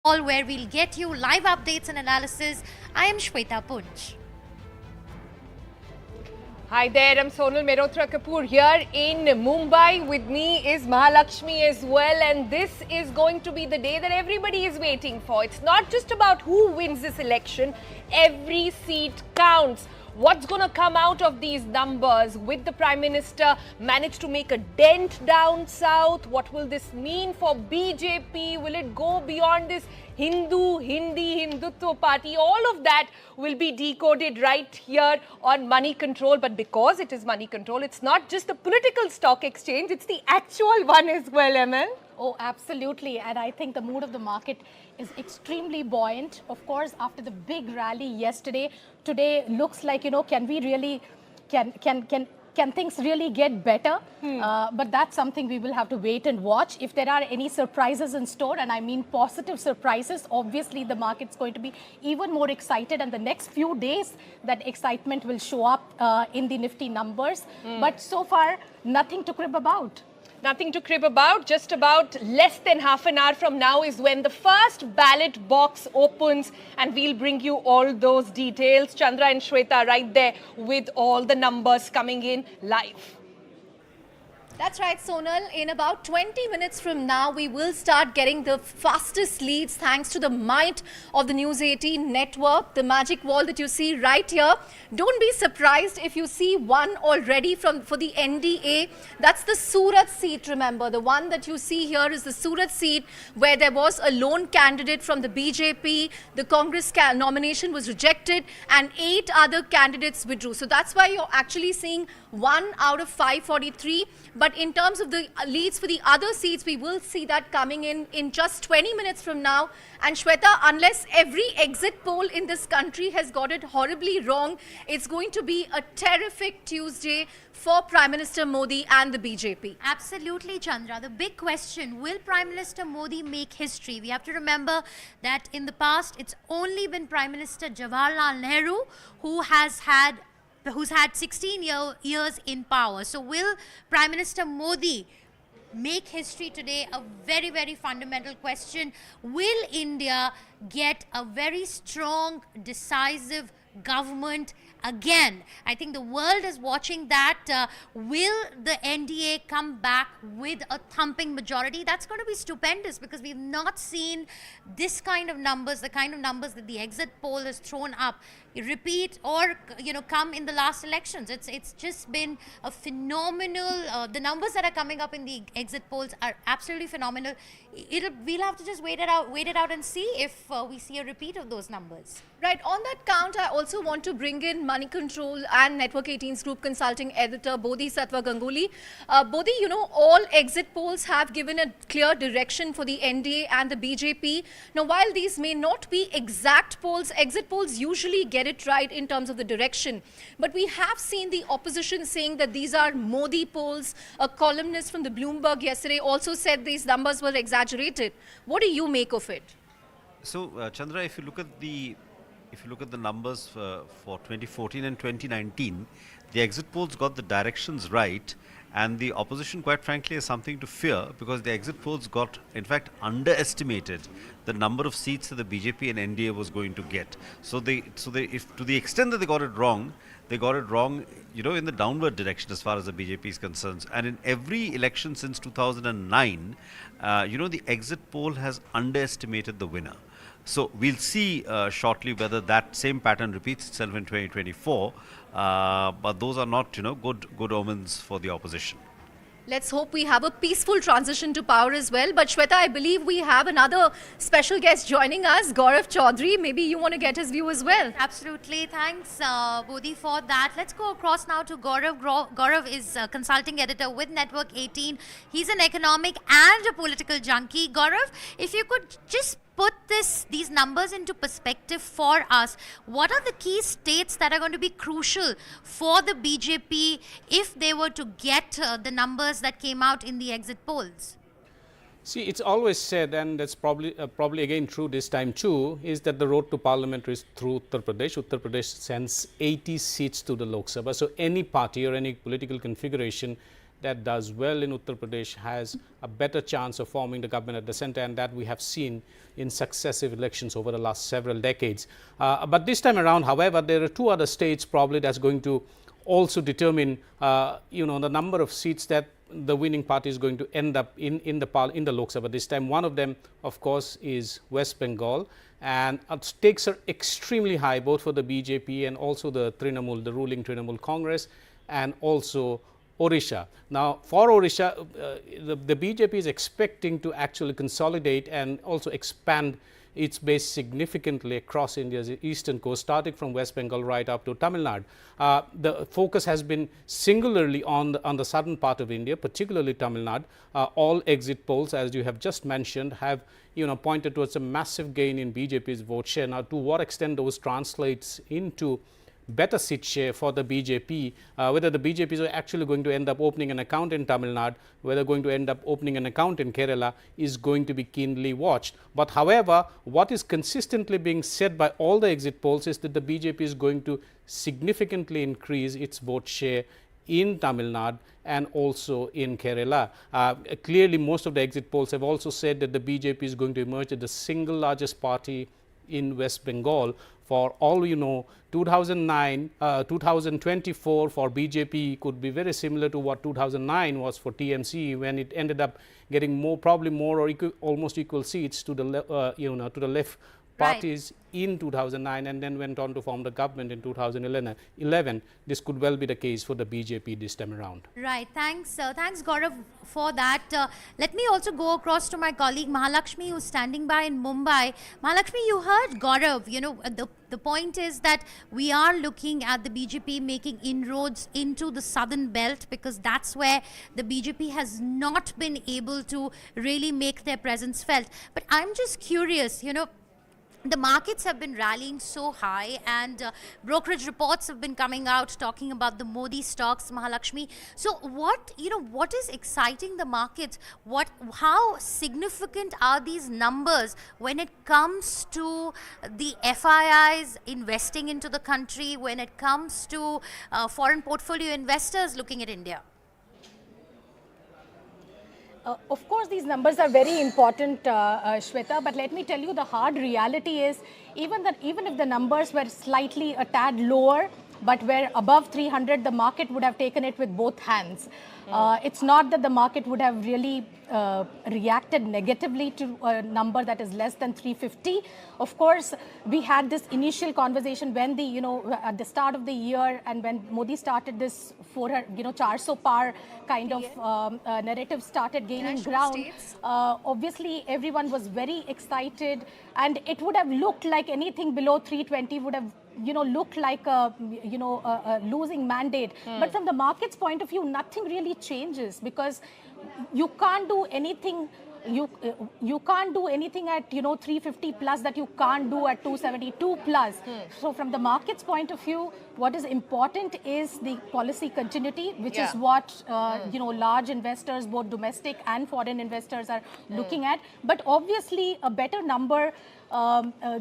where we'll get you live updates and analysis. I am Shweta Punj. Hi there, I'm Sonal Mehrotra Kapoor here in Mumbai. With me is Mahalakshmi as well, and this is going to be the day that everybody is waiting for. It's not just about who wins this election, every seat counts. What's going to come out of these numbers? With the Prime Minister managed to make a dent down south? What will this mean for BJP? Will it go beyond this Hindutva party? All of that will be decoded right here on Moneycontrol. But because it is Moneycontrol, it's not just the political stock exchange, it's the actual one as well, ML. Oh, absolutely. And I think the mood of the market is extremely buoyant. Of course, after the big rally yesterday, today looks like, can we really, can things really get better? But that's something we will have to wait and watch. If there are any surprises in store, and I mean positive surprises, obviously the market's going to be even more excited. And the next few days, that excitement will show up in the Nifty numbers. But so far, nothing to crib about. Nothing to crib about. Just about less than half an hour from now is when the first ballot box opens, and we'll bring you all those details. Chandra and Shweta right there with all the numbers coming in live. That's right, Sonal. In about 20 minutes from now, we will start getting the fastest leads thanks to the might of the News 18 network, the magic wall that you see right here. Don't be surprised if you see one already for the NDA. That's the Surat seat, remember. The one that you see here is the Surat seat where there was a lone candidate from the BJP. The Congress nomination was rejected and 8 other candidates withdrew. So that's why you're actually seeing 1 out of 543. But in terms of the leads for the other seats, we will see that coming in just 20 minutes from now. And Shweta, unless every exit poll in this country has got it horribly wrong, it's going to be a terrific Tuesday for Prime Minister Modi and the BJP. Absolutely, Chandra. The big question, will Prime Minister Modi make history? We have to remember that in the past, it's only been Prime Minister Jawaharlal Nehru who's had 16 years in power. So will Prime Minister Modi make history today? A very, very fundamental question. Will India get a very strong, decisive government again? I think the world is watching that. Will the NDA come back with a thumping majority? That's going to be stupendous because we've not seen this kind of numbers, the kind of numbers that the exit poll has thrown up, repeat or come in the last elections. It's just been a phenomenal. The numbers that are coming up in the exit polls are absolutely phenomenal. We'll have to just wait it out and see if we see a repeat of those numbers. Right, on that count, I also want to bring in Moneycontrol and Network 18's group consulting editor, Bodhisattva Ganguly. Bodhi, all exit polls have given a clear direction for the NDA and the BJP. Now, while these may not be exact polls, exit polls usually get it right in terms of the direction. But we have seen the opposition saying that these are Modi polls. A columnist from the Bloomberg yesterday also said these numbers were exaggerated. What do you make of it? So, Chandra, if you look at the numbers for 2014 and 2019, the exit polls got the directions right, and the opposition, quite frankly, has something to fear because the exit polls got, in fact, underestimated the number of seats that the BJP and NDA was going to get. So if to the extent that they got it wrong, in the downward direction as far as the BJP is concerned. And in every election since 2009, the exit poll has underestimated the winner. So we'll see shortly whether that same pattern repeats itself in 2024. But those are not, good omens for the opposition. Let's hope we have a peaceful transition to power as well. But Shweta, I believe we have another special guest joining us, Gaurav Chaudhary. Maybe you want to get his view as well. Absolutely. Thanks, Bodhi, for that. Let's go across now to Gaurav. Gaurav is a consulting editor with Network 18. He's an economic and a political junkie. Gaurav, if you could just put these numbers into perspective for us, what are the key states that are going to be crucial for the BJP if they were to get the numbers that came out in the exit polls? See, it's always said, and that's probably again true this time too, is that the road to parliament is through Uttar Pradesh. Uttar Pradesh sends 80 seats to the Lok Sabha. So any party or any political configuration that does well in Uttar Pradesh has a better chance of forming the government at the center, and that we have seen in successive elections over the last several decades. But this time around, however, there are two other states probably that's going to also determine the number of seats that the winning party is going to end up in the Lok Sabha this time. One of them, of course, is West Bengal, and stakes are extremely high both for the BJP and also the Trinamool, the ruling Trinamool Congress, and also Odisha. Now, for Odisha, the BJP is expecting to actually consolidate and also expand its base significantly across India's eastern coast, starting from West Bengal right up to Tamil Nadu. The focus has been singularly on the southern part of India, particularly Tamil Nadu. All exit polls, as you have just mentioned, have pointed towards a massive gain in BJP's vote share. Now, to what extent those translates into better seat share for the BJP, whether the BJP is actually going to end up opening an account in Tamil Nadu, whether going to end up opening an account in Kerala, is going to be keenly watched. But however, what is consistently being said by all the exit polls is that the BJP is going to significantly increase its vote share in Tamil Nadu and also in Kerala. Clearly, most of the exit polls have also said that the BJP is going to emerge as the single largest party in West Bengal. For all you know, 2024 for BJP could be very similar to what 2009 was for TMC, when it ended up getting probably more or almost equal seats to the to the left parties in 2009, and then went on to form the government in 2011. This could well be the case for the BJP this time around. Right. Thanks Gaurav for that. Let me also go across to my colleague Mahalakshmi, who's standing by in Mumbai. Mahalakshmi, you heard Gaurav. The point is that we are looking at the BJP making inroads into the southern belt, because that's where the BJP has not been able to really make their presence felt. But I'm just curious, the markets have been rallying so high, and brokerage reports have been coming out talking about the Modi stocks, Mahalakshmi. So what is exciting the markets? How significant are these numbers when it comes to the FIIs investing into the country, when it comes to foreign portfolio investors looking at India? Of course, these numbers are very important, Shweta, but let me tell you, the hard reality is even if the numbers were slightly a tad lower, but were above 300, the market would have taken it with both hands. It's not that the market would have really reacted negatively to a number that is less than 350. Of course, we had this initial conversation when at the start of the year, and when Modi started this 400, par kind of narrative started gaining ground. Obviously, everyone was very excited, and it would have looked like anything below 320 would have look like a losing mandate. But from the market's point of view, nothing really changes, because you can't do anything. You can't do anything at 350 plus that you can't do at 272 plus. So from the market's point of view, what is important is the policy continuity, which is what large investors, both domestic and foreign investors, are looking at. But obviously, a better number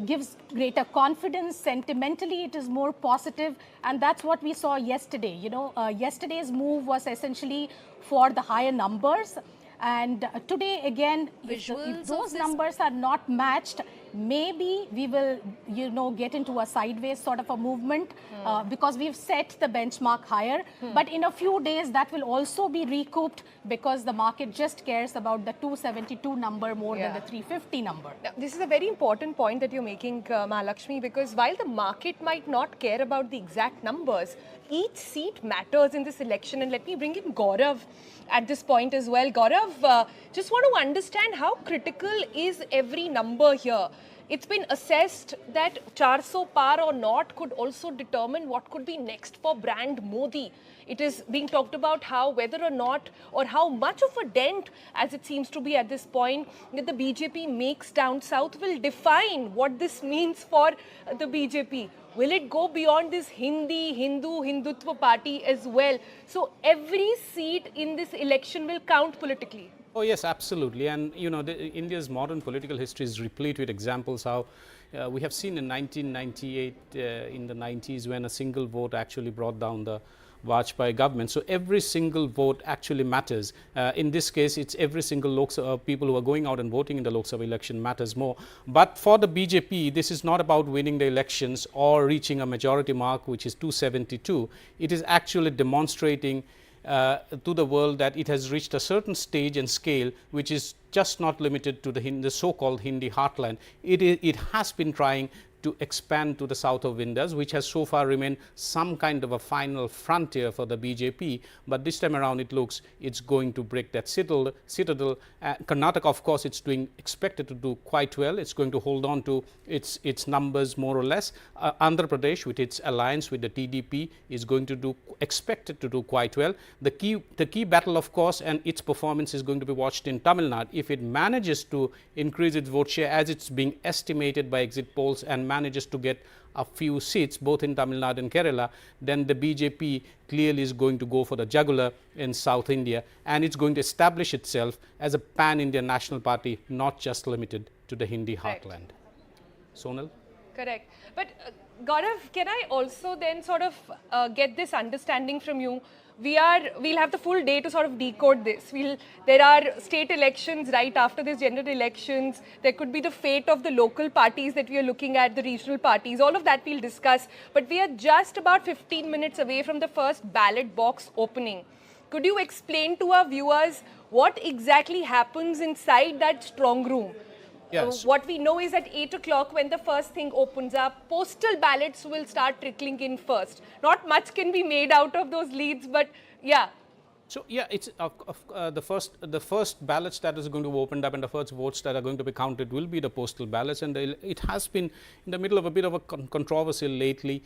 gives greater confidence. Sentimentally, it is more positive, and that's what we saw yesterday. Yesterday's move was essentially for the higher numbers. And today, again, if those numbers are not matched, maybe we will, get into a sideways sort of a movement because we've set the benchmark higher. But in a few days, that will also be recouped, because the market just cares about the 272 number more than the 350 number. Now, this is a very important point that you're making, Mahalakshmi, because while the market might not care about the exact numbers, each seat matters in this election. And let me bring in Gaurav at this point as well. Gaurav, just want to understand how critical is every number here. It's been assessed that 400 par or not could also determine what could be next for brand Modi. It is being talked about how whether or not, or how much of a dent, as it seems to be at this point, that the BJP makes down south will define what this means for the BJP. Will it go beyond this Hindutva party as well? So every seat in this election will count politically. Oh yes, absolutely. And India's modern political history is replete with examples how we have seen in 1998, in the 90s, when a single vote actually brought down the Vajpayee government. So every single vote actually matters. In this case, it's every single people who are going out and voting in the Lok Sabha election matters more. But for the BJP, this is not about winning the elections or reaching a majority mark, which is 272. It is actually demonstrating to the world that it has reached a certain stage and scale which is just not limited to the so-called Hindi heartland. It has been trying to expand to the south of Indus, which has so far remained some kind of a final frontier for the BJP. But this time around, it looks it's going to break that citadel. Karnataka, of course, it's expected to do quite well. It's going to hold on to its numbers more or less. Andhra Pradesh, with its alliance with the TDP, is going to expected to do quite well. The key battle, of course, and its performance is going to be watched in Tamil Nadu. If it manages to increase its vote share as it's being estimated by exit polls and manages to get a few seats both in Tamil Nadu and Kerala, then the BJP clearly is going to go for the jugular in South India, and it's going to establish itself as a pan-Indian national party, not just limited to the Hindi heartland. Sonal? Correct. But Gaurav, can I also then sort of get this understanding from you? We'll have the full day to sort of decode this. There are state elections right after this, general elections. There could be the fate of the local parties that we are looking at, the regional parties. All of that we'll discuss. But we are just about 15 minutes away from the first ballot box opening. Could you explain to our viewers what exactly happens inside that strong room? Yes. What we know is at 8 o'clock, when the first thing opens up, postal ballots will start trickling in first. Not much can be made out of those leads, but yeah. So yeah, it's the first ballots that is going to be opened up and the first votes that are going to be counted will be the postal ballots, and it has been in the middle of a bit of a controversy lately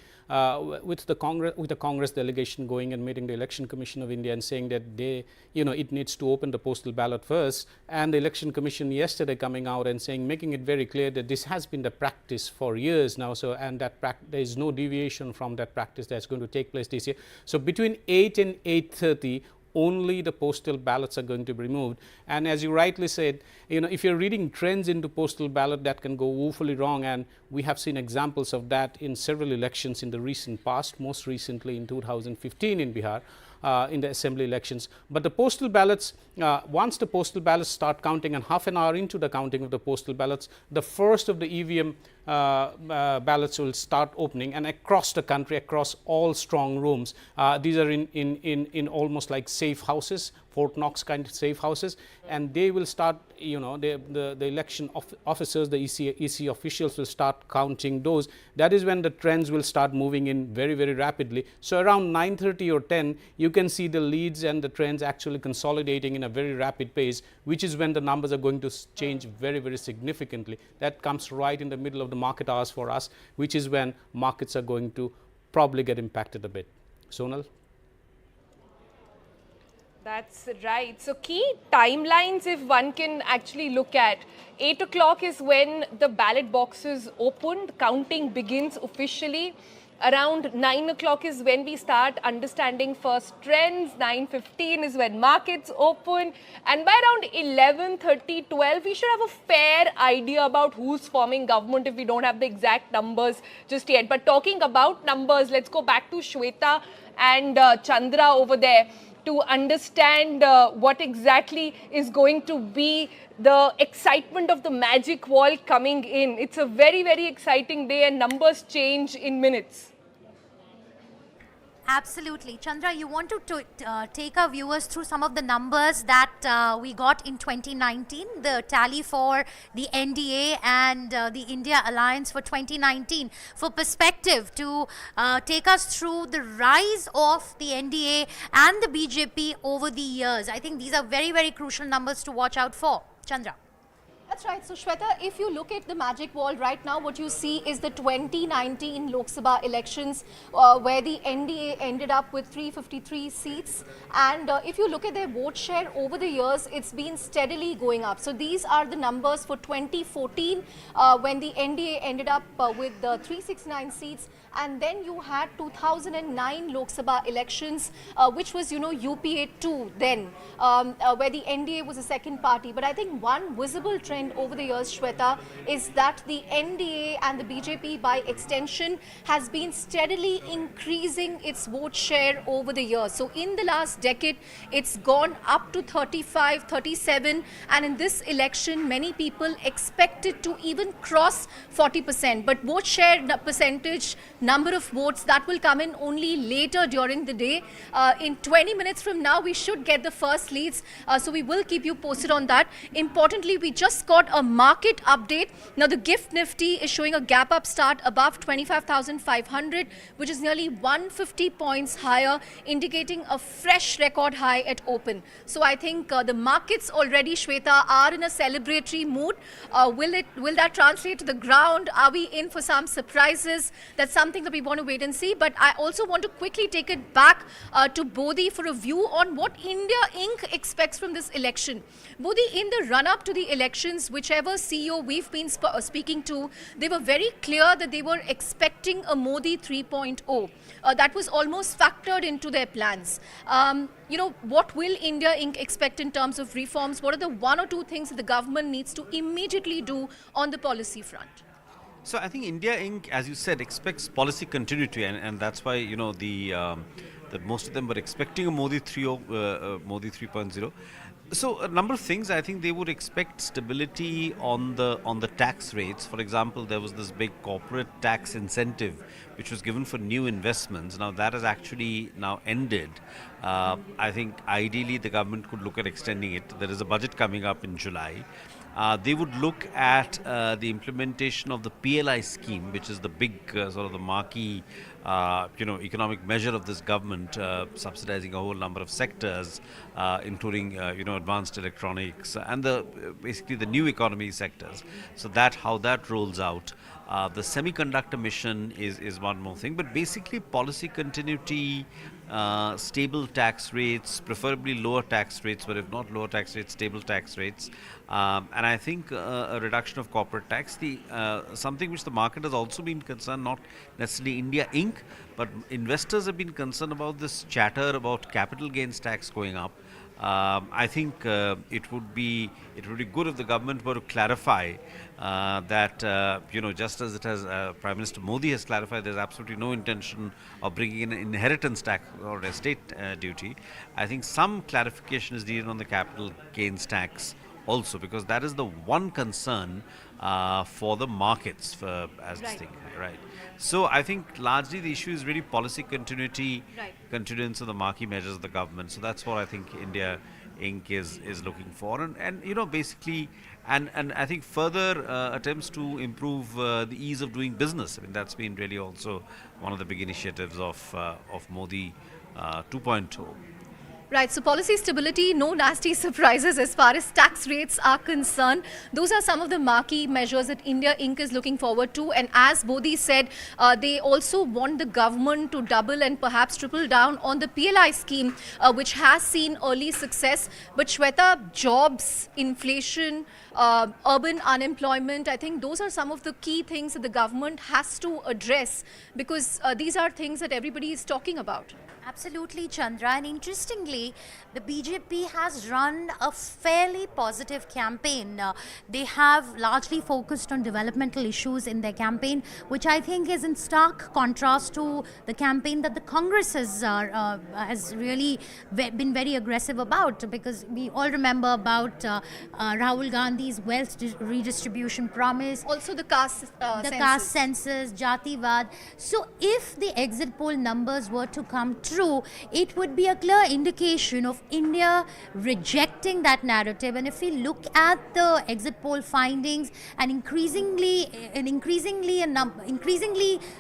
with the Congress delegation going and meeting the Election Commission of India and saying that it needs to open the postal ballot first, and the Election Commission yesterday coming out and saying, making it very clear that this has been the practice for years now, so and that there is no deviation from that practice that's going to take place this year. So between 8 and 8:30 only the postal ballots are going to be removed. And as you rightly said, if you're reading trends into postal ballot, that can go woefully wrong, and we have seen examples of that in several elections in the recent past, most recently in 2015 in Bihar. In the assembly elections. But the postal ballots, once the postal ballots start counting, and half an hour into the counting of the postal ballots, the first of the EVM ballots will start opening, and across the country, across all strong rooms. These are in almost like safe houses, Fort Knox kind of safe houses, and they will start, the election officers, the EC officials will start counting those. That is when the trends will start moving in very, very rapidly. So around 9:30 or 10, you can see the leads and the trends actually consolidating in a very rapid pace, which is when the numbers are going to change very, very significantly. That comes right in the middle of the market hours for us, which is when markets are going to probably get impacted a bit. Sonal? That's right. So key timelines, if one can actually look at, 8 o'clock is when the ballot boxes open, counting begins officially. Around 9 o'clock is when we start understanding first trends. 9:15 is when markets open. And by around 11:30, 12, we should have a fair idea about who's forming government if we don't have the exact numbers just yet. But talking about numbers, let's go back to Shweta and Chandra over there to understand what exactly is going to be the excitement of the magic wall coming in. It's a very, very exciting day, and numbers change in minutes. Absolutely. Chandra, you want to take our viewers through some of the numbers that we got in 2019, the tally for the NDA and the India Alliance for 2019. For perspective, to take us through the rise of the NDA and the BJP over the years. I think these are very, very crucial numbers to watch out for. Chandra. That's right. So Shweta, if you look at the magic wall right now, what you see is the 2019 Lok Sabha elections where the NDA ended up with 353 seats. And if you look at their vote share over the years, it's been steadily going up. So these are the numbers for 2014 when the NDA ended up with 369 seats. And then you had 2009 Lok Sabha elections, which was, UPA 2 then, where the NDA was a second party. But I think one visible trend trend over the years, Shweta, is that the NDA and the BJP by extension has been steadily increasing its vote share over the years. So in the last decade, it's gone up to 35, 37, and in this election, many people expected to even cross 40%. But vote share percentage, number of votes, that will come in only later during the day. In 20 minutes from now, we should get the first leads. So we will keep you posted on that. Importantly, we just got a market update. Now the GIFT Nifty is showing a gap up start above 25,500, which is nearly 150 points higher, indicating a fresh record high at open. So I think the markets already, Shweta, are in a celebratory mood. Will that translate to the ground? Are we in for some surprises? That's something that we want to wait and see. But I also want to quickly take it back to Bodhi for a view on what India Inc. expects from this election. Bodhi, in the run-up to the elections, whichever CEO we've been speaking to, they were very clear that they were expecting a Modi 3.0. That was almost factored into their plans. What will India Inc. expect in terms of reforms? What are the one or two things that the government needs to immediately do on the policy front? So I think India Inc., as you said, expects policy continuity, and that's why that most of them were expecting a Modi 3.0. So a number of things. I think they would expect stability on the tax rates. For example, there was this big corporate tax incentive which was given for new investments. Now that has actually now ended. I think ideally the government could look at extending it. There is a budget coming up in July. They would look at the implementation of the PLI scheme, which is the big sort of the marquee economic measure of this government, subsidizing a whole number of sectors, including advanced electronics and basically the new economy sectors. So how that rolls out. The semiconductor mission is one more thing, but basically policy continuity, stable tax rates, preferably lower tax rates, but if not lower tax rates, stable tax rates, and I think a reduction of corporate tax. Something which the market has also been concerned, not necessarily India Inc., but investors have been concerned about this chatter about capital gains tax going up. I think it would be good if the government were to clarify that just as it has Prime Minister Modi has clarified, there's absolutely no intention of bringing in an inheritance tax or estate duty. I think some clarification is needed on the capital gains tax also, because that is the one concern for the markets as this thing, right? So I think largely the issue is really policy continuity, continuance of the marquee measures of the government. So that's what I think India Inc. is looking for, and basically, and I think further attempts to improve the ease of doing business. I mean, that's been really also one of the big initiatives of Modi 2.0. Right, so policy stability, no nasty surprises as far as tax rates are concerned. Those are some of the marquee measures that India Inc. is looking forward to. And as Bodhi said, they also want the government to double and perhaps triple down on the PLI scheme, which has seen early success. But Shweta, jobs, inflation, urban unemployment, I think those are some of the key things that the government has to address, because these are things that everybody is talking about. Absolutely, Chandra. And interestingly, the BJP has run a fairly positive campaign. They have largely focused on developmental issues in their campaign, which I think is in stark contrast to the campaign that the Congress has really been very aggressive about. Because we all remember about Rahul Gandhi's wealth redistribution promise. Also the caste census, Jativad. So if the exit poll numbers were to come true, it would be a clear indication of India rejecting that narrative. And if we look at the exit poll findings, and increasingly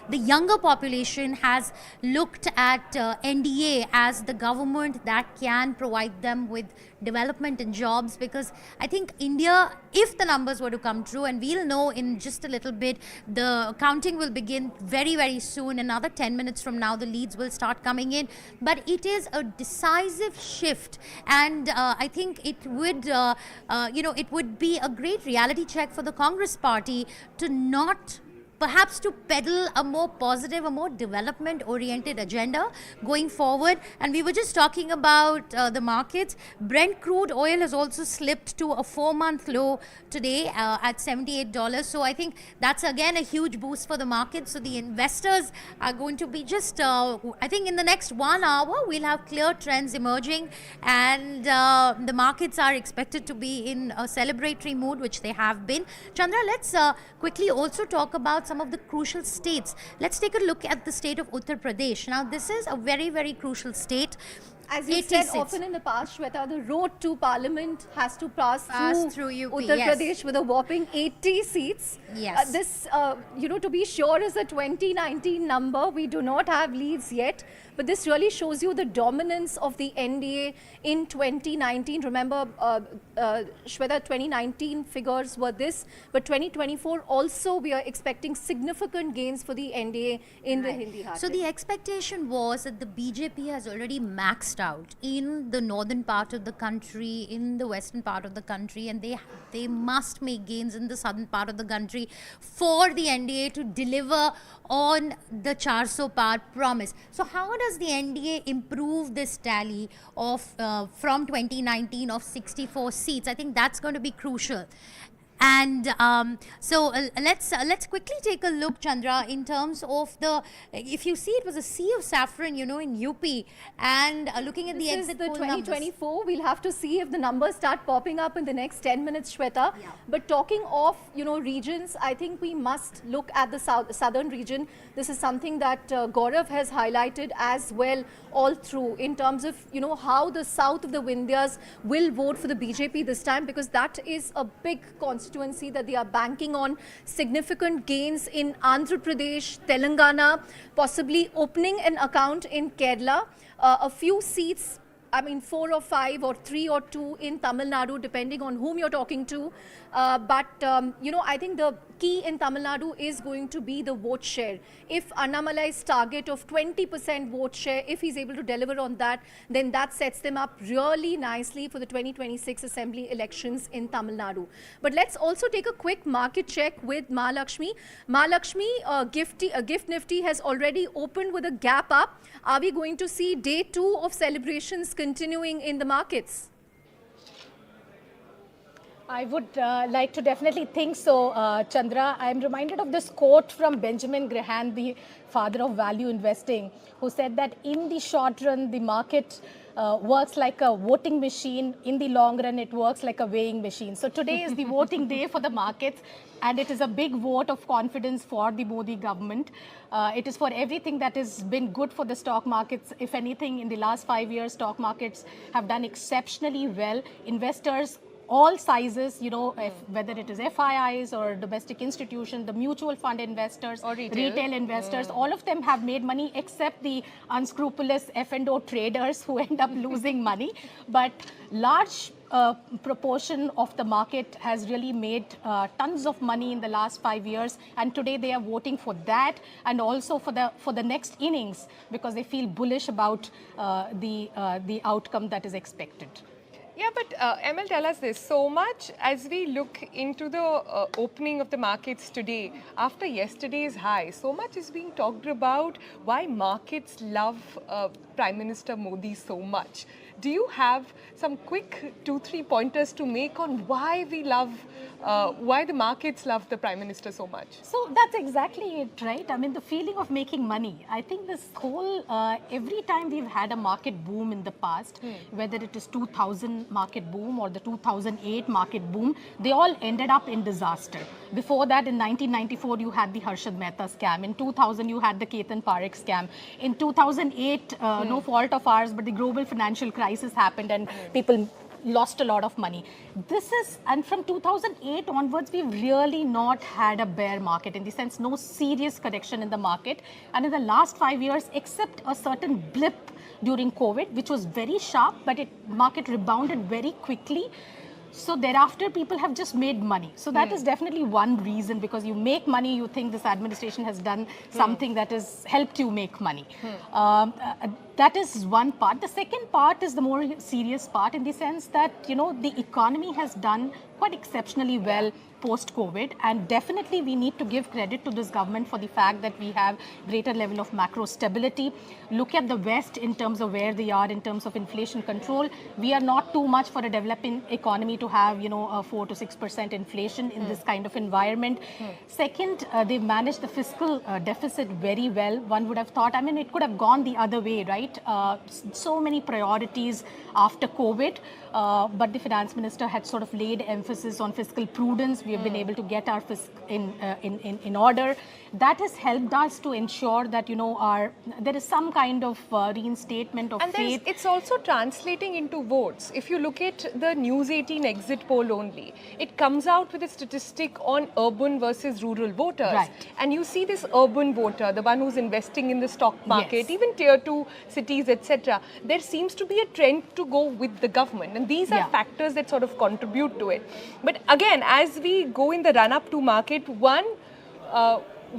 the younger population has looked at NDA as the government that can provide them with development and jobs, because I think India, if the numbers were to come true, and we'll know in just a little bit, the counting will begin very, very soon. Another 10 minutes from now, the leads will start coming in. But it is a decisive shift, and I think it would, it would be a great reality check for the Congress party to not perhaps to peddle a more positive, a more development-oriented agenda going forward. And we were just talking about the markets. Brent crude oil has also slipped to a 4-month low today at $78. So I think that's again a huge boost for the market. So the investors are going to be just, I think in the next 1 hour, we'll have clear trends emerging, and the markets are expected to be in a celebratory mood, which they have been. Chandra, let's quickly also talk about some of the crucial states. Let's take a look at the state of Uttar Pradesh. Now, this is a very, very crucial state. As you said often in the past, Shweta, the road to parliament has to pass through UP, Uttar Pradesh with a whopping 80 seats. Yes. This, to be sure, is a 2019 number. We do not have leads yet, but this really shows you the dominance of the NDA in 2019. Remember, Shweta, 2019 figures were this, but 2024 also we are expecting significant gains for the NDA in the Hindi hearted. So the expectation was that the BJP has already maxed out in the northern part of the country, in the western part of the country, and they must make gains in the southern part of the country for the NDA to deliver on the 400 par promise. So how does the NDA improve this tally of from 2019 of 64 seats? I think that's going to be crucial. And let's quickly take a look, Chandra, in terms of if you see, it was a sea of saffron, in UP, and looking at the exit poll numbers. 2024, we'll have to see if the numbers start popping up in the next 10 minutes, Shweta. Yeah. But talking of, regions, I think we must look at the southern region. This is something that Gaurav has highlighted as well all through in terms of, how the south of the Vindhyas will vote for the BJP this time, because that is a big constituency that they are banking on. Significant gains in Andhra Pradesh, Telangana, possibly opening an account in Kerala, a few seats, 4 or 5 or 3 or 2 in Tamil Nadu, depending on whom you're talking to. I think the key in Tamil Nadu is going to be the vote share. If Annamalai's target of 20% vote share, if he's able to deliver on that, then that sets them up really nicely for the 2026 assembly elections in Tamil Nadu. But let's also take a quick market check with Mahalakshmi. Mahalakshmi, Gift Nifty has already opened with a gap up. Are we going to see day 2 of celebrations continuing in the markets? I would like to definitely think so, Chandra. I'm reminded of this quote from Benjamin Graham, the father of value investing, who said that in the short run, the market works like a voting machine. In the long run, it works like a weighing machine. So today is the voting day for the markets, and it is a big vote of confidence for the Modi government. It is for everything that has been good for the stock markets. If anything, in the last 5 years, stock markets have done exceptionally well. Investors, all sizes, whether it is FIIs or domestic institutions, the mutual fund investors, or retail investors, all of them have made money except the unscrupulous F&O traders who end up losing money. But large proportion of the market has really made tons of money in the last 5 years, and today they are voting for that and also for the next innings, because they feel bullish about the outcome that is expected. Yeah, but ML, tell us this. So much as we look into the opening of the markets today, after yesterday's high, so much is being talked about why markets love Prime Minister Modi so much. Do you have some quick 2-3 pointers to make on why we love, why the markets love the Prime Minister so much? So that's exactly it, right? The feeling of making money. I think this whole, every time we've had a market boom in the past, whether it is 2000 market boom or the 2008 market boom, they all ended up in disaster. Before that, in 1994, you had the Harshad Mehta scam. In 2000, you had the Ketan Parekh scam. In 2008, no fault of ours, but the global financial crisis happened and people lost a lot of money. And from 2008 onwards, we've really not had a bear market, in the sense no serious correction in the market. And in the last 5 years, except a certain blip during COVID, which was very sharp, but market rebounded very quickly. So thereafter, people have just made money. So that is definitely one reason, because you make money, you think this administration has done something that has helped you make money. That is one part. The second part is the more serious part, in the sense that, the economy has done quite exceptionally well post-COVID, and definitely we need to give credit to this government for the fact that we have greater level of macro stability. Look at the West in terms of where they are in terms of inflation control. We are not too much for a developing economy to have, you know, a 4 to 6% inflation in this kind of environment. Second, they've managed the fiscal deficit very well. One would have thought, I mean, it could have gone the other way, right? So many priorities after COVID, but the finance minister had sort of laid emphasis on fiscal prudence. We have been able to get our fisc in order. That has helped us to ensure that, you know, there is some kind of reinstatement of and faith. it's also translating into votes. If you look at the News 18 exit poll only, it comes out with a statistic on urban versus rural voters. Right. And you see this urban voter, the one who's investing in the stock market, Yes. even tier 2 cities, etc. There seems to be a trend to go with the government. And these are Yeah. factors that sort of contribute to it. But again, as we go in the run-up to market, one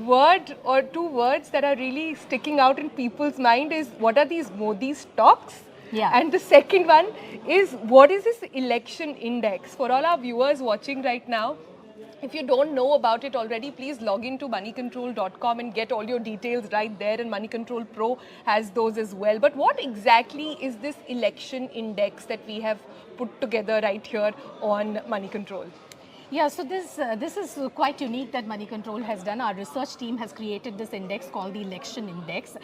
word or two words that are really sticking out in people's mind is, what are these Modi stocks? Yeah. And the second one is, what is this election index? For all our viewers watching right now, if you don't know about it already, please log into moneycontrol.com and get all your details right there, and Moneycontrol Pro has those as well. But what exactly is this election index that we have put together right here on Moneycontrol? Yeah, so this is quite unique that Moneycontrol has done. Our research team has created this index called the Election Index.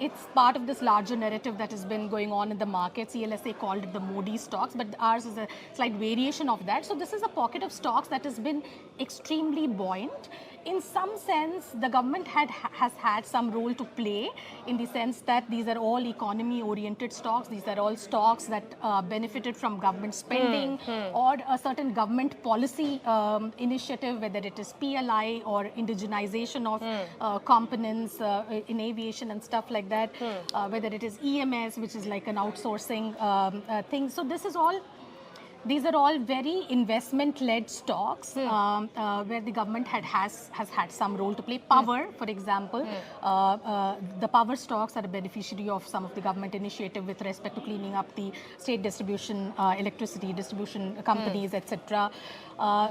It's part of this larger narrative that has been going on in the market. CLSA called it the Modi stocks, but ours is a slight variation of that. So this is a pocket of stocks that has been extremely buoyant. In some sense, the government has had some role to play, in the sense that these are all economy-oriented stocks. These are all stocks that benefited from government spending or a certain government policy initiative, whether it is PLI or indigenization of components in aviation and stuff like that, whether it is EMS, which is like an outsourcing thing. So these are all very investment-led stocks where the government has had some role to play. Power, for example, the power stocks are a beneficiary of some of the government initiative with respect to cleaning up the state distribution, electricity distribution companies, etc.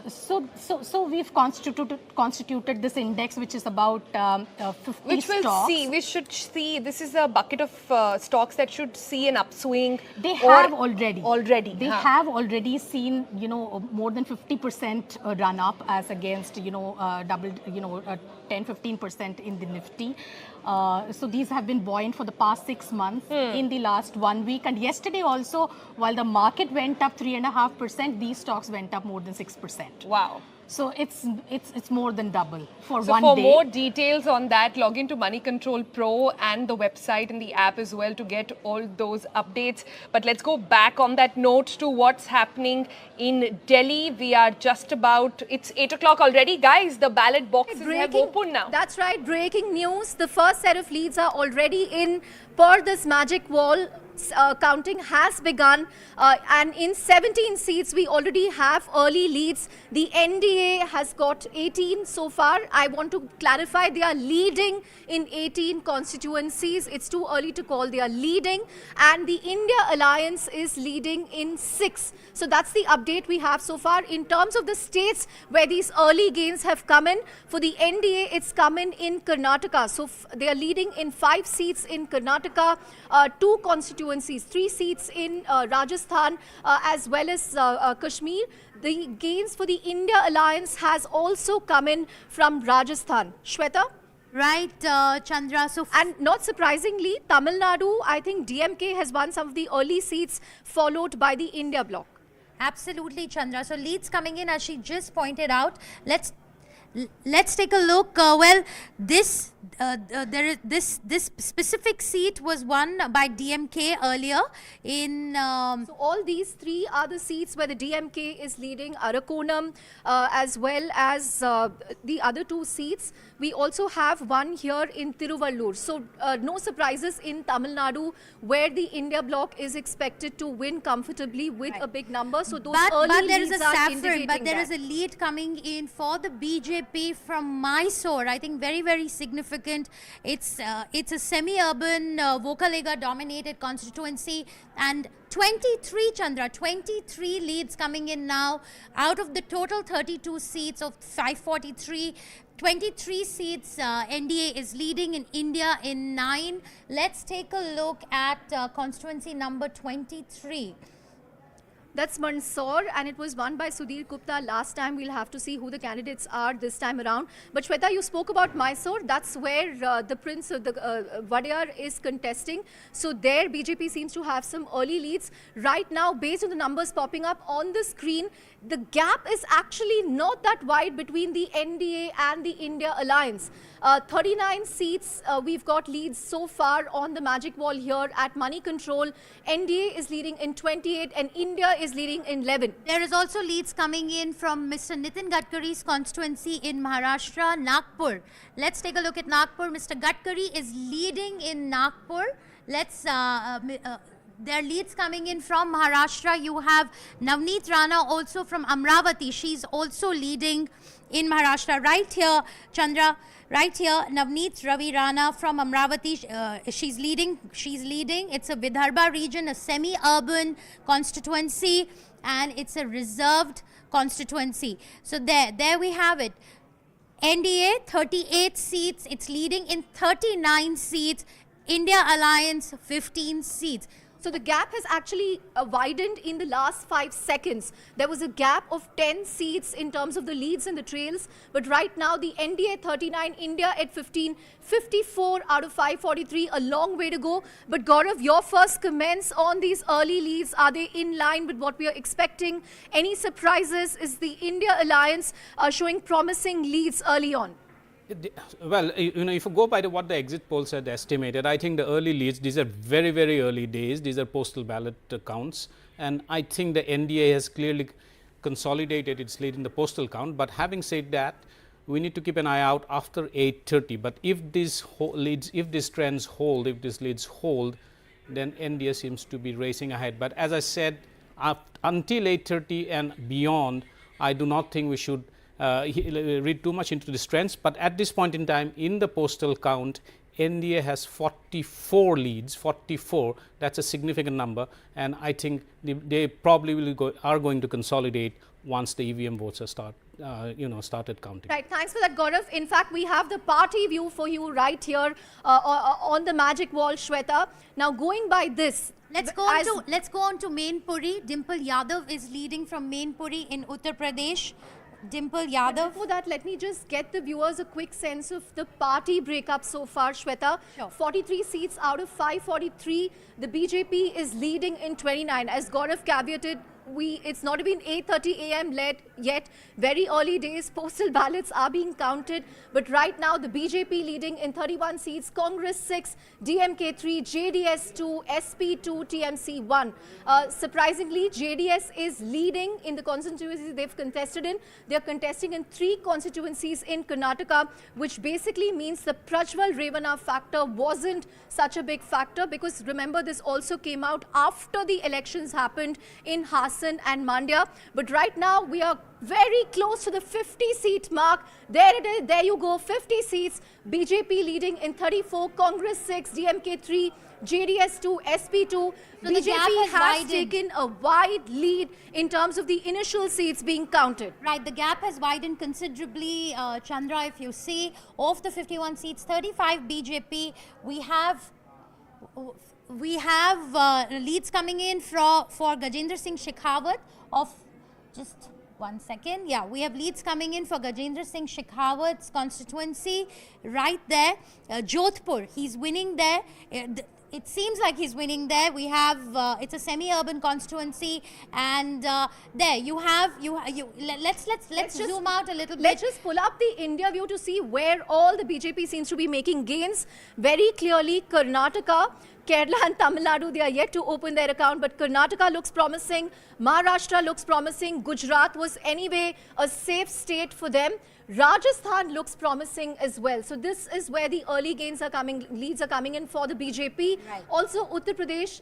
So we've constituted this index, which is about 50 stocks. We should see, this is a bucket of stocks that should see an upswing. They have already. They have already seen, you know, more than 50% run up as against, you know, 10-15% in the Nifty. So these have been buoyant for the past 6 months. In the last 1 week, and yesterday also, while the market went up 3.5%, these stocks went up more than 6%. Wow. So it's more than double for So one for day. more details on that, log into Moneycontrol Pro and the website and the app as well to get all those updates. But let's go back on that note to what's happening in Delhi. We are just about, it's 8 o'clock already. Guys, the ballot boxes have opened now. That's right, breaking news. The first set of leads are already in per this magic wall. Counting has begun, and in 17 seats we already have early leads. The NDA has got 18 so far. I want to clarify, they are leading in 18 constituencies. It's too early to call. They are leading, and the India Alliance is leading in 6. So that's the update we have so far. In terms of the states where these early gains have come in, for the NDA it's come in Karnataka. So they are leading in 5 seats in Karnataka, 2 constituencies, 3 seats in Rajasthan, as well as Kashmir. The gains for the India Alliance has also come in from Rajasthan. Shweta? Right, Chandra. So And not surprisingly, Tamil Nadu, I think DMK has won some of the early seats, followed by the India bloc. absolutely, Chandra. So leads coming in, as she just pointed out. Let's take a look. This specific seat was won by DMK earlier in. So all these 3 are the seats where the DMK is leading, Arakonam, as well as the other 2 seats. We also have one here in Tiruvallur. So no surprises in Tamil Nadu, where the India bloc is expected to win comfortably with a big number. So those early But there is leads a are saffron. indicating But there that. is a lead coming in for the BJP BJP from Mysore. I think very, very significant. It's a semi-urban, Vokalega dominated constituency, and 23, Chandra, 23 leads coming in now out of the total 32 seats of 543. 23 seats, NDA is leading in India in 9. Let's take a look at constituency number 23. That's Mandsaur, and it was won by Sudhir Gupta last time. We'll have to see who the candidates are this time around. But Shweta, you spoke about Mysore. That's where the Prince of the Wadiyar is contesting. So there, BJP seems to have some early leads. Right now, based on the numbers popping up on the screen, the gap is actually not that wide between the NDA and the India alliance. 39 seats, we've got leads so far on the magic wall here at Moneycontrol. NDA is leading in 28 and India is leading in 11. There is also leads coming in from Mr. Nitin Gadkari's constituency in Maharashtra, Nagpur. Let's take a look at Nagpur. Mr. Gadkari is leading in Nagpur. Let's there are leads coming in from Maharashtra. You have Navneet Rana also from Amravati. She's also leading in Maharashtra. Right here, Chandra, right here, Navneet Ravi Rana from Amravati. She's leading. It's a Vidarbha region, a semi-urban constituency, and it's a reserved constituency. So there we have it. NDA, 38 seats. It's leading in 39 seats. India Alliance, 15 seats. So the gap has actually widened in the last 5 seconds. There was a gap of 10 seats in terms of the leads and the trails. But right now, the NDA 39, India at 15, 54 out of 543, a long way to go. But Gaurav, your first comments on these early leads, are they in line with what we are expecting? Any surprises? Is the India Alliance showing promising leads early on? Well, you know, if you go by what the exit polls had estimated, I think the early leads, these are very, very early days. These are postal ballot counts. And I think the NDA has clearly consolidated its lead in the postal count. But having said that, we need to keep an eye out after 8:30. But if these leads, if these trends hold, if these leads hold, then NDA seems to be racing ahead. But as I said, until 8:30 and beyond, I do not think we should read too much into the trends, but at this point in time in the postal count, NDA has 44 leads, 44. That's a significant number, and I think they probably are going to consolidate once the EVM votes are started counting. Right, thanks for that, Gaurav. In fact, we have the party view for you right here on the magic wall, Shweta. Now, going by this, let's go on to Mainpuri. Dimple Yadav is leading from Mainpuri in Uttar Pradesh. Dimple Yadav. But before that, let me just get the viewers a quick sense of the party breakup so far, Shweta. Sure. 43 seats out of 543. The BJP is leading in 29. As Gaurav caveated, it's not even 8:30 a.m. yet. Very early days, postal ballots are being counted. But right now, the BJP leading in 31 seats, Congress 6, DMK 3, JDS 2, SP 2, TMC 1. Surprisingly, JDS is leading in the constituencies they've contested in. They're contesting in 3 constituencies in Karnataka, which basically means the Prajwal Revana factor wasn't such a big factor, because remember, this also came out after the elections happened in Hassan and Mandya. But right now, we are very close to the 50-seat mark. There it is. There you go. 50 seats. BJP leading in 34. Congress 6. DMK 3. JDS 2. SP 2. So BJP has taken a wide lead in terms of the initial seats being counted. Right, the gap has widened considerably, Chandra. If you see, of the 51 seats, 35 BJP. We have leads coming in for Gajendra Singh Shekhawat of just 1 second. Yeah, we have leads coming in for Gajendra Singh Shekhawat's constituency right there. Jodhpur, he's winning there. It seems like he's winning there. We have it's a semi-urban constituency, and there you have let's zoom out a little bit. Let's just pull up the India view to see where all the BJP seems to be making gains. Very clearly, Karnataka, Kerala and Tamil Nadu, they are yet to open their account, but Karnataka looks promising, Maharashtra looks promising, Gujarat was anyway a safe state for them. Rajasthan looks promising as well. So this is where the early gains are coming, leads are coming in for the BJP. Right. Also Uttar Pradesh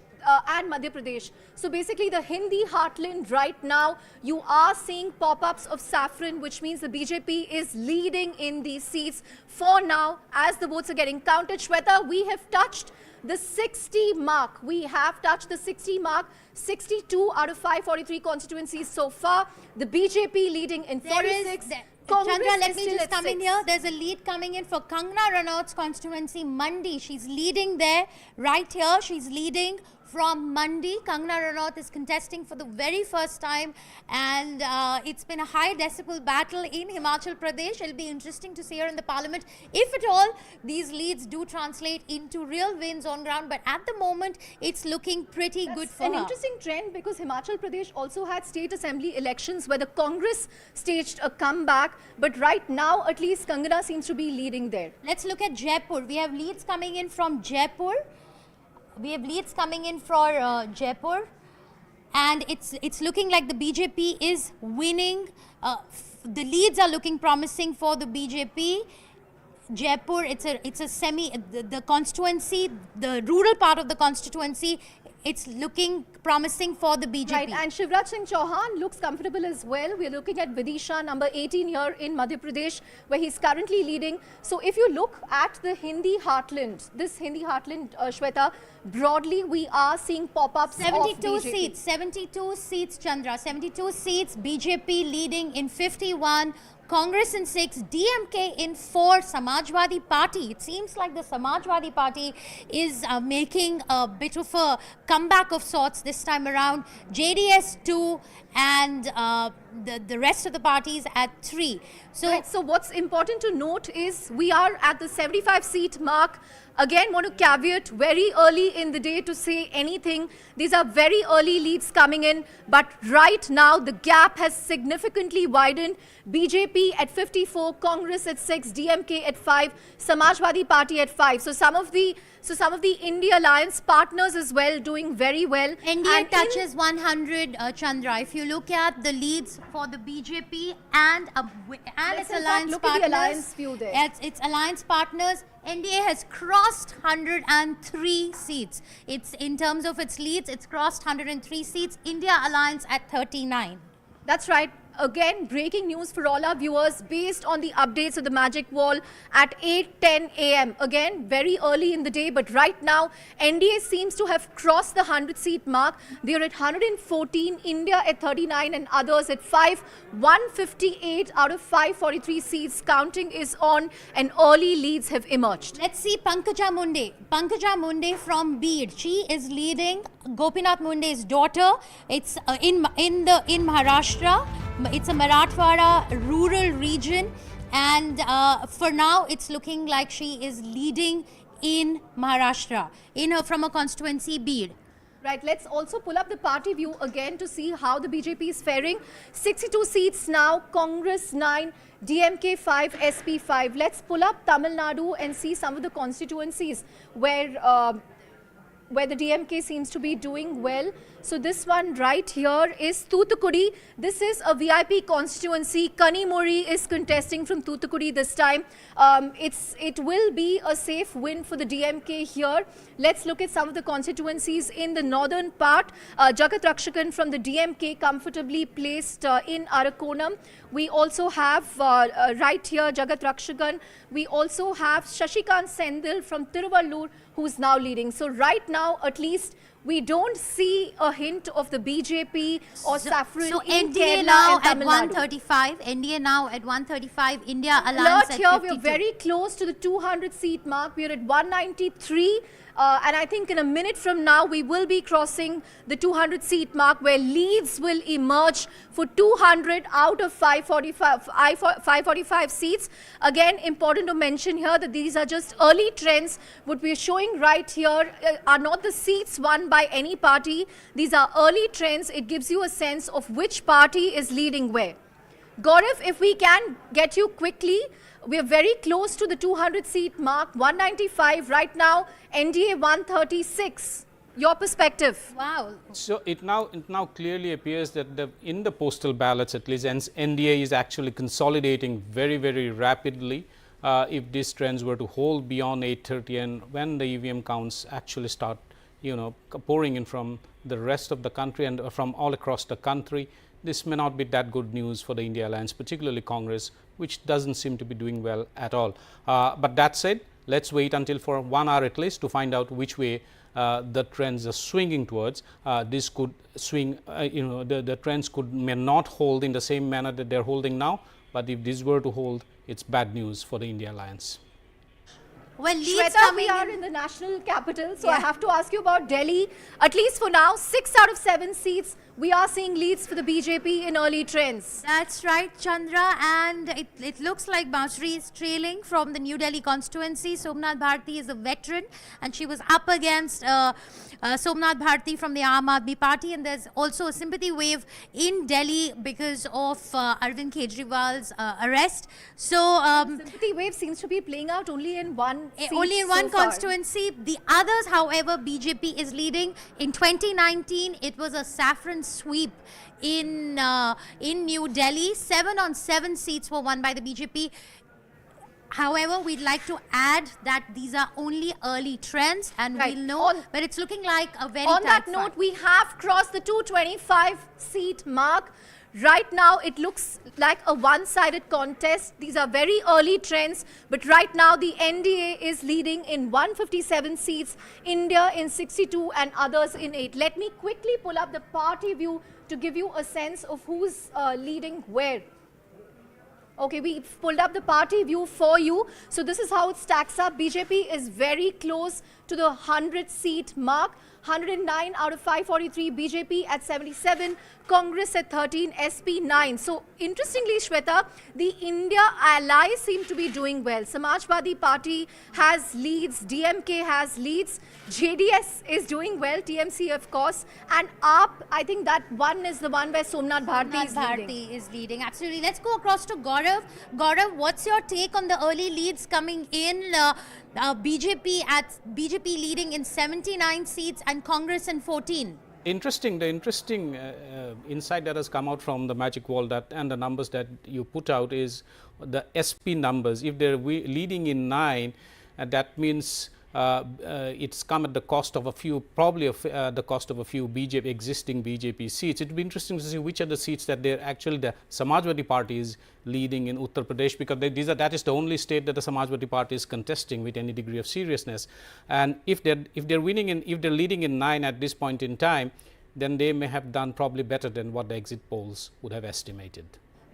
and Madhya Pradesh. So basically the Hindi heartland right now, you are seeing pop-ups of saffron, which means the BJP is leading in these seats for now as the votes are getting counted. Shweta, we have touched the 60 mark. We have touched the 60 mark. 62 out of 543 constituencies so far. The BJP leading in 46. Congress Chandra, let is me still just at come in 6. here. There's a lead coming in for Kangana Ranaut's constituency, Mandi. She's leading there. Right here, she's leading from Mandi. Kangana Ranaut is contesting for the very first time, and it's been a high decibel battle in Himachal Pradesh. It'll be interesting to see her in the parliament, if at all these leads do translate into real wins on ground. But at the moment, it's looking pretty good for an her. interesting trend, because Himachal Pradesh also had state assembly elections where the Congress staged a comeback, but right now at least Kangana seems to be leading there. Let's look at Jaipur. We have leads coming in from Jaipur. We have leads coming in for Jaipur, and it's looking like the BJP is winning. The leads are looking promising for the BJP. Jaipur, it's a semi the constituency, the rural part of the constituency. It's looking promising for the BJP. Right, and Shivraj Singh Chauhan looks comfortable as well. We are looking at Vidisha, number 18 here in Madhya Pradesh, where he's currently leading. So if you look at the Hindi heartland, this Hindi heartland, Shweta, broadly we are seeing pop-ups of 72 BJP. seats, 72 seats, Chandra. 72 seats, BJP leading in 51. Congress in 6, DMK in 4, Samajwadi Party. It seems like the Samajwadi Party is making a bit of a comeback of sorts this time around. JDS 2 and the rest of the parties at 3. So, Right, so what's important to note is we are at the 75 seat mark. Again, want to caveat very early in the day to say anything. These are very early leads coming in, but right now the gap has significantly widened. BJP at 54, Congress at 6, DMK at 5, Samajwadi Party at 5. So some of the India Alliance partners as well doing very well. NDA And touches 100, Chandra. If you look at the leads for the BJP and its Let's in fact alliance look at the partners, alliance view there. its alliance partners, NDA has crossed 103 seats. It's in terms of its leads, it's crossed 103 seats. India Alliance at 39. That's right. Again, breaking news for all our viewers based on the updates of the Magic Wall at 8:10 a.m. Again, very early in the day, but right now, NDA seems to have crossed the 100-seat mark. They're at 114, India at 39 and others at 5. 158 out of 543 seats. Counting is on and early leads have emerged. Let's see Pankaja Munde. Pankaja Munde from Beed. She is leading Gopinath Munde's daughter. It's in Maharashtra. It's a Marathwada rural region, and for now it's looking like she is leading in Maharashtra from a constituency, Beed. Right, let's also pull up the party view again to see how the BJP is faring. 62 seats now, Congress 9, DMK 5, SP 5. Let's pull up Tamil Nadu and see some of the constituencies where the DMK seems to be doing well. So this one right here is Thoothukudi. This is a VIP constituency. Kanimuri is contesting from Thoothukudi this time. It will be a safe win for the DMK here. Let's look at some of the constituencies in the northern part. Jagat Rakshakan from the DMK comfortably placed in Arakonam. We also have right here Jagat Rakshakan. We also have Shashikant Sendil from Tiruvallur, who's now leading. So right now, at least, we don't see a hint of the BJP or saffron So in NDA Kerala now and at Tamil Nadu. 135. NDA now at 135. India Alliance Alert at here, 52. we're very close to the 200-seat mark. We're at 193. And I think in a minute from now, we will be crossing the 200-seat mark where leads will emerge for 200 out of 545 seats. Again, important to mention here that these are just early trends. What we're showing right here are not the seats won by any party. These are early trends. It gives you a sense of which party is leading where. Gaurav, if we can get you quickly, we are very close to the 200 seat mark, 195 right now, NDA 136. Your perspective. Wow. So it now clearly appears that in the postal ballots at least, NDA is actually consolidating very rapidly. If these trends were to hold beyond 8:30 and when the EVM counts actually start pouring in from the rest of the country and from all across the country, this may not be that good news for the India Alliance, particularly Congress, which doesn't seem to be doing well at all. But that said, let's wait until for 1 hour at least to find out which way the trends are swinging towards. This could swing, the trends may not hold in the same manner that they're holding now, but if this were to hold, it's bad news for the India Alliance. Well, leads Shweta, coming we are in. in the national capital, so I have to ask you about Delhi. At least for now, 6 out of 7 seats, we are seeing leads for the BJP in early trends. That's right, Chandra, and it looks like Basri is trailing from the New Delhi constituency. Somnath Bharti is a veteran, and she was up against Somnath Bharti from the Aam Aadmi Party, and there's also a sympathy wave in Delhi because of Arvind Kejriwal's arrest. So Sympathy wave seems to be playing out only in one seat only in so one far. constituency. The others, however, BJP is leading. In 2019, it was a saffron sweep in New Delhi. 7 on 7 seats were won by the BJP. However, we'd like to add that these are only early trends, and Right. we'll know, but it's looking like a very On tight that note, fight. we have crossed the 225 seat mark. Right now, it looks like a one-sided contest. These are very early trends, but right now the NDA is leading in 157 seats, India in 62 and others in 8. Let me quickly pull up the party view to give you a sense of who's leading where. Okay, we pulled up the party view for you. So this is how it stacks up. BJP is very close to the 100 seat mark. 109 out of 543, BJP at 77, Congress at 13, SP 9. So interestingly, Shweta, the India allies seem to be doing well. Samajwadi Party has leads, DMK has leads, JDS is doing well, TMC of course, and AAP, I think that one is the one where Somnath Bharti is leading. Bharti is leading. Absolutely. Let's go across to Gaurav. Gaurav, what's your take on the early leads coming in? BJP leading in 79 seats and Congress in 14. The interesting insight that has come out from the magic wall and the numbers that you put out is the SP numbers. If they're leading in 9, that means it's come at the cost of a few, probably the cost of a few existing BJP seats. It would be interesting to see which are the seats that they're actually the Samajwadi Party is leading in Uttar Pradesh, because that is the only state that the Samajwadi Party is contesting with any degree of seriousness. And if they're leading in 9 at this point in time, then they may have done probably better than what the exit polls would have estimated.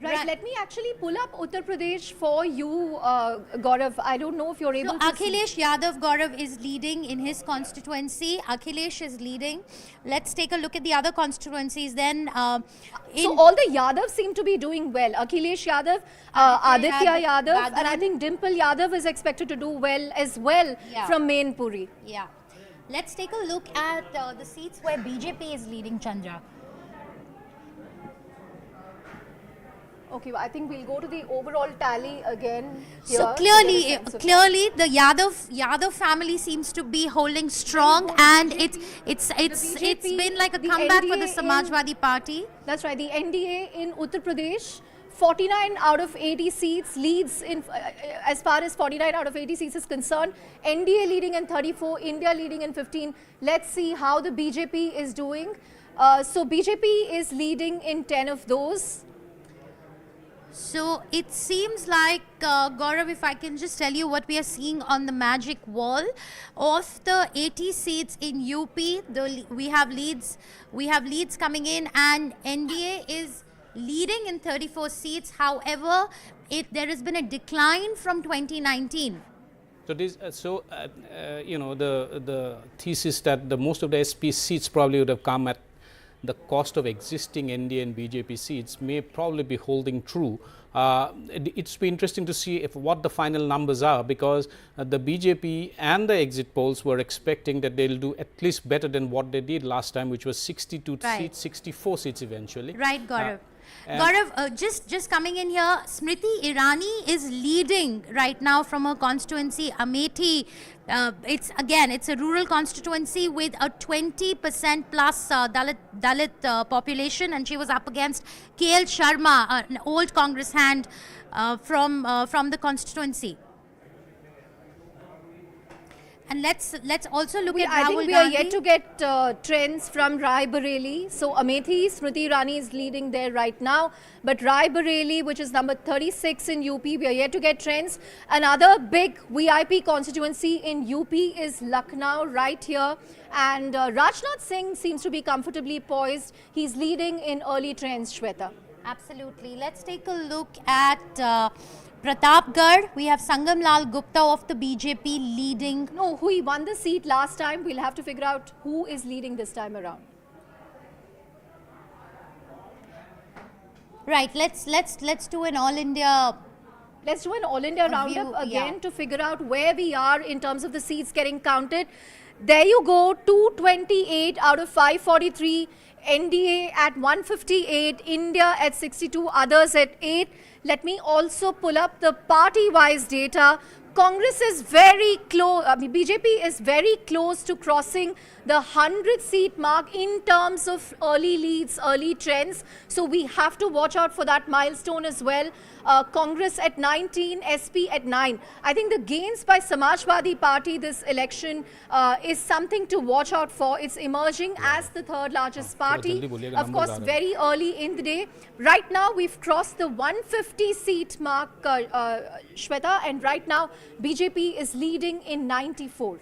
Right, let me actually pull up Uttar Pradesh for you, Gaurav. I don't know if you're able So to see. Akhilesh Yadav Gaurav is leading in his constituency. Akhilesh is leading. Let's take a look at the other constituencies then. So all the Yadavs seem to be doing well. Akhilesh Yadav, Aditya Yadav, and I think Dimple Yadav is expected to do well as well from Mainpuri. Yeah. Let's take a look at the seats where BJP is leading, Chandra. Okay, I think we'll go to the overall tally again here. So to get a clearly, sense of the Yadav family seems to be holding strong, and it's been like a the comeback for the NDA Samajwadi Party. That's right, the NDA in Uttar Pradesh, 49 out of 80 seats leads in, as far as 49 out of 80 seats is concerned. NDA leading in 34, India leading in 15. Let's see how the BJP is doing. So BJP is leading in 10 of those. So it seems like, Gaurav, if I can just tell you what we are seeing on the magic wall, of the 80 seats in UP, we have leads coming in, and NDA is leading in 34 seats. However, there has been a decline from 2019. So this, the thesis that the most of the SP seats probably would have come at the cost of existing NDA and BJP seats may probably be holding true. It's be interesting to see what the final numbers are, because the BJP and the exit polls were expecting that they'll do at least better than what they did last time, which was 62 seats, 64 seats eventually. Right, Gaurav. Gaurav, just coming in here, Smriti Irani is leading right now from her constituency, Amethi. It's a rural constituency with a 20% plus Dalit population, and she was up against KL Sharma, an old Congress hand from the constituency. And let's also look at I Rahul think we are Gandhi. yet to get trends from Rai Bareli. So Amethi, Smriti Irani is leading there right now. But Rai Bareli, which is number 36 in UP, we are yet to get trends. Another big VIP constituency in UP is Lucknow right here. And Rajnath Singh seems to be comfortably poised. He's leading in early trends, Shweta. Absolutely. Let's take a look at Pratapgarh. We have Sangam Lal Gupta of the BJP leading. No, he won the seat last time. We'll have to figure out who is leading this time around. Right. Let's do an all India. Let's do an all India roundup again to figure out where we are in terms of the seats getting counted. There you go, 228 out of 543. NDA at 158, India at 62, others at 8. Let me also pull up the party-wise data. Congress is very close, BJP is very close to crossing the 100-seat mark in terms of early leads, early trends. So we have to watch out for that milestone as well. Congress at 19, SP at 9. I think the gains by Samajwadi Party this election is something to watch out for. It's emerging as the third largest party. Of course, very early in the day. Right now, we've crossed the 150-seat mark, Shweta, and right now, BJP is leading in 94.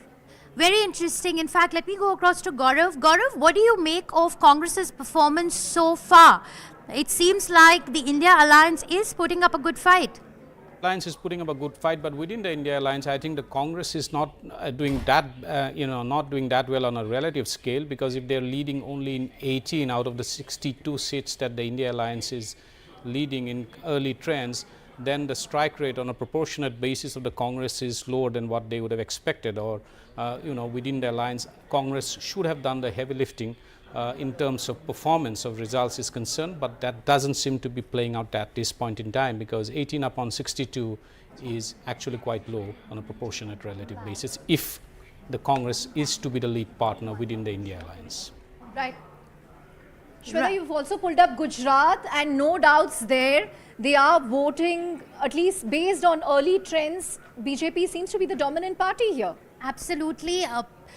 Very interesting. In fact, let me go across to Gaurav. Gaurav, what do you make of Congress's performance so far? It seems like the India Alliance is putting up a good fight. Alliance is putting up a good fight, but within the India Alliance, I think the Congress is not doing that, not doing that well on a relative scale, because if they're leading only in 18 out of the 62 seats that the India Alliance is leading in early trends, then the strike rate on a proportionate basis of the Congress is lower than what they would have expected, or within the alliance, Congress should have done the heavy lifting in terms of performance of results is concerned, but that doesn't seem to be playing out at this point in time, because 18 upon 62 is actually quite low on a proportionate relative basis if the Congress is to be the lead partner within the India Alliance. Right. Shweta, you've also pulled up Gujarat, and no doubts there. They are voting, at least based on early trends. BJP seems to be the dominant party here. Absolutely.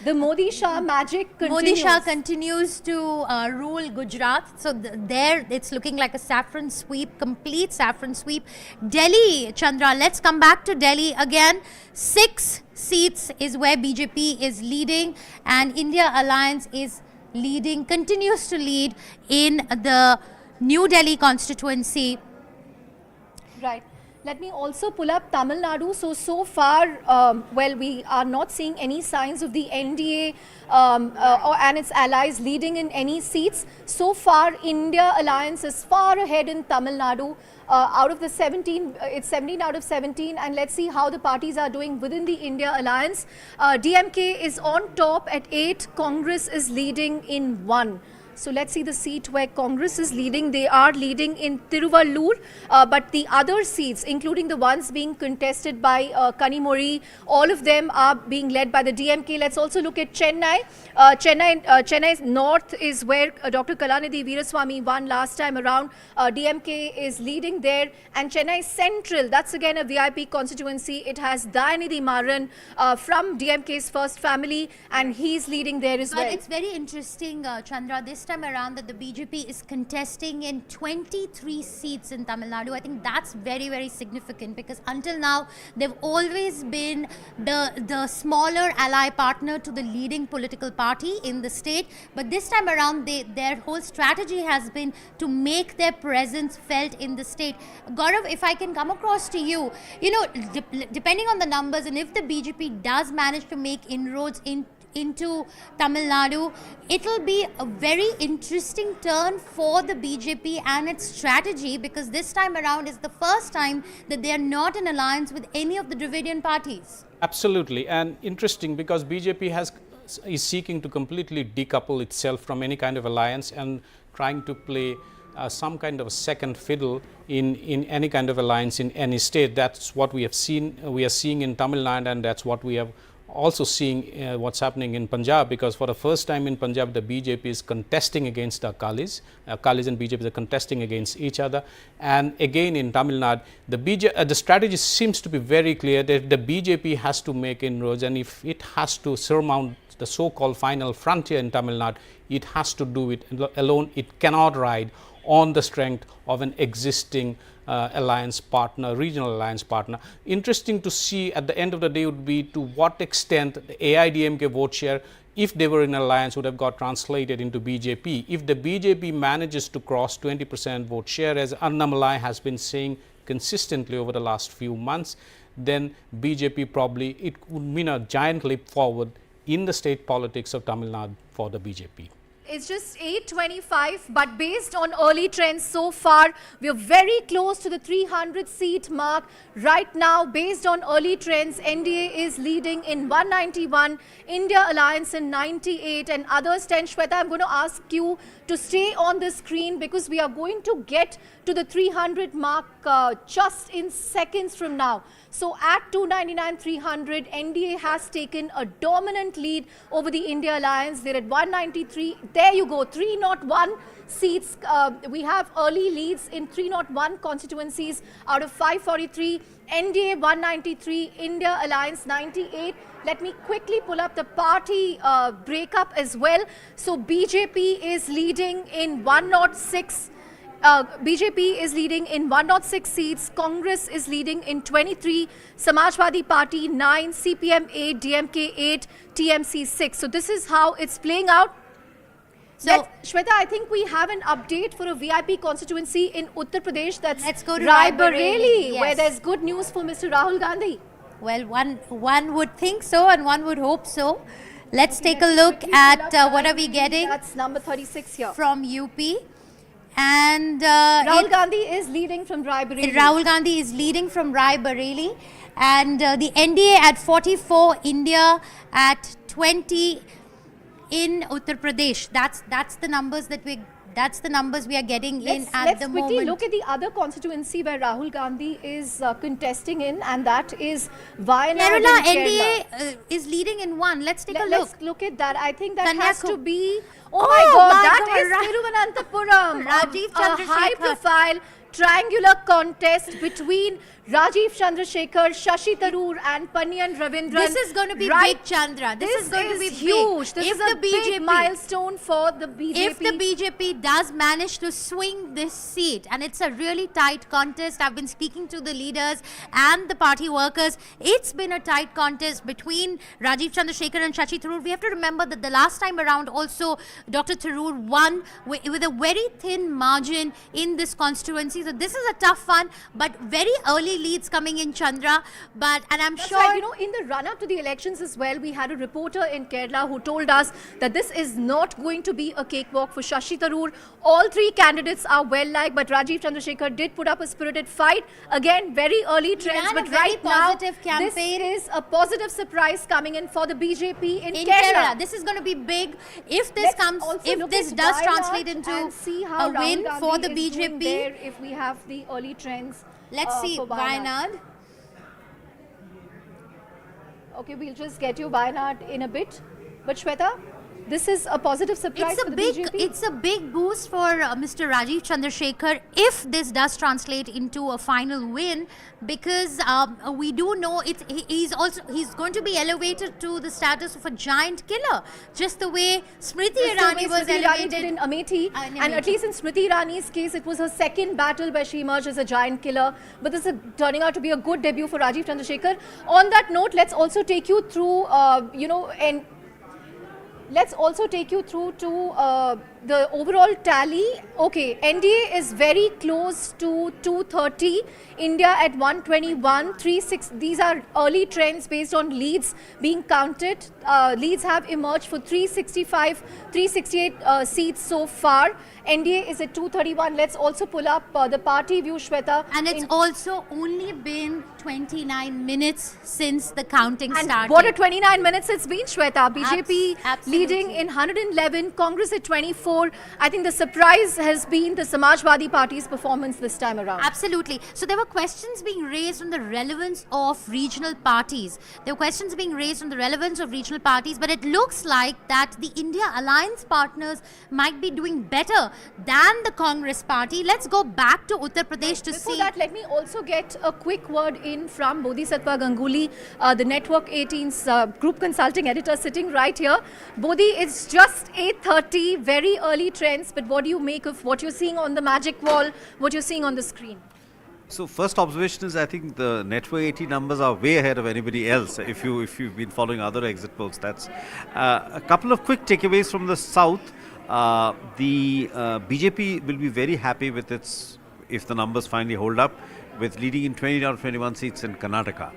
The Modi Shah magic continues. Modi Shah continues to rule Gujarat. So there it's looking like a saffron sweep, complete saffron sweep. Delhi, Chandra, let's come back to Delhi again. 6 seats is where BJP is leading, and India Alliance is leading, continues to lead in the New Delhi constituency. Right. Let me also pull up Tamil Nadu. So far, we are not seeing any signs of the NDA and its allies leading in any seats. So far, India Alliance is far ahead in Tamil Nadu. Out of the 17, it's 17 out of 17, and let's see how the parties are doing within the India Alliance. DMK is on top at 8, Congress is leading in 1. So let's see the seat where Congress is leading. They are leading in Tiruvallur, but the other seats, including the ones being contested by Kanimori, all of them are being led by the DMK. Let's also look at Chennai. Chennai North is where Dr. Kalanidhi Veeraswamy won last time around. DMK is leading there. And Chennai Central, that's again a VIP constituency. It has Dayanidhi Maran from DMK's first family, and he's leading there as well. But it's very interesting, Chandra, this time around that the BJP is contesting in 23 seats in Tamil Nadu. I think that's very, very significant, because until now they've always been the smaller ally partner to the leading political party in the state. But this time around their whole strategy has been to make their presence felt in the state. Gaurav, if I can come across to you, depending on the numbers, and if the BJP does manage to make inroads into Tamil Nadu, it will be a very interesting turn for the BJP and its strategy, because this time around is the first time that they are not in alliance with any of the Dravidian parties. Absolutely, and interesting, because BJP is seeking to completely decouple itself from any kind of alliance and trying to play some kind of a second fiddle in any kind of alliance in any state. That's what we have seen, we are seeing in Tamil Nadu, and that's what we have also seeing what's happening in Punjab, because for the first time in Punjab the BJP is contesting against the Akalis. Akalis and BJP are contesting against each other, and again in Tamil Nadu the strategy seems to be very clear that the BJP has to make inroads, and if it has to surmount the so-called final frontier in Tamil Nadu, it has to do it alone. It cannot ride on the strength of an existing alliance partner, regional alliance partner. Interesting to see at the end of the day would be to what extent the AIDMK vote share, if they were in alliance, would have got translated into BJP. If the BJP manages to cross 20% vote share, as Annamalai has been saying consistently over the last few months, then BJP probably, it would mean a giant leap forward in the state politics of Tamil Nadu for the BJP. It's just 8:25, but based on early trends so far, we are very close to the 300 seat mark. Right now, based on early trends, NDA is leading in 191, India Alliance in 98, and others 10. Shweta, I'm going to ask you to stay on the screen because we are going to get to the 300 mark just in seconds from now. So at 299, 300, NDA has taken a dominant lead over the India Alliance. They're at 193. There you go, 301 seats. We have early leads in 301 constituencies out of 543. NDA 193, India Alliance 98. Let me quickly pull up the party breakup as well. So BJP is leading in 106. BJP is leading in 106 seats, Congress is leading in 23, Samajwadi Party 9, CPM 8, DMK 8, TMC 6. So this is how it's playing out. So, Shweta, I think we have an update for a VIP constituency in Uttar Pradesh. That's let's go to Raebareli, yes, where there's good news for Mr. Rahul Gandhi. Well, one would think so, and one would hope so. Let's take a look at what are we getting. That's number 36 here. From UP. And Rahul Gandhi is leading from Raebareli. Rahul Gandhi is leading from Raebareli, and the NDA at 44, India at 20 in Uttar Pradesh. That's the numbers that we are getting in at the moment. Let's quickly look at the other constituency where Rahul Gandhi is contesting in, and that is Wayanad. Kerala. NDA is leading in 1. Let's take a look. Let's look at that. I think that has to be. Oh my God, my that is Thiruvananthapuram. Rajiv A Chandrasekhar. high-profile triangular contest between Rajiv Chandrasekhar, Shashi Tharoor and Pannian Ravindran. This is going to be big, Chandra. This is going to be huge. Big. This is a big milestone for the BJP. If the BJP does manage to swing this seat, and it's a really tight contest, I've been speaking to the leaders and the party workers. It's been a tight contest between Rajiv Chandrasekhar and Shashi Tharoor. We have to remember that the last time around also Dr. Tharoor won with a very thin margin in this constituency. So this is a tough one, but very early leads coming in, Chandra. And I'm That's sure, right. You know, in the run-up to the elections as well, we had a reporter in Kerala who told us that this is not going to be a cakewalk for Shashi Tharoor. All three candidates are well-liked, but Rajiv Chandrasekhar did put up a spirited fight. Again, very early trends, but right now, this is a positive surprise coming in for the BJP in Kerala. This is going to be big. If this does translate into a win for the BJP. There, if we have the early trends. Let's see, Wayanad. Okay, we'll just get you Wayanad in a bit. But Shweta, this is a positive surprise for the BJP. It's a big boost for Mr. Rajiv Chandrasekhar if this does translate into a final win, because we do know he's going to be elevated to the status of a giant killer, just the way Smriti Irani was elevated in Amethi. And at least in Smriti Irani's case, it was her second battle where she emerged as a giant killer. But this is turning out to be a good debut for Rajiv Chandrasekhar. On that note, let's also take you through, let's also take you through to the overall tally. Okay, NDA is very close to 230, India at 121, 36. These are early trends based on leads being counted. Leads have emerged for 365, 368 seats so far. NDA is at 231. Let's also pull up the party view, Shweta. And it's also only been 29 minutes since the counting started. What a 29 minutes it's been, Shweta. BJP Absolutely. leading in 111, Congress at 24. score. I think the surprise has been the Samajwadi Party's performance this time around. Absolutely. So there were questions being raised on the relevance of regional parties. There were questions being raised on the relevance of regional parties, but it looks like that the India alliance partners might be doing better than the Congress party. Let's go back to Uttar Pradesh to Before see. that, let me also get a quick word in from Bodhisattva Ganguly, the Network 18's group consulting editor sitting right here. Bodhi, it's just 8:30, very early trends, but what do you make of what you're seeing on the magic wall, what you're seeing on the screen? So first observation is I think the Network 80 numbers are way ahead of anybody else. If you've been following other exit polls, that's a couple of quick takeaways from the south. The BJP will be very happy with its, if the numbers finally hold up, with leading in 20 out of 21 seats in Karnataka.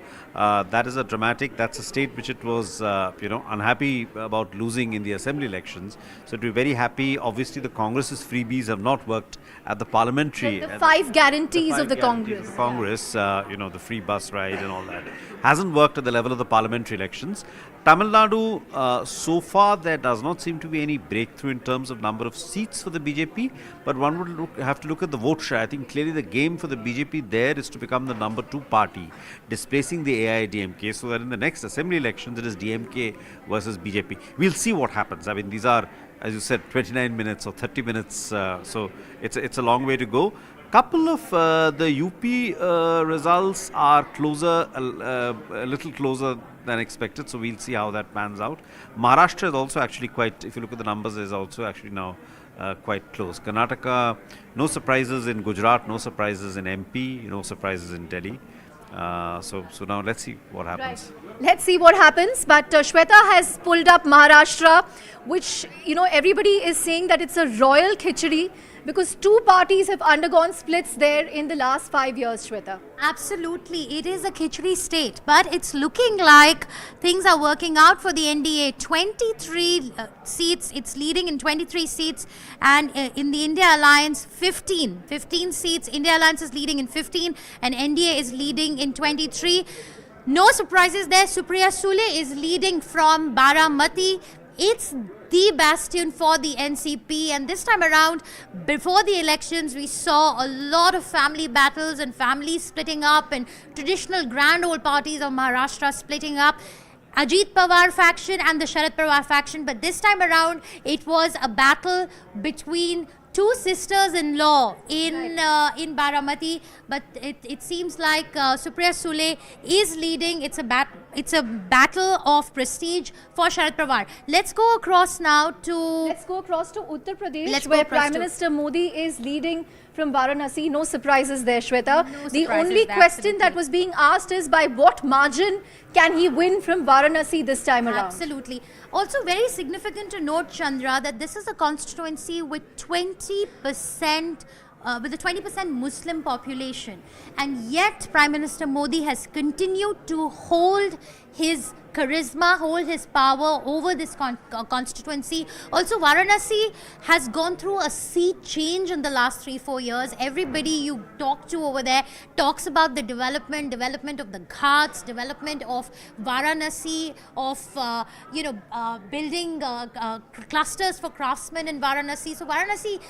That is a dramatic, that's a state which it was, unhappy about losing in the assembly elections. So it will be very happy. Obviously the Congress's freebies have not worked at the parliamentary. The five guarantees of the Congress. The free bus ride and all that, hasn't worked at the level of the parliamentary elections. Tamil Nadu, so far there does not seem to be any breakthrough in terms of number of seats for the BJP, but one would have to look at the vote share. I think clearly the game for the BJP there is to become the number 2 party, displacing the AIDMK, so that in the next assembly elections it is DMK versus BJP. We'll see what happens. I mean, these are, as you said, 29 minutes or 30 minutes, so it's a long way to go. Couple of the UP results are closer, a little closer than expected, so we'll see how that pans out. Maharashtra is also actually quite, if you look at the numbers, is also actually now quite close. Karnataka, no surprises in Gujarat, no surprises in MP, no surprises in Delhi. So now let's see what happens. Right. Let's see what happens. But Shweta has pulled up Maharashtra, which, everybody is saying that it's a royal khichdi because 2 parties have undergone splits there in the last 5 years, Shweta. Absolutely, it is a khichdi state, but it's looking like things are working out for the NDA. 23 seats, it's leading in 23 seats, and in the India Alliance, 15 seats. India Alliance is leading in 15, and NDA is leading in 23. No surprises there. Supriya Sule is leading from Baramati. It's the bastion for the NCP, and this time around, before the elections, we saw a lot of family battles and families splitting up and traditional grand old parties of Maharashtra splitting up. Ajit Pawar faction and the Sharad Pawar faction, but this time around it was a battle between 2 sisters-in-law in Baramati, but it seems like Supriya Sule is leading. It's a battle of prestige for Sharad Pawar. Let's go across now to Uttar Pradesh, where Prime Minister Modi is leading from Varanasi. No surprises there, Shweta. The only question that was being asked is by what margin can he win from Varanasi this time around? Absolutely. Also very significant to note, Chandra, that this is a constituency with 20% with a 20% Muslim population, and yet Prime Minister Modi has continued to hold his charisma, hold his power over this constituency. Also, Varanasi has gone through a seat change in the last 3-4 years. Everybody you talk to over there talks about the development of the ghats, development of Varanasi, of building clusters for craftsmen in Varanasi. So Varanasi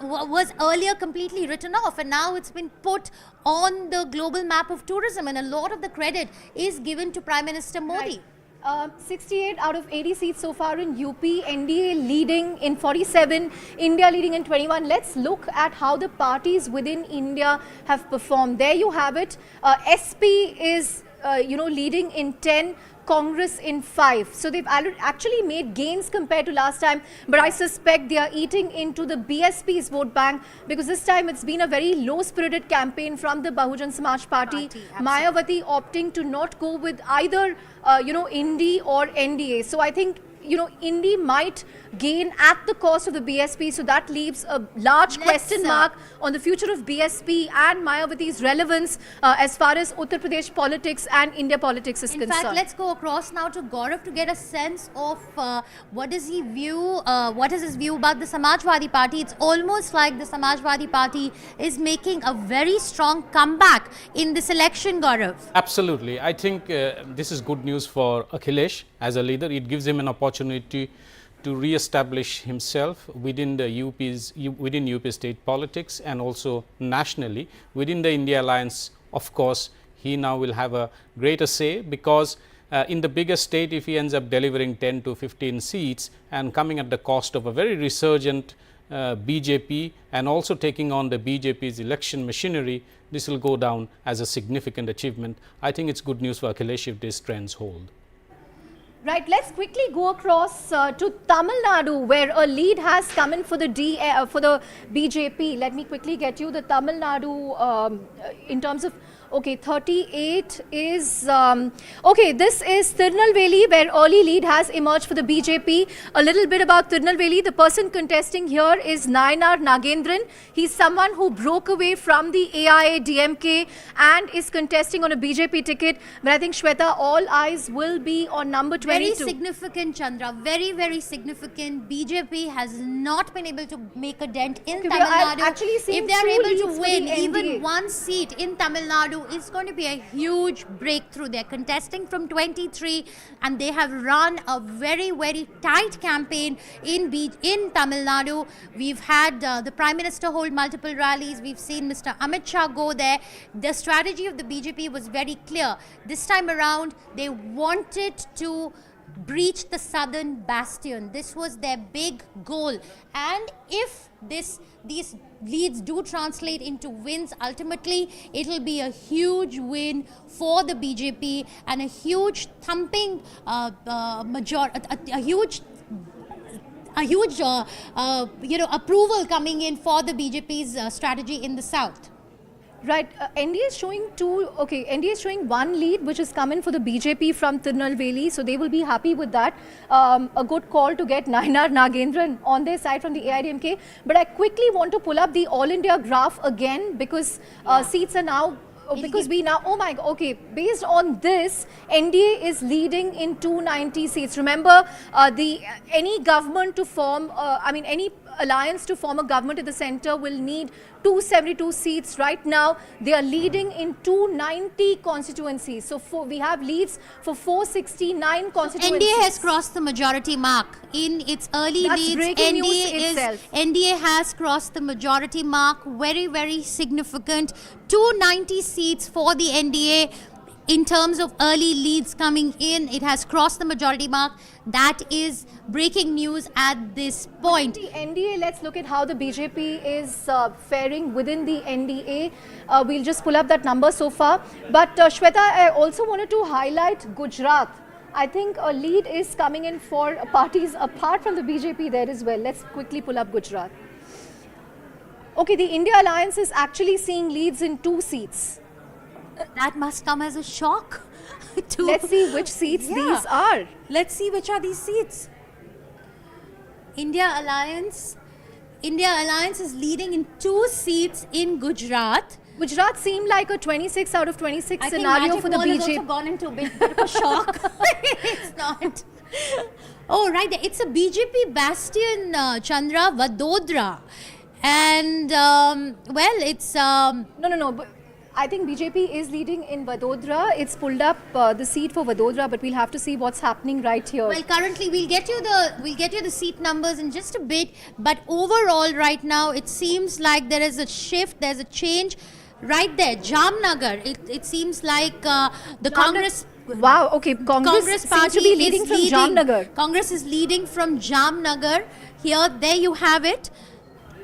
was earlier completely written off, and now it's been put on the global map of tourism, and a lot of the credit is given to Prime Minister Modi. Right. 68 out of 80 seats so far in UP, NDA leading in 47, India leading in 21. Let's look at how the parties within India have performed. There you have it. SP is leading in 10. Congress in 5. So they've actually made gains compared to last time, but I suspect they are eating into the BSP's vote bank, because this time it's been a very low-spirited campaign from the Bahujan Samaj Party. Mayawati opting to not go with either, I.N.D.I.A or NDA. So I think I.N.D.I.A might gain at the cost of the BSP, so that leaves a large question mark on the future of BSP and Mayawati's relevance as far as Uttar Pradesh politics and India politics is concerned. In fact, let's go across now to Gaurav to get a sense of what is his view about the Samajwadi Party. It's almost like the Samajwadi Party is making a very strong comeback in this election, Gaurav. Absolutely. I think this is good news for Akhilesh as a leader. It gives him an opportunity to re-establish himself within the within UP state politics and also nationally within the India alliance. Of course, he now will have a greater say, because in the bigger state, if he ends up delivering 10 to 15 seats and coming at the cost of a very resurgent BJP and also taking on the BJP's election machinery, this will go down as a significant achievement. I think it's good news for Akhilesh if these trends hold. Right, let's quickly go across to Tamil Nadu, where a lead has come in for the BJP. Let me quickly get you the Tamil Nadu in terms of. Okay, 38 is, okay, this is Tirunelveli, where early lead has emerged for the BJP. A little bit about Tirunelveli. The person contesting here is I.N.D.I.A Nagendran. He's someone who broke away from the AIA-DMK and is contesting on a BJP ticket. But I think, Shweta, all eyes will be on number 22. Very significant, Chandra. Very, very significant. BJP has not been able to make a dent in Tamil Nadu. Actually seeing if they are two able leads to for win the even NDA. one seat in Tamil Nadu, is going to be a huge breakthrough. They're contesting from 23 and they have run a very, very tight campaign in Tamil Nadu. We've had the Prime Minister hold multiple rallies. We've seen Mr. Amit Shah go there. The strategy of the BJP was very clear. This time around, they wanted to breach the southern bastion. This was their big goal. And if these leads do translate into wins, ultimately it will be a huge win for the BJP and a huge thumping approval coming in for the BJP's strategy in the south. Right, NDA is showing NDA is showing one lead which is coming for the BJP from Tirunelveli, so they will be happy with that. A good call to get I.N.D.I.A Nagendran on their side from the AIDMK. But I quickly want to pull up the All India graph again, because seats are now, oh my God, okay, based on this, NDA is leading in 290 seats. Remember, any government to form, any alliance to form a government at the center will need 272 seats. Right now, they are leading in 290 constituencies. So we have leads for 469 constituencies. NDA has crossed the majority mark. In its early That's leads, breaking news itself. NDA has crossed the majority mark. Very, very significant. 290 seats for the NDA. In terms of early leads coming in, it has crossed the majority mark. That is breaking news at this point. The NDA, let's look at how the BJP is faring within the NDA. We'll just pull up that number so far. But Shweta, I also wanted to highlight Gujarat. I think a lead is coming in for parties apart from the BJP there as well. Let's quickly pull up Gujarat. Okay, the India Alliance is actually seeing leads in 2 seats. That must come as a shock. Let's see which seats these are. Let's see which are these seats. India Alliance is leading in 2 seats in Gujarat. Gujarat seemed like a 26 out of 26 I think scenario Magic for the Wall has BJP. also gone into a bit of a shock. It's not. Oh, right. It's a BJP bastion, Chandra, Vadodara. And, it's... No. But I think BJP is leading in Vadodara. It's pulled up the seat for Vadodara, but we'll have to see what's happening right here. Well, currently we'll get you the seat numbers in just a bit. But overall, right now, it seems like there is a shift. There's a change right there. Jamnagar. It seems like the Congress. Wow. Okay. Congress party seems to be leading from Jamnagar. Congress is leading from Jamnagar. There you have it.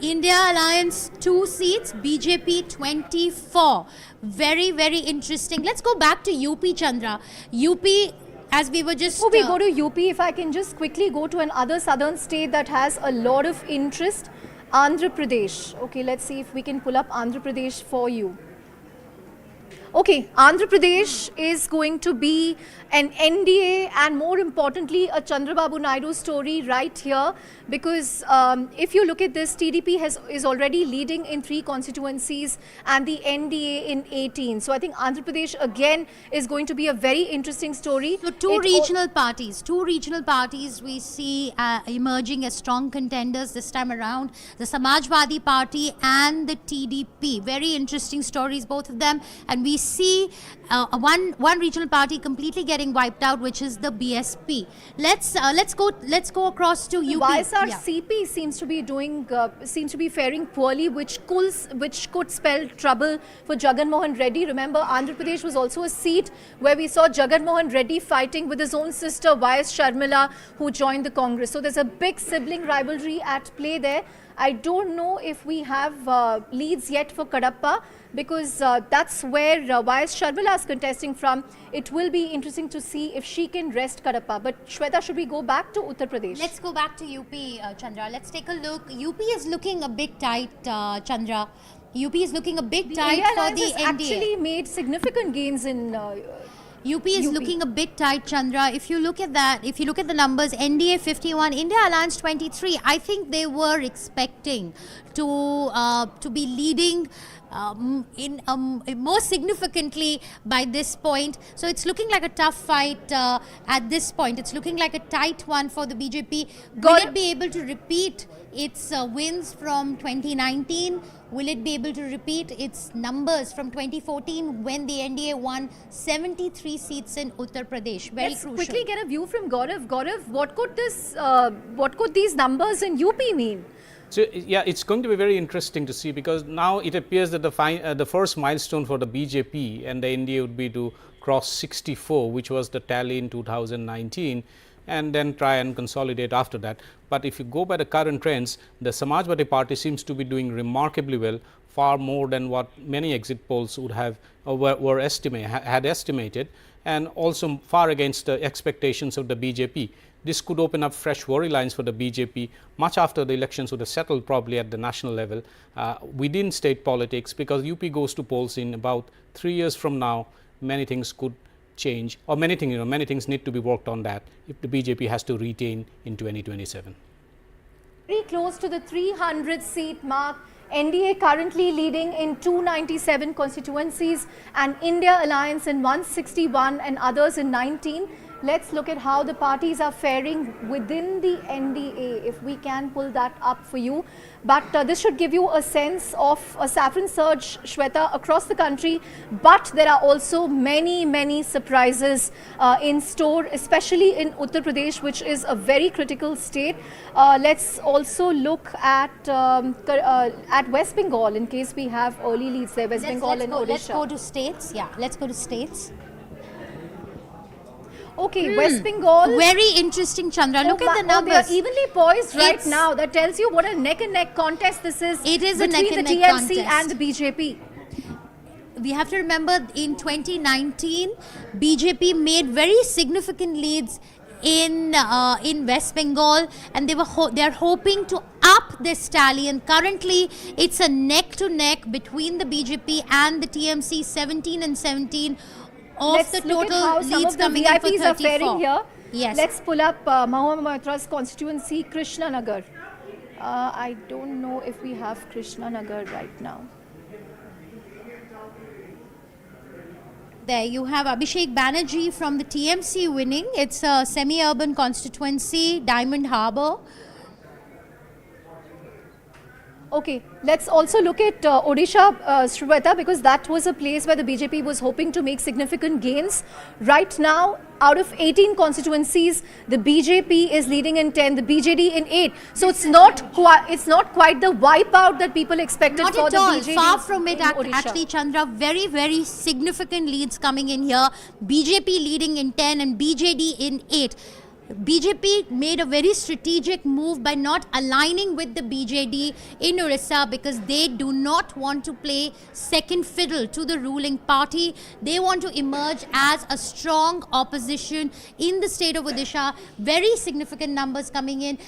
India Alliance 2 seats, BJP 24. Very, very interesting. Let's go back to UP, Chandra. UP, as we were just... Before we go to UP, if I can just quickly go to another southern state that has a lot of interest, Andhra Pradesh. Okay, let's see if we can pull up Andhra Pradesh for you. Okay, Andhra Pradesh is going to be an NDA and more importantly a Chandrababu Naidu story right here, because if you look at this, TDP is already leading in 3 constituencies and the NDA in 18. So I think Andhra Pradesh again is going to be a very interesting story. So two regional parties we see emerging as strong contenders this time around, the Samajwadi Party and the TDP. Very interesting stories, both of them, and we see one regional party completely getting wiped out, which is the BSP. Let's go across to UP. YSR Yeah. CP seems to be faring poorly, which could spell trouble for Jagan Mohan Reddy. Remember, Andhra Pradesh was also a seat where we saw Jagan Mohan Reddy fighting with his own sister YS Sharmila, who joined the Congress. So there's a big sibling rivalry at play there. I don't know if we have leads yet for Kadapa, because that's where YS Sharmila is contesting from. It will be interesting to see if she can wrest Kadapa. But Shweta, should we go back to Uttar Pradesh? Let's go back to UP, Chandra. Let's take a look. UP is looking a bit tight, Chandra. UP is looking a bit tight India for Alliance the has NDA. actually made significant gains in UP is looking a bit tight, Chandra. If you look at that, if you look at the numbers, NDA 51, India Alliance 23, I think they were expecting to be leading more significantly by this point. So it's looking like a tough fight at this point. It's looking like a tight one for the BJP. Will it be able to repeat its wins from 2019? Will it be able to repeat its numbers from 2014 when the NDA won 73 seats in Uttar Pradesh? Very Let's crucial. quickly get a view from Gaurav. Gaurav, what could these numbers in UP mean? So, yeah, it's going to be very interesting to see, because now it appears that the first milestone for the BJP and the NDA would be to cross 64, which was the tally in 2019, and then try and consolidate after that. But if you go by the current trends, the Samajwadi Party seems to be doing remarkably well, far more than what many exit polls would have had estimated, and also far against the expectations of the BJP. This could open up fresh worry lines for the BJP much after the elections would have settled, probably at the national level, within state politics, because UP goes to polls in about 3 years from now. Many things could change, or many things need to be worked on that if the BJP has to retain in 2027. Very close to the 300 seat mark. NDA currently leading in 297 constituencies, and India Alliance in 161 and others in 19. Let's look at how the parties are faring within the NDA, if we can pull that up for you. But this should give you a sense of a saffron surge, Shweta, across the country. But there are also many surprises in store, especially in Uttar Pradesh, which is a very critical state. Let's also look at West Bengal, in case we have early leads there. West Bengal and Odisha. Let's go to states. Yeah, let's go to states. Okay, West Bengal. Very interesting, Chandra. Look at the numbers. They are evenly poised right It's- now. That tells you what a neck and neck contest this is. It is a between neck and the neck TMC contest. and the BJP. We have to remember, in 2019, BJP made very significant leads in West Bengal, and they are hoping to up this tally. And currently, it's a neck to neck between the BJP and the TMC, 17 and 17. Of Let's the look at total how some leads of the coming in for VIPs 34. are faring here. Yes. Let's pull up Mahua Moitra's constituency, Krishna Nagar. I don't know if we have Krishna Nagar right now. There you have Abhishek Banerjee from the TMC winning. It's a semi-urban constituency, Diamond Harbour. Okay, let's also look at Odisha, Shweta, because that was a place where the BJP was hoping to make significant gains. Right now, out of 18 constituencies, the BJP is leading in 10, the BJD in 8. So it's not quite the wipeout that people expected Not for at the all. BJD. Far from it, in Odisha. actually, Chandra. Very significant leads coming in here. BJP leading in 10 and BJD in 8. BJP made a very strategic move by not aligning with the BJD in Orissa, because they do not want to play second fiddle to the ruling party. They want to emerge as a strong opposition in the state of Odisha. Very significant numbers coming in.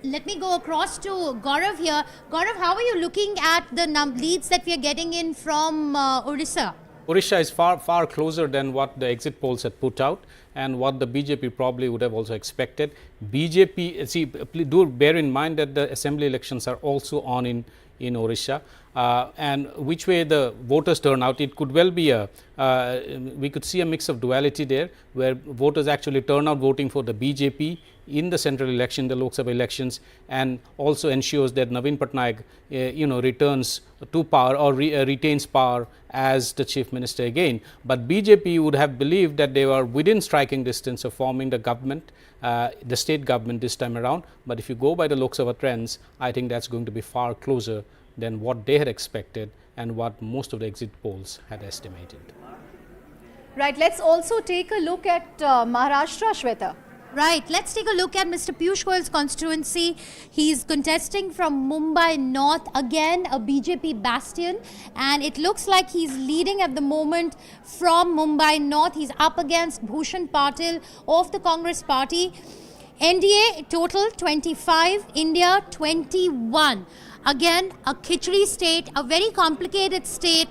Let me go across to Gaurav here. Gaurav, how are you looking at the leads that we are getting in from Orissa? Odisha is far closer than what the exit polls had put out, and what the BJP probably would have also expected. BJP, see, do bear in mind that the assembly elections are also on in Odisha, and which way the voters turn out, it could well be we could see a mix of duality there, where voters actually turn out voting for the BJP in the central election, the Lok Sabha elections, and also ensures that Naveen Patnaik returns to power or retains power as the chief minister again. But BJP would have believed that they were within striking distance of forming the government, the state government this time around. But if you go by the Lok Sabha trends, I think that's going to be far closer than what they had expected and what most of the exit polls had estimated. Right, let's also take a look at Maharashtra, Shweta. Right, let's take a look at Mr. Piyush Goyal's constituency. He's contesting from Mumbai North, again a BJP bastion, and it looks like he's leading at the moment from Mumbai North. He's up against Bhushan Patil of the Congress party. NDA total 25, India 21. Again, a khichdi state, a very complicated state.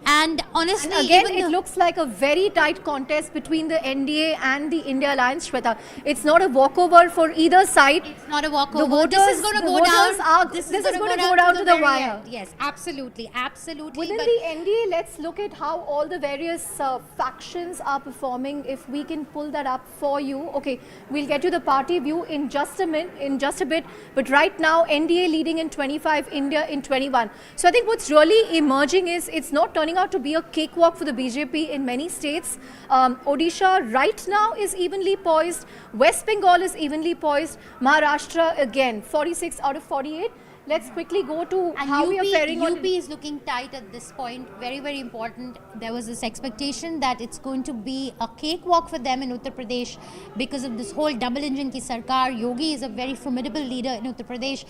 And honestly, and again, it looks like a very tight contest between the NDA and the India Alliance, Shweta. It's not a walkover for either side. It's not a walkover. The voters, this is going to go down. This is going to go down to the wire. End. Yes, absolutely, absolutely. Within the NDA, let's look at how all the various factions are performing. If we can pull that up for you. Okay, we'll get you the party view in just a bit. But right now, NDA leading in 25, India in 21. So I think what's really emerging is it's not turning out to be a cakewalk for the BJP in many states. Odisha right now is evenly poised. West Bengal is evenly poised. Maharashtra again, 46 out of 48. Let's quickly go to and how we are faring on. UP is looking tight at this point. Very, very important. There was this expectation that it's going to be a cakewalk for them in Uttar Pradesh because of this whole double engine ki sarkar. Yogi is a very formidable leader in Uttar Pradesh.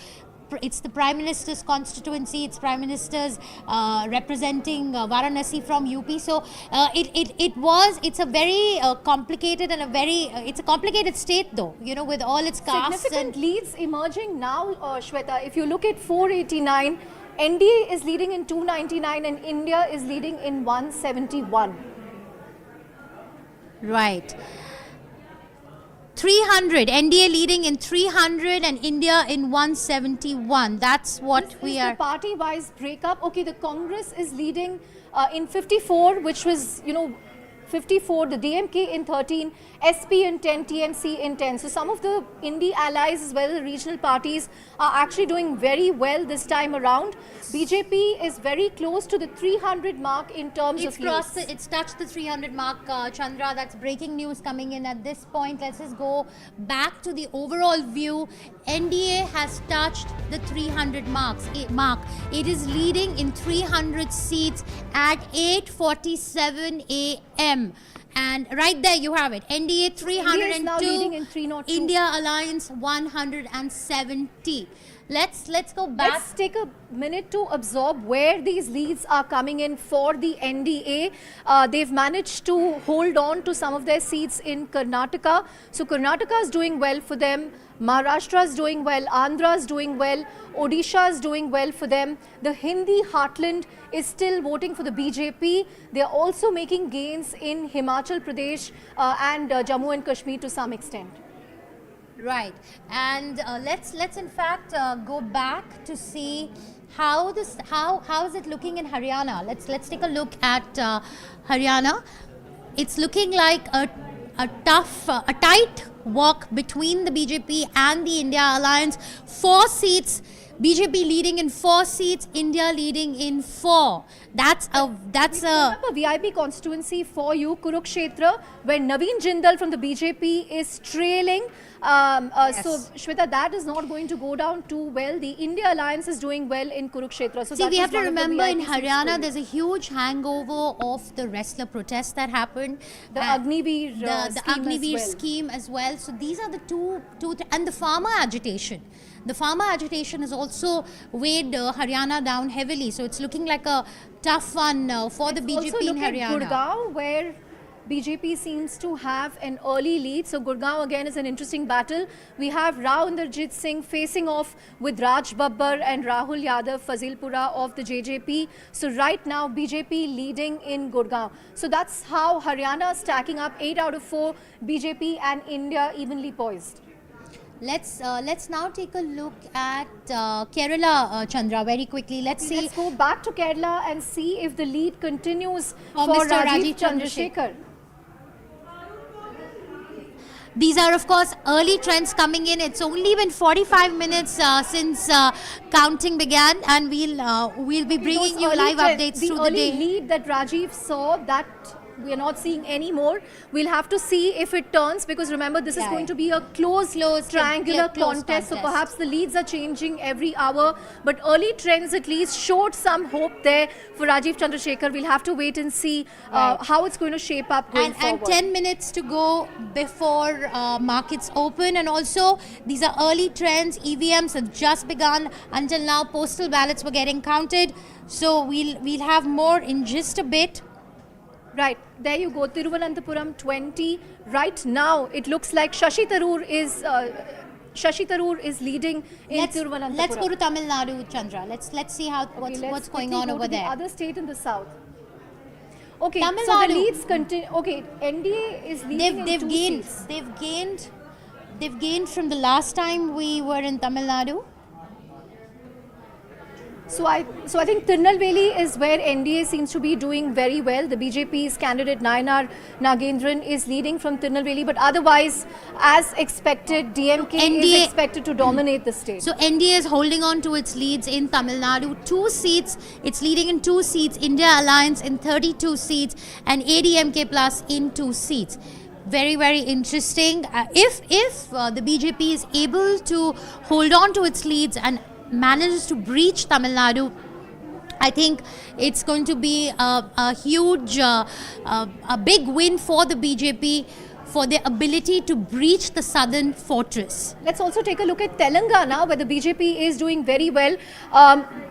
It's the Prime Minister's constituency. It's Prime Minister's representing Varanasi from UP. So it's a very complicated and it's a complicated state though, with all its castes. Significant leads emerging now, Shweta. If you look at 489, NDA is leading in 299 and India is leading in 171. Right. 300, NDA leading in 300 and India in 171. That's what we are. The party-wise breakup. Okay, the Congress is leading in 54, which was, 54, the DMK in 13, SP in 10, TMC in 10. So some of the Indie allies as well as the regional parties are actually doing very well this time around. BJP is very close to the 300 mark in terms of leads. It's touched the 300 mark, Chandra. That's breaking news coming in at this point. Let's just go back to the overall view. NDA has touched the 300 mark. It is leading in 300 seats at 8:47 a.m. And right there you have it. NDA 302, now leading in 302. India Alliance 170. Let's go back. Let's take a minute to absorb where these leads are coming in for the NDA. They've managed to hold on to some of their seats in Karnataka. So Karnataka is doing well for them. Maharashtra is doing well. Andhra is doing well. Odisha is doing well for them. The Hindi heartland is still voting for the BJP. They are also making gains in Himachal Pradesh and Jammu and Kashmir to some extent. Right, and let's in fact go back to see how is it looking in Haryana. Let's take a look at Haryana. It's looking like a tight walk between the BJP and the India Alliance. 4 seats. BJP leading in 4 seats, India leading in 4. That's a VIP constituency for you, Kurukshetra, where Naveen Jindal from the BJP is trailing. Yes. So, Shweta, that is not going to go down too well. The India Alliance is doing well in Kurukshetra. So see, we have to remember in Haryana, there's a huge hangover of the wrestler protest that happened. The Agniveer scheme as well. So these are the two and the farmer agitation. The farmer agitation has also weighed Haryana down heavily. So it's looking like a tough one for the BJP in Haryana. Also look at Gurgaon, where BJP seems to have an early lead. So Gurgaon again is an interesting battle. We have Rao Inderjit Singh facing off with Raj Babbar and Rahul Yadav Fazilpura of the JJP. So right now BJP leading in Gurgaon. So that's how Haryana is stacking up. 8 out of 4, BJP and India evenly poised. Let's now take a look at Kerala, Chandra, very quickly. Let's go back to Kerala and see if the lead continues for Mr. Rajiv Chandrasekhar. These are, of course, early trends coming in. It's only been 45 minutes since counting began, and we'll be bringing you live updates through the day. The early lead that Rajiv saw, that we are not seeing anymore. We'll have to see if it turns, because remember, this is going to be a close triangular contest. So perhaps the leads are changing every hour. But early trends at least showed some hope there for Rajiv Chandrasekhar. We'll have to wait and see how it's going to shape up going forward. And 10 minutes to go before markets open. And also, these are early trends. EVMs have just begun. Until now, postal ballots were getting counted. So we'll have more in just a bit. Right, there you go, Thiruvananthapuram 20. Right now, it looks like Shashi Tharoor is leading in Thiruvananthapuram. Let's go to Tamil Nadu, Chandra. Let's see how what's going on over there. The other state in the south. Okay, Tamil so Nadu. the leads continue. Okay, NDA is leading in two seats. They've gained from the last time we were in Tamil Nadu. So I think Tirunelveli is where NDA seems to be doing very well. The BJP's candidate Nayanar Nagendran is leading from Tirunelveli, but otherwise, as expected, DMK is expected to dominate the state. So NDA is holding on to its leads in Tamil Nadu. 2 seats, it's leading in 2 seats. India Alliance in 32 seats, and ADMK Plus in 2 seats. Very, very interesting. If the BJP is able to hold on to its leads and manages to breach Tamil Nadu, I think it's going to be a huge, a big win for the BJP for their ability to breach the southern fortress. Let's also take a look at Telangana, where the BJP is doing very well.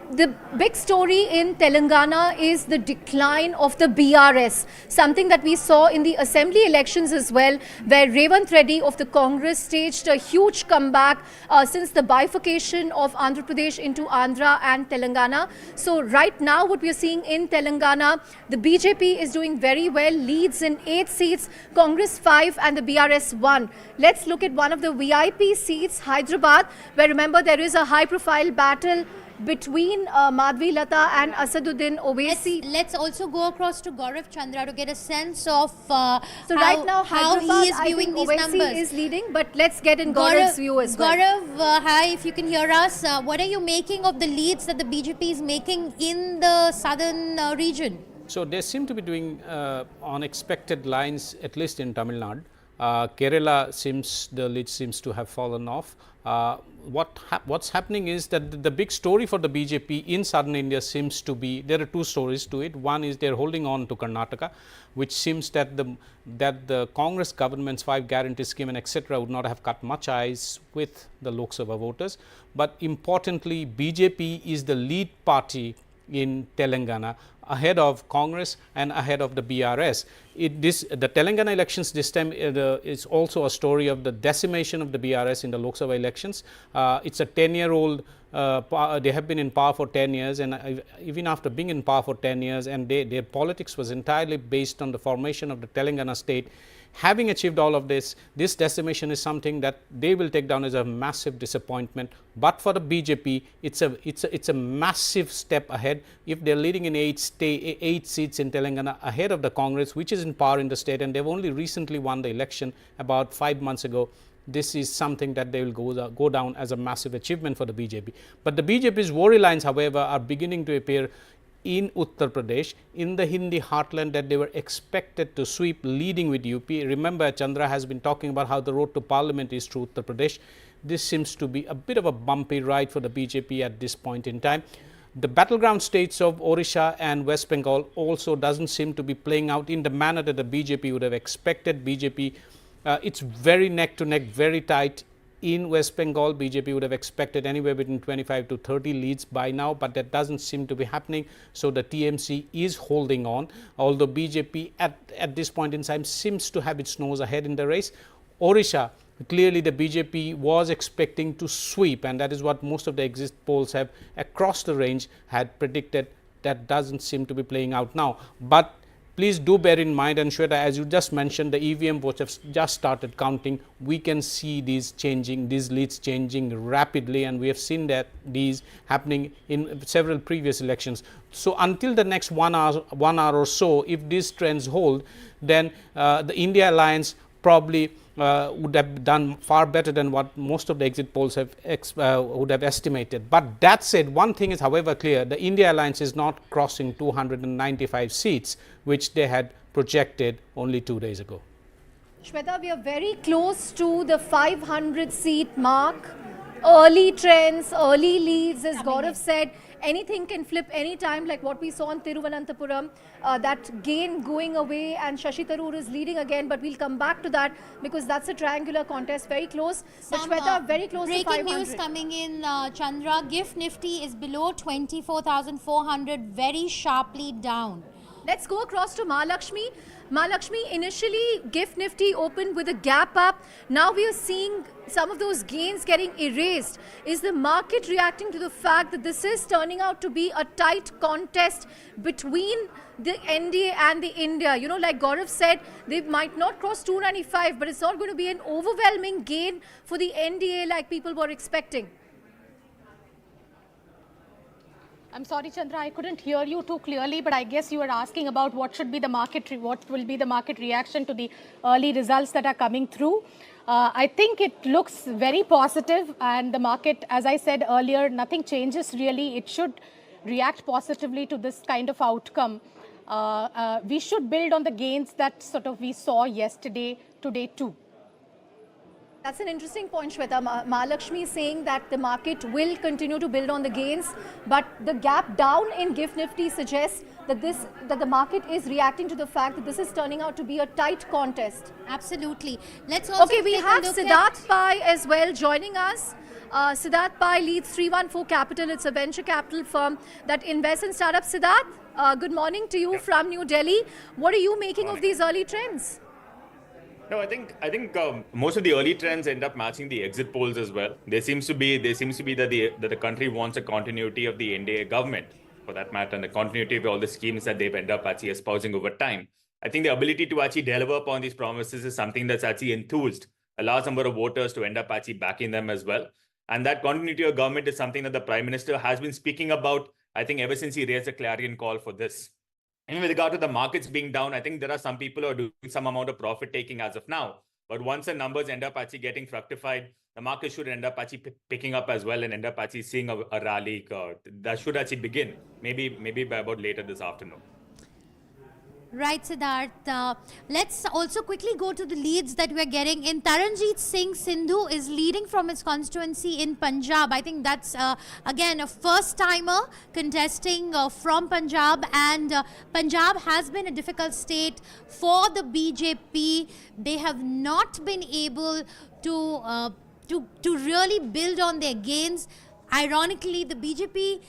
The big story in Telangana is the decline of the BRS, something that we saw in the assembly elections as well, where Revanth Reddy of the Congress staged a huge comeback since the bifurcation of Andhra Pradesh into Andhra and Telangana. So right now what we are seeing in Telangana, the BJP is doing very well, leads in 8 seats, Congress 5 and the BRS 1. Let's look at one of the VIP seats, Hyderabad, where remember there is a high profile battle between Madhvi Lata and Asaduddin Owaisi. Let's also go across to Gaurav Chandra to get a sense of right now, how he is viewing these Owaisi numbers. is leading, but let's get in Gaurav's view as well. Gaurav, hi, if you can hear us, what are you making of the leads that the BJP is making in the southern region? So they seem to be doing on expected lines, at least in Tamil Nadu. Kerala the lead seems to have fallen off. What's happening is that the big story for the BJP in southern India seems to be, there are 2 stories to it. One is they're holding on to Karnataka, which seems that the Congress government's 5 guarantee scheme and etc. would not have cut much eyes with the Lok Sabha voters. But importantly, BJP is the lead party in Telangana, ahead of Congress and ahead of the BRS. The Telangana elections this time is also a story of the decimation of the BRS in the Lok Sabha elections. It's a 10-year-old, they have been in power for 10 years, and even after being in power for 10 years, and their politics was entirely based on the formation of the Telangana state. Having achieved all of this decimation is something that they will take down as a massive disappointment. But for the BJP, it's a massive step ahead. If they're leading in 8 seats in Telangana ahead of the Congress, which is in power in the state, and they've only recently won the election about 5 months ago, this is something that they will go down as a massive achievement for the BJP. But the BJP's worry lines, however, are beginning to appear in Uttar Pradesh, in the Hindi heartland that they were expected to sweep, leading with UP. Remember, Chandra has been talking about how the road to parliament is through Uttar Pradesh. This seems to be a bit of a bumpy ride for the BJP at this point in time. The battleground states of Odisha and West Bengal also doesn't seem to be playing out in the manner that the BJP would have expected. BJP, it's very neck to neck, very tight. In West Bengal, BJP would have expected anywhere between 25 to 30 leads by now, but that doesn't seem to be happening. So the TMC is holding on, although BJP at this point in time seems to have its nose ahead in the race. Odisha, clearly the BJP was expecting to sweep, and that is what most of the exit polls have across the range had predicted. That doesn't seem to be playing out now. But please do bear in mind, and Shweta, as you just mentioned, the EVM votes have just started counting. We can see these leads changing rapidly, and we have seen that these happening in several previous elections. So until the next 1 hour or so, if these trends hold, then the India Alliance probably would have done far better than what most of the exit polls have would have estimated. But that said, one thing is however clear, the India alliance is not crossing 295 seats, which they had projected only 2 days ago. Shweta, we are very close to the 500 seat mark. Early trends, early leads, as Gaurav said, anything can flip anytime, like what we saw in Thiruvananthapuram, that gain going away and Shashi Tharoor is leading again, but we'll come back to that because that's a triangular contest, very close. But Shweta, very close to 500. Breaking news coming in, Chandra. GIFT Nifty is below 24,400, very sharply down. Let's go across to Mahalakshmi. Mahalakshmi, initially GIFT Nifty opened with a gap up. Now we are seeing some of those gains getting erased. Is the market reacting to the fact that this is turning out to be a tight contest between the NDA and the India? You know, like Gaurav said, they might not cross 295, but it's not going to be an overwhelming gain for the NDA like people were expecting. I'm sorry, Chandra, I couldn't hear you too clearly, but I guess you were asking about what should be the market, what will be the market reaction to the early results that are coming through. I think it looks very positive, and the market, as I said earlier, nothing changes really. It should react positively to this kind of outcome. We should build on the gains that sort of we saw yesterday, today too. That's an interesting point, Shweta. Mahalakshmi is saying that the market will continue to build on the gains, but the gap down in GIFT Nifty suggests that the market is reacting to the fact that this is turning out to be a tight contest. Absolutely. Let's also Okay, we have Siddharth Pai as well joining us. Siddharth Pai leads 314 Capital. It's a venture capital firm that invests in startups. Siddharth, good morning to you from New Delhi. What are you making of these early trends? No, I think most of the early trends end up matching the exit polls as well. There seems to be that the country wants a continuity of the NDA government, for that matter, and the continuity of all the schemes that they've ended up actually espousing over time. I think the ability to actually deliver upon these promises is something that's actually enthused a large number of voters to end up actually backing them as well. And that continuity of government is something that the Prime Minister has been speaking about, I think, ever since he raised a clarion call for this. And with regard to the markets being down, I think there are some people who are doing some amount of profit taking as of now. But once the numbers end up actually getting fructified, the market should end up actually picking up as well and end up actually seeing a rally that should actually begin, maybe by about later this afternoon. Right, Siddharth. Let's also quickly go to the leads that we're getting in. Taranjeet Singh Sindhu is leading from his constituency in Punjab. I think that's, again, a first-timer contesting from Punjab. And Punjab has been a difficult state for the BJP. They have not been able to really build on their gains. Ironically, the BJP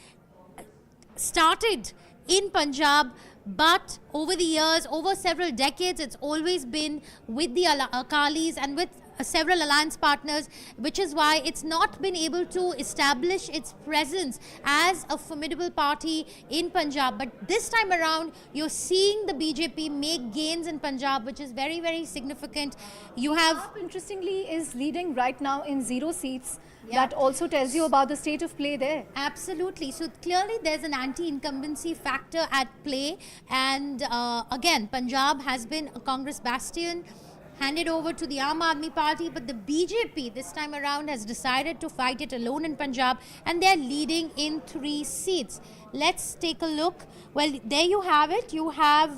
started in Punjab, but over the years, over several decades, it's always been with the Akalis and with several alliance partners, which is why it's not been able to establish its presence as a formidable party in Punjab. But this time around, you're seeing the BJP make gains in Punjab, which is very, very significant. You have... Interestingly, is leading right now in 0 seats. Yeah. That also tells you about the state of play there. Absolutely. So clearly there's an anti-incumbency factor at play. And again, Punjab has been a Congress bastion, handed over to the Aam Aadmi Party, but the BJP this time around has decided to fight it alone in Punjab, and they're leading in 3 seats. Let's take a look. Well, there you have it. You have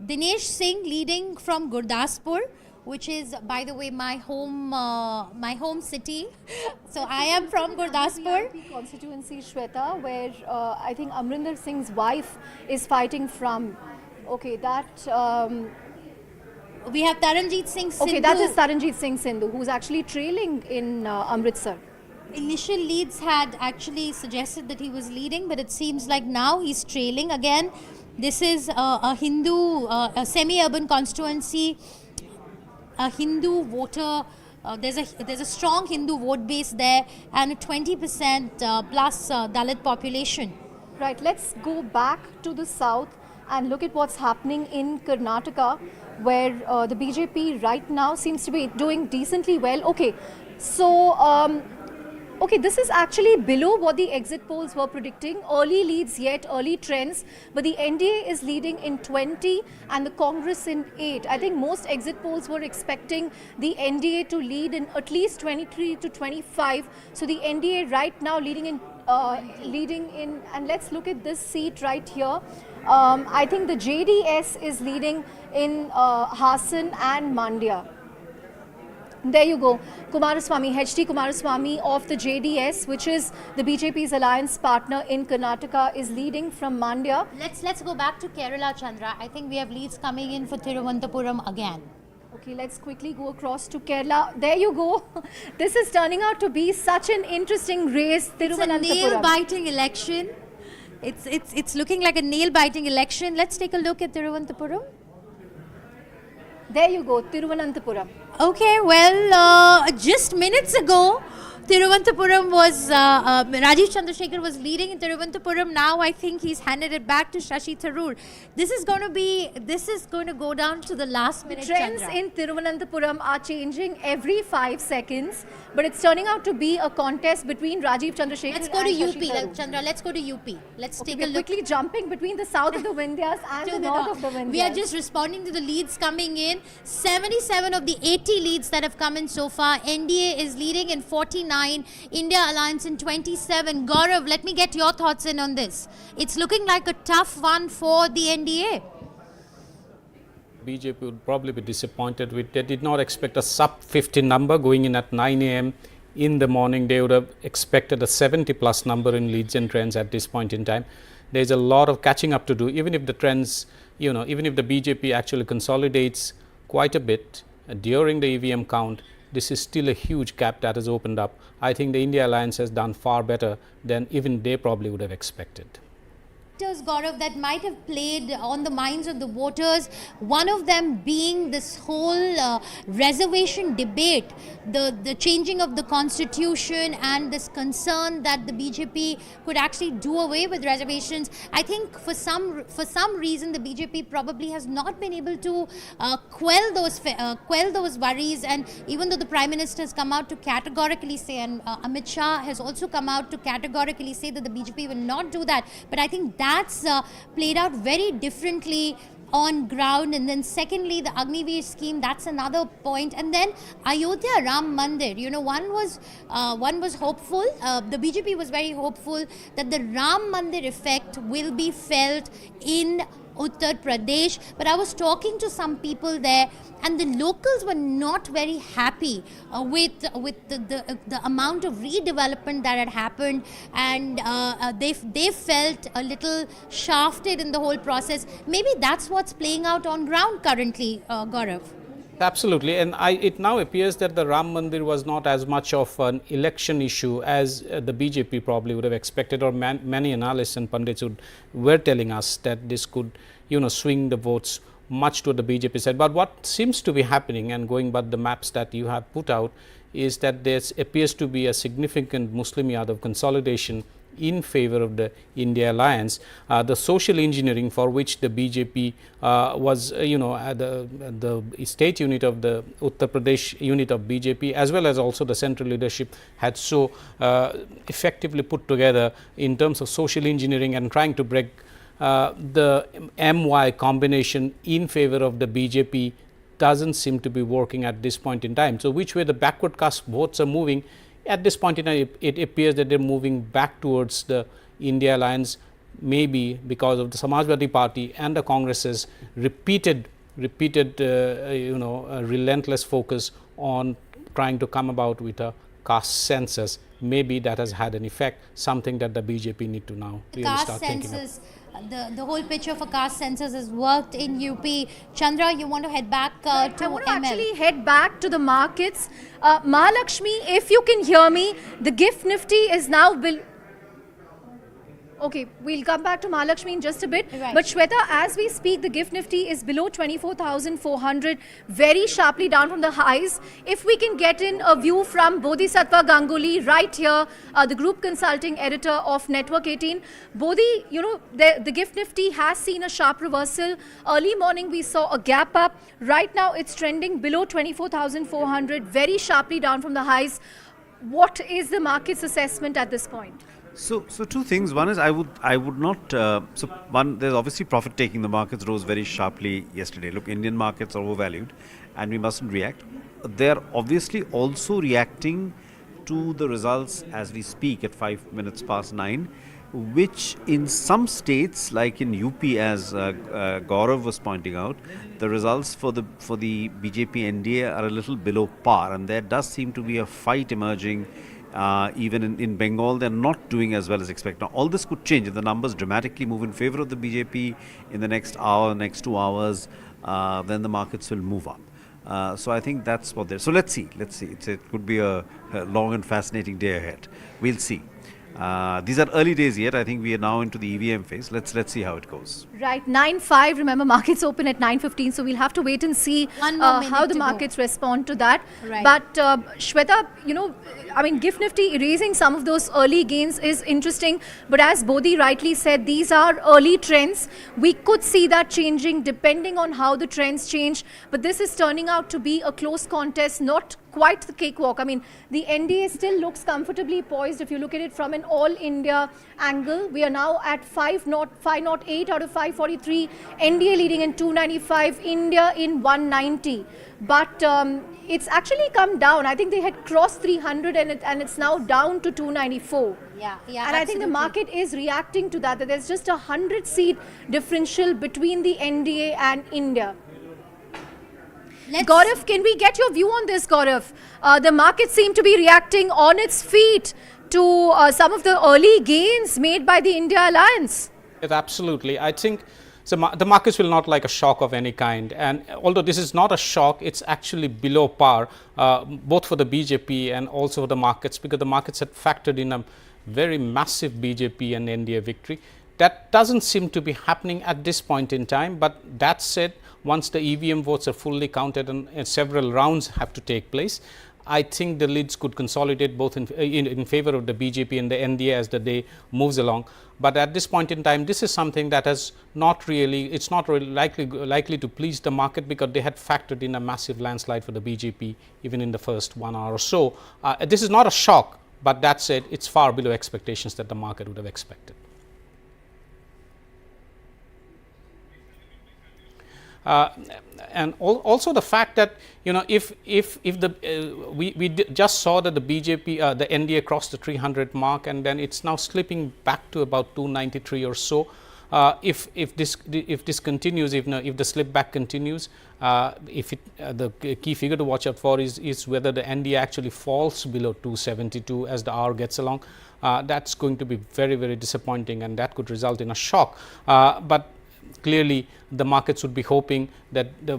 Dinesh Singh leading from Gurdaspur, which is, by the way, my home city. So I am from Gurdaspur. Constituency, Shweta, where I think Amrinder Singh's wife is fighting from. Okay, that... we have Taranjeet Singh Sindhu. Okay, that is Taranjeet Singh Sindhu, who's actually trailing in Amritsar. Initial leads had actually suggested that he was leading, but it seems like now he's trailing again. This is a Hindu, a semi-urban constituency, a Hindu voter. There's a strong Hindu vote base there, and a 20% plus Dalit population. Right, let's go back to the south and look at what's happening in Karnataka, where the BJP right now seems to be doing decently well. Okay, so Okay, this is actually below what the exit polls were predicting. Early leads yet, early trends. But the NDA is leading in 20 and the Congress in 8. I think most exit polls were expecting the NDA to lead in at least 23 to 25. So the NDA right now leading in, and let's look at this seat right here. I think the JDS is leading in Hassan and Mandya. There you go. Kumaraswamy, HD Kumaraswamy of the JDS, which is the BJP's alliance partner in Karnataka, is leading from Mandya. Let's go back to Kerala, Chandra. I think we have leads coming in for Thiruvananthapuram again. Okay, let's quickly go across to Kerala. There you go. This is turning out to be such an interesting race. It's a nail-biting election. It's looking like a nail-biting election. Let's take a look at Thiruvananthapuram. There you go, Thiruvananthapuram. Okay, well, just minutes ago, Thiruvananthapuram was, Rajiv Chandrasekhar was leading in Thiruvananthapuram. Now I think he's handed it back to Shashi Tharoor. This is going to go down to the last minute. Trends Chandra. in Thiruvananthapuram are changing every 5 seconds, but it's turning out to be a contest between Rajiv Chandrasekhar Let's go to and UP, Shashi Tharoor. Chandra. Let's go to UP. Let's take a We're look. quickly jumping between the south of the Vindhyas and the north of the Vindhyas. We are just responding to the leads coming in. 77 of the 80 leads that have come in so far. NDA is leading in 49. India Alliance in 27. Gaurav, let me get your thoughts in on this. It's looking like a tough one for the NDA. BJP would probably be disappointed with. They did not expect a sub 50 number going in at 9 a.m. in the morning. They would have expected a 70 plus number in leads and trends at this point in time. There's a lot of catching up to do. Even if the trends, even if the BJP actually consolidates quite a bit during the EVM count, this is still a huge gap that has opened up. I think the India Alliance has done far better than even they probably would have expected. Gaurav, that might have played on the minds of the voters, one of them being this whole reservation debate, the changing of the constitution and this concern that the BJP could actually do away with reservations. I think for some reason the BJP probably has not been able to quell those worries, and even though the Prime Minister has come out to categorically say, and Amit Shah has also come out to categorically say that the BJP will not do that, but I think that's played out very differently on ground. And then secondly, the Agniveer scheme, that's another point. And then Ayodhya Ram Mandir, one was hopeful, the BJP was very hopeful that the Ram Mandir effect will be felt in Uttar Pradesh, but I was talking to some people there and the locals were not very happy with the amount of redevelopment that had happened, and they felt a little shafted in the whole process. Maybe that's what's playing out on ground currently, Gaurav. Absolutely, and it now appears that the Ram Mandir was not as much of an election issue as the BJP probably would have expected, or many analysts and pundits were telling us that this could, swing the votes much to the BJP side. But what seems to be happening, and going by the maps that you have put out, is that there appears to be a significant Muslim Yadav consolidation in favor of the India Alliance. The social engineering for which the BJP was, the state unit of the Uttar Pradesh unit of BJP, as well as also the central leadership, had so effectively put together in terms of social engineering and trying to break the MY combination in favor of the BJP doesn't seem to be working at this point in time. So which way the backward cast votes are moving, at this point in time, it appears that they're moving back towards the India Alliance, maybe because of the Samajwadi Party and the Congress's repeated relentless focus on trying to come about with a caste census. Maybe that has had an effect, something that the BJP need to now really start thinking of. The whole picture for caste census has worked in UP. Chandra, you want to head back to I want to ML? actually head back to the markets. Mahalakshmi, if you can hear me, the gift nifty is now Okay, we'll come back to Mahalakshmi in just a bit. Right. But Shweta, as we speak, the gift nifty is below 24,400, very sharply down from the highs. If we can get in a view from Bodhisattva Ganguly right here, the group consulting editor of Network 18. Bodhi, the gift nifty has seen a sharp reversal. Early morning we saw a gap up. Right now it's trending below 24,400, very sharply down from the highs. what is the market's assessment at this point? So two things. One is I would not. So one, there's obviously profit taking. The markets rose very sharply yesterday. Look, Indian markets are overvalued, and we mustn't react. They're obviously also reacting to the results as we speak at 5 minutes past 9, which in some states, like in UP, as Gaurav was pointing out, the results for the BJP NDA are a little below par, and there does seem to be a fight emerging. Even in Bengal, they're not doing as well as expected. Now, all this could change if the numbers dramatically move in favor of the BJP in the next hour, next 2 hours. Then the markets will move up. So I think that's what they're. So let's see. It could be a long and fascinating day ahead. We'll see. These are early days yet. I think we are now into the EVM phase. Let's see how it goes. Right, 9:05. Remember, markets open at 9:15, so we'll have to wait and see how the markets respond to that. Right. But Shweta, I mean, GIFT Nifty erasing some of those early gains is interesting. But as Bodhi rightly said, these are early trends. We could see that changing depending on how the trends change. But this is turning out to be a close contest, not quite the cakewalk. I mean, the NDA still looks comfortably poised if you look at it from an all-India angle. We are now at 508 out of 543. NDA leading in 295, India in 190. But it's actually come down. I think they had crossed 300 and it's now down to 294. Yeah, And I think the market is reacting to that there's just a 100-seat differential between the NDA and India. Gaurav, can we get your view on this, Gaurav? The market seemed to be reacting on its feet to some of the early gains made by the India alliance. Yes, absolutely. I think so the markets will not like a shock of any kind. And although this is not a shock, it's actually below par, both for the BJP and also for the markets, because the markets had factored in a very massive BJP and NDA victory. That doesn't seem to be happening at this point in time. But that said, once the EVM votes are fully counted and several rounds have to take place, I think the leads could consolidate both in favor of the BJP and the NDA as the day moves along. But at this point in time, this is something that has not really, it's not really likely to please the market, because they had factored in a massive landslide for the BJP even in the first 1 hour or so. This is not a shock, but that said, it's far below expectations that the market would have expected. And also the fact that if we just saw that the BJP the NDA crossed the 300 mark, and then it's now slipping back to about 293 or so. If this continues, if the slip back continues, the key figure to watch out for is whether the NDA actually falls below 272 as the hour gets along. That's going to be very, very disappointing, and that could result in a shock. But clearly, the markets would be hoping that the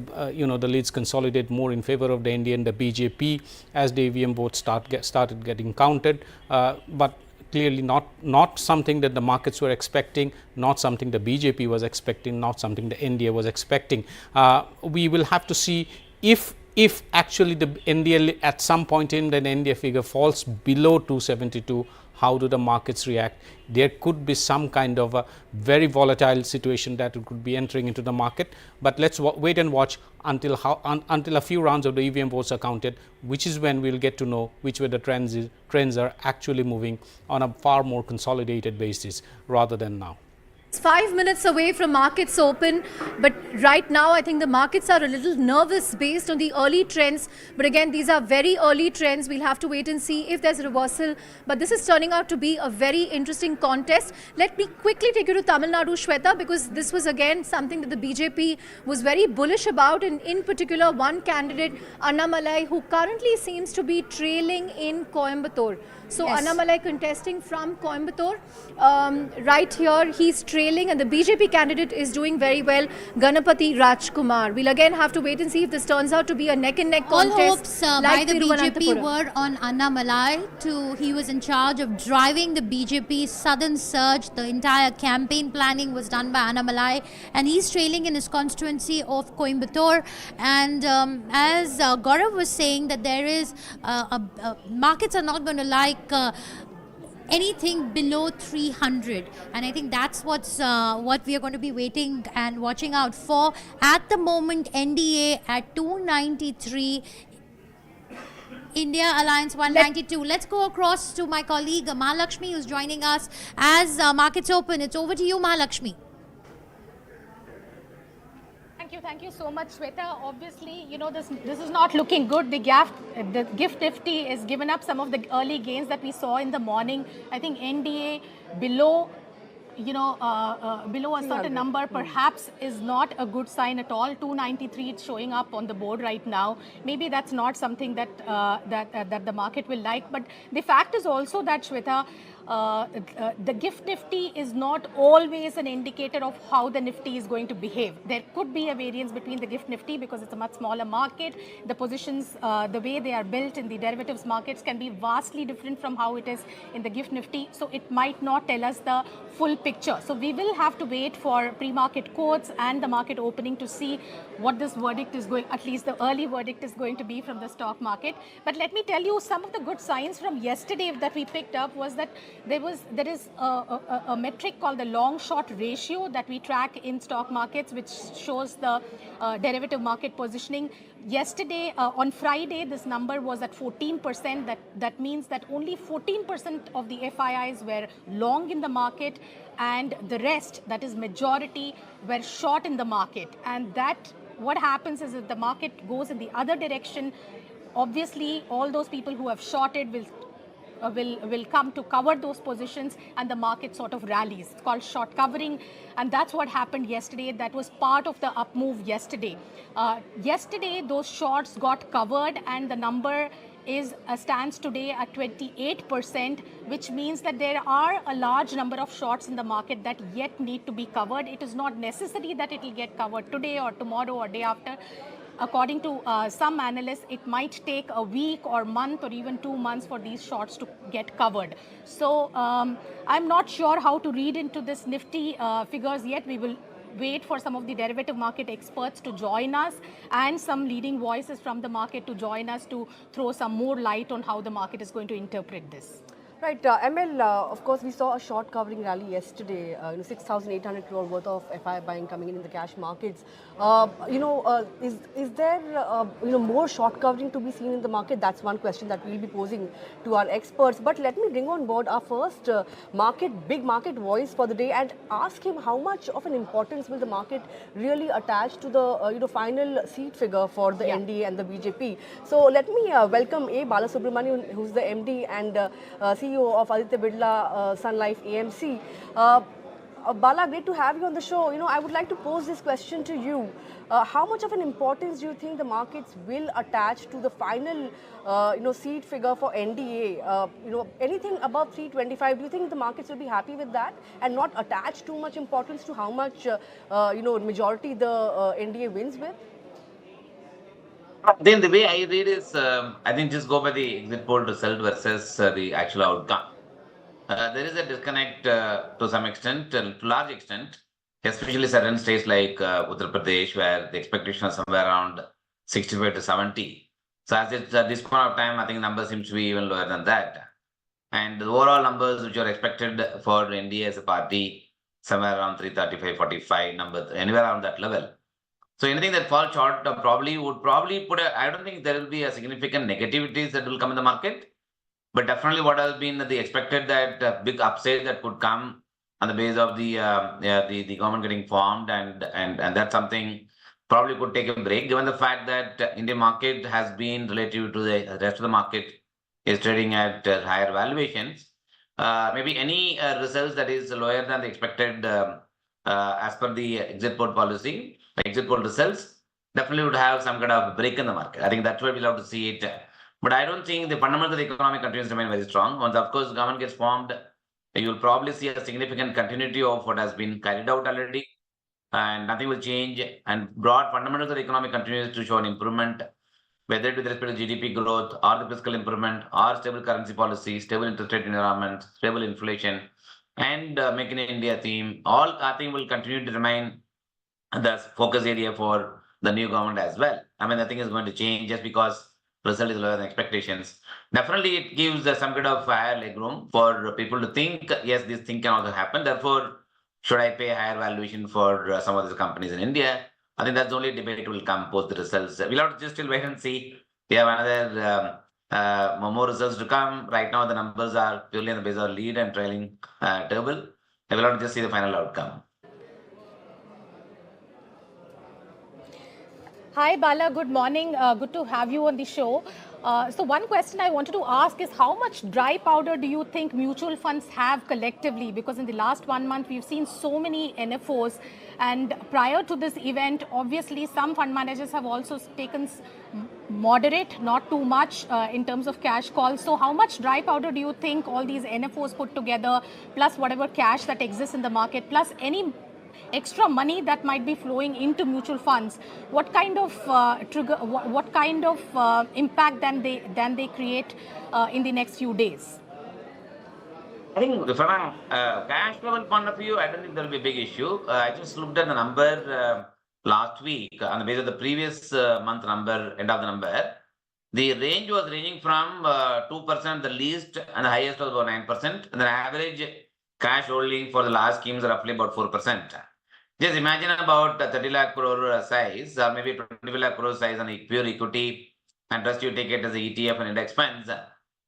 leads consolidate more in favor of the NDA and the BJP as the EVM votes started getting counted. But clearly not something that the markets were expecting, not something the BJP was expecting, not something the NDA was expecting. We will have to see if actually the NDA at some point in the NDA figure falls below 272. How do the markets react? There could be some kind of a very volatile situation that could be entering into the market. But let's wait and watch until a few rounds of the EVM votes are counted, which is when we'll get to know which way the trends are actually moving on a far more consolidated basis rather than now. It's 5 minutes away from markets open, but right now I think the markets are a little nervous based on the early trends. But again, these are very early trends. We'll have to wait and see if there's a reversal. But this is turning out to be a very interesting contest. Let me quickly take you to Tamil Nadu, Shweta, because this was again something that the BJP was very bullish about, and in particular one candidate, Annamalai, who currently seems to be trailing in Coimbatore. So yes. Annamalai contesting from Coimbatore. Right here, he's trailing, and the BJP candidate is doing very well, Ganapati Rajkumar. We'll again have to wait and see if this turns out to be a neck-and-neck contest. All hopes by the BJP were on Annamalai. He was in charge of driving the BJP southern surge. The entire campaign planning was done by Annamalai, and he's trailing in his constituency of Coimbatore. And as Gaurav was saying, that there is markets are not going to like anything below 300, and I think that's what we are going to be waiting and watching out for. At the moment, NDA at 293, India Alliance 192. Let's go across to my colleague Mahalakshmi, who's joining us as markets open. It's over to you, Mahalakshmi. Thank you so much, Shweta. Obviously, you know, this is not looking good. The GIFT Nifty is given up some of the early gains that we saw in the morning. I think NDA below, below a certain number perhaps is not a good sign at all. 293 it's showing up on the board right now. Maybe that's not something that that the market will like. But the fact is also that, Shweta, the GIFT Nifty is not always an indicator of how the Nifty is going to behave. There could be a variance between the GIFT Nifty because it's a much smaller market. The positions, the way they are built in the derivatives markets can be vastly different from how it is in the GIFT Nifty. So it might not tell us the full picture. So we will have to wait for pre-market quotes and the market opening to see what this verdict is going, at least the early verdict is going to be from the stock market. But let me tell you, some of the good signs from yesterday that we picked up was that there is a metric called the long short ratio that we track in stock markets, which shows the derivative market positioning. Yesterday, on Friday, this number was at 14%. That means that only 14% of the FIIs were long in the market, and the rest, that is majority, were short in the market. And that, what happens is that the market goes in the other direction. Obviously, all those people who have shorted will come to cover those positions, and the market sort of rallies. It's called short covering, and that's what happened yesterday. That was part of the up move yesterday. Yesterday, those shorts got covered, and the number stands today at 28%, which means that there are a large number of shorts in the market that yet need to be covered. It is not necessary that it will get covered today or tomorrow or day after. According to some analysts, it might take a week or month or even 2 months for these shorts to get covered. So I'm not sure how to read into this Nifty figures yet. We will wait for some of the derivative market experts to join us and some leading voices from the market to join us to throw some more light on how the market is going to interpret this. Right, ML, of course, we saw a short covering rally yesterday, 6,800 crore worth of FI buying coming in the cash markets. Is there, more short covering to be seen in the market? That's one question that we'll be posing to our experts. But let me bring on board our first big market voice for the day and ask him how much of an importance will the market really attach to the, final seat figure for the NDA and the BJP. So let me welcome A. Balasubramanian, who's the MD and CEO of Aditya Birla Sun Life AMC. Bala, great to have you on the show. I would like to pose this question to you. How much of an importance do you think the markets will attach to the final, seat figure for NDA? Anything above 325, do you think the markets will be happy with that and not attach too much importance to how much, majority the NDA wins with? Then the way I read is, I think just go by the exit poll result versus the actual outcome. There is a disconnect to some extent, to large extent, especially certain states like Uttar Pradesh, where the expectation is somewhere around 65 to 70. So as it's at this point of time, I think numbers seem to be even lower than that. And the overall numbers which are expected for NDA as a party, somewhere around 335, 45 numbers, anywhere around that level. So anything that falls short would probably put I don't think there will be a significant negativities that will come in the market, but definitely what has been the expected that big upside that could come on the base of the government getting formed, and that's something probably could take a break, given the fact that Indian market has been relative to the rest of the market is trading at higher valuations. Maybe any results that is lower than the expected as per the exit poll policy, the exit poll results definitely would have some kind of break in the market. I think that's where we'll have to see it. But I don't think the fundamentals of the economy continues to remain very strong. Once, of course, government gets formed, you'll probably see a significant continuity of what has been carried out already, and nothing will change. And broad fundamentals of the economy continues to show an improvement, whether it with respect to GDP growth or the fiscal improvement or stable currency policy, stable interest rate environment, stable inflation, and Make in India theme. All I think will continue to remain the focus area for the new government as well. I mean, nothing is going to change just because result is lower than expectations. Definitely, it gives some kind of higher leg room for people to think, yes, this thing can also happen. Therefore, should I pay a higher valuation for some of these companies in India? I think that's the only debate will come post the results. We'll have to just still wait and see. We have another more results to come. Right now, the numbers are purely on the basis of lead and trailing table. I will not just see the final outcome. Hi, Bala. Good morning. Good to have you on the show. So one question I wanted to ask is how much dry powder do you think mutual funds have collectively? Because in the last 1 month, we've seen so many NFOs. And prior to this event, obviously, some fund managers have also taken moderate, not too much in terms of cash calls. So how much dry powder do you think all these NFOs put together, plus whatever cash that exists in the market, plus any extra money that might be flowing into mutual funds, what kind of trigger, what kind of impact then they create in the next few days? I think from a cash level point of view, I don't think there will be a big issue. I just looked at the number last week on the basis of the previous month number, end of the number. The range was ranging from 2%, the least, and the highest was about 9%. And the average cash holding for the large schemes are roughly about 4%. Just imagine about 30 lakh crore size, or maybe 25 lakh crore size on pure equity, and just you take it as the ETF and index funds.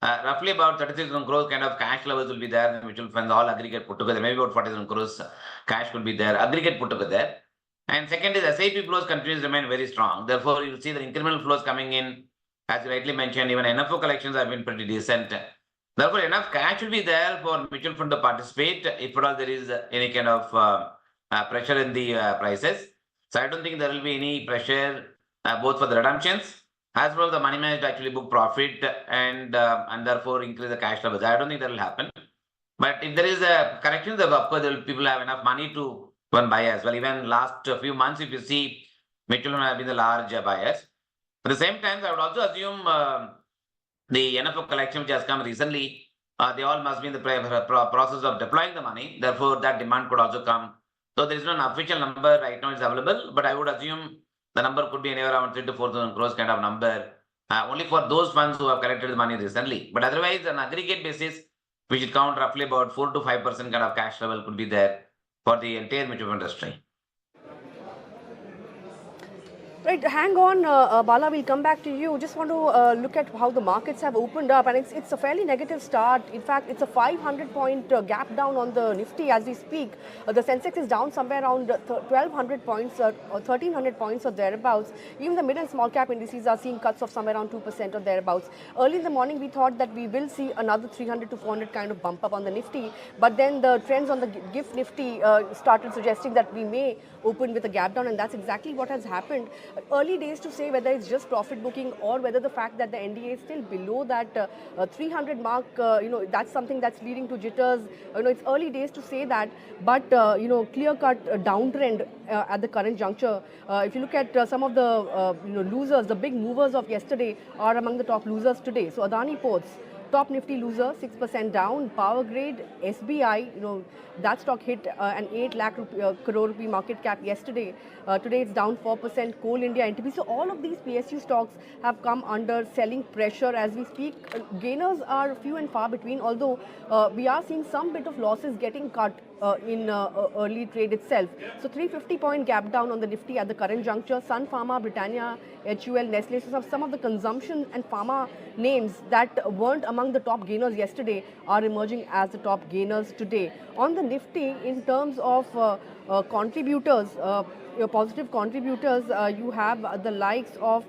Roughly about 36,000 crores kind of cash levels will be there in the mutual funds, all aggregate put together. Maybe about 40,000 crores cash will be there, aggregate put together. And second is SIP flows continues to remain very strong. Therefore, you will see the incremental flows coming in. As you rightly mentioned, even NFO collections have been pretty decent. Therefore, enough cash will be there for mutual fund to participate if at all there is any kind of pressure in the prices. So I don't think there will be any pressure both for the redemptions as well as the money managed to actually book profit and therefore increase the cash levels. I don't think that will happen. But if there is a correction, then of course people have enough money to go and buy as well. Even last few months, if you see, mutual funds have been the large buyers. At the same time, I would also assume the NFO collection which has come recently, they all must be in the process of deploying the money. Therefore, that demand could also come. So there is no official number right now is available, but I would assume the number could be anywhere around 3,000 to 4,000 crores kind of number, only for those funds who have collected the money recently. But otherwise, on aggregate basis, we should count roughly about 4 to 5% kind of cash level could be there for the entire mutual fund industry. Right, hang on, Bala, we'll come back to you. Just want to look at how the markets have opened up, and it's a fairly negative start. In fact, it's a 500-point gap down on the Nifty as we speak. The Sensex is down somewhere around 1,200 points or 1,300 points or thereabouts. Even the mid and small cap indices are seeing cuts of somewhere around 2% or thereabouts. Early in the morning, we thought that we will see another 300 to 400 kind of bump up on the Nifty, but then the trends on the GIFT Nifty started suggesting that we may open with a gap down, and that's exactly what has happened. Early days to say whether it's just profit booking or whether the fact that the NDA is still below that 300 mark, that's something that's leading to jitters. It's early days to say that, but clear-cut downtrend at the current juncture. If you look at some of the losers, the big movers of yesterday are among the top losers today. So Adani Ports, top Nifty loser, 6% down. Power Grid, SBI, that stock hit an 8 lakh crore rupee market cap yesterday. Today it's down 4%. Coal India, NTP. So all of these PSU stocks have come under selling pressure as we speak. Gainers are few and far between, although we are seeing some bit of losses getting cut in early trade itself. So 350-point gap down on the Nifty at the current juncture. Sun Pharma, Britannia, HUL, Nestle, so some of the consumption and pharma names that weren't among the top gainers yesterday are emerging as the top gainers today. On the Nifty, in terms of contributors, positive contributors, you have the likes of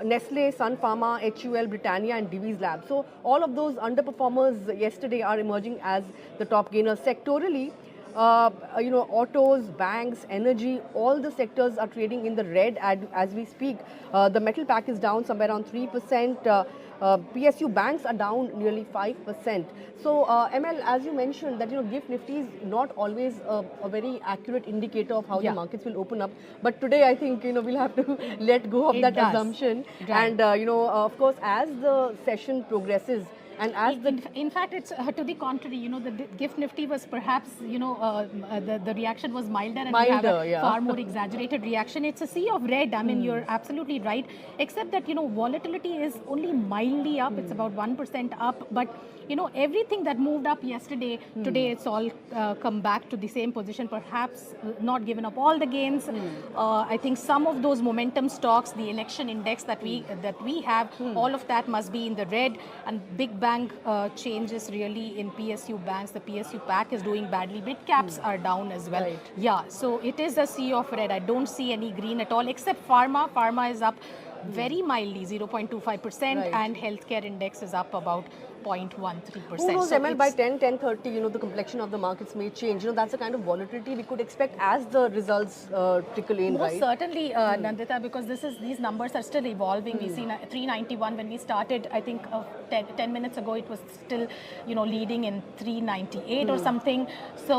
Nestle, Sun Pharma, HUL, Britannia and Divi's Lab. So all of those underperformers yesterday are emerging as the top gainers. Sectorally, autos, banks, energy, all the sectors are trading in the red as we speak. The metal pack is down somewhere around 3%. PSU banks are down nearly 5%. So, ML, as you mentioned, that GIFT Nifty is not always a very accurate indicator of how the markets will open up. But today, I think we'll have to let go of that assumption. Right. And of course, as the session progresses, And as In fact, it's to the contrary. You know, the gift nifty was perhaps, the reaction was milder, and we have Milder, a yeah. far more exaggerated reaction. It's a sea of red. I mean, you're absolutely right. Except that, volatility is only mildly up. It's about 1% up. But, everything that moved up yesterday, today it's all come back to the same position. Perhaps not given up all the gains. I think some of those momentum stocks, the election index that we have, all of that must be in the red. And big bank changes really in PSU banks. The PSU pack is doing badly. Mid caps are down as well. Right. Yeah, so it is a sea of red. I don't see any green at all, except pharma. Pharma is up very mildly, 0.25%, Right. and healthcare index is up about 0.13%. Who knows, So ML, by it's- 10, 10:30, the complexion of the markets may change. That's the kind of volatility we could expect as the results trickle in, Most right? certainly, Nandita, because these numbers are still evolving. We've seen 391 when we started. I think 10 minutes ago it was still, leading in 398 or something. So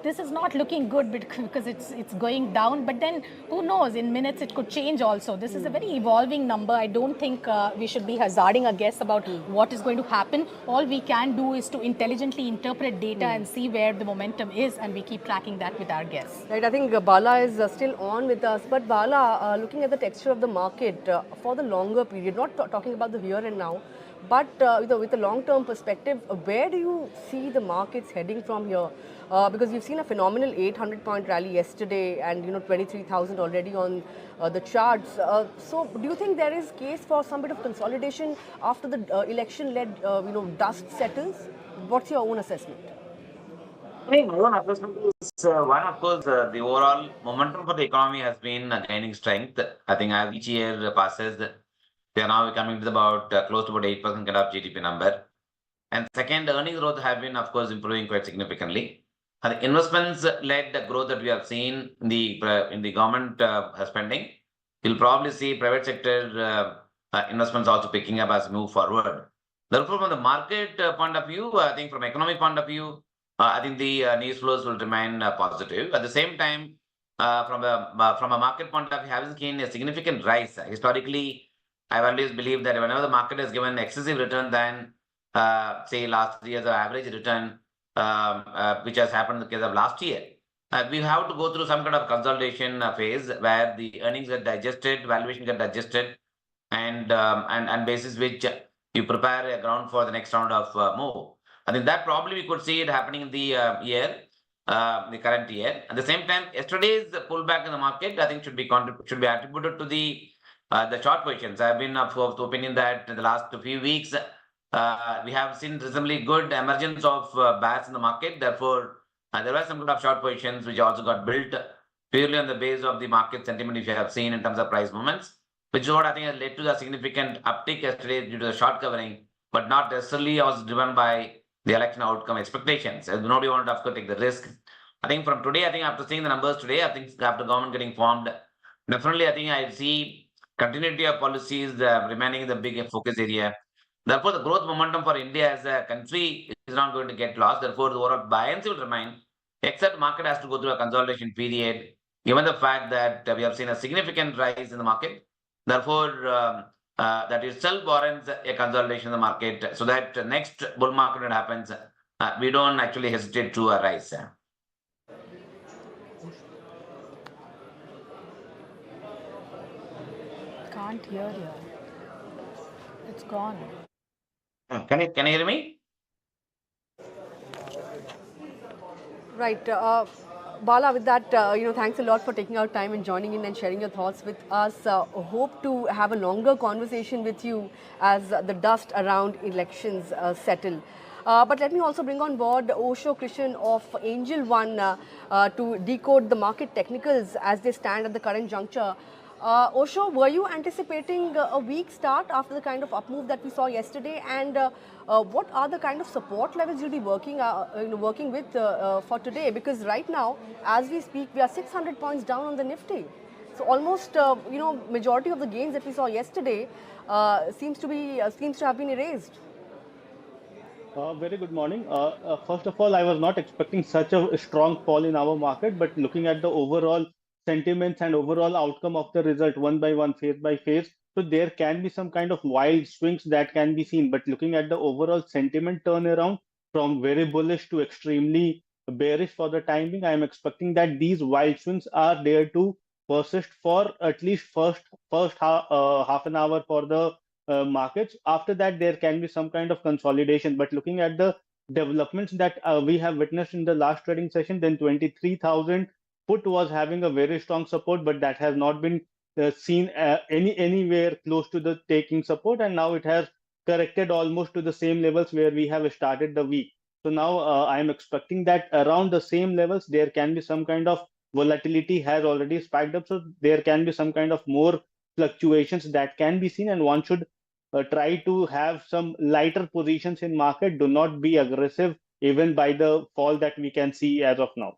this is not looking good because it's going down. But then who knows? In minutes it could change also. This is a very evolving number. I don't think we should be hazarding a guess about what is going to happen. All we can do is to intelligently interpret data and see where the momentum is, and we keep tracking that with our guess. Right, I think Bala is still on with us. But Bala, looking at the texture of the market for the longer period, not talking about the here and now, but with a long-term perspective, where do you see the markets heading from here? Because you've seen a phenomenal 800-point rally yesterday, and 23,000 already on the charts. So, do you think there is case for some bit of consolidation after the election-led dust settles? What's your own assessment? I think one assessment is one, of course, the overall momentum for the economy has been gaining strength. I think as each year passes, we are now coming to about close to about 8% kind of GDP number. And second, earnings growth have been, of course, improving quite significantly. And the investments-led growth that we have seen in the government spending, you'll probably see private sector investments also picking up as we move forward. Therefore, from the market point of view, I think from economic point of view, I think the news flows will remain positive. At the same time, from a market point of view, having seen a significant rise historically, I've always believed that whenever the market has given excessive return than say last 3 years of average return, which has happened in the case of last year, we have to go through some kind of consolidation phase where the earnings get digested, valuation get digested, and basis which you prepare a ground for the next round of move. I think that probably we could see it happening in the the current year. At the same time, yesterday's pullback in the market, I think, should be attributed to the short positions. I've been of the opinion that in the last few weeks, we have seen reasonably good emergence of bears in the market. Therefore, there were some good of short positions which also got built purely on the base of the market sentiment, which you have seen in terms of price movements, which is what I think has led to the significant uptick yesterday due to the short covering, but not necessarily was driven by the election outcome expectations. As nobody wanted to, of course, take the risk. I think from today, I think after seeing the numbers today, I think after government getting formed, definitely I think I see continuity of policies remaining the big focus area. Therefore, the growth momentum for India as a country is not going to get lost. Therefore, the overall buoyancy will remain, except market has to go through a consolidation period, given the fact that we have seen a significant rise in the market. Therefore, that itself warrants a consolidation in the market so that next bull market when it happens, we don't actually hesitate to rise. Can't hear you. It's gone. Can you hear me? Right. Bala, with that, thanks a lot for taking out time and joining in and sharing your thoughts with us. Hope to have a longer conversation with you as the dust around elections settle. But let me also bring on board Osho Krishan of Angel One to decode the market technicals as they stand at the current juncture. Osho, were you anticipating a weak start after the kind of up move that we saw yesterday? And what are the kind of support levels you'll be working with for today? Because right now, as we speak, we are 600 points down on the Nifty. So almost, majority of the gains that we saw yesterday seems to have been erased. Very good morning. First of all, I was not expecting such a strong fall in our market, but looking at the overall sentiments and overall outcome of the result one by one, phase by phase, So there can be some kind of wild swings that can be seen. But looking at the overall sentiment turnaround from very bullish to extremely bearish for the time being, I am expecting that these wild swings are there to persist for at least half an hour for the markets. After that, there can be some kind of consolidation. But looking at the developments that we have witnessed in the last trading session, then 23,000 put was having a very strong support, but that has not been seen anywhere close to the taking support, and now it has corrected almost to the same levels where we have started the week. So now I am expecting that around the same levels there can be some kind of volatility has already spiked up, so there can be some kind of more fluctuations that can be seen, and one should try to have some lighter positions in market. Do not be aggressive even by the fall that we can see as of now.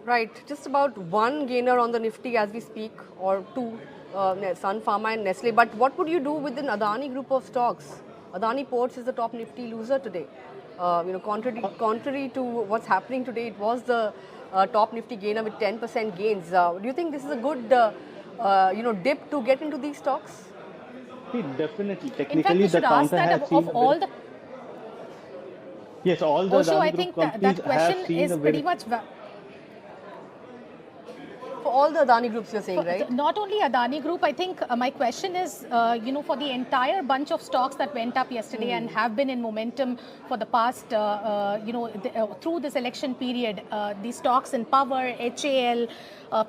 Right, just about one gainer on the Nifty as we speak, or two, Sun Pharma and Nestle. But what would you do with an Adani group of stocks? Adani Ports is the top Nifty loser today. Contrary to what's happening today, it was the top Nifty gainer with 10% gains. Do you think this is a good, dip to get into these stocks? See, definitely, In fact, technically we the should ask counter that has seen of all the. yes, all the Also, I Adani think group that companies have question seen is a pretty very much. For all the Adani groups, you're saying, right? Not only Adani Group, I think my question is, for the entire bunch of stocks that went up yesterday and have been in momentum for the past, through this election period, the stocks in power, HAL,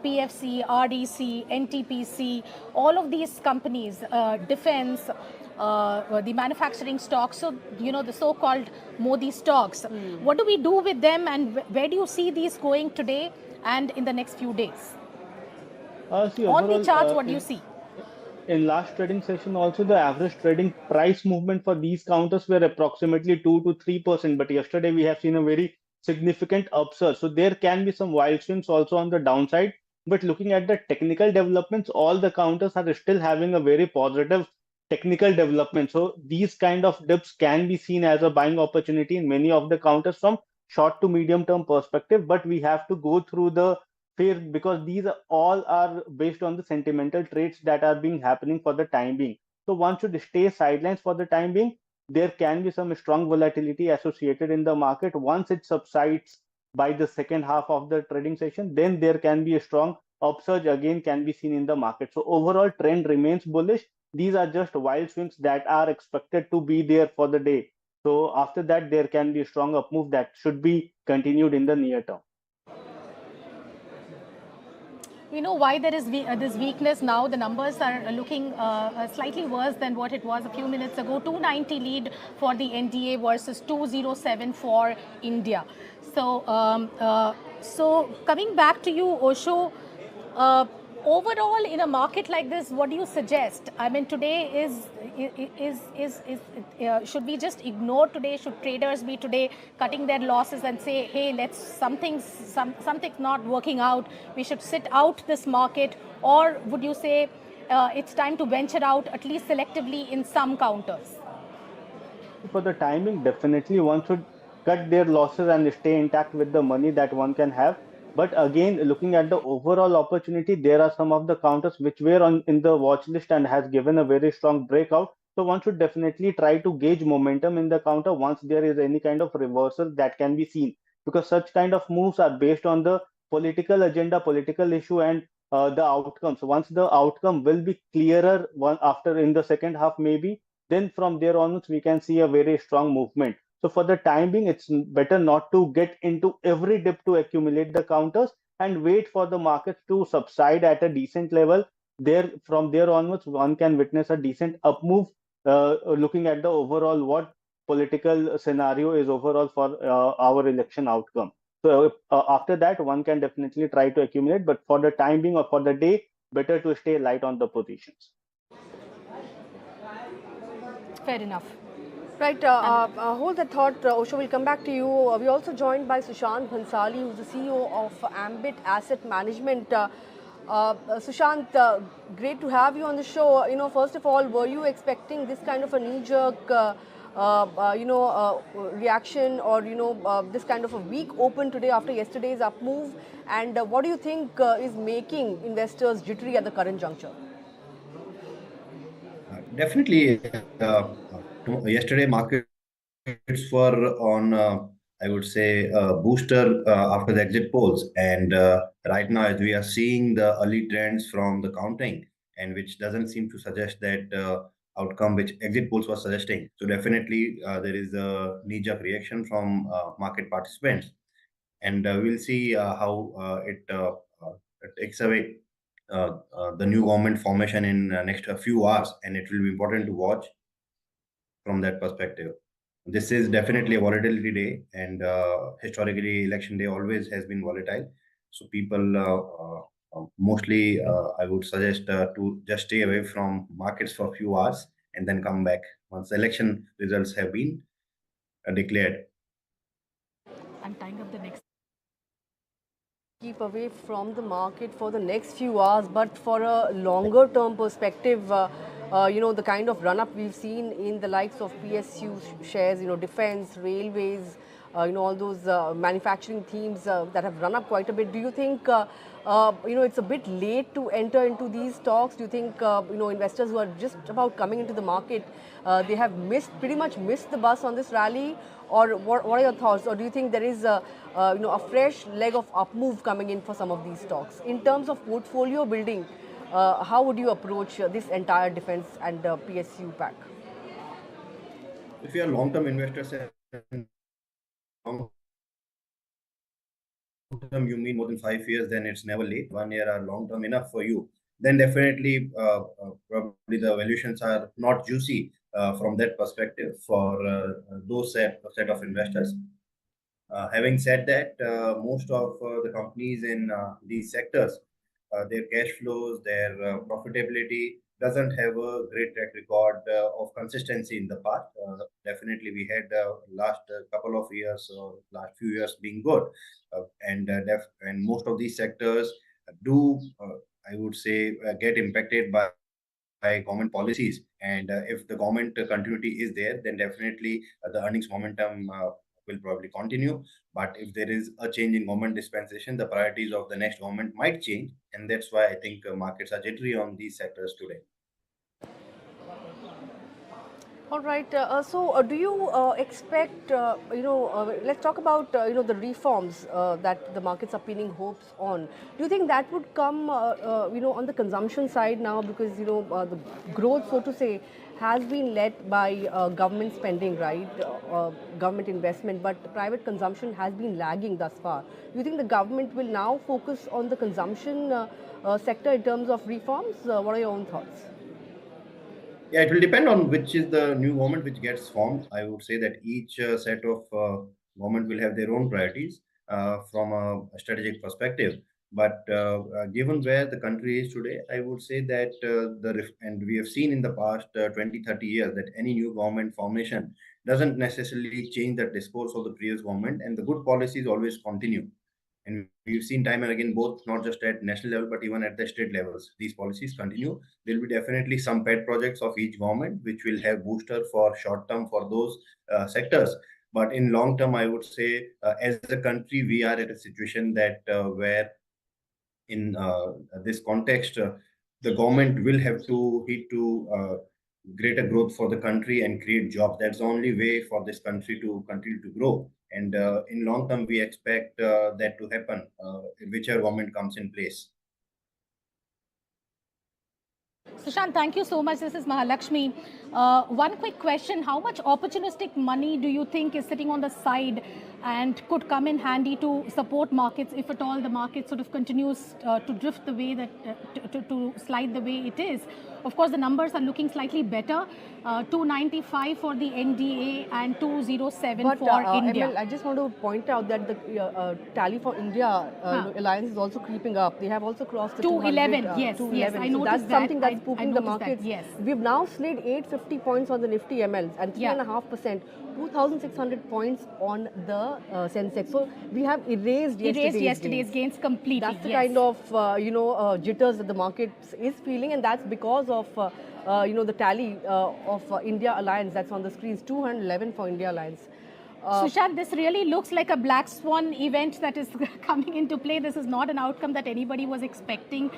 PFC, RDC, NTPC, all of these companies, defense, the manufacturing stocks, so, the so-called Modi stocks. What do we do with them, and where do you see these going today and in the next few days? see, On the overall, charts, what do you see? in last trading session also the average trading price movement for these counters were approximately 2 to 3%, but yesterday we have seen a very significant upsurge, so there can be some wild swings also on the downside. But looking at the technical developments, all the counters are still having a very positive technical development, so these kind of dips can be seen as a buying opportunity in many of the counters from short to medium term perspective. But we have to go through the fear, because these are all are based on the sentimental traits that are being happening for the time being. So one should stay sidelines for the time being. There can be some strong volatility associated in the market. Once it subsides by the second half of the trading session, then there can be a strong upsurge again can be seen in the market. So overall trend remains bullish. These are just wild swings that are expected to be there for the day. So after that, there can be a strong up move that should be continued in the near term. We know why there is this weakness now. The numbers are looking slightly worse than what it was a few minutes ago. 290 lead for the NDA versus 207 for India. So coming back to you, Osho, overall in a market like this, what do you suggest? I mean, today should we just ignore today? Should traders be today cutting their losses and say, hey, something's not working out, we should sit out this market? Or would you say it's time to venture out, at least selectively, in some counters? For the timing, definitely one should cut their losses and stay intact with the money that one can have. But again, looking at the overall opportunity, there are some of the counters which were in the watch list and has given a very strong breakout. So one should definitely try to gauge momentum in the counter once there is any kind of reversal that can be seen, because such kind of moves are based on the political agenda, political issue, and the outcomes. Once the outcome will be clearer one after in the second half maybe, then from there onwards we can see a very strong movement. So for the time being, it's better not to get into every dip to accumulate the counters, and wait for the markets to subside at a decent level. From there onwards, one can witness a decent up move, looking at the overall what political scenario is overall for our election outcome. So after that, one can definitely try to accumulate, but for the time being or for the day, better to stay light on the positions. Fair enough. Right, hold that thought, Osho. We'll come back to you. We're also joined by Sushant Bhansali, who's the CEO of Ambit Asset Management. Sushant, great to have you on the show. First of all, were you expecting this kind of a knee-jerk reaction or this kind of a weak open today after yesterday's up move, and what do you think is making investors jittery at the current juncture? Definitely, yesterday markets were on, I would say, booster after the exit polls. And right now, as we are seeing the early trends from the counting, and which doesn't seem to suggest that outcome which exit polls were suggesting. So definitely, there is a knee-jerk reaction from market participants. And we'll see how it takes away the new government formation in next few hours, and it will be important to watch from that perspective. This is definitely a volatility day, and historically, election day always has been volatile. So people mostly, I would suggest to just stay away from markets for a few hours and then come back once the election results have been declared. I'm tying up the next. Keep away from the market for the next few hours, but for a longer term perspective, the kind of run up we've seen in the likes of PSU shares, defense, railways, all those manufacturing themes that have run up quite a bit. Do you think, it's a bit late to enter into these stocks? Do you think, investors who are just about coming into the market, they have pretty much missed the bus on this rally? Or what are your thoughts? Or do you think there is a fresh leg of up move coming in for some of these stocks? In terms of portfolio building, how would you approach this entire defense and PSU pack? If you are long-term investors and long term you mean more than 5 years, then it's never late. 1 year are long term enough for you. Then definitely, probably the valuations are not juicy from that perspective for those set of investors. Having said that, most of the companies in these sectors, their cash flows, their profitability doesn't have a great track record of consistency in the past. Definitely, we had last couple of years or last few years being good, and most of these sectors do, I would say, get impacted by government policies. And if the government continuity is there, then definitely the earnings momentum will probably continue. But if there is a change in government dispensation, the priorities of the next government might change. And that's why I think markets are jittery on these sectors today. All right. So, do you expect, let's talk about, the reforms that the markets are pinning hopes on. Do you think that would come, on the consumption side now? Because, the growth, so to say, has been led by government spending, right? Government investment, but private consumption has been lagging thus far. Do you think the government will now focus on the consumption sector in terms of reforms? What are your own thoughts? Yeah, it will depend on which is the new government which gets formed. I would say that each set of government will have their own priorities from a strategic perspective. But given where the country is today, I would say that and we have seen in the past 20, 30 years that any new government formation doesn't necessarily change the discourse of the previous government, and the good policies always continue. And we've seen time and again, both not just at national level, but even at the state levels, these policies continue. There'll be definitely some pet projects of each government, which will have booster for short term for those sectors. But in long term, I would say, as a country, we are at a situation that where in this context, the government will have to hit to greater growth for the country and create jobs. That's the only way for this country to continue to grow. And in long term, we expect that to happen, whichever government comes in place. Sushant, thank you so much. This is Mahalakshmi. One quick question. How much opportunistic money do you think is sitting on the side and could come in handy to support markets if at all the market sort of continues to drift the way that, to slide the way it is? Of course, the numbers are looking slightly better. 295 for the NDA and 207 for India. ML, I just want to point out that the tally for India alliance is also creeping up. They have also crossed the 211. Yes, 211. yes, I so noticed that's something that's spooking the that, markets. yes. We've now slid 850 points on the Nifty MLs and 3.5%. 2,600 points on the Sensex. So we have erased yesterday's gains completely. That's the yes. kind of jitters that the market is feeling, and that's because of the tally of India Alliance that's on the screens. 211 for India Alliance. Sushant, this really looks like a black swan event that is coming into play. This is not an outcome that anybody was expecting.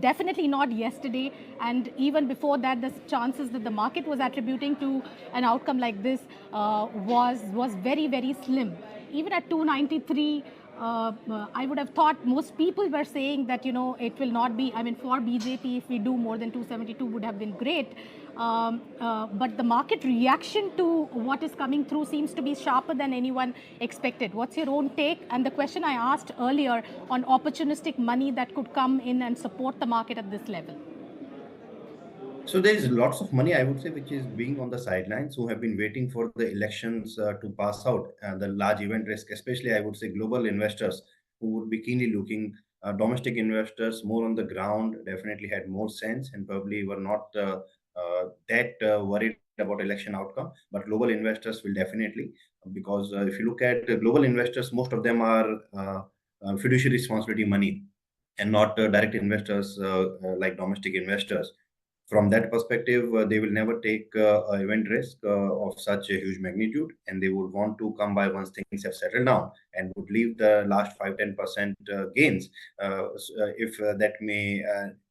Definitely not yesterday, and even before that, the chances that the market was attributing to an outcome like this was very, very slim. Even at 293. I would have thought most people were saying that, it will not be, I mean, for BJP, if we do more than 272 would have been great. But the market reaction to what is coming through seems to be sharper than anyone expected. What's your own take? And the question I asked earlier on opportunistic money that could come in and support the market at this level. So there is lots of money, I would say, which is being on the sidelines, who have been waiting for the elections to pass out, the large event risk, especially I would say global investors who would be keenly looking. Domestic investors more on the ground definitely had more sense and probably were not that worried about election outcome. But global investors will definitely, because if you look at global investors, most of them are fiduciary responsibility money and not direct investors like domestic investors. From that perspective, they will never take an event risk of such a huge magnitude, and they would want to come by once things have settled down and would leave the last 5-10% gains if that may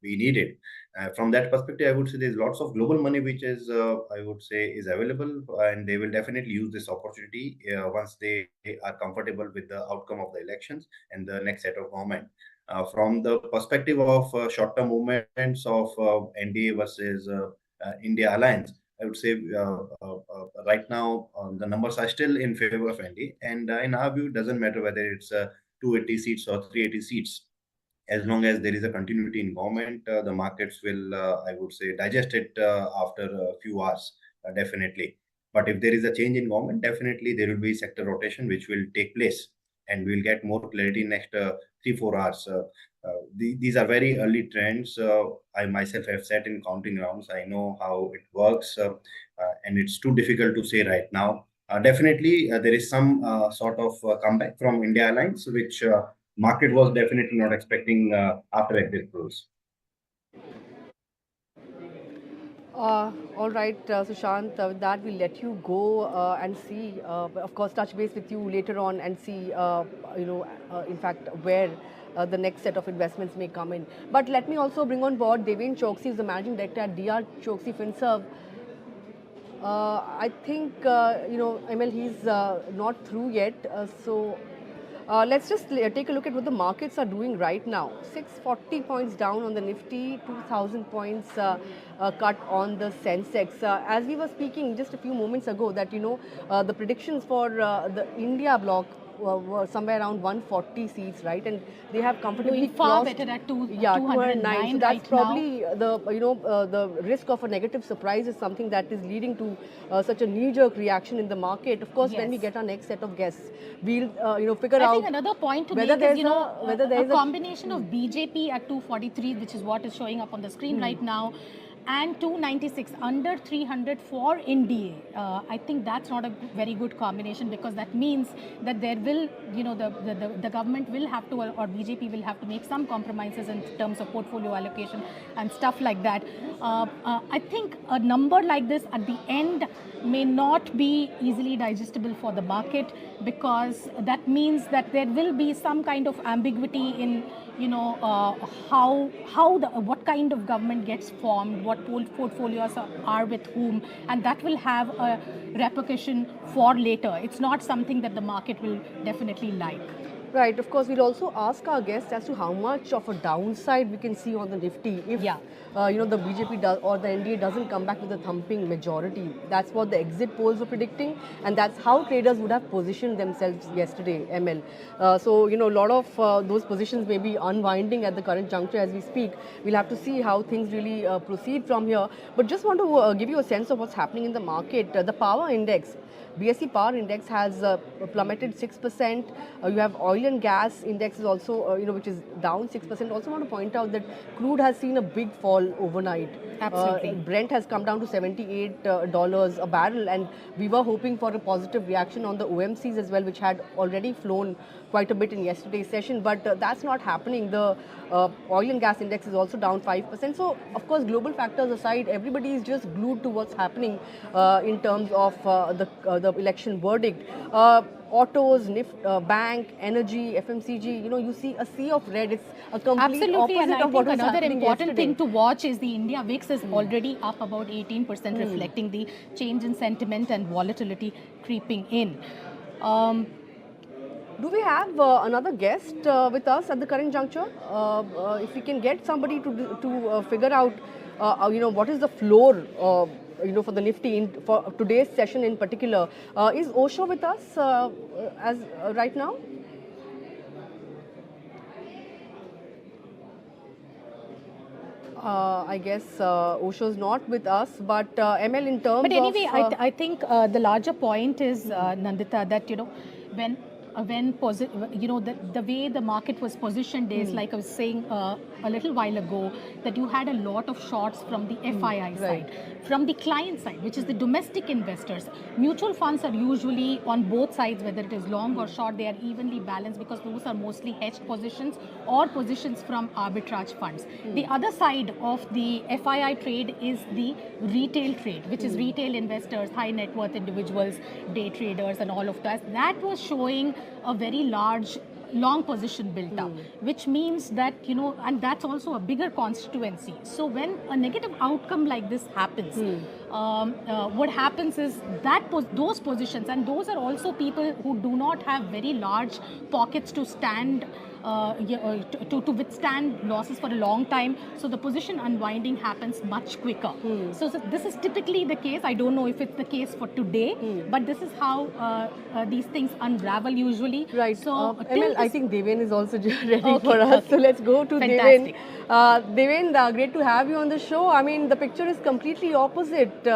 be needed. From that perspective, I would say there's lots of global money which is, I would say, is available, and they will definitely use this opportunity once they are comfortable with the outcome of the elections and the next set of government. From the perspective of short-term movements of NDA versus India Alliance, I would say right now the numbers are still in favor of NDA, and in our view, it doesn't matter whether it's 280 seats or 380 seats. As long as there is a continuity in government, the markets will, I would say, digest it after a few hours, definitely. But if there is a change in government, definitely there will be sector rotation which will take place, and we'll get more clarity next 3-4 hours. These are very early trends. I myself have sat in counting rounds. I know how it works, and it's too difficult to say right now. Definitely, there is some sort of comeback from India Alliance, which market was definitely not expecting after exit polls. All right, Sushant, with that we'll let you go and see, of course, touch base with you later on and see, in fact, where the next set of investments may come in. But let me also bring on board Deven Choksi, who's the Managing Director at DR Choksi FinServ. I think, ML, he's not through yet. So let's just take a look at what the markets are doing right now. 640 points down on the Nifty, 2,000 points cut on the Sensex. As we were speaking just a few moments ago that, the predictions for the India bloc were somewhere around 140 seats, right? And they have comfortably far crossed, better at 209. So that's right probably now. the risk of a negative surprise is something that is leading to such a knee-jerk reaction in the market. Of course, when we get our next set of guests, we'll figure out. I think another point to whether make is, whether there a is combination of BJP at 243, which is what is showing up on the screen right now, and 296, under 300 for NDA. I think that's not a very good combination, because that means that there will, the government will have to, or BJP will have to make some compromises in terms of portfolio allocation and stuff like that. I think a number like this at the end may not be easily digestible for the market, because that means that there will be some kind of ambiguity in what kind of government gets formed, what portfolios are with whom, and that will have a repercussion for later. It's not something that the market will definitely like. Right. Of course, we'll also ask our guests as to how much of a downside we can see on the Nifty if the BJP does, or the NDA doesn't come back with a thumping majority. That's what the exit polls were predicting, and that's how traders would have positioned themselves yesterday, ML. So, a lot of those positions may be unwinding at the current juncture as we speak. We'll have to see how things really proceed from here. But just want to give you a sense of what's happening in the market. The power index BSE Power Index has plummeted 6%. You have oil and gas index is also, which is down 6%. Also want to point out that crude has seen a big fall overnight. Absolutely. Brent has come down to $78 a barrel, and we were hoping for a positive reaction on the OMCs as well, which had already flown quite a bit in yesterday's session, but that's not happening. The oil and gas index is also down 5%. So, of course, global factors aside, everybody is just glued to what's happening in terms of the election verdict. Autos, bank, energy, FMCG, you see a sea of red. It's a complete Absolutely, and opposite I of what think was another happening important yesterday. thing to watch is the India VIX is already up about 18%, reflecting the change in sentiment and volatility creeping in. Do we have another guest with us at the current juncture? If we can get somebody to figure out, what is the floor, for the Nifty for today's session in particular. Is Osho with us as right now? I guess Osho's not with us, but ML in terms But anyway, of... I think the larger point is, Nandita, that, when the way the market was positioned is, like I was saying a little while ago, that you had a lot of shorts from the FII side. From the client side, which is the domestic investors, mutual funds are usually on both sides, whether it is long or short, they are evenly balanced because those are mostly hedged positions or positions from arbitrage funds. The other side of the FII trade is the retail trade, which is retail investors, high net worth individuals, day traders, and all of that. That was showing a very large long position built up, which means that, and that's also a bigger constituency. So when a negative outcome like this happens, what happens is that those positions, and those are also people who do not have very large pockets to stand to withstand losses for a long time. So the position unwinding happens much quicker. So this is typically the case. I don't know if it's the case for today, but this is how these things unravel usually. Right. So ML, I think Deven is also ready Okay, for us. okay. So let's go to Fantastic. Deven. Deven, great to have you on the show. I mean, the picture is completely opposite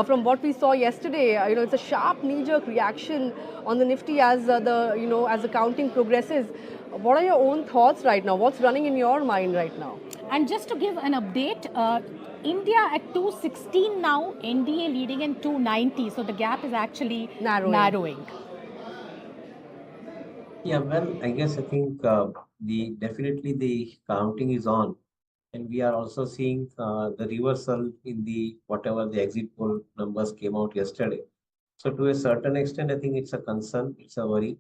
from what we saw yesterday. It's a sharp knee-jerk reaction on the Nifty as as the counting progresses. What are your own thoughts right now? What's running in your mind right now? And just to give an update, India at 216 now, NDA leading in 290. So the gap is actually narrowing. Yeah, well, I think definitely the counting is on, and we are also seeing the reversal in the whatever the exit poll numbers came out yesterday. So to a certain extent, I think it's a concern, it's a worry.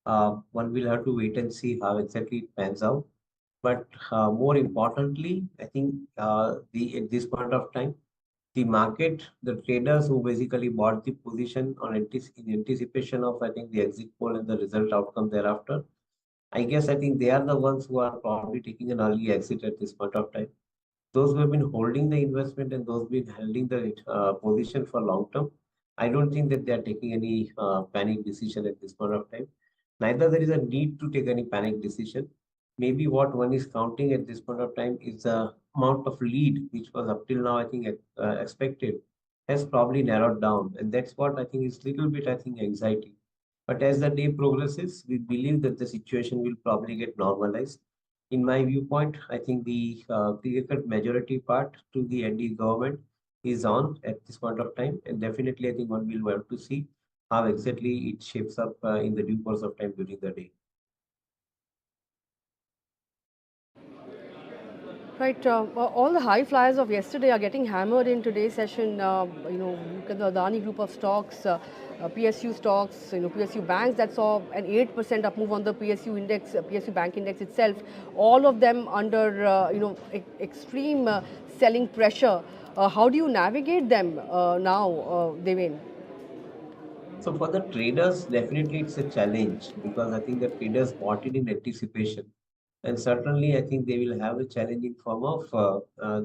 One will have to wait and see how exactly it pans out. But more importantly, I think at this point of time, the market, the traders who basically bought the position in anticipation of, I think, the exit poll and the result outcome thereafter, I think they are the ones who are probably taking an early exit at this point of time. Those who have been holding the investment and those who have been holding the position for long term, I don't think that they are taking any panic decision at this point of time. Neither there is a need to take any panic decision. Maybe what one is counting at this point of time is the amount of lead, which was up till now, I think, expected, has probably narrowed down. And that's what I think is little bit, I think, anxiety. But as the day progresses, we believe that the situation will probably get normalized. In my viewpoint, I think the clear-cut majority part to the NDA government is on at this point of time. And definitely, I think one will have to see how exactly it shapes up in the due course of time during the day. Right. All the high flyers of yesterday are getting hammered in today's session. Look at the Adani group of stocks, PSU stocks, PSU banks that saw an 8% up move on the PSU index, PSU bank index itself. All of them under, extreme selling pressure. How do you navigate them now, Deven? So for the traders, definitely it's a challenge because I think the traders bought it in anticipation. And certainly, I think they will have a challenging form of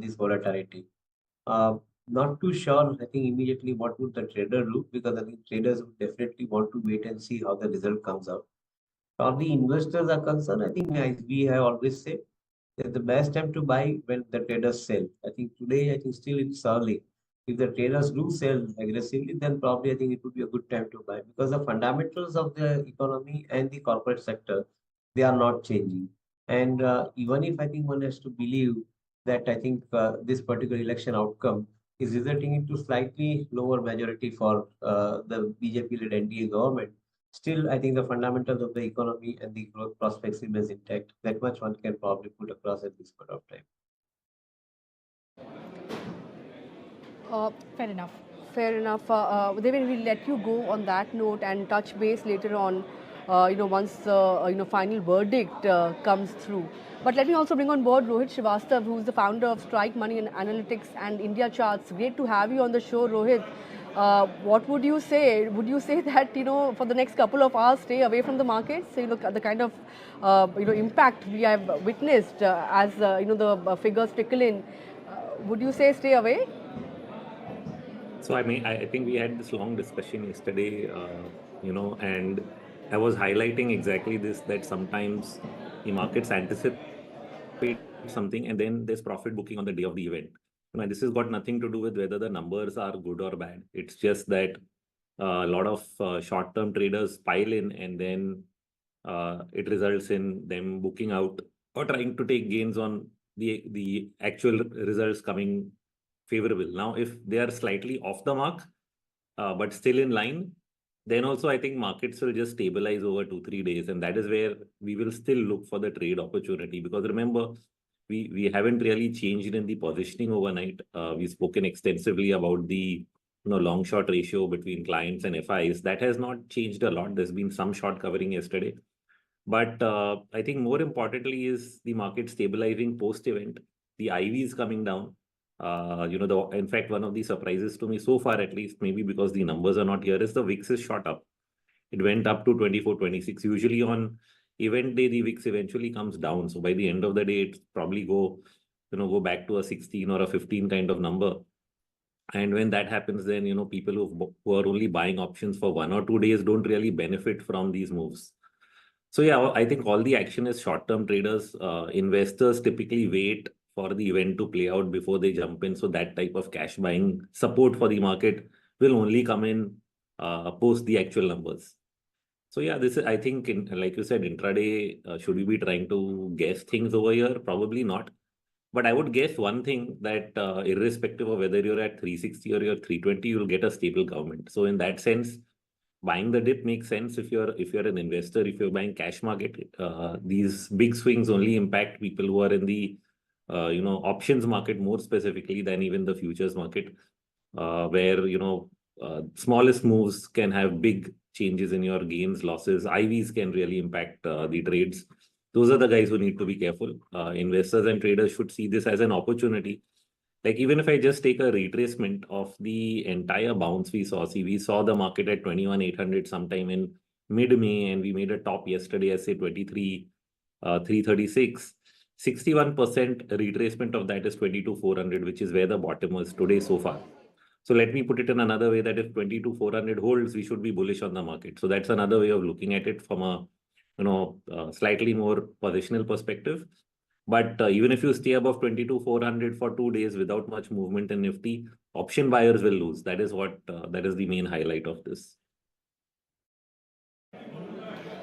this volatility. Not too sure, I think, immediately what would the trader do, because I think traders would definitely want to wait and see how the result comes out. For the investors are concerned, I think, as we have always said, that the best time to buy when the traders sell. I think today, I think still it's early. if the traders do sell aggressively, then probably I think it would be a good time to buy, because the fundamentals of the economy and the corporate sector, they are not changing. And even if I think one has to believe that I think this particular election outcome is resulting into slightly lower majority for the BJP-led NDA government, still I think the fundamentals of the economy and the growth prospects remains intact. That much one can probably put across at this point of time. Fair enough. Fair enough. Devin, we'll let you go on that note and touch base later on, once the final verdict comes through. But let me also bring on board Rohit Srivastav, who's the founder of Strike Money and Analytics and India Charts. Great to have you on the show, Rohit. What would you say? Would you say that for the next couple of hours, stay away from the markets? So, look at the kind of impact we have witnessed as the figures trickle in. Would you say stay away? So I think we had this long discussion yesterday, and I was highlighting exactly this, that sometimes the markets anticipate something and then there's profit booking on the day of the event. This has got nothing to do with whether the numbers are good or bad. It's just that a lot of short-term traders pile in, and then it results in them booking out or trying to take gains on the actual results coming favorable. Now, if they are slightly off the mark, but still in line, then also I think markets will just stabilize over 2-3 days. And that is where we will still look for the trade opportunity. Because remember, we haven't really changed in the positioning overnight. We've spoken extensively about the long short ratio between clients and FIs. That has not changed a lot. There's been some short covering yesterday. But I think more importantly is the market stabilizing post-event, the IVs coming down. In fact, one of the surprises to me so far, at least, maybe because the numbers are not here, is the VIX is shot up. It went up to 24, 26. Usually on event day, the VIX eventually comes down. So by the end of the day, it's probably go back to a 16 or a 15 kind of number. And when that happens, then, people who are only buying options for 1 or 2 days don't really benefit from these moves. So yeah, I think all the action is short-term traders. Investors typically wait for the event to play out before they jump in. So that type of cash buying support for the market will only come in post the actual numbers. So yeah, this is, I think, like you said, intraday, should we be trying to guess things over here? Probably not. But I would guess one thing, that irrespective of whether you're at 360 or you're 320, you'll get a stable government. So in that sense, buying the dip makes sense if you're an investor. If you're buying cash market, these big swings only impact people who are in the options market more specifically than even the futures market, where smallest moves can have big changes in your gains, losses. IVs can really impact the trades. Those are the guys who need to be careful. Investors and traders should see this as an opportunity. Like, even if I just take a retracement of the entire bounce we saw, we saw the market at 21,800 sometime in mid-May, and we made a top yesterday at say 23,336. 61% retracement of that is 22,400, which is where the bottom was today so far. So let me put it in another way, that if 22,400 holds, we should be bullish on the market. So that's another way of looking at it from a slightly more positional perspective. But even if you stay above 22,400 for 2 days without much movement in Nifty, option buyers will lose. That is the main highlight of this.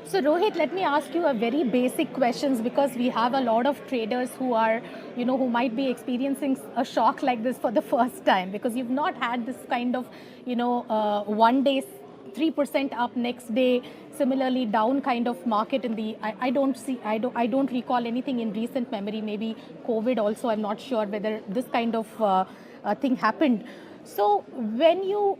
So Rohit, let me ask you a very basic questions, because we have a lot of traders who are, who might be experiencing a shock like this for the first time, because you've not had this kind of, 1 day 3% up, next day similarly down kind of market in the. I don't recall anything in recent memory. Maybe COVID also. I'm not sure whether this kind of thing happened. So when you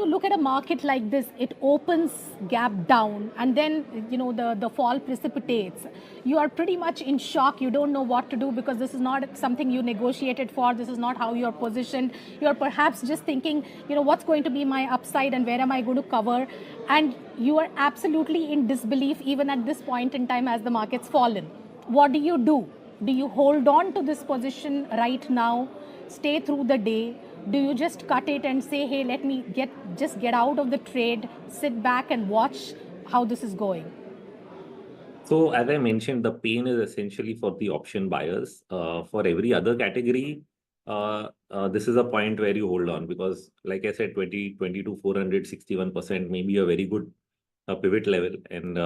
look at a market like this, it opens gap down, and then the fall precipitates. You are pretty much in shock. You don't know what to do, because this is not something you negotiated for. This is not how you are positioned. You are perhaps just thinking, what's going to be my upside and where am I going to cover? And you are absolutely in disbelief even at this point in time as the market's fallen. What do? Do you hold on to this position right now, stay through the day? Do you just cut it and say, hey, let me just get out of the trade, sit back and watch how this is going? So as I mentioned, the pain is essentially for the option buyers. For every other category, this is a point where you hold on, because like I said, 22 400, 61% may be a very good pivot level. And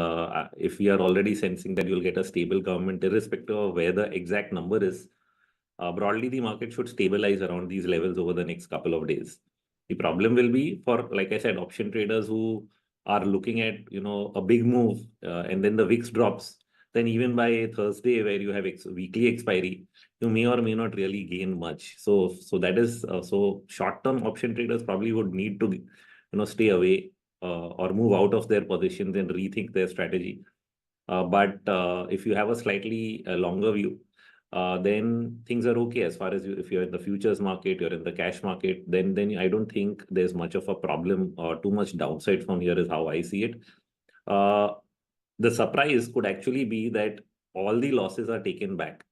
if we are already sensing that you'll get a stable government, irrespective of where the exact number is, broadly the market should stabilize around these levels over the next couple of days. The problem will be for, like I said, option traders who are looking at, a big move and then the VIX drops. Then even by Thursday, where you have weekly expiry, you may or may not really gain much. So that is so short-term option traders probably would need to, stay away or move out of their positions and rethink their strategy. But if you have a slightly longer view, then things are okay as far as if you're in the futures market, you're in the cash market, then I don't think there's much of a problem or too much downside from here is how I see it. The surprise could actually be that all the losses are taken back.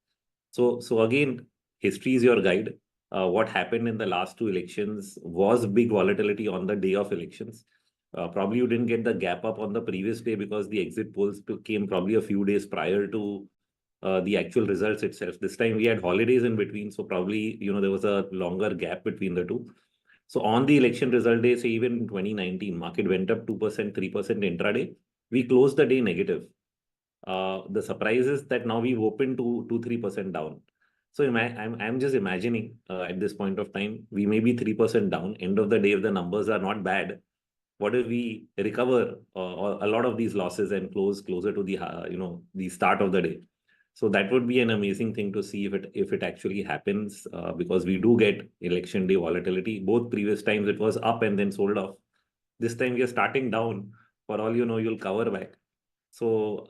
So again, history is your guide. What happened in the last two elections was big volatility on the day of elections. Probably you didn't get the gap up on the previous day because the exit polls came probably a few days prior to the actual results itself. This time we had holidays in between, so probably there was a longer gap between the two. So on the election result day, say even in 2019, market went up 2%, 3% intraday. We closed the day negative. The surprise is that now we've opened to 2-3% down. So I'm just imagining at this point of time, we may be 3% down. End of the day, if the numbers are not bad, what if we recover a lot of these losses and close closer to the the start of the day? So that would be an amazing thing to see if it actually happens, because we do get election day volatility. Both previous times it was up and then sold off. This time we are starting down. For all you know, you'll cover back. So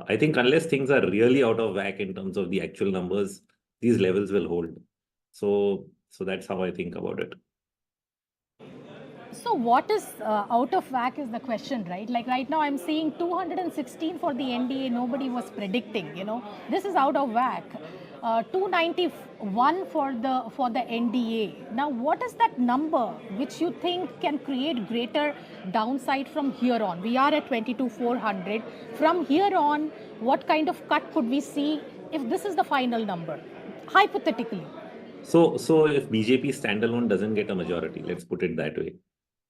I think unless things are really out of whack in terms of the actual numbers, these levels will hold. So that's how I think about it. So what is out of whack is the question, right? Like right now I'm seeing 216 for the NDA, nobody was predicting, this is out of whack. 291 for the NDA. Now what is that number which you think can create greater downside from here on? We are at 22,400. From here on, what kind of cut could we see if this is the final number, hypothetically? So if BJP standalone doesn't get a majority, let's put it that way,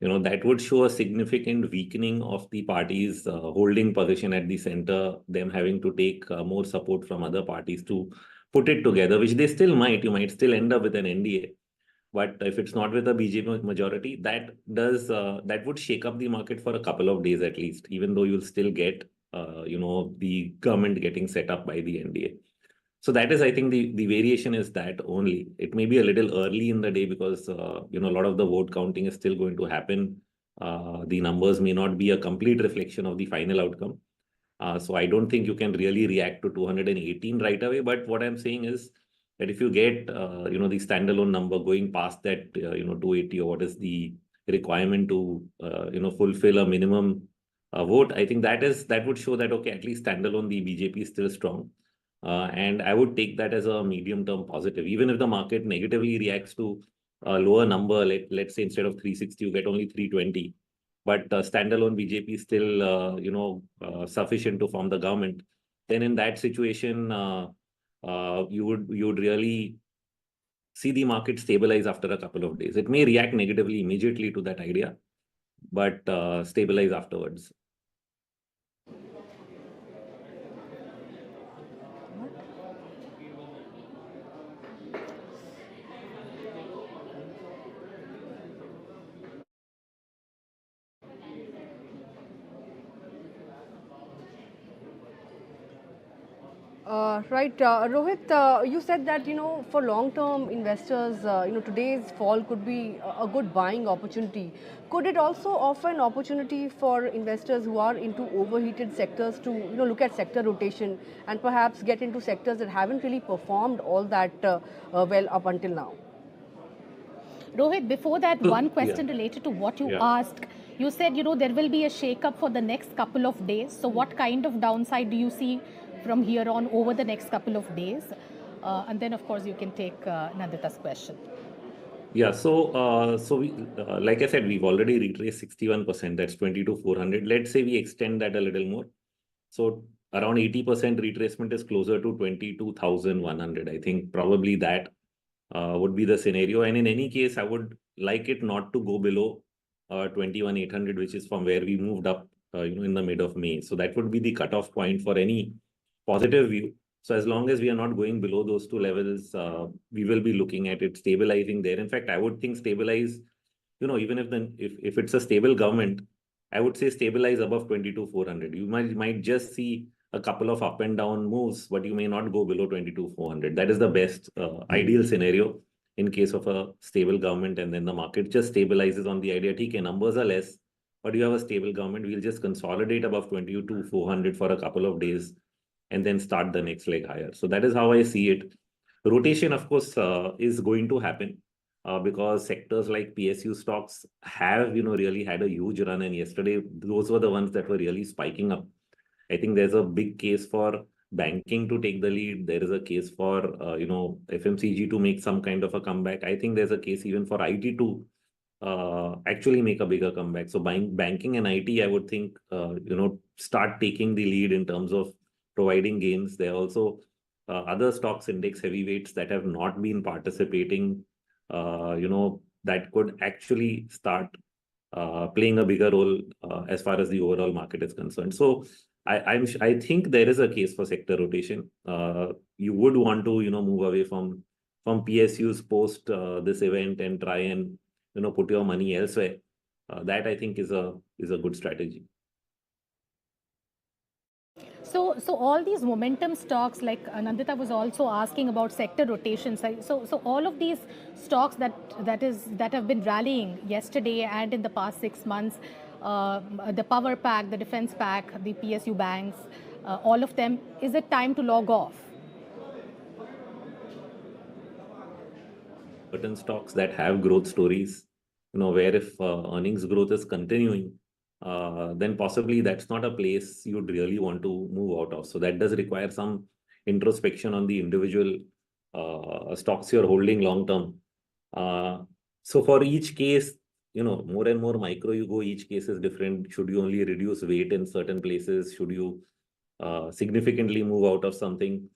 that would show a significant weakening of the party's holding position at the center, them having to take more support from other parties to put it together, which they still might. You might still end up with an NDA. But if it's not with a BJP majority, that would shake up the market for a couple of days at least, even though you'll still get, the government getting set up by the NDA. So that is, I think, the variation is that only. It may be a little early in the day because, a lot of the vote counting is still going to happen. The numbers may not be a complete reflection of the final outcome. So I don't think you can really react to 218 right away. But what I'm saying is that if you get, the standalone number going past that, 280 or what is the requirement to, fulfill a minimum vote, I think that would show that, okay, at least standalone, the BJP is still strong. And I would take that as a medium-term positive. Even if the market negatively reacts to a lower number, let's say instead of 360, you get only 320. But standalone BJP is still, sufficient to form the government. Then in that situation, you would really see the market stabilize after a couple of days. It may react negatively immediately to that idea, but stabilize afterwards. Right, Rohit, you said that, for long-term investors, today's fall could be a good buying opportunity. Could it also offer an opportunity for investors who are into overheated sectors to, look at sector rotation and perhaps get into sectors that haven't really performed all that well up until now? Rohit, before that, one question related to what you asked. You said, there will be a shake-up for the next couple of days. So what kind of downside do you see from here on over the next couple of days? And then, of course, you can take Nandita's question. Yeah, so we, like I said, we've already retraced 61%. That's 22,400. Let's say we extend that a little more. So around 80% retracement is closer to 22,100. I think probably that would be the scenario. And in any case, I would like it not to go below 21,800, which is from where we moved up, in the mid of May. So that would be the cutoff point for any positive view. So as long as we are not going below those two levels, we will be looking at it stabilizing there. In fact, I would think stabilize, even if it's a stable government, I would say stabilize above 22,400. You might just see a couple of up and down moves, but you may not go below 22,400. That is the best ideal scenario in case of a stable government, and then the market just stabilizes on the idea, okay, numbers are less, but you have a stable government, we'll just consolidate above 22,400 for a couple of days and then start the next leg higher. So that is how I see it. Rotation, of course, is going to happen because sectors like PSU stocks have, really had a huge run. And yesterday, those were the ones that were really spiking up. I think there's a big case for banking to take the lead. There is a case for, FMCG to make some kind of a comeback. I think there's a case even for IT to actually make a bigger comeback. So banking and IT, I would think, start taking the lead in terms of providing gains. There are also other stocks index heavyweights that have not been participating, that could actually start playing a bigger role as far as the overall market is concerned. So I think there is a case for sector rotation. You would want to, move away from PSUs post this event and try and, put your money elsewhere. That I think is a good strategy. So all these momentum stocks, like Nandita was also asking about sector rotations. So all of these stocks that have been rallying yesterday and in the past 6 months, the power pack, the defense pack, the PSU banks, all of them, is it time to log off? Certain stocks that have growth stories, where if earnings growth is continuing, then possibly that's not a place you'd really want to move out of. So that does require some introspection on the individual stocks you're holding long term. So for each case, more and more micro you go, each case is different. Should you only reduce weight in certain places? Should you significantly move out of something?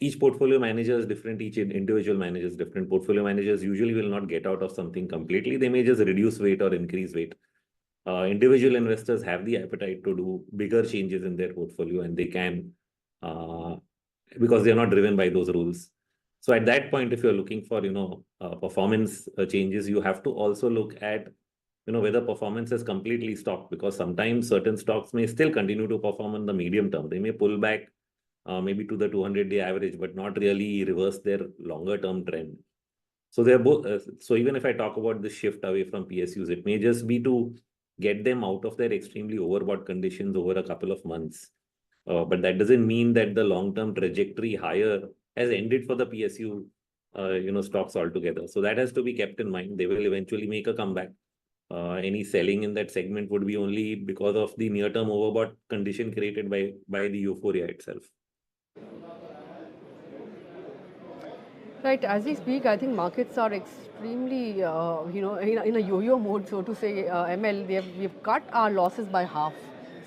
Each portfolio manager is different. Each individual manager is different. Portfolio managers usually will not get out of something completely. They may just reduce weight or increase weight. Individual investors have the appetite to do bigger changes in their portfolio, and they can, because they're not driven by those rules. So at that point, if you're looking for, performance changes, you have to also look at, whether performance has completely stopped, because sometimes certain stocks may still continue to perform in the medium term. They may pull back maybe to the 200-day average, but not really reverse their longer term trend. So they're both. So even if I talk about the shift away from PSUs, it may just be to get them out of their extremely overbought conditions over a couple of months. But that doesn't mean that the long-term trajectory higher has ended for the PSU, stocks altogether. So that has to be kept in mind. They will eventually make a comeback. Any selling in that segment would be only because of the near-term overbought condition created by the euphoria itself. Right, as we speak, I think markets are extremely, in a yo-yo mode, so to say. ML, we've cut our losses by half.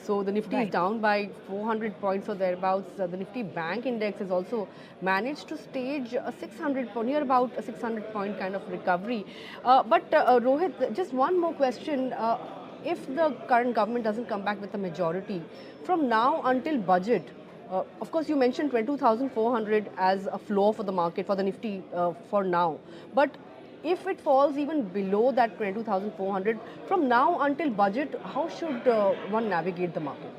So the Nifty is down by 400 points or thereabouts. The Nifty Bank Index has also managed to stage a 600, near about a 600 point kind of recovery. But Rohit, just one more question. If the current government doesn't come back with a majority, from now until budget, of course, you mentioned 22,400 as a floor for the market, for the Nifty for now. But if it falls even below that 22,400, from now until budget, how should one navigate the market?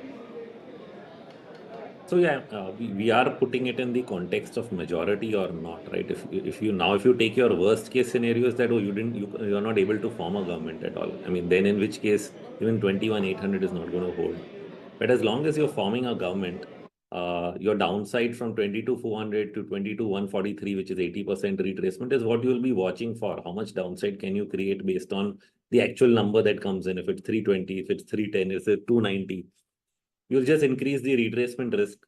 So yeah, we are putting it in the context of majority or not, right? If you take your worst case scenarios that you are not able to form a government at all. I mean, then in which case even 21,800 is not going to hold. But as long as you're forming a government, your downside from 22,400 to 22,143, which is 80% retracement, is what you will be watching for. How much downside can you create based on the actual number that comes in? If it's 320, if it's 310, if it's 290, you'll just increase the retracement risk.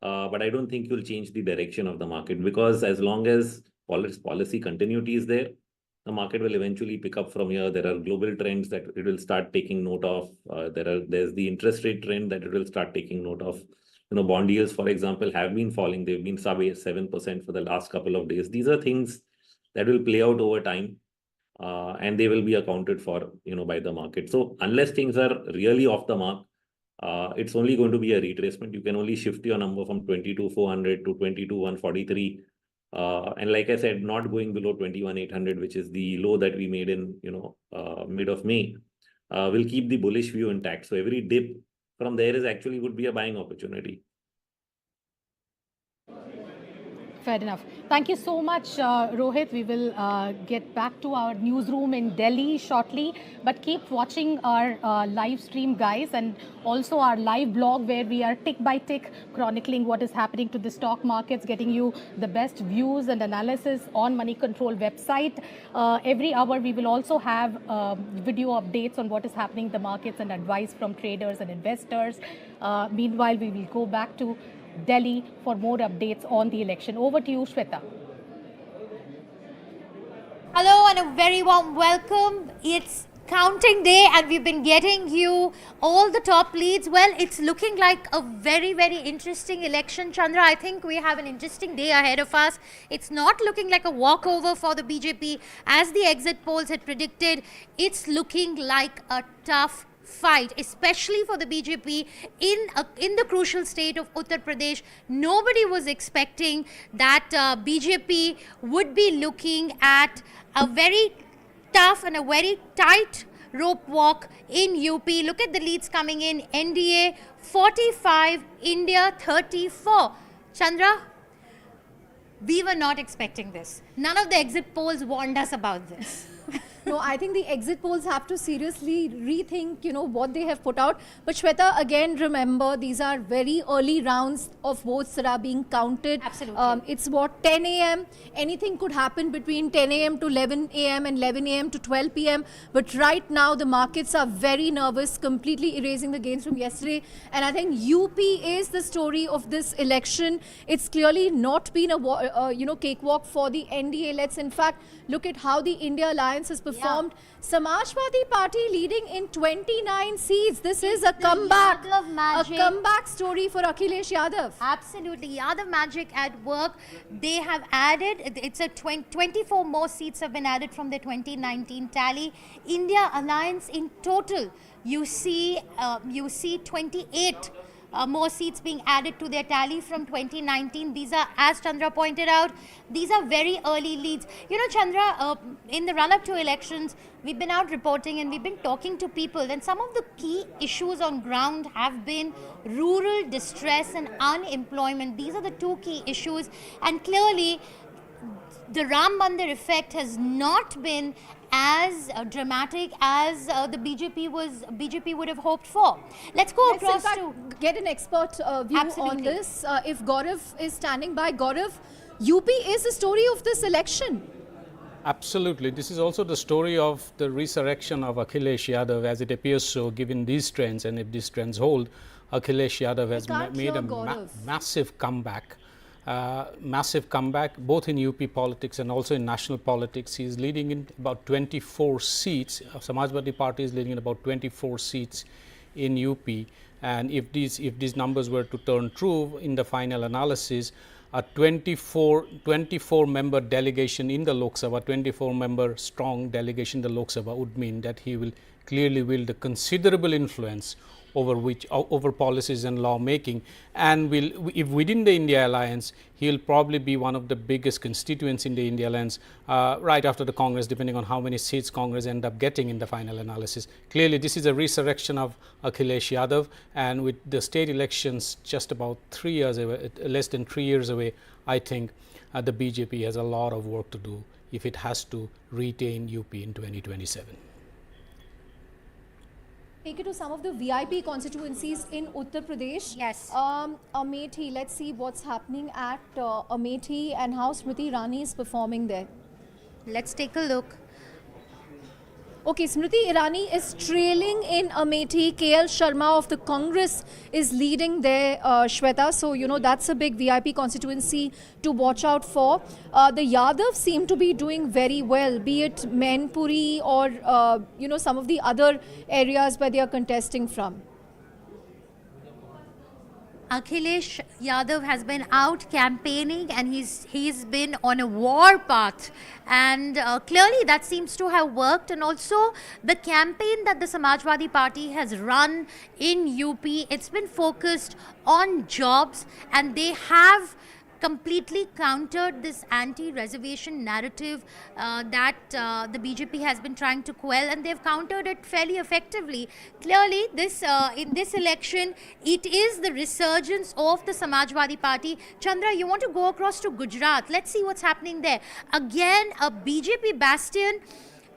But I don't think you'll change the direction of the market, because as long as policy continuity is there, the market will eventually pick up from here. There are global trends that it will start taking note of. There's the interest rate trend that it will start taking note of. bond yields, for example, have been falling. They've been sub 7% for the last couple of days. These are things that will play out over time, and they will be accounted for, by the market. So unless things are really off the mark, it's only going to be a retracement. You can only shift your number from 22,400 to 22,143. And like I said, not going below 21,800, which is the low that we made in, mid of May, will keep the bullish view intact. So every dip from there would be a buying opportunity. Fair enough. Thank you so much, Rohit. We will get back to our newsroom in Delhi shortly, but keep watching our live stream, guys, and also our live blog where we are tick by tick chronicling what is happening to the stock markets, getting you the best views and analysis on Moneycontrol website. Every hour we will also have video updates on what is happening in the markets and advice from traders and investors. Meanwhile, we will go back to Delhi for more updates on the election. Over to you, Shweta. Hello and a very warm welcome. It's counting day and we've been getting you all the top leads. Well, it's looking like a very, very interesting election, Chandra. I think we have an interesting day ahead of us. It's not looking like a walkover for the BJP as the exit polls had predicted. It's looking like a tough fight, especially for the BJP in the crucial state of Uttar Pradesh. Nobody was expecting that BJP would be looking at a very tough and a very tight rope walk in UP. Look at the leads coming in. NDA 45, India 34. Chandra, we were not expecting this. None of the exit polls warned us about this. No, I think the exit polls have to seriously rethink, what they have put out. But Shweta, again, remember, these are very early rounds of votes that are being counted. Absolutely. It's what, 10 a.m. Anything could happen between 10 a.m. to 11 a.m. and 11 a.m. to 12 p.m. But right now, the markets are very nervous, completely erasing the gains from yesterday. And I think UP is the story of this election. It's clearly not been a cakewalk for the NDA. Let's, in fact, look at how the India Alliance has performed. Samajwadi Party leading in 29 seats. This is a comeback. A comeback story for Akhilesh Yadav. Absolutely. Yadav magic at work. They have added, it's a 24 more seats have been added from the 2019 tally. India Alliance in total, you see 28 more seats being added to their tally from 2019. These are, as Chandra pointed out, these are very early leads. Chandra, in the run-up to elections, we've been out reporting and we've been talking to people, and some of the key issues on ground have been rural distress and unemployment. These are the two key issues, and clearly the Ram Mandir effect has not been as dramatic as the BJP would have hoped for. Let's go across to get an expert view on this. If Gaurav is standing by, Gaurav, UP is the story of this election. Absolutely. This is also the story of the resurrection of Akhilesh Yadav, as it appears so, given these trends, and if these trends hold, Akhilesh Yadav has made a massive comeback. Both in UP politics and also in national politics. He is leading in about 24 seats. Samajwadi Party is leading in about 24 seats in UP. And if these numbers were to turn true in the final analysis, a 24 member delegation in the Lok Sabha, 24 member strong delegation in the Lok Sabha would mean that he will clearly wield a considerable influence over policies and lawmaking, and if within the India Alliance, he will probably be one of the biggest constituents in the India Alliance, right after the Congress, depending on how many seats Congress end up getting in the final analysis. Clearly, this is a resurrection of Akhilesh Yadav, and with the state elections just about 3 years away, less than 3 years away, I think the BJP has a lot of work to do if it has to retain UP in 2027. Take it to some of the VIP constituencies in Uttar Pradesh. Yes. Amethi, let's see what's happening at Amethi and how Smriti Irani is performing there. Let's take a look. Okay, Smriti Irani is trailing in Amethi. KL Sharma of the Congress is leading there, Shweta. So, that's a big VIP constituency to watch out for. The Yadavs seem to be doing very well, be it Mainpuri or, some of the other areas where they are contesting from. Akhilesh Yadav has been out campaigning and he's been on a war path, and clearly that seems to have worked. And also the campaign that the Samajwadi Party has run in UP, it's been focused on jobs, and they have completely countered this anti-reservation narrative that the BJP has been trying to quell, and they've countered it fairly effectively. Clearly, this in this election, it is the resurgence of the Samajwadi Party. Chandra, you want to go across to Gujarat? Let's see what's happening there. Again, a BJP bastion.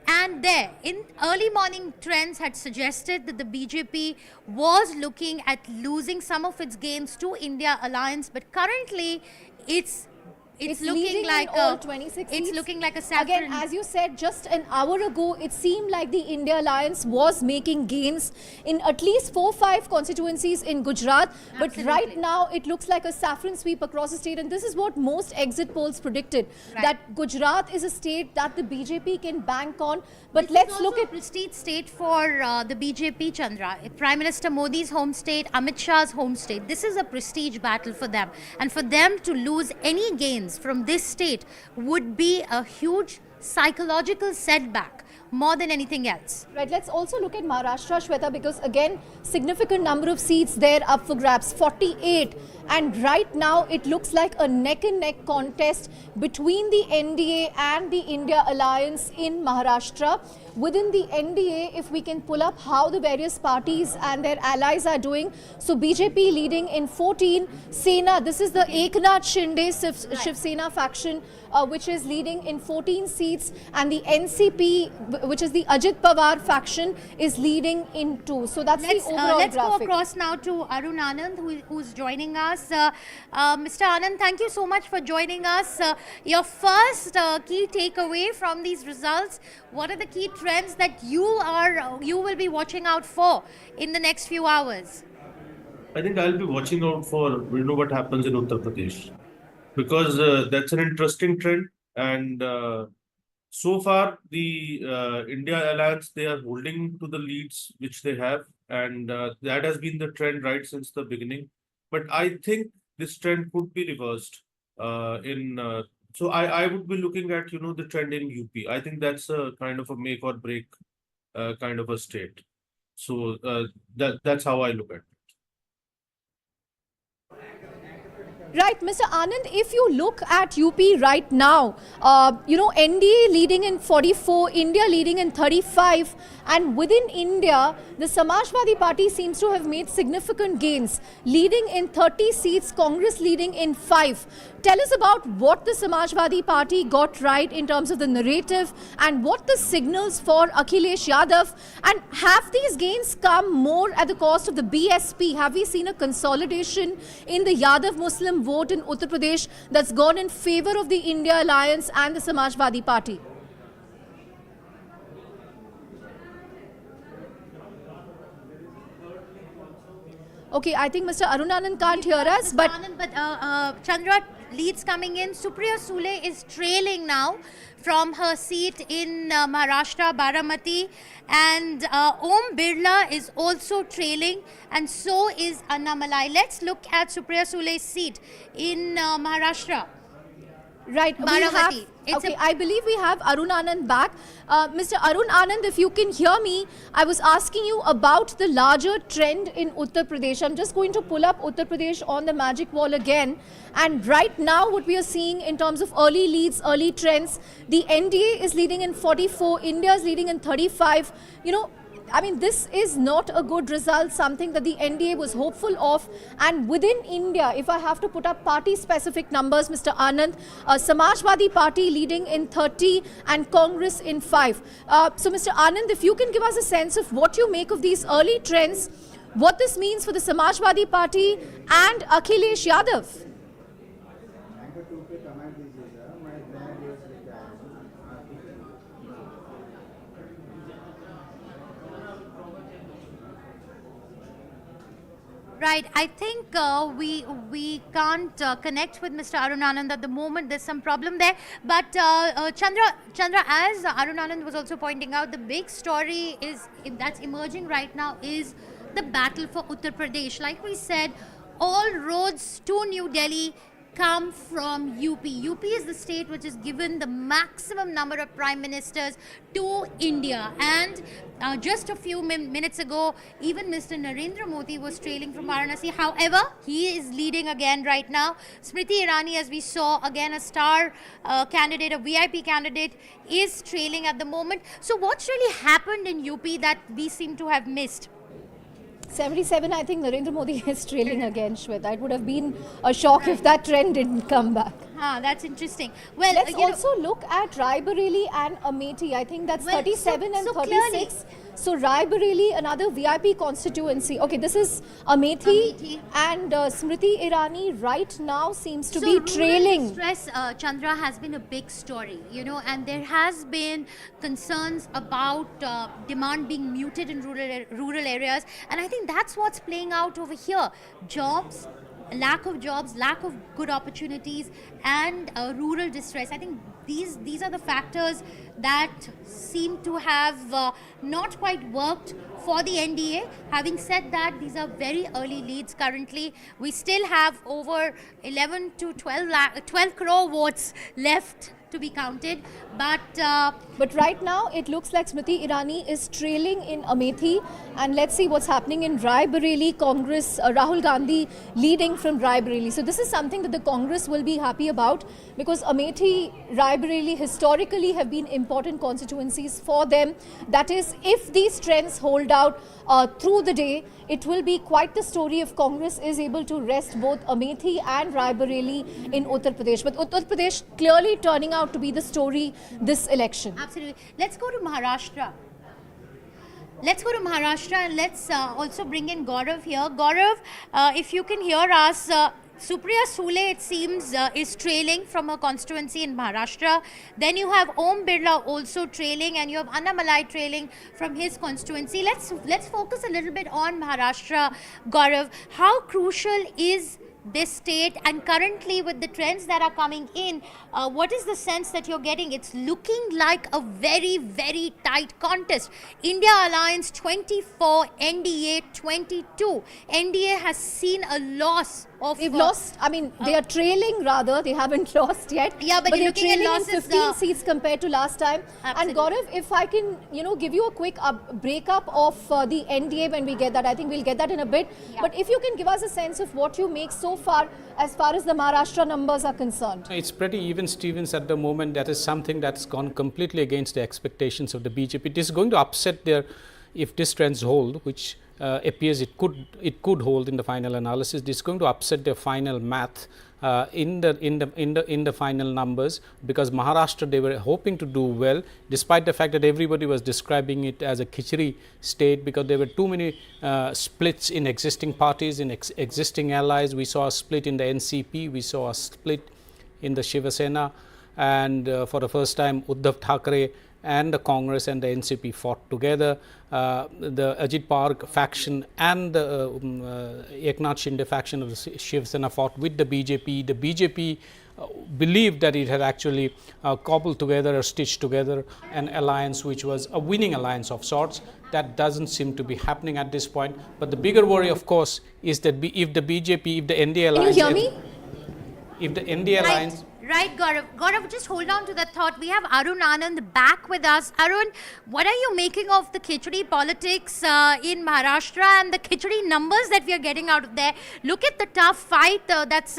And there, in early morning trends had suggested that the BJP was looking at losing some of its gains to India Alliance, but currently it's looking leading like in all 26 it's seats. looking like a saffron. Again, as you said just an hour ago, it seemed like the India Alliance was making gains in at least 4-5 constituencies in Gujarat. But right now, it looks like a saffron sweep across the state. And this is what most exit polls predicted, that Gujarat is a state that the BJP can bank on. But let's look at a prestige state for the BJP, Chandra. Prime Minister Modi's home state, Amit Shah's home state. This is a prestige battle for them. And for them to lose any gains from this state would be a huge psychological setback more than anything else. Right, let's also look at Maharashtra, Shweta, because again, significant number of seats there up for grabs, 48. And right now, it looks like a neck-and-neck contest between the NDA and the India Alliance in Maharashtra. Within the NDA, if we can pull up how the various parties and their allies are doing. So BJP leading in 14, Sena, this is the Eknath Shinde Shiv Sena faction, which is leading in 14 seats, and the NCP, which is the Ajit Pawar faction, is leading in 2. So that's the overall let's graphic. go across now to Arun Anand, who's joining us. Mr. Anand, thank you so much for joining us. Your first key takeaway from these results, what are the key trends that you will be watching out for in the next few hours? I think I'll be watching out for, what happens in Uttar Pradesh, because that's an interesting trend. And so far, the India Alliance, they are holding to the leads which they have. And that has been the trend right since the beginning. But I think this trend could be reversed so I would be looking at, the trend in UP. I think that's a kind of a make or break kind of a state. So that's how I look at it. Right, Mr. Anand, if you look at UP right now, NDA leading in 44, India leading in 35, and within India, the Samajwadi Party seems to have made significant gains, leading in 30 seats, Congress leading in 5. Tell us about what the Samajwadi Party got right in terms of the narrative and what the signals for Akhilesh Yadav, and have these gains come more at the cost of the BSP? Have we seen a consolidation in the Yadav Muslim vote in Uttar Pradesh that's gone in favor of the India Alliance and the Samajwadi Party? Okay, I think Mr. Arun Anand can't hear us, but Chandra, leads coming in. Supriya Sule is trailing now from her seat in Maharashtra, Baramati, and Om Birla is also trailing, and so is Annamalai. Let's look at Supriya Sule's seat in Maharashtra. Right, Baramati. I believe we have Arun Anand back. Mr. Arun Anand, if you can hear me, I was asking you about the larger trend in Uttar Pradesh. I'm just going to pull up Uttar Pradesh on the magic wall again. And right now, what we are seeing in terms of early leads, early trends, the NDA is leading in 44, India is leading in 35. This is not a good result, something that the NDA was hopeful of. And within India, if I have to put up party-specific numbers, Mr. Anand, Samajwadi Party leading in 30 and Congress in 5. So, Mr. Anand, if you can give us a sense of what you make of these early trends, what this means for the Samajwadi Party and Akhilesh Yadav. Right, I think we can't connect with Mr. Arun Anand at the moment. There's some problem there. But Chandra, as Arun Anand was also pointing out, the big story that's emerging right now is the battle for Uttar Pradesh. Like we said, all roads to New Delhi come from UP. UP is the state which is given the maximum number of prime ministers to India. And just a few minutes ago, even Mr. Narendra Modi was trailing from Varanasi. However, he is leading again right now. Smriti Irani, as we saw, again a star candidate, a VIP candidate, is trailing at the moment. So what's really happened in UP that we seem to have missed? 77, I think Narendra Modi is trailing again, Shweta. It would have been a shock if that trend didn't come back. That's interesting. Well, let's also look at Raebareli and Amethi. I think that's 37 and 36. Clearly, so Raebareli, another VIP constituency. Okay, this is Amethi. And Smriti Irani right now seems to be trailing. Stress, Chandra, has been a big story, and there has been concerns about demand being muted in rural areas, and I think that's what's playing out over here. Jobs, lack of good opportunities, and rural distress. I think these are the factors that seem to have not quite worked for the NDA. Having said that, these are very early leads currently. We still have over 11 to 12 crore votes left to be counted, but right now it looks like Smriti Irani is trailing in Amethi, and let's see what's happening in Raebareli. Congress, Rahul Gandhi leading from Raebareli. So this is something that the Congress will be happy about, because Amethi, Raebareli historically have been important constituencies for them. That is, if these trends hold out through the day, it will be quite the story if Congress is able to wrest both Amethi and Raebareli in Uttar Pradesh. But Uttar Pradesh clearly turning out to be the story this election. Absolutely. Let's go to Maharashtra. And let's also bring in Gaurav here. Gaurav, if you can hear us, Supriya Sule, it seems, is trailing from her constituency in Maharashtra. Then you have Om Birla also trailing, and you have Annamalai trailing from his constituency. Let's focus a little bit on Maharashtra, Gaurav. How crucial is this state, and currently with the trends that are coming in, what is the sense that you're getting? It's looking like a very, very tight contest. India Alliance 24, NDA 22. NDA has seen a loss of... They've lost, I mean, they are trailing rather, they haven't lost yet. Yeah, but they're looking trailing at losses, in 15 seats compared to last time. Absolutely. And Gaurav, if I can, give you a quick breakup of the NDA when we get that. I think we'll get that in a bit. Yeah. But if you can give us a sense of what you make so far as the Maharashtra numbers are concerned. It's pretty even Stevens at the moment. That is something that's gone completely against the expectations of the BJP. It is going to upset their, if this trends hold, which appears it could hold in the final analysis. This is going to upset their final math in the final numbers, because Maharashtra, they were hoping to do well, despite the fact that everybody was describing it as a khichdi state, because there were too many splits in existing parties, in existing allies. We saw a split in the NCP, we saw a split in the Shiva Sena, and for the first time Uddhav Thackeray and the Congress and the NCP fought together. The Ajit Pawar faction and the Eknath Shinde faction of the Shiv Sena fought with the BJP. The BJP believed that it had actually cobbled together or stitched together an alliance which was a winning alliance of sorts. That doesn't seem to be happening at this point. But the bigger worry, of course, is that if the BJP, if the NDA alliance... Can you hear me? If the NDA alliance... Right, Gaurav. Gaurav, just hold on to that thought. We have Arun Anand back with us. Arun, what are you making of the khichdi politics in Maharashtra and the khichdi numbers that we are getting out of there? Look at the tough fight that's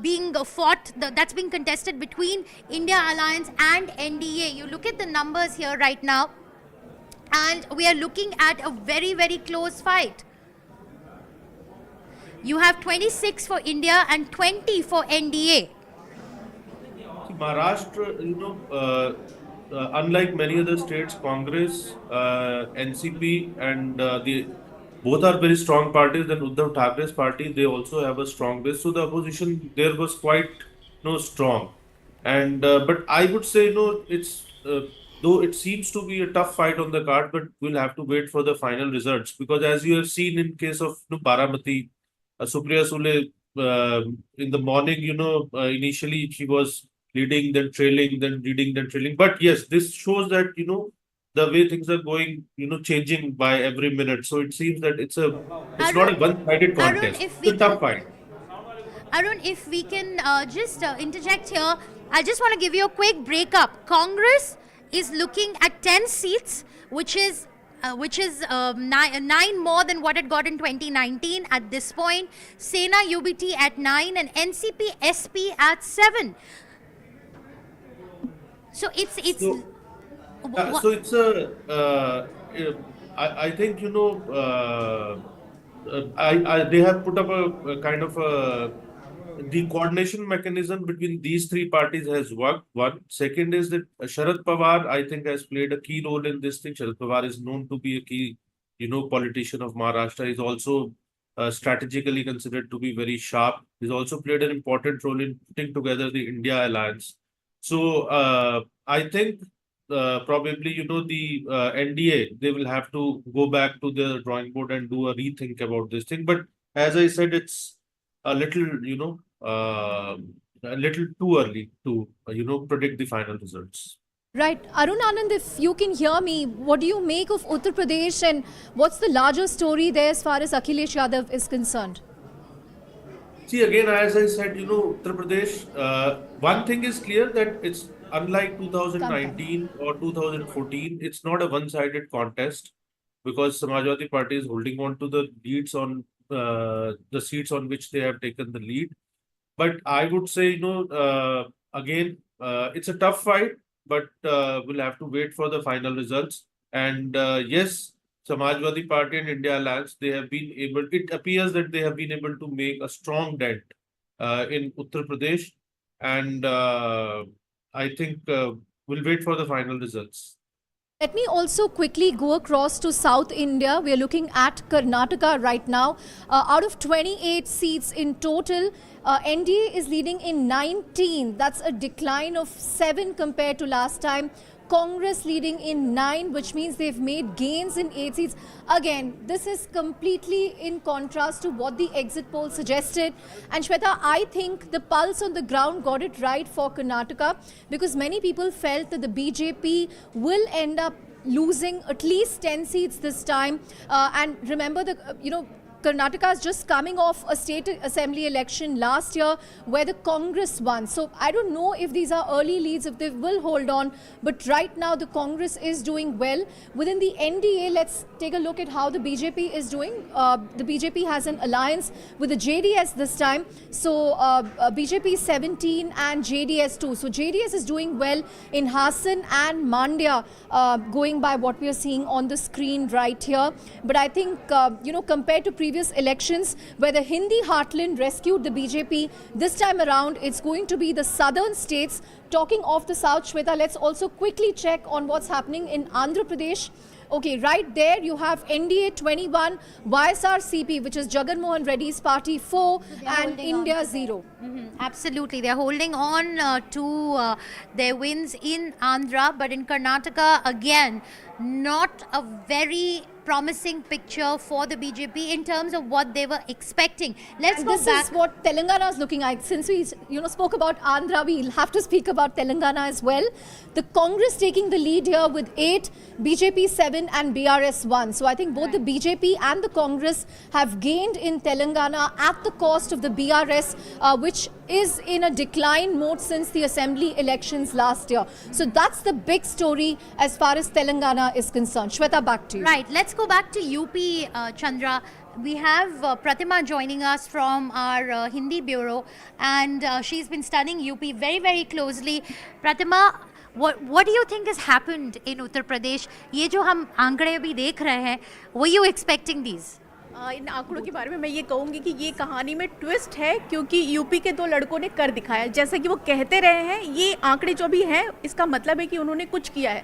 being fought, that's being contested between India Alliance and NDA. You look at the numbers here right now, and we are looking at a very, very close fight. You have 26 for India and 20 for NDA. Maharashtra, unlike many other states, Congress, NCP, and both are very strong parties. Then Uddhav Thackeray's party, they also have a strong base. So the opposition there was quite strong. And but I would say it's though it seems to be a tough fight on the card, but we'll have to wait for the final results, because as you have seen in case of Baramati, Supriya Sule, in the morning, initially she was leading, then trailing, then leading, then trailing. But yes, this shows that, the way things are going, changing by every minute. So it seems that it's not a one-sided contest. It's a tough fight. Arun, if we can just interject here, I just want to give you a quick breakup. Congress is looking at 10 seats, which is nine more than what it got in 2019 at this point. Sena UBT at 9 and NCP SP at 7. So it's I think they have put up a kind of the coordination mechanism between these three parties has worked. One. Second is that Sharad Pawar, I think, has played a key role in this thing. Sharad Pawar is known to be a key, politician of Maharashtra. He's also strategically considered to be very sharp. He's also played an important role in putting together the India alliance. So I think probably, the NDA, they will have to go back to the drawing board and do a rethink about this thing. But as I said, it's a little, a little too early to, predict the final results. Right. Arun Anand, if you can hear me, what do you make of Uttar Pradesh and what's the larger story there as far as Akhilesh Yadav is concerned? See, again, as I said, Uttar Pradesh, one thing is clear that it's unlike 2019 or 2014, it's not a one-sided contest because Samajwadi Party is holding on to the leads on the seats on which they have taken the lead. But I would say, again, it's a tough fight, but we'll have to wait for the final results. And yes, Samajwadi Party and India Alliance, it appears that they have been able to make a strong dent in Uttar Pradesh. And I think we'll wait for the final results. Let me also quickly go across to South India. We are looking at Karnataka right now. Out of 28 seats in total, NDA is leading in 19. That's a decline of 7 compared to last time. Congress leading in 9, which means they've made gains in 8 seats. Again, this is completely in contrast to what the exit poll suggested. And Shweta, I think the pulse on the ground got it right for Karnataka because many people felt that the BJP will end up losing at least 10 seats this time. And remember, Karnataka is just coming off a state assembly election last year where the Congress won. So I don't know if these are early leads, if they will hold on. But right now the Congress is doing well. Within the NDA, let's take a look at how the BJP is doing. The BJP has an alliance with the JDS this time. So BJP 17 and JDS 2. So JDS is doing well in Hassan and Mandya, going by what we are seeing on the screen right here. But I think, compared to previous elections where the Hindi heartland rescued the BJP, this time around it's going to be the southern states. Talking of the south, Shweta, let's also quickly check on what's happening in Andhra Pradesh. Okay, right there you have NDA 21, YSRCP, which is Jagan Mohan Reddy's party 4, and India 0. Absolutely, they're holding on to their wins in Andhra, but in Karnataka, again, not a very promising picture for the BJP in terms of what they were expecting. Let's go back. This is what Telangana is looking like. Since we spoke about Andhra, we'll have to speak about Telangana as well. The Congress taking the lead here with 8, BJP 7 and BRS 1. So I think both the BJP and the Congress have gained in Telangana at the cost of the BRS, which is in a decline mode since the assembly elections last year. So that's the big story as far as Telangana is concerned. Shweta, back to you. Right, let's go back to UP, Chandra. We have Pratima joining us from our Hindi bureau, and she's been studying UP very, very closely. Pratima, what do you think has happened in Uttar Pradesh? ये जो हम आंकड़े अभी देख रहे हैं, were you expecting these? इन आंकड़ों के बारे में मैं ये कहूँगी कि ये कहानी में ट्विस्ट है क्योंकि यूपी के 2 लड़कों ने कर दिखाया। जैसा कि वो कहते रहे हैं, ये आंकड़े जो भी हैं इसका मतलब है कि उन्होंने कुछ किया है,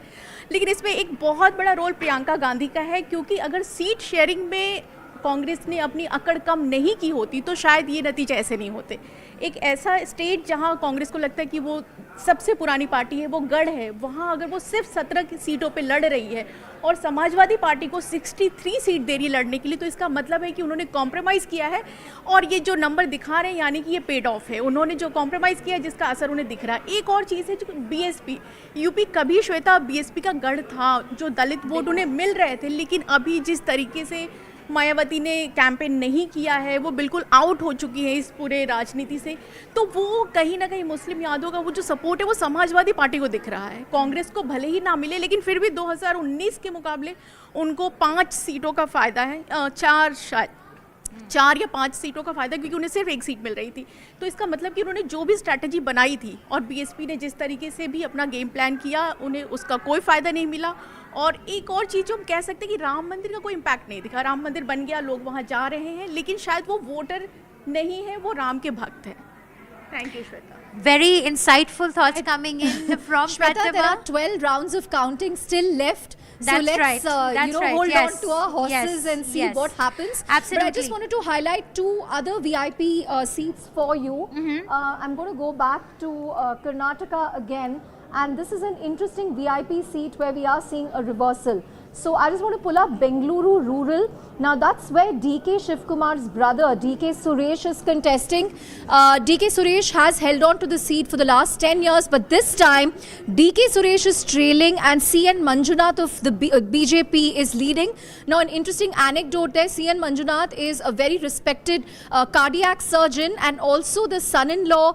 लेकिन इसमें एक बहुत बड़ा रोल प्रियंका गांधी का है क्योंकि अगर सीट शेयरिंग में कांग्रेस ने अपनी अकड़ कम नहीं की होती तो शायद ये नतीजे ऐसे नहीं होते। एक ऐसा स्टेट जहां कांग्रेस को लगता है कि वो सबसे पुरानी पार्टी है, वो गढ़ है, वहां अगर वो सिर्फ 17 सीटों पे लड़ रही है और समाजवादी पार्टी को 63 सीट दे रही है लड़ने के लिए, तो इसका मतलब है कि उन्होंने कॉम्प्रोमाइज़ किया है और ये जो नंबर दिखा रहे हैं यानी कि ये पेड ऑफ है। उन्होंने जो कॉम्प्रोमाइज़ किया है जिसका असर उन्हें दिख रहा है। एक और चीज़ है जो बीएसपी, यूपी कभी श्वेता बीएसपी का गढ़ था, जो दलित वोट उन्हें मिल रहे थे, लेकिन अभी जिस तरीके से मायावती ने कैंपेन नहीं किया है, वो बिल्कुल आउट हो चुकी है इस पूरे राजनीति से, तो वो कहीं ना कहीं मुस्लिम यादव का वो जो सपोर्ट है वो समाजवादी पार्टी को दिख रहा है। कांग्रेस को भले ही ना मिले लेकिन फिर भी 2019 के मुकाबले उनको 5 सीटों का फ़ायदा है, 4 या 5 सीटों का फ़ायदा, क्योंकि उन्हें सिर्फ 1 सीट मिल रही थी। तो इसका मतलब कि उन्होंने जो भी स्ट्रैटेजी बनाई थी और बीएसपी ने जिस तरीके से भी अपना गेम प्लान किया, उन्हें उसका कोई फ़ायदा नहीं मिला। और एक और चीज़ जो हम कह सकते हैं कि राम मंदिर का कोई इम्पैक्ट नहीं दिखा। राम मंदिर बन गया, लोग वहाँ जा रहे हैं, लेकिन शायद वो वोटर नहीं है, वो राम के भक्त हैं। Thank you Shweta. Very insightful thoughts coming in from Shweta, there are Pratibha. 12 rounds of counting still left. So That's let's right. That's right. hold Yes. on to our horses Yes. and see Yes. what happens. Absolutely. But I just wanted to highlight 2 other VIP seats for you. I'm going to go back to Karnataka again, and this is an interesting VIP seat where we are seeing a reversal. So I just want to pull up Bengaluru Rural. Now that's where DK Shivkumar's brother, DK Suresh, is contesting. DK Suresh has held on to the seat for the last 10 years, but this time DK Suresh is trailing and CN Manjunath of the BJP is leading. Now an interesting anecdote there, CN Manjunath is a very respected cardiac surgeon and also the son-in-law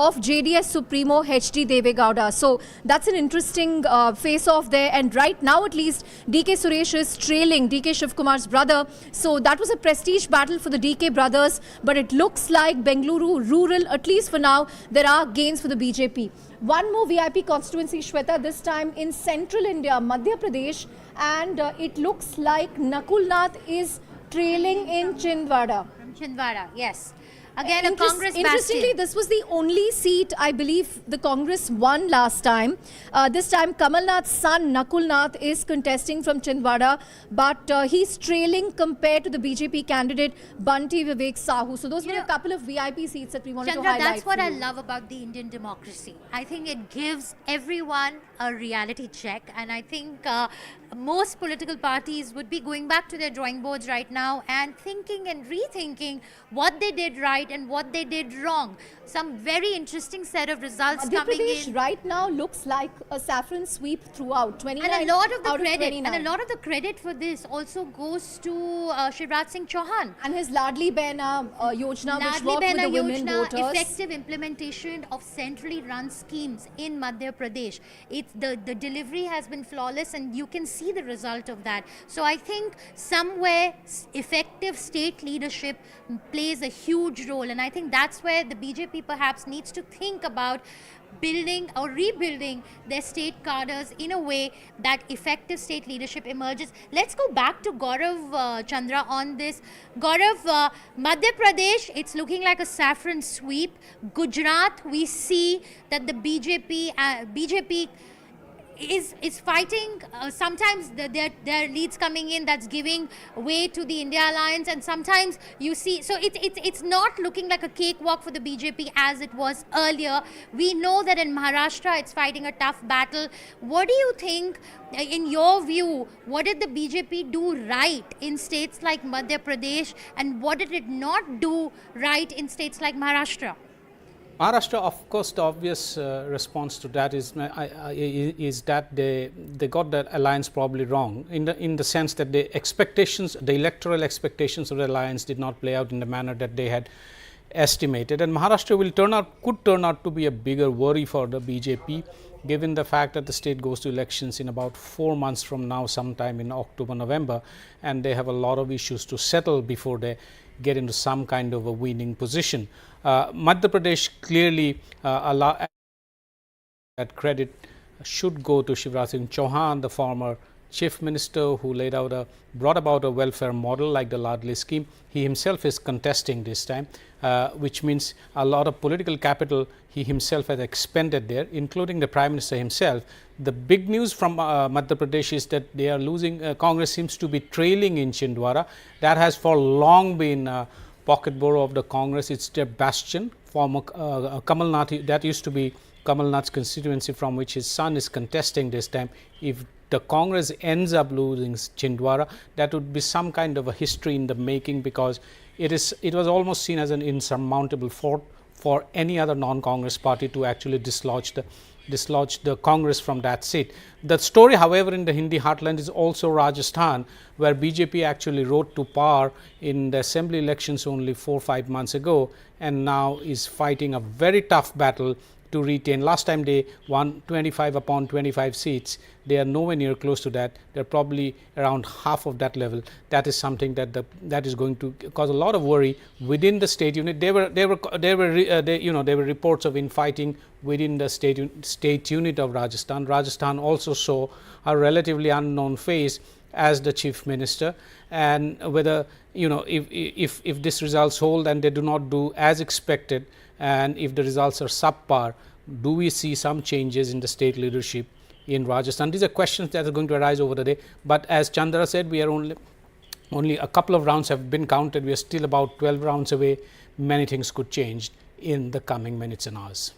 of JDS Supremo HD Deve Gowda. So that's an interesting face-off there, and right now at least DK Suresh is trailing DK Shivkumar's brother. So that was a prestige battle for the DK brothers, but it looks like Bengaluru Rural, at least for now, there are gains for the BJP. One more VIP constituency, Shweta, this time in central India, Madhya Pradesh, and it looks like Nakul Nath is trailing in Chhindwara. Chhindwara, yes. Again, a Congress Interestingly, bastion. this was the only seat I believe the Congress won last time. This time, Kamal Nath's son Nakul Nath is contesting from Chhindwara, but he's trailing compared to the BJP candidate Bunty Vivek Sahu. So those were a couple of VIP seats that we wanted Chandra, to highlight. that's what for I you. love about the Indian democracy. I think it gives everyone a reality check, and I think most political parties would be going back to their drawing boards right now and thinking and rethinking what they did right and what they did wrong. Some very interesting set of results Madhya coming Pradesh in. right now looks like a saffron sweep throughout. 29 And a lot of the out credit, 29. and a lot of the credit for this also goes to Shivraj Singh Chauhan. And his Ladli Behna Yojana, which Ladli worked with Behna the women Yojana, voters. effective implementation of centrally run schemes in Madhya Pradesh. It's the delivery has been flawless, and you can see the result of that. So I think somewhere effective state leadership plays a huge role, and I think that's where the BJP perhaps needs to think about building or rebuilding their state cadres in a way that effective state leadership emerges. Let's go back to Gaurav Chandra on this. Gaurav, Madhya Pradesh, it's looking like a saffron sweep. Gujarat, we see that the BJP is fighting. Sometimes there are leads coming in that's giving way to the India alliance, and sometimes you see, so it's not looking like a cakewalk for the BJP as it was earlier. We know that in Maharashtra it's fighting a tough battle. What do you think, in your view, what did the BJP do right in states like Madhya Pradesh, and what did it not do right in states like Maharashtra? Maharashtra, of course, the obvious response to that is that they got that alliance probably wrong, in the sense that the electoral expectations of the alliance did not play out in the manner that they had estimated, and Maharashtra could turn out to be a bigger worry for the BJP, given the fact that the state goes to elections in about 4 months from now, sometime in October, November, and they have a lot of issues to settle before they get into some kind of a winning position. Madhya Pradesh clearly that credit should go to Shivraj Singh Chauhan, the former chief minister who brought about a welfare model like the Ladli scheme. He himself is contesting this time, which means a lot of political capital he himself has expended there, including the Prime Minister himself. The big news from Madhya Pradesh is that they are losing. Congress seems to be trailing in Chhindwara. That has for long been pocket borough of the Congress. It's their bastion. Former Kamal Nath, that used to be Kamal Nath's constituency from which his son is contesting this time. If the Congress ends up losing Chhindwara, that would be some kind of a history in the making, because it was almost seen as an insurmountable fort for any other non-Congress party to actually dislodge the Congress from that seat. The story, however, in the Hindi heartland is also Rajasthan, where BJP actually rode to power in the assembly elections only 4 or 5 months ago, and now is fighting a very tough battle to retain. Last time they won 25 upon 25 seats. They are nowhere near close to that. They're probably around half of that level. That is something that is going to cause a lot of worry within the state unit. There were reports of infighting within the state unit of Rajasthan. Rajasthan also saw a relatively unknown face as the chief minister, and whether if this results hold and they do not do as expected, and if the results are subpar, do we see some changes in the state leadership in Rajasthan? These are questions that are going to arise over the day. But as Chandra said, we are only a couple of rounds have been counted. We are still about 12 rounds away. Many things could change in the coming minutes and hours.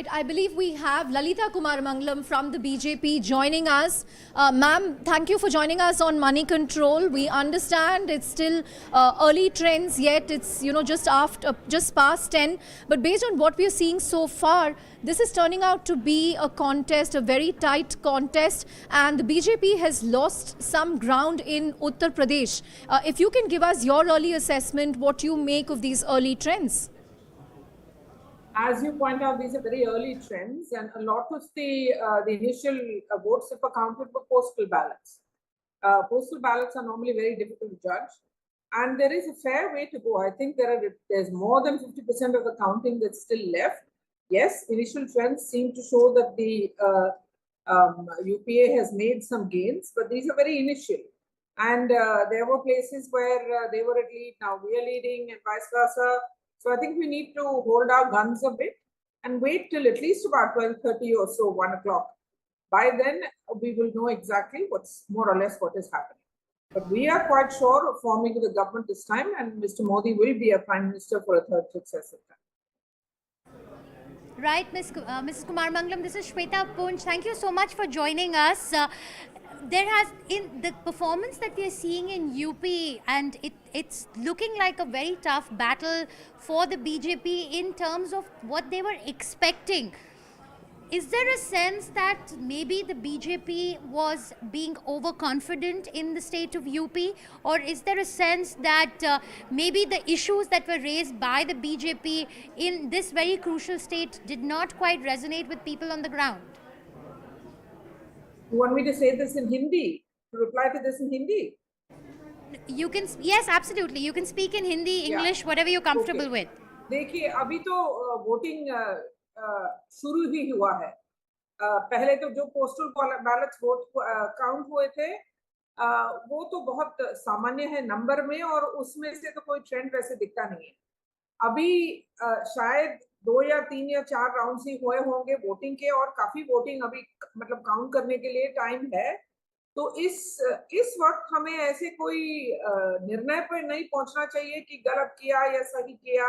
I believe we have Lalita Kumar Mangalam from the BJP joining us. Ma'am, thank you for joining us on Moneycontrol. We understand it's still early trends yet. It's just past 10. But based on what we are seeing so far, this is turning out to be a contest, a very tight contest, and the BJP has lost some ground in Uttar Pradesh. If you can give us your early assessment, what you make of these early trends. As you point out, these are very early trends, and a lot of the initial votes, if accounted, were postal ballots. Postal ballots are normally very difficult to judge, and there is a fair way to go. I think there's more than 50% of the counting that's still left. Yes, initial trends seem to show that the UPA has made some gains, but these are very initial. And there were places where they were at lead, now we are leading, and vice versa. So I think we need to hold our guns a bit and wait till at least about 12:30 or so, 1 o'clock. By then, we will know exactly what's more or less what is happening. But we are quite sure of forming the government this time, and Mr. Modi will be a prime minister for a third successive time. Right, Mrs. Kumar Mangalam, this is Shweta Punj. Thank you so much for joining us. In the performance that we are seeing in UP, and it's looking like a very tough battle for the BJP in terms of what they were expecting. Is there a sense that maybe the BJP was being overconfident in the state of UP, or is there a sense that maybe the issues that were raised by the BJP in this very crucial state did not quite resonate with people on the ground? You want me to say this in Hindi? To reply to this in Hindi? You can, yes, absolutely. You can speak in Hindi, English, whatever you're comfortable with. देखिए, अभी तो voting शुरू ही हुआ है. पहले तो जो postal ballets vote count हुए थे, वो तो बहुत सामान्य है नंबर में, और उसमें से तो कोई ट्रेंड वैसे दिखता नहीं है. अभी शायद 2 या 3 या 4 राउंड्स ही हुए होंगे वोटिंग के, और काफी वोटिंग अभी मतलब काउंट करने के लिए टाइम है. तो इस वक्त हमें ऐसे कोई निर्णय पर नहीं पहुंचना चाहिए कि गलत किया या सही किया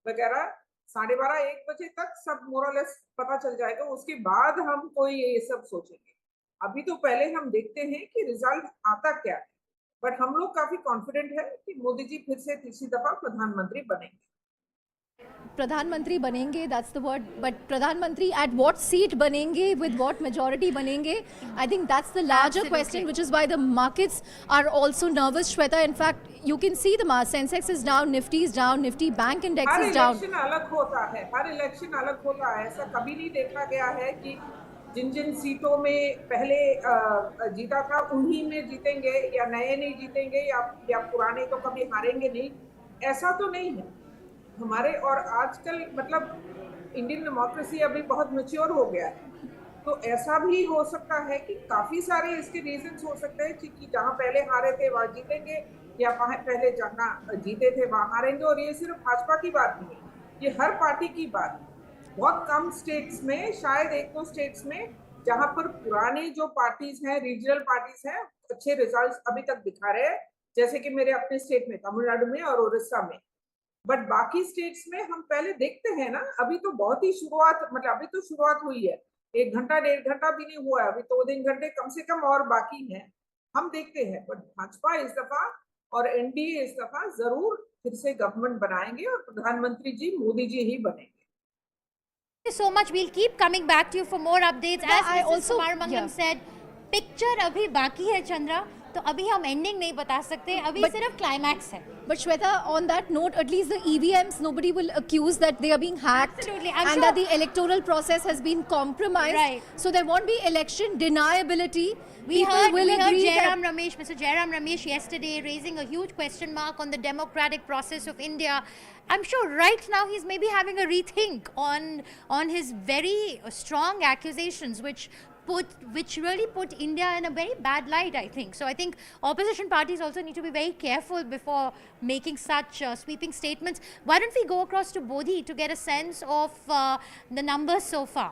वगैरह. 12:30-1 बजे तक सब मोरलेस पता चल जाएगा, उसके बाद हम कोई ये सब सोचेंगे. अभी तो पहले हम देखते हैं कि रिजल्ट आता क्या है. बट हम लोग काफी कॉन्फिडेंट है कि मोदी जी फिर से तीसरी दफा प्रधानमंत्री बनेंगे. Pradhanmantri banenge, that's the word. But Pradhanmantri at what seat banenge, with what majority banenge? I think that's the larger question, which is why the markets are also nervous, Shweta. In fact, you can see the Sensex is down, Nifty is down, Nifty Bank Index is down. Her election अलग होता है, हर election अलग होता है. ऐसा कभी नहीं देखा गया है कि जिन सीटों में पहले जीता था उन्हीं में जीतेंगे, या नए नहीं जीतेंगे, या पुराने तो कभी हारेंगे नहीं. ऐसा तो नहीं है हमारे. और आजकल मतलब इंडियन डेमोक्रेसी अभी बहुत मैच्योर हो गया है. तो ऐसा भी हो सकता है कि काफी सारे इसके रीजंस हो सकते हैं कि जहां पहले हारे थे वहां जीतेंगे, या पहले जहां जीते थे वहां हारेंगे। और ये सिर्फ भाजपा की बात नहीं है, ये हर पार्टी की बात है। बहुत कम स्टेट्स में, शायद एक दो स्टेट्स में, जहां पर पुरानी जो पार्टीज हैं, रीजनल पार्टीज हैं, अच्छे रिजल्ट्स अभी तक दिखा रहे हैं, जैसे कि मेरे अपने स्टेट में, तमिलनाडु में और उड़ीसा में। बट बाकी स्टेट्स में हम पहले देखते हैं ना, अभी तो बहुत ही शुरुआत, मतलब अभी तो शुरुआत हुई है, 1 घंटा 1.5 घंटा भी नहीं हुआ है अभी तो, 2 घंटे कम से कम और बाकी हैं, हम देखते हैं। बट भाजपा इस दफा और एनडीए इस दफा जरूर फिर से गवर्नमेंट बनाएंगे और प्रधानमंत्री जी मोदी जी ही बनेंगे। Thank you so much. We'll keep coming back to you for more updates. Yeah, As I Mrs. also- Kumar Mangalam yeah. said, picture अभी बाकी है चंद्रा, तो अभी हम एंडिंग नहीं बता सकते, अभी But- सिर्फ क्लाइमैक्स है. But Shweta, on that note, at least the EVMs, nobody will accuse that they are being hacked. Absolutely, I'm and sure- that the electoral process has been compromised. Right. So there won't be election deniability. We People heard will agree that- Jairam Ramesh, Mr. Jairam Ramesh yesterday raising a huge question mark on the democratic process of India. I'm sure right now he's maybe having a rethink on his very strong accusations, which really put India in a very bad light, I think. So I think opposition parties also need to be very careful before making such sweeping statements. Why don't we go across to Bodhi to get a sense of the numbers so far?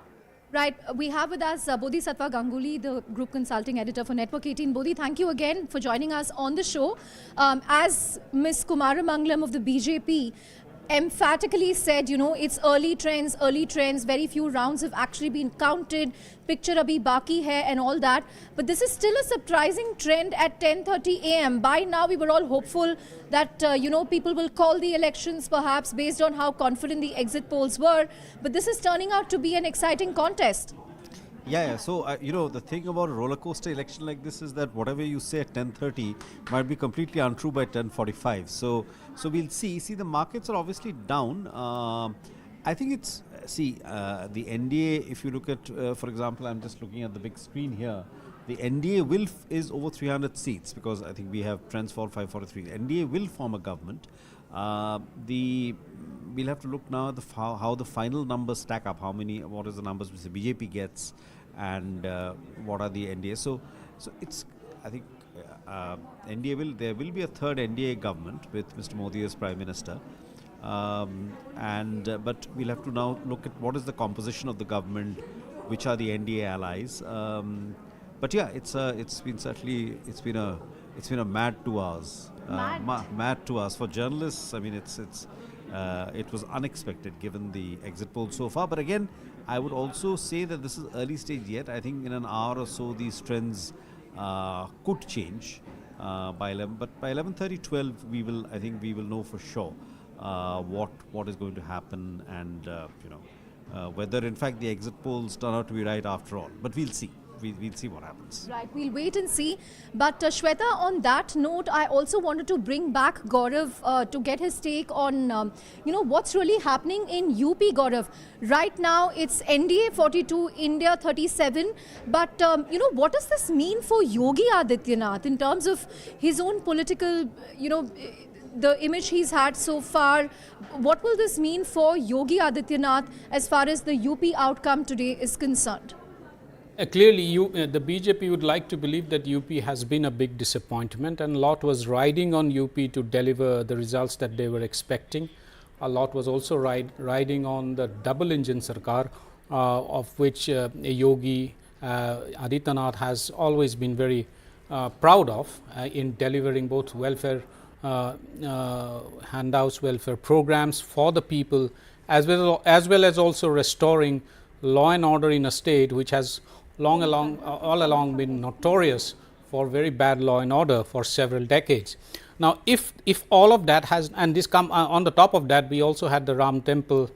Right, we have with us Bodhisattva Ganguly, the group consulting editor for Network 18. Bodhi, thank you again for joining us on the show. As Ms. Kumaramangalam of the BJP emphatically said, you know, it's early trends, very few rounds have actually been counted, picture abhi baki hai and all that. But this is still a surprising trend at 10:30 a.m. By now, we were all hopeful that, you know, people will call the elections perhaps based on how confident the exit polls were. But this is turning out to be an exciting contest. Yeah. So you know, the thing about a roller coaster election like this is that whatever you say at 10:30 might be completely untrue by 10:45. So we'll see. See, the markets are obviously down. I think it's the NDA. If you look at, for example, I'm just looking at the big screen here. The NDA is over 300 seats because I think we have trends for 543. The NDA will form a government. We'll have to look now at how the final numbers stack up. What is the numbers which the BJP gets, and what are the NDA? So it's, I think there will be a third NDA government with Mr. Modi as Prime Minister. But we'll have to now look at what is the composition of the government, which are the NDA allies. But yeah, it's been a mad 2 hours. Mad 2 hours for journalists. I mean, it was unexpected given the exit poll so far. But again, I would also say that this is early stage yet. I think in an hour or so these trends could change by 11. But by 11:30, 12, I think we will know for sure what is going to happen, and whether in fact the exit polls turn out to be right after all. But we'll see. We'll see what happens. Right, we'll wait and see. But Shweta, on that note, I also wanted to bring back Gaurav to get his take on, what's really happening in UP, Gaurav. Right now, it's NDA 42, India 37. But, what does this mean for Yogi Adityanath in terms of his own political, the image he's had so far? What will this mean for Yogi Adityanath as far as the UP outcome today is concerned? Clearly, the BJP would like to believe that UP has been a big disappointment, and a lot was riding on UP to deliver the results that they were expecting. A lot was also riding on the double engine Sarkar, of which Yogi Adityanath has always been very proud of in delivering both welfare handouts, welfare programs for the people, as well as also restoring law and order in a state which has all along been notorious for very bad law and order for several decades. Now, if all of that has, and this come on the top of that, we also had the Ram Temple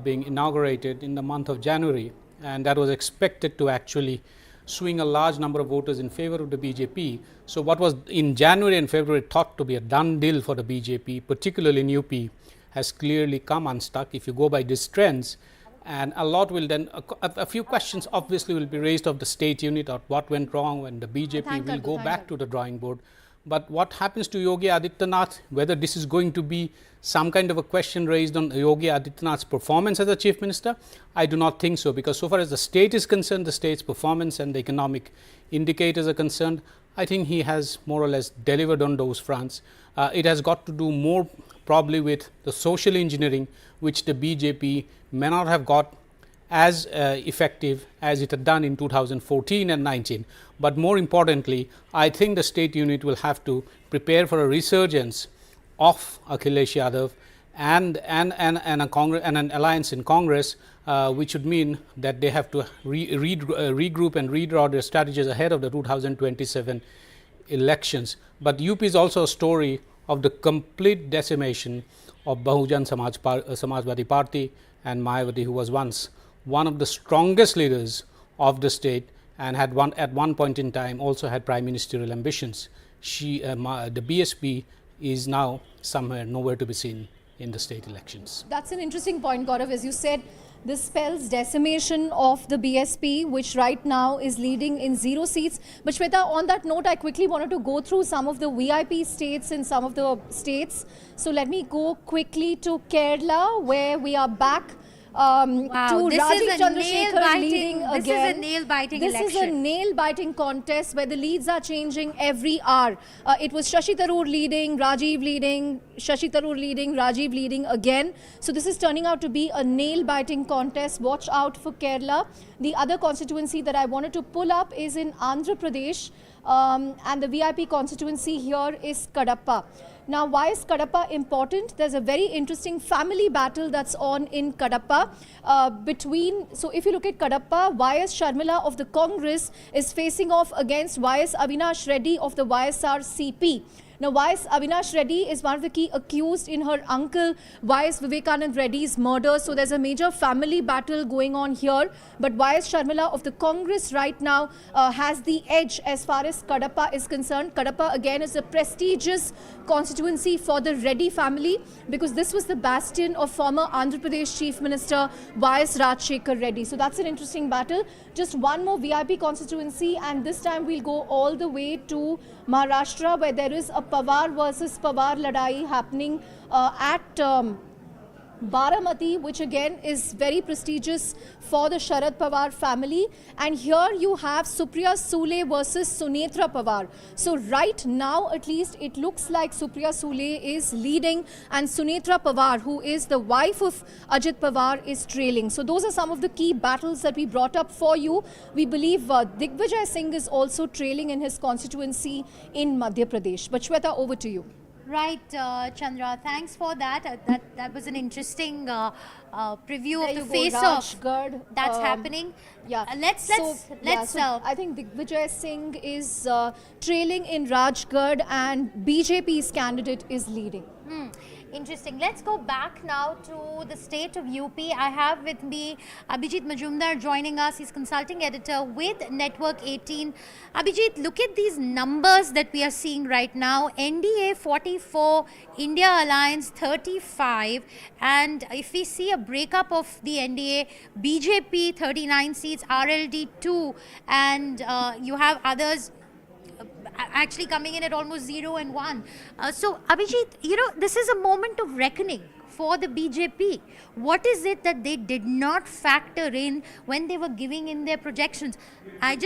being inaugurated in the month of January, and that was expected to actually swing a large number of voters in favor of the BJP. So what was in January and February thought to be a done deal for the BJP, particularly in UP, has clearly come unstuck if you go by these trends. And a lot will then, a few questions obviously will be raised of the state unit, or what went wrong when the BJP will go back to the drawing board. But what happens to Yogi Adityanath, whether this is going to be some kind of a question raised on Yogi Adityanath's performance as a chief minister, I do not think so, because so far as the state is concerned, the state's performance and the economic indicators are concerned, I think he has more or less delivered on those fronts. It has got to do more probably with the social engineering, which the BJP may not have got as effective as it had done in 2014 and 19. But more importantly, I think the state unit will have to prepare for a resurgence of Akhilesh Yadav and an alliance in Congress, which would mean that they have to regroup and redraw their strategies ahead of the 2027 elections. But UP is also a story of the complete decimation of Bahujan Samajwadi Party and Mayawati, who was once one of the strongest leaders of the state and had at one point in time also had prime ministerial ambitions. The BSP is now nowhere to be seen in the state elections. That's an interesting point, Gaurav. As you said, this spells decimation of the BSP, which right now is leading in 0 seats. But Shweta, on that note, I quickly wanted to go through some of the VIP states in some of the states. So let me go quickly to Kerala, where we are back. To this Rajiv is a Chandrasekhar leading this again. is a nail-biting This election. is a nail-biting contest where the leads are changing every hour. It was Shashi Tharoor leading, Rajiv leading, Shashi Tharoor leading, Rajiv leading again. So this is turning out to be a nail-biting contest. Watch out for Kerala. The other constituency that I wanted to pull up is in Andhra Pradesh, and the VIP constituency here is Kadapa. Now, why is Kadapa important? There's a very interesting family battle that's on in Kadapa so if you look at Kadapa, Y.S. Sharmila of the Congress is facing off against Y.S. Avinash Reddy of the YSRCP. Now, Y.S. Avinash Reddy is one of the key accused in her uncle Y.S. Vivekanand Reddy's murder. So there's a major family battle going on here. But Y.S. Sharmila of the Congress right now has the edge as far as Kadapa is concerned. Kadapa again is a prestigious constituency for the Reddy family, because this was the bastion of former Andhra Pradesh Chief Minister Y.S. Rajshekhar Reddy. So that's an interesting battle. Just one more VIP constituency, and this time we'll go all the way to Maharashtra, where there is a Pawar versus Pawar ladai happening at Baramati, which again is very prestigious for the Sharad Pawar family. And here you have Supriya Sule versus Sunetra Pawar. So right now, at least, it looks like Supriya Sule is leading and Sunetra Pawar, who is the wife of Ajit Pawar, is trailing. So those are some of the key battles that we brought up for you. We believe Digvijay Singh is also trailing in his constituency in Madhya Pradesh. But Shweta, over to you. Right, Chandra, thanks for that. That was an interesting preview of the face-off that's happening. Yeah, let's I think Digvijay Singh is trailing in Rajgarh, and BJP's candidate is leading. Interesting. Let's go back now to the state of UP. I have with me Abhijit Majumdar joining us. He's consulting editor with Network 18. Abhijit, look at these numbers that we are seeing right now. NDA 44, India Alliance 35. And if we see a breakup of the NDA, BJP 39 seats, RLD 2, and you have others actually coming in at almost 0 and 1. So, Abhijit, this is a moment of reckoning for the BJP. What is it that they did not factor in when they were giving in their projections? I'd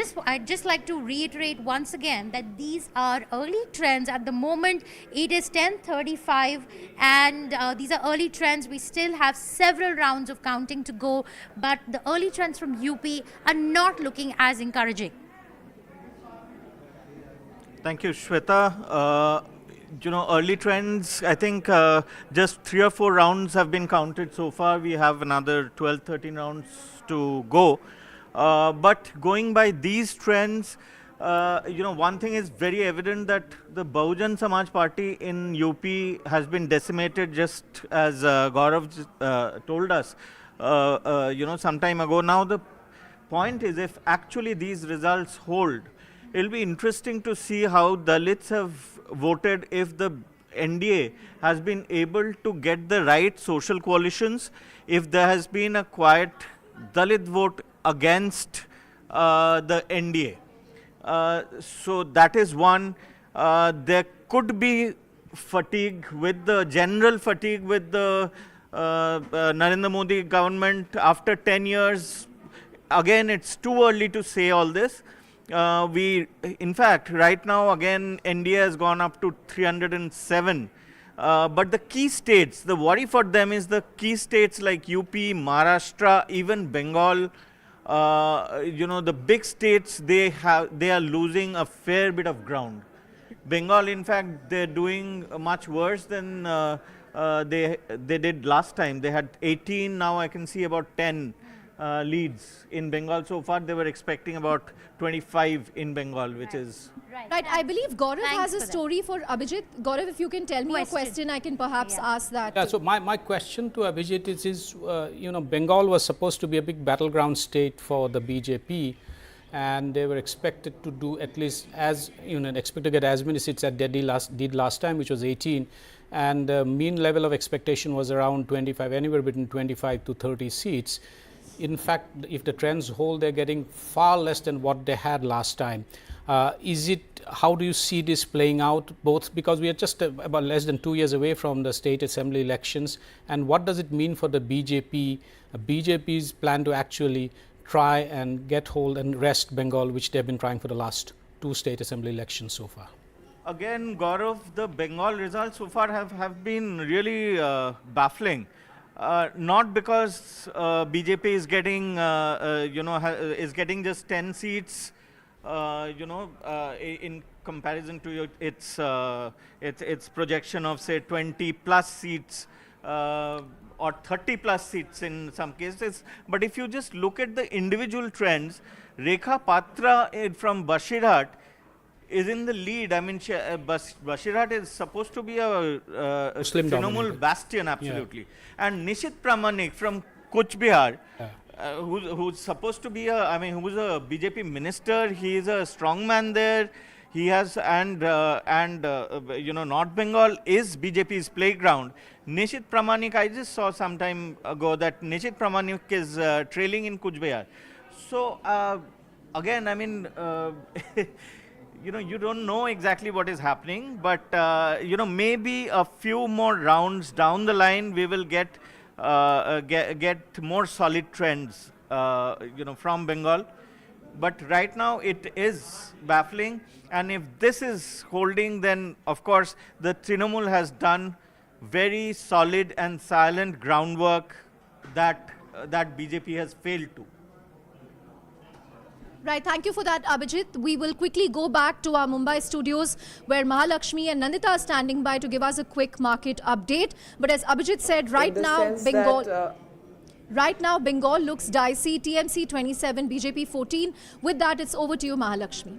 just like to reiterate once again that these are early trends. At the moment, it is 10:35, and these are early trends. We still have several rounds of counting to go, but the early trends from UP are not looking as encouraging. Thank you, Shweta. Early trends, I think just 3 or 4 rounds have been counted so far. We have another 12, 13 rounds to go. But going by these trends, one thing is very evident, that the Bahujan Samaj Party in UP has been decimated, just as Gaurav told us, some time ago. Now, the point is, if actually these results hold, it'll be interesting to see how Dalits have voted if the NDA has been able to get the right social coalitions, if there has been a quiet Dalit vote against the NDA. So that is one. there could be fatigue with the general fatigue with the Narendra Modi government after 10 years. Again, it's too early to say all this. In fact, right now, again, NDA has gone up to 307. But the key states, the worry for them is the key states like UP, Maharashtra, even Bengal. The big states, they are losing a fair bit of ground. Bengal, in fact, they're doing much worse than they did last time. They had 18, now I can see about 10 leads in Bengal so far. They were expecting about 25 in Bengal, which is... Right, I believe Gaurav has a story for Abhijit. Gaurav, if you can tell me a question, I can perhaps ask that. Yeah, so my question to Abhijit is Bengal was supposed to be a big battleground state for the BJP, and they were expected to do at least expect to get as many seats as they did last time, which was 18, and the mean level of expectation was around 25, anywhere between 25 to 30 seats. In fact, if the trends hold, they're getting far less than what they had last time. How do you see this playing out, both because we are just about less than 2 years away from the state assembly elections, and what does it mean for the BJP, BJP's plan to actually try and get hold and wrest Bengal, which they've been trying for the last 2 state assembly elections so far? Again, Gaurav, the Bengal results so far have been really baffling. Not because BJP is getting is getting just 10 seats, in comparison to its projection of say 20 plus seats or 30 plus seats in some cases. But if you just look at the individual trends, Rekha Patra from Basirhat is in the lead. I mean, Basirhat is supposed to be a Trinamool bastion, absolutely. Yeah. And Nishit Pramanik from Kuch Bihar, who's supposed to be who's a BJP minister. He is a strong man there. He has, North Bengal is BJP's playground. Nishit Pramanik, I just saw some time ago that Nishit Pramanik is trailing in Kuch Bihar. So, again, I mean, you don't know exactly what is happening, but, maybe a few more rounds down the line, we will get more solid trends, from Bengal. But right now it is baffling, and if this is holding, then of course the Trinamool has done very solid and silent groundwork that BJP has failed to. Right, thank you for that, Abhijit. We will quickly go back to our Mumbai studios where Mahalakshmi and Nandita are standing by to give us a quick market update. But as Abhijit said, right now Bengal looks dicey. TMC 27, BJP 14. With that, it's over to you, Mahalakshmi.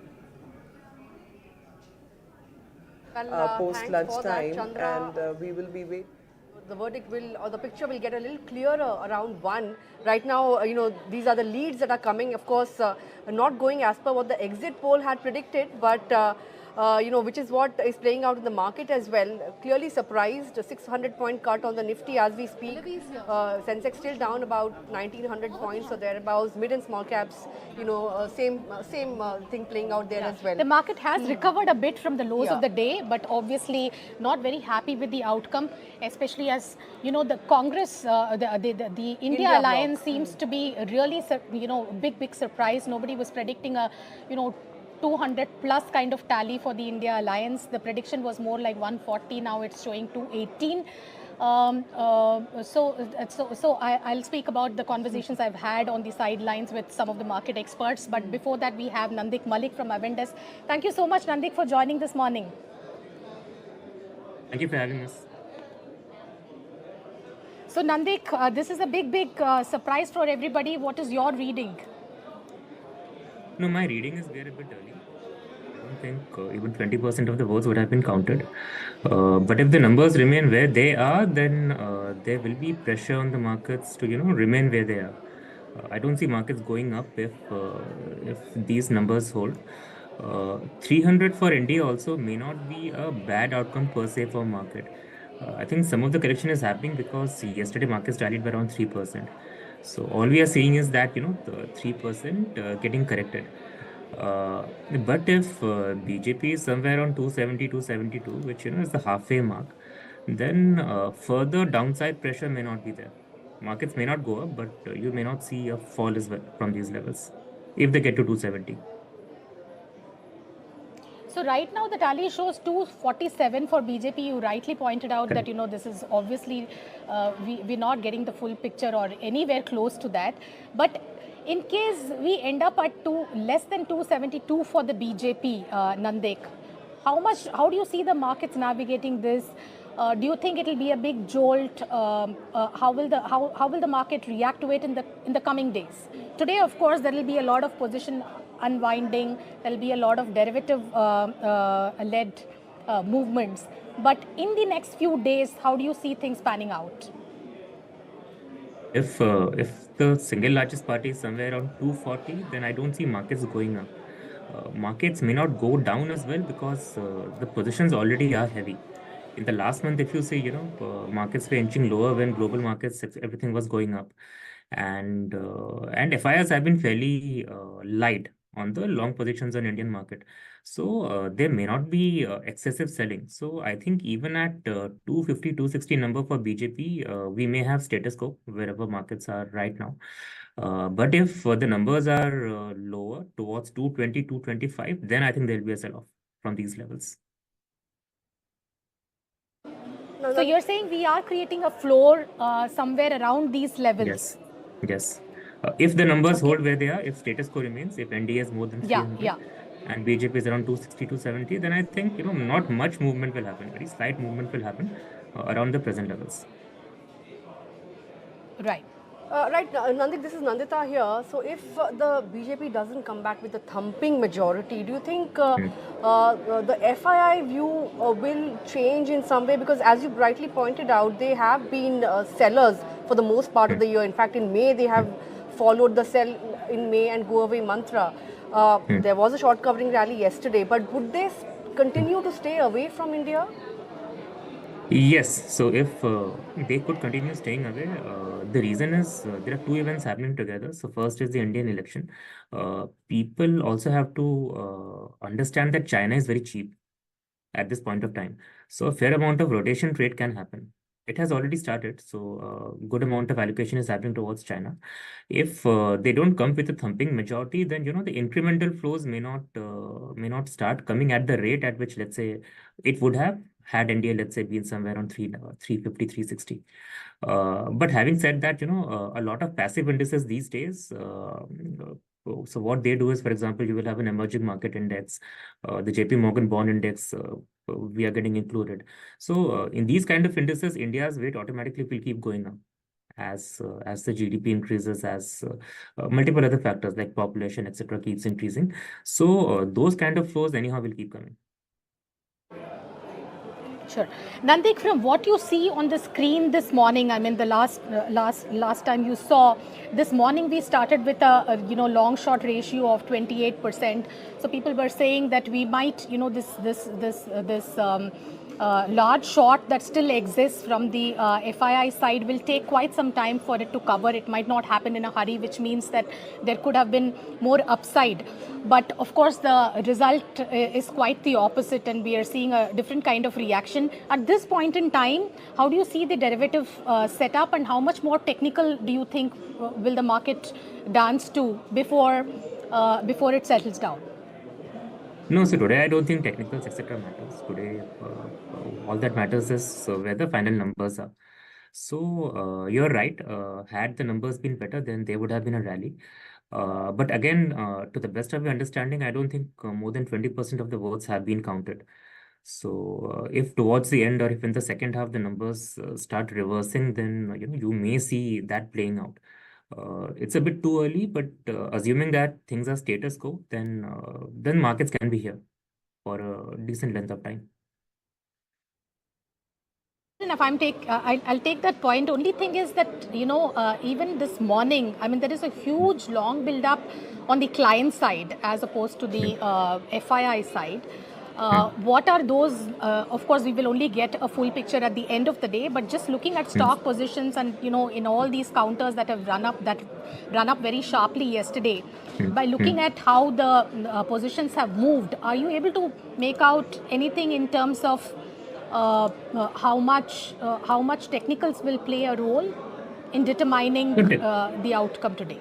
Post lunchtime, and we will be waiting. The verdict or the picture will get a little clearer around 1. Right now, these are the leads that are coming. Of course, not going as per what the exit poll had predicted, but which is what is playing out in the market as well. Clearly surprised, a 600-point cut on the Nifty as we speak. Sensex still down about 1900 points, so thereabouts. Mid and small caps, same thing playing out there as well. The market has recovered a bit from the lows of the day, but obviously not very happy with the outcome, especially as the Congress, the India Alliance seems to be really big surprise. Nobody was predicting a 200 plus kind of tally for the India Alliance. The prediction was more like 140. Now it's showing 218. So I'll speak about the conversations I've had on the sidelines with some of the market experts. But before that, we have Nandik Malik from I.N.D.I.A. Thank you so much, Nandik, for joining this morning. Thank you for having us. So Nandik, this is a big surprise for everybody. What is your reading? No, my reading is there a bit early. I don't think even 20% of the votes would have been counted. But if the numbers remain where they are, then there will be pressure on the markets to remain where they are. I don't see markets going up if these numbers hold. 300 for NDA also may not be a bad outcome per se for market. I think some of the correction is happening because yesterday markets rallied by around 3%. So all we are seeing is that the 3% getting corrected. But if BJP is somewhere on 270, 272, which is the halfway mark, then further downside pressure may not be there. Markets may not go up, but you may not see a fall as well from these levels if they get to 270. So right now the tally shows 247 for BJP. You rightly pointed out that this is obviously we're not getting the full picture or anywhere close to that. But in case we end up at less than 272 for the BJP, Nandik, how do you see the markets navigating this? Do you think it will be a big jolt? How will the market react to it in the coming days? Today, of course, there will be a lot of position unwinding. There will be a lot of derivative led movements. But in the next few days, how do you see things panning out? If the single largest party is somewhere around 240, then I don't see markets going up. Markets may not go down as well because the positions already are heavy. In the last month, if you see, markets were inching lower when global markets, everything was going up. And FIRs have been fairly light on the long positions on Indian market. So there may not be excessive selling. So I think even at 250, 260 number for BJP, we may have status quo wherever markets are right now. But if the numbers are lower towards 220, 225, then I think there will be a sell-off from these levels. So you're saying we are creating a floor somewhere around these levels? Yes. If the numbers hold where they are, if status quo remains, if NDA is more than 300 and BJP is around 260, 270, then I think not much movement will happen. Very slight movement will happen around the present levels. Right. Right, Nandik, this is Nandita here. So if the BJP doesn't come back with a thumping majority, do you think the FII view will change in some way? Because as you rightly pointed out, they have been sellers for the most part of the year. In fact, in May, they have followed the sell in May and go away mantra. There was a short covering rally yesterday, but would they continue to stay away from India? Yes, so if they could continue staying away, the reason is there are two events happening together. So first is the Indian election. People also have to understand that China is very cheap at this point of time. So a fair amount of rotation trade can happen. It has already started, so good amount of allocation is happening towards China. If they don't come with a thumping majority, then the incremental flows may not start coming at the rate at which, let's say, it would have had NDA, let's say, been somewhere around 350, 360. But having said that, a lot of passive indices these days. So what they do is, for example, you will have an emerging market index, the JP Morgan bond index. We are getting included. So in these kind of indices, India's weight automatically will keep going up as the GDP increases, as multiple other factors like population, etc., keeps increasing. So those kind of flows anyhow will keep coming. Sure. Nandik, from what you see on the screen this morning, I mean the last time you saw, this morning we started with a long short ratio of 28%. So people were saying that we might this large short that still exists from the FII side will take quite some time for it to cover. It might not happen in a hurry, which means that there could have been more upside. But of course, the result is quite the opposite, and we are seeing a different kind of reaction. At this point in time, how do you see the derivative setup, and how much more technical do you think will the market dance to before it settles down? No, so today I don't think technicals, etc. matters. Today, all that matters is where the final numbers are. So you're right. Had the numbers been better, then there would have been a rally. But again, to the best of your understanding, I don't think more than 20% of the votes have been counted. So if towards the end or if in the second half the numbers start reversing, then you may see that playing out. It's a bit too early, but assuming that things are status quo, then markets can be here for a decent length of time. If I'll take that point. Only thing is that even this morning, I mean there is a huge long build up on the client side as opposed to the FII side. What are those? Of course, we will only get a full picture at the end of the day, but just looking at stock positions and, in all these counters that have run up very sharply yesterday, by looking at how the positions have moved, are you able to make out anything in terms of how much technicals will play a role in determining the outcome today?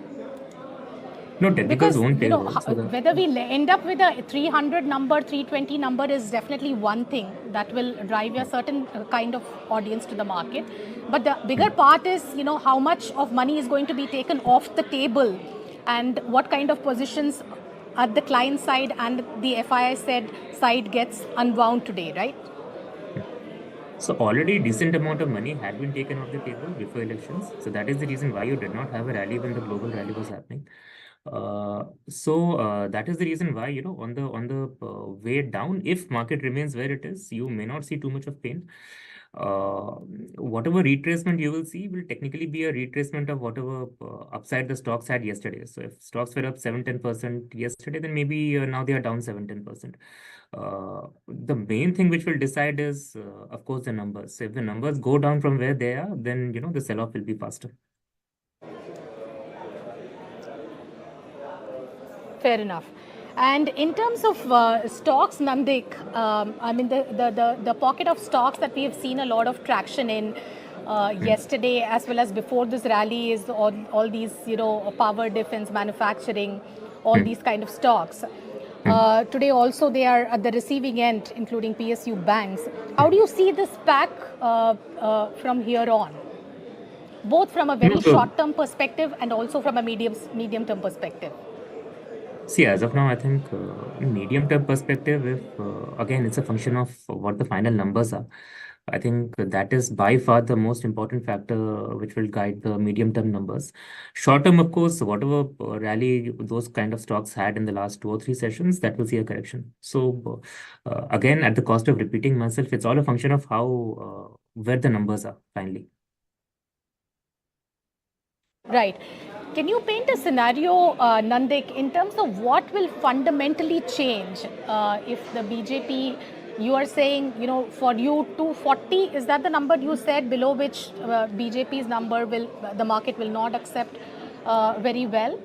No, technicals won't play a role. Whether we end up with a 300 number, 320 number is definitely one thing that will drive a certain kind of audience to the market. But the bigger part is, how much of money is going to be taken off the table and what kind of positions at the client side and the FII side gets unwound today, right? So already decent amount of money had been taken off the table before elections. So that is the reason why you did not have a rally when the global rally was happening. That is the reason why, on the way down, if market remains where it is, you may not see too much of pain. Whatever retracement you will see will technically be a retracement of whatever upside the stocks had yesterday. So if stocks were up 7-10% yesterday, then maybe now they are down 7-10%. The main thing which will decide is, of course, the numbers. So if the numbers go down from where they are, then the sell-off will be faster. Fair enough. And in terms of stocks, Nandik, the pocket of stocks that we have seen a lot of traction in yesterday as well as before this rally is all these, power, defense, manufacturing, all these kind of stocks. Today also they are at the receiving end, including PSU banks. How do you see this pack from here on? Both from a very short-term perspective and also from a medium-term perspective. See, as of now, I think in medium-term perspective, if again, it's a function of what the final numbers are. I think that is by far the most important factor which will guide the medium-term numbers. Short-term, of course, whatever rally those kind of stocks had in the last 2 or 3 sessions, that will see a correction. So again, at the cost of repeating myself, it's all a function of how where the numbers are finally. Right. Can you paint a scenario, Nandik, in terms of what will fundamentally change if the BJP, you are saying, for you 240, is that the number you said below which BJP's number the market will not accept very well?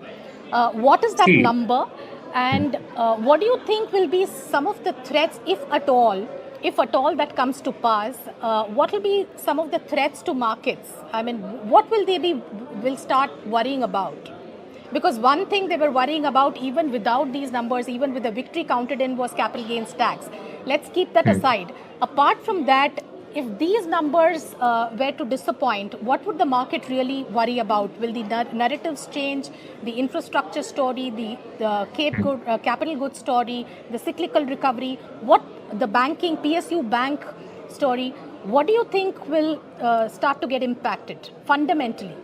What is that number? And what do you think will be some of the threats, if at all, that comes to pass? What will be some of the threats to markets? I mean, what will they will start worrying about? Because one thing they were worrying about even without these numbers, even with the victory counted in, was capital gains tax. Let's keep that aside. Apart from that, if these numbers were to disappoint, what would the market really worry about? Will the narratives change? The infrastructure story, the capital goods story, the cyclical recovery, the banking, PSU bank story, what do you think will start to get impacted fundamentally?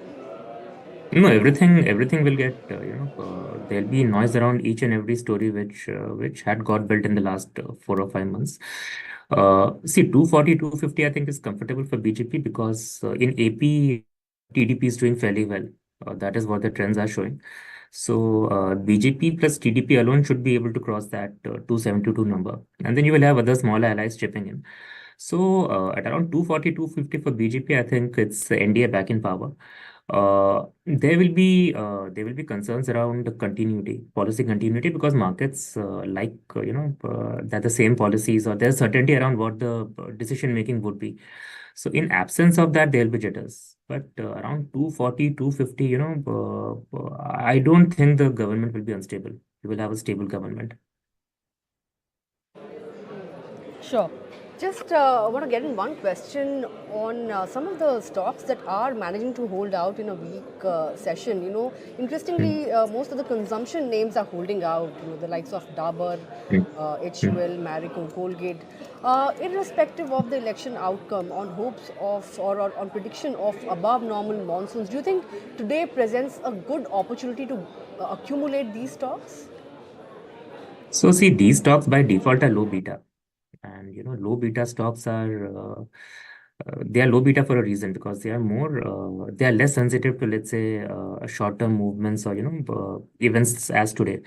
No, everything will get, there'll be noise around each and every story which had got built in the last 4 or 5 months. See, 240, 250, I think is comfortable for BJP because in AP, TDP is doing fairly well. That is what the trends are showing. So BJP plus TDP alone should be able to cross that 272 number. And then you will have other smaller allies chipping in. So at around 240, 250 for BJP, I think it's NDA back in power. There will be concerns around policy continuity, because markets that the same policies or there's certainty around what the decision making would be. So in absence of that, there will be jitters. But around 240, 250, I don't think the government will be unstable. We will have a stable government. Sure. Just want to get in one question on some of the stocks that are managing to hold out in a weak session. Interestingly, most of the consumption names are holding out. The likes of Dabur, HUL, Marico, Colgate. Irrespective of the election outcome, on hopes of or on prediction of above normal monsoons, do you think today presents a good opportunity to accumulate these stocks? So see, these stocks by default are low beta. And low beta stocks are they are low beta for a reason, because they are less sensitive to, let's say, short-term movements or events as today.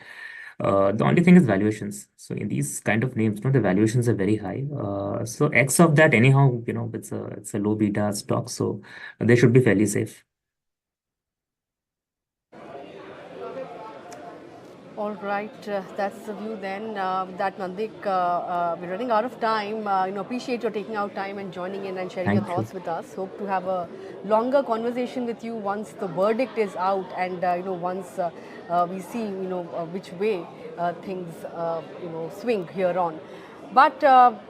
The only thing is valuations. So in these kind of names, the valuations are very high. So X of that, anyhow, it's a low beta stock, so they should be fairly safe. All right, that's the view then. That Nandik, we're running out of time. Appreciate your taking out time and joining in and sharing your Thank you. thoughts with us. Hope to have a longer conversation with you once the verdict is out and once we see which way things swing here on. But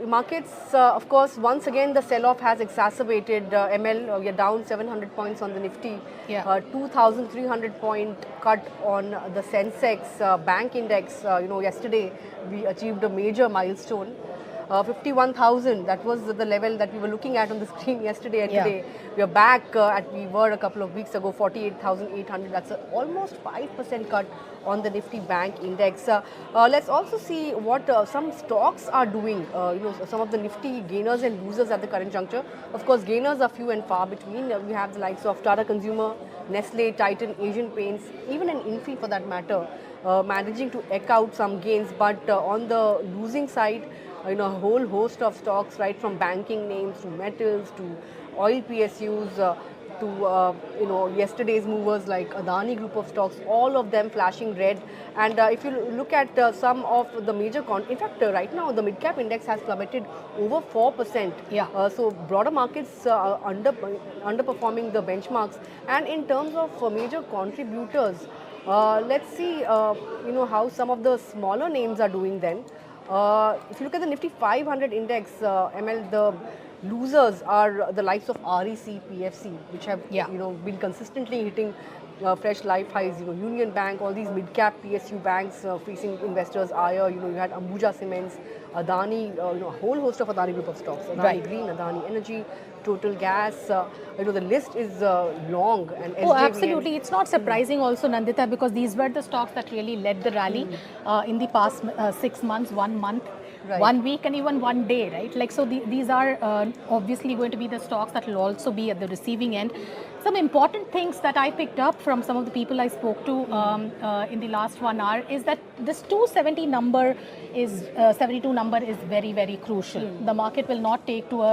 markets, of course, once again the sell-off has exacerbated. ML, we are down 700 points on the Nifty, 2,300 point cut on the Sensex bank index. Yesterday we achieved a major milestone. 51,000, that was the level that we were looking at on the screen yesterday, and today we are back at we were a couple of weeks ago, 48,800. That's almost 5% cut on the Nifty bank index. Let's also see what some stocks are doing. Some of the Nifty gainers and losers at the current juncture. Of course, gainers are few and far between. We have the likes of Tata Consumer, Nestle, Titan, Asian Paints, even an Infi for that matter, managing to eke out some gains. But on the losing side, a whole host of stocks, right from banking names to metals to oil PSUs to yesterday's movers like Adani group of stocks, all of them flashing red. And if you look at some of the major in fact right now the mid cap index has plummeted over 4%. So broader markets are underperforming the benchmarks. And in terms of major contributors, let's see how some of the smaller names are doing then. If you look at the Nifty 500 index, ML, the losers are the likes of REC, PFC, which have been consistently hitting fresh life highs. Union Bank, all these mid-cap PSU banks facing investors ire. You had Ambuja Cements, Adani, a whole host of Adani group of stocks. Adani Green, Adani Energy, Total Gas. The list is long. And oh, absolutely. It's not surprising also, Nandita, because these were the stocks that really led the rally in the past 6 months, 1 month. Right. 1 week and even 1 day, right? Like, so these are obviously going to be the stocks that will also be at the receiving end. Some important things that I picked up from some of the people I spoke to in the last 1 hour is that this 270 number is 72 number is very, very crucial. The market will not take to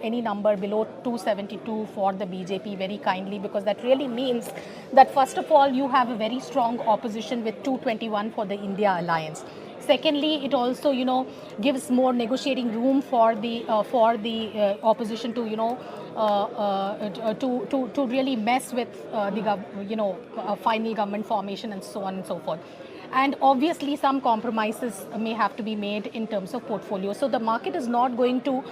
any number below 272 for the BJP very kindly, because that really means that first of all you have a very strong opposition with 221 for the India alliance. Secondly, it also gives more negotiating room for the opposition to to really mess with the final government formation and so on and so forth. And obviously some compromises may have to be made in terms of portfolio. So the market is not going to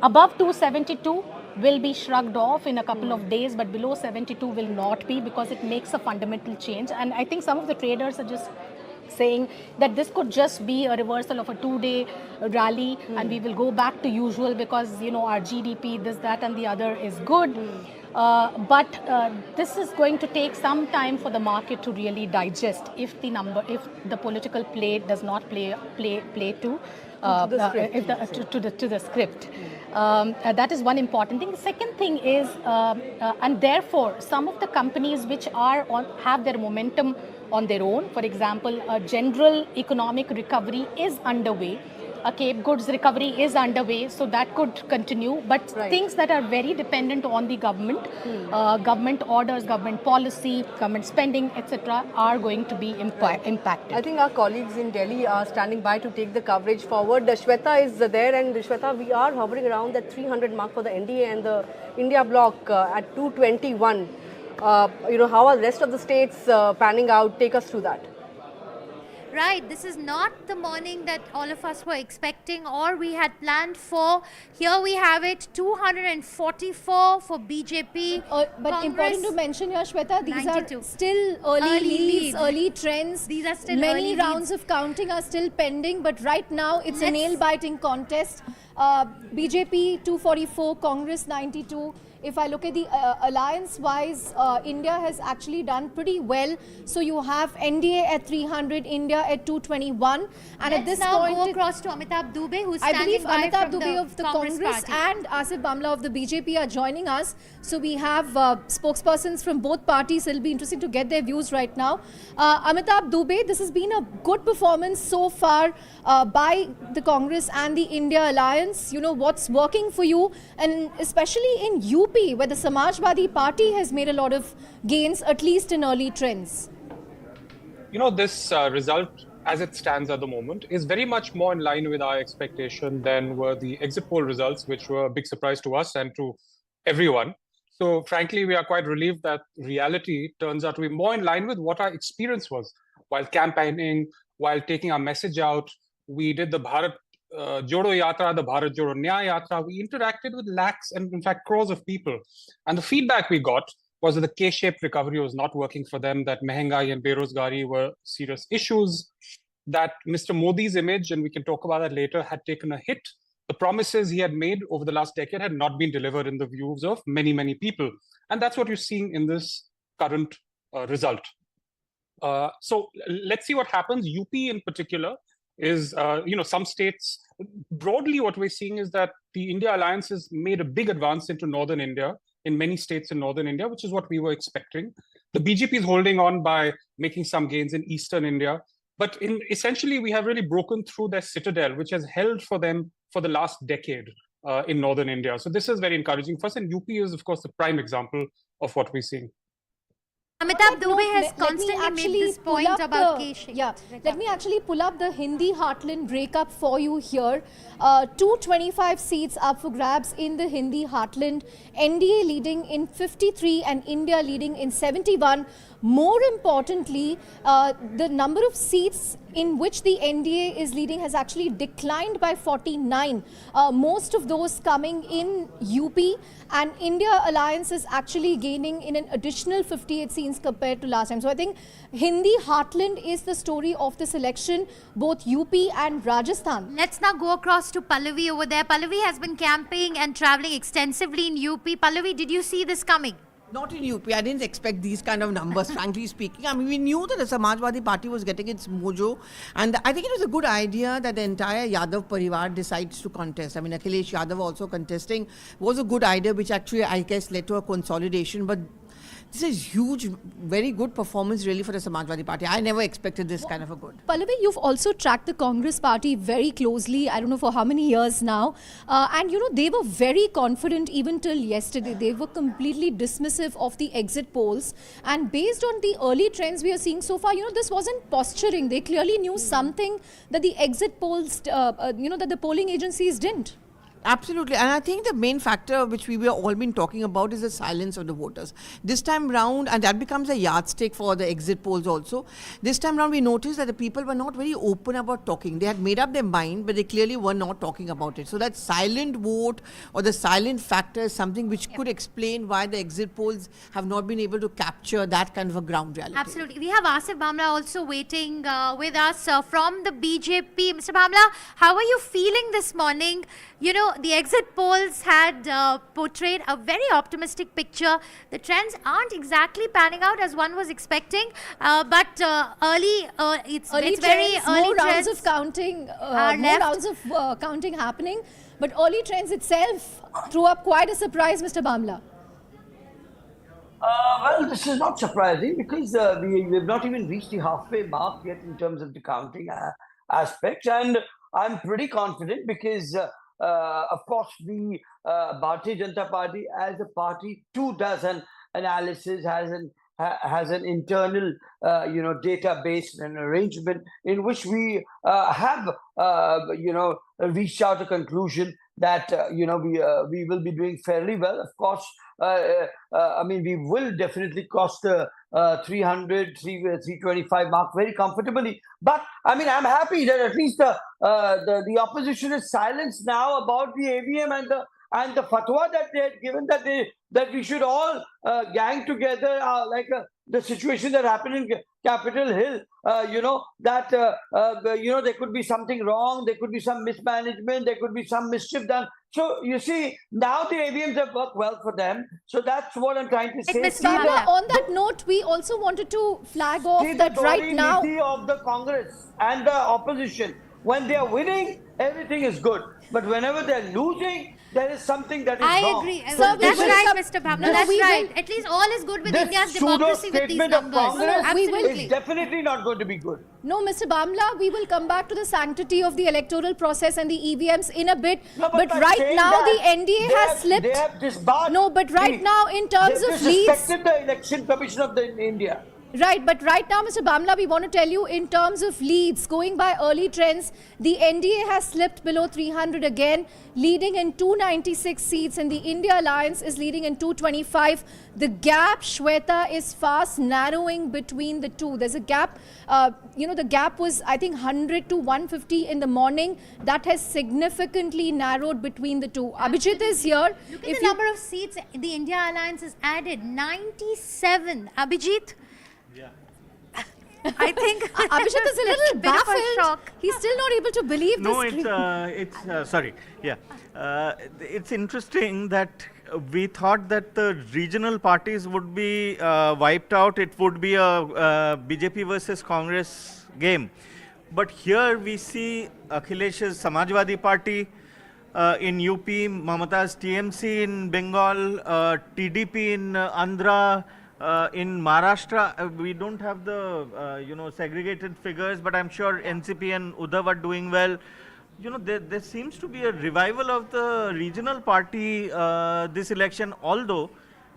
above 272 will be shrugged off in a couple of days, but below 72 will not be, because it makes a fundamental change. And I think some of the traders are just saying that this could just be a reversal of a 2-day rally and we will go back to usual because our GDP, this, that and the other is good. But this is going to take some time for the market to really digest if the political play does not play to the script. That is one important thing. The second thing is, and therefore some of the companies which have their momentum on their own, for example, a general economic recovery is underway. A Cape Goods recovery is underway, so that could continue. But things that are very dependent on the government, government orders, government policy, government spending, etc., are going to be impacted. I think our colleagues in Delhi are standing by to take the coverage forward. Shweta is there, and Shweta, we are hovering around that 300 mark for the NDA and the India bloc at 221. How are the rest of the states panning out? Take us through that. Right, this is not the morning that all of us were expecting or we had planned for. Here we have it, 244 for BJP. But Congress, important to mention here, Shweta, these 92. are still early leads, early trends. These are still many early rounds of counting are still pending, but right now it's a nail-biting contest. BJP 244, Congress 92. If I look at the alliance-wise, India has actually done pretty well. So you have NDA at 300, India at 221. And at this now point, go across to Amitabh Dubey, who's I standing believe by Amitabh from Dubey of the Congress Party. and Asif Bamla of the BJP are joining us. So we have spokespersons from both parties. It'll be interesting to get their views right now. Amitabh Dubey, this has been a good performance so far by the Congress and the India Alliance. You know, what's working for you, and especially in UP, where the Samajwadi Party has made a lot of gains, at least in early trends. You know, this result, as it stands at the moment, is very much more in line with our expectation than were the exit poll results, which were a big surprise to us and to everyone. So frankly, we are quite relieved that reality turns out to be more in line with what our experience was. While campaigning, while taking our message out, we did the Bharat Jodo Yatra, the Bharat Jodo Nyaya Yatra. We interacted with lakhs and in fact crores of people. And the feedback we got was that the K-shaped recovery was not working for them, that Mehengai and Berozgari were serious issues, that Mr. Modi's image, and we can talk about that later, had taken a hit. The promises he had made over the last decade had not been delivered in the views of many, many people. And that's what you're seeing in this current result. So let's see what happens. UP in particular is, some states, broadly what we're seeing is that the India Alliance has made a big advance into northern India, in many states in northern India, which is what we were expecting. The BJP is holding on by making some gains in eastern India. But essentially, we have really broken through their citadel, which has held for them for the last decade in northern India. So this is very encouraging for us. And UP is, of course, the prime example of what we're seeing. Amitabh Dubey has constantly made this point about K-shaped. Yeah, let me actually pull up the Hindi heartland breakup for you here. 225 seats up for grabs in the Hindi heartland. NDA leading in 53 and India leading in 71. More importantly, the number of seats in which the NDA is leading has actually declined by 49. Most of those coming in UP, and India Alliance is actually gaining in an additional 58 seats compared to last time. So I think Hindi heartland is the story of this election, both UP and Rajasthan. Let's now go across to Pallavi over there. Pallavi has been camping and traveling extensively in UP. Pallavi, did you see this coming? Not in UP. I didn't expect these kind of numbers, frankly speaking. I mean, we knew that the Samajwadi Party was getting its mojo. And I think it was a good idea that the entire Yadav Parivar decides to contest. I mean, Akhilesh Yadav also contesting was a good idea, which actually, I guess, led to a consolidation. But this is huge, very good performance really for the Samajwadi Party. I never expected this kind of a good. Pallavi, you've also tracked the Congress Party very closely, I don't know for how many years now. And they were very confident even till yesterday. They were completely dismissive of the exit polls. And based on the early trends we are seeing so far, this wasn't posturing. They clearly knew something that the exit polls, that the polling agencies didn't. Absolutely. And I think the main factor which we were all been talking about is the silence of the voters. This time round, and that becomes a yardstick for the exit polls also. This time round, we noticed that the people were not very open about talking. They had made up their mind, but they clearly were not talking about it. So that silent vote or the silent factor is something which could explain why the exit polls have not been able to capture that kind of a ground reality. Absolutely. We have Asif Bamla also waiting with us from the BJP. Mr. Bamla, how are you feeling this morning? The exit polls had portrayed a very optimistic picture. The trends aren't exactly panning out as one was expecting, but it's very early more rounds trends of counting, counting happening. But early trends itself threw up quite a surprise, Mr. Bamla. Well, this is not surprising because we have not even reached the halfway mark yet in terms of the counting aspect. And I'm pretty confident because of course, the Bharatiya Janata Party as a party too does an analysis, has an internal, database and arrangement in which we have, reached out a conclusion that, we will be doing fairly well. Of course, we will definitely cross the 325 mark very comfortably. But I'm happy that at least the opposition is silenced now about the AVM and the fatwa that they had given that we should all gang together, the situation that happened in Capitol Hill, there could be something wrong, there could be some mismanagement, there could be some mischief done. So you see, now the AVMs have worked well for them. So that's what I'm trying to say. Bamla, on that note, we also wanted to flag off that right now of the Congress and the opposition, when they are winning, everything is good. But whenever they're losing, there is something that is wrong. I agree. So that's right, Mr. Bhamla. That's right. At least all is good with India's democracy with these numbers. Absolutely. Is definitely not going to be good. No, Mr. Bamla, we will come back to the sanctity of the electoral process and the EVMs in a bit. No, but right now, the NDA has slipped. They have disbarred. No, but right now, in terms of leads, disrespected the Election Commission of India. Right, but right now, Mr. Bamla, we want to tell you in terms of leads, going by early trends, the NDA has slipped below 300 again, leading in 296 seats, and the India Alliance is leading in 225. The gap, Shweta, is fast narrowing between the two. There's a gap, the gap was, I think, 100 to 150 in the morning. That has significantly narrowed between the two. Abhijit is here. Look at the number of seats the India Alliance has added, 97. Abhijit? Yeah. I think Abhishek is a little baffled. He's still not able to believe this. Sorry. Yeah. It's interesting that we thought that the regional parties would be wiped out. It would be a BJP versus Congress game. But here we see Akhilesh's Samajwadi Party in UP, Mamata's TMC in Bengal, TDP in Andhra. In Maharashtra, we don't have the segregated figures, but I'm sure NCP and Uddhav are doing well. There seems to be a revival of the regional party this election, although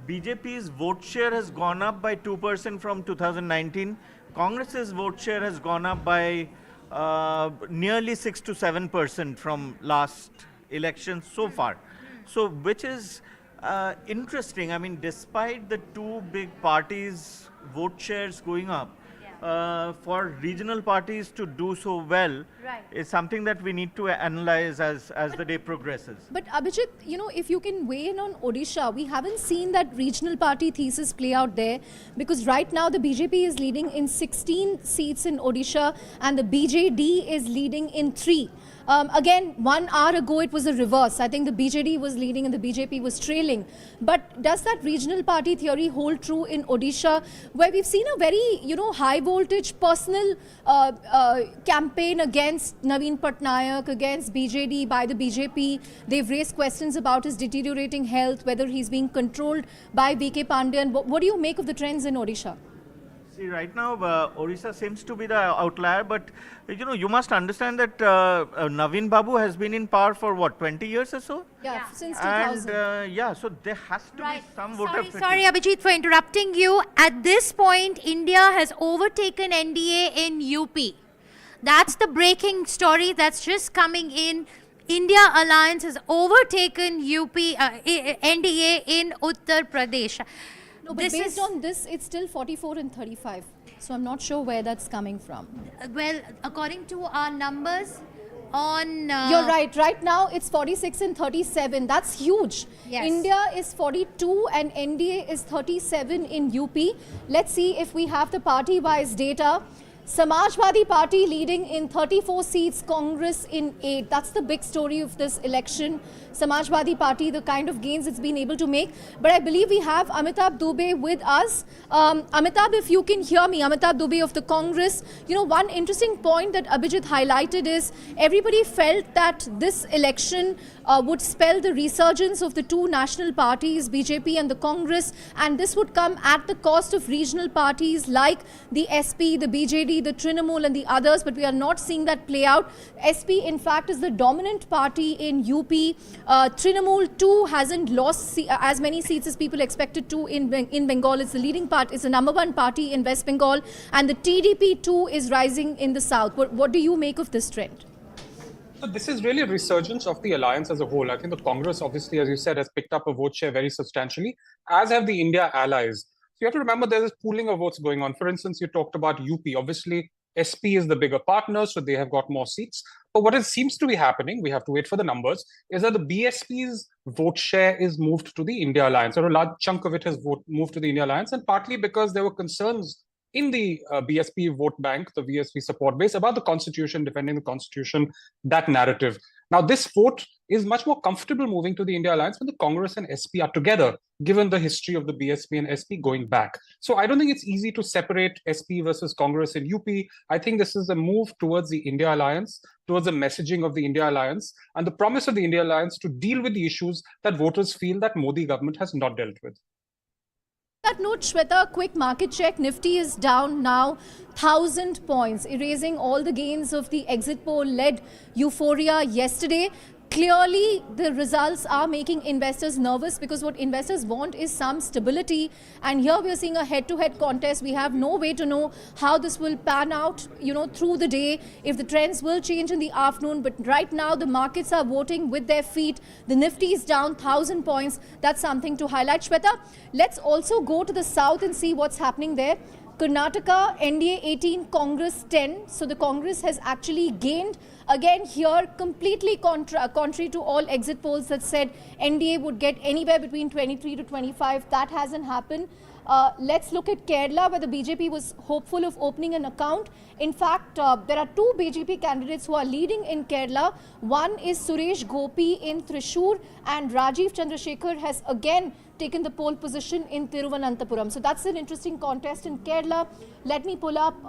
BJP's vote share has gone up by 2% from 2019. Congress's vote share has gone up by nearly 6 to 7% from last election so far. So, which is interesting. I mean, despite the two big parties' vote shares going up, for regional parties to do so well is something that we need to analyze as the day progresses. But Abhijit, if you can weigh in on Odisha, we haven't seen that regional party thesis play out there, because right now the BJP is leading in 16 seats in Odisha and the BJD is leading in 3. Again, 1 hour ago, it was a reverse. I think the BJD was leading and the BJP was trailing. But does that regional party theory hold true in Odisha, where we've seen a very, high voltage personal campaign against Naveen Patnaik, against BJD by the BJP. They've raised questions about his deteriorating health, whether he's being controlled by VK Pandian. What do you make of the trends in Odisha? See, right now, Odisha seems to be the outlier, but you must understand that Naveen Babu has been in power for what, 20 years or so? Yeah, since 2000. And so there has to be some voter fatigue. Sorry, Abhijit, for interrupting you. At this point, India has overtaken NDA in UP. That's the breaking story that's just coming in. India Alliance has overtaken NDA in Uttar Pradesh. No, but based on this, it's still 44 and 35. So I'm not sure where that's coming from. Well, according to our numbers on... You're right. Right now, it's 46 and 37. That's huge. Yes. India is 42 and NDA is 37 in UP. Let's see if we have the party-wise data. Samajwadi Party leading in 34 seats, Congress in 8. That's the big story of this election. Samajwadi Party, the kind of gains it's been able to make. But I believe we have Amitabh Dubey with us. Amitabh, if you can hear me, Amitabh Dubey of the Congress. One interesting point that Abhijit highlighted is everybody felt that this election would spell the resurgence of the two national parties, BJP and the Congress, and this would come at the cost of regional parties like the SP, the BJD, the Trinamool and the others, but we are not seeing that play out. SP, in fact, is the dominant party in UP. Trinamool too hasn't lost as many seats as people expected to in Bengal. It's the leading part, it's the #1 party in West Bengal, and the TDP too is rising in the south. What do you make of this trend? So this is really a resurgence of the alliance as a whole. I think the Congress, obviously, as you said, has picked up a vote share very substantially, as have the India allies. So you have to remember there's this pooling of votes going on. For instance, you talked about UP. Obviously, SP is the bigger partner, so they have got more seats. But what seems to be happening, we have to wait for the numbers, is that the BSP's vote share is moved to the India Alliance, or a large chunk of it has moved to the India Alliance, and partly because there were concerns in the BSP vote bank, the BSP support base, about the constitution, defending the constitution, that narrative. Now, this vote is much more comfortable moving to the India Alliance when the Congress and SP are together, given the history of the BSP and SP going back. So I don't think it's easy to separate SP versus Congress in UP. I think this is a move towards the India Alliance, towards the messaging of the India Alliance, and the promise of the India Alliance to deal with the issues that voters feel that Modi government has not dealt with. That note, Shweta, quick market check. Nifty is down now 1,000 points, erasing all the gains of the exit poll-led euphoria yesterday. Clearly, the results are making investors nervous because what investors want is some stability. And here we are seeing a head-to-head contest. We have no way to know how this will pan out, through the day, if the trends will change in the afternoon. But right now, the markets are voting with their feet. The Nifty is down 1,000 points. That's something to highlight. Shweta, let's also go to the south and see what's happening there. Karnataka, NDA 18, Congress 10. So the Congress has actually gained. Again, here, completely contrary to all exit polls that said NDA would get anywhere between 23 to 25. That hasn't happened. Let's look at Kerala, where the BJP was hopeful of opening an account. In fact, there are two BJP candidates who are leading in Kerala. One is Suresh Gopi in Thrissur, and Rajiv Chandrasekhar has again taken the pole position in Thiruvananthapuram. So that's an interesting contest in Kerala. Let me pull up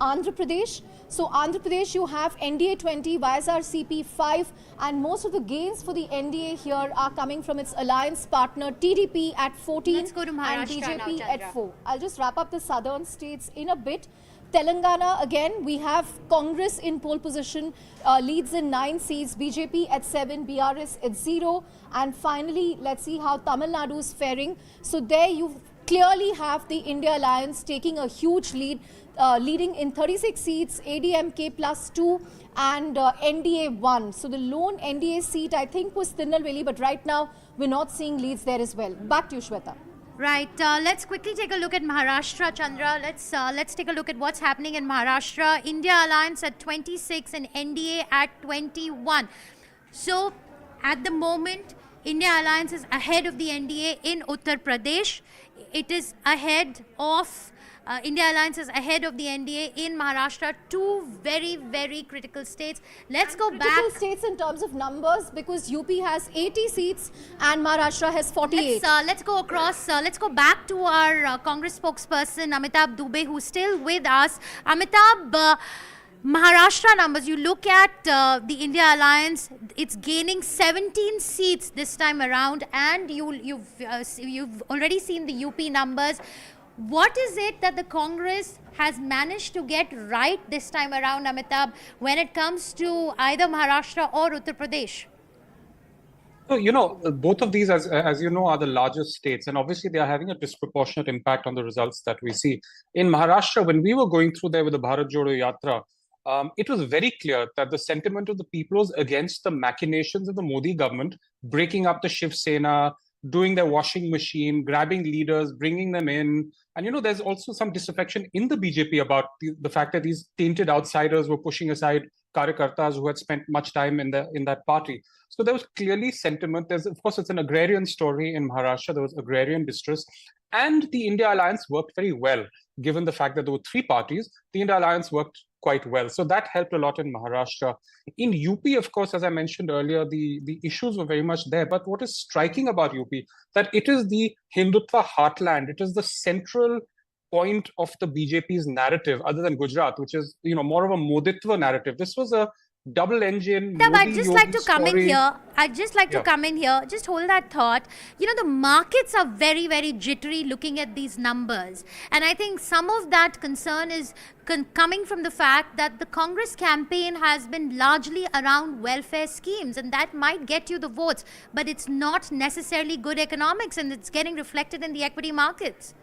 Andhra Pradesh. So Andhra Pradesh, you have NDA 20, YSRCP 5, and most of the gains for the NDA here are coming from its alliance partner TDP at 14 Let's go to and Maharashtra BJP now, at Chandra. 4. I'll just wrap up the southern states in a bit. Telangana, again, we have Congress in pole position, leads in 9 seats, BJP at 7, BRS at 0. And finally, let's see how Tamil Nadu is faring. So there you clearly have the India Alliance taking a huge lead, leading in 36 seats, ADMK plus 2 and NDA 1. So the lone NDA seat, I think, was Tirunelveli, but right now we're not seeing leads there as well. Back to you, Shweta. Right. Let's quickly take a look at Maharashtra, Chandra. Let's take a look at what's happening in Maharashtra. India Alliance at 26 and NDA at 21. So at the moment, India Alliance is ahead of the NDA in Uttar Pradesh. It is ahead of India Alliance is ahead of the NDA in Maharashtra. Two very, very critical states. Let's go back. Critical states in terms of numbers, because UP has 80 seats and Maharashtra has 48. Let's go across. Let's go back to our Congress spokesperson Amitabh Dubey, who's still with us. Amitabh, Maharashtra numbers, you look at the India Alliance, it's gaining 17 seats this time around, and you've already seen the UP numbers. What is it that the Congress has managed to get right this time around, Amitabh, when it comes to either Maharashtra or Uttar Pradesh? So, both of these, as you know, are the largest states, and obviously they are having a disproportionate impact on the results that we see. In Maharashtra, when we were going through there with the Bharat Jodo Yatra, it was very clear that the sentiment of the people was against the machinations of the Modi government, breaking up the Shiv Sena, doing their washing machine, grabbing leaders, bringing them in. And, there's also some disaffection in the BJP about the fact that these tainted outsiders were pushing aside Karyakartas who had spent much time in that party. So there was clearly sentiment. Of course, it's an agrarian story in Maharashtra. There was agrarian distress. And the India Alliance worked very well, given the fact that there were three parties. The India Alliance worked quite well. So that helped a lot in Maharashtra. In UP, of course, as I mentioned earlier, the issues were very much there. But what is striking about UP, that it is the Hindutva heartland. It is the central point of the BJP's narrative, other than Gujarat, which is, more of a Moditva narrative. This was a double engine. I'd just like to come in here. Just hold that thought. The markets are very, very jittery looking at these numbers. And I think some of that concern is coming from the fact that the Congress campaign has been largely around welfare schemes, and that might get you the votes, but it's not necessarily good economics, and it's getting reflected in the equity markets.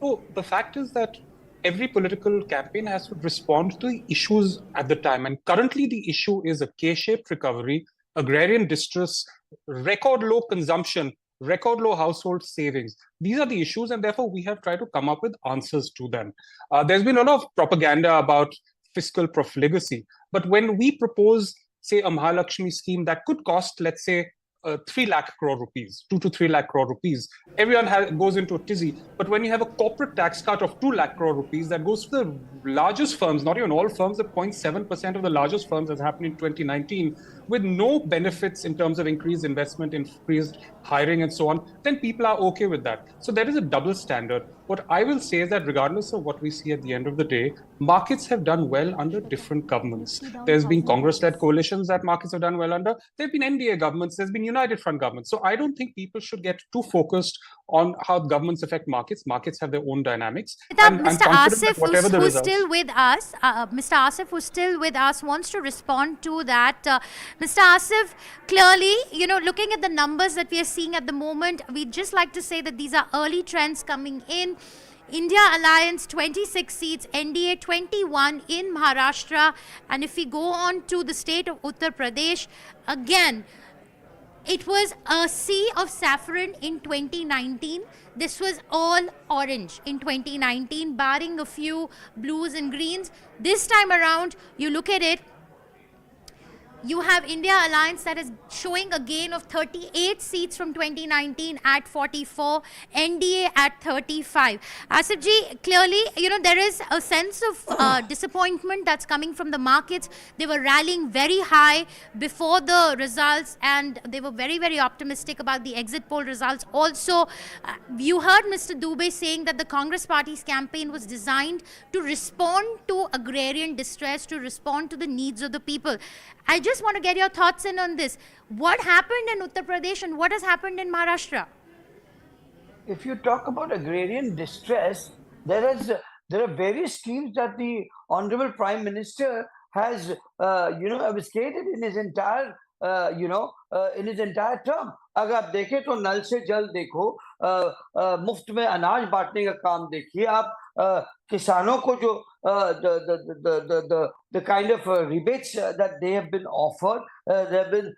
So the fact is that every political campaign has to respond to the issues at the time. And currently the issue is a K-shaped recovery, agrarian distress, record low consumption, record low household savings. These are the issues, and therefore we have tried to come up with answers to them. There's been a lot of propaganda about fiscal profligacy, but when we propose, say, a Mahalakshmi scheme that could cost, let's say, 3 lakh crore rupees, 2 to 3 lakh crore rupees, everyone goes into a tizzy. But when you have a corporate tax cut of 2 lakh crore rupees that goes to the largest firms, not even all firms, the 0.7% of the largest firms, as happened in 2019, with no benefits in terms of increased investment, increased hiring, and so on, then people are okay with that. So there is a double standard. What I will say is that regardless of what we see at the end of the day, markets have done well under different governments. There's been Congress-led coalitions that markets have done well under. There have been NDA governments. There's been United Front governments. So I don't think people should get too focused on how governments affect markets. Markets have their own dynamics. And Mr. I'm Asif, who's still with us, Mr. Asif, who's still with us, wants to respond to that. Mr. Asif, clearly, looking at the numbers that we are seeing at the moment, we'd just like to say that these are early trends coming in. India Alliance 26 seats, NDA 21 in Maharashtra. And if we go on to the state of Uttar Pradesh, again, it was a sea of saffron in 2019. This was all orange in 2019, barring a few blues and greens. This time around, you look at it, you have India Alliance that is showing a gain of 38 seats from 2019 at 44, NDA at 35. Asif ji, clearly, there is a sense of disappointment that's coming from the markets. They were rallying very high before the results, and they were very, very optimistic about the exit poll results. Also, you heard Mr. Dubey saying that the Congress Party's campaign was designed to respond to agrarian distress, to respond to the needs of the people. I just want to get your thoughts in on this. What happened in Uttar Pradesh and what has happened in Maharashtra? If you talk about agrarian distress, there are various schemes that the Honorable Prime Minister has, abdicated in his entire, in his entire term. अगर आप देखें तो नल से जल देखो, मुफ्त में अनाज बांटने का काम देखिए आप, किसानों को जो the kind of rebates that they have been offered, there have been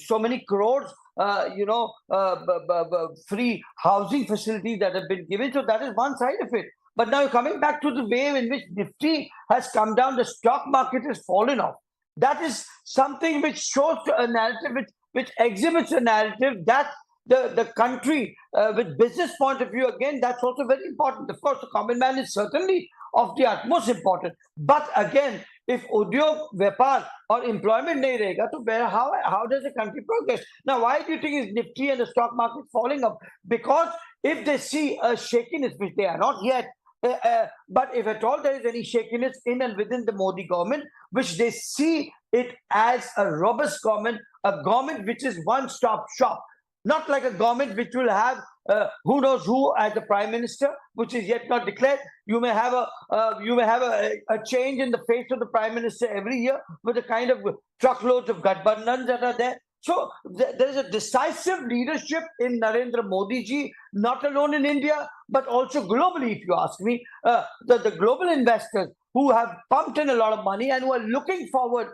so many crores, free housing facilities that have been given. So that is one side of it. But now coming back to the way in which Nifty has come down, the stock market has fallen off. That is something which shows a narrative, which exhibits a narrative that the country, with business point of view, again, that's also very important. Of course, the common man is certainly of the utmost important. But again, if udyog, vyapar or employment nahi rahega, to how does the country progress? Now, why do you think is Nifty and the stock market falling up? Because if they see a shakiness, which they are not yet, but if at all there is any shakiness in and within the Modi government, which they see it as a robust government, a government which is one-stop shop, not like a government which will have who knows who as the prime minister, which is yet not declared. You may have a change in the face of the prime minister every year with the kind of truckloads of Gathbandhans that are there. So there is a decisive leadership in Narendra Modi ji, not alone in India, but also globally, if you ask me. The global investors who have pumped in a lot of money and who are looking forward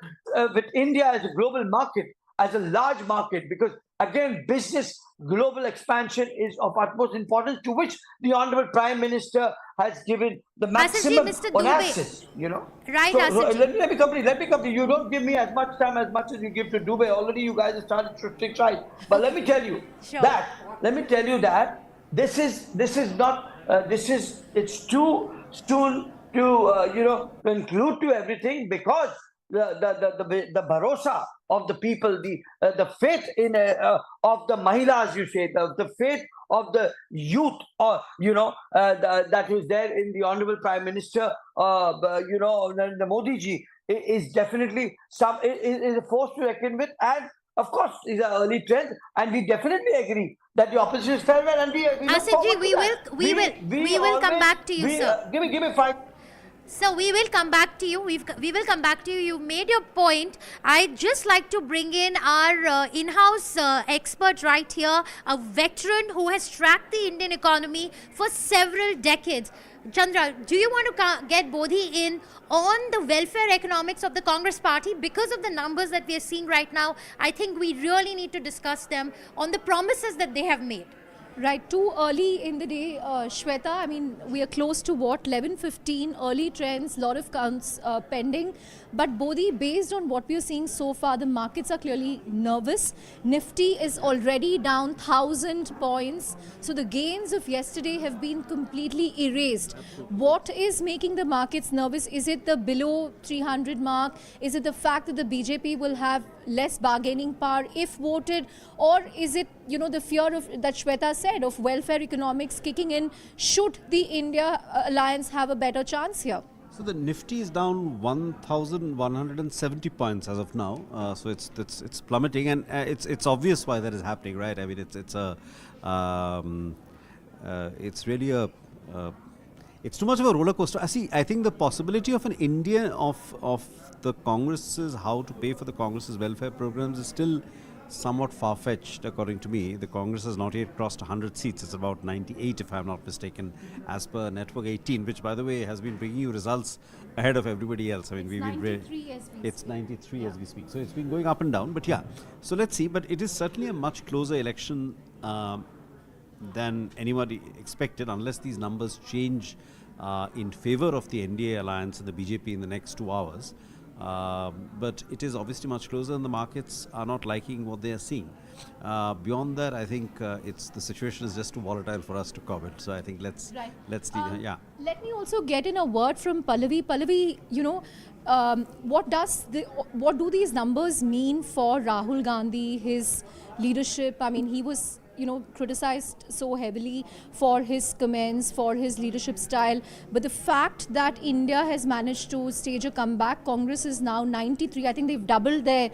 with India as a global market, as a large market, because again, business global expansion is of utmost importance, to which the Honorable Prime Minister has given the maximum on access, Right, so let me complete. You don't give me as much time as you give to Dubey. Already you guys have started shifting sides. But let me tell you that this is not, it's too soon to conclude to everything, because the bharosa of the people, the faith in of the mahilas, you say, the faith of the youth, or that is there in the Honorable Prime Minister, Narendra Modi ji, is definitely is a force to reckon with. And of course, these are early trends, and we definitely agree that the opposition is fair, and we Asif ji, we will come back to you, sir. Give me 5. So we will come back to you. We will come back to you. You made your point. I'd just like to bring in our in-house expert right here, a veteran who has tracked the Indian economy for several decades. Chandra, do you want to get Bodhi in on the welfare economics of the Congress party? Because of the numbers that we are seeing right now, I think we really need to discuss them on the promises that they have made. Right, too early in the day, Shweta. I mean, we are close to what, 11:15, early trends, lot of counts pending. But Bodhi, based on what we are seeing so far, the markets are clearly nervous. Nifty is already down 1,000 points. So the gains of yesterday have been completely erased. What is making the markets nervous? Is it the below 300 mark? Is it the fact that the BJP will have less bargaining power if voted? Or is it, you know, the fear of that Shweta said of welfare economics kicking in? Should the India alliance have a better chance here? So the Nifty is down 1,170 points as of now. So it's plummeting, and it's obvious why that is happening, right? I mean, it's really a it's too much of a roller coaster. I think the possibility of an India of the Congress's, how to pay for the Congress's welfare programs is still somewhat far-fetched, according to me. The Congress has not yet crossed 100 seats. It's about 98, if I'm not mistaken, as per Network 18, which, by the way, has been bringing you results ahead of everybody else. I mean, it's 93 as we speak. So it's been going up and down. But yeah, so let's see. But it is certainly a much closer election than anybody expected, unless these numbers change in favor of the NDA alliance and the BJP in the next 2 hours. But it is obviously much closer, and the markets are not liking what they are seeing. Beyond that, I think the situation is just too volatile for us to comment. So I think let's yeah. Let me also get in a word from Pallavi. Pallavi, you know, what do these numbers mean for Rahul Gandhi, his leadership? I mean, he was, you know, criticized so heavily for his comments, for his leadership style. But the fact that India has managed to stage a comeback, Congress is now 93. I think they've doubled their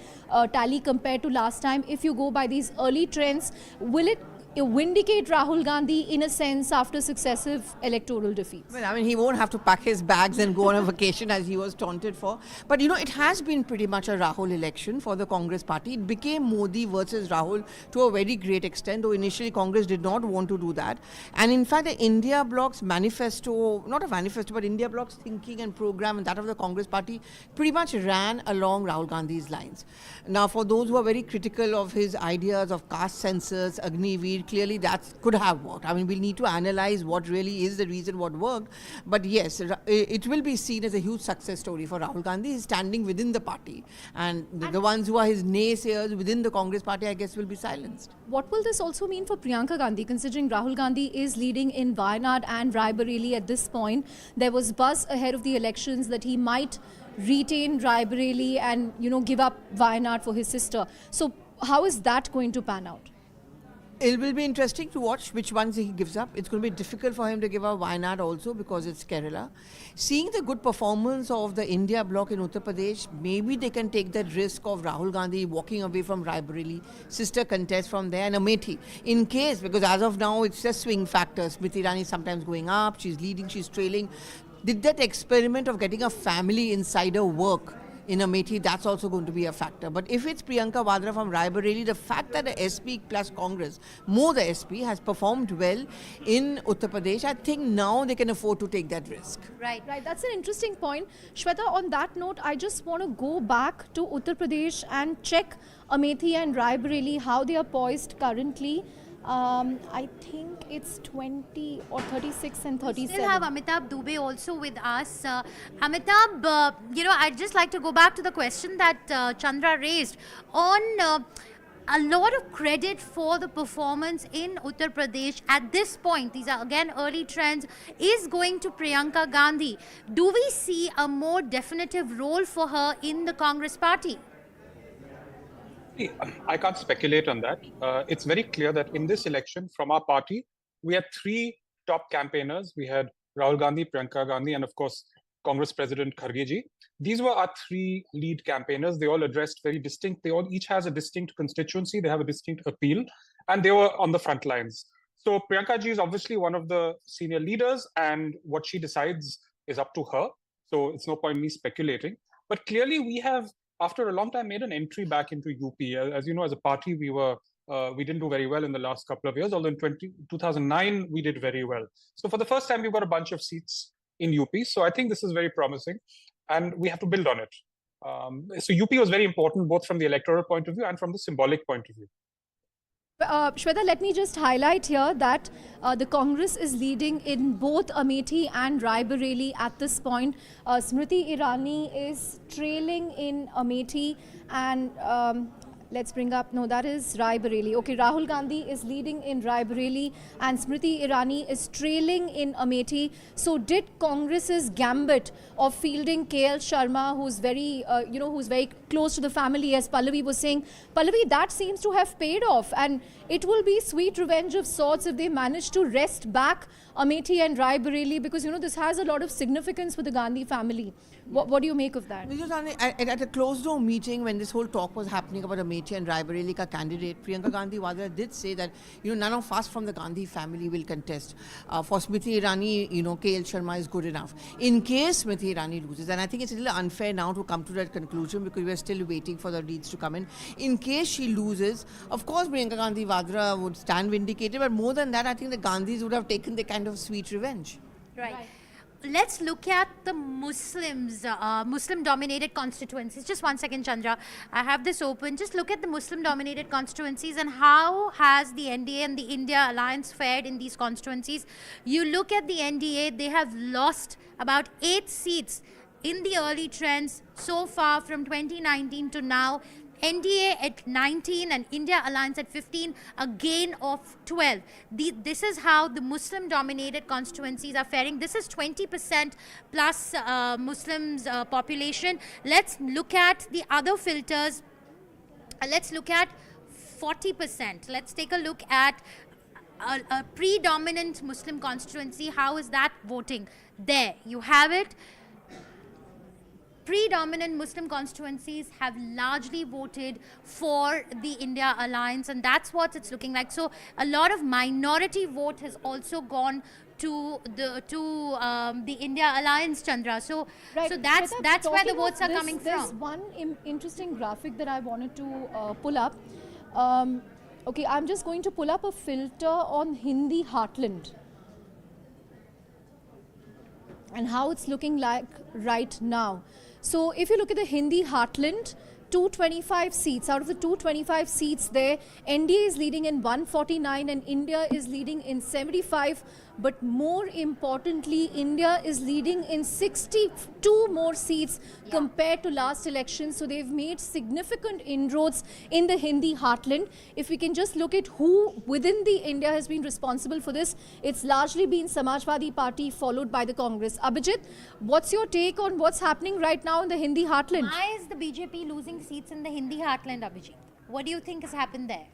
tally compared to last time. If you go by these early trends, will it vindicate Rahul Gandhi in a sense after successive electoral defeats? Well, I mean, he won't have to pack his bags and go on a vacation as he was taunted for. But, you know, it has been pretty much a Rahul election for the Congress party. It became Modi versus Rahul to a very great extent, though initially Congress did not want to do that. And in fact, the India Bloc's manifesto, not a manifesto, but India Bloc's thinking and program and that of the Congress party pretty much ran along Rahul Gandhi's lines. Now, for those who are very critical of his ideas of caste census, Agniveer, clearly that could have worked. I mean, we'll need to analyze what really is the reason what worked. But yes, it will be seen as a huge success story for Rahul Gandhi. He's standing within the party. And the ones who are his naysayers within the Congress party, I guess, will be silenced. What will this also mean for Priyanka Gandhi, considering Rahul Gandhi is leading in Wayanad and Raebareli at this point? There was buzz ahead of the elections that he might retain Raebareli and, you know, give up Wayanad for his sister. So how is that going to pan out? It will be interesting to watch which ones he gives up. It's going to be difficult for him to give up Wayanad also because it's Kerala. Seeing the good performance of the India bloc in Uttar Pradesh, maybe they can take that risk of Rahul Gandhi walking away from Raebareli, sister contest from there, and Amethi. In case, because as of now, it's just swing factors. Smriti Irani is sometimes going up, she's leading, she's trailing. Did that experiment of getting a family insider work in Amethi? That's also going to be a factor. But if it's Priyanka Vadra from Raebareli, the fact that the SP plus Congress, more the SP, has performed well in Uttar Pradesh, I think now they can afford to take that risk. Right. That's an interesting point. Shweta, on that note, I just want to go back to Uttar Pradesh and check Amethi and Raebareli, how they are poised currently. I think it's 20 or 36 and 37. We still have Amitabh Dubey also with us. Amitabh, you know, I'd just like to go back to the question that Chandra raised on a lot of credit for the performance in Uttar Pradesh at this point. These are again early trends, is going to Priyanka Gandhi. Do we see a more definitive role for her in the Congress party? I can't speculate on that. It's very clear that in this election, from our party, we had three top campaigners. We had Rahul Gandhi, Priyanka Gandhi, and of course, Congress President Kharge ji. These were our three lead campaigners. They all addressed very distinct. They all each has a distinct constituency. They have a distinct appeal, and they were on the front lines. So Priyanka ji is obviously one of the senior leaders, and what she decides is up to her. So it's no point me speculating. But clearly, we have, after a long time, made an entry back into UP. As you know, as a party, we didn't do very well in the last couple of years, although in 2009, we did very well. So for the first time, we've got a bunch of seats in UP. So I think this is very promising, and we have to build on it. So UP was very important, both from the electoral point of view and from the symbolic point of view. Shweta, let me just highlight here that the Congress is leading in both Amethi and Raebareli at this point. Smriti Irani is trailing in Amethi, and let's bring up, no, that is Raebareli. Okay, Rahul Gandhi is leading in Raebareli and Smriti Irani is trailing in Amethi. So did Congress's gambit of fielding KL Sharma, who's very, who's very close to the family, as Pallavi was saying, Pallavi, that seems to have paid off, and it will be sweet revenge of sorts if they manage to wrest back Amethi and Raebareli, because, this has a lot of significance for the Gandhi family. What do you make of that? At a closed-door meeting, when this whole talk was happening about Amethi and Raebareli ka candidate, Priyanka Gandhi Vadra did say that, none of us from the Gandhi family will contest. For Smriti Irani, KL Sharma is good enough. In case Smriti Irani loses, and I think it's a little unfair now to come to that conclusion because we're still waiting for the leads to come in. In case she loses, of course, Priyanka Gandhi Vadra would stand vindicated, but more than that, I think the Gandhis would have taken the kind of sweet revenge. Right. Let's look at the Muslims, Muslim-dominated constituencies. Just 1 second, Chandra. I have this open. Just look at the Muslim-dominated constituencies and how has the NDA and the India alliance fared in these constituencies. You look at the NDA, they have lost about 8 seats in the early trends so far from 2019 to now. NDA at 19 and India Alliance at 15, a gain of 12. This is how the Muslim-dominated constituencies are faring. This is 20% plus Muslims population. Let's look at the other filters. Let's look at 40%. Let's take a look at a predominant Muslim constituency. How is that voting? There, you have it. Predominant Muslim constituencies have largely voted for the India Alliance, and that's what it's looking like. So a lot of minority vote has also gone to the India Alliance, Chandra. So right. So that's where the votes are coming there's from. One interesting graphic that I wanted to pull up. Okay, I'm just going to pull up a filter on Hindi Heartland and how it's looking like right now. So if you look at the Hindi Heartland, 225 seats. Out of the 225 seats there, NDA is leading in 149 and India is leading in 75. But more importantly, India is leading in 62 more seats compared to last election. So they've made significant inroads in the Hindi Heartland. If we can just look at who within the India has been responsible for this, it's largely been Samajwadi Party followed by the Congress. Abhijit, what's your take on what's happening right now in the Hindi Heartland? Why is the BJP losing seats in the Hindi Heartland, Abhijit? What do you think has happened there?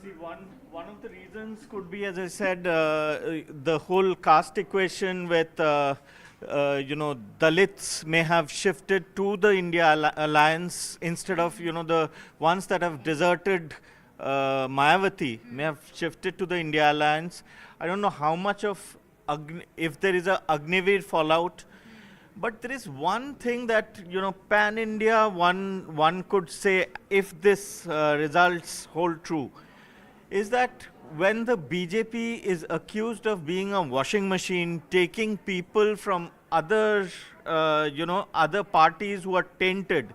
See, one of the reasons could be, as I said, the whole caste equation with, Dalits may have shifted to the India Alliance instead of, the ones that have deserted Mayawati may have shifted to the India Alliance. I don't know how much of, if there is a Agniveer fallout, but there is one thing that, pan-India, one could say, if this results hold true, is that when the BJP is accused of being a washing machine, taking people from other, other parties who are tainted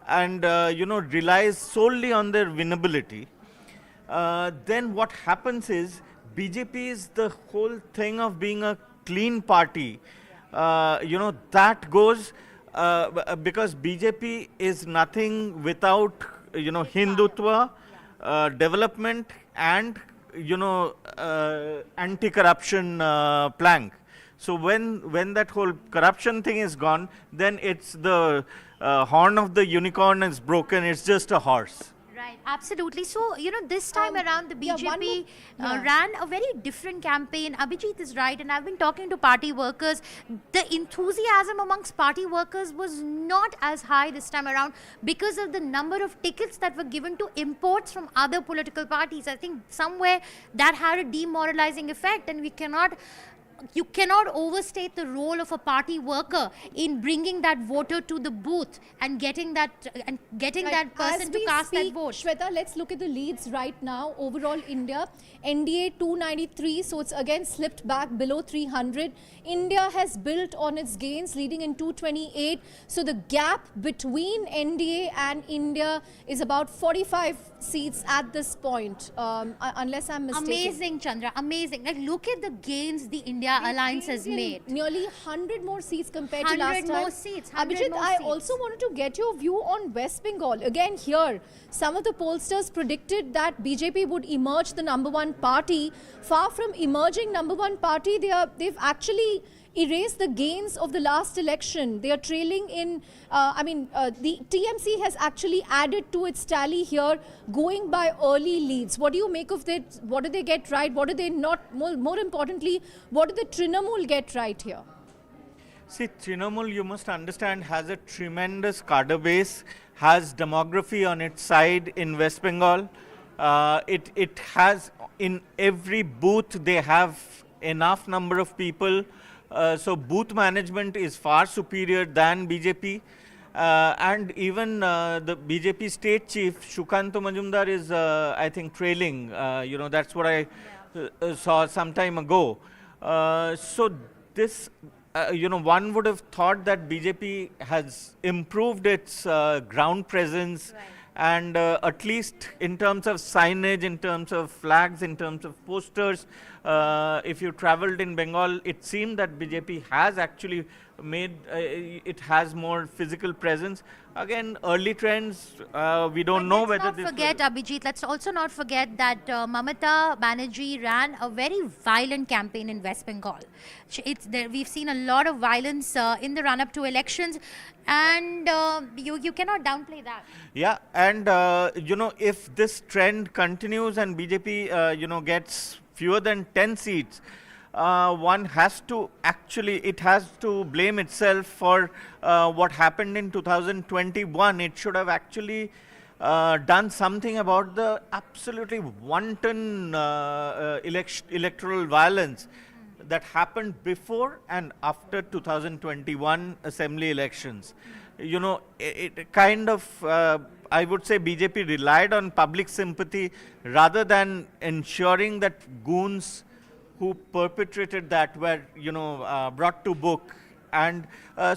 and, relies solely on their winnability, then what happens is BJP is the whole thing of being a clean party. That goes because BJP is nothing without, Hindutva, development and, anti-corruption plank. So when that whole corruption thing is gone, then it's the horn of the unicorn is broken. It's just a horse. Right, absolutely. So, this time around, the BJP ran a very different campaign. Abhijit is right, and I've been talking to party workers. The enthusiasm amongst party workers was not as high this time around because of the number of tickets that were given to imports from other political parties. I think somewhere that had a demoralizing effect, and we cannot you cannot overstate the role of a party worker in bringing that voter to the booth and getting that person As to we cast that speak, vote. Shweta, let's look at the leads right now. Overall, India, NDA 293, so it's again slipped back below 300. India has built on its gains, leading in 228. So the gap between NDA and India is about 45 seats at this point, unless I'm mistaken. Amazing, Chandra, amazing. Like, look at the gains the India alliance has made. Nearly 100 more seats compared to 100 last time. more seats, 100 Abhijit, more I seats. also wanted to get your view on West Bengal. Again, here, some of the pollsters predicted that BJP would emerge the #1 party. Far from emerging #1 party, they've actually erased the gains of the last election. They are trailing in, the TMC has actually added to its tally here, going by early leads. What do you make of that? What do they get right? What do they not? More importantly, what do the Trinamool get right here? See, Trinamool, you must understand, has a tremendous cadre base, has demography on its side in West Bengal. It has, in every booth, they have enough number of people. So booth management is far superior than BJP. And even the BJP state chief, Shukanto Majumdar, is, I think, trailing. That's what I saw some time ago. So this, one would have thought that BJP has improved its ground presence, and at least in terms of signage, in terms of flags, in terms of posters, if you traveled in Bengal, it seemed that BJP has actually made, it has more physical presence. Again, early trends, we don't know whether this... Abhijit, let's also not forget that Mamata Banerjee ran a very violent campaign in West Bengal. We've seen a lot of violence in the run-up to elections, and you cannot downplay that. Yeah, and if this trend continues and BJP, gets fewer than 10 seats, one has to it has to blame itself for what happened in 2021. It should have actually done something about the absolutely wanton electoral violence that happened before and after 2021 assembly elections. It kind of, I would say BJP relied on public sympathy rather than ensuring that goons who perpetrated that were, brought to book. And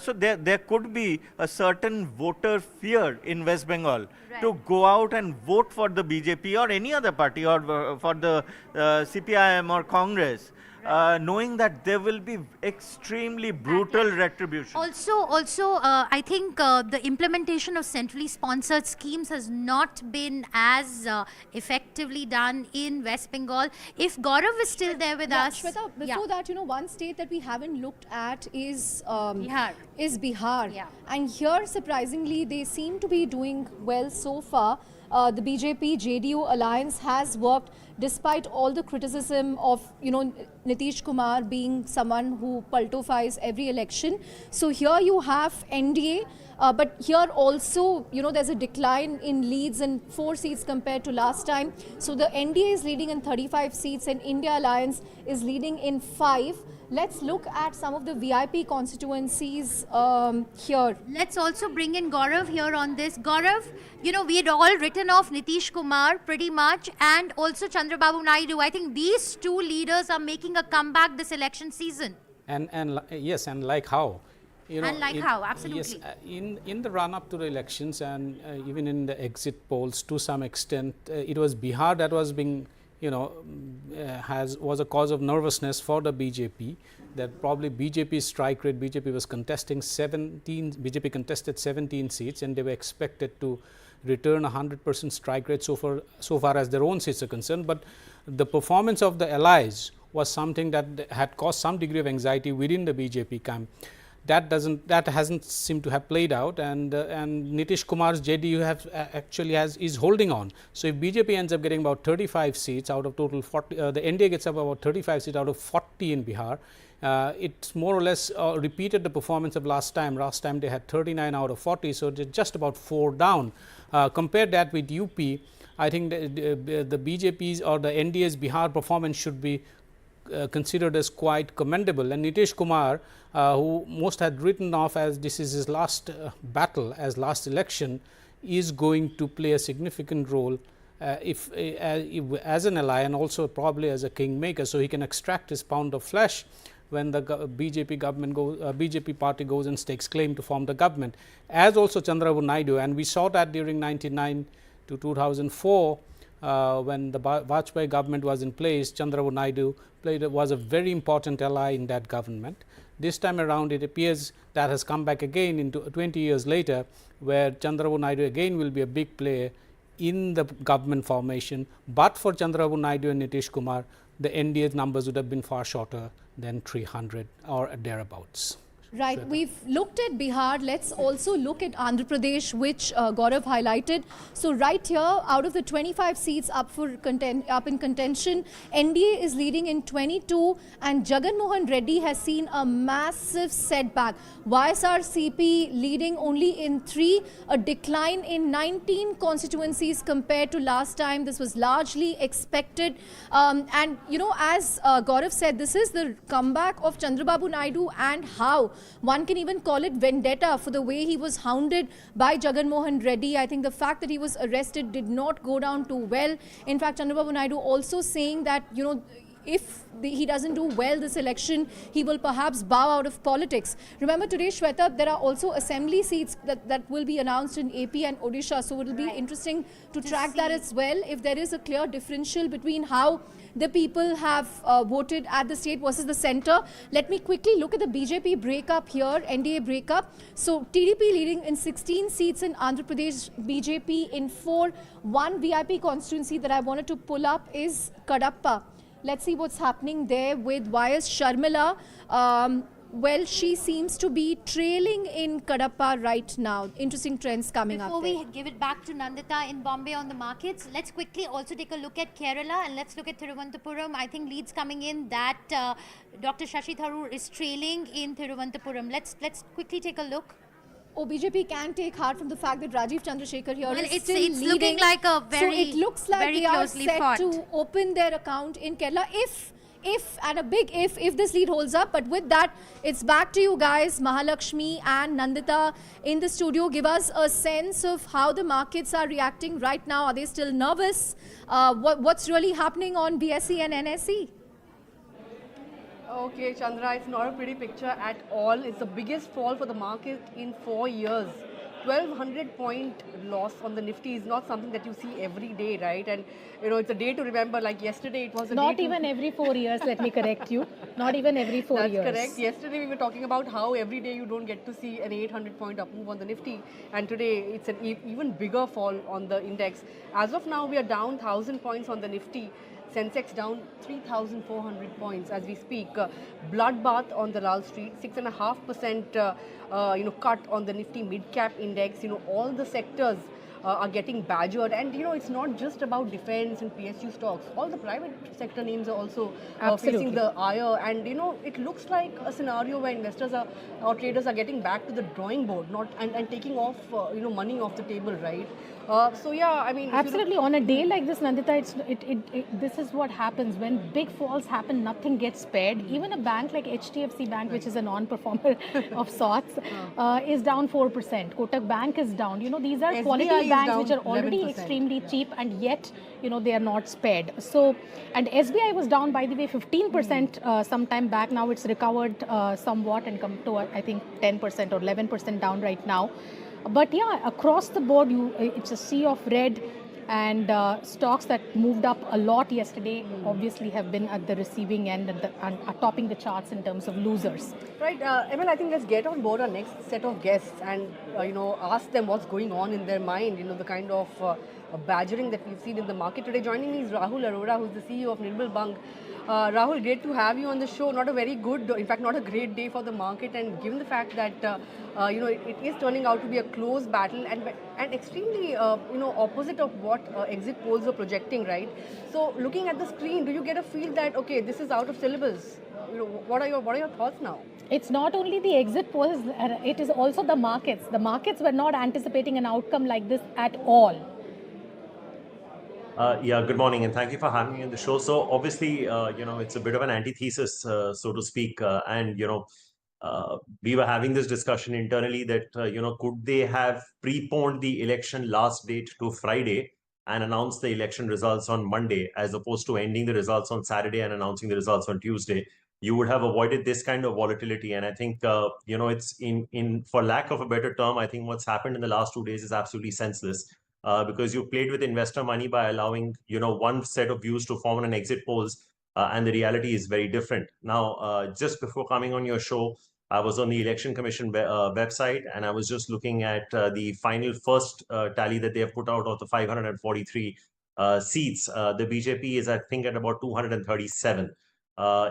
so there could be a certain voter fear in West Bengal to go out and vote for the BJP or any other party, or for the CPIM or Congress. Knowing that there will be extremely brutal retribution. Also, I think the implementation of centrally sponsored schemes has not been as effectively done in West Bengal. If Gaurav is still there with us... Shweta, before that, one state that we haven't looked at is Bihar. Yeah. And here, surprisingly, they seem to be doing well so far. The BJP-JDU alliance has worked despite all the criticism of, Nitish Kumar being someone who paltofies every election. So here you have NDA, but here also, there's a decline in leads in 4 seats compared to last time. So the NDA is leading in 35 seats and India Alliance is leading in 5. Let's look at some of the VIP constituencies here. Let's also bring in Gaurav here on this. Gaurav, we had all written off Nitish Kumar pretty much, and also Chandrababu Naidu. I think these two leaders are making a comeback this election season. Yes, and like how? How, absolutely. Yes, in the run-up to the elections and even in the exit polls, to some extent, it was Bihar that was being, was a cause of nervousness for the BJP. That probably BJP's strike rate, BJP contested 17 seats, and they were expected to return 100% strike rate so far as their own seats are concerned. But the performance of the allies was something that had caused some degree of anxiety within the BJP camp. That hasn't seemed to have played out, and Nitish Kumar's JDU is holding on. So if BJP ends up getting about 35 seats out of total 40, the NDA gets up about 35 seats out of 40 in Bihar. It's more or less repeated the performance of last time. Last time they had 39 out of 40, so they're just about 4 down. Compare that with UP. I think the BJP's or the NDA's Bihar performance should be considered as quite commendable. And Nitish Kumar, who most had written off as this is his last battle, as last election, is going to play a significant role if as an ally and also probably as a kingmaker, so he can extract his pound of flesh when the BJP party goes and stakes claim to form the government, as also Chandrababu Naidu. And we saw that during 1999 to 2004 when the Vajpayee government was in place. Chandrababu Naidu was a very important ally in that government. This time around, it appears that has come back again into 20 years later, where Chandrababu Naidu again will be a big player in the government formation. But for Chandrababu Naidu and Nitish Kumar, the NDA's numbers would have been far shorter than 300 or thereabouts. Right, we've looked at Bihar. Let's also look at Andhra Pradesh, which Gaurav highlighted. So right here, out of the 25 seats up in contention, NDA is leading in 22, and Jagan Mohan Reddy has seen a massive setback. YSRCP leading only in 3, a decline in 19 constituencies compared to last time. This was largely expected. And you know, as Gaurav said, this is the comeback of Chandrababu Naidu, and how one can even call it vendetta for the way he was hounded by Jagan Mohan Reddy. I think the fact that he was arrested did not go down too well. In fact, Chandrababu Naidu also saying that, you know, if he doesn't do well this election, he will perhaps bow out of politics. Remember today, Shweta, there are also assembly seats that will be announced in AP and Odisha. So it will be interesting to track that as well, if there is a clear differential between how the people have voted at the state versus the centre. Let me quickly look at the BJP breakup here, NDA breakup. So TDP leading in 16 seats in Andhra Pradesh, BJP in 4. One VIP constituency that I wanted to pull up is Kadapa. Let's see what's happening there with YS Sharmila. Well, she seems to be trailing in Kadapa right now. Interesting trends coming up. Before we give it back to Nandita in Bombay on the markets, let's quickly also take a look at Kerala, and let's look at Thiruvananthapuram. I think leads coming in that Dr. Shashi Tharoor is trailing in Thiruvananthapuram. Let's quickly take a look. Oh, BJP can take heart from the fact that Rajiv Chandrasekhar here is still it's leading. Looking like a very, so it looks like they are set to open their account in Kerala if and a big if this lead holds up. But with that, it's back to you guys. Mahalakshmi and Nandita in the studio, give us a sense of how the markets are reacting right now. Are they still nervous? What's really happening on BSE and NSE? Okay, Chandra, it's not a pretty picture at all. It's the biggest fall for the market in 4 years. 1200 point loss on the Nifty is not something that you see every day, right? And you know, it's a day to remember. Like yesterday, it was a not day even every 4 years. Let me correct you. Not even every 4 years. That's correct. Yesterday we were talking about how every day you don't get to see an 800 point up move on the Nifty, and today it's an even bigger fall on the index. As of now, we are down 1000 points on the Nifty. Sensex down 3,400 points as we speak. Bloodbath on the Lal Street, 6.5% cut on the Nifty mid-cap index. You know, all the sectors are getting badgered, and you know, it's not just about defense and PSU stocks. All the private sector names are also facing the ire, and you know, it looks like a scenario where investors or traders are getting back to the drawing board, and taking off money off the table, right? So yeah, I mean, absolutely. On a day like this, Nandita, this is what happens when big falls happen. Nothing gets spared. Even a bank like HDFC Bank, which is a non-performer of sorts, is down 4%. Kotak Bank is down. You know, these are quality banks which are already 11%. Extremely cheap, and yet you know they are not spared. So, and SBI was down, by the way, 15% some time back. Now it's recovered somewhat and come to I think 10% or 11% down right now. But yeah, across the board, it's a sea of red, and stocks that moved up a lot yesterday obviously have been at the receiving end and are topping the charts in terms of losers. Right, Emil, I think let's get on board our next set of guests and ask them what's going on in their mind. You know, the kind of badgering that we've seen in the market today. Joining me is Rahul Arora, who's the CEO of Nirmal Bang. Rahul, great to have you on the show. Not a very good, in fact, not a great day for the market, and given the fact that it is turning out to be a close battle and extremely opposite of what exit polls are projecting, right? So, looking at the screen, do you get a feel that okay, this is out of syllabus? You know, what are your thoughts now? It's not only the exit polls; it is also the markets. The markets were not anticipating an outcome like this at all. Yeah, good morning, and thank you for having me on the show. So obviously, it's a bit of an antithesis, so to speak, we were having this discussion internally that, could they have preponed the election last date to Friday and announced the election results on Monday, as opposed to ending the results on Saturday and announcing the results on Tuesday? You would have avoided this kind of volatility. And I think, it's for lack of a better term, I think what's happened in the last 2 days is absolutely senseless. Because you played with investor money by allowing, one set of views to form on exit polls, and the reality is very different. Now, just before coming on your show, I was on the Election Commission website, and I was just looking at the final first tally that they have put out of the 543 seats. The BJP is, I think, at about 237.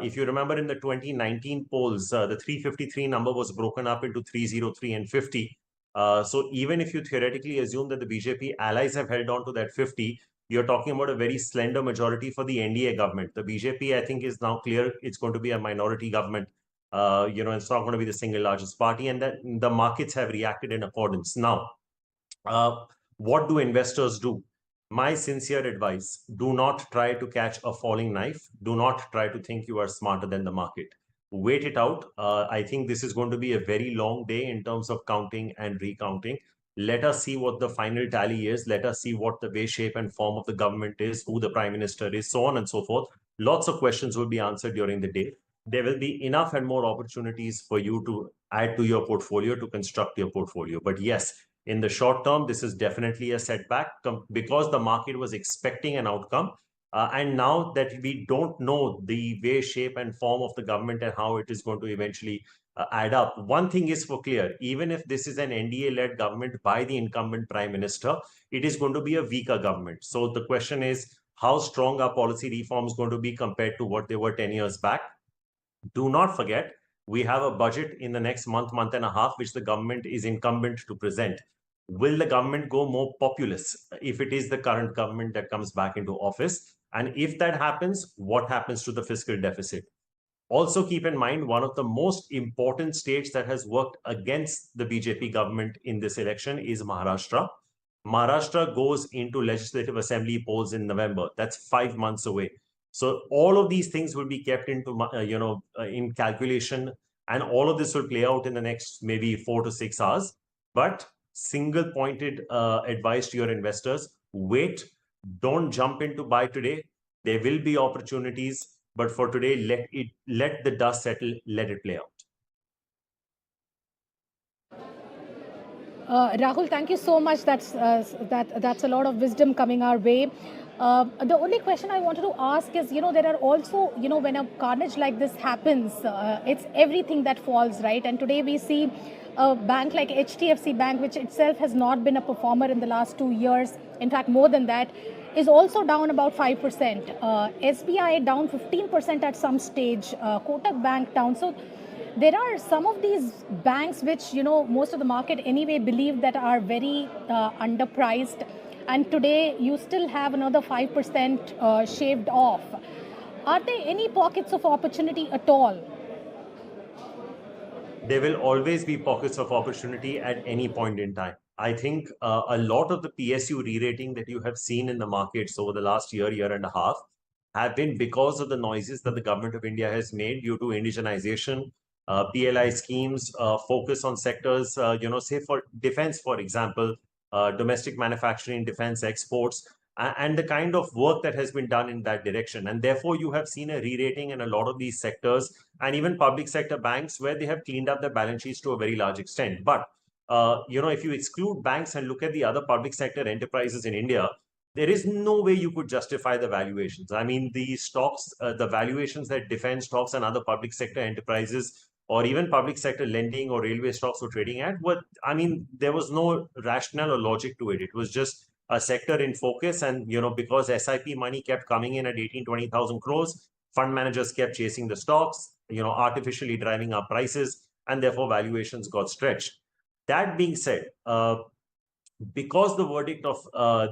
If you remember in the 2019 polls, the 353 number was broken up into 303 and 50. So even if you theoretically assume that the BJP allies have held on to that 50, you're talking about a very slender majority for the NDA government. The BJP, I think, is now clear it's going to be a minority government. It's not going to be the single largest party, and that the markets have reacted in accordance. Now, what do investors do? My sincere advice, do not try to catch a falling knife. Do not try to think you are smarter than the market. Wait it out. I think this is going to be a very long day in terms of counting and recounting. Let us see what the final tally is. Let us see what the way, shape, and form of the government is, who the prime minister is, so on and so forth. Lots of questions will be answered during the day. There will be enough and more opportunities for you to add to your portfolio, to construct your portfolio. But yes, in the short term, this is definitely a setback because the market was expecting an outcome. And now that we don't know the way, shape, and form of the government and how it is going to eventually add up, one thing is for clear: even if this is an NDA-led government by the incumbent prime minister, it is going to be a weaker government. So the question is, how strong are policy reforms going to be compared to what they were 10 years back? Do not forget, we have a budget in the next month and a half, which the government is incumbent to present. Will the government go more populist if it is the current government that comes back into office? And if that happens, what happens to the fiscal deficit? Also keep in mind, one of the most important states that has worked against the BJP government in this election is Maharashtra. Maharashtra goes into legislative assembly polls in November. That's 5 months away. So all of these things will be kept into, in calculation, and all of this will play out in the next maybe 4 to 6 hours. But single pointed advice to your investors: wait, don't jump into buy today. There will be opportunities, but for today, let the dust settle, let it play out. Rahul, thank you so much. That's a lot of wisdom coming our way. The only question I wanted to ask is, there are also, when a carnage like this happens, it's everything that falls, right? And today we see a bank like HDFC Bank, which itself has not been a performer in the last 2 years, in fact, more than that, is also down about 5%. SBI down 15% at some stage, Kotak Bank down. So there are some of these banks which, most of the market anyway believe that are very underpriced. And today you still have another 5% shaved off. Are there any pockets of opportunity at all? There will always be pockets of opportunity at any point in time. I think a lot of the PSU re-rating that you have seen in the markets over the last year and a half have been because of the noises that the government of India has made due to indigenization, PLI schemes, focus on sectors, say for defense, for example, domestic manufacturing, defense exports, and the kind of work that has been done in that direction. And therefore, you have seen a re-rating in a lot of these sectors, and even public sector banks, where they have cleaned up their balance sheets to a very large extent. But, if you exclude banks and look at the other public sector enterprises in India, there is no way you could justify the valuations. I mean, the stocks, the valuations that defense stocks and other public sector enterprises, or even public sector lending or railway stocks were trading at, there was no rationale or logic to it. It was just a sector in focus. And, because SIP money kept coming in at 18-20,000 crores, fund managers kept chasing the stocks, artificially driving up prices, and therefore valuations got stretched. That being said, because the verdict of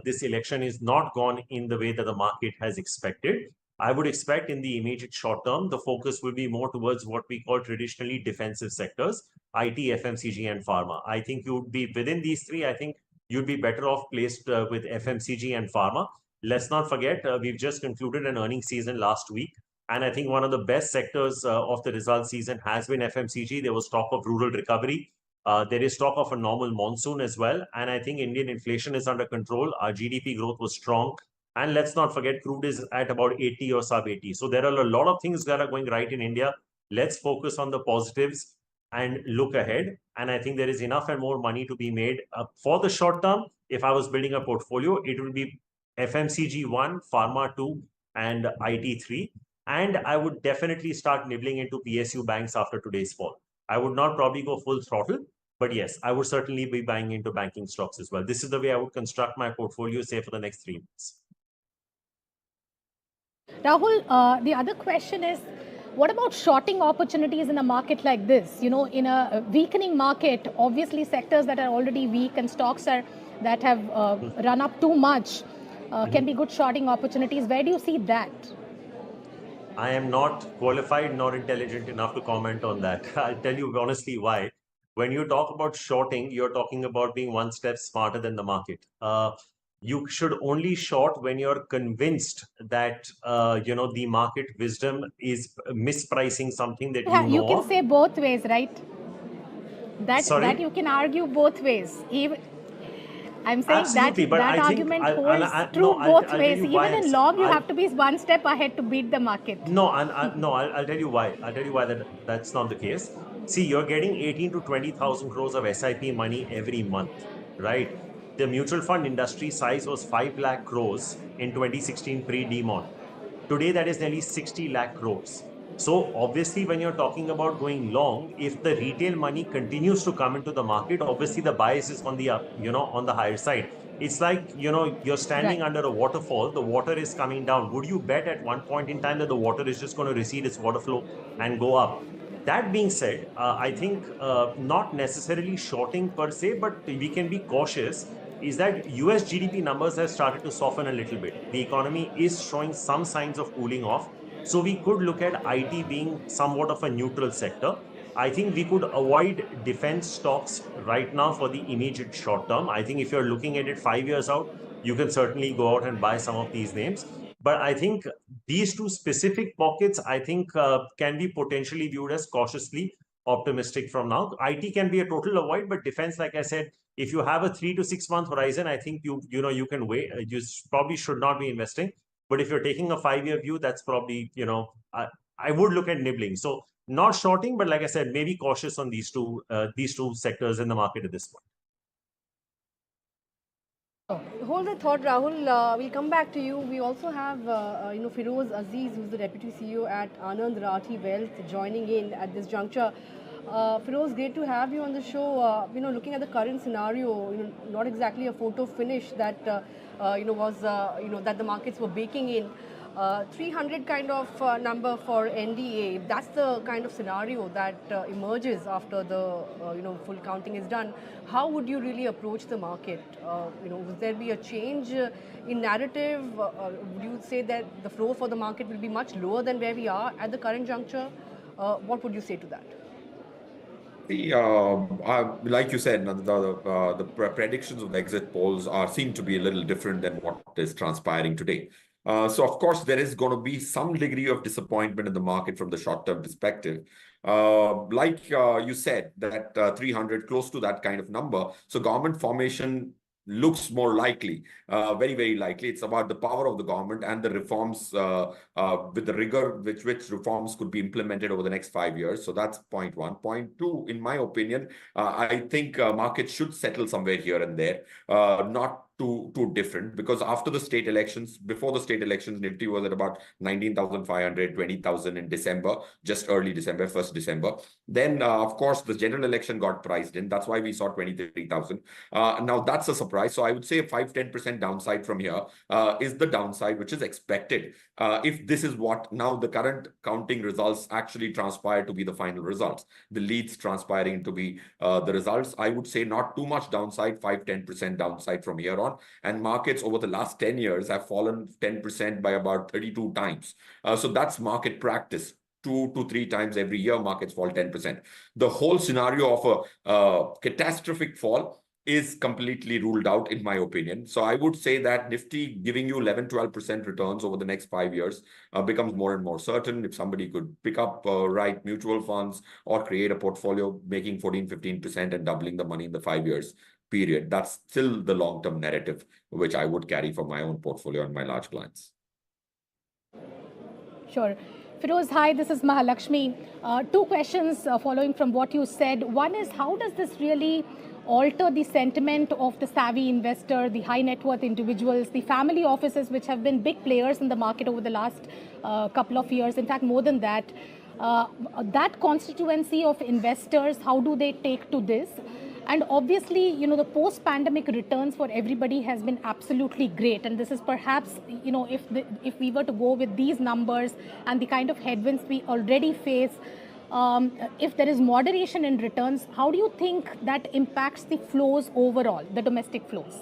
this election is not gone in the way that the market has expected, I would expect in the immediate short term, the focus will be more towards what we call traditionally defensive sectors, IT, FMCG, and pharma. I think you would be within these three. I think you'd be better off placed with FMCG and pharma. let's not forget, we've just concluded an earnings season last week. And I think one of the best sectors of the result season has been FMCG. There was talk of rural recovery. There is talk of a normal monsoon as well. And I think Indian inflation is under control. Our GDP growth was strong. And let's not forget, crude is at about 80 or sub 80. So there are a lot of things that are going right in India. Let's focus on the positives and look ahead. And I think there is enough and more money to be made for the short term. If I was building a portfolio, it will be FMCG 1, Pharma 2, and IT 3. And I would definitely start nibbling into PSU banks after today's fall. I would not probably go full throttle, but yes, I would certainly be buying into banking stocks as well. This is the way I would construct my portfolio, say, for the next 3 months. Rahul, the other question is, what about shorting opportunities in a market like this? You know, in a weakening market, obviously sectors that are already weak and stocks that have run up too much can be good shorting opportunities. Where do you see that? I am not qualified nor intelligent enough to comment on that. I'll tell you honestly why. When you talk about shorting, you're talking about being one step smarter than the market. You should only short when you're convinced that the market wisdom is mispricing something that you can say both ways, right? That you can argue both ways. I'm saying absolutely, that argument holds true both ways. Even in long, you have to be one step ahead to beat the market. No, I'll tell you why. I'll tell you why that's not the case. See, you're getting 18 to 20,000 crores of SIP money every month, right? The mutual fund industry size was 5 lakh crores in 2016 pre-demon. Today, that is nearly 60 lakh crores. So obviously, when you're talking about going long, if the retail money continues to come into the market, obviously the bias is on the on the higher side. It's like, you're standing under a waterfall, the water is coming down. Would you bet at one point in time that the water is just going to recede its water flow and go up? That being said, I think not necessarily shorting per se, but we can be cautious, is that US GDP numbers have started to soften a little bit. The economy is showing some signs of cooling off. So we could look at IT being somewhat of a neutral sector. I think we could avoid defense stocks right now for the immediate short term. I think if you're looking at it 5 years out, you can certainly go out and buy some of these names. But I think these two specific pockets, I think can be potentially viewed as cautiously optimistic from now. IT can be a total avoid, but defense, like I said, if you have a 3 to 6 month horizon, I think you can wait. You probably should not be investing. But if you're taking a 5-year view, that's probably, I would look at nibbling. So not shorting, but like I said, maybe cautious on these two sectors in the market at this point. Hold the thought, Rahul. We'll come back to you. We also have, Feroz Aziz, who's the Deputy CEO at I.N.D.I.A Wealth, joining in at this juncture. Feroz, great to have you on the show. Looking at the current scenario, not exactly a photo finish that, that the markets were baking in. 300 kind of number for NDA. That's the kind of scenario that emerges after the full counting is done. How would you really approach the market? Would there be a change in narrative? Would you say that the flow for the market will be much lower than where we are at the current juncture? What would you say to that? Like you said, the predictions of the exit polls seem to be a little different than what is transpiring today. So, of course, there is going to be some degree of disappointment in the market from the short-term perspective. Like you said, that 300, close to that kind of number. So government formation looks more likely, very, very likely. It's about the power of the government and the reforms with the rigor which reforms could be implemented over the next 5 years. So that's point one. Point two, in my opinion, I think markets should settle somewhere here and there, not too different, because after the state elections, before the state elections, Nifty was at about 19,500, 20,000 in December, just early December, 1st December. Then, of course, the general election got priced in. That's why we saw 23,000. Now, that's a surprise. So I would say a 5-10% downside from here is the downside, which is expected. If this is what now the current counting results actually transpire to be the final results, the leads transpiring to be the results, I would say not too much downside, 5-10% downside from here on. And markets over the last 10 years have fallen 10% by about 32 times. So that's market practice. 2 to 3 times every year, markets fall 10%. The whole scenario of a catastrophic fall is completely ruled out, in my opinion. So I would say that Nifty giving you 11-12% returns over the next 5 years becomes more and more certain. If somebody could pick up right mutual funds or create a portfolio making 14-15% and doubling the money in the 5 years period, that's still the long-term narrative which I would carry for my own portfolio and my large clients. Sure. Firoz, hi, this is Mahalakshmi. Two questions following from what you said. One is, how does this really alter the sentiment of the savvy investor, the high net worth individuals, the family offices, which have been big players in the market over the last couple of years, in fact, more than that. That constituency of investors, how do they take to this? And obviously, you know, the post-pandemic returns for everybody has been absolutely great. And this is perhaps, you know, if we were to go with these numbers and the kind of headwinds we already face, if there is moderation in returns, how do you think that impacts the flows overall, the domestic flows?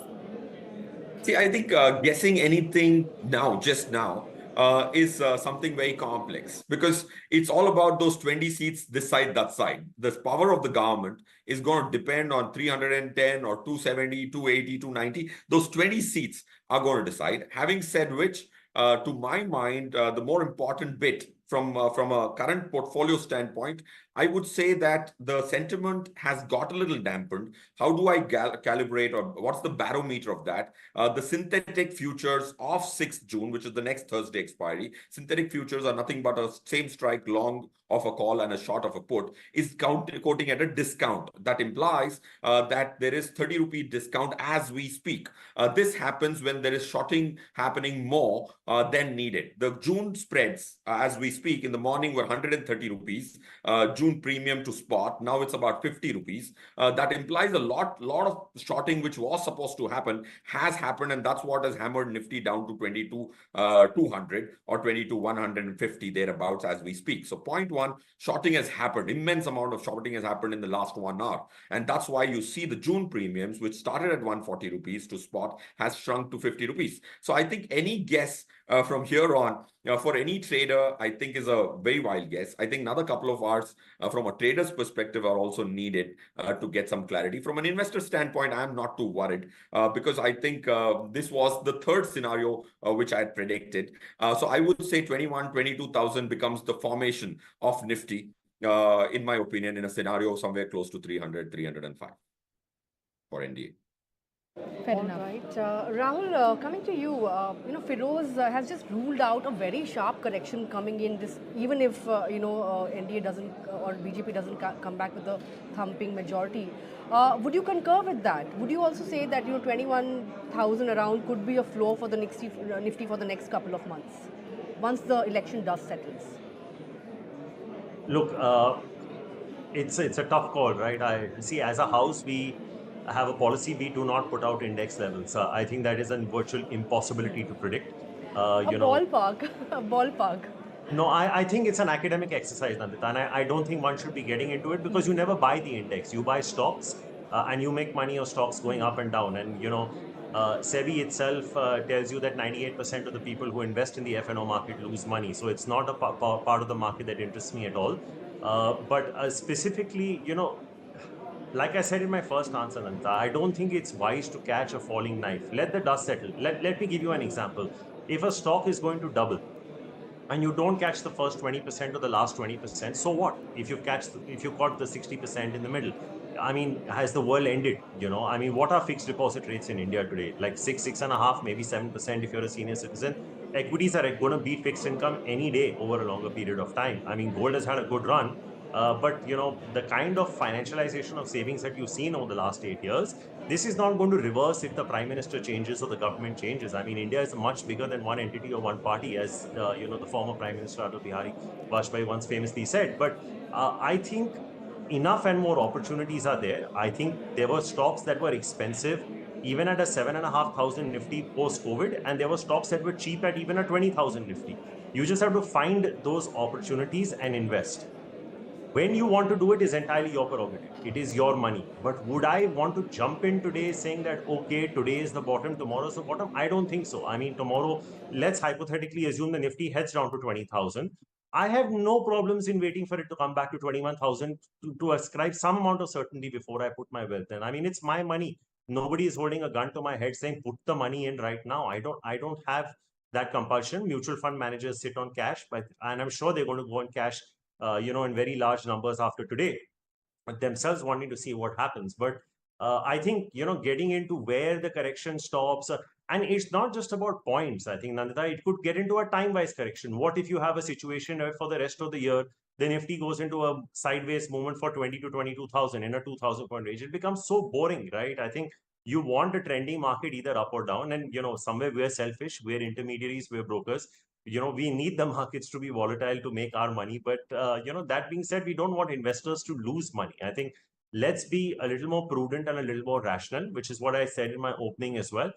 See, I think guessing anything now, just now, is something very complex, because it's all about those 20 seats this side, that side. The power of the government is going to depend on 310 or 270, 280, 290. Those 20 seats are going to decide. Having said which, to my mind, the more important bit from a current portfolio standpoint, I would say that the sentiment has got a little dampened. How do I calibrate, or what's the barometer of that? The synthetic futures of 6th June, which is the next Thursday expiry, synthetic futures are nothing but a same strike long of a call and a short of a put, is quoting at a discount. That implies that there is 30 rupee discount as we speak. This happens when there is shorting happening more than needed. The June spreads, as we speak, in the morning were 130 rupees. June premium to spot, now it's about 50 rupees. That implies a lot of shorting which was supposed to happen has happened, and that's what has hammered Nifty down to 22,200 or 22,150 thereabouts as we speak. So point one, shorting has happened. Immense amount of shorting has happened in the last 1 hour, and that's why you see the June premiums, which started at 140 rupees to spot, has shrunk to 50 rupees. So I think any guess from here on for any trader, I think, is a very wild guess. I think another couple of hours from a trader's perspective are also needed to get some clarity. From an investor standpoint, I'm not too worried because I think this was the third scenario which I had predicted. So I would say 22,000 becomes the formation of Nifty, in my opinion, in a scenario somewhere close to 300, 305 for NDA. Fair enough. Right. Rahul, coming to you, you know, Firoz has just ruled out a very sharp correction coming in this, even if, you know, NDA doesn't or BJP doesn't come back with a thumping majority. Would you concur with that? Would you also say that, you know, 21,000 around could be a floor for the Nifty for the next couple of months, once the election dust settles? Look, it's a tough call, right? I see, as a house, we have a policy, we do not put out index levels. I think that is a virtual impossibility to predict. Ballpark, a ballpark. No, I think it's an academic exercise, Nandita, and I don't think one should be getting into it, because you never buy the index. You buy stocks and you make money of stocks going up and down. And, you know, SEBI itself tells you that 98% of the people who invest in the F&O market lose money. So it's not a part of the market that interests me at all. But specifically, you know, like I said in my first answer, Nandita, I don't think it's wise to catch a falling knife. Let the dust settle. Let me give you an example. If a stock is going to double, and you don't catch the first 20% or the last 20%, so what? If you caught the 60% in the middle, I mean, has the world ended? You know, I mean, what are fixed deposit rates in India today? Like 6.5%, maybe 7% if you're a senior citizen. Equities are going to beat fixed income any day over a longer period of time. I mean, gold has had a good run. But, you know, the kind of financialization of savings that you've seen over the last 8 years, this is not going to reverse if the Prime Minister changes or the government changes. I mean, India is much bigger than one entity or one party, as, you know, the former Prime Minister Atal Bihari Vajpayee once famously said. But I think enough and more opportunities are there. I think there were stocks that were expensive, even at a 7,500 Nifty post-COVID, and there were stocks that were cheap at even a 20,000 Nifty. You just have to find those opportunities and invest. When you want to do it is entirely your prerogative. It is your money. But would I want to jump in today saying that, okay, today is the bottom, tomorrow is the bottom? I don't think so. I mean, tomorrow, let's hypothetically assume the Nifty heads down to 20,000. I have no problems in waiting for it to come back to 21,000 to ascribe some amount of certainty before I put my wealth in. I mean, it's my money. Nobody is holding a gun to my head saying, put the money in right now. I don't have that compulsion. Mutual fund managers sit on cash, and I'm sure they're going to go on cash, in very large numbers after today, themselves wanting to see what happens. But I think, getting into where the correction stops, and it's not just about points. I think, Nandita, it could get into a time-wise correction. What if you have a situation where for the rest of the year, the Nifty goes into a sideways movement for 20 to 22,000 in a 2,000 point range? It becomes so boring, right? I think you want a trending market either up or down. And, somewhere we're selfish, we're intermediaries, we're brokers. We need the markets to be volatile to make our money. But, that being said, we don't want investors to lose money. I think let's be a little more prudent and a little more rational, which is what I said in my opening as well.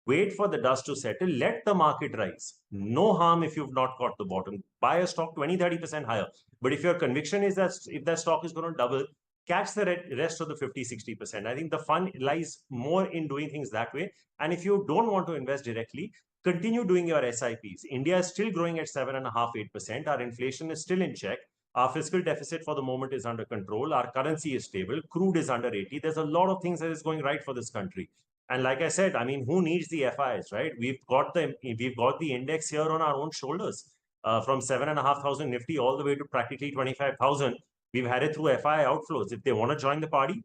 Wait for the dust to settle. Let the market rise. No harm if you've not got the bottom. Buy a stock 20-30% higher. But if your conviction is that if that stock is going to double, catch the rest of the 50-60%. I think the fun lies more in doing things that way. And if you don't want to invest directly, continue doing your SIPs. India is still growing at 7.5-8%. Our inflation is still in check. Our fiscal deficit for the moment is under control. Our currency is stable. Crude is under 80. There's a lot of things that is going right for this country. And like I said, I mean, who needs the FIs, right? We've got the index here on our own shoulders, from 7,500 Nifty all the way to practically 25,000. We've had it through FI outflows. If they want to join the party,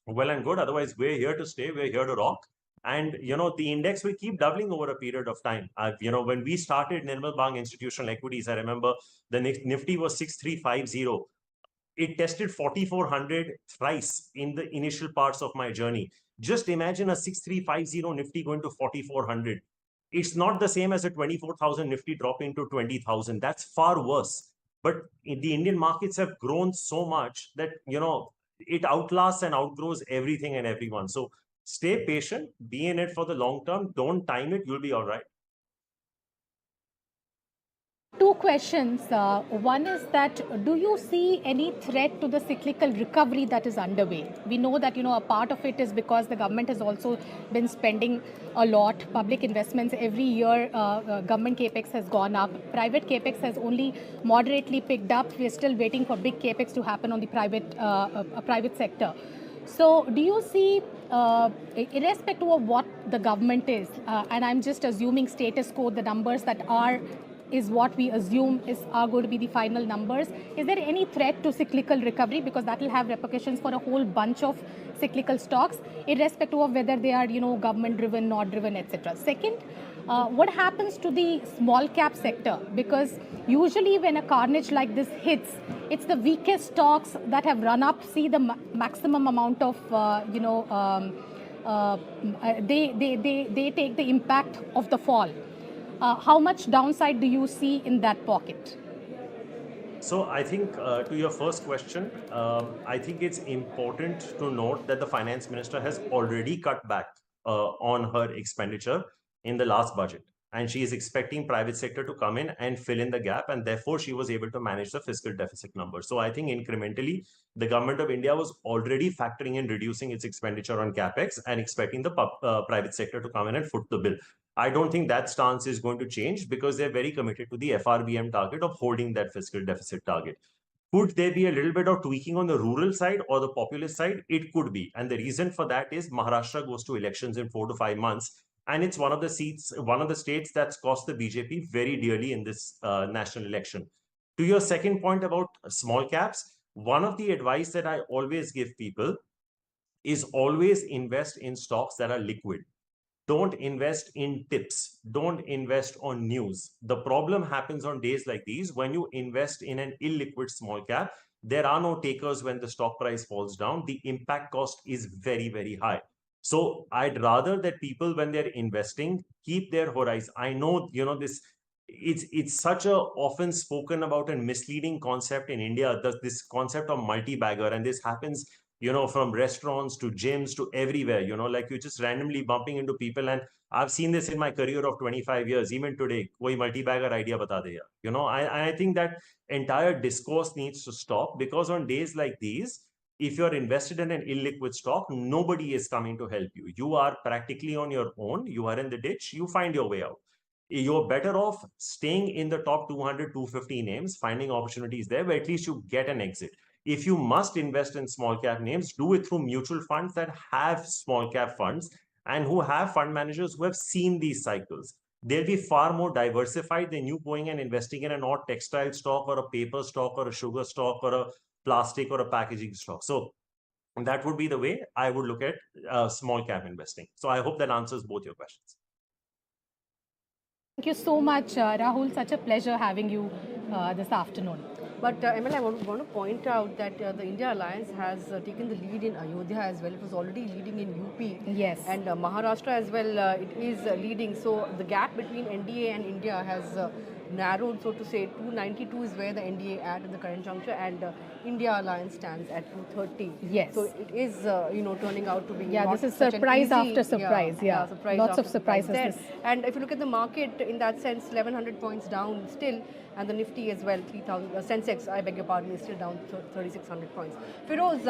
well and good. Otherwise, we're here to stay. We're here to rock. And, the index will keep doubling over a period of time. When we started Nirmal Bang Institutional Equities, I remember the Nifty was 6,350. It tested 4,400 thrice in the initial parts of my journey. Just imagine a 6,350 Nifty going to 4,400. It's not the same as a 24,000 Nifty dropping to 20,000. That's far worse. But the Indian markets have grown so much that, it outlasts and outgrows everything and everyone. So stay patient, be in it for the long term. Don't time it. You'll be all right. Two questions. One is that, do you see any threat to the cyclical recovery that is underway? We know that, a part of it is because the government has also been spending a lot. Public investments every year, government capex has gone up. Private capex has only moderately picked up. We're still waiting for big capex to happen on the private sector. So do you see, irrespective of what the government is, and I'm just assuming status quo, the numbers that is what we assume are going to be the final numbers. Is there any threat to cyclical recovery? Because that will have repercussions for a whole bunch of cyclical stocks, irrespective of whether they are, government driven, not driven, etc. Second, what happens to the small cap sector? Because usually when a carnage like this hits, it's the weakest stocks that have run up, see the maximum amount of, they take the impact of the fall. How much downside do you see in that pocket? So I think to your first question, I think it's important to note that the finance minister has already cut back on her expenditure in the last budget. And she is expecting private sector to come in and fill in the gap. And therefore, she was able to manage the fiscal deficit number. So I think incrementally, the government of India was already factoring in reducing its expenditure on capex and expecting the private sector to come in and foot the bill. I don't think that stance is going to change because they're very committed to the FRBM target of holding that fiscal deficit target. Could there be a little bit of tweaking on the rural side or the populist side? It could be. And the reason for that is Maharashtra goes to elections in 4 to 5 months. And it's one of the states that's cost the BJP very dearly in this national election. To your second point about small caps, one of the advice that I always give people is always invest in stocks that are liquid. Don't invest in tips. Don't invest on news. The problem happens on days like these when you invest in an illiquid small cap. There are no takers when the stock price falls down. The impact cost is very, very high. So I'd rather that people, when they're investing, keep their horizon. I know, it's such a often spoken about and misleading concept in India, this concept of multi-bagger, and this happens, from restaurants to gyms to everywhere, like you're just randomly bumping into people. And I've seen this in my career of 25 years, even today, koi multi-bagger idea bata de. I think that entire discourse needs to stop, because on days like these, if you're invested in an illiquid stock, nobody is coming to help you. You are practically on your own. You are in the ditch. You find your way out. You're better off staying in the top 200, 250 names, finding opportunities there where at least you get an exit. if you must invest in small cap names, do it through mutual funds that have small cap funds and who have fund managers who have seen these cycles. They'll be far more diversified than you going and investing in an odd textile stock or a paper stock or a sugar stock or a plastic or a packaging stock. So that would be the way I would look at small cap investing. So I hope that answers both your questions. Thank you so much, Rahul. Such a pleasure having you this afternoon. But ML, I want to point out that the India Alliance has taken the lead in Ayodhya as well. It was already leading in UP. Yes. And Maharashtra as well, it is leading. So the gap between NDA and India has narrowed, so to say. 292 is where the NDA at the current juncture, and India Alliance stands at 230. Yes. So it is, turning out to be this is surprise after surprise. Surprise Lots after of surprises. surprise there. And if you look at the market in that sense, 1100 points down still, and the Nifty as well, 3000. Sensex, I beg your pardon, is still down 3600 points. Feroz,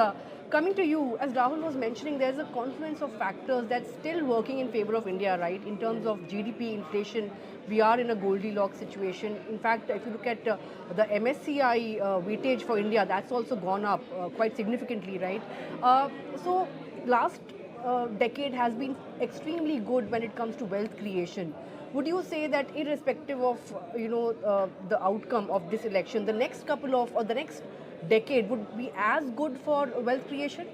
coming to you, as Rahul was mentioning, there's a confluence of factors that's still working in favor of India, right? In terms of GDP, inflation, we are in a Goldilocks situation. In fact, if you look at the MSCI weightage for India, that's also gone up quite significantly, right? So last decade has been extremely good when it comes to wealth creation. Would you say that irrespective of the outcome of this election, the next the next decade would be as good for wealth creation?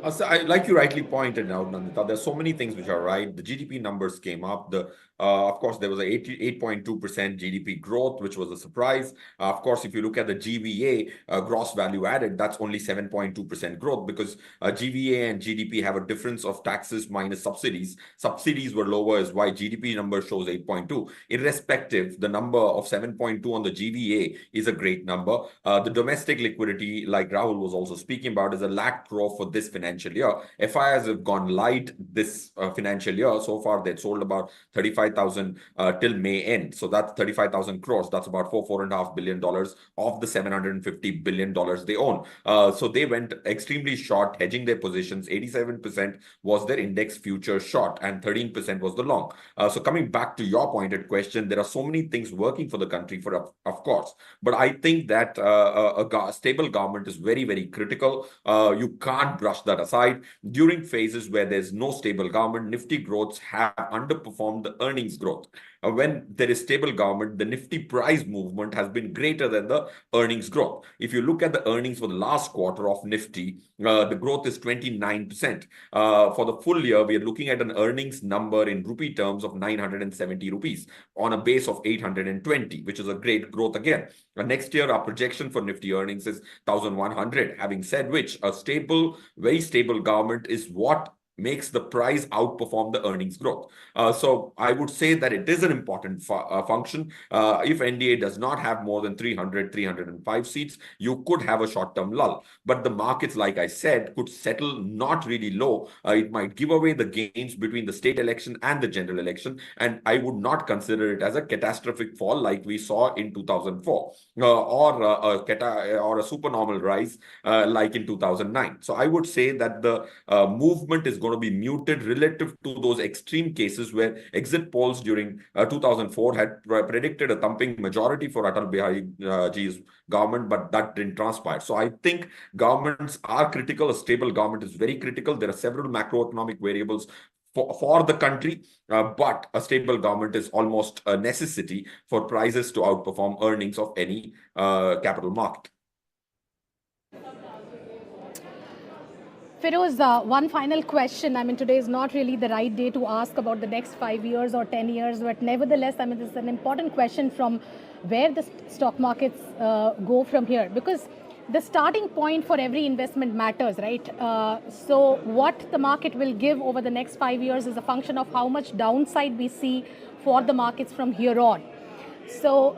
So like you rightly pointed out, Nandita, there's so many things which are right. The GDP numbers came up. Of course, there was a 8.2% GDP growth, which was a surprise. Of course, if you look at the GVA, gross value added, that's only 7.2% growth, because GVA and GDP have a difference of taxes minus subsidies. Subsidies were lower, is why GDP number shows 8.2. Irrespective, the number of 7.2 on the GVA is a great number. The domestic liquidity, like Rahul was also speaking about, is 1 lakh crore for this financial year. FIIs have gone light this financial year. So far, they'd sold about 35,000 till May end. So that's 35,000 crores. That's about $4.5 billion of the $750 billion they own. So they went extremely short, hedging their positions. 87% was their index future short and 13% was the long. So coming back to your pointed question, there are so many things working for the country, of course. But I think that a stable government is very, very critical. You can't brush that aside. During phases where there's no stable government, Nifty growths have underperformed the earnings growth. When there is stable government, the Nifty price movement has been greater than the earnings growth. If you look at the earnings for the last quarter of Nifty, the growth is 29%. For the full year, we are looking at an earnings number in rupee terms of 970 rupees on a base of 820, which is a great growth again. Next year, our projection for Nifty earnings is 1,100. Having said which, a stable, very stable government is what makes the price outperform the earnings growth. So I would say that it is an important function. If NDA does not have more than 305 seats, you could have a short-term lull. But the markets, like I said, could settle not really low. It might give away the gains between the state election and the general election. And I would not consider it as a catastrophic fall like we saw in 2004 or a supernormal rise like in 2009. So I would say that the movement is going to be muted relative to those extreme cases where exit polls during 2004 had predicted a thumping majority for Atal Bihari Ji's government, but that didn't transpire. So I think governments are critical. A stable government is very critical. There are several macroeconomic variables for the country, but a stable government is almost a necessity for prices to outperform earnings of any capital market. Feroz, one final question. I mean, today is not really the right day to ask about the next 5 years or 10 years, but nevertheless, I mean, this is an important question from where the stock markets go from here, because the starting point for every investment matters, right? So what the market will give over the next 5 years is a function of how much downside we see for the markets from here on. So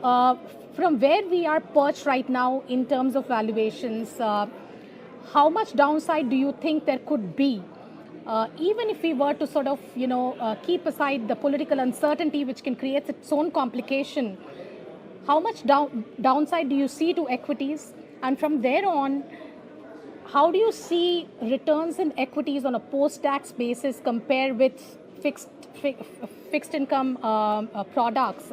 from where we are perched right now in terms of valuations, how much downside do you think there could be? Even if we were to sort of, keep aside the political uncertainty, which can create its own complication, how much downside do you see to equities? And from there on, how do you see returns in equities on a post-tax basis compared with fixed income products?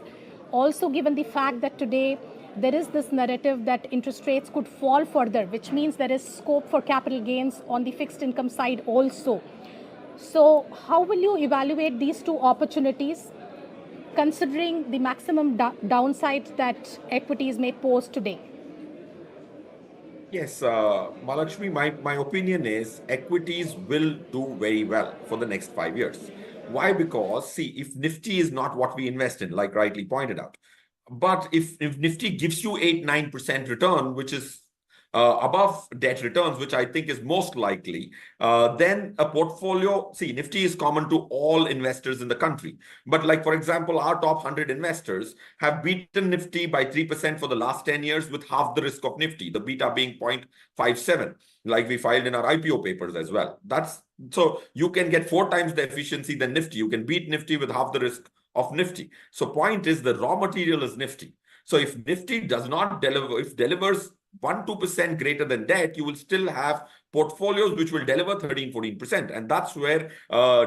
Also, given the fact that today there is this narrative that interest rates could fall further, which means there is scope for capital gains on the fixed income side also. So how will you evaluate these two opportunities, considering the maximum downside that equities may pose today? Yes, Malakshmi, my opinion is equities will do very well for the next 5 years. Why? Because, see, if Nifty is not what we invest in, like rightly pointed out, but if Nifty gives you 8-9% return, which is above debt returns, which I think is most likely, then a portfolio, see, Nifty is common to all investors in the country. But like, for example, our top 100 investors have beaten Nifty by 3% for the last 10 years with half the risk of Nifty, the beta being 0.57, like we filed in our IPO papers as well. So you can get 4 times the efficiency than Nifty. You can beat Nifty with half the risk of Nifty. So point is the raw material is Nifty. So if Nifty does not deliver, if delivers 1-2% greater than debt, you will still have portfolios which will deliver 13-14%. And that's where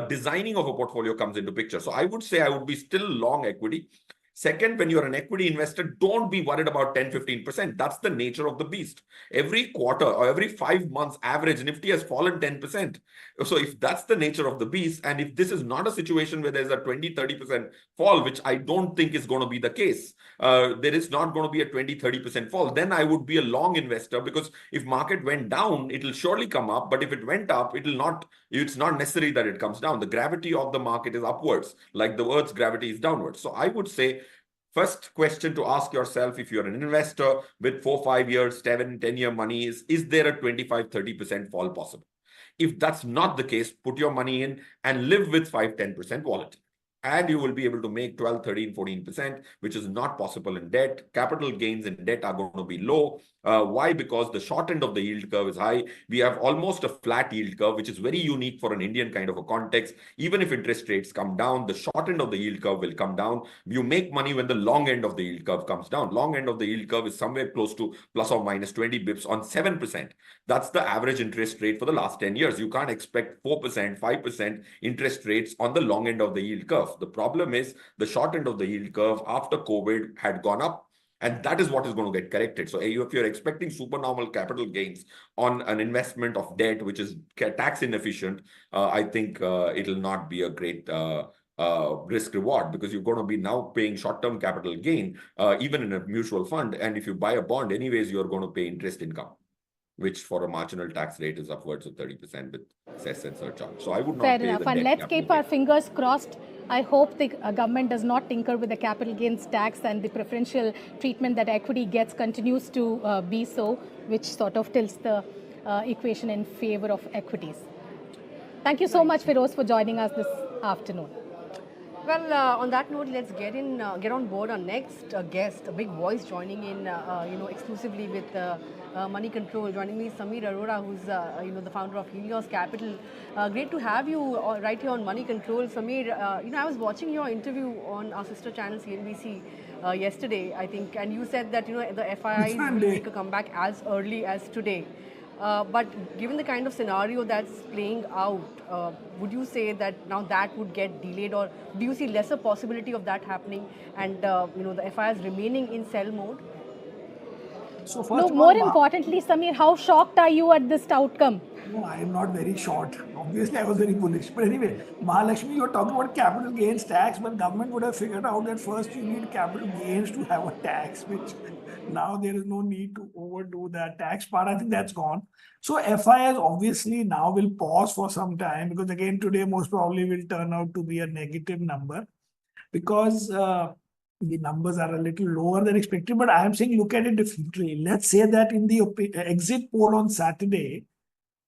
designing of a portfolio comes into picture. So I would say I would be still long equity. Second, when you're an equity investor, don't be worried about 10-15%. That's the nature of the beast. Every quarter or every 5 months average, Nifty has fallen 10%. So if that's the nature of the beast, and if this is not a situation where there's a 20-30% fall, which I don't think is going to be the case, there is not going to be a 20-30% fall, then I would be a long investor, because if market went down, it will surely come up. But if it went up, it's not necessary that it comes down. The gravity of the market is upwards, like the Earth's gravity is downwards. So I would say, first question to ask yourself, if you're an investor with 4-5 years, 7-10-year money, is there a 25-30% fall possible? If that's not the case, put your money in and live with 5-10% volatility. And you will be able to make 12, 13, 14%, which is not possible in debt. Capital gains in debt are going to be low. Why? Because the short end of the yield curve is high. We have almost a flat yield curve, which is very unique for an Indian kind of a context. Even if interest rates come down, the short end of the yield curve will come down. You make money when the long end of the yield curve comes down. Long end of the yield curve is somewhere close to plus or minus 20 bips on 7%. That's the average interest rate for the last 10 years. You can't expect 4%, 5% interest rates on the long end of the yield curve. The problem is the short end of the yield curve after COVID had gone up. And that is what is going to get corrected. So if you're expecting supernormal capital gains on an investment of debt, which is tax inefficient, I think it'll not be a great risk reward, because you're going to be now paying short-term capital gain, even in a mutual fund. And if you buy a bond, anyways, you're going to pay interest income, which for a marginal tax rate is upwards of 30% with cess and surcharge. So I would not Fair pay enough. the And debt let's keep our fingers crossed. I hope the government does not tinker with the capital gains tax, and the preferential treatment that equity gets continues to be so, which sort of tilts the equation in favor of equities. Thank you so much, Feroz, for joining us this afternoon. Well, on that note, let's get on board our next guest, a big voice joining in, exclusively with Moneycontrol. Joining me, Samir Arora, who's the founder of Helios Capital. Great to have you right here on Moneycontrol, Samir. I was watching your interview on our sister channel CNBC yesterday, I think, and you said that the FIIs will make a comeback as early as today. But given the kind of scenario that's playing out, would you say that now that would get delayed, or do you see lesser possibility of that happening and the FIIs remaining in sell mode? So more importantly, Samir, how shocked are you at this outcome? No, I am not very shocked. Obviously, I was very bullish. But anyway, Mahalakshmi, you're talking about capital gains tax, but government would have figured out that first you need capital gains to have a tax, which now there is no need to overdo that tax part. I think that's gone. So FIIs obviously now will pause for some time, because again, today most probably will turn out to be a negative number, because the numbers are a little lower than expected. But I am saying look at it differently. Let's say that in the exit poll on Saturday,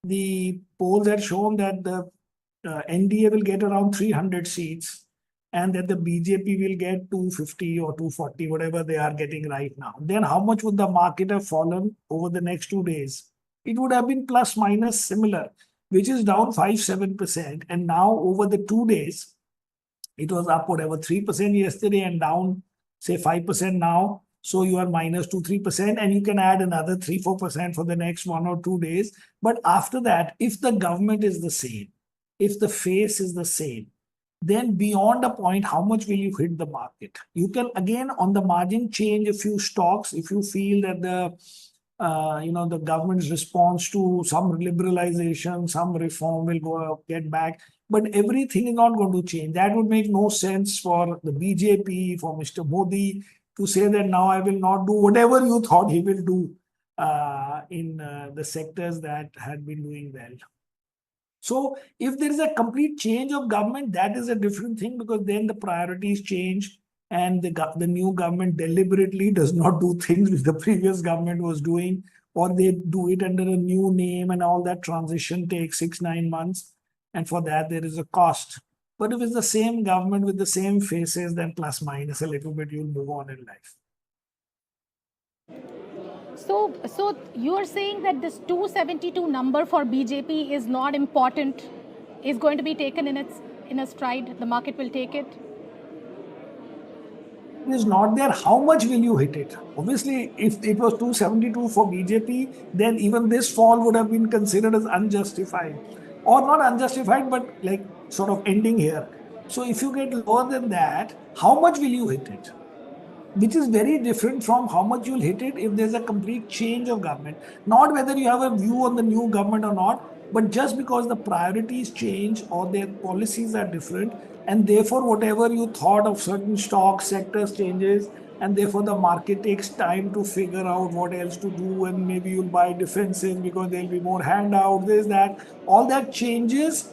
the polls had shown that the NDA will get around 300 seats and that the BJP will get 250 or 240, whatever they are getting right now. Then how much would the market have fallen over the next 2 days? It would have been plus minus similar, which is down 5-7%. And now over the 2 days, it was up whatever 3% yesterday and down say 5% now. So you are minus 2-3%, and you can add another 3-4% for the next 1 or 2 days. But after that, if the government is the same, if the face is the same, then beyond a point, how much will you hit the market? You can again on the margin change a few stocks if you feel that the government's response to some liberalization, some reform will get back. But everything is not going to change. That would make no sense for the BJP, for Mr. Modi to say that now I will not do whatever you thought he will do in the sectors that had been doing well. So if there is a complete change of government, that is a different thing, because then the priorities change and the new government deliberately does not do things which the previous government was doing, or they do it under a new name, and all that transition takes 6-9 months. And for that, there is a cost. But if it's the same government with the same faces, then plus minus a little bit, you'll move on in life. So you are saying that this 272 number for BJP is not important, is going to be taken in a stride, the market will take it? It is not there. How much will you hit it? Obviously, if it was 272 for BJP, then even this fall would have been considered as unjustified. Or not unjustified, but like sort of ending here. So if you get lower than that, how much will you hit it? Which is very different from how much you'll hit it if there's a complete change of government. Not whether you have a view on the new government or not, but just because the priorities change or their policies are different, and therefore whatever you thought of certain stocks, sectors changes, and therefore the market takes time to figure out what else to do, and maybe you'll buy defensive because there'll be more handouts, this, that, all that changes.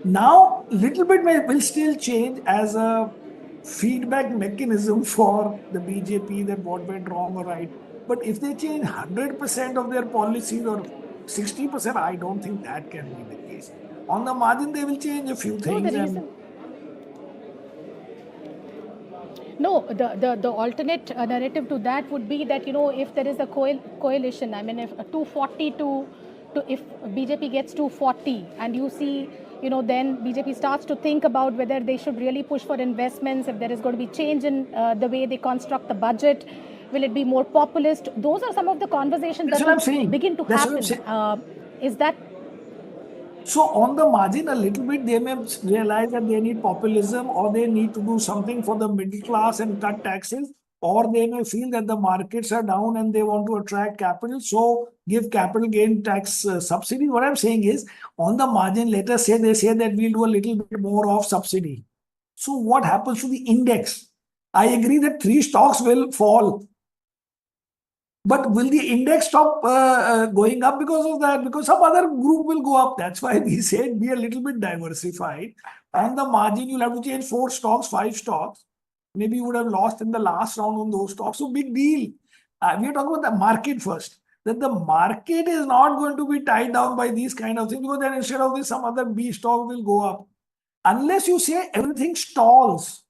Now, little bit will still change as a feedback mechanism for the BJP that what went wrong or right. But if they change 100% of their policies or 60%, I don't think that can be the case. On the margin, they will change a few things. No, the alternate narrative to that would be that, if there is a coalition, I mean, if 240 if BJP gets 240 and you see, then BJP starts to think about whether they should really push for investments, if there is going to be change in the way they construct the budget, will it be more populist? Those are some of the conversations that will begin to happen. Is that? So on the margin, a little bit, they may realize that they need populism, or they need to do something for the middle class and cut taxes, or they may feel that the markets are down and they want to attract capital, so give capital gain tax subsidy. What I'm saying is, on the margin, let us say they say that we'll do a little bit more of subsidy. So what happens to the index? I agree that 3 stocks will fall. But will the index stop going up because of that? Because some other group will go up. That's why we said be a little bit diversified. On the margin, you'll have to change 4 stocks, 5 stocks. Maybe you would have lost in the last round on those stocks. So big deal. We are talking about the market first. That the market is not going to be tied down by these kind of things, because then instead of this, some other B stock will go up. Unless you say everything stalls.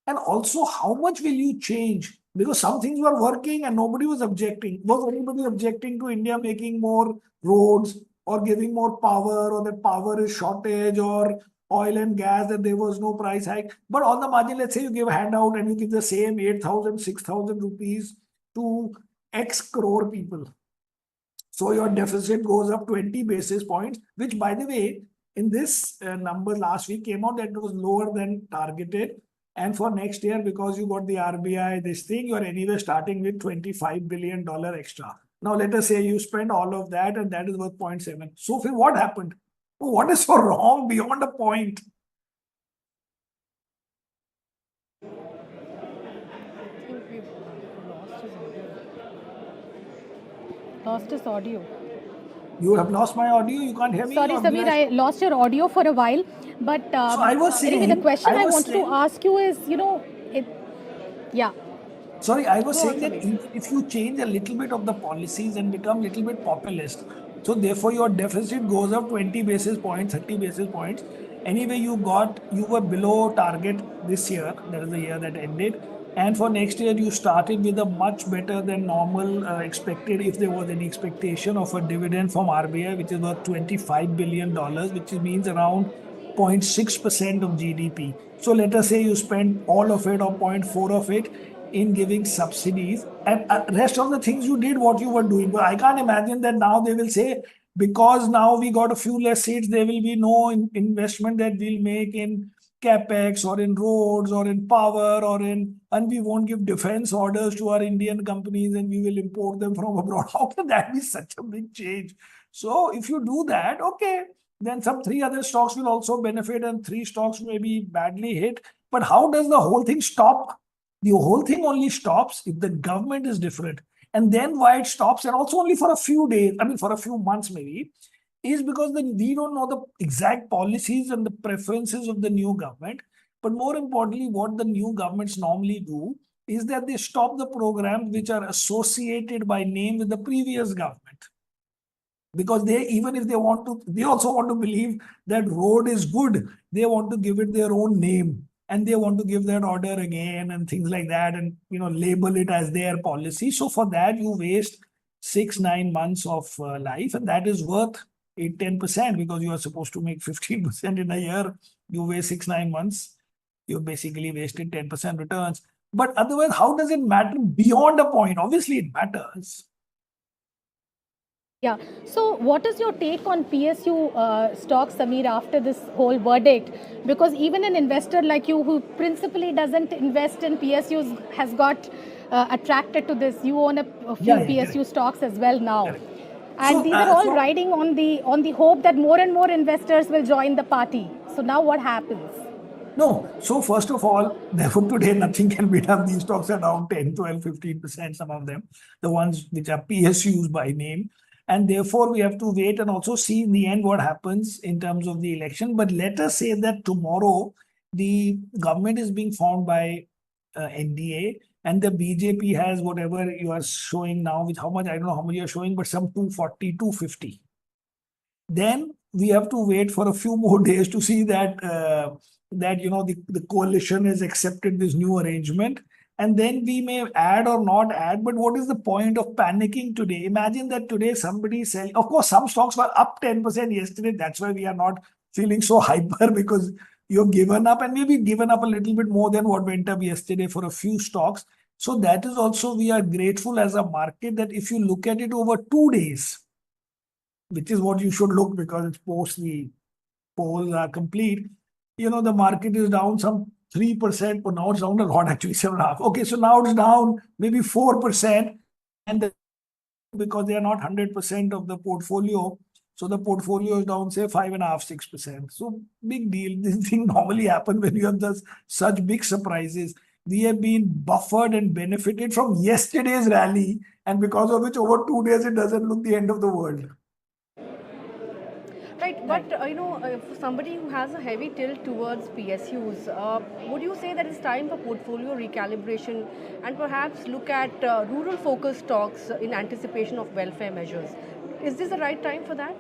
And also, how much will you change? Because some things were working and nobody was objecting. Was anybody objecting to India making more roads or giving more power, or that power is shortage, or oil and gas, that there was no price hike? But on the margin, let's say you give a handout and you give the same 8,000, 6,000 rupees to X crore people. So your deficit goes up 20 basis points, which, by the way, in this number last week came out that it was lower than targeted. And for next year, because you got the RBI, this thing, you are anyway starting with $25 billion extra. Now, let us say you spend all of that, and that is worth 0.7. So, what happened? What is so wrong beyond a point? Lost his audio. You have lost my audio? You can't hear me? Sorry, Samir, I lost your audio for a while. But so I was saying, anyway, the question I wanted to ask you is, Sorry, I was saying that if you change a little bit of the policies and become a little bit populist, so therefore your deficit goes up 20 basis points, 30 basis points. Anyway, you were below target this year. That is the year that ended. And for next year, you started with a much better than normal expected, if there was any expectation of a dividend from RBI, which is worth $25 billion, which means around 0.6% of GDP. So let us say you spend all of it or 0.4 of it in giving subsidies, and rest of the things you did what you were doing. But I can't imagine that now they will say, because now we got a few less seats, there will be no investment that we'll make in capex or in roads or in power and we won't give defense orders to our Indian companies and we will import them from abroad. How can that be such a big change? So if you do that, okay, then some 3 other stocks will also benefit and 3 stocks may be badly hit. But how does the whole thing stop? The whole thing only stops if the government is different. And then why it stops, and also only for a few days, I mean for a few months maybe, is because we don't know the exact policies and the preferences of the new government. But more importantly, what the new governments normally do is that they stop the programs which are associated by name with the previous government. Because they, even if they want to, they also want to believe that road is good. They want to give it their own name. And they want to give that order again and things like that and, label it as their policy. So for that, you waste 6-9 months of life, and that is worth 8-10% because you are supposed to make 15% in a year. You waste 6-9 months. You basically wasted 10% returns. But otherwise, how does it matter beyond a point? Obviously, it matters. Yeah. So what is your take on PSU stocks, Samir, after this whole verdict? Because even an investor like you who principally doesn't invest in PSUs has got attracted to this. You own a few PSU stocks as well now. And so, these are all riding on the hope that more and more investors will join the party. So now what happens? No. So first of all, therefore today nothing can be done. These stocks are down 10, 12, 15%, some of them, the ones which are PSUs by name. And therefore, we have to wait and also see in the end what happens in terms of the election. But let us say that tomorrow, the government is being formed by NDA and the BJP has whatever you are showing now, with how much, I don't know how much you are showing, but some 240, 250. Then we have to wait for a few more days to see that, the coalition has accepted this new arrangement. And then we may add or not add, but what is the point of panicking today? Imagine that today somebody is selling. Of course, some stocks were up 10% yesterday. That's why we are not feeling so hyper because you've given up and maybe given up a little bit more than what went up yesterday for a few stocks. So that is also, we are grateful as a market that if you look at it over 2 days, which is what you should look because it's post the polls are complete, the market is down some 3%, but now it's down a lot, actually 7.5%. Okay, so now it's down maybe 4%, and because they are not 100% of the portfolio, so the portfolio is down, say 5.5%, 6%. So big deal. This thing normally happens when you have such big surprises. We have been buffered and benefited from yesterday's rally, and because of which over 2 days it doesn't look the end of the world. Right, but for somebody who has a heavy tilt towards PSUs, would you say that it's time for portfolio recalibration and perhaps look at rural-focused stocks in anticipation of welfare measures? Is this the right time for that?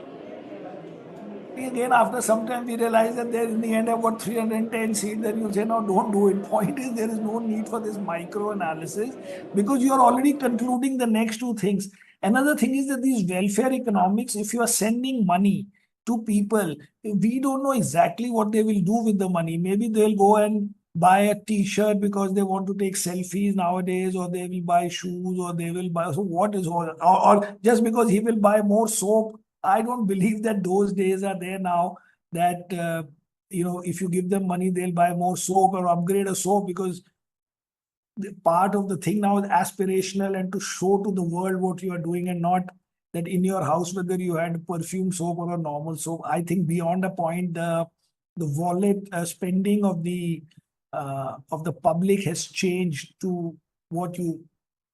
Again, after some time, we realize that there in the end, I've got 310 seats. Then you say, no, don't do it. Point is, there is no need for this micro analysis because you are already concluding the next 2 things. Another thing is that these welfare economics, if you are sending money to people, we don't know exactly what they will do with the money. Maybe they'll go and buy a t-shirt because they want to take selfies nowadays, or they will buy shoes, or they will buy, so what is, or just because he will buy more soap. I don't believe that those days are there now, that, if you give them money, they'll buy more soap or upgrade a soap, because the part of the thing now is aspirational and to show to the world what you are doing, and not that in your house, whether you had perfume soap or a normal soap. I think beyond a point, the wallet spending of the public has changed to what you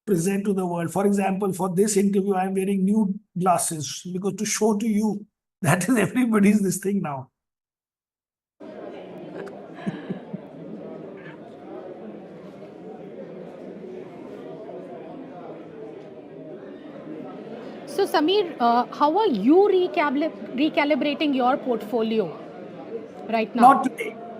present to the world. For example, for this interview, I'm wearing new glasses because to show to you that is everybody's this thing now. So Samir, how are you recalibrating your portfolio right now?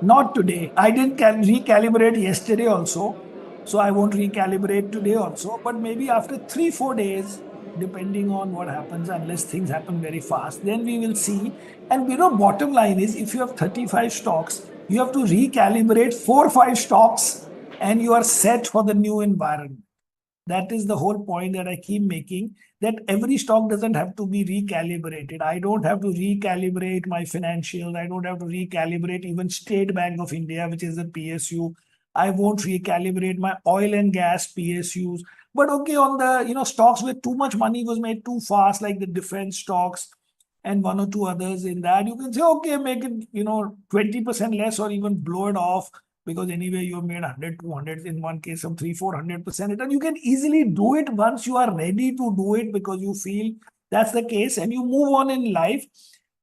Not today. I didn't recalibrate yesterday also. So I won't recalibrate today also. But maybe after 3-4 days, depending on what happens, unless things happen very fast, then we will see. And bottom line is, if you have 35 stocks, you have to recalibrate 4-5 stocks and you are set for the new environment. That is the whole point that I keep making, that every stock doesn't have to be recalibrated. I don't have to recalibrate my financials. I don't have to recalibrate even State Bank of India, which is a PSU. I won't recalibrate my oil and gas PSUs. But okay, on the stocks where too much money was made too fast, like the defense stocks and one or two others in that, you can say, okay, make it 20% less or even blow it off, because anyway you have made 100, 200, in one case some 300-400% return. You can easily do it once you are ready to do it, because you feel that's the case, and you move on in life.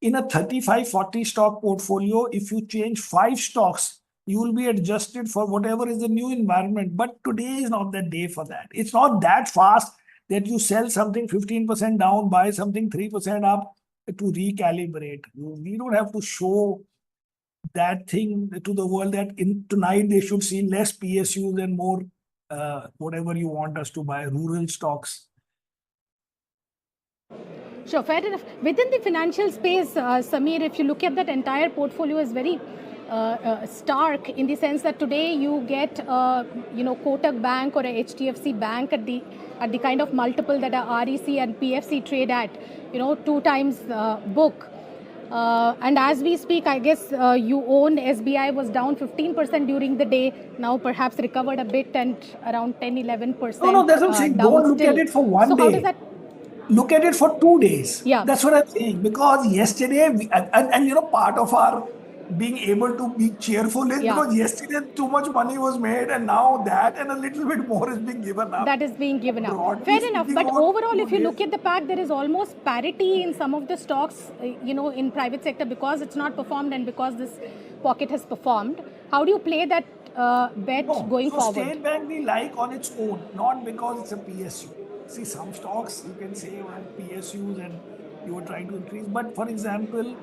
In a 35-40 stock portfolio, if you change 5 stocks, you will be adjusted for whatever is the new environment. But today is not the day for that. It's not that fast that you sell something 15% down, buy something 3% up to recalibrate. We don't have to show that thing to the world that tonight they should see less PSUs and more whatever you want us to buy, rural stocks. Sure, fair enough. Within the financial space, Samir, if you look at that entire portfolio is very stark in the sense that today you get Kotak Bank or a HDFC Bank at the kind of multiple that a REC and PFC trade at, 2 times book. And as we speak, I guess you own SBI was down 15% during the day, now perhaps recovered a bit and around 10-11%. No, that's what I'm saying. Don't look at it for one day. How does that? Look at it for 2 days. Yeah. That's what I'm saying. Because yesterday, part of our being able to be cheerful is because yesterday too much money was made, and now that and a little bit more is being given up. That is being given up. Fair enough. But overall, if you look at the pack, there is almost parity in some of the stocks, in private sector, because it's not performed and because this pocket has performed. How do you play that bet going forward? State Bank we like on its own, not because it's a PSU. See, some stocks you can say you have PSUs and you are trying to increase. But for example,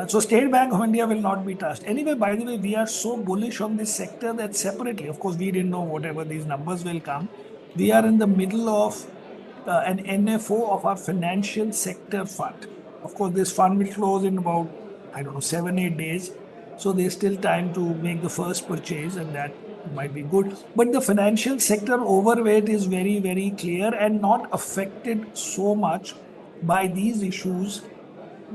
so State Bank of India will not be touched. Anyway, by the way, we are so bullish on this sector that separately, of course, we didn't know whatever these numbers will come. We are in the middle of an NFO of our financial sector fund. Of course, this fund will close in about, 7-8 days. So there's still time to make the first purchase, and that might be good. But the financial sector overweight is very, very clear and not affected so much by these issues,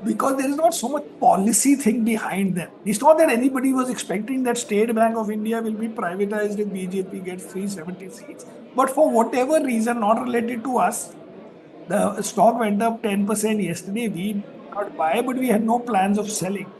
because there is not so much policy thing behind them. It's not that anybody was expecting that State Bank of India will be privatized if BJP gets 370 seats. But for whatever reason, not related to us, the stock went up 10% yesterday. We did not buy, but we had no plans of selling.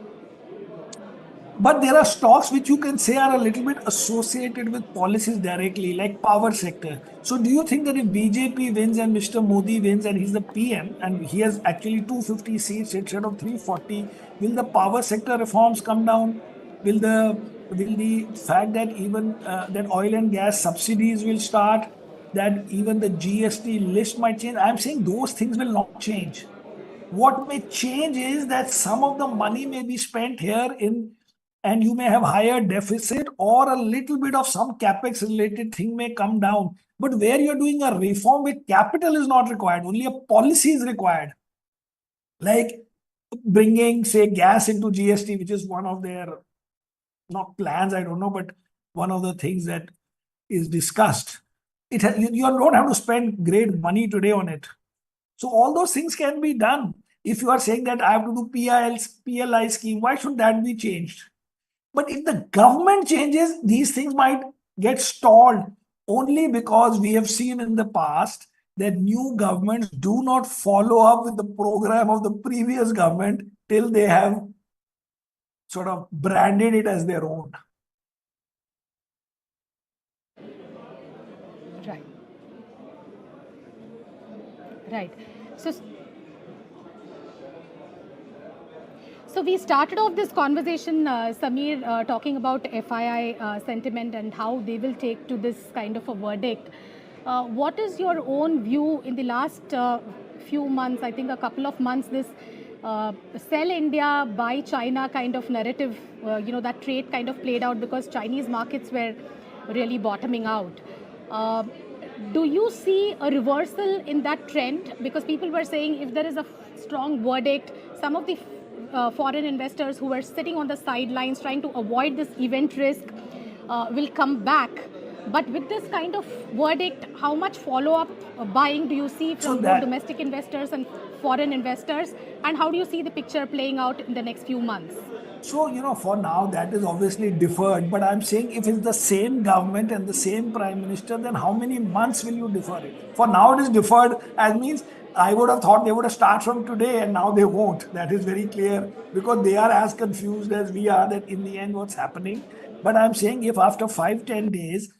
But there are stocks which you can say are a little bit associated with policies directly, like power sector. So do you think that if BJP wins and Mr. Modi wins and he's the PM and he has actually 250 seats instead of 340, will the power sector reforms come down? Will the fact that even that oil and gas subsidies will start, that even the GST list might change? I'm saying those things will not change. What may change is that some of the money may be spent here and you may have higher deficit, or a little bit of some capex related thing may come down. But where you're doing a reform with capital is not required, only a policy is required. Like bringing, say, gas into GST, which is one of their, not plans, I don't know, but one of the things that is discussed. You don't have to spend great money today on it. So all those things can be done. If you are saying that I have to do PLI scheme, why should that be changed? But if the government changes, these things might get stalled, only because we have seen in the past that new governments do not follow up with the program of the previous government till they have sort of branded it as their own. Right. Right. So we started off this conversation, Samir, talking about FII sentiment and how they will take to this kind of a verdict. What is your own view in the last few months, I think a couple of months, this sell India, buy China kind of narrative, that trade kind of played out because Chinese markets were really bottoming out. Do you see a reversal in that trend? Because people were saying if there is a strong verdict, some of the foreign investors who were sitting on the sidelines trying to avoid this event risk will come back. But with this kind of verdict, how much follow-up buying do you see from both domestic investors and foreign investors? And how do you see the picture playing out in the next few months? So, for now, that is obviously deferred. But I'm saying if it's the same government and the same prime minister, then how many months will you defer it? For now, it is deferred, as means I would have thought they would have started from today, and now they won't. That is very clear, because they are as confused as we are that in the end what's happening. But I'm saying if after 5-10 days,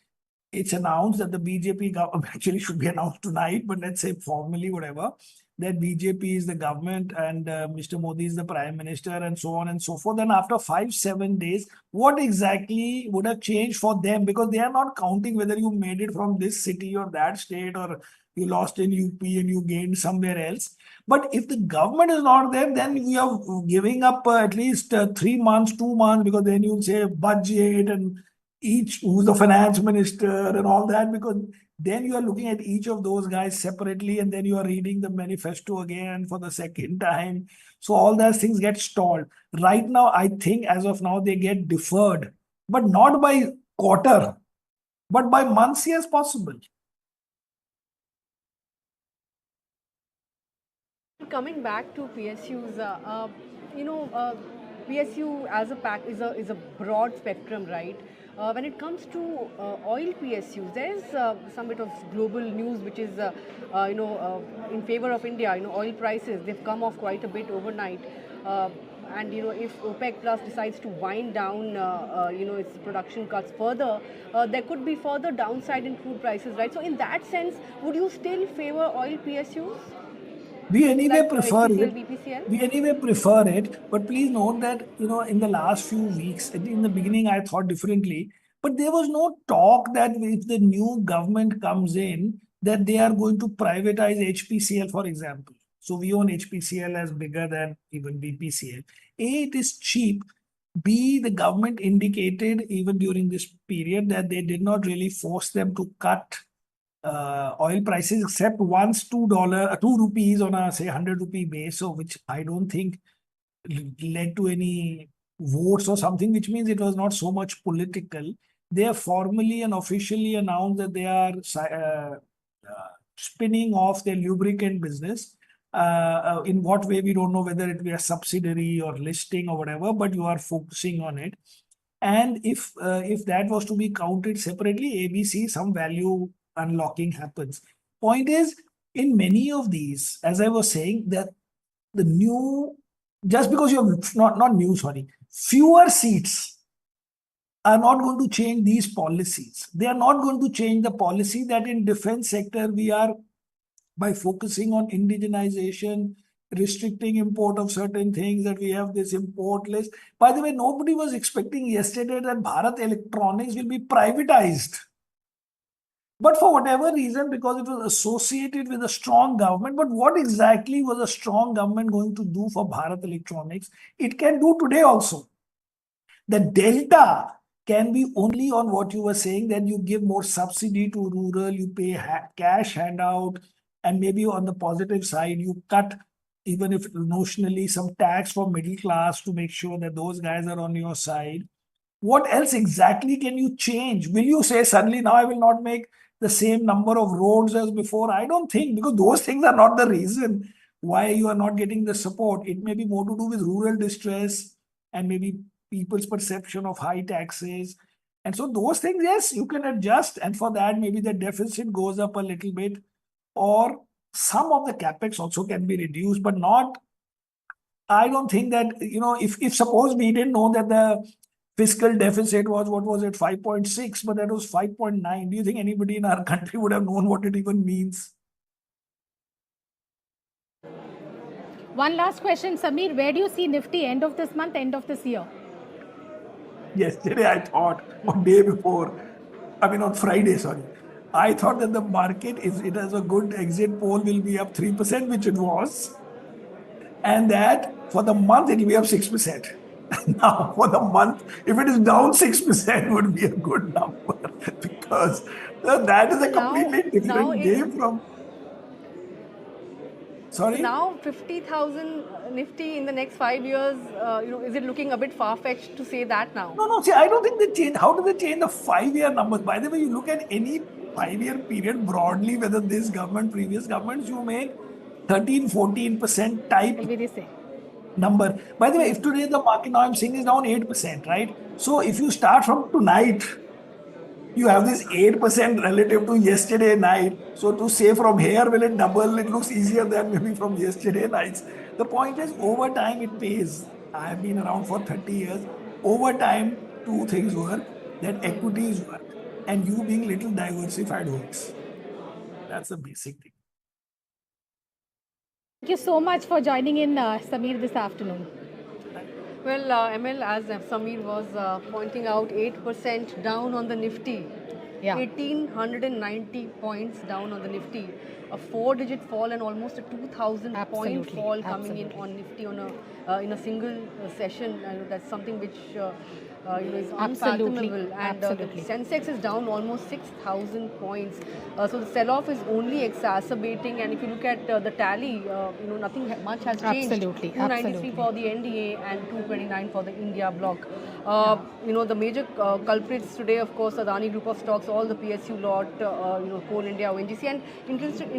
it's announced that the BJP government actually should be announced tonight, but let's say formally, whatever, that BJP is the government and Mr. Modi is the prime minister and so on and so forth. Then after 5-7 days, what exactly would have changed for them? Because they are not counting whether you made it from this city or that state, or you lost in UP and you gained somewhere else. But if the government is not there, then we are giving up at least 3 months, 2 months, because then you'll say budget and each who's the finance minister and all that, because then you are looking at each of those guys separately, and then you are reading the manifesto again for the second time. So all those things get stalled. Right now, I think as of now, they get deferred, but not by quarter, but by months as possible. Coming back to PSUs, PSU as a pack is a broad spectrum, right? When it comes to oil PSUs, there is some bit of global news which is, in favor of India. Oil prices, they've come off quite a bit overnight. And if OPEC Plus decides to wind down, its production cuts further, there could be further downside in crude prices, right? So in that sense, would you still favor oil PSUs? We anyway like prefer HPCL, it. BPCL? We anyway prefer it. But please note that, in the last few weeks, in the beginning, I thought differently. But there was no talk that if the new government comes in, that they are going to privatize HPCL, for example. So we own HPCL as bigger than even BPCL. A, it is cheap. B, the government indicated even during this period that they did not really force them to cut oil prices, except once $2, 2 rupees on a say 100 rupee base, so which I don't think led to any votes or something, which means it was not so much political. They have formally and officially announced that they are spinning off their lubricant business. In what way, we don't know, whether it be a subsidiary or listing or whatever, but you are focusing on it. And if that was to be counted separately, ABC, some value unlocking happens. Point is, in many of these, as I was saying, that the new, just because you have not new, sorry, fewer seats are not going to change these policies. They are not going to change the policy that in defense sector we are, by focusing on indigenization, restricting import of certain things, that we have this import list. By the way, nobody was expecting yesterday that Bharat Electronics will be privatized. But for whatever reason, because it was associated with a strong government, but what exactly was a strong government going to do for Bharat Electronics? It can do today also. The delta can be only on what you were saying, that you give more subsidy to rural, you pay cash handout, and maybe on the positive side, you cut, even if notionally, some tax for middle class to make sure that those guys are on your side. What else exactly can you change? Will you say suddenly now I will not make the same number of roads as before? I don't think, because those things are not the reason why you are not getting the support. It may be more to do with rural distress and maybe people's perception of high taxes. And so those things, yes, you can adjust. And for that, maybe the deficit goes up a little bit, or some of the capex also can be reduced, but not, I don't think that, if suppose we didn't know that the fiscal deficit was, what was it, 5.6, but that was 5.9. Do you think anybody in our country would have known what it even means? One last question, Samir. Where do you see Nifty end of this month, end of this year? Yesterday, I thought, on day before, on Friday, sorry. I thought that the market, if it has a good exit poll, will be up 3%, which it was. And that for the month, it will be up 6%. Now, for the month, if it is down 6%, would be a good number, because that is a completely different day from. Sorry? So now 50,000 Nifty in the next 5 years, is it looking a bit far-fetched to say that now? No, see, I don't think they change. How do they change the 5-year numbers? By the way, you look at any 5-year period broadly, whether this government, previous governments, you make 13, 14% type number. By the way, if today the market now I'm seeing is down 8%, right? So if you start from tonight, you have this 8% relative to yesterday night. So to say from here, will it double? It looks easier than maybe from yesterday nights. The point is, over time, it pays. I have been around for 30 years. Over time, two things work, that equities work and you being little diversified works. That's the basic thing. Thank you so much for joining in, Samir, this afternoon. Well, ML, as Samir was pointing out, 8% down on the Nifty. Yeah. 1,890 points down on the Nifty. A 4-digit fall and almost a 2,000 point fall coming in on Nifty on in a single session. That's something which is unfathomable. And the Sensex is down almost 6,000 points. So the sell-off is only exacerbating. And if you look at the tally, nothing much has changed. Absolutely. 293 for the NDA and 229 for the India block. The major culprits today, of course, Adani group of stocks, all the PSU lot, Coal India, ONGC, and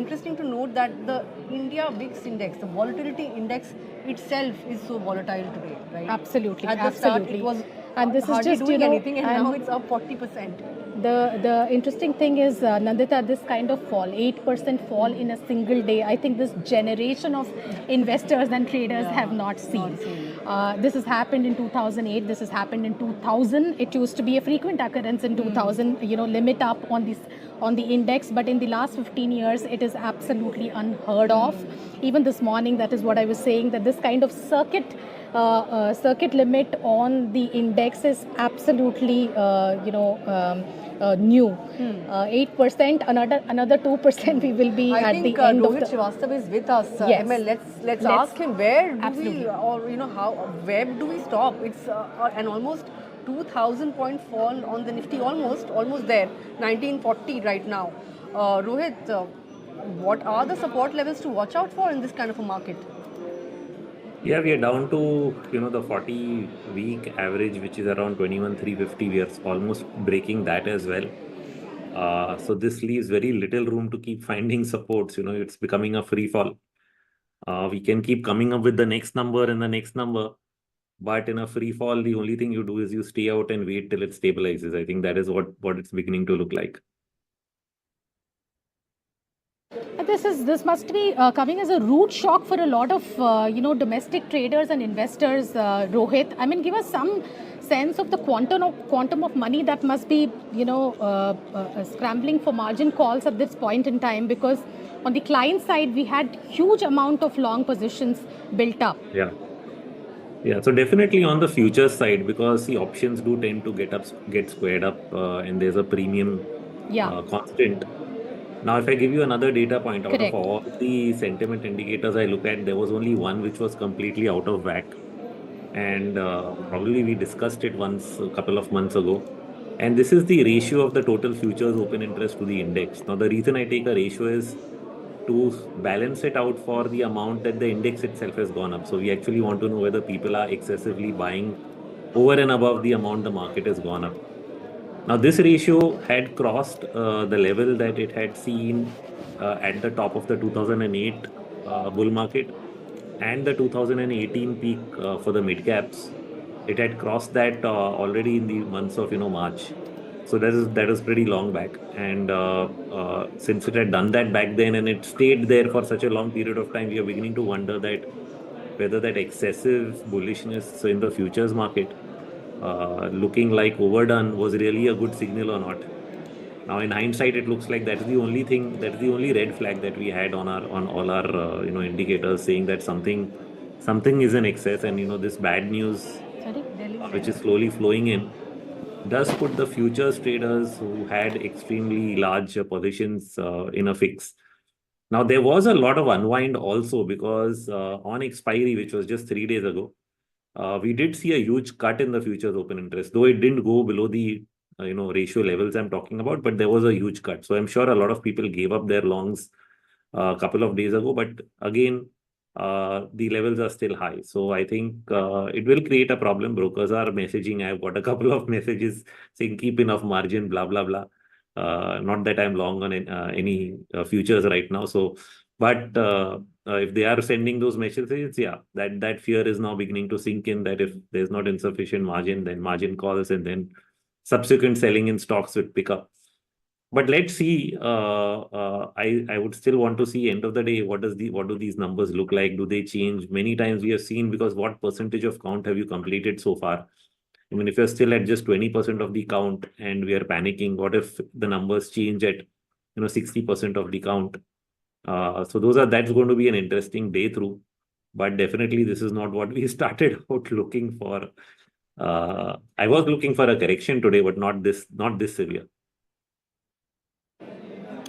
interesting to note that the India VIX index, the volatility index itself is so volatile today, right? Absolutely. At the start, it was hardly doing anything, and now it's up 40%. The interesting thing is, Nandita, this kind of fall, 8% fall in a single day, I think this generation of investors and traders have not seen. This has happened in 2008, this has happened in 2000. It used to be a frequent occurrence in 2000, limit up on the index, but in the last 15 years, it is absolutely unheard of. Even this morning, that is what I was saying, that this kind of circuit limit on the index is absolutely, new. 8%, another 2% we will be at the end Rohit of the... Srivastava is with us. Yes. Let's ask him where do we, or where do we stop? It's an almost 2,000 point fall on the Nifty, almost there, 1940 right now. Rohit, what are the support levels to watch out for in this kind of a market? Yeah, we are down to the 40-week average, which is around 21,350. We are almost breaking that as well. So this leaves very little room to keep finding supports. It's becoming a free fall. We can keep coming up with the next number and the next number, but in a free fall, the only thing you do is you stay out and wait till it stabilizes. I think that is what it's beginning to look like. This must be coming as a rude shock for a lot of domestic traders and investors, Rohit. I mean, give us some sense of the quantum of money that must be scrambling for margin calls at this point in time, because on the client side we had huge amount of long positions built up. Yeah, so definitely on the futures side, because the options do tend to get squared up, and there's a premium constant. Now, if I give you another data point, out of all the sentiment indicators I look at, there was only one which was completely out of whack. And probably we discussed it once a couple of months ago. And this is the ratio of the total futures open interest to the index. Now, the reason I take a ratio is to balance it out for the amount that the index itself has gone up. So we actually want to know whether people are excessively buying over and above the amount the market has gone up. Now, this ratio had crossed the level that it had seen at the top of the 2008 bull market and the 2018 peak for the mid caps. It had crossed that already in the months of March. So that is pretty long back. And since it had done that back then and it stayed there for such a long period of time, we are beginning to wonder that whether that excessive bullishness in the futures market looking like overdone was really a good signal or not. Now, in hindsight, it looks like that's the only thing, that's the only red flag that we had on all our indicators, saying that something is in excess, and this bad news, which is slowly flowing in, does put the futures traders who had extremely large positions in a fix. Now, there was a lot of unwind also, because on expiry, which was just 3 days ago, we did see a huge cut in the futures open interest, though it didn't go below the ratio levels I'm talking about, but there was a huge cut. So I'm sure a lot of people gave up their longs a couple of days ago, but again, the levels are still high. So I think it will create a problem. Brokers are messaging. I've got a couple of messages saying keep enough margin, blah, blah, blah. Not that I'm long on any futures right now. So, but if they are sending those messages, yeah, that fear is now beginning to sink in, that if there's not insufficient margin, then margin calls and then subsequent selling in stocks would pick up. But let's see. I would still want to see, end of the day, what do these numbers look like? Do they change? Many times we have seen, because what percentage of count have you completed so far? I mean, if you're still at just 20% of the count and we are panicking, what if the numbers change at 60% of the count? So that's going to be an interesting day through. But definitely this is not what we started out looking for. I was looking for a correction today, but not this severe.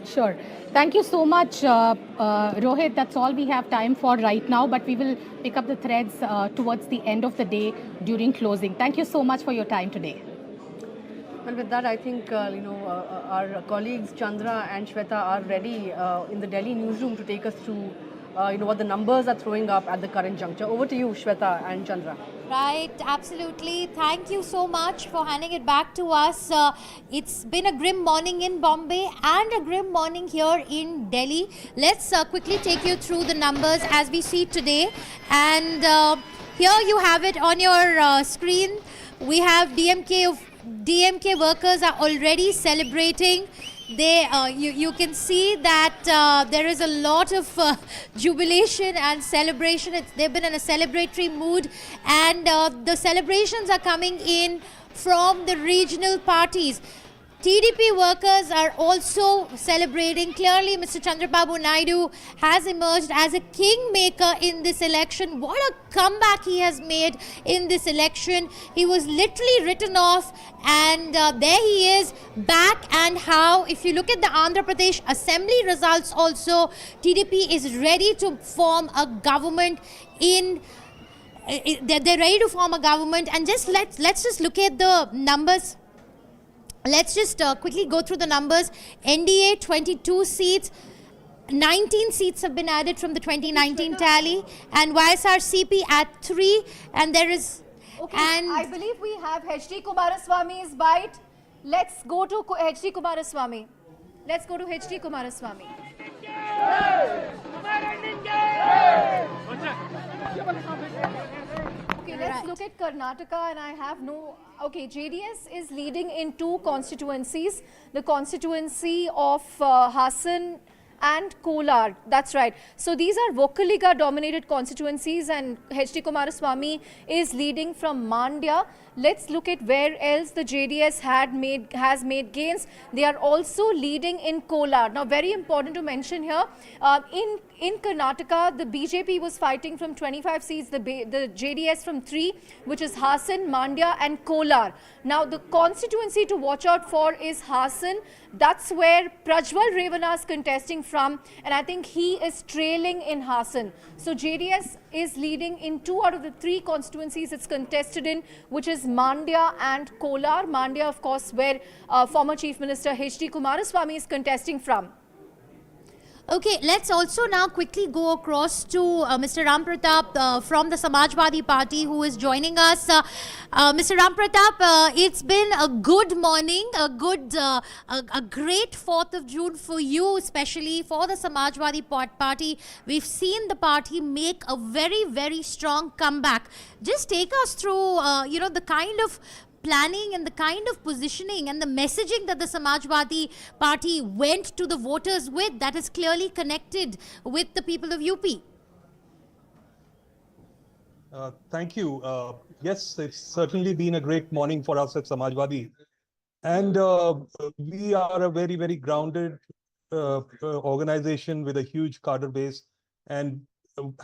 Sure. Thank you so much, Rohit. That's all we have time for right now, but we will pick up the threads towards the end of the day during closing. Thank you so much for your time today. Well, with that, I think, our colleagues Chandra and Shweta are ready in the Delhi newsroom to take us through, what the numbers are throwing up at the current juncture. Over to you, Shweta and Chandra. Right, absolutely. Thank you so much for handing it back to us. It's been a grim morning in Bombay and a grim morning here in Delhi. Let's quickly take you through the numbers as we see today. And here you have it on your screen. We have DMK workers are already celebrating. You can see that there is a lot of jubilation and celebration. They've been in a celebratory mood, and the celebrations are coming in from the regional parties. TDP workers are also celebrating. Clearly, Mr. Chandrababu Naidu has emerged as a kingmaker in this election. What a comeback he has made in this election. He was literally written off, and there he is back. And how, if you look at the Andhra Pradesh Assembly results also, TDP is ready to form a government they're ready to form a government. And just let's just look at the numbers. Let's just quickly go through the numbers. NDA 22 seats, 19 seats have been added from the 2019 tally, and YSRCP at 3. And there is, okay, and I believe we have H.D. Kumaraswamy's bite. Let's go to H.D. Kumaraswamy. Let's go to H.D. Kumaraswamy. Okay, let's look at Karnataka, and I have no... Okay, JDS is leading in 2 constituencies. The constituency of Hassan and Kolar. That's right. So these are Vocaliga dominated constituencies, and H.D. Kumaraswamy is leading from Mandya. Let's look at where else the JDS has made gains. They are also leading in Kolar. Now, very important to mention here, in Karnataka, the BJP was fighting from 25 seats, the JDS from 3, which is Hassan, Mandya and Kolar. Now, the constituency to watch out for is Hassan. That's where Prajwal Revana is contesting from, and I think he is trailing in Hassan. So JDS is leading in 2 out of the 3 constituencies it's contested in, which is Mandya and Kolar. Mandya, of course, where former Chief Minister H.D. Kumaraswamy is contesting from. Okay, let's also now quickly go across to Mr. Ram Pratap from the Samajwadi Party, who is joining us. Mr. Ram Pratap, it's been a good morning, a great 4th of June for you, especially for the Samajwadi Party. We've seen the party make a very, very strong comeback. Just take us through, the kind of planning and the kind of positioning and the messaging that the Samajwadi Party went to the voters with, that is clearly connected with the people of UP. Thank you. Yes, it's certainly been a great morning for us at Samajwadi. And we are a very, very grounded organization with a huge cadre base. And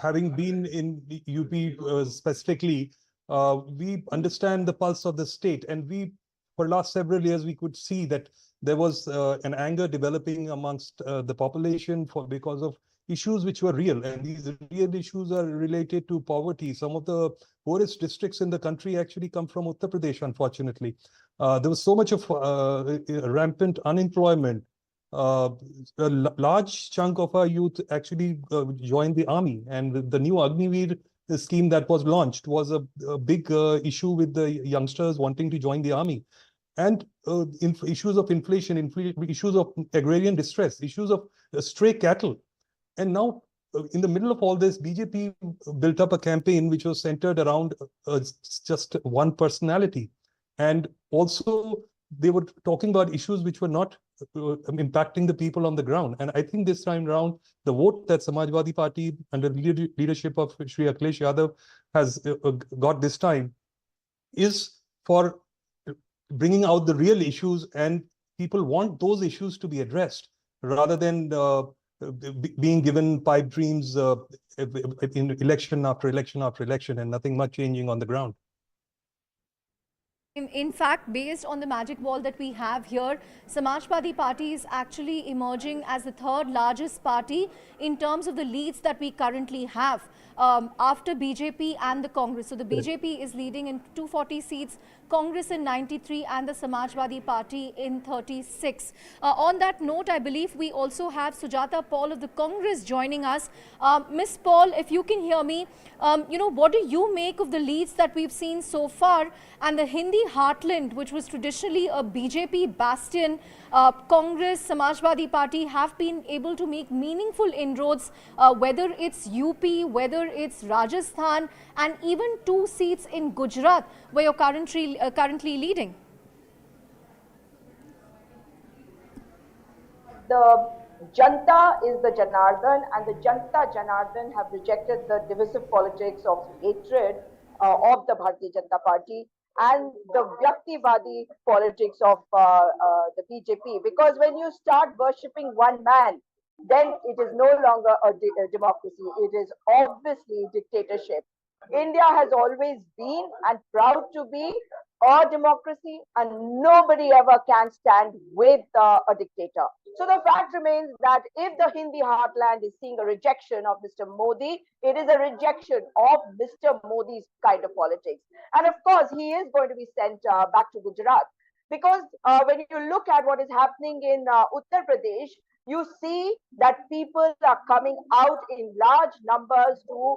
having been in the UP specifically, we understand the pulse of the state, and for last several years, we could see that there was an anger developing amongst the population because of issues which were real, and these real issues are related to poverty. Some of the poorest districts in the country actually come from Uttar Pradesh, unfortunately. There was so much of rampant unemployment, uh, large chunk of our youth actually joined the army, and the new Agniveer scheme that was launched was a big issue with the youngsters wanting to join the army. And issues of inflation, issues of agrarian distress, issues of stray cattle. And now, in the middle of all this, BJP built up a campaign which was centered around just one personality. And also, they were talking about issues which were not impacting the people on the ground. And I think this time around, the vote that Samajwadi Party, under the leadership of Shri Akhilesh Yadav, has got this time is for bringing out the real issues, and people want those issues to be addressed rather than being given pipe dreams in election after election after election and nothing much changing on the ground. In fact, based on the magic wall that we have here, Samajwadi Party is actually emerging as the third largest party in terms of the leads that we currently have after BJP and the Congress. So the BJP is leading in 240 seats, Congress in 93 and the Samajwadi Party in 36. On that note, I believe we also have Sujata Paul of the Congress joining us. Ms. Paul, if you can hear me, what do you make of the leads that we've seen so far, and the Hindi heartland, which was traditionally a BJP bastion? Congress, Samajwadi Party have been able to make meaningful inroads, whether it's UP, whether it's Rajasthan, and even 2 seats in Gujarat, where you're currently leading. The Janta is the Janardhan, and the Janta Janardhan have rejected the divisive politics of hatred of the Bharatiya Janata Party and the Vyaktivadi politics of the BJP. Because when you start worshipping one man, then it is no longer a democracy. It is obviously dictatorship. India has always been and proud to be a democracy, and nobody ever can stand with a dictator. So the fact remains that if the Hindi heartland is seeing a rejection of Mr. Modi, it is a rejection of Mr. Modi's kind of politics. And of course, he is going to be sent back to Gujarat. Because when you look at what is happening in Uttar Pradesh, you see that people are coming out in large numbers to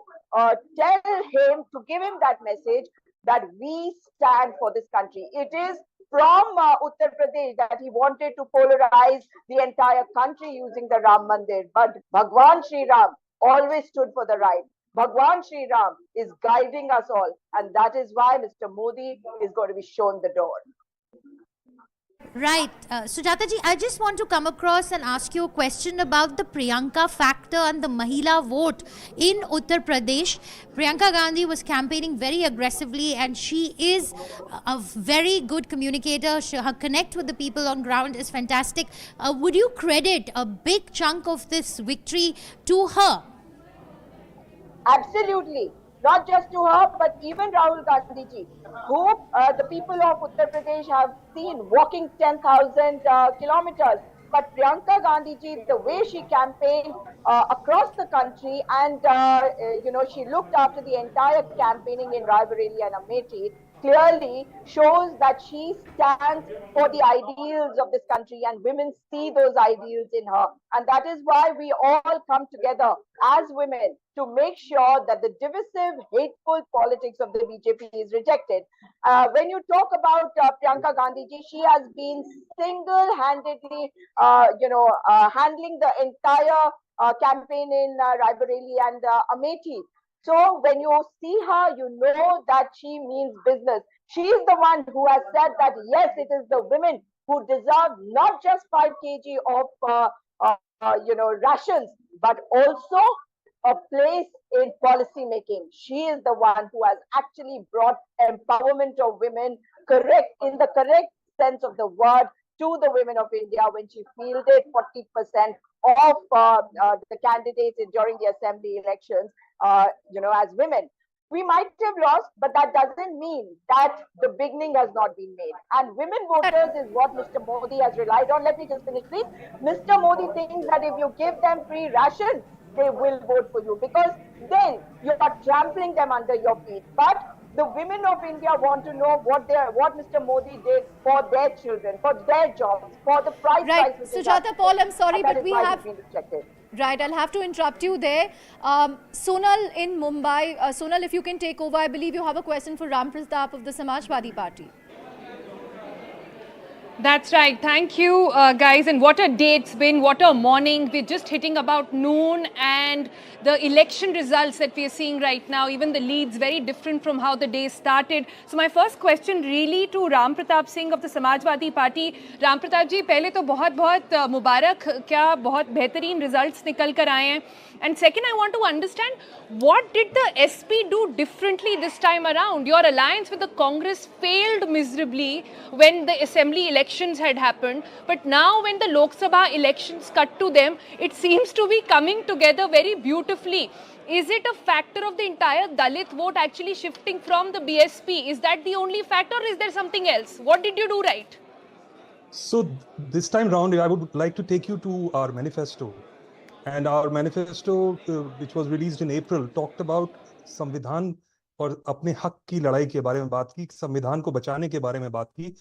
tell him, to give him that message that we stand for this country. It is from Uttar Pradesh that he wanted to polarize the entire country using the Ram Mandir. But Bhagwan Sri Ram always stood for the right. Bhagwan Sri Ram is guiding us all. And that is why Mr. Modi is going to be shown the door. Right. Sujata ji, I just want to come across and ask you a question about the Priyanka factor and the Mahila vote in Uttar Pradesh. Priyanka Gandhi was campaigning very aggressively, and she is a very good communicator. Her connect with the people on ground is fantastic. Would you credit a big chunk of this victory to her? Absolutely. Not just to her, but even Rahul Gandhi ji, who the people of Uttar Pradesh have seen walking 10,000 kilometers. But Priyanka Gandhi ji, the way she campaigned across the country, and she looked after the entire campaigning in Raebareli and Amethi, clearly shows that she stands for the ideals of this country, and women see those ideals in her. And that is why we all come together as women to make sure that the divisive, hateful politics of the BJP is rejected. When you talk about Priyanka Gandhi ji, she has been single-handedly, handling the entire campaign in Raebareli and Amethi. So when you see her, you know that she means business. She is the one who has said that, yes, it is the women who deserve not just 5 kg of, rations, but also a place in policy making. She is the one who has actually brought empowerment of women in the correct sense of the word to the women of India when she fielded 40% of the candidates during the assembly elections, as women. We might have lost, but that doesn't mean that the beginning has not been made. And women voters is what Mr. Modi has relied on. Let me just finish, please. Mr. Modi thinks that if you give them free ration, they will vote for you, because then you are trampling them under your feet. But The women of India want to know what Mr. Modi did for their children, for their jobs, for the price Right, rise which is Sujata Paul, I'm sorry, and that but is we why have... he's been rejected. Right, I'll have to interrupt you there. Sonal in Mumbai. Sonal, if you can take over, I believe you have a question for Ram Pratap of the Samajwadi Party. That's right. Thank you, guys. And what a day it's been. What a morning. We're just hitting about noon, and the election results that we are seeing right now, even the leads, very different from how the day started. So my first question really to Ram Pratap Singh of the Samajwadi Party. Ram Pratap ji, पहले तो बहुत मुबारक, क्या बहुत बेहतरीन results निकल कर आए हैं. And second, I want to understand, what did the SP do differently this time around? Your alliance with the Congress failed miserably when the assembly elections had happened. But now when the Lok Sabha elections cut to them, it seems to be coming together very beautifully. Is it a factor of the entire Dalit vote actually shifting from the BSP? Is that the only factor, or is there something else? What did you do right? So this time round, I would like to take you to our manifesto. And our manifesto, which was released in April, talked about संविधान और अपने हक की लड़ाई के बारे में बात की, संविधान को बचाने के बारे में बात की.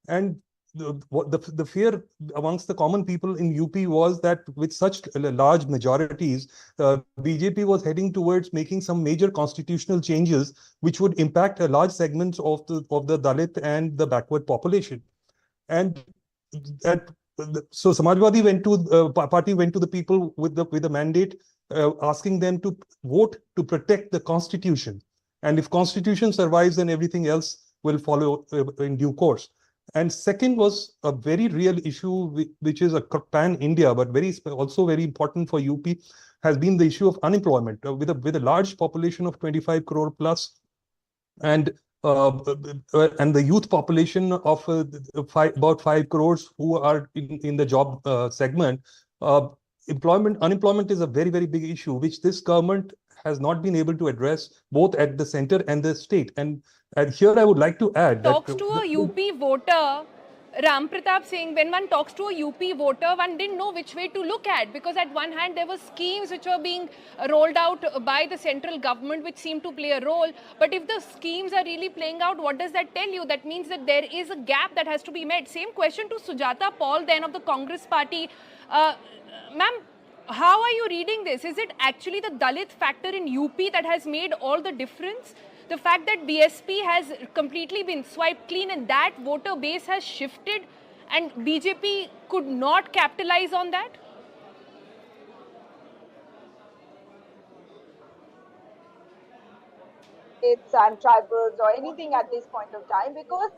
And the fear amongst the common people in UP was that with such large majorities, BJP was heading towards making some major constitutional changes which would impact a large segments of the Dalit and the backward population. And so Samajwadi party went to the people with a mandate asking them to vote to protect the constitution, and if constitution survives, then everything else will follow in due course. And second was a very real issue which is a pan India, but also very important for UP, has been the issue of unemployment with a large population of 25 crore plus, and the youth population of about 5 crores who are in the job segment. Unemployment is a very, very big issue, which this government has not been able to address both at the center and the state. And here I would like to add talks to a UP voter, Ram Pratap Singh, when one talks to a UP voter, one didn't know which way to look at, because at one hand there were schemes which were being rolled out by the central government which seemed to play a role. But if the schemes are really playing out, what does that tell you? That means that there is a gap that has to be met. Same question to Sujata Paul then of the Congress party. Ma'am, how are you reading this? Is it actually the Dalit factor in UP that has made all the difference? The fact that BSP has completely been swiped clean and that voter base has shifted, and BJP could not capitalize on that? It's and tribals or anything at this point of time, because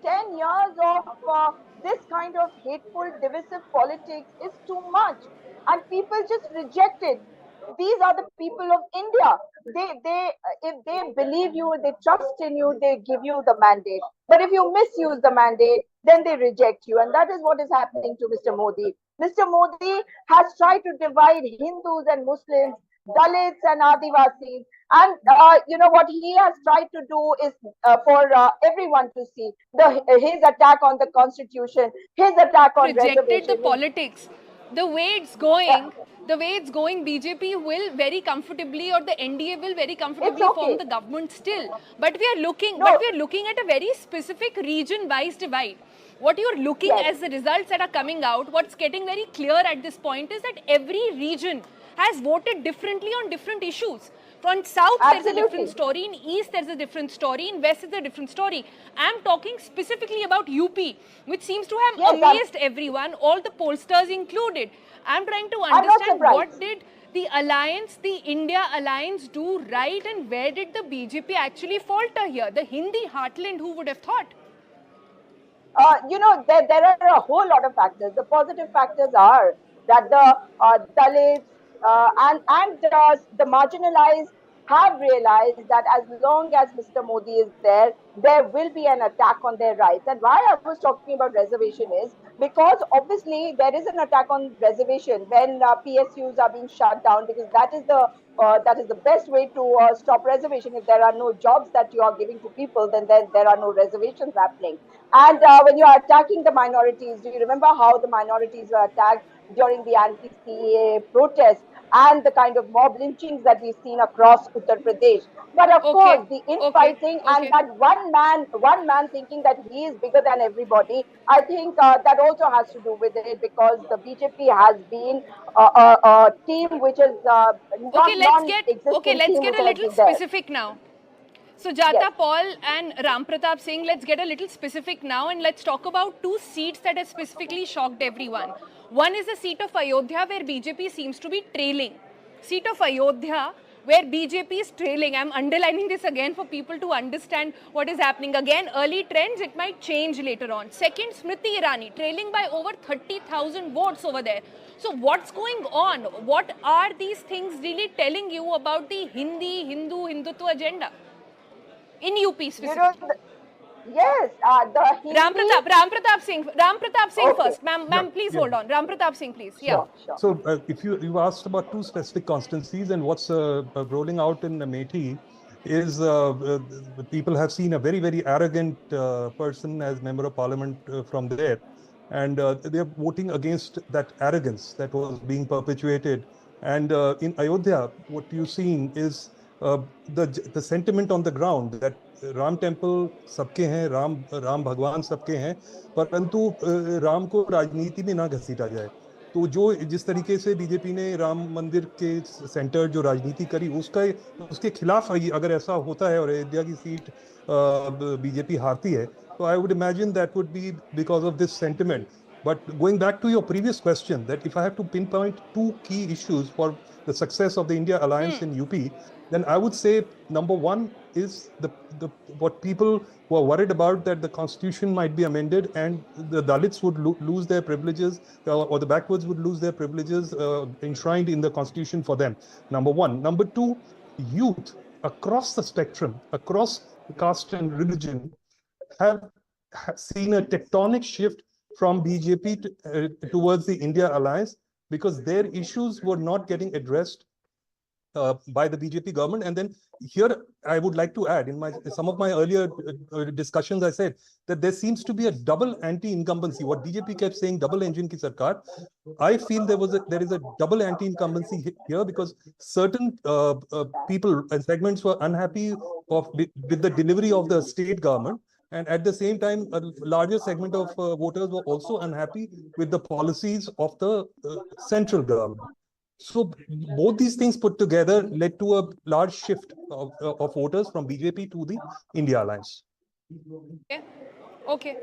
10 years of this kind of hateful, divisive politics is too much, and people just reject it. These are the people of India. If they believe you, they trust in you, they give you the mandate. But if you misuse the mandate, then they reject you, and that is what is happening to Mr. Modi. Mr. Modi has tried to divide Hindus and Muslims, Dalits and Adivasis, and what he has tried to do is for everyone to see his attack on the constitution, his attack on rejected the politics. The way it's going, BJP will very comfortably, or the NDA will very comfortably form the government still. But we are looking at a very specific region-wise divide. What you're looking as the results that are coming out, what's getting very clear at this point is that every region has voted differently on different issues. From South, there's a different story. In East, there's a different story. In West, there's a different story. I'm talking specifically about UP, which seems to have amazed everyone, all the pollsters included. I'm trying to understand what did the alliance, the India alliance, do right, and where did the BJP actually falter here? The Hindi heartland, who would have thought? There are a whole lot of factors. The positive factors are that the Dalits and the marginalized have realized that as long as Mr. Modi is there, there will be an attack on their rights. And why I was talking about reservation is because obviously there is an attack on reservation when PSUs are being shut down, because that is the best way to stop reservation. If there are no jobs that you are giving to people, then there are no reservations happening. And when you are attacking the minorities, do you remember how the minorities were attacked during the anti-CAA protest? and the kind of mob lynchings that we've seen across Uttar Pradesh. But of course, the infighting and that one man thinking that he is bigger than everybody, I think that also has to do with it, because the BJP has been a team which is not non-existent let's team get which a has little been there. specific now. Sujata Paul and Ram Pratap Singh, let's get a little specific now and let's talk about two seats that have specifically shocked everyone. One is the seat of Ayodhya, where BJP seems to be trailing. Seat of Ayodhya, where BJP is trailing. I'm underlining this again for people to understand what is happening. Again, early trends, it might change later on. Second, Smriti Irani, trailing by over 30,000 votes over there. So what's going on? What are these things really telling you about the Hindutva agenda? In UP specifically. Yes, the Hindi... Ram Pratap Singh first. Ma'am, please hold on. Ram Pratap Singh, please. Yeah. Sure. So if you asked about two specific constituencies, and what's rolling out in Amethi is people have seen a very, very arrogant person as member of parliament from there. And they're voting against that arrogance that was being perpetuated. And in Ayodhya, what you're seeing is the sentiment on the ground that Ram temple सबके हैं, राम भगवान सबके हैं, परंतु राम को राजनीति में ना घसीटा जाए. तो जो जिस तरीके से बीजेपी ने राम मंदिर के सेंटर जो राजनीति करी उसके खिलाफ अगर ऐसा होता है और अयोध्या की सीट बीजेपी हारती है, तो I would imagine that would be because of this sentiment. But going back to your previous question, that if I have to pinpoint two key issues for the success of the India alliance in UP, then I would say number one is what people who are worried about, that the constitution might be amended and the Dalits would lose their privileges, or the backwards would lose their privileges enshrined in the constitution for them. Number one. Number two, youth across the spectrum, across caste and religion, have seen a tectonic shift from BJP towards the India alliance, because their issues were not getting addressed by the BJP government. And then here I would like to add, in some of my earlier discussions, I said that there seems to be a double anti-incumbency. What BJP kept saying, double engine ki sarkar, I feel there is a double anti-incumbency here, because certain people and segments were unhappy with the delivery of the state government. And at the same time, a larger segment of voters were also unhappy with the policies of the central government. So both these things put together led to a large shift of voters from BJP to the India alliance. Okay,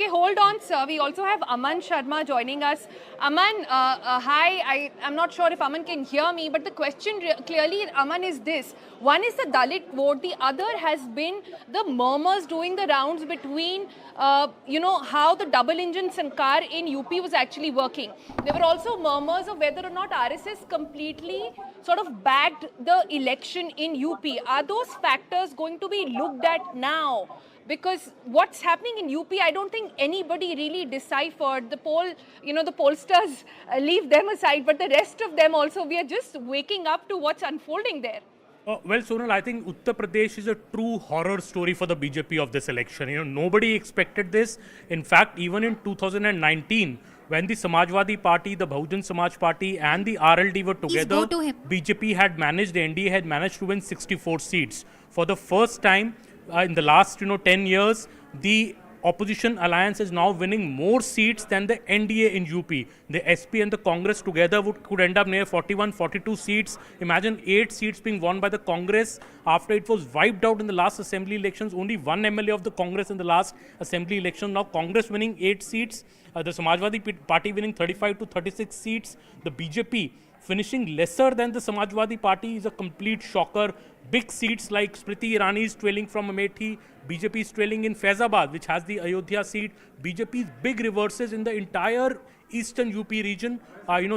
hold on, sir. We also have Aman Sharma joining us. Aman, hi. I'm not sure if Aman can hear me, but the question clearly, Aman, is this. One is the Dalit vote. The other has been the murmurs doing the rounds between, how the double engine Sarkar in UP was actually working. There were also murmurs of whether or not RSS completely sort of bagged the election in UP. Are those factors going to be looked at now? Because what's happening in UP, I don't think anybody really deciphered. The the pollsters, leave them aside, but the rest of them also, we are just waking up to what's unfolding there. Well, Sonal, I think Uttar Pradesh is a true horror story for the BJP of this election. Nobody expected this. In fact, even in 2019, when the Samajwadi Party, the Bahujan Samaj Party and the RLD were together, BJP had managed, the NDA had managed to win 64 seats. For the first time, in the last 10 years, the opposition alliance is now winning more seats than the NDA in UP. The SP and the Congress together could end up near 41, 42 seats. Imagine 8 seats being won by the Congress after it was wiped out in the last assembly elections. Only one MLA of the Congress in the last assembly election. Now Congress winning 8 seats. The Samajwadi Party winning 35 to 36 seats. The BJP finishing lesser than the Samajwadi Party is a complete shocker. Big seats like Smriti Irani is trailing from Amethi. BJP is trailing in Faizabad, which has the Ayodhya seat. BJP's big reverses in the entire eastern UP region.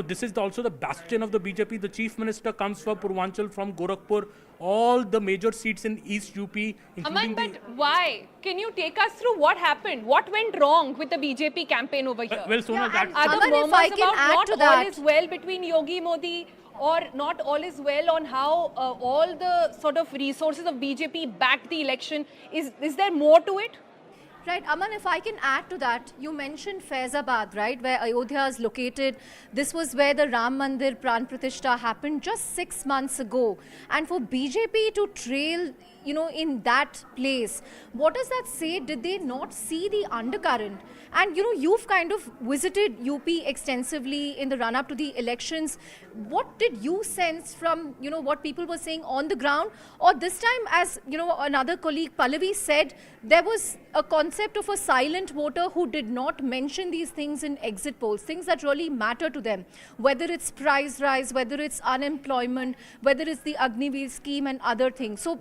This is also the bastion of the BJP. The chief minister comes from Purvanchal, from Gorakhpur. All the major seats in East UP. Aman, but why? Can you take us through what happened? What went wrong with the BJP campaign over here? Well, Sonal, are the murmurs about not all is well between Yogi Modi, or not all is well on how all the sort of resources of BJP backed the election? Is there more to it? Right, Aman, if I can add to that, you mentioned Faizabad, right, where Ayodhya is located. This was where the Ram Mandir Pran Pratishtha happened just 6 months ago. And for BJP to trail, in that place, what does that say? Did they not see the undercurrent? And, you've kind of visited UP extensively in the run-up to the elections. What did you sense from, what people were saying on the ground? Or this time, as, another colleague, Pallavi, said, there was a concept of a silent voter who did not mention these things in exit polls, things that really matter to them, whether it's price rise, whether it's unemployment, whether it's the Agniveer scheme and other things. So,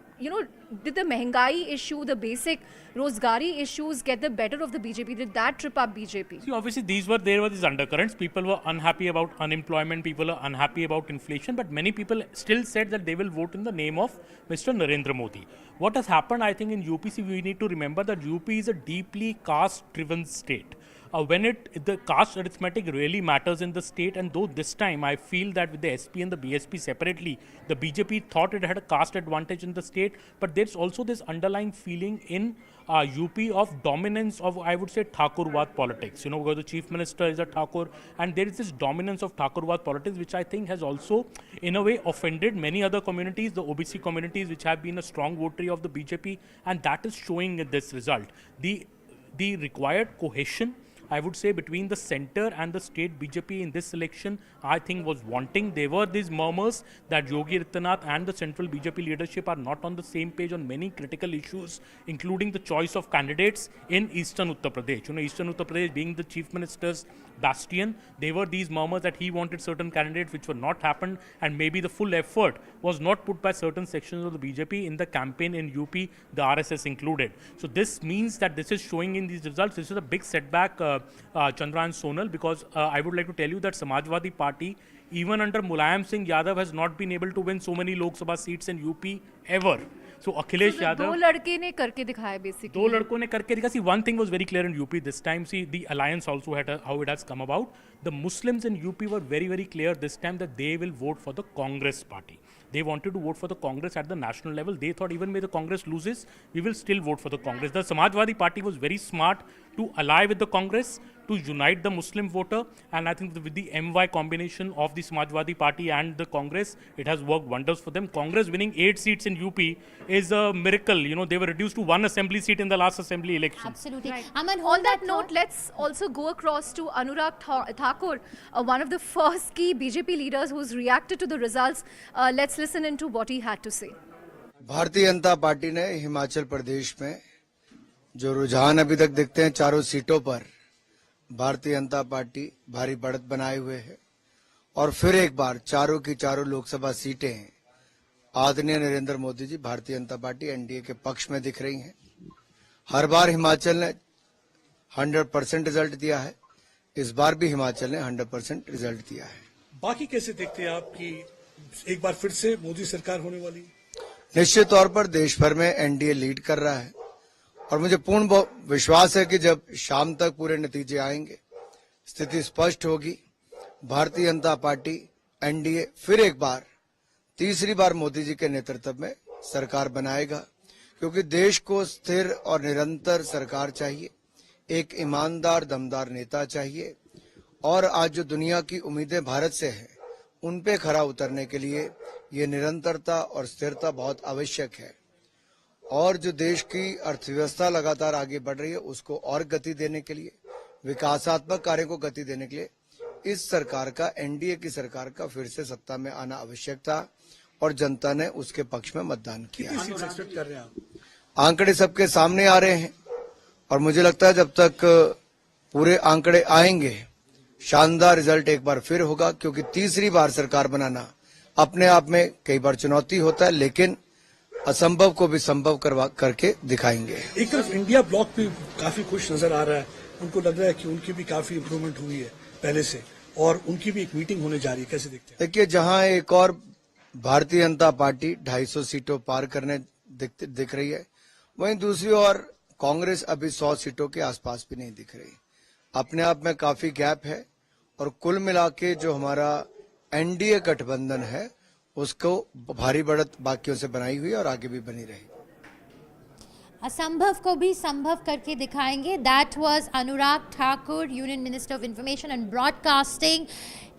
did the Mehengai issue, the basic Rozgari issues get the better of the BJP? Did that trip up BJP? See, obviously, there were these undercurrents. People were unhappy about unemployment. People were unhappy about inflation. But many people still said that they will vote in the name of Mr. Narendra Modi. What has happened, I think, in UPC, we need to remember that UP is a deeply caste-driven state. When the caste arithmetic really matters in the state, and though this time I feel that with the SP and the BSP separately, the BJP thought it had a caste advantage in the state, but there's also this underlying feeling in UP of dominance of, I would say, Thakurwad politics, because the chief minister is a Thakur, and there is this dominance of Thakurwad politics, which I think has also, in a way, offended many other communities, the OBC communities, which have been a strong votary of the BJP, and that is showing in this result. The required cohesion, I would say, between the center and the state BJP in this election, I think was wanting. There were these murmurs that Yogi Adityanath and the central BJP leadership are not on the same page on many critical issues, including the choice of candidates in Eastern Uttar Pradesh. Eastern Uttar Pradesh being the chief minister's bastion, there were these murmurs that he wanted certain candidates which were not happened, and maybe the full effort was not put by certain sections of the BJP in the campaign in UP, the RSS included. So this means that this is showing in these results. This is a big setback, Chandra and Sonal, because I would like to tell you that Samajwadi Party, even under Mulayam Singh Yadav, has not been able to win so many Lok Sabha seats in UP ever. So Akhilesh Yadav, दो लड़के ने करके दिखाया basically. दो लड़कों ने करके दिखा. See, one thing was very clear in UP this time. See, the alliance also had how it has come about. The Muslims in UP were very, very clear this time that they will vote for the Congress party. They wanted to vote for the Congress at the national level. They thought even when the Congress loses, we will still vote for the Congress. The Samajwadi Party was very smart to ally with the Congress, to unite the Muslim voter, and I think with the MY combination of the Samajwadi Party and the Congress, it has worked wonders for them. Congress winning 8 seats in UP is a miracle. They were reduced to 1 assembly seat in the last assembly election. Absolutely. Right. Aman, on that note, let's also go across to Anurag Thakur, one of the first key BJP leaders who's reacted to the results. Let's listen into what he had to say. Bharatiya Janata party ने हिमाचल प्रदेश में जो रुझान अभी तक दिखते हैं चारों सीटों पर, भारतीय जनता पार्टी भारी बढ़त बनाए हुए है और फिर एक बार चारों की चारों लोकसभा सीटें आदरणीय नरेंद्र मोदी जी भारतीय जनता पार्टी एनडीए के पक्ष में दिख रही हैं। हर बार हिमाचल ने 100% रिजल्ट दिया है, इस बार भी हिमाचल ने 100% रिजल्ट दिया है। बाकी कैसे देखते हैं आप कि एक बार फिर से मोदी सरकार होने वाली? निश्चित तौर पर देश भर में एनडीए लीड कर रहा है और मुझे पूर्ण विश्वास है कि जब शाम तक पूरे नतीजे आएंगे, स्थिति स्पष्ट होगी। भारतीय जनता पार्टी एनडीए फिर एक बार, तीसरी बार मोदी जी के नेतृत्व में सरकार बनाएगा, क्योंकि देश को स्थिर और निरंतर सरकार चाहिए, एक ईमानदार दमदार नेता चाहिए, और आज जो दुनिया की उम्मीदें भारत से हैं, उन पे खरा उतरने के लिए ये निरंतरता और स्थिरता बहुत आवश्यक है। और जो देश की अर्थव्यवस्था लगातार आगे बढ़ रही है, उसको और गति देने के लिए, विकासात्मक कार्यों को गति देने के लिए इस सरकार का, एनडीए की सरकार का फिर से सत्ता में आना आवश्यक था और जनता ने उसके पक्ष में मतदान किया। आंकड़े सबके सामने आ रहे हैं और मुझे लगता है जब तक पूरे आंकड़े आएंगे, शानदार रिजल्ट एक बार फिर होगा, क्योंकि तीसरी बार सरकार बनाना अपने आप में कई बार चुनौती होता है, लेकिन असंभव को भी संभव करके दिखाएंगे। एक तरफ इंडिया ब्लॉक भी काफी खुश नजर आ रहा है, उनको लग रहा है कि उनकी भी काफी इंप्रूवमेंट हुई है पहले से, और उनकी भी एक मीटिंग होने जा रही है, कैसे देखते हैं? देखिए, जहां एक और भारतीय जनता पार्टी 250 सीटों पार करने दिख रही है, वहीं दूसरी ओर कांग्रेस अभी 100 सीटों के आसपास भी नहीं दिख रही। अपने आप में काफी गैप है और कुल मिला के जो हमारा एनडीए गठबंधन है, उसको भारी बढ़त बाकियों से बनाई हुई और आगे भी बनी रही। असंभव को भी संभव करके दिखाएंगे. That was Anurag Thakur, Union Minister of Information and Broadcasting.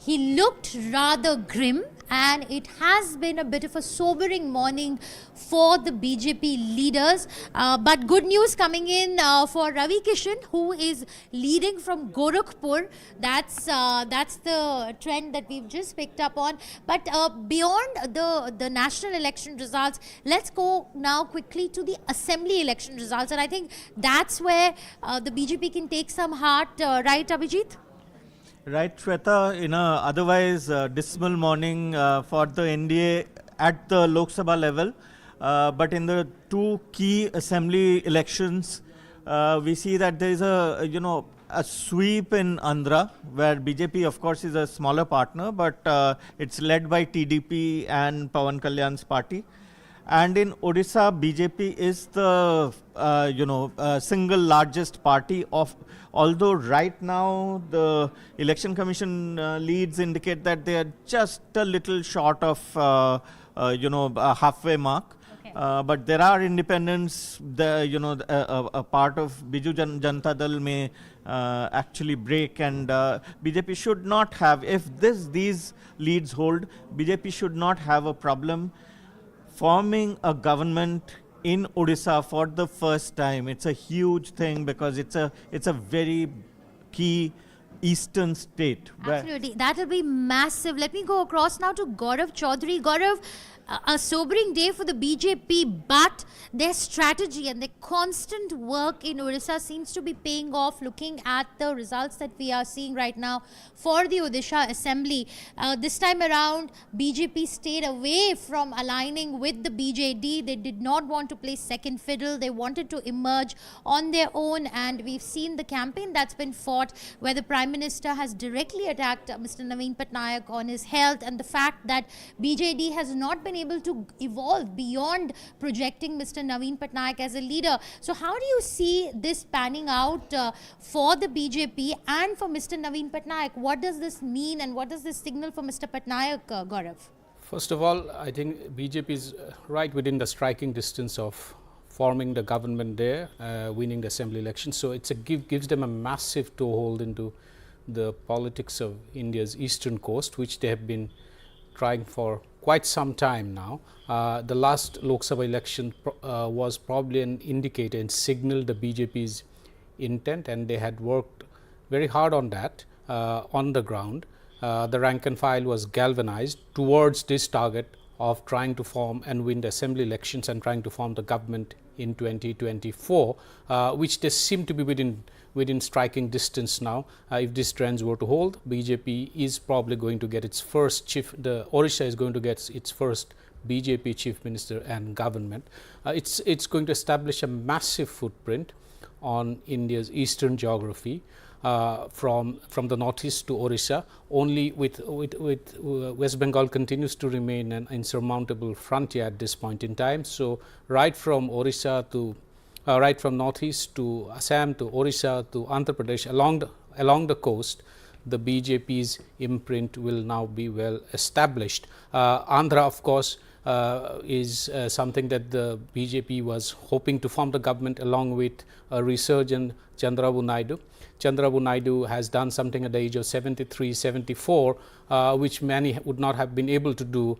He looked rather grim, and it has been a bit of a sobering morning for the BJP leaders. But good news coming in for Ravi Kishan, who is leading from Gorakhpur. That's the trend that we've just picked up on. But beyond the national election results, let's go now quickly to the assembly election results. And I think that's where the BJP can take some heart, right, Abhijit? Right, Shweta, in a otherwise dismal morning for the NDA at the Lok Sabha level, but in the two key assembly elections, we see that there is a sweep in Andhra, where BJP, of course, is a smaller partner, but it's led by TDP and Pawan Kalyan's party. And in Odisha, BJP is the single largest party of. Although right now the election commission leads indicate that they are just a little short of a halfway mark. Okay. But there are independents. A part of Biju Janata Dal may actually break, and BJP should not have, if these leads hold, BJP should not have a problem forming a government in Odisha for the first time. It's a huge thing because it's a very key eastern state. Absolutely, that will be massive. Let me go across now to Gaurav Chaudhary. Gaurav, a sobering day for the BJP, but their strategy and their constant work in Odisha seems to be paying off, looking at the results that we are seeing right now for the Odisha Assembly. This time around, BJP stayed away from aligning with the BJD. They did not want to play second fiddle. They wanted to emerge on their own, and we've seen the campaign that's been fought where the Prime Minister has directly attacked Mr. Naveen Patnaik on his health, and the fact that BJD has not been able to evolve beyond projecting Mr. Naveen Patnaik as a leader. So how do you see this panning out for the BJP and for Mr. Naveen Patnaik? What does this mean, and what does this signal for Mr. Patnaik, Gaurav? First of all, I think BJP is right within the striking distance of forming the government there, winning the assembly election. So it's gives them a massive toehold into the politics of India's eastern coast, which they have been trying for quite some time now. The last Lok Sabha election was probably an indicator and signaled the BJP's intent, and they had worked very hard on that on the ground. The rank and file was galvanized towards this target of trying to form and win the assembly elections and trying to form the government in 2024, which they seem to be within striking distance now. If these trends were to hold, BJP is probably going to get its first Odisha is going to get its first BJP chief minister and government. It's going to establish a massive footprint on India's eastern geography. From the northeast to Odisha, only with West Bengal continues to remain an insurmountable frontier at this point in time. So right from Odisha to right from northeast to Assam to Odisha to Andhra Pradesh, along the coast, the BJP's imprint will now be well established. Andhra, of course, is something that the BJP was hoping to form the government along with a resurgent Chandrababu Naidu. Chandrababu Naidu has done something at the age of 73, 74, which many would not have been able to do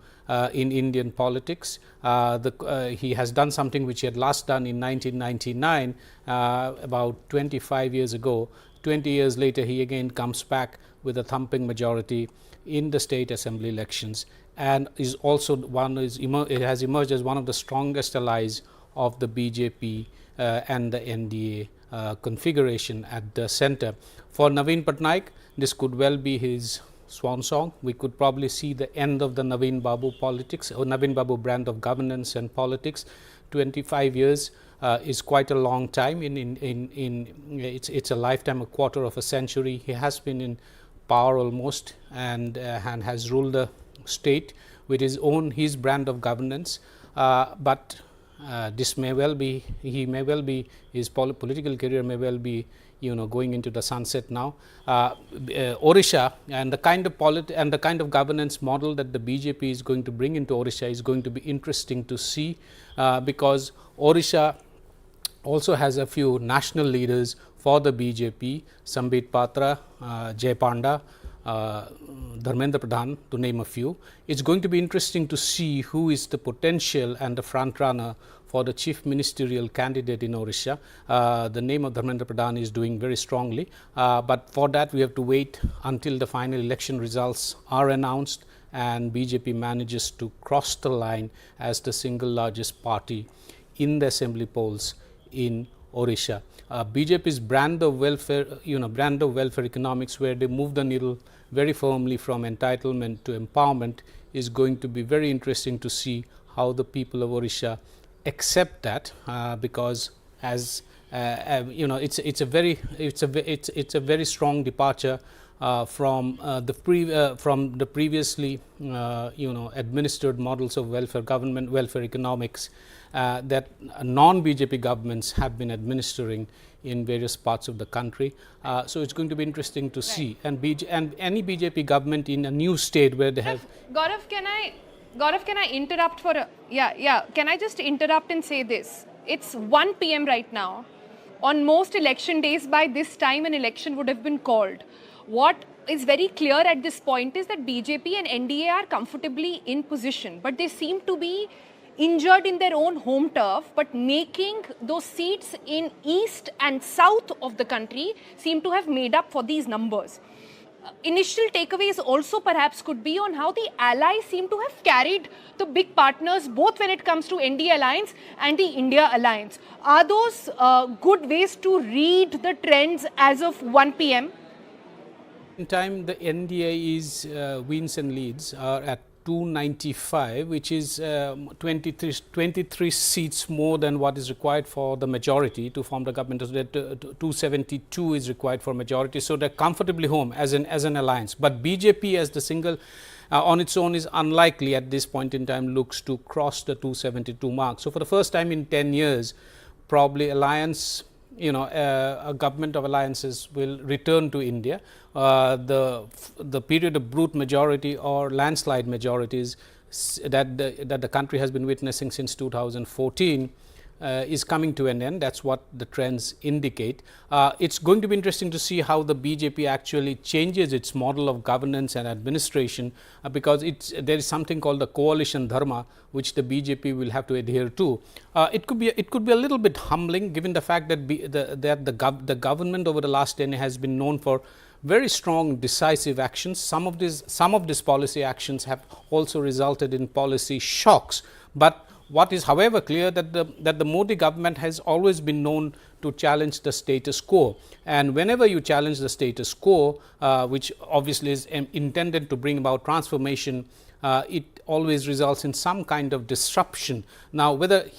in Indian politics. He has done something which he had last done in 1999, about 25 years ago. 20 years later, he again comes back with a thumping majority in the state assembly elections, and is also has emerged as one of the strongest allies of the BJP and the NDA configuration at the center. For Naveen Patnaik, this could well be his swan song. We could probably see the end of the Naveen Babu politics, or Naveen Babu brand of governance and politics. 25 years is quite a long time. It's a lifetime, a quarter of a century. He has been in power almost, and has ruled the state with his brand of governance. But this may well be, his political career may well be, going into the sunset now. Odisha and the kind of governance model that the BJP is going to bring into Odisha is going to be interesting to see, because Odisha also has a few national leaders for the BJP, Sambit Patra, Jay Panda, Dharmendra Pradhan, to name a few. It's going to be interesting to see who is the potential and the front runner for the chief ministerial candidate in Odisha. The name of Dharmendra Pradhan is doing very strongly, but for that we have to wait until the final election results are announced and BJP manages to cross the line as the single largest party in the assembly polls in Odisha. BJP's brand of welfare, brand of welfare economics, where they move the needle very firmly from entitlement to empowerment, is going to be very interesting to see how the people of Odisha accept that, because as it's a very strong departure from the previously administered models of welfare government, welfare economics that non-BJP governments have been administering in various parts of the country. So it's going to be interesting to see. And any BJP government in a new state where they have... Gaurav, can I interrupt for a... Yeah. Can I just interrupt and say this? It's 1 p.m. right now. On most election days, by this time, an election would have been called. What is very clear at this point is that BJP and NDA are comfortably in position, but they seem to be injured in their own home turf, but making those seats in east and south of the country seem to have made up for these numbers. Initial takeaways also perhaps could be on how the allies seem to have carried the big partners, both when it comes to NDA alliance and the India alliance. Are those good ways to read the trends as of 1 p.m.? In time, the NDA wins and leads are at 295, which is 23 seats more than what is required for the majority to form the government. 272 is required for majority, so they're comfortably home as an alliance. But BJP as the single on its own is unlikely at this point in time, looks to cross the 272 mark. So for the first time in 10 years, probably alliance, a government of alliances will return to India. The period of brute majority or landslide majorities that the country has been witnessing since 2014 is coming to an end. That's what the trends indicate. It's going to be interesting to see how the BJP actually changes its model of governance and administration, because there is something called the coalition dharma, which the BJP will have to adhere to. It could be a little bit humbling, given the fact that the government over the last 10 years has been known for very strong decisive actions. Some of these policy actions have also resulted in policy shocks. But what is, however, clear that the Modi government has always been known to challenge the status quo, and whenever you challenge the status quo, which obviously is intended to bring about transformation, it always results in some kind of disruption. Now, whether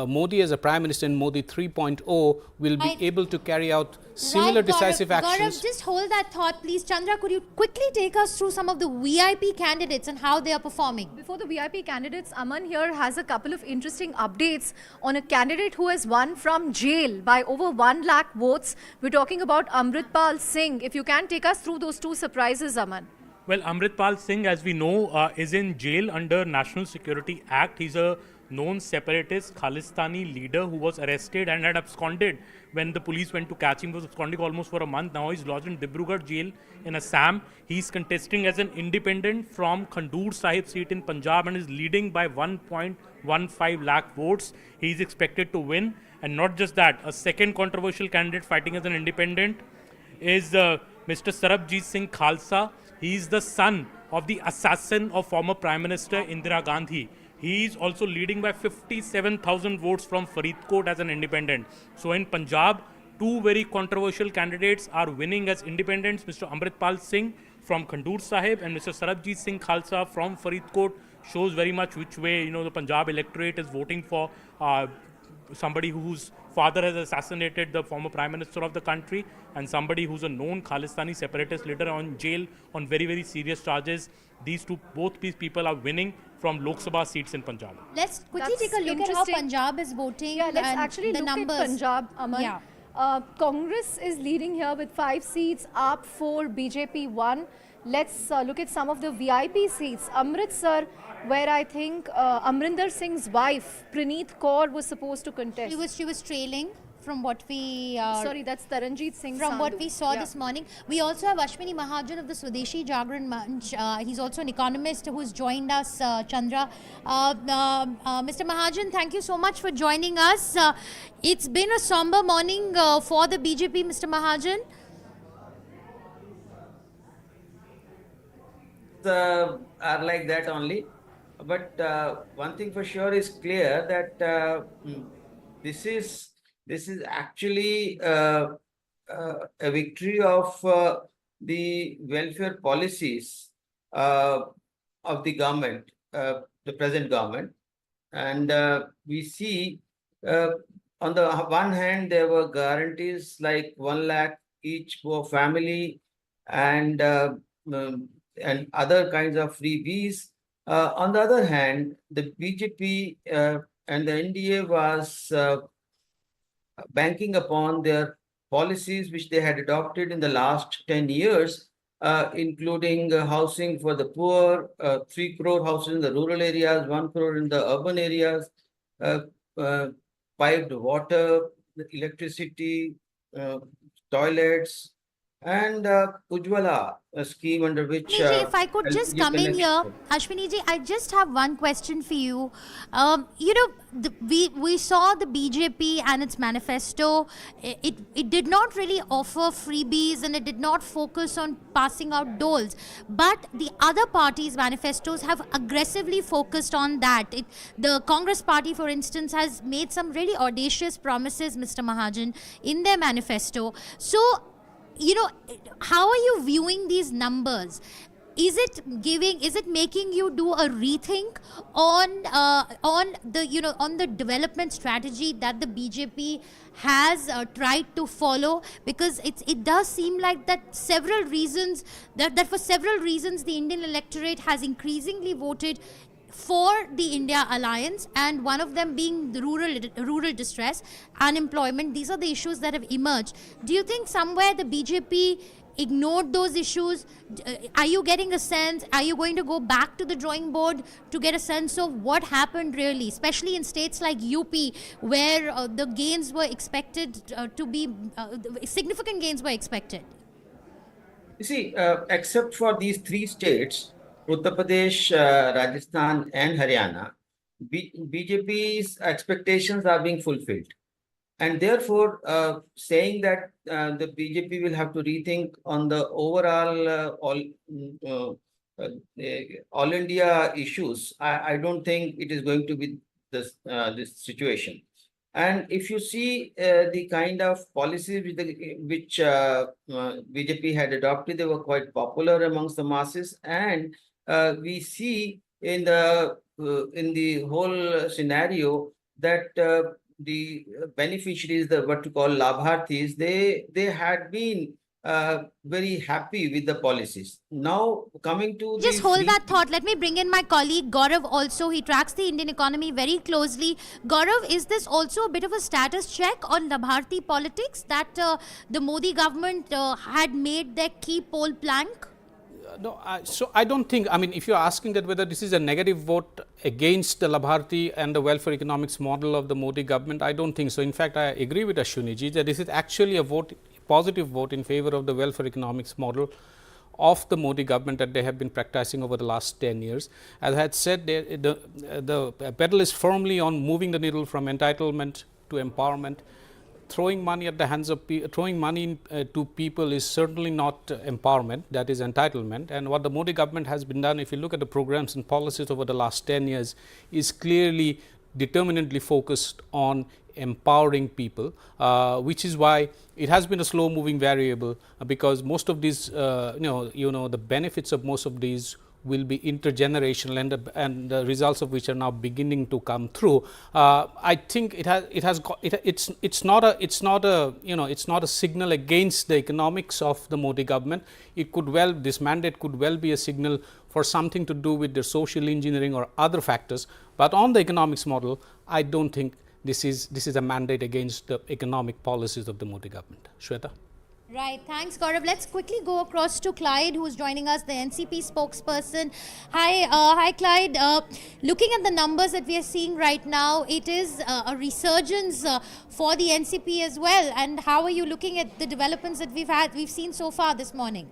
Modi as a prime minister in Modi 3.0 will be able to carry out similar decisive actions. Gaurav, just hold that thought, please. Chandra, could you quickly take us through some of the VIP candidates and how they are performing? Before the VIP candidates, Aman here has a couple of interesting updates on a candidate who has won from jail by over 1 lakh votes. We're talking about Amritpal Singh. If you can take us through those two surprises, Aman. Well, Amritpal Singh, as we know, is in jail under National Security Act. He's a known separatist Khalistani leader who was arrested and had absconded when the police went to catch him. He was absconding almost for a month. Now he's lodged in Dibrugarh jail in Assam. He's contesting as an independent from Khandur Sahib seat in Punjab and is leading by 1.15 lakh votes. He's expected to win. And not just that, a second controversial candidate fighting as an independent is Mr. Sarabjit Singh Khalsa. He is the son of the assassin of former Prime Minister Indira Gandhi. He is also leading by 57,000 votes from Faridkot as an independent. So in Punjab, two very controversial candidates are winning as independents. Mr. Amritpal Singh from Khandur Sahib and Mr. Sarabjit Singh Khalsa from Faridkot shows very much which way the Punjab electorate is voting for somebody whose father has assassinated the former Prime Minister of the country, and somebody who's a known Khalistani separatist leader on jail on very, very serious charges. Both these people are winning from Lok Sabha seats in Punjab. Let's quickly take a look at how Punjab is voting. Yeah, let's actually the look numbers. at Punjab, Aman. Yeah. Congress is leading here with 5 seats, AAP 4, BJP 1. Let's look at some of the VIP seats. Amritsar, where I think Amrinder Singh's wife, Praneeth Kaur, was supposed to contest. She was trailing from what we Sorry, that's Taranjeet Singh from what Sandhu. we saw Yeah. this morning. We also have Ashwini Mahajan of the Swadeshi Jagran Manch. He's also an economist who's joined us, Chandra. Mr. Mahajan, thank you so much for joining us. It's been a somber morning for the BJP, Mr. Mahajan. Are like that only. But one thing for sure is clear that this is actually a victory of the welfare policies of the government, the present government. And we see on the one hand, there were guarantees like 1 lakh each per family and other kinds of freebies. On the other hand, the BJP and the NDA was banking upon their policies which they had adopted in the last 10 years, including housing for the poor, 3 crore houses in the rural areas, 1 crore in the urban areas, piped water, electricity, toilets, and Ujjwala, a scheme under which... Ashwini ji, if I could just come in here, Ashwini ji, I just have one question for you. We saw the BJP and its manifesto. It did not really offer freebies and it did not focus on passing out doles. But the other parties' manifestos have aggressively focused on that. The Congress party, for instance, has made some really audacious promises, Mr. Mahajan, in their manifesto. So, how are you viewing these numbers? Is it making you do a rethink on the development strategy that the BJP has tried to follow? Because it does seem like that for several reasons the Indian electorate has increasingly voted for the India alliance, and one of them being the rural distress, unemployment. These are the issues that have emerged. Do you think somewhere the BJP ignored those issues? Are you getting a sense? Are you going to go back to the drawing board to get a sense of what happened really, especially in states like UP, where the gains were expected to be significant gains were expected? You see, except for these 3 states, Uttar Pradesh, Rajasthan, and Haryana, BJP's expectations are being fulfilled. And therefore, saying that the BJP will have to rethink on the overall all India issues, I don't think it is going to be this situation. And if you see the kind of policies which BJP had adopted, they were quite popular amongst the masses, and we see in the whole scenario that the beneficiaries, what you call labharthis, they had been very happy with the policies. Now coming to just hold that thought. Let me bring in my colleague Gaurav also. He tracks the Indian economy very closely. Gaurav, is this also a bit of a status check on Labharthi politics that the Modi government had made their key poll plank? No, so I don't think, if you're asking that whether this is a negative vote against the Labharthi and the welfare economics model of the Modi government, I don't think so. In fact, I agree with Ashwini ji that this is actually a positive vote in favor of the welfare economics model of the Modi government that they have been practicing over the last 10 years. As I had said, the pedal is firmly on moving the needle from entitlement to empowerment. Throwing money at the hands of throwing money to people is certainly not empowerment, that is entitlement. And what the Modi government has been done, if you look at the programs and policies over the last 10 years, is clearly determinedly focused on empowering people, which is why it has been a slow moving variable, because most of these the benefits of most of these will be intergenerational, and the results of which are now beginning to come through. I think it's not a signal against the economics of the Modi government. This mandate could well be a signal for something to do with the social engineering or other factors. But on the economics model, I don't think this is a mandate against the economic policies of the Modi government. Shweta? Right. Thanks, Gaurav. Let's quickly go across to Clyde, who's joining us, the NCP spokesperson. Hi, Clyde. Looking at the numbers that we are seeing right now, it is a resurgence for the NCP as well. And how are you looking at the developments that we've seen so far this morning?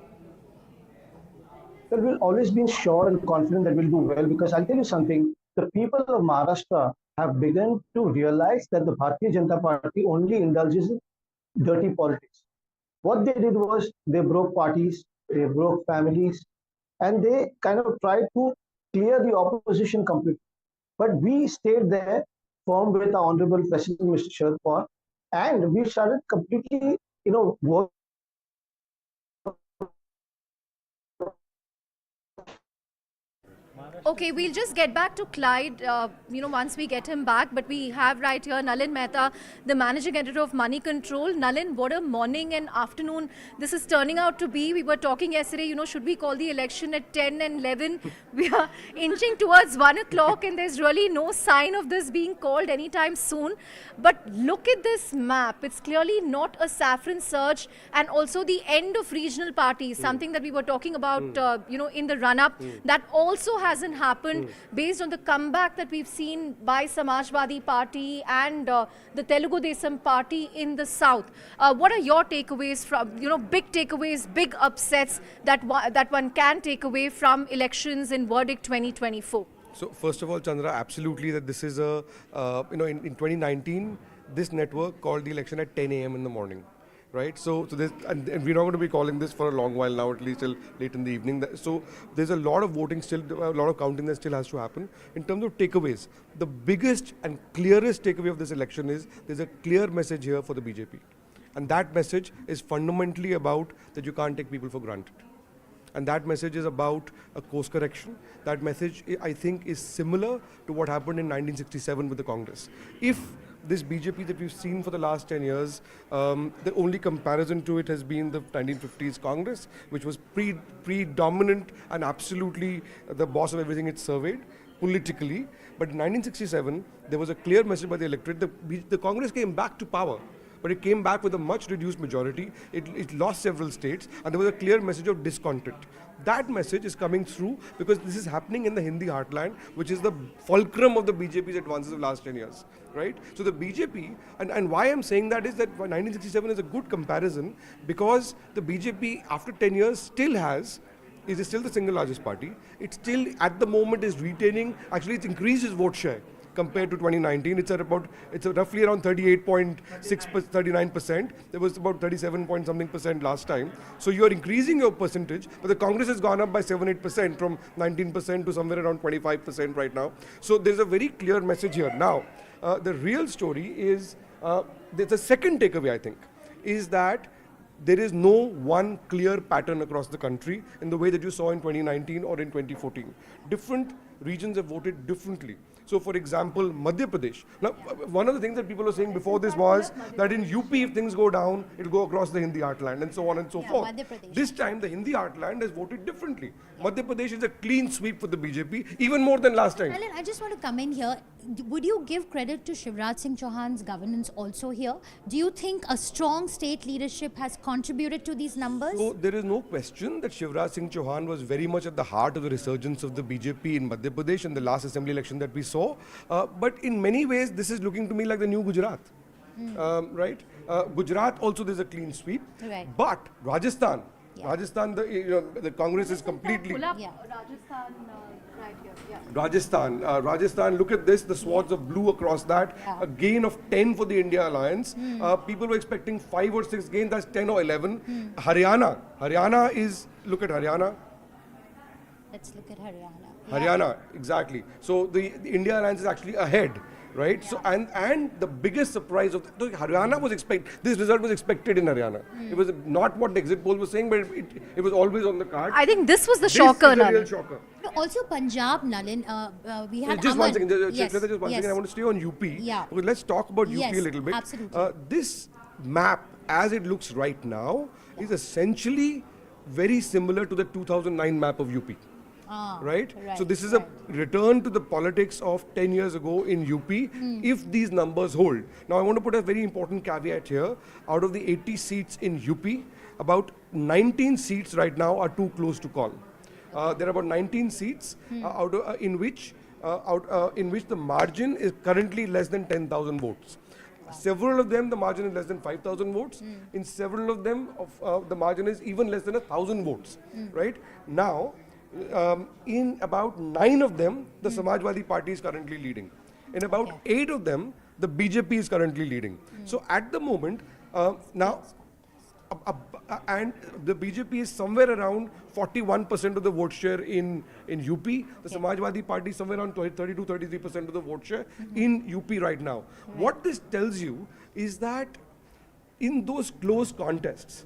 Well, we'll always be sure and confident that we'll do well, because I'll tell you something. The people of Maharashtra have begun to realize that the Bharatiya Janata Party only indulges in dirty politics. What they did was they broke parties, they broke families, and they kind of tried to clear the opposition completely. But we stayed there firm with our Honorable President, Mr. Sharad Pawar, and we started completely, working. Okay, we'll just get back to Clyde, once we get him back. But we have right here Nalin Mehta, the managing editor of Moneycontrol. Nalin, what a morning and afternoon this is turning out to be. We were talking yesterday, should we call the election at 10 and 11? We are inching towards 1 o'clock and there's really no sign of this being called anytime soon. But look at this map. It's clearly not a saffron surge, and also the end of regional parties, something that we were talking about, in the run-up. That also hasn't happened based on the comeback that we've seen by Samajwadi Party and the Telugu Desam Party in the south. What are your takeaways from, big takeaways, big upsets that one can take away from elections in verdict 2024? So first of all, Chandra, absolutely that this is a, in 2019, this network called the election at 10 a.m. in the morning. Right, so this, and we're not going to be calling this for a long while now, at least till late in the evening. So there's a lot of voting still, a lot of counting that still has to happen. In terms of takeaways, the biggest and clearest takeaway of this election is there's a clear message here for the BJP. And that message is fundamentally about that you can't take people for granted. And that message is about a course correction. That message, I think, is similar to what happened in 1967 with the Congress. If this BJP that we've seen for the last 10 years, the only comparison to it has been the 1950s Congress, which was predominant and absolutely the boss of everything it surveyed politically. But in 1967, there was a clear message by the electorate. The Congress came back to power, but it came back with a much reduced majority. It lost several states, and there was a clear message of discontent. That message is coming through because this is happening in the Hindi heartland, which is the fulcrum of the BJP's advances of the last 10 years, right? So the BJP, and why I'm saying that is that 1967 is a good comparison because the BJP, after 10 years, is still the single largest party. It still, at the moment, is retaining, actually it's increased its vote share compared to 2019. It's roughly around 38.6%, 39%. There was about 37 point something percent last time. So you are increasing your percentage, but the Congress has gone up by 7-8% from 19% to somewhere around 25% right now. So there's a very clear message here. Now, the real story is, the second takeaway, I think, is that there is no one clear pattern across the country in the way that you saw in 2019 or in 2014. Different regions have voted differently. So, for example, Madhya Pradesh. Now, one of the things that people were saying before this was that in UP, if things go down, it will go across the Hindi heartland and so on and so forth. This time, the Hindi heartland has voted differently. Madhya Pradesh is a clean sweep for the BJP, even more than last time. Alan, I just want to come in here. Would you give credit to Shivraj Singh Chauhan's governance also here? Do you think a strong state leadership has contributed to these numbers? So there is no question that Shivraj Singh Chauhan was very much at the heart of the resurgence of the BJP in Madhya Pradesh in the last assembly election that we saw. But in many ways, this is looking to me like the new Gujarat. Right? Gujarat also there's a clean sweep. Right. But Rajasthan, the Congress is completely. Pull up Rajasthan right here. Yeah. Rajasthan, look at this, the swaths of blue across that, a gain of 10 for the India Alliance. People were expecting 5 or 6 gains, that's 10 or 11. Haryana is, look at Haryana. Let's look at Haryana. Haryana, exactly. So the India Alliance is actually ahead. Right, so and the biggest surprise of Haryana was this result was expected in Haryana. It was not what the exit poll was saying, but it was always on the card. I think this was the shocker, Nalin. Real shocker. Also, Punjab, Nalin, we had just one second. Yes. Just one second. I want to stay on UP. Yeah. Okay, let's talk about UP a little bit. Absolutely. This map, as it looks right now, is essentially very similar to the 2009 map of UP. right? So this is a return to the politics of 10 years ago in UP if these numbers hold. Now I want to put a very important caveat here. Out of the 80 seats in UP, about 19 seats right now are too close to call. There are about 19 seats in which the margin is currently less than 10,000 votes. Several of them, the margin is less than 5,000 votes. In several of them, the margin is even less than 1,000 votes. Right now, in about 9 of them, the Samajwadi Party is currently leading. In about 8 of them, the BJP is currently leading. So at the moment, and the BJP is somewhere around 41% of the vote share in UP. The Samajwadi Party is somewhere around 32-33% of the vote share in UP right now. What this tells you is that in those close contests,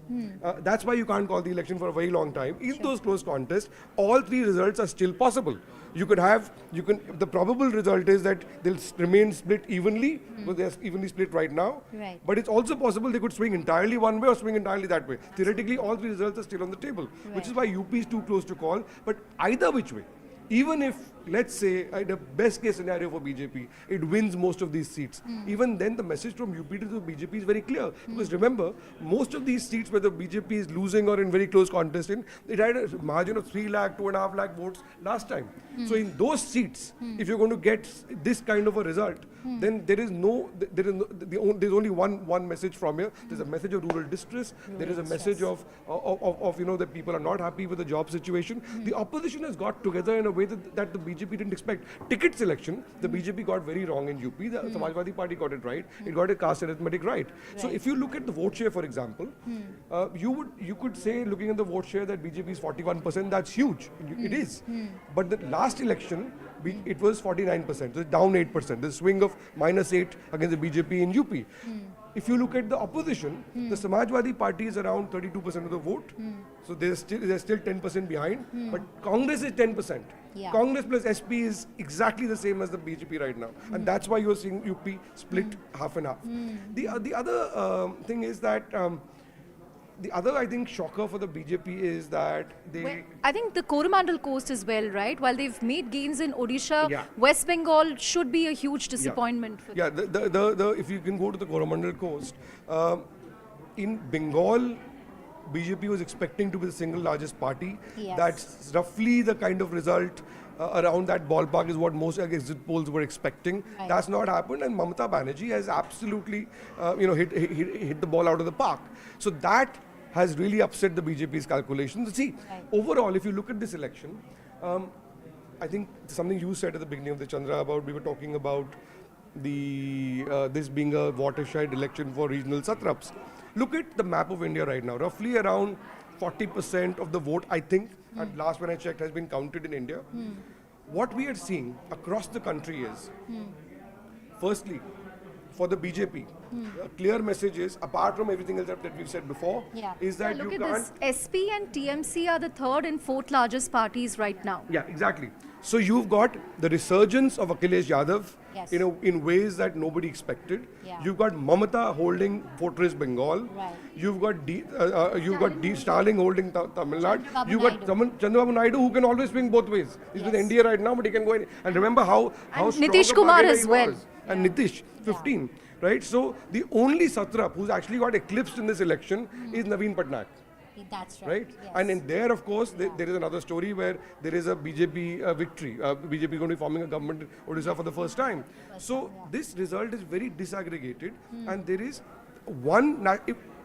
that's why you can't call the election for a very long time. In those close contests, all 3 results are still possible. The probable result is that they'll remain split evenly, because they're evenly split right now. Right. But it's also possible they could swing entirely one way or swing entirely that way. Theoretically, all 3 results are still on the table, which is why UP is too close to call. But either which way, even if, let's say, the best case scenario for BJP, it wins most of these seats. Even then, the message from UP to the BJP is very clear. Because remember, most of these seats where the BJP is losing or in very close contest, it had a margin of 3 lakh, 2.5 lakh votes last time. So in those seats, if you're going to get this kind of a result, then there's only one message from here. There's a message of rural distress. There is a message of that people are not happy with the job situation. The opposition has got together in a way that the BJP didn't expect. Ticket selection, the BJP got very wrong in UP. The Samajwadi Party got it right. It got a caste arithmetic right. So if you look at the vote share, for example, you could say, looking at the vote share, that BJP is 41%. That's huge. It is. But the last election, it was 49%. So it's down 8%. The swing of -8 against the BJP in UP. If you look at the opposition, the Samajwadi Party is around 32% of the vote. So they're still 10% behind. But Congress is 10%. Congress plus SP is exactly the same as the BJP right now. And that's why you're seeing UP split half and half. The other thing is that the other, I think, shocker for the BJP is that I think the Coromandel coast as well, right? While they've made gains in Odisha, West Bengal should be a huge disappointment for them. If you can go to the Coromandel coast, in Bengal, BJP was expecting to be the single largest party. That's roughly the kind of result around that ballpark is what most exit polls were expecting. That's not happened, and Mamata Banerjee has absolutely hit the ball out of the park. So that has really upset the BJP's calculations. See, overall, if you look at this election, I think something you said at the beginning of the Chandra about, we were talking about this being a watershed election for regional satraps. Look at the map of India right now. Roughly around 40% of the vote, I think, at last when I checked, has been counted in India. What we are seeing across the country is, firstly, for the BJP, a clear message is, apart from everything else that we've said before, is that look you at can't... this. SP and TMC are the 3rd and 4th largest parties right now. Yeah, exactly. So you've got the resurgence of Akhilesh Yadav in ways that nobody expected. You've got Mamata holding Fortress Bengal. You've got Stalin holding Tamil Nadu. You've got Chandrababu Naidu, who can always swing both ways. He's with NDA right now, but he can go in. And remember how strong Nitish Kumar as well. And Nitish, 15. Right? So the only satrap who's actually got eclipsed in this election is Naveen Patnaik. That's right. And in there, of course, there is another story where there is a BJP victory. BJP is going to be forming a government in Odisha for the first time. So this result is very disaggregated, and there is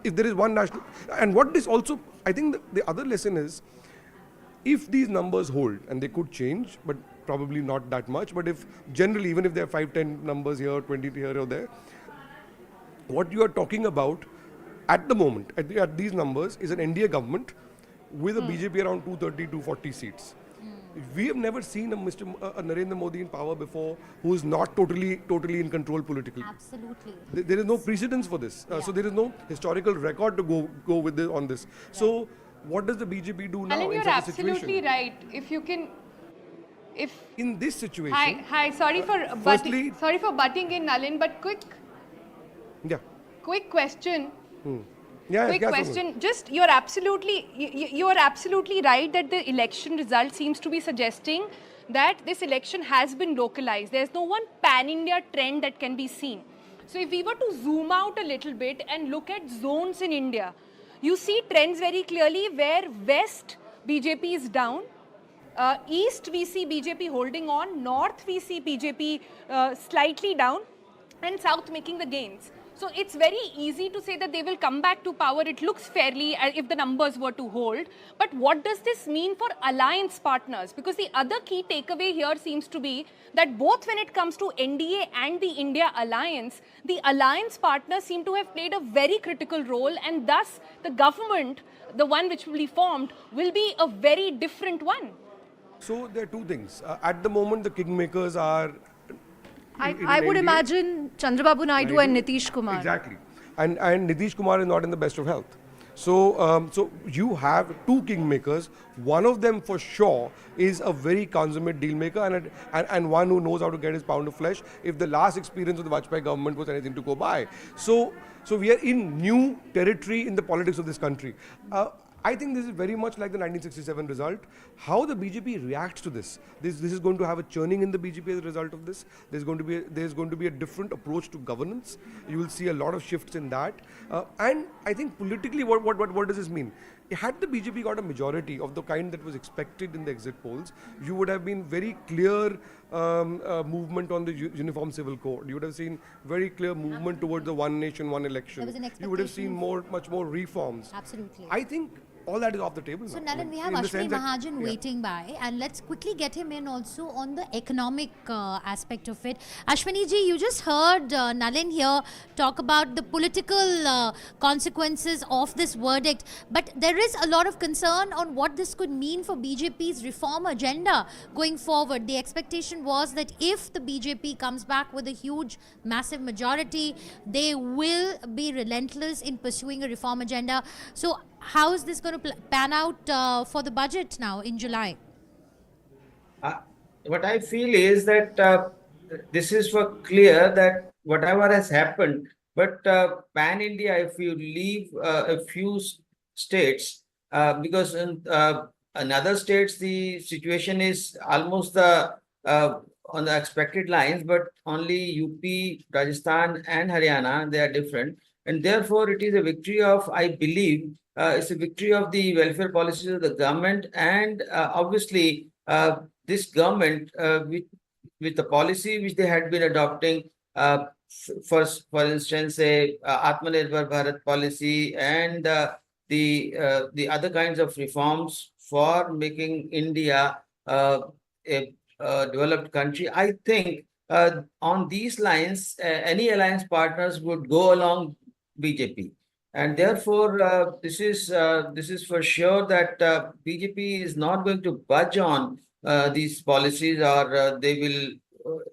if there is one national. And what this also, I think the other lesson is, if these numbers hold, and they could change, but probably not that much, but if generally, even if there are 5-10 numbers here, 20 here or there, what you are talking about at the moment, at these numbers, is an NDA government with a BJP around 230-240 seats. We have never seen a Narendra Modi in power before who is not totally in control politically. Absolutely. There is no precedence for this. So there is no historical record to go with this on this. So what does the BJP do now in such a situation? You're absolutely right. If you can... in this situation... Hi. Sorry for butting in, Nalin, but quick question. Yeah, Quick yes, question. Just you're absolutely right that the election result seems to be suggesting that this election has been localized. There's no one pan-India trend that can be seen. So if we were to zoom out a little bit and look at zones in India, you see trends very clearly where West BJP is down. East we see BJP holding on. North we see BJP slightly down. And South making the gains. So it's very easy to say that they will come back to power. It looks fairly if the numbers were to hold. But what does this mean for alliance partners? Because the other key takeaway here seems to be that both when it comes to NDA and the India alliance, the alliance partners seem to have played a very critical role, and thus the government, the one which will be formed, will be a very different one. So there are two things. At the moment, the kingmakers are. I would imagine Chandrababu Naidu and Nitish Kumar. Exactly. And Nitish Kumar is not in the best of health. So, so you have two kingmakers. One of them for sure is a very consummate deal maker and one who knows how to get his pound of flesh if the last experience of the Vajpayee government was anything to go by. So we are in new territory in the politics of this country. I think this is very much like the 1967 result. How the BJP reacts to this is going to have a churning in the BJP as a result of this. There's going to be a different approach to governance. You will see a lot of shifts in that. And I think politically, what does this mean? Had the BJP got a majority of the kind that was expected in the exit polls, you would have been very clear movement on the Uniform Civil Code. You would have seen very clear movement towards the one nation, one election. You would have seen much more reforms. Absolutely. I think all that is off the table so now. Nalin, we have Ashwini Mahajan waiting by, and let's quickly get him in also on the economic aspect of it. Ashwini ji, you just heard Nalin here talk about the political consequences of this verdict, but there is a lot of concern on what this could mean for BJP's reform agenda going forward. The expectation was that if the BJP comes back with a huge, massive majority, they will be relentless in pursuing a reform agenda. So how is this going to pan out for the budget now in July? What I feel is that this is for clear that whatever has happened, but pan-India, if you leave a few states, because in other states the situation is almost on the expected lines, but only UP, Rajasthan and Haryana, they are different. And therefore, it is a victory of, I believe, it's a victory of the welfare policies of the government, and obviously this government with the policy which they had been adopting, for instance, a Atmanirbhar Bharat policy and the other kinds of reforms for making India a developed country. I think on these lines, any alliance partners would go along BJP. And therefore, this is for sure that BJP is not going to budge on these policies, or they will.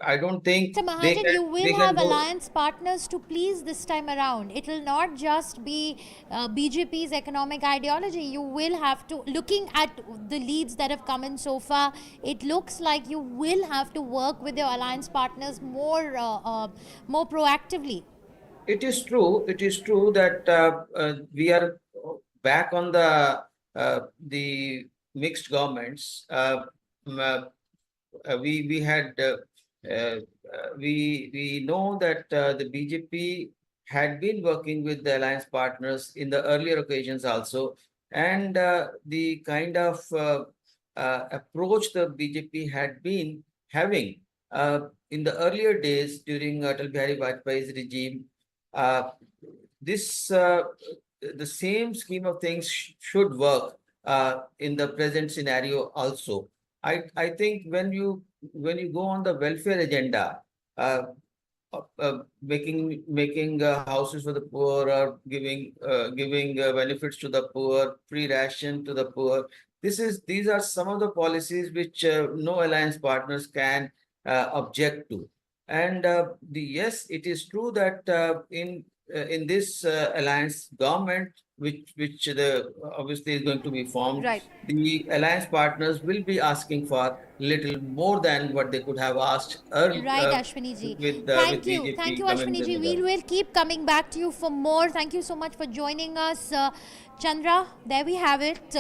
I don't think. Mr. Mahajan, you will have alliance partners to please this time around. It will not just be BJP's economic ideology. You will have to, looking at the leads that have come in so far, it looks like you will have to work with your alliance partners more proactively. It is true. It is true that we are back on the mixed governments. We had we know that the BJP had been working with the alliance partners in the earlier occasions also, and the kind of approach the BJP had been having in the earlier days during Atal Bihari Vajpayee's regime. The same scheme of things should work in the present scenario also. I think when you go on the welfare agenda, making houses for the poor, or giving benefits to the poor, free ration to the poor, these are some of the policies which no alliance partners can object to. And yes, it is true that in in this alliance government, which the obviously is going to be formed, Right. the alliance partners will be asking for little more than what they could have asked earlier Right, Ashwini ji. with Thank BJP you, coming Ashwini in ji. the We government. will keep coming back to you for more. Thank you so much for joining us, Chandra. There we have it.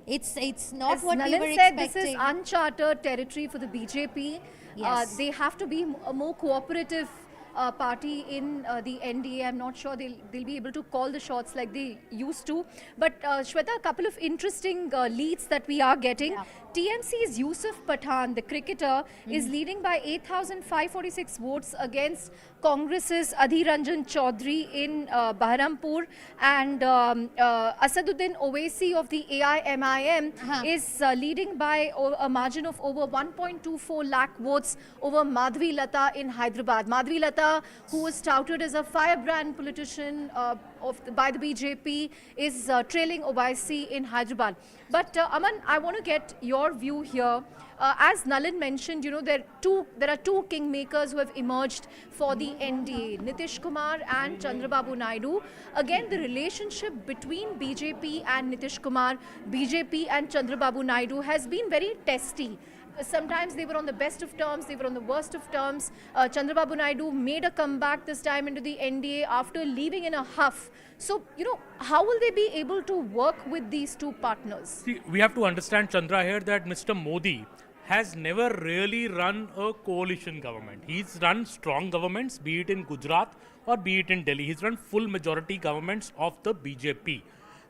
It's not As what we Nalin were said, expecting. this is uncharted territory for the BJP. Yes. They have to be a more cooperative party in the NDA. I'm not sure they'll be able to call the shots like they used to. But Shweta, a couple of interesting leads that we are getting. TMC's Yusuf Pathan, the cricketer, is leading by 8,546 votes against Congress's Adhir Ranjan Chaudhary in Baharampur, and Asaduddin Owaisi of the AIMIM is leading by a margin of over 1.24 lakh votes over Madhvi Lata in Hyderabad. Madhvi Lata, who was touted as a firebrand politician by the BJP, is trailing Owaisi in Hyderabad. But Aman, I want to get your view here. As Nalin mentioned, there are two kingmakers who have emerged for the NDA, Nitish Kumar and Chandrababu Naidu. Again, the relationship between BJP and Nitish Kumar, BJP and Chandrababu Naidu has been very testy. Sometimes they were on the best of terms, they were on the worst of terms. Chandrababu Naidu made a comeback this time into the NDA after leaving in a huff. So, how will they be able to work with these two partners? See, we have to understand, Chandra, here that Mr. Modi has never really run a coalition government. He's run strong governments, be it in Gujarat or be it in Delhi. He's run full majority governments of the BJP.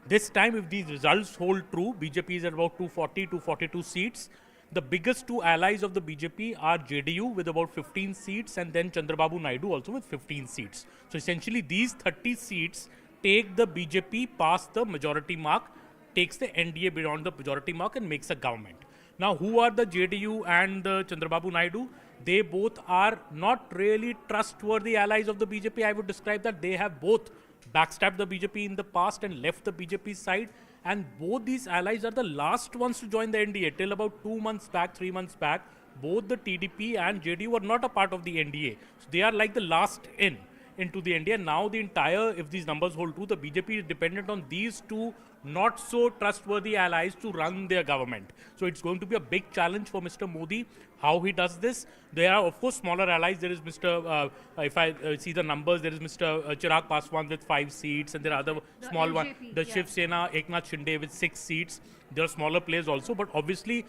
This time, if these results hold true, BJP is at about 240, 242 seats. The biggest two allies of the BJP are JDU with about 15 seats and then Chandrababu Naidu also with 15 seats. So essentially these 30 seats take the BJP past the majority mark, takes the NDA beyond the majority mark and makes a government. Now who are the JDU and the Chandrababu Naidu? They both are not really trustworthy allies of the BJP. I would describe that they have both backstabbed the BJP in the past and left the BJP side. And both these allies are the last ones to join the NDA. Till about 2 months back, 3 months back, both the TDP and JDU were not a part of the NDA. So they are like the last into the NDA. Now the entire, if these numbers hold true, the BJP is dependent on these two not so trustworthy allies to run their government. So it's going to be a big challenge for Mr. Modi, how he does this. There are of course smaller allies. There is Mr. If I see the numbers, there is Mr. Chirag Paswan with 5 seats and there are other small ones. The Shiv Sena, Eknath Shinde with 6 seats. There are smaller players also, but obviously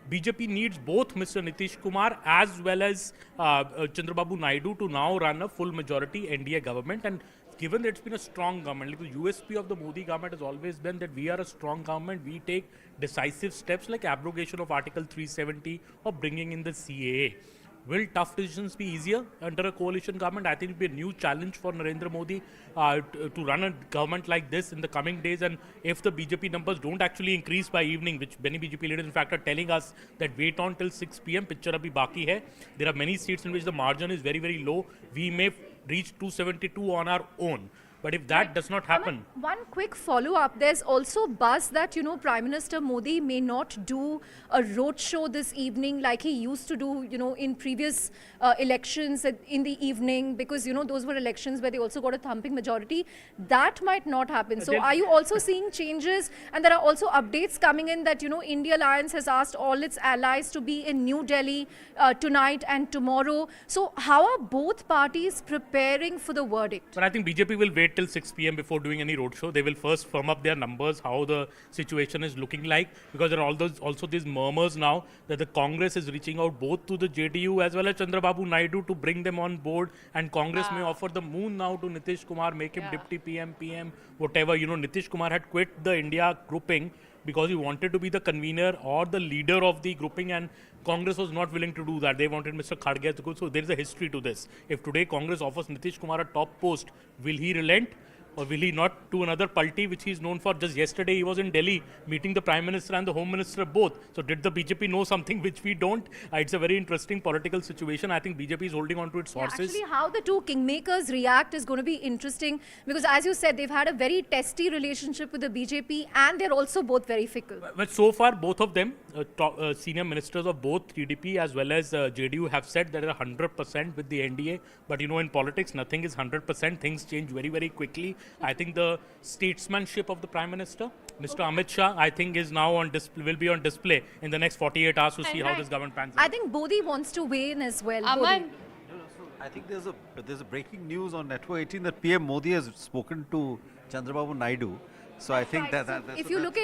BJP needs both Mr. Nitish Kumar as well as Chandrababu Naidu to now run a full majority NDA government. And given that it's been a strong government, like the USP of the Modi government has always been that we are a strong government, we take decisive steps like abrogation of Article 370 or bringing in the CAA. Will tough decisions be easier under a coalition government? I think it will be a new challenge for Narendra Modi to run a government like this in the coming days. And if the BJP numbers don't actually increase by evening, which many BJP leaders in fact are telling us that wait on till 6 p.m. picture abhi baki hai. There are many seats in which the margin is very, very low. We may reach 272 on our own. But if that does not happen... One quick follow-up. There's also buzz that, Prime Minister Modi may not do a roadshow this evening like he used to do, in previous elections in the evening because, those were elections where they also got a thumping majority. That might not happen. So are you also seeing changes? And there are also updates coming in that, India Alliance has asked all its allies to be in New Delhi tonight and tomorrow. So how are both parties preparing for the verdict? But I think BJP will wait till 6 p.m. before doing any roadshow. They will first firm up their numbers, how the situation is looking like, because there are also these murmurs now that the Congress is reaching out both to the JDU as well as Chandrababu Naidu to bring them on board, and Congress may offer the moon now to Nitish Kumar, make him deputy PM, whatever. Nitish Kumar had quit the India grouping because he wanted to be the convener or the leader of the grouping, and Congress was not willing to do that. They wanted Mr. Kharge to go. So there is a history to this. If today Congress offers Nitish Kumar a top post, will he relent? Or will he not do another palti, which he is known for? Just yesterday, he was in Delhi meeting the Prime Minister and the Home Minister both. So did the BJP know something which we don't? It's a very interesting political situation. I think BJP is holding on to its horses. Actually, how the two kingmakers react is going to be interesting because, as you said, they've had a very testy relationship with the BJP and they're also both very fickle. But so far, both of them, senior ministers of both TDP as well as JDU, have said that they're 100% with the NDA. But you know, in politics, nothing is 100%. Things change very, very quickly. I think the statesmanship of the Prime Minister, Mr. Amit Shah, I think is now on display, will be on display in the next 48 hours to see how this government pans out. I think Bodhi wants to weigh in as well. Aman. I think there's a breaking news on Network 18 that PM Modi has spoken to Chandrababu Naidu. So I think that's if you look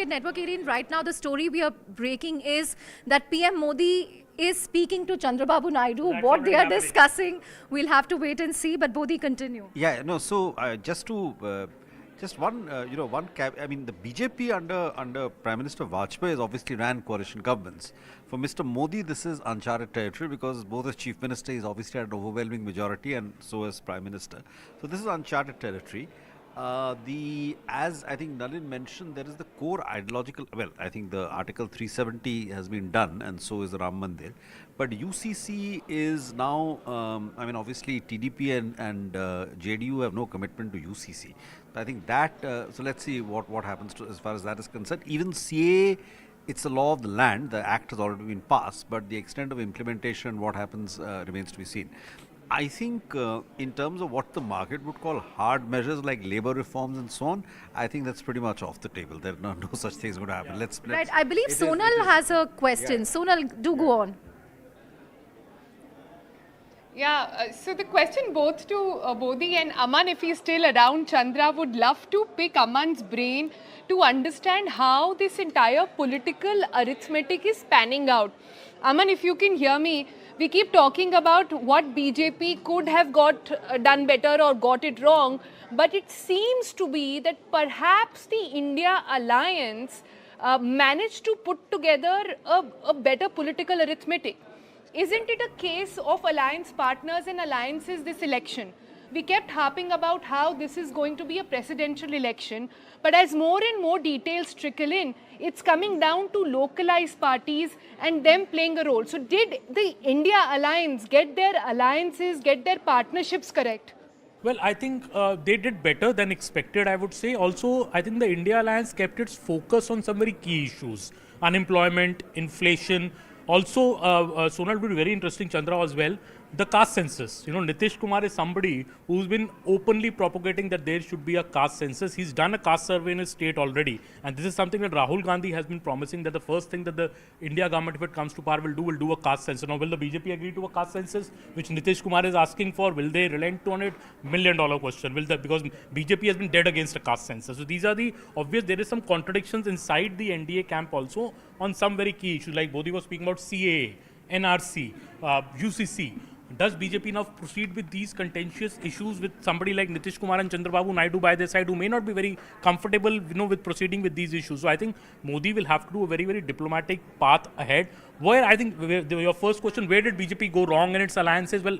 at Network 18 right now, the story we are breaking is that PM Modi is speaking to Chandrababu Naidu. What they are discussing, we'll have to wait and see. But Bodhi, continue. Yeah, no. So just one, I mean, the BJP under Prime Minister Vajpayee has obviously ran coalition governments. For Mr. Modi, this is uncharted territory because both as Chief Minister, he's obviously had an overwhelming majority, and so as Prime Minister. So this is uncharted territory. As I think Nalin mentioned, there is the core ideological, well, I think the Article 370 has been done and so is the Ram Mandir. But UCC is now, I mean, obviously TDP and JDU have no commitment to UCC. I think that, so let's see what happens as far as that is concerned. Even CA, it's a law of the land, the act has already been passed, but the extent of implementation, what happens remains to be seen. I think in terms of what the market would call hard measures like labor reforms and so on, I think that's pretty much off the table. There are no such things going to happen. Let's right, I believe Sonal has a question. Yeah. Sonal, do go on. Yeah, so the question both to Bodhi and Aman, if he's still around, Chandra, would love to pick Aman's brain to understand how this entire political arithmetic is panning out. Aman, if you can hear me, we keep talking about what BJP could have got done better or got it wrong, but it seems to be that perhaps the India alliance managed to put together a better political arithmetic. Isn't it a case of alliance partners and alliances this election? We kept harping about how this is going to be a presidential election, but as more and more details trickle in, it's coming down to localized parties and them playing a role. So did the India alliance get their alliances, get their partnerships correct? Well, I think they did better than expected, I would say. Also, I think the India alliance kept its focus on some very key issues. Unemployment, inflation. Also, Sonal would be very interesting, Chandra, as well. The caste census. You know, Nitish Kumar is somebody who's been openly propagating that there should be a caste census. He's done a caste survey in his state already. And this is something that Rahul Gandhi has been promising, that the first thing that the India government, if it comes to power, will do a caste census. Now, will the BJP agree to a caste census, which Nitish Kumar is asking for? Will they relent on it? $1 million question. Will that, because BJP has been dead against a caste census. So these are the obvious, there is some contradictions inside the NDA camp also on some very key issues, like Bodhi was speaking about CAA, NRC, UCC. Does BJP now proceed with these contentious issues with somebody like Nitish Kumar and Chandrababu Naidu by their side, who may not be very comfortable, you know, with proceeding with these issues? So I think Modi will have to do a very, very diplomatic path ahead. Where I think your first question, where did BJP go wrong in its alliances? Well,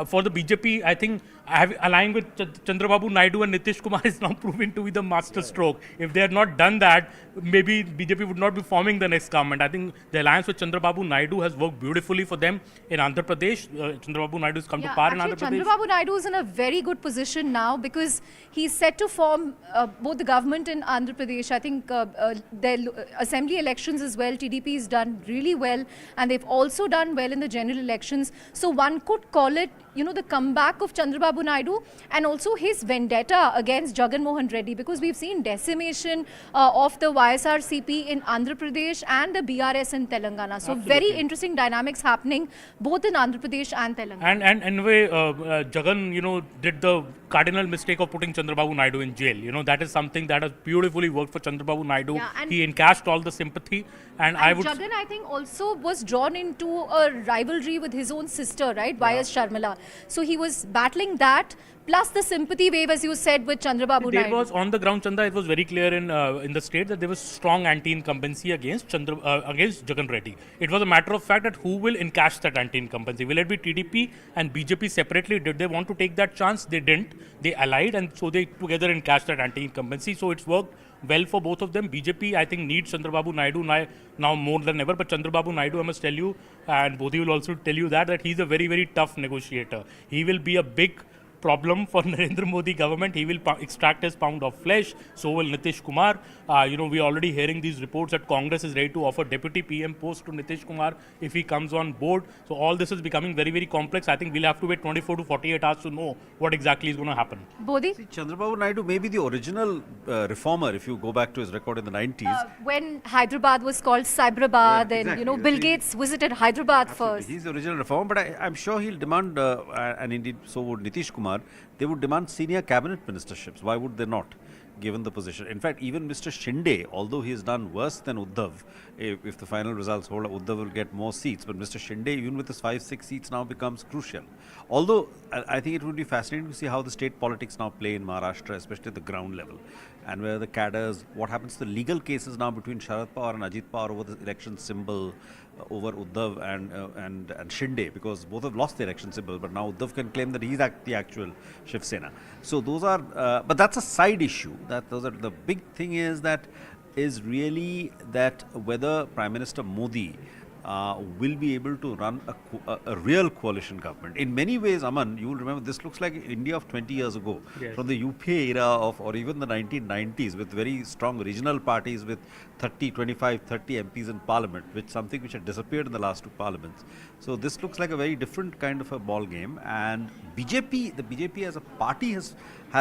for the BJP, I think allying with Chandrababu Naidu and Nitish Kumar is now proven to be the master stroke. If they had not done that, maybe BJP would not be forming the next government. I think the alliance with Chandrababu Naidu has worked beautifully for them in Andhra Pradesh. Chandrababu Naidu has come to power in Andhra Pradesh. Chandrababu Naidu is in a very good position now because he's set to form both the government in Andhra Pradesh. I think the assembly elections as well, TDP has done really well, and they've also done well in the general elections. So one could call it, you know, the comeback of Chandrababu Naidu and also his vendetta against Jagan Mohan Reddy, because we've seen decimation of the YSRCP in Andhra Pradesh and the BRS in Telangana. So very interesting dynamics happening both in Andhra Pradesh and Telangana. And in a way, Jagan, you know, did the cardinal mistake of putting Chandrababu Naidu in jail. You know, that is something that has beautifully worked for Chandrababu Naidu. Yeah, he encashed all the sympathy. And Jagan, I think, also was drawn into a rivalry with his own sister, right? YS Sharmila. So he was battling that, plus the sympathy wave, as you said, with Chandrababu There Naidu. was on the ground, Chanda. It was very clear in the state that there was strong anti-incumbency against against Jagan Reddy. It was a matter of fact that who will encash that anti-incumbency? Will it be TDP and BJP separately? Did they want to take that chance? They didn't. They allied, and so they together encashed that anti-incumbency. So it's worked well for both of them. BJP, I think, needs Chandrababu Naidu now more than ever. But Chandrababu Naidu, I must tell you, and Bodhi will also tell you that he's a very, very tough negotiator. He will be a big problem for Narendra Modi government. He will extract his pound of flesh. So will Nitish Kumar. We are already hearing these reports that Congress is ready to offer deputy PM post to Nitish Kumar if he comes on board. So all this is becoming very, very complex. I think we'll have to wait 24 to 48 hours to know what exactly is going to happen. Bodhi? Chandrababu Naidu may be the original reformer if you go back to his record in the 90s. When Hyderabad was called Cyberabad, Yeah, and exactly. Bill Gates visited Hyderabad first. He's the original reformer, but I'm sure he'll demand, and indeed so would Nitish Kumar, they would demand senior cabinet ministerships. Why would they not, given the position? In fact, even Mr. Shinde, although he has done worse than Uddhav, if the final results hold, Uddhav will get more seats. But Mr. Shinde, even with his 5-6 seats, now becomes crucial. Although I think it would be fascinating to see how the state politics now play in Maharashtra, especially at the ground level, and where the cadres, what happens to the legal cases now between Sharad Pawar and Ajit Pawar over the election symbol, over Uddhav and Shinde, because both have lost the election symbol, but now Uddhav can claim that he's the actual Shiv Sena. So those are, but that's a side issue. The big thing is really that whether Prime Minister Modi will be able to run a real coalition government. In many ways, Aman, you will remember this looks like India of 20 years ago, Yes. from the UPA era or even the 1990s, with very strong regional parties with 25, 30 MPs in parliament, something which had disappeared in the last two parliaments. So this looks like a very different kind of a ball game, and the BJP as a party has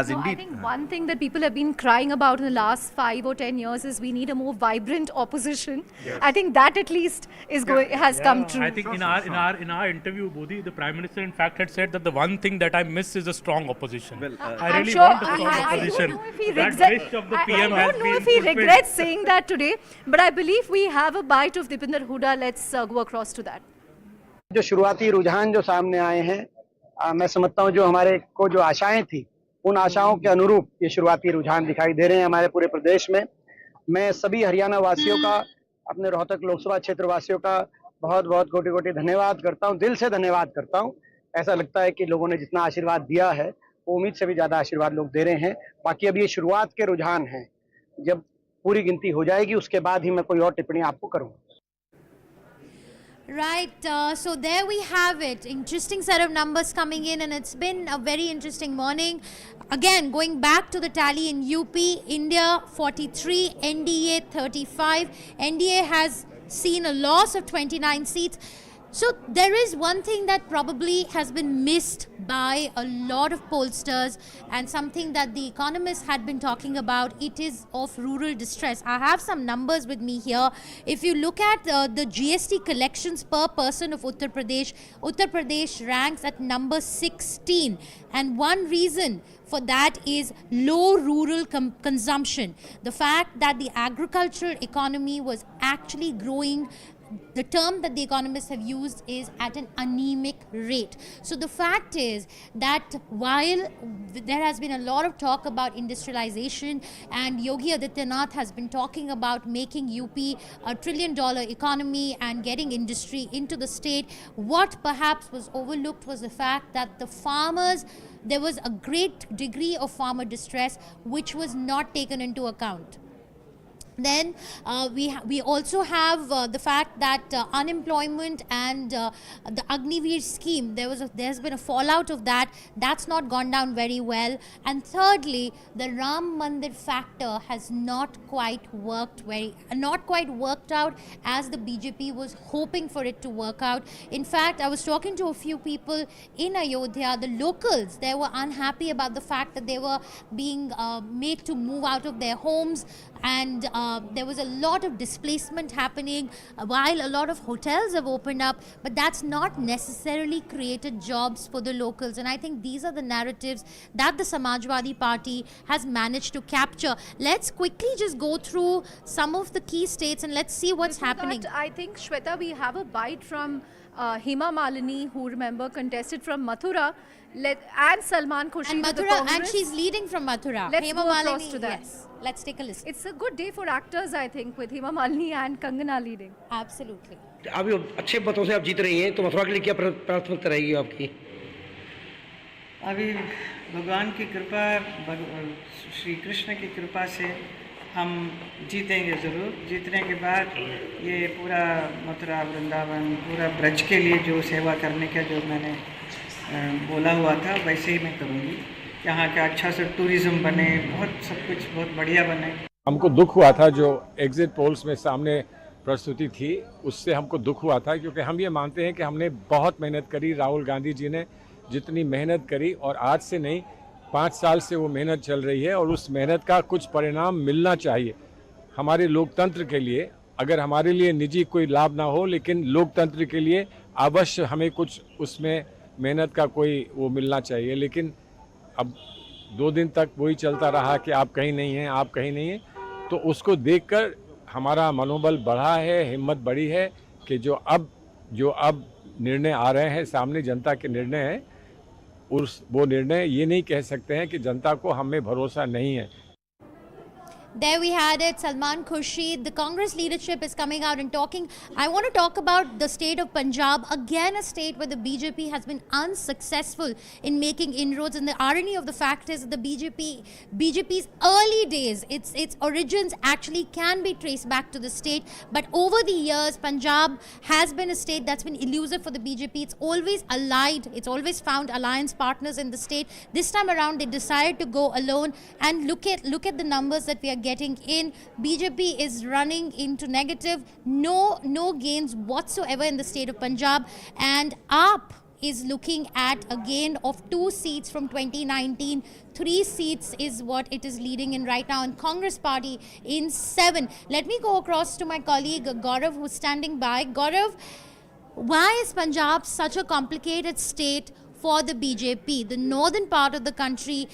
No, indeed. I think one thing that people have been crying about in the last 5 or 10 years is we need a more vibrant opposition. Yes. I think that at least has come true. I think in our interview, Bodhi, the Prime Minister in fact had said that the one thing that I miss is a strong opposition. Well, I I'm really sure, want a strong I opposition. don't know if he That wish of the PM I has don't know been if he fulfilled. regrets saying that today, but I believe we have a bite of Dipinder Hooda. Let's go across to that. जो शुरुआती रुझान जो सामने आए हैं, मैं समझता हूं जो हमारे को जो आशाएं थी उन आशाओं के अनुरूप ये शुरुआती रुझान दिखाई दे रहे हैं हमारे पूरे प्रदेश में। मैं सभी हरियाणा वासियों का, अपने रोहतक लोकसभा क्षेत्र वासियों का बहुत बहुत कोटि कोटि धन्यवाद करता हूं, दिल से धन्यवाद करता हूं। ऐसा लगता है कि लोगों ने जितना आशीर्वाद दिया है वो उम्मीद से भी ज्यादा आशीर्वाद लोग दे रहे हैं। बाकी अब ये शुरुआत के रुझान हैं, जब पूरी गिनती हो जाएगी उसके बाद ही मैं कोई और टिप्पणी आपको करूंगा। Right, so there we have it. Interesting set of numbers coming in, and it's been a very interesting morning. Again, going back to the tally in UP, India 43, NDA 35. NDA has seen a loss of 29 seats. So there is one thing that probably has been missed by a lot of pollsters, and something that the economists had been talking about. It is of rural distress. I have some numbers with me here. If you look at the GST collections per person of Uttar Pradesh ranks at number 16, and one reason for that is low rural consumption. The fact that the agricultural economy was actually growing, the term that the economists have used is at an anemic rate. So the fact is that while there has been a lot of talk about industrialization, and Yogi Adityanath has been talking about making UP a $1 trillion economy and getting industry into the state, what perhaps was overlooked was the fact that the farmers, there was a great degree of farmer distress which was not taken into account. Then we also have the fact that unemployment and the Agniveer scheme, there's been a fallout of that. That's not gone down very well. And thirdly, the Ram Mandir factor has not quite worked out as the BJP was hoping for it to work out. In fact, I was talking to a few people in Ayodhya, the locals. They were unhappy about the fact that they were being made to move out of their homes, and there was a lot of displacement happening while a lot of hotels have opened up, but that's not necessarily created jobs for the locals. And I think these are the narratives that the Samajwadi Party has managed to capture. Let's quickly just go through some of the key states and let's see what's happening. That, I think, Shweta, we have a bite from Hema Malini, who, remember, contested from Mathura, And Salman Khurshid And of the Mathura, Congress. and she's leading from Mathura. Let's Hema go across Malini, to that. yes. Let's take a listen. It's a good day for actors, I think, with Hema Malini and Kangana leading. Absolutely. अभी अच्छे मतों से आप जीत रही हैं तो मथुरा के लिए क्या प्राथमिकता रहेगी आपकी? अभी भगवान की कृपा, श्री कृष्ण की कृपा से हम जीतेंगे ज़रूर। जीतने के बाद ये पूरा मथुरा वृंदावन पूरा ब्रज के लिए जो सेवा करने का जो मैंने बोला हुआ था वैसे ही मैं करूँगी। यहाँ का अच्छा से टूरिज़्म बने, बहुत सब कुछ बहुत बढ़िया बने। हमको दुख हुआ था जो एग्जिट पोल्स में सामने प्रस्तुति थी, उससे हमको दुख हुआ था, क्योंकि हम ये मानते हैं कि हमने बहुत मेहनत करी। राहुल गांधी जी ने जितनी मेहनत करी, और आज से नहीं 5 साल से वो मेहनत चल रही है, और उस मेहनत का कुछ परिणाम मिलना चाहिए हमारे लोकतंत्र के लिए। अगर हमारे लिए निजी कोई लाभ ना हो, लेकिन लोकतंत्र के लिए अवश्य हमें कुछ उसमें मेहनत का कोई वो मिलना चाहिए। लेकिन अब 2 दिन तक वही चलता रहा कि आप कहीं नहीं हैं, आप कहीं नहीं हैं, तो उसको देखकर हमारा मनोबल बढ़ा है, हिम्मत बढ़ी है कि जो अब निर्णय आ रहे हैं सामने, जनता के निर्णय हैं, वो निर्णय ये नहीं कह सकते हैं कि जनता को हम में भरोसा नहीं है। There we had it, Salman Khurshid. The Congress leadership is coming out and talking. I want to talk about the state of Punjab, again a state where the BJP has been unsuccessful in making inroads. And the irony of the fact is that the BJP's early days, its origins actually can be traced back to the state. But over the years, Punjab has been a state that's been elusive for the BJP. It's always allied. It's always found alliance partners in the state. This time around, they decided to go alone. And look at the numbers that we are getting in. BJP is running into negative, no gains whatsoever in the state of Punjab, and AAP is looking at a gain of 2 seats from 2019. 3 seats is what it is leading in right now, and Congress party in 7. Let me go across to my colleague Gaurav, who's standing by. Gaurav, why is Punjab such a complicated state for the BJP? The northern part of the country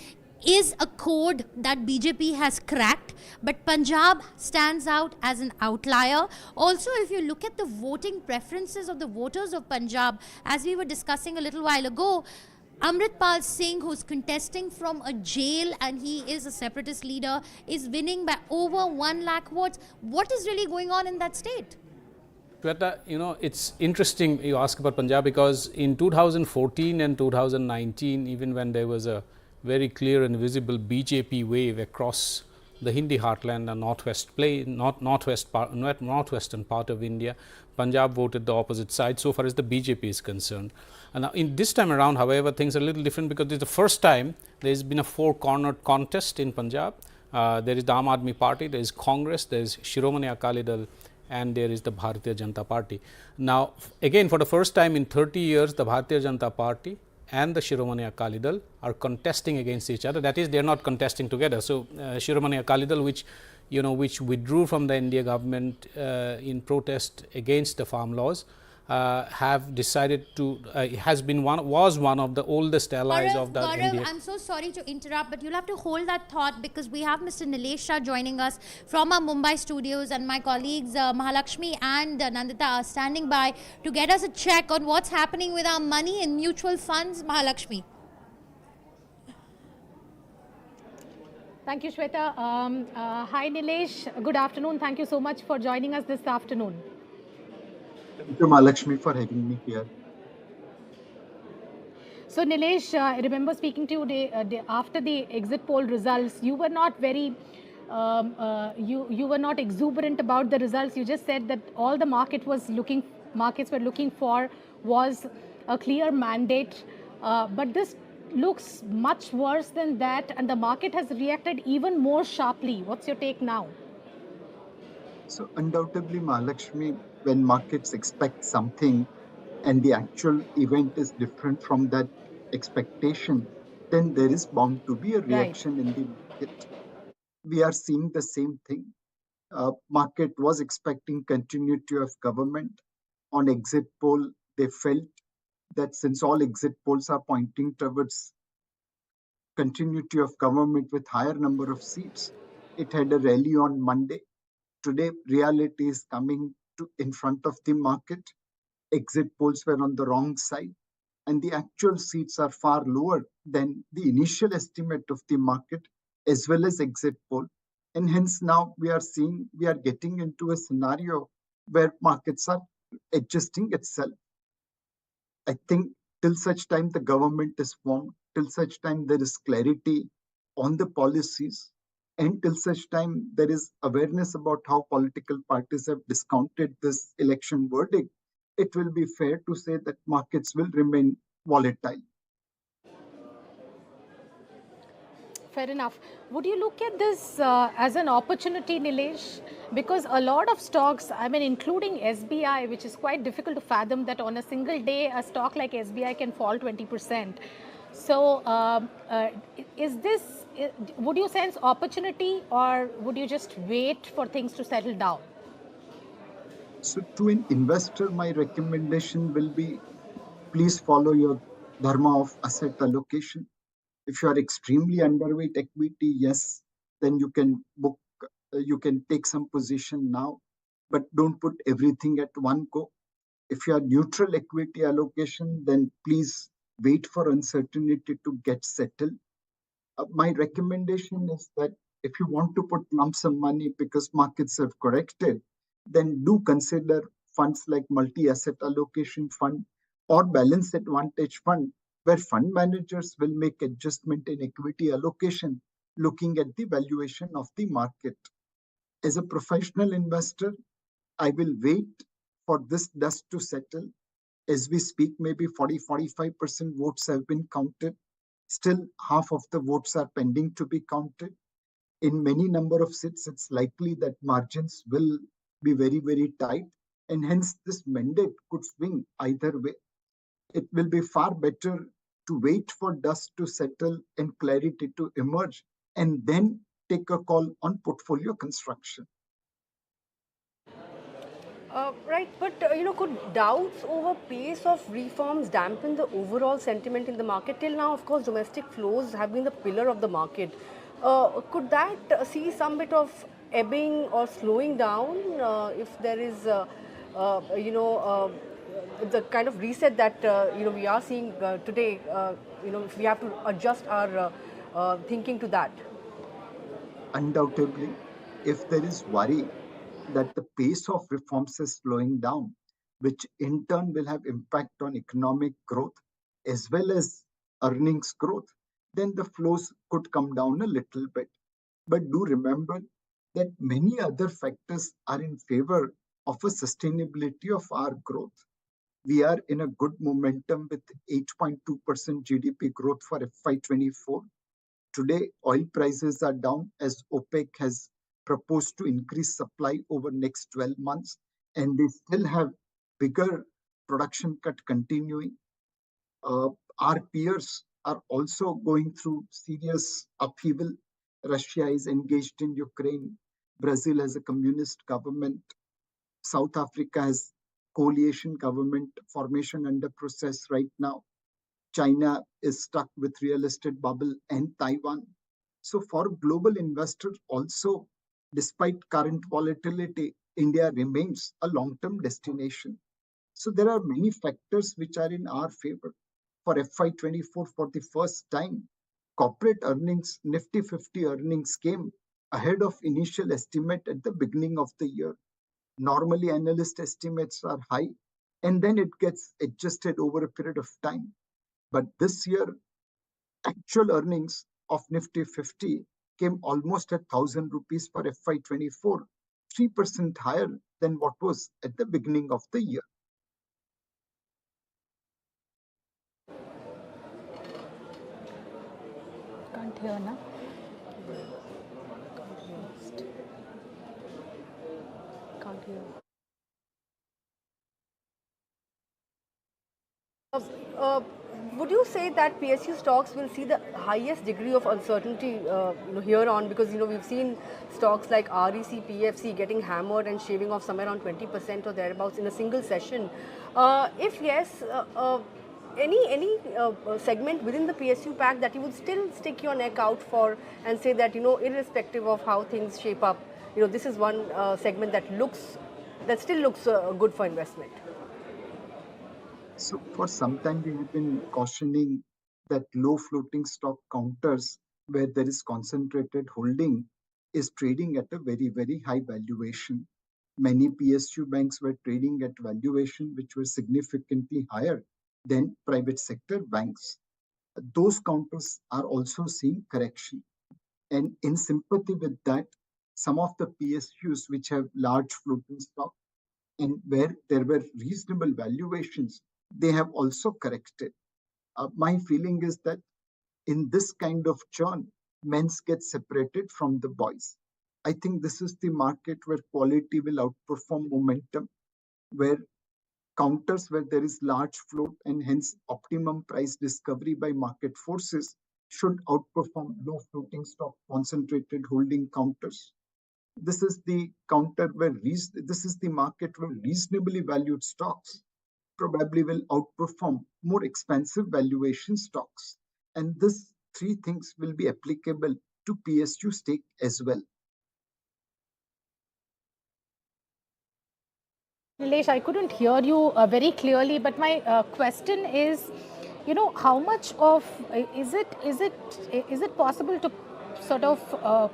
is a code that BJP has cracked, but Punjab stands out as an outlier. Also, if you look at the voting preferences of the voters of Punjab, as we were discussing a little while ago, Amritpal Singh, who's contesting from a jail and he is a separatist leader, is winning by over 1 lakh votes. What is really going on in that state? Shweta, it's interesting you ask about Punjab, because in 2014 and 2019, even when there was a very clear and visible BJP wave across the Hindi heartland and northwestern part of India, Punjab voted the opposite side so far as the BJP is concerned. And now in this time around, however, things are a little different, because this is the first time there has been a 4-cornered contest in Punjab. There is the Aam Aadmi Party, there is Congress, there is Shiromani Akali Dal, and there is the Bharatiya Janata Party. Now, again, for the first time in 30 years, the Bharatiya Janata Party and the Shiromani Akali Dal are contesting against each other. That is, they are not contesting together. So, Shiromani Akali Dal, which withdrew from the NDA government in protest against the farm laws, have decided to was one of the oldest allies of the NDA. I'm so sorry to interrupt, but you'll have to hold that thought, because we have Mr. Nilesh Shah joining us from our Mumbai studios, and my colleagues Mahalakshmi and Nandita are standing by to get us a check on what's happening with our money in mutual funds. Mahalakshmi. Thank you, Shweta. Hi, Nilesh. Good afternoon. Thank you so much for joining us this afternoon. Thank you, Mahalakshmi, for having me here. So, Nilesh, I remember speaking to you after the exit poll results. You were not very, you were not exuberant about the results. You just said that all the markets were looking for was a clear mandate. But this looks much worse than that, and the market has reacted even more sharply. What's your take now? So undoubtedly, Mahalakshmi, when markets expect something and the actual event is different from that expectation, then there is bound to be a reaction in the market. We are seeing the same thing. Market was expecting continuity of government. On exit poll, they felt that since all exit polls are pointing towards continuity of government with higher number of seats, it had a rally on Monday. Today, reality is coming in front of the market. Exit polls were on the wrong side, and the actual seats are far lower than the initial estimate of the market as well as exit poll. And hence now we are getting into a scenario where markets are adjusting itself. I think till such time the government is formed, till such time there is clarity on the policies, and till such time there is awareness about how political parties have discounted this election verdict, it will be fair to say that markets will remain volatile. Fair enough. Would you look at this as an opportunity, Nilesh? Because a lot of stocks, I mean, including SBI, which is quite difficult to fathom that on a single day, a stock like SBI can fall 20%. So, would you sense opportunity, or would you just wait for things to settle down? So to an investor, my recommendation will be, please follow your dharma of asset allocation. If you are extremely underweight equity, yes, then you can take some position now, but don't put everything at one go. If you are neutral equity allocation, then please wait for uncertainty to get settled. My recommendation is that if you want to put lump sum money because markets have corrected, then do consider funds like multi-asset allocation fund or balance advantage fund, where fund managers will make adjustment in equity allocation looking at the valuation of the market. As a professional investor, I will wait for this dust to settle. As we speak, maybe 40-45% votes have been counted. Still, half of the votes are pending to be counted. In many number of seats, it's likely that margins will be very, very tight, and hence this mandate could swing either way. It will be far better to wait for dust to settle and clarity to emerge, and then take a call on portfolio construction. Right, but could doubts over pace of reforms dampen the overall sentiment in the market? Till now, of course, domestic flows have been the pillar of the market. Could that see some bit of ebbing or slowing down if there is, the kind of reset that we are seeing today? If we have to adjust our thinking to that. Undoubtedly, if there is worry that the pace of reforms is slowing down, which in turn will have impact on economic growth as well as earnings growth, then the flows could come down a little bit. But do remember that many other factors are in favor of a sustainability of our growth. We are in a good momentum with 8.2% GDP growth for FY24. Today, oil prices are down as OPEC has proposed to increase supply over next 12 months, and they still have bigger production cut continuing. Our peers are also going through serious upheaval. Russia is engaged in Ukraine. Brazil has a communist government. South Africa has coalition government formation under process right now. China is stuck with real estate bubble, and Taiwan. So for global investors also, despite current volatility, India remains a long-term destination. So there are many factors which are in our favor. For FY24, for the first time, corporate earnings, Nifty 50 earnings came ahead of initial estimate at the beginning of the year. Normally, analyst estimates are high, and then it gets adjusted over a period of time. But this year, actual earnings of Nifty 50 came almost at 1,000 rupees for FY24, 3% higher than what was at the beginning of the year. Can't hear now. Can't hear. Would you say that PSU stocks will see the highest degree of uncertainty here on? Because we've seen stocks like REC, PFC getting hammered and shaving off somewhere around 20% or thereabouts in a single session. If yes, any segment within the PSU pack that you would still stick your neck out for and say that irrespective of how things shape up, this is one segment that still looks good for investment. So for some time we have been cautioning that low floating stock counters where there is concentrated holding is trading at a very high valuation. Many PSU banks were trading at valuation which were significantly higher than private sector banks. Those counters are also seeing correction. And in sympathy with that, some of the PSUs which have large floating stock and where there were reasonable valuations, they have also corrected. My feeling is that in this kind of churn, men get separated from the boys. I think this is the market where quality will outperform momentum, where counters where there is large float and hence optimum price discovery by market forces should outperform low floating stock concentrated holding counters. This is the counter where this is the market where reasonably valued stocks probably will outperform more expensive valuation stocks. And this three things will be applicable to PSU stake as well. Nilesh, I couldn't hear you very clearly, but my question is, how much of is it possible to sort of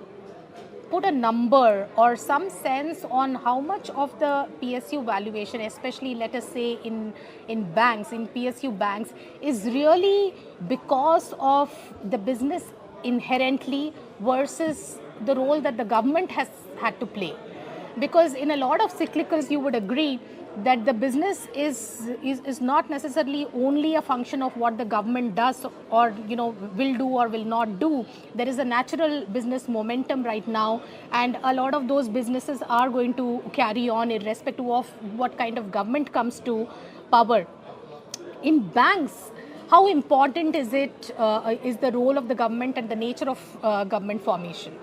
put a number or some sense on how much of the PSU valuation, especially let us say in banks, in PSU banks, is really because of the business inherently versus the role that the government has had to play? Because in a lot of cyclicals, you would agree that the business is not necessarily only a function of what the government does or will do or will not do. There is a natural business momentum right now, and a lot of those businesses are going to carry on irrespective of what kind of government comes to power. In banks, how important is the role of the government and the nature of government formation?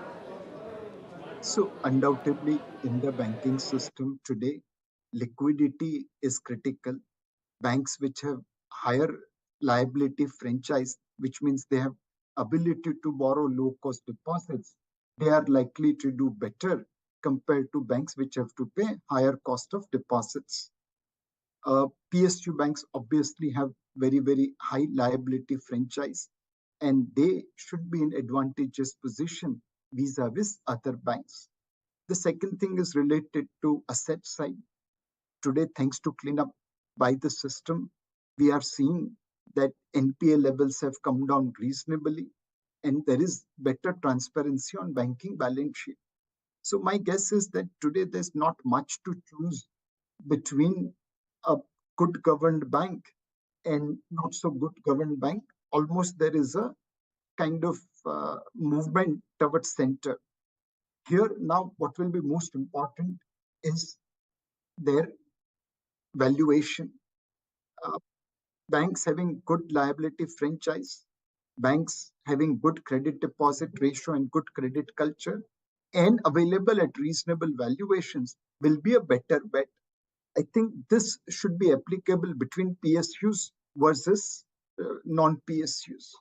So undoubtedly in the banking system today, liquidity is critical. Banks which have higher liability franchise, which means they have ability to borrow low cost deposits, they are likely to do better compared to banks which have to pay higher cost of deposits. PSU banks obviously have very high liability franchise, and they should be in advantageous position vis-a-vis other banks. The second thing is related to asset side. Today, thanks to cleanup by the system, we are seeing that NPA levels have come down reasonably, and there is better transparency on banking balance sheet. So my guess is that today there's not much to choose between a good governed bank and not so good governed bank. Almost there is a kind of movement towards center. Here now, what will be most important is their valuation. Banks having good liability franchise, banks having good credit deposit ratio and good credit culture, and available at reasonable valuations will be a better bet. I think this should be applicable between PSUs versus non-PSUs.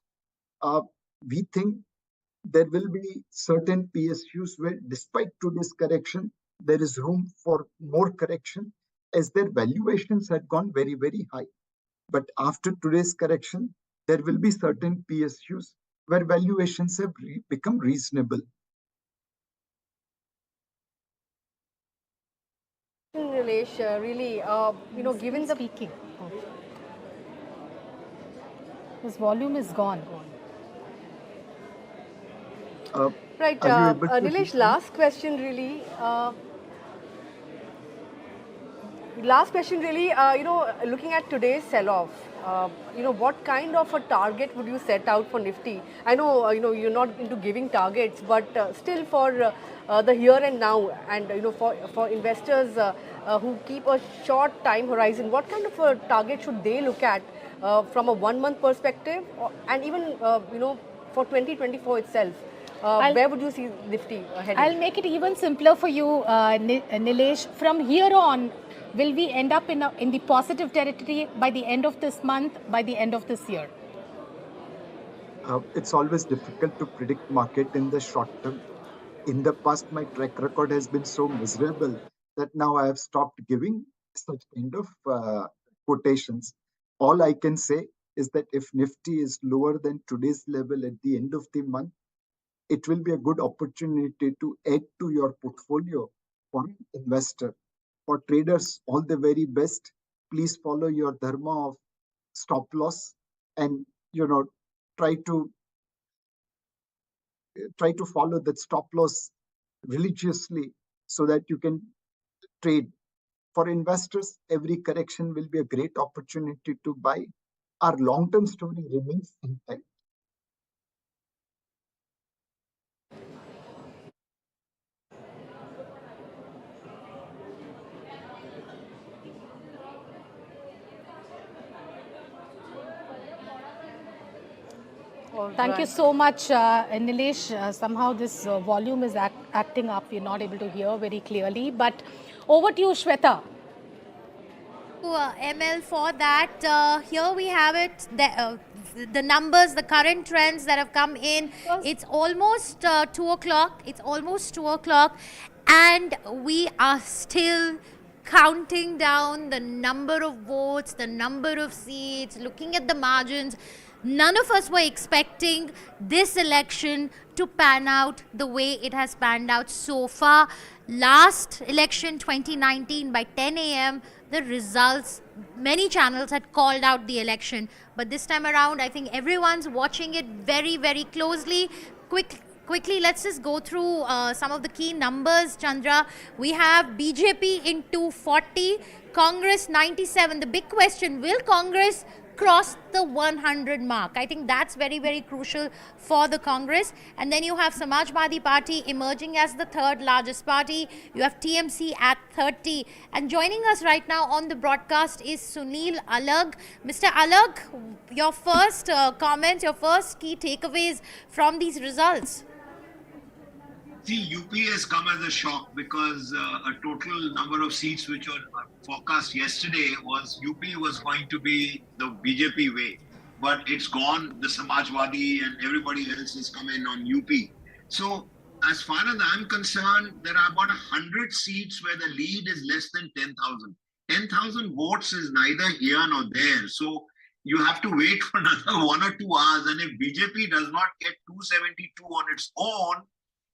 We think there will be certain PSUs where despite today's correction, there is room for more correction as their valuations had gone very high. But after today's correction, there will be certain PSUs where valuations have become reasonable. Nilesh, really, given the speaking, his volume is gone. Right, Nilesh, last question really. Looking at today's sell-off, what kind of a target would you set out for Nifty? I know, you're not into giving targets, but still for the here and now, and for investors who keep a short time horizon, what kind of a target should they look at from a 1 month perspective, and even for 2024 itself? Where would you see Nifty heading? I'll make it even simpler for you, Nilesh. From here on, will we end up in the positive territory by the end of this month, by the end of this year? It's always difficult to predict market in the short term. In the past, my track record has been so miserable that now I have stopped giving such kind of quotations. all I can say is that if Nifty is lower than today's level at the end of the month, it will be a good opportunity to add to your portfolio for an investor. For traders, all the very best. Please follow your dharma of stop loss and try to follow that stop loss religiously so that you can trade. For investors, every correction will be a great opportunity to buy. Our long-term story remains intact. Thank you so much, Nilesh. Somehow this volume is acting up. We're not able to hear very clearly. But over to you, Shweta. ML for that. Here we have it. The numbers, the current trends that have come in. It's almost 2 o'clock. It's almost 2 o'clock. And we are still counting down the number of votes, the number of seats, looking at the margins. None of us were expecting this election to pan out the way it has panned out so far. Last election, 2019, by 10 a.m., the results, many channels had called out the election. But this time around, I think everyone's watching it very, very closely. Quickly, let's just go through some of the key numbers, Chandra. We have BJP in 240, Congress 97. The big question, will Congress cross the 100 mark? I think that's very, very crucial for the Congress. And then you have Samajwadi Party emerging as the third largest party. You have TMC at 30. And joining us right now on the broadcast is Sunil Alag. Mr. Alag, your first comments, your first key takeaways from these results. See, UP has come as a shock because a total number of seats which were forecast yesterday was UP was going to be the BJP way. But it's gone, the Samajwadi and everybody else has come in on UP. So as far as I'm concerned, there are about 100 seats where the lead is less than 10,000. 10,000 votes is neither here nor there. So you have to wait for another 1 or 2 hours. And if BJP does not get 272 on its own,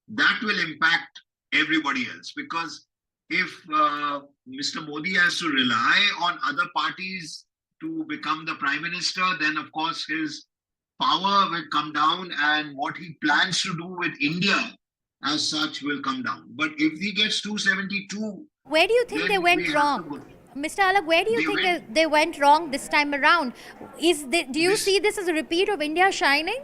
that will impact everybody else, because if Mr. Modi has to rely on other parties to become the prime minister, then of course his power will come down and what he plans to do with India as such will come down. But if he gets 272, where do you think they went wrong? Mr. Alag, where do you think they went wrong this time around? Do you see this as a repeat of India shining?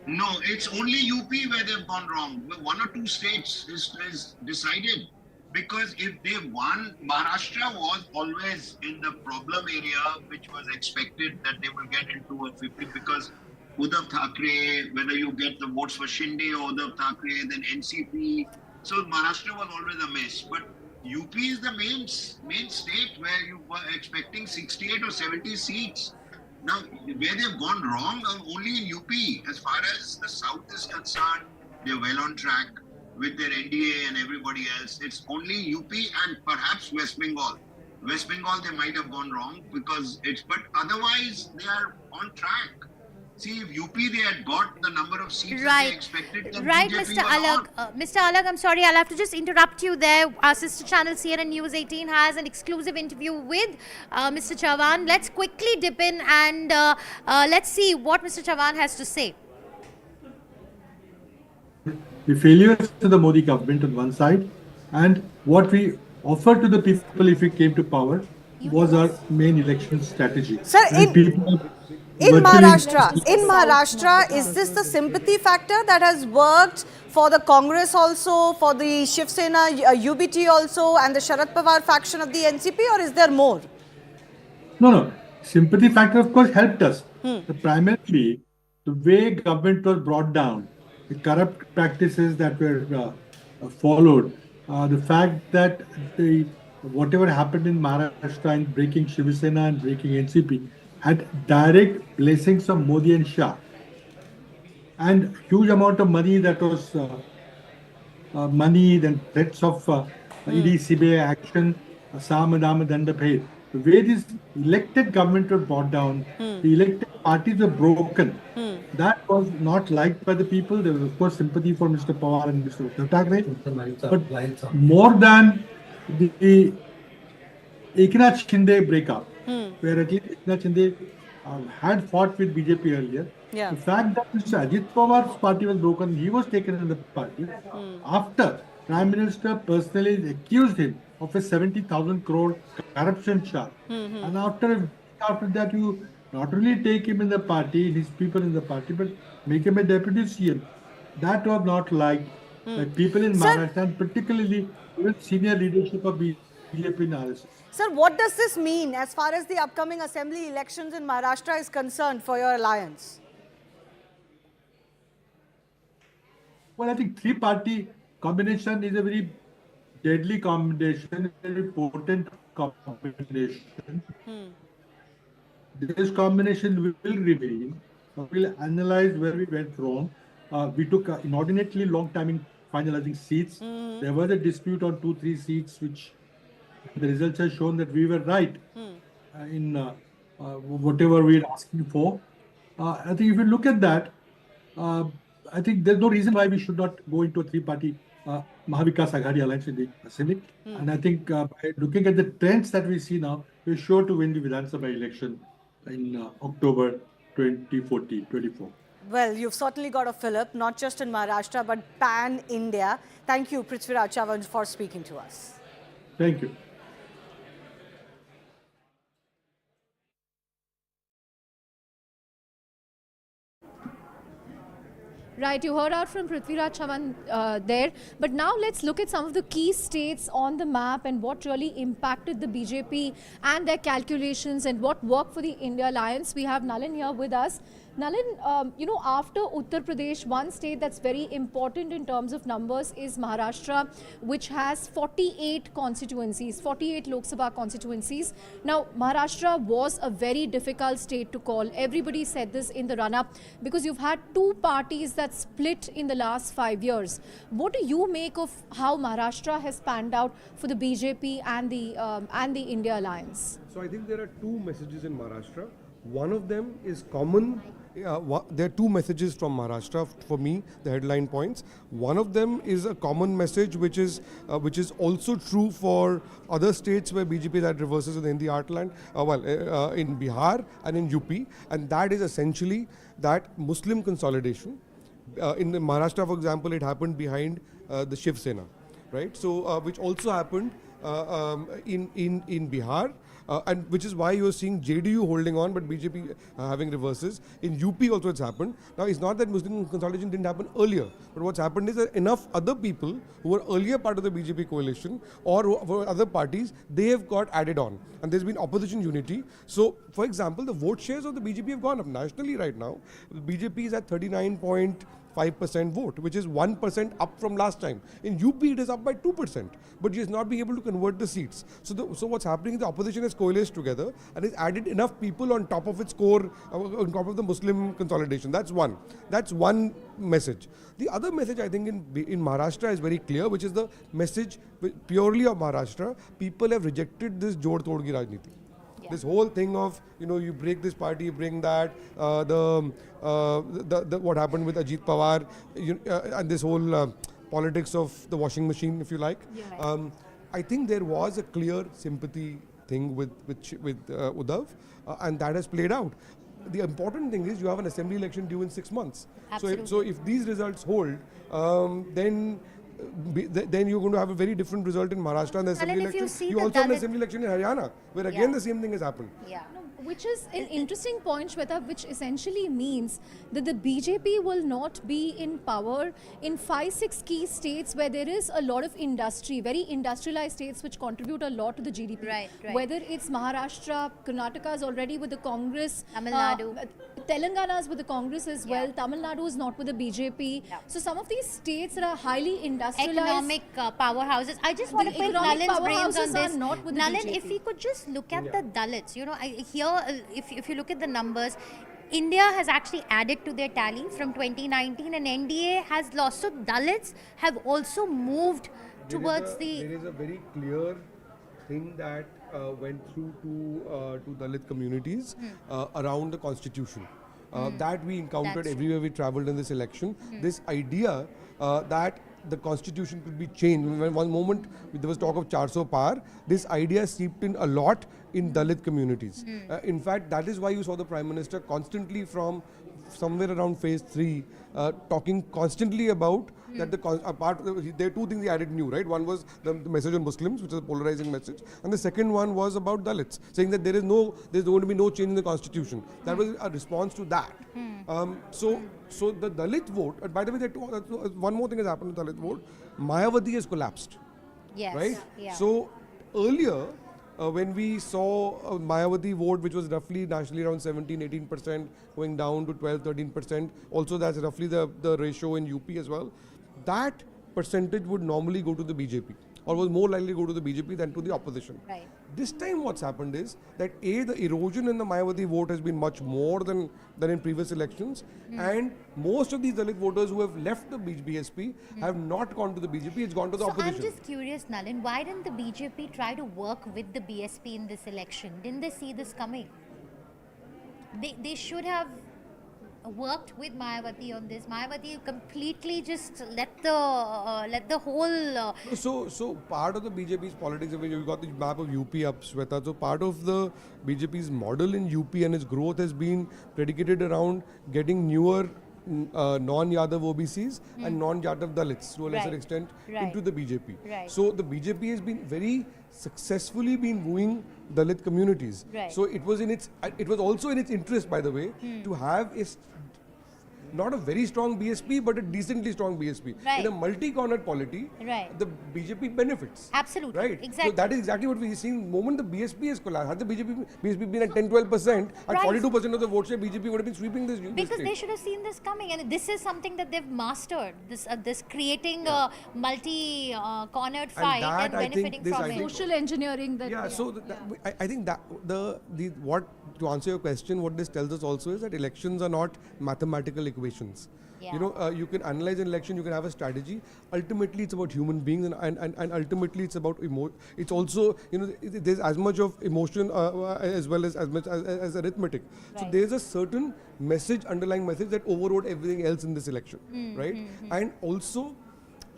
No, it's only UP where they've gone wrong. 1 or 2 states is decided. Because if they won, Maharashtra was always in the problem area, which was expected that they will get into a 50, because Uddhav Thackeray, whether you get the votes for Shinde or Uddhav Thackeray, then NCP. So Maharashtra was always a mess. But UP is the main state where you were expecting 68 or 70 seats. Now, where they've gone wrong, only in UP. As far as the South is concerned, they're well on track with their NDA and everybody else. It's only UP and perhaps West Bengal. West Bengal, they might have gone wrong because but otherwise they are on track. See, if UP they had got the number of seats that they expected, then Right, BJP Mr. Alag. Mr. Alag, I'm sorry, I'll have to just interrupt you there. Our sister channel CNN News 18 has an exclusive interview with Mr. Chavan. Let's quickly dip in and let's see what Mr. Chavan has to say. The failures of the Modi government on one side, and what we offered to the people if we came to power was our main election strategy. Sir, in Maharashtra, is this the sympathy factor that has worked for the Congress also, for the Shiv Sena, UBT also, and the Sharad Pawar faction of the NCP, or is there more? No. Sympathy factor, of course, helped us. Primarily, the way government was brought down, the corrupt practices that were followed, the fact that whatever happened in Maharashtra in breaking Shiv Sena and breaking NCP had direct blessings of Modi and Shah, and huge amount of money that was money, then threats of ED, CBI action, Sam, Dam, Danda Bhed. the way this elected government was brought down, the elected parties were broken. That was not liked by the people. There was, of course, sympathy for Mr. Pawar and Mr. Uddhav Thackeray. But more than the Eknath Shinde breakup, where at least Eknath Shinde had fought with BJP earlier, the fact that Mr. Ajit Pawar's party was broken, he was taken in the party after Prime Minister personally accused him of a 70,000 crore corruption charge. And after that, you not only take him in the party, his people in the party, but make him a deputy CM. That was not liked by people in Maharashtra, and particularly with senior leadership of BJP and RSS. Sir, what does this mean as far as the upcoming assembly elections in Maharashtra is concerned for your alliance? Well, I think three-party combination is a very deadly combination, a very potent combination. This combination will reveal, will analyze where we went wrong. We took inordinately long time in finalizing seats. There was a dispute on 2-3 seats, which the results have shown that we were right in whatever we were asking for. I think if you look at that, I think there's no reason why we should not go into a three-party Mahavikas Aghadi alliance in the Assembly. And I think by looking at the trends that we see now, we're sure to win the Vidhan Sabha election in October 2024. Well, you've certainly got a fillip, not just in Maharashtra, but pan-India. Thank you, Prithviraj Chavan, for speaking to us. Thank you. Right, you heard out from Prithviraj Chavan there. But now let's look at some of the key states on the map and what really impacted the BJP and their calculations and what worked for the India Alliance. We have Nalin here with us. Nalin, you know, after Uttar Pradesh, one state that's very important in terms of numbers is Maharashtra, which has 48 constituencies, 48 Lok Sabha constituencies. Now, Maharashtra was a very difficult state to call. Everybody said this in the run-up because you've had two parties that split in the last 5 years. What do you make of how Maharashtra has panned out for the BJP and the India Alliance? So I think there are two messages in Maharashtra. One of them is common. There are two messages from Maharashtra for me, the headline points. One of them is a common message which is also true for other states where BJP had reverses in the N18ER heartland, in Bihar and in UP, and that is essentially that Muslim consolidation. In Maharashtra, for example, it happened behind the Shiv Sena, right? So which also happened in Bihar. And which is why you're seeing JDU holding on, but BJP having reverses. In UP also it's happened. Now it's not that Muslim consolidation didn't happen earlier, but what's happened is that enough other people who were earlier part of the BJP coalition or for other parties, they have got added on. And there's been opposition unity. So, for example, the vote shares of the BJP have gone up nationally right now. The BJP is at 39.5% vote, which is 1% up from last time. In UP, it is up by 2%, but it is not being able to convert the seats. So what's happening is the opposition has coalesced together and has added enough people on top of its core, on top of the Muslim consolidation. That's one. That's one message. The other message I think in Maharashtra is very clear, which is the message purely of Maharashtra. People have rejected this Jod Tod Ki Rajniti. This whole thing of, you know, you break this party, you bring that, what happened with Ajit Pawar, and this whole politics of the washing machine, if you like. I think there was a clear sympathy thing with Uddhav, and that has played out. The important thing is you have an assembly election due in 6 months. So if these results hold, then you're going to have a very different result in Maharashtra and the assembly election. You also have an assembly election in Haryana, where again the same thing has happened. Yeah. Which is an interesting point, Shweta, which essentially means that the BJP will not be in power in 5-6 key states where there is a lot of industry, very industrialized states which contribute a lot to the GDP. Right. Whether it's Maharashtra, Karnataka is already with the Congress, Tamil Nadu. Telangana is with the Congress as well, Tamil Nadu is not with the BJP. So some of these states that are highly industrialized. Economic powerhouses. I just want to pick Nalin's brains on this. Nalin, if we could just look at the Dalits, you know, if you look at the numbers, India has actually added to their tally from 2019 and NDA has lost. So Dalits have also moved towards There is a very clear thing that went through to Dalit communities around the constitution. That we encountered everywhere we traveled in this election. This idea that the constitution could be changed. When one moment there was talk of 400 par, this idea seeped in a lot in Dalit communities. In fact, that is why you saw the Prime Minister constantly from somewhere around phase 3 talking constantly about that there are two things he added new, right? One was the message on Muslims, which is a polarizing message, and the second one was about Dalits, saying that there's going to be no change in the constitution. That was a response to that. So the Dalit vote, by the way, one more thing has happened with Dalit vote. Mayawati has collapsed. Yes. Right? Yeah. So earlier, when we saw a Mayawati vote, which was roughly nationally around 17-18%, going down to 12-13%, also that's roughly the ratio in UP as well, that percentage would normally go to the BJP, or was more likely to go to the BJP than to the opposition. Right. This time what's happened is that the erosion in the Mayawati vote has been much more than in previous elections, and most of these Dalit voters who have left the BSP have not gone to the BJP, it's gone to the opposition. I'm just curious, Nalin, why didn't the BJP try to work with the BSP in this election? Didn't they see this coming? They should have worked with Mayawati on this. Mayawati completely just let the whole. So part of the BJP's politics, we've got the map of UP up, Sweta. So part of the BJP's model in UP and its growth has been predicated around getting newer non-Yadav OBCs and non-Yadav Dalits to a lesser extent into the BJP. Right. So the BJP has been very successfully wooing Dalit communities. Right. So it was also in its interest, by the way, to have not a very strong BSP, but a decently strong BSP. Right. In a multi-cornered polity, the BJP benefits. Absolutely. Right? Exactly. So that is exactly what we see. The moment the BSP has collapsed, had the BSP been at 10-12%, at 42% of the vote share, BJP would have been sweeping this. Because they should have seen this coming, and this is something that they've mastered. This creating a multi-cornered fight and benefiting from it. Social engineering. So I think that what to answer your question, what this tells us also is that elections are not mathematical equations. Yeah. You know, you can analyze an election, you can have a strategy. Ultimately, it's about human beings, and ultimately, it's about It's also, there's as much of emotion as well as much as arithmetic. Right. So there's a certain underlying message that overrode everything else in this election, right? And also,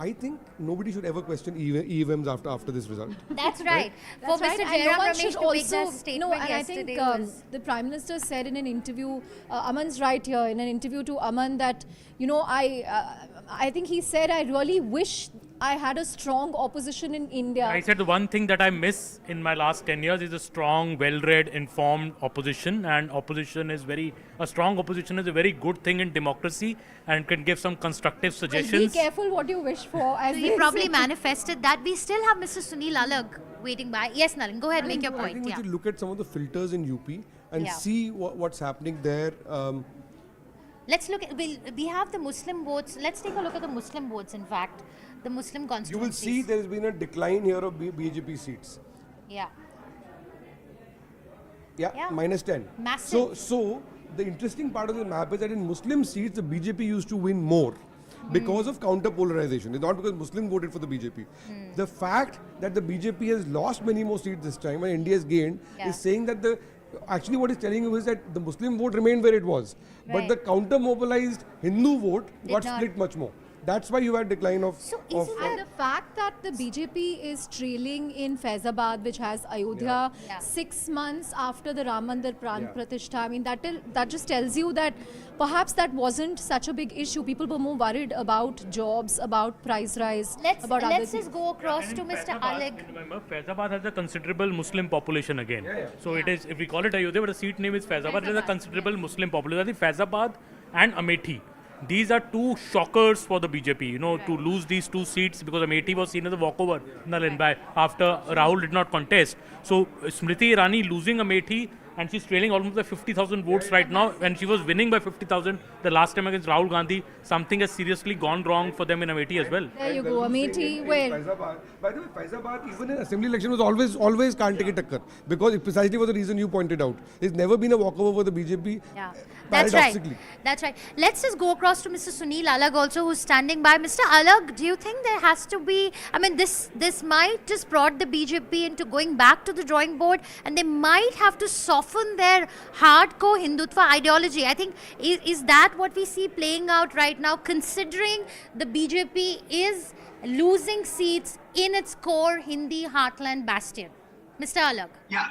I think nobody should ever question EVMs after this result. That's right. That's For right. Mr. And no Jairam one Ramesh should to make that also, statement and I yesterday think the Prime Minister said in an interview, Aman's right here, in an interview to Aman that, I think he said, I really wish I had a strong opposition in India. I said the one thing that I miss in my last 10 years is a strong, well-read, informed opposition, and a strong opposition is a very good thing in democracy and can give some constructive suggestions. Well, be careful what you wish for. So he probably manifested that. We still have Mr. Sunil Alag waiting by. Yes, Nalin, go ahead, make your point. I think we should look at some of the filters in UP and see what's happening there. Let's look at, we have the Muslim votes. Let's take a look at the Muslim votes, in fact. The Muslim constituencies. You will see there has been a decline here of BJP seats. Yeah. Yeah, minus 10. Massive. So the interesting part of the map is that in Muslim seats, the BJP used to win more because of counter-polarization. It's not because Muslims voted for the BJP. The fact that the BJP has lost many more seats this time and India has gained is saying that actually what it's telling you is that the Muslim vote remained where it was. But the counter-mobilized Hindu vote got split much more. That's why you had decline of... And the fact that the BJP is trailing in Faizabad, which has Ayodhya, 6 months after the Ram Mandir Pran Pratishtha, I mean, that just tells you that perhaps that wasn't such a big issue. People were more worried about jobs, about price rise, Let's just go across to Mr. Alag. Remember, Faizabad has a considerable Muslim population again. So it is, if we call it Ayodhya, but the seat name is Faizabad, it is a considerable Muslim population. I think Faizabad and Amethi. These are two shockers for the BJP, to lose these two seats, because Amethi was seen as a walkover, Nalin, after Rahul did not contest. So Smriti Irani losing Amethi and she's trailing almost by 50,000 votes right now, and she was winning by 50,000 the last time against Rahul Gandhi. Something has seriously gone wrong for them in Amethi as well. There you go, Amethi, where... By the way, Faizabad, even in assembly election, was always can't take a takkar, because it precisely for the reason you pointed out. There's never been a walkover for the BJP. Yeah, that's right. That's right. Let's just go across to Mr. Sunil Alag also, who's standing by. Mr. Alag, do you think there has to be, I mean, this might just brought the BJP into going back to the drawing board, and they might have to soften their hardcore Hindutva ideology? I think, is that what we see playing out right now, considering the BJP is losing seats in its core Hindi heartland bastion? Mr. Alag. Yeah,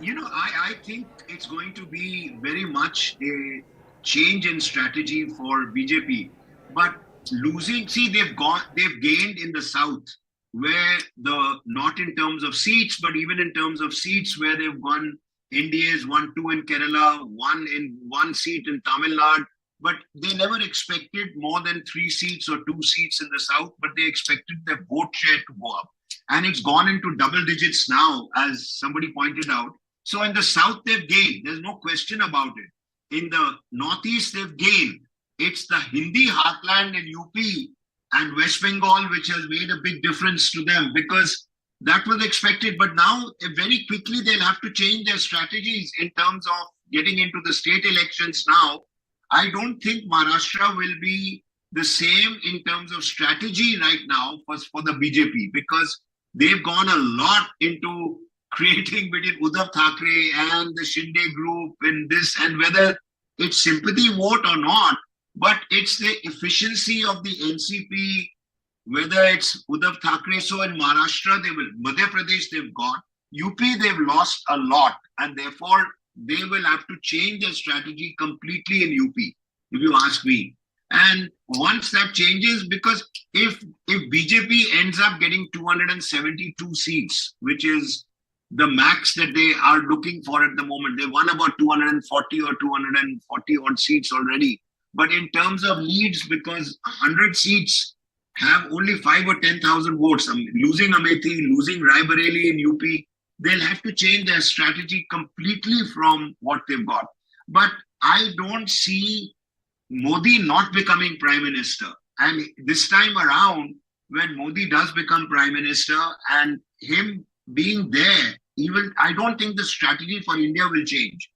you know, I think it's going to be very much a change in strategy for BJP. But losing, see, they've gained in the south, where not in terms of seats, but even in terms of seats, where they've won. NDA's won 2 in Kerala, one seat in Tamil Nadu. But they never expected more than 3 seats or 2 seats in the south, but they expected their vote share to go up. And it's gone into double digits now, as somebody pointed out. So in the south, they've gained. There's no question about it. In the northeast, they've gained. It's the Hindi heartland in UP and West Bengal which has made a big difference to them, because that was expected. But now, very quickly, they'll have to change their strategies in terms of getting into the state elections now. I don't think Maharashtra will be the same in terms of strategy right now for the BJP, because they've gone a lot into creating between Uddhav Thackeray and the Shinde group in this, and whether it's sympathy vote or not, but it's the efficiency of the NCP, whether it's Uddhav Thackeray. So in Maharashtra, Madhya Pradesh, they've got. UP, they've lost a lot, and therefore they will have to change their strategy completely in UP, if you ask me. And once that changes, because if BJP ends up getting 272 seats, which is the max that they are looking for at the moment, they won about 240 or 240 odd seats already. But in terms of leads, because 100 seats have only 5 or 10,000 votes, losing Amethi, losing Raebareli in UP, they'll have to change their strategy completely from what they've got. But I don't see Modi not becoming Prime Minister. And this time around, when Modi does become Prime Minister and him being there, even I don't think the strategy for India will change.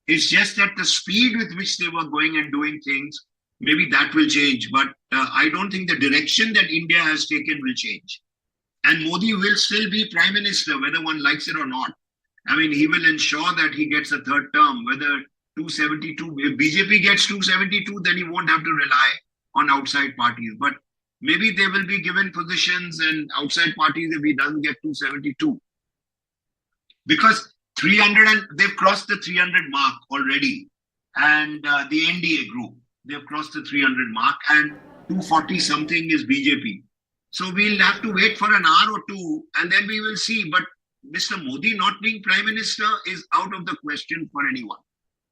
It's just that the speed with which they were going and doing things, maybe that will change. But I don't think the direction that India has taken will change. And Modi will still be Prime Minister, whether one likes it or not. I mean, he will ensure that he gets a third term, whether 272, if BJP gets 272, then he won't have to rely on outside parties. But maybe they will be given positions and outside parties if he doesn't get 272. Because 300, they've crossed the 300 mark already. And the NDA group, they've crossed the 300 mark, and 240 something is BJP. So we'll have to wait for an hour or two, and then we will see. But Mr. Modi not being Prime Minister is out of the question for anyone.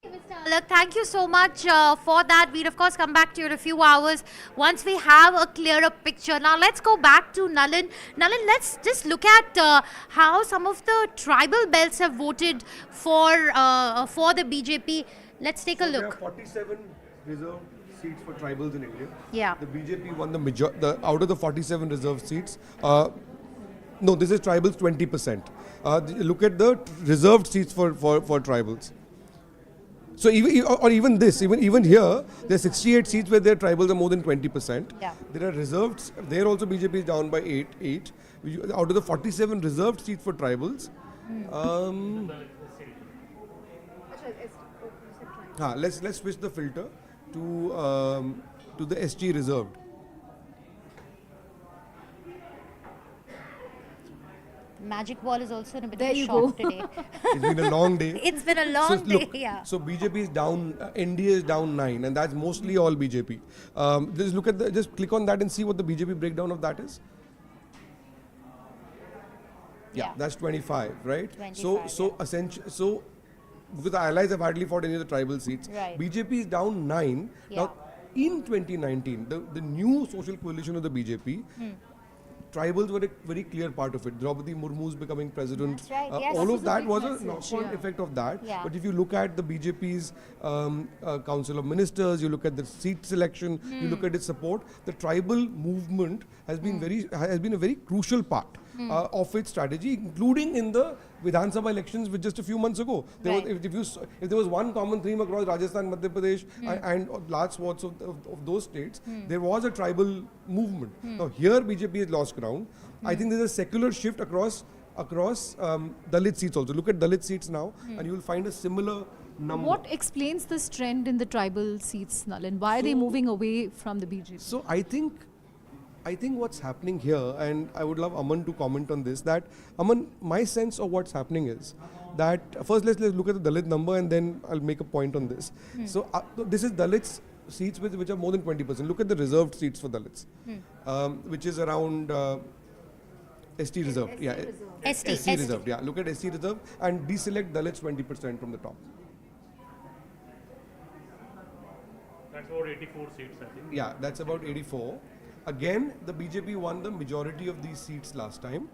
Mr. Alag, thank you so much for that. We'll of course come back to you in a few hours once we have a clearer picture. Now let's go back to Nalin. Nalin, let's just look at how some of the tribal belts have voted for the BJP. Let's take a look. There are 47 reserved seats for tribals in India. Yeah. The BJP won out of the 47 reserved seats. No, this is tribals 20%. Look at the reserved seats for tribals. So even here, there are 68 seats where their tribals are more than 20%. Yeah. There are reserved. There also BJP is down by 8. Out of the 47 reserved seats for tribals, let's switch the filter to the SG reserved. Magic Wall is also in a bit of a shock today. It's been a long day. It's been a long day, yeah. So BJP is down, NDA is down 9, and that's mostly all BJP. Just click on that and see what the BJP breakdown of that is. Yeah, that's 25, right? 25, so because the allies have hardly fought any of the tribal seats. Right. BJP is down 9. Yeah. Now, in 2019, the new social coalition of the BJP tribals were a very clear part of it. Draupadi Murmu's becoming president. That's right, yes. All This of is a that big was message, a knock-on yeah. effect of that. Yeah. But if you look at the BJP's Council of Ministers, you look at the seat selection, you look at its support, the tribal movement has been a very crucial part of its strategy, including in the Vidhan Sabha elections, which just a few months ago. There was, if there was one common theme across Rajasthan, Madhya Pradesh, and large swaths of those states, there was a tribal movement. Now here BJP has lost ground. I think there's a secular shift across Dalit seats also. Look at Dalit seats now, and you will find a similar number. What explains this trend in the tribal seats, Nalin? Why are they moving away from the BJP? So I think what's happening here, and I would love Aman to comment on this, that Aman, my sense of what's happening is that first let's look at the Dalit number and then I'll make a point on this. So this is Dalits seats which are more than 20%. Look at the reserved seats for Dalits, which is around ST reserved. ST reserved. Yeah, look at ST reserved and deselect Dalits 20% from the top. That's about 84 seats, I think. Yeah, that's about 84. Again, the BJP won the majority of these seats last time.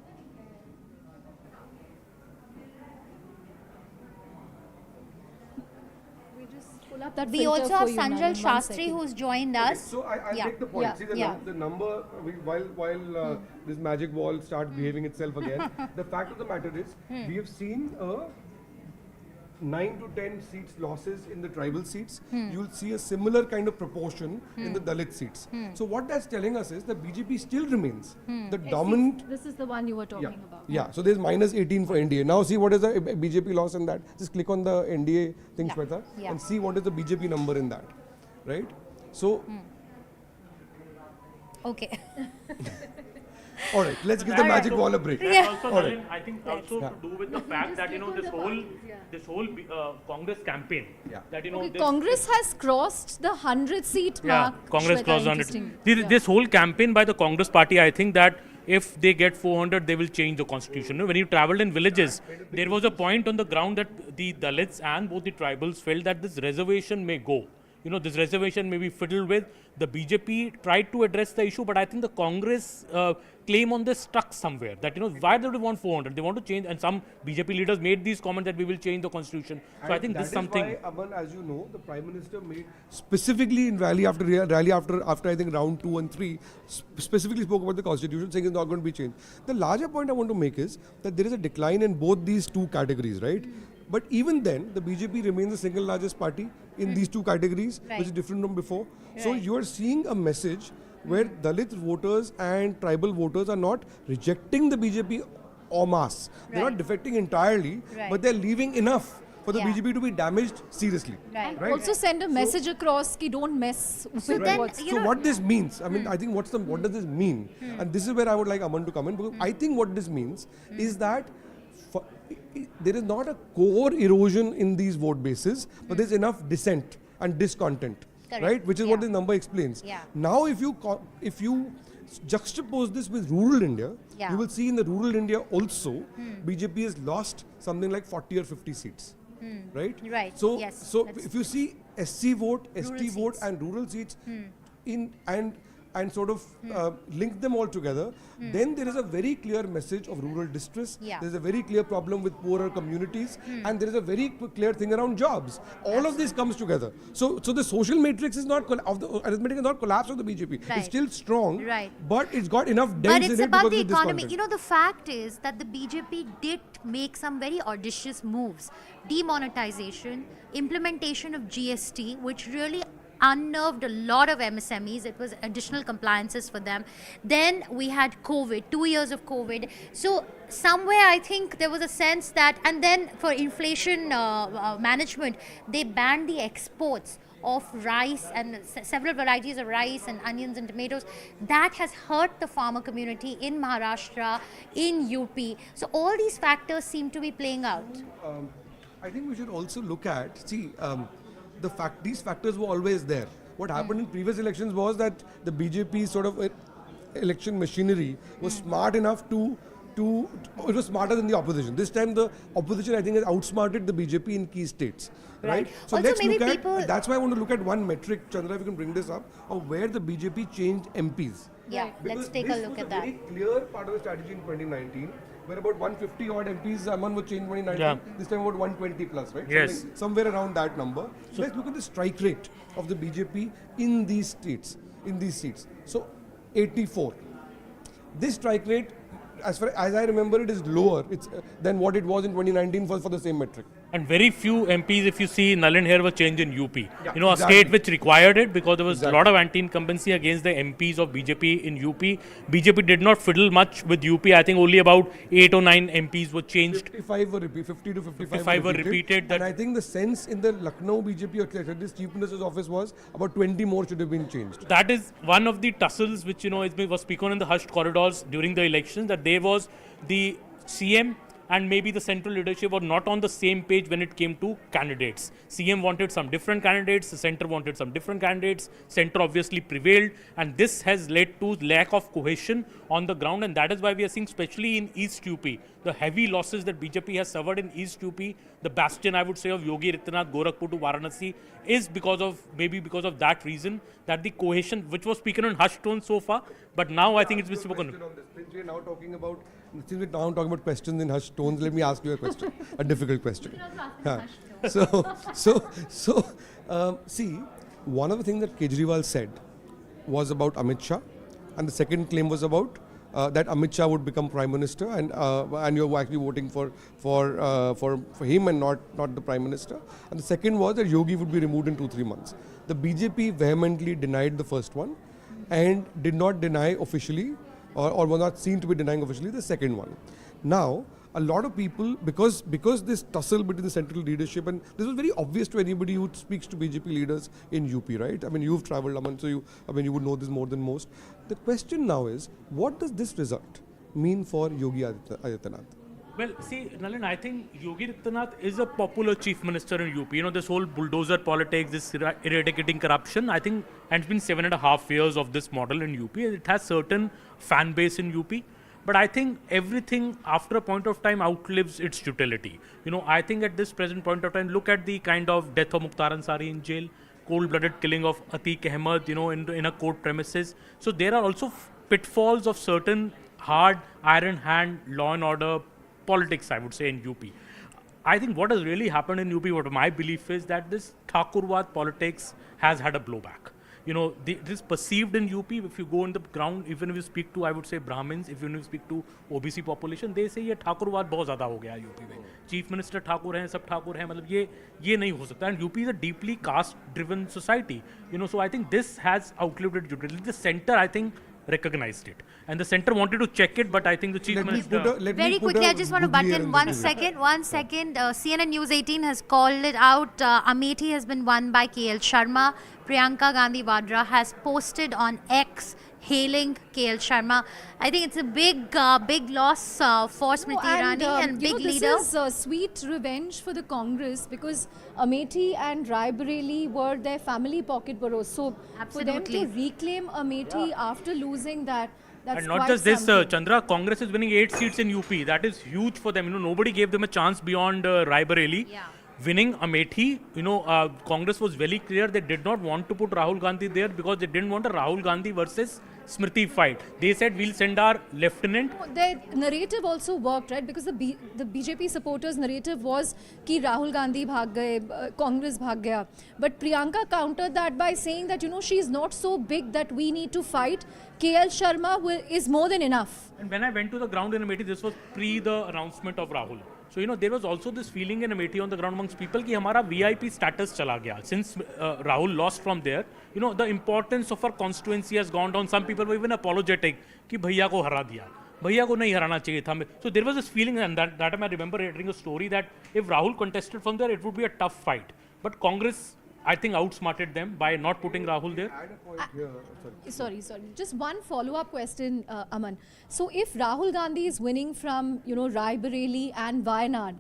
We also have Sanjal Shastri who's joined us. So I'll take the point. See the number, while this magic wall starts behaving itself again, the fact of the matter is we have seen 9 to 10 seats losses in the tribal seats. You'll see a similar kind of proportion in the Dalit seats. So what that's telling us is that BJP still remains the dominant. This is the one you were talking about. Yeah, so there's minus 18 for NDA. Now see what is the BJP loss in that. Just click on the NDA thing, Shweta, and see what is the BJP number in that, right? So. Okay. All right, let's give the magic wall a break. Also, I think also to do with the fact that this whole Congress campaign that Congress has crossed the 100-seat mark. Congress crossed 100. This whole campaign by the Congress party, I think that if they get 400, they will change the constitution. When you traveled in villages, there was a point on the ground that the Dalits and both the tribals felt that this reservation may go. This reservation may be fiddled with. The BJP tried to address the issue, but I think the Congress claim on this stuck somewhere. That, why do they want 400? They want to change, and some BJP leaders made these comments that we will change the constitution. So and I think this is something. Why, Aman, as you know, the Prime Minister made specifically in rally after I think round 2 and 3, specifically spoke about the constitution, saying it's not going to be changed. The larger point I want to make is that there is a decline in both these two categories, right? But even then, the BJP remains the single largest party in these two categories, which is different from before. So you are seeing a message where Dalit voters and tribal voters are not rejecting the BJP en masse. They're not defecting entirely, but they're leaving enough for the BJP to be damaged seriously. Right. Also send a message across ki don't mess with So what this means, I mean, I think what does this mean? And this is where I would like Aman to come in, because I think what this means is that there is not a core erosion in these vote bases, but there's enough dissent and discontent, right? Which is what this number explains. Now, if you juxtapose this with rural India, you will see in the rural India also, BJP has lost something like 40 or 50 seats, right? Right. So if you see SC vote, ST vote, and rural seats and sort of link them all together, then there is a very clear message of rural distress. There is a very clear problem with poorer communities, and there is a very clear thing around jobs. All of this comes together. So the social matrix is not of the arithmetic is not collapse of the BJP. It's still strong, but it's got enough dents in it. But it's about the economy. The fact is that the BJP did make some very audacious moves. Demonetization, implementation of GST, which really unnerved a lot of MSMEs. It was additional compliances for them. Then we had COVID, 2 years of COVID. So somewhere I think there was a sense that, and then for inflation management, they banned the exports of rice and several varieties of rice and onions and tomatoes. That has hurt the farmer community in Maharashtra, in UP. So all these factors seem to be playing out. I think we should also look at, these factors were always there. What happened in previous elections was that the BJP sort of election machinery was smart enough to it was smarter than the opposition. This time the opposition, I think, has outsmarted the BJP in key states. Right? So Also, let's maybe look people- at, that's why I want to look at one metric, Chandra, if you can bring this up, of where the BJP changed MPs. Yeah, let's take a look at that. This was a very clear part of the strategy in 2019, where about 150 odd MPs, Aman would change 2019, Yeah. this time about 120 plus, right? Yes. Somewhere around that number. So let's look at the strike rate of the BJP in these states, in these seats. So 84. This strike rate, as far as I remember, it is lower than what it was in 2019 for the same metric. And very few MPs, if you see, Nalin here was changed in UP. Yeah, a exactly. state which required it because there was Exactly. a lot of anti-incumbency against the MPs of BJP in UP. BJP did not fiddle much with UP. I think only about 8 or 9 MPs were changed. 55 were repeated, 50 to 55 55 were repeated. And I think the sense in the Lucknow BJP, or this Chief Minister's office, was about 20 more should have been changed. That is one of the tussles which was spoken in the hushed corridors during the elections, that there was the CM and maybe the central leadership were not on the same page when it came to candidates. CM wanted some different candidates, the center wanted some different candidates, center obviously prevailed, and this has led to lack of cohesion on the ground, and that is why we are seeing, especially in East UP, the heavy losses that BJP has suffered in East UP, the bastion, I would say, of Yogi Adityanath, Gorakhpur to Varanasi, is because of that reason, that the cohesion, which was spoken in hushed tones so far, but now I think it's been spoken. Since we're now talking about questions in hushed tones, let me ask you a question, a difficult question. See, one of the things that Kejriwal said was about Amit Shah, and the second claim was about that Amit Shah would become Prime Minister, and you're actually voting for him and not the Prime Minister. And the second was that Yogi would be removed in 2-3 months. The BJP vehemently denied the first one and did not deny officially, or was not seen to be denying officially the second one. Now, a lot of people, because this tussle between the central leadership, and this was very obvious to anybody who speaks to BJP leaders in UP, right? I mean, you've traveled, Aman, so you would know this more than most. The question now is, what does this result mean for Yogi Adityanath? Well, see, Nalin, I think Yogi Adityanath is a popular chief minister in UP. This whole bulldozer politics, this eradicating corruption, I think, and it's been 7.5 years of this model in UP. It has certain fan base in UP. But I think everything after a point of time outlives its utility. I think at this present point of time, look at the kind of death of Mukhtar Ansari in jail, cold-blooded killing of Atiq Ahmed, in a court premises. So there are also pitfalls of certain hard, iron hand, law and order politics, I would say, in UP. I think what has really happened in UP, what my belief is that this Thakurwad politics has had a blowback. It is perceived in UP, if you go on the ground, even if you speak to, I would say, Brahmins, even if you speak to OBC population, they say ये ठाकुरवाद बहुत ज़्यादा हो गया UP में. Chief Minister Thakur हैं, सब ठाकुर हैं, मतलब ये नहीं हो सकता. And UP is a deeply caste-driven society. So I think this has outlived its utility. The center, I think, recognized it, and the center wanted to check it, but I think the chief minister. Very quickly, I just want to butt in 1 second. CNN News 18 has called it out. Amethi has been won by KL Sharma. Priyanka Gandhi Vadra has posted on X hailing KL Sharma. I think it's a big loss for Smriti Irani and big leader. This is sweet revenge for the Congress, because Amethi and Raebareli were their family pocketboroughs. So for them to reclaim Amethi after losing that's and not quite just this, something. Chandra, Congress is winning 8 seats in UP. That is huge for them. Nobody gave them a chance beyond Raebareli. Yeah. Winning Amethi, Congress was very clear they did not want to put Rahul Gandhi there because they didn't want a Rahul Gandhi versus Smriti fight. They said we'll send our lieutenant. Their narrative also worked, right? Because the BJP supporters' narrative was कि Rahul Gandhi भाग गए, Congress भाग गया. But Priyanka countered that by saying that she is not so big that we need to fight. KL Sharma is more than enough. And when I went to the ground in Amethi, this was pre the announcement of Rahul. So there was also this feeling in Amethi on the ground amongst people कि हमारा VIP status चला गया. Since Rahul lost from there, the importance of our constituency has gone down. Some people were even apologetic कि भैया को हरा दिया. भैया को नहीं हराना चाहिए था. So there was this feeling, and that time I remember hearing a story that if Rahul contested from there, it would be a tough fight. But Congress, I think, outsmarted them by not putting Rahul there. Sorry. Just one follow-up question, Aman. So if Rahul Gandhi is winning from, Raebareli and Wayanad,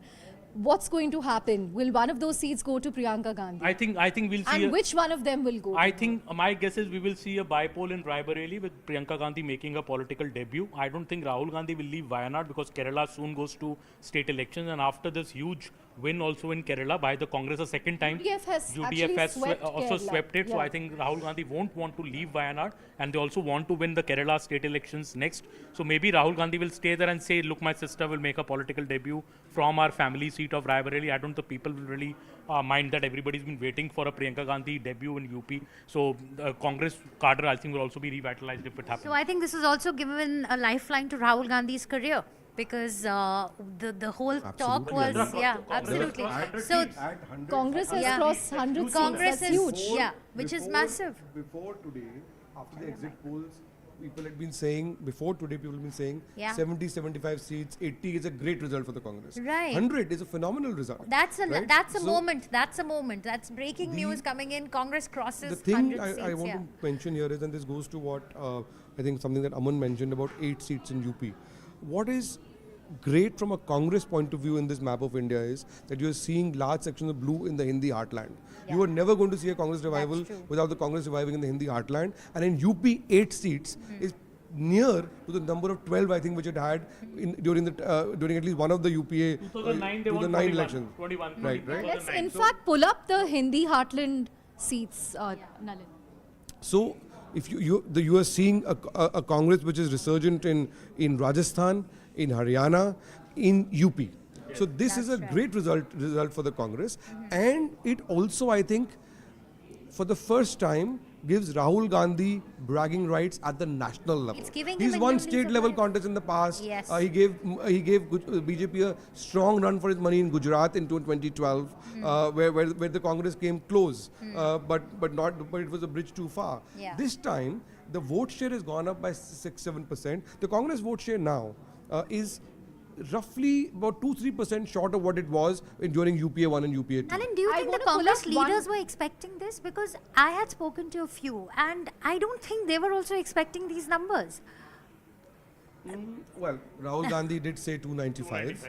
what's going to happen? Will one of those seats go to Priyanka Gandhi? I think we'll see. And which one of them will go? I think my guess is we will see a bipole in Raebareli with Priyanka Gandhi making a political debut. I don't think Rahul Gandhi will leave Wayanad because Kerala soon goes to state elections, and after this huge win also in Kerala by the Congress a second time, UDF has also Kerala. swept it. So Yeah. I think Rahul Gandhi won't want to leave Wayanad, and they also want to win the Kerala state elections next. So maybe Rahul Gandhi will stay there and say, look, my sister will make a political debut from our family seat of Raebareli. I don't think people will really mind that. Everybody's been waiting for a Priyanka Gandhi debut in UP. So the Congress cadre, I think, will also be revitalized if it happens. So I think this has also given a lifeline to Rahul Gandhi's career, because the whole talk was, absolutely. So Congress has crossed 100 seats. Congress That's is huge. which is massive. Before today, after the exit polls, people had been saying, 70, 75 seats, 80 is a great result for the Congress. Right. 100 is a phenomenal result. That's a right? that's a So moment. That's a moment. That's breaking news coming in. Congress crosses the thing 100 seats. I want to mention here is, and this goes to what I think something that Aman mentioned about 8 seats in UP. What is great from a Congress point of view in this map of India is that you are seeing large sections of blue in the Hindi heartland. You are never going to see a Congress revival without the Congress reviving in the Hindi heartland. And in UP, 8 seats is near to the number of 12, I think, which it had during at least one of the UPA 2009, they won 2009 elections. 21. Right. Let's in fact pull up the Hindi heartland seats, Nalin. So, if you are seeing a Congress which is resurgent in Rajasthan, in Haryana, in UP. So this is a great result for the Congress, and it also, I think, for the first time, gives Rahul Gandhi bragging rights at the national level. It's giving He's him won indemnity state level supplies. contests in the past. Yes. He gave BJP a strong run for his money in Gujarat in 2012, where the Congress came close, but it was a bridge too far. Yeah. This time the vote share has gone up by 6-7%. The Congress vote share now is roughly about 2-3% short of what it was during UPA 1 and UPA 2. Alan, do you think the Congress leaders were expecting this? Because I had spoken to a few, and I don't think they were also expecting these numbers. Well, Rahul Gandhi did say 295.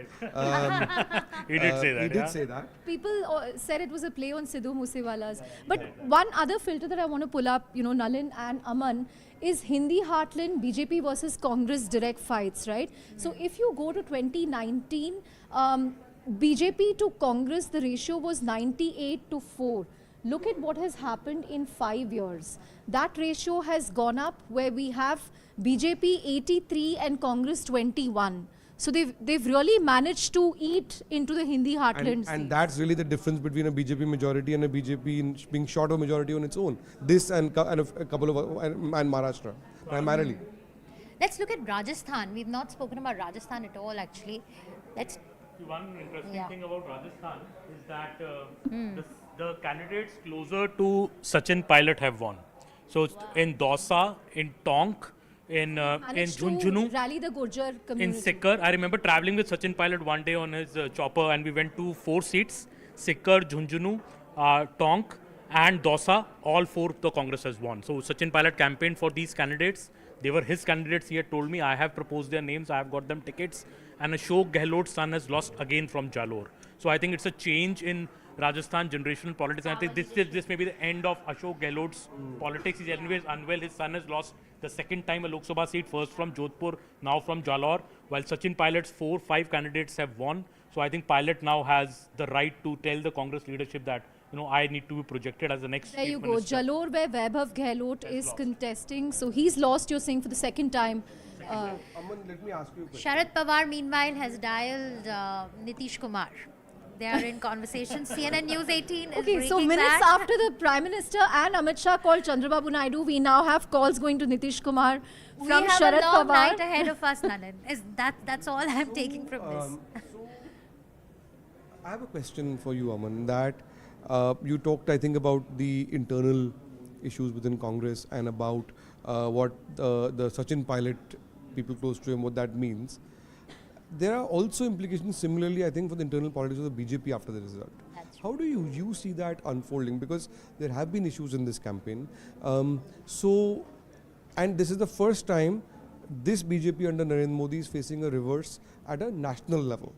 He did say that. He did say that. People said it was a play on Sidhu Moosewala's. But one other filter that I want to pull up, Nalin and Aman, is Hindi heartland BJP versus Congress direct fights, right? So if you go to 2019, BJP to Congress, the ratio was 98-4. Look at what has happened in 5 years. That ratio has gone up, where we have BJP 83 and Congress 21. So they've really managed to eat into the Hindi heartland. And that's really the difference between a BJP majority and a BJP being short of majority on its oon. This and a couple of and Maharashtra primarily. Let's look at Rajasthan. We've not spoken about Rajasthan at all, actually. One interesting thing about Rajasthan is that the candidates closer to Sachin Pilot have won. So in Dausa, in Tonk, in Jhunjhunu, rally the Gurjar community. in Sikar. I remember traveling with Sachin Pilot one day on his chopper, and we went to 4 seats: Sikar, Jhunjhunu, Tonk, and Dausa. All 4 the Congress has won. So Sachin Pilot campaigned for these candidates. They were his candidates. He had told me, I have proposed their names, I have got them tickets. And Ashok Gehlot's son has lost again from Jalore. So I think it's a change in Rajasthan generational politics. And I think this may be the end of Ashok Gehlot's politics. He's anyways unwell. His son has lost the second time a Lok Sabha seat, first from Jodhpur, now from Jalore, while Sachin Pilot's 4-5 candidates have won. So I think Pilot now has the right to tell the Congress leadership that, I need to be projected as the next There you chief go. minister. Jalore, where Vaibhav Gehlot is contesting. So he's lost, you're saying, for the second time. Aman, let me ask you a question. Sharad Pawar, meanwhile, has dialed Nitish Kumar. They are in conversation. CNN News 18 is Okay, so breaking minutes that. after the Prime Minister and Amit Shah called Chandrababu Naidu, we now have calls going to Nitish Kumar We from have Sharad a long Pawar. night ahead of us, Nalan. That's all I'm taking from this. So I have a question for you, Aman, that you talked, I think, about the internal issues within Congress and about what the Sachin Pilot, people close to him, what that means. There are also implications similarly, I think, for the internal politics of the BJP after the result. How do you see that unfolding? Because there have been issues in this campaign. And this is the first time this BJP under Narendra Modi is facing a reverse at a national level,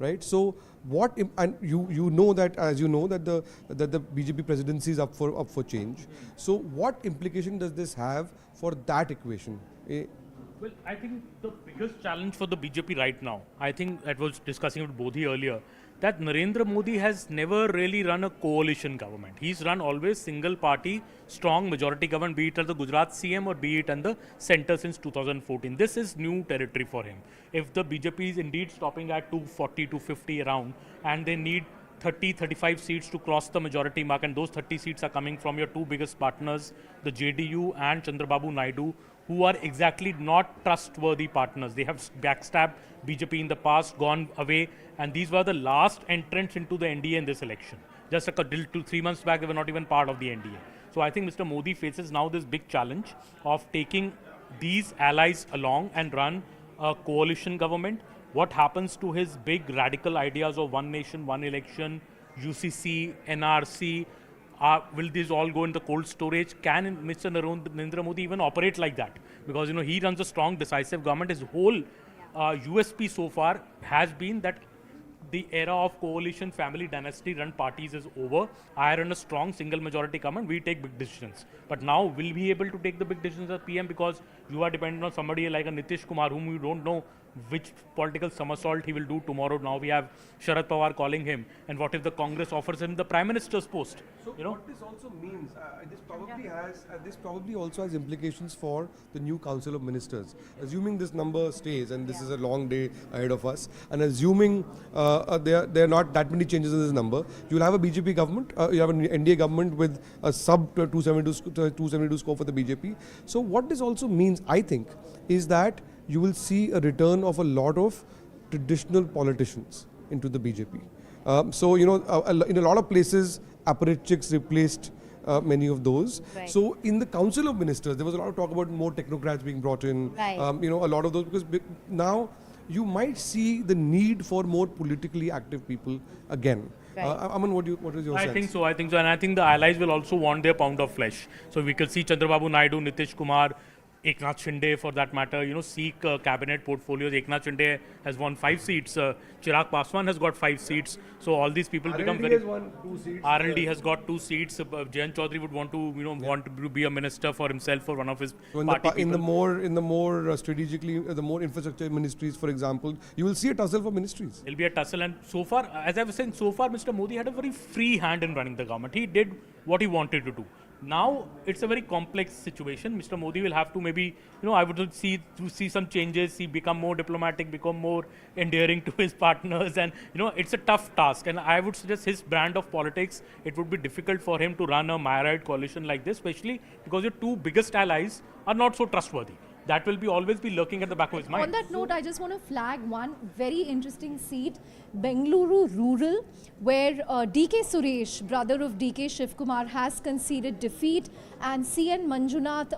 right? So what, and you know that, as you know, that the BJP presidency is up for change. So what implication does this have for that equation? Well, I think the biggest challenge for the BJP right now, I think I was discussing with Bodhi earlier, that Narendra Modi has never really run a coalition government. He's run always single party, strong majority government, be it as the Gujarat CM or be it in the center since 2014. This is new territory for him. If the BJP is indeed stopping at 240, 250 around, and they need 30, 35 seats to cross the majority mark, and those 30 seats are coming from your two biggest partners, the JDU and Chandrababu Naidu, who are exactly not trustworthy partners. They have backstabbed BJP in the past, gone away, and these were the last entrants into the NDA in this election. Just till 3 months back, they were not even part of the NDA. So I think Mr. Modi faces now this big challenge of taking these allies along and run a coalition government. What happens to his big radical ideas of one nation, one election, UCC, NRC, will these all go in the cold storage? Can Mr. Narendra Modi even operate like that? Because he runs a strong, decisive government. His whole USP so far has been that the era of coalition, family, dynasty-run parties is over. I run a strong single majority government. We take big decisions. But now, will we be able to take the big decisions as PM? Because you are dependent on somebody like a Nitish Kumar, whom you don't know which political somersault he will do tomorrow. Now we have Sharad Pawar calling him, and what if the Congress offers him the Prime Minister's post? So what this also means, this probably also has implications for the new Council of Ministers. Assuming this number stays, and this is a long day ahead of us, and assuming there are not that many changes in this number, you will have a BJP government, you have an NDA government with a sub 272 score for the BJP. So what this also means, I think, is that you will see a return of a lot of traditional politicians into the BJP. So, in a lot of places, apparatchiks replaced many of those. Right. So, in the Council of Ministers, there was a lot of talk about more technocrats being brought in. Right. A lot of those, because now you might see the need for more politically active people again. Right. Aman, what is your sense? I think so, and I think the allies will also want their pound of flesh. So we could see Chandrababu Naidu, Nitish Kumar, Eknath Shinde for that matter, seek cabinet portfolios. Eknath Shinde has won 5 seats. Chirag Paswan has got 5 seats. So all these people become very. has won 2 seats. RLD has got 2 seats. Jayant Chaudhary would want to, be a minister for himself or one of his party people. In the more strategically, the more infrastructure ministries, for example, you will see a tussle for ministries. It'll be a tussle, and so far, as I was saying, Mr. Modi had a very free hand in running the government. He did what he wanted to do. Now it's a very complex situation. Mr. Modi will have to maybe, I would see some changes, become more diplomatic, become more endearing to his partners, and it's a tough task. And I would suggest his brand of politics, it would be difficult for him to run a myriad coalition like this, especially because your two biggest allies are not so trustworthy. That will always be lurking at the back of his mind. On that note, I just want to flag one very interesting seat, Bengaluru Rural, where DK Suresh, brother of DK Shivkumar, has conceded defeat, and CN Manjunath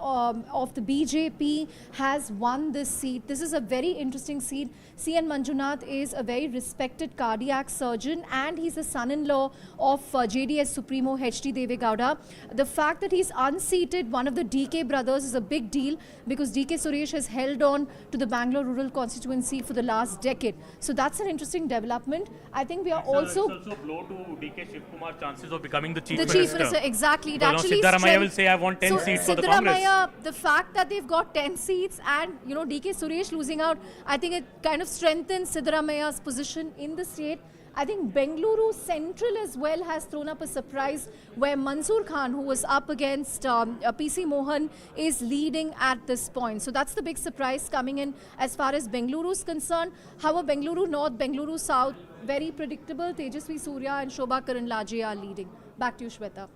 of the BJP has won this seat. This is a very interesting seat. CN Manjunath is a very respected cardiac surgeon, and he's the son-in-law of JDS Supremo HT Deve Gowda. The fact that he's unseated one of the DK brothers is a big deal, because DK Suresh has held on to the Bangalore rural constituency for the last decade. So that's an interesting development. I think we are also... It's also a blow to DK Shivkumar's chances of becoming the Chief Minister. The Chief Minister, exactly. It actually Siddaramaiah will say, I want 10 seats for the Congress. The fact that they've got 10 seats and, DK Suresh losing out, I think it kind of strengthens Siddaramaiah's position in the state. I think Bengaluru Central as well has thrown up a surprise, where Mansoor Khan, who was up against PC Mohan, is leading at this point. So that's the big surprise coming in as far as Bengaluru is concerned. However, Bengaluru North, Bengaluru South, very predictable. Tejasvi Surya and Shobha Karanlaje are leading. Back to you, Shweta.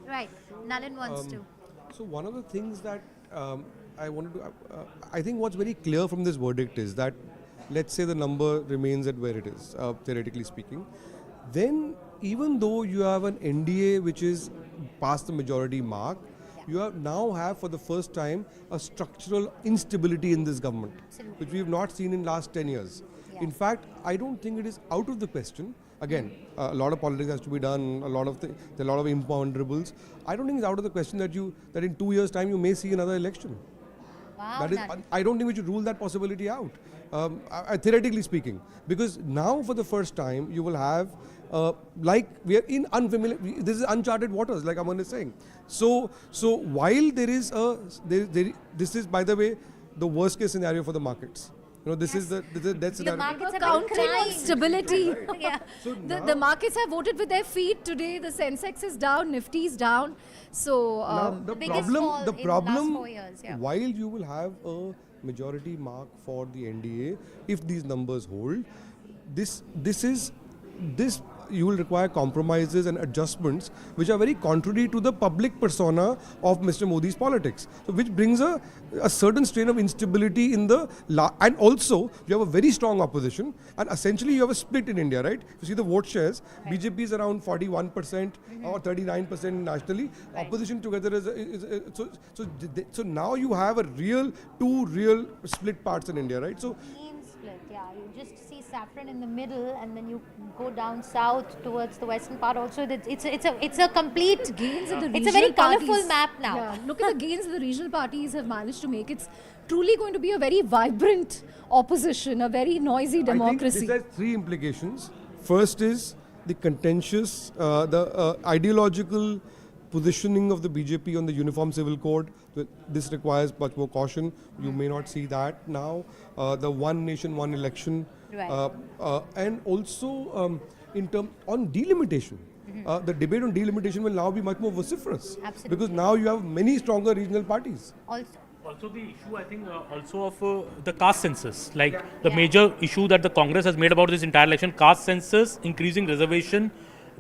Right. Nalin wants to. So one of the things that I wanted to, I think what's very clear from this verdict is that, let's say the number remains at where it is, theoretically speaking, then even though you have an NDA which is past the majority mark, you now have for the first time a structural instability in this government, which we have not seen in last 10 years. Yeah. In fact, I don't think it is out of the question. Again, a lot of politics has to be done, there are a lot of imponderables. I don't think it's out of the question that that in 2 years' time you may see another election. Wow, I don't think we should rule that possibility out. theoretically speaking, because now for the first time you will have like we are in unfamiliar. This is uncharted waters, like Aman is saying. So while there is this is, by the way, the worst case scenario for the markets. This is the death scenario. The markets are Counting on stability. Yeah. So The markets have voted with their feet today. The Sensex is down, Nifty is down. So the biggest fall problem, in last 4 years, yeah. while you will have a majority mark for the NDA, if these numbers hold, this you will require compromises and adjustments which are very contrary to the public persona of Mr. Modi's politics. So which brings a certain strain of instability in the and also you have a very strong opposition, and essentially you have a split in India, right? You see the vote shares, right. BJP is around 41% or 39% nationally. Right. Opposition together is so now you have two real split parts in India, right? So Split, yeah. You just see saffron in the middle, and then you go down south towards the western part. Also, it's a complete gains of the regional It's a very parties. colourful map now. Yeah, look at the gains the regional parties have managed to make. It's truly going to be a very vibrant opposition, a very noisy democracy. I think this has three implications. First is the contentious, the ideological positioning of the BJP on the Uniform Civil Code. This requires much more caution. You may not see that now. The one nation, one election. Right. And also on delimitation. The debate on delimitation will now be much more vociferous. Absolutely. Because now you have many stronger regional parties. Also the issue, I think, also of the caste census. Like the major issue that the Congress has made about this entire election, caste census, increasing reservation.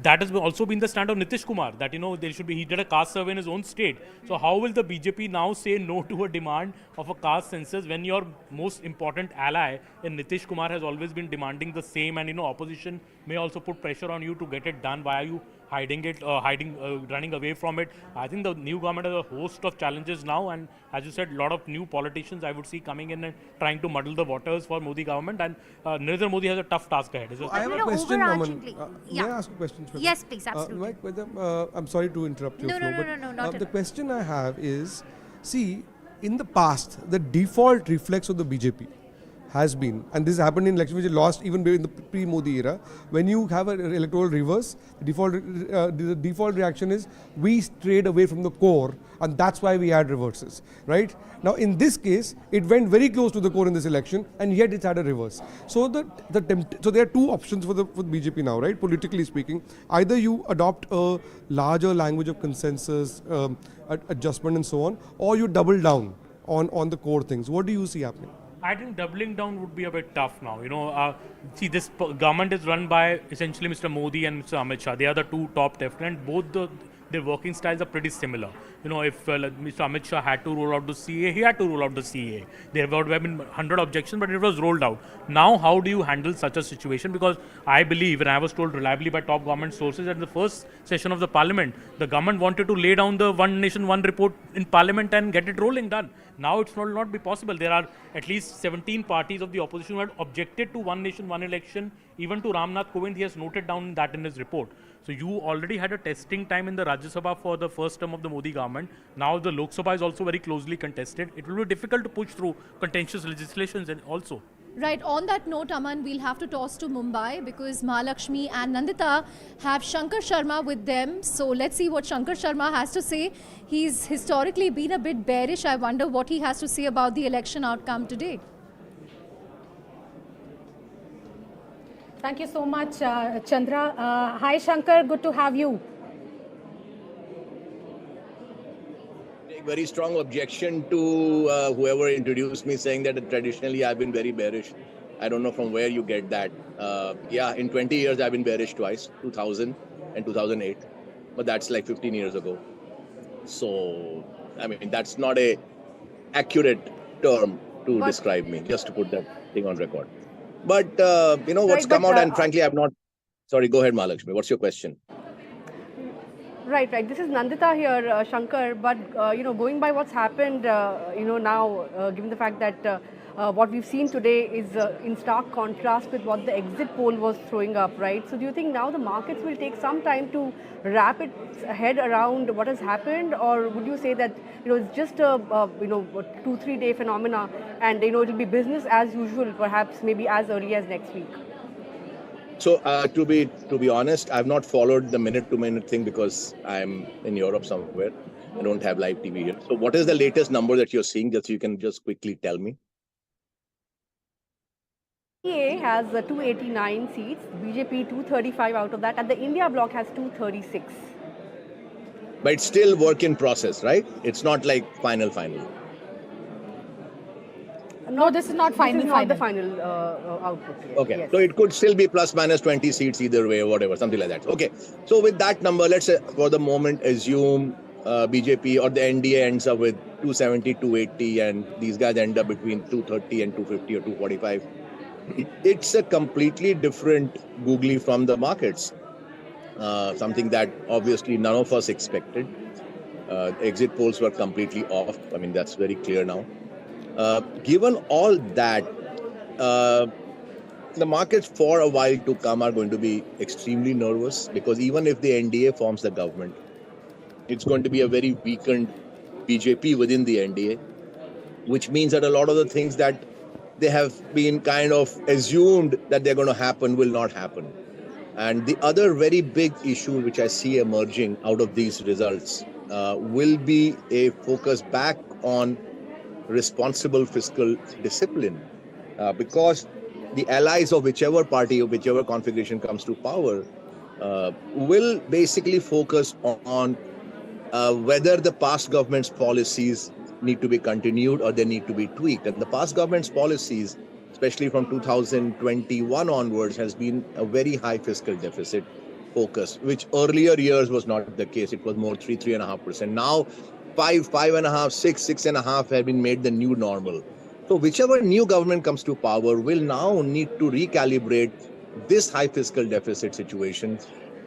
That has also been the stand of Nitish Kumar, that there should be, he did a caste survey in his own state. So how will the BJP now say no to a demand of a caste census when your most important ally in Nitish Kumar has always been demanding the same, and opposition may also put pressure on you to get it done. Why are you hiding it, running away from it? I think the new government has a host of challenges now, and as you said, a lot of new politicians I would see coming in and trying to muddle the waters for Modi government, and Narendra Modi has a tough task ahead. I have a question, Aman. May I ask a question? Yes, please, absolutely. I'm sorry to interrupt you. No. The question I have is, see, in the past, the default reflex of the BJP has been, and this happened in election which lost even in the pre-Modi era, when you have an electoral reverse, the default reaction is we strayed away from the core, and that's why we had reverses, right? Now in this case, it went very close to the core in this election, and yet it's had a reverse. So so there are two options for BJP now, right? Politically speaking, either you adopt a larger language of consensus, adjustment and so on, or you double down on the core things. What do you see happening? I think doubling down would be a bit tough now. See, this government is run by essentially Mr. Modi and Mr. Amit Shah. They are the two top lieutenants. Both their working styles are pretty similar. If Mr. Amit Shah had to roll out the CA, he had to roll out the CA. There would have been 100 objections, but it was rolled out. Now, how do you handle such a situation? Because I believe, and I was told reliably by top government sources, that in the first session of the parliament, the government wanted to lay down the one nation, one report in parliament and get it rolling done. Now it will not be possible. There are at least 17 parties of the opposition who had objected to one nation, one election. Even to Ramnath Kovind, he has noted down that in his report. So you already had a testing time in the Rajya Sabha for the first term of the Modi government. Now the Lok Sabha is also very closely contested. It will be difficult to push through contentious legislations and also. Right, on that note, Aman, we'll have to toss to Mumbai because Mahalakshmi and Nandita have Shankar Sharma with them. So let's see what Shankar Sharma has to say. He's historically been a bit bearish. I wonder what he has to say about the election outcome today. Thank you so much, Chandra. Hi, Shankar. Good to have you. Very strong objection to whoever introduced me, saying that traditionally I've been very bearish. I don't know from where you get that. In 20 years I've been bearish twice, 2000 and 2008, but that's like 15 years ago. So, I mean, that's not a accurate term to describe me, just to put that thing on record. But, what's come out, and frankly, I've not... Sorry, go ahead, Mahalakshmi. What's your question? Right. This is Nandita here, Shankar. But, going by what's happened, now, given the fact that what we've seen today is in stark contrast with what the exit poll was throwing up, right? So do you think now the markets will take some time to wrap its head around what has happened, or would you say that it's just a 2-3 day phenomena, and it will be business as usual, perhaps maybe as early as next week? So to be honest, I've not followed the minute-to-minute thing because I'm in Europe somewhere. I don't have live TV here. So what is the latest number that you're seeing that you can just quickly tell me? NDA has 289 seats, BJP 235 out of that, and the India bloc has 236. But it's still work in process, right? It's not like final. No, this is not final. This is not the final output. Okay, Yes. so it could still be plus minus 20 seats either way or whatever, something like that. Okay, so with that number, let's say for the moment assume BJP or the NDA ends up with 270, 280, and these guys end up between 230 and 250 or 245. It's a completely different googly from the markets. Something that obviously none of us expected. Exit polls were completely off. I mean, that's very clear now. Given all that, the markets for a while to come are going to be extremely nervous, because even if the NDA forms the government, it's going to be a very weakened BJP within the NDA, which means that a lot of the things that they have been kind of assumed that they're going to happen will not happen. And the other very big issue which I see emerging out of these results will be a focus back on responsible fiscal discipline, because the allies of whichever party or whichever configuration comes to power will basically focus on whether the past government's policies need to be continued or they need to be tweaked. And the past government's policies, especially from 2021 onwards, has been a very high fiscal deficit focus, which earlier years was not the case. It was more 3.5%. Now 5.5%, 6.5% have been made the new normal. So whichever new government comes to power will now need to recalibrate this high fiscal deficit situation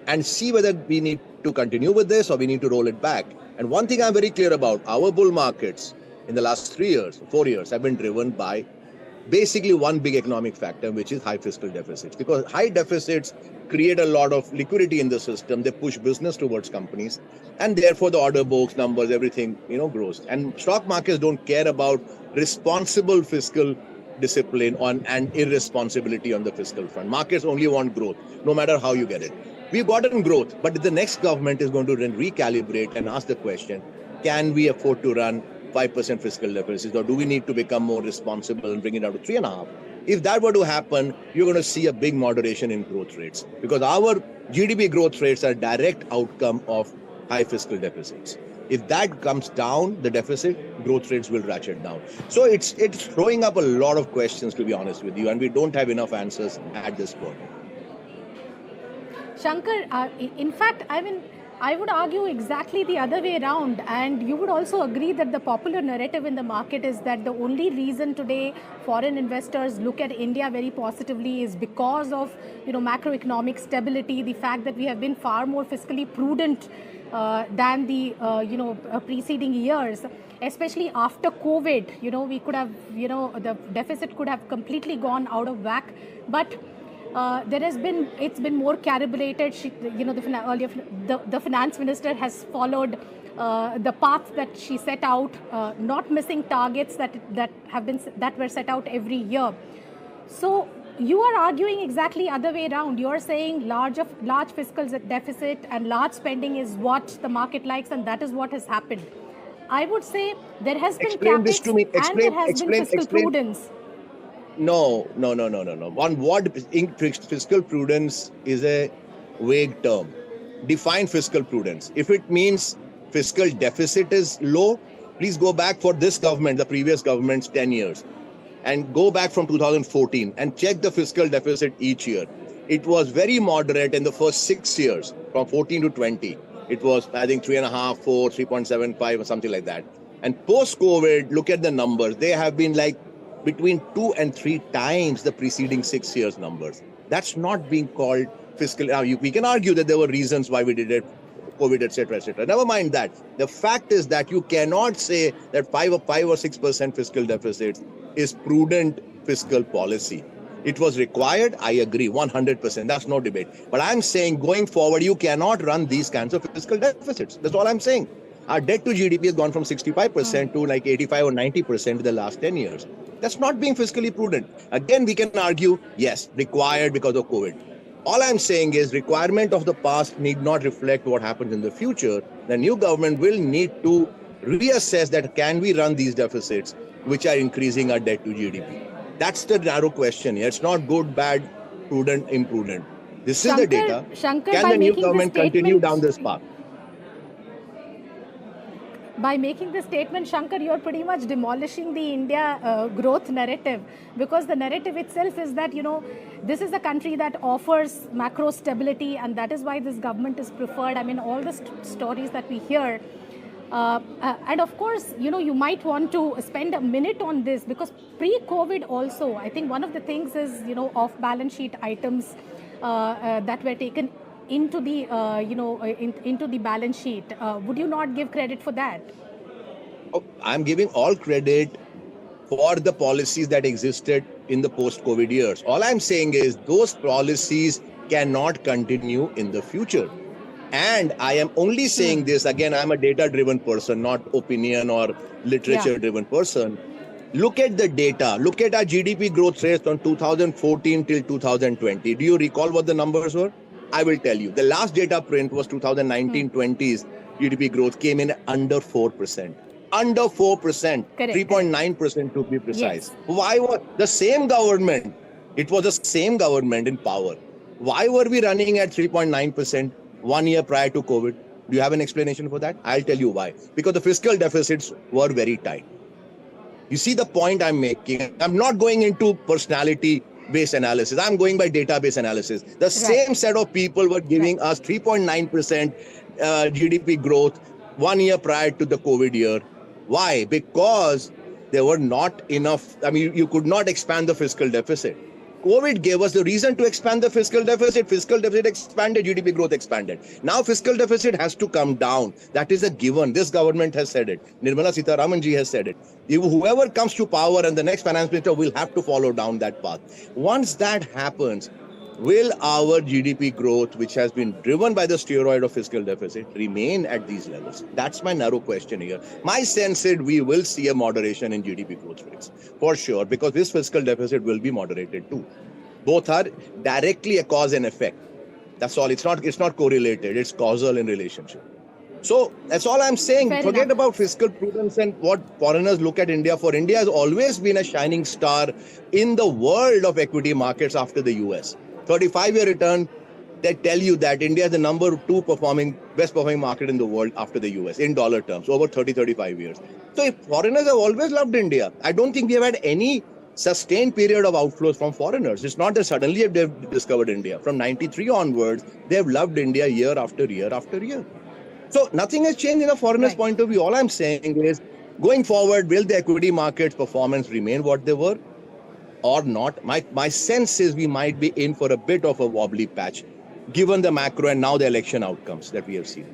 and see whether we need to continue with this or we need to roll it back. And one thing I'm very clear about, our bull markets in the last 3 years, 4 years have been driven by basically one big economic factor, which is high fiscal deficits. Because high deficits create a lot of liquidity in the system. They push business towards companies, and therefore the order books, numbers, everything, grows. And stock markets don't care about responsible fiscal discipline and irresponsibility on the fiscal front. Markets only want growth, no matter how you get it. We've gotten growth, but the next government is going to recalibrate and ask the question, can we afford to run 5% fiscal deficits, or do we need to become more responsible and bring it down to 3.5%? If that were to happen, you're going to see a big moderation in growth rates, because our GDP growth rates are a direct outcome of high fiscal deficits. If that comes down, the deficit, growth rates will ratchet down. So it's throwing up a lot of questions, to be honest with you, and we don't have enough answers at this point. Shankar, in fact, I would argue exactly the other way around, and you would also agree that the popular narrative in the market is that the only reason today foreign investors look at India very positively is because of macroeconomic stability, the fact that we have been far more fiscally prudent than the preceding years, especially after COVID. We could have the deficit could have completely gone out of whack, but it's been more calibrated. The finance minister has followed the path that she set out, not missing targets that were set out every year. So you are arguing exactly other way around. You are saying large fiscal deficit and large spending is what the market likes, and that is what has happened. I would say there has been capex and there has been fiscal prudence. No. One word, fiscal prudence is a vague term. Define fiscal prudence. If it means fiscal deficit is low, please go back for this government, the previous government's 10 years, and go back from 2014 and check the fiscal deficit each year. It was very moderate in the first 6 years, from 14 to 20. It was, I think, 3.5, 4, 3.75 or something like that. And post-COVID, look at the numbers. They have been like between 2 and 3 times the preceding 6 years numbers. That's not being called fiscal. Now, we can argue that there were reasons why we did it, COVID, etc., etc. Never mind that. The fact is that you cannot say that 5 or 6% fiscal deficits is prudent fiscal policy. It was required, I agree, 100%. That's no debate. But I'm saying going forward, you cannot run these kinds of fiscal deficits. That's all I'm saying. Our debt to GDP has gone from 65% to like 85 or 90% in the last 10 years. That's not being fiscally prudent. Again, we can argue, yes, required because of COVID. All I'm saying is requirement of the past need not reflect what happens in the future. The new government will need to reassess that can we run these deficits, which are increasing our debt to GDP. That's the narrow question here. It's not good, bad, prudent, imprudent. This is the data. Shankar, Can by the new making this government continue statement, down this path? by making this statement, Shankar, you're pretty much demolishing the India growth narrative, because the narrative itself is that, this is a country that offers macro stability, and that is why this government is preferred. I mean, all the stories that we hear. And of course, you might want to spend a minute on this, because pre-COVID also, I think one of the things is, off-balance sheet items that were taken into the, into the balance sheet. Would you not give credit for that? I'm giving all credit for the policies that existed in the post-COVID years. All I'm saying is those policies cannot continue in the future. And I am only saying this, again, I'm a data-driven person, not opinion or literature-driven person. Look at the data. Look at our GDP growth rates from 2014 till 2020. Do you recall what the numbers were? I will tell you. The last data print was 2019-20's GDP growth came in under 4%. Under 4%, 3.9% to be precise. Yes. Why was the same government? It was the same government in power. Why were we running at 3.9%? 1 year prior to COVID? Do you have an explanation for that? I'll tell you why. Because the fiscal deficits were very tight. You see the point I'm making? I'm not going into personality-based analysis. I'm going by database analysis. The same set of people were giving us 3.9% GDP growth 1 year prior to the COVID year. Why? Because there were not enough, you could not expand the fiscal deficit. COVID gave us the reason to expand the fiscal deficit. Fiscal deficit expanded, GDP growth expanded. Now fiscal deficit has to come down. That is a given. This government has said it. Nirmala Sitharaman ji has said it. Whoever comes to power and the next finance minister will have to follow down that path. Once that happens, will our GDP growth, which has been driven by the steroid of fiscal deficit, remain at these levels? That's my narrow question here. My sense is we will see a moderation in GDP growth rates, for sure, because this fiscal deficit will be moderated too. Both are directly a cause and effect. That's all. It's not correlated. It's causal in relationship. So that's all I'm saying. Forget about fiscal prudence and what foreigners look at India for. India has always been a shining star in the world of equity markets after the US. 35-year return, they tell you that India is the number 2 best performing market in the world after the US in dollar terms over 35 years. So if foreigners have always loved India, I don't think we have had any sustained period of outflows from foreigners. It's not that suddenly they've discovered India. From 93 onwards, they've loved India year after year after year. So nothing has changed in a foreigner's point of view. All I'm saying is, going forward, will the equity market's performance remain what they were or not? My sense is we might be in for a bit of a wobbly patch, given the macro and now the election outcomes that we have seen.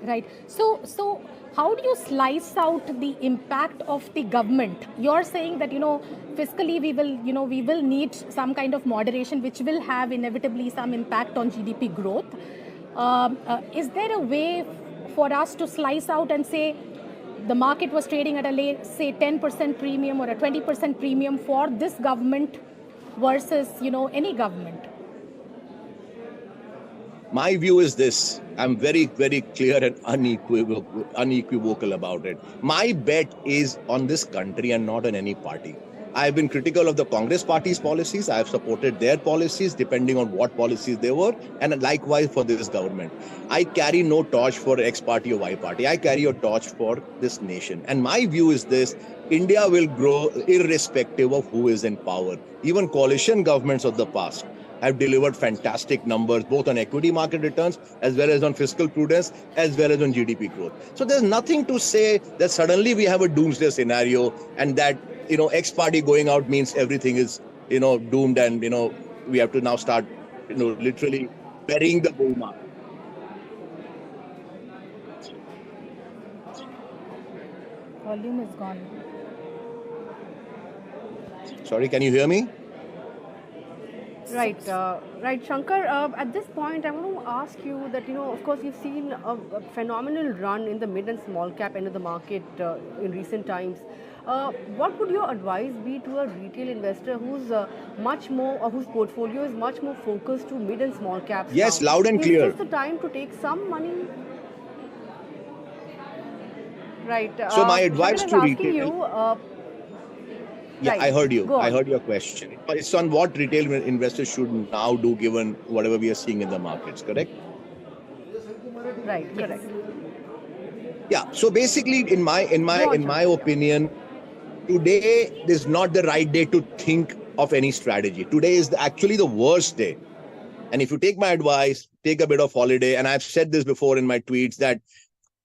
Right. So how do you slice out the impact of the government? You're saying that, fiscally we will need some kind of moderation, which will have inevitably some impact on GDP growth. Is there a way for us to slice out and say the market was trading at a, say, 10% premium or a 20% premium for this government versus, any government? My view is this. I'm very, very clear and unequivocal about it. My bet is on this country and not on any party. I've been critical of the Congress party's policies. I've supported their policies depending on what policies they were, and likewise for this government. I carry no torch for X party or Y party. I carry a torch for this nation. And my view is this: India will grow irrespective of who is in power. Even coalition governments of the past have delivered fantastic numbers, both on equity market returns, as well as on fiscal prudence, as well as on GDP growth. So there's nothing to say that suddenly we have a doomsday scenario and that, X party going out means everything is, doomed and, we have to now start, literally burying the bull market. Volume is gone. Sorry, can you hear me? Right, right, Shankar. At this point, I want to ask you that, of course, you've seen a phenomenal run in the mid and small cap end of the market in recent times. What would your advice be to a retail investor who's much more, or whose portfolio is much more focused to mid and small caps Yes, now? loud and Is clear. this the time to take some money? Right. So my Shankar, advice I was to asking retail. you. Yeah, Right. I heard you. Go I on. heard your question. It's on what retail investors should now do given whatever we are seeing in the markets, correct? Right. Correct. Yeah. So basically, in my Go on, opinion, today is not the right day to think of any strategy. Today is actually the worst day. And if you take my advice, take a bit of holiday. And I've said this before in my tweets that,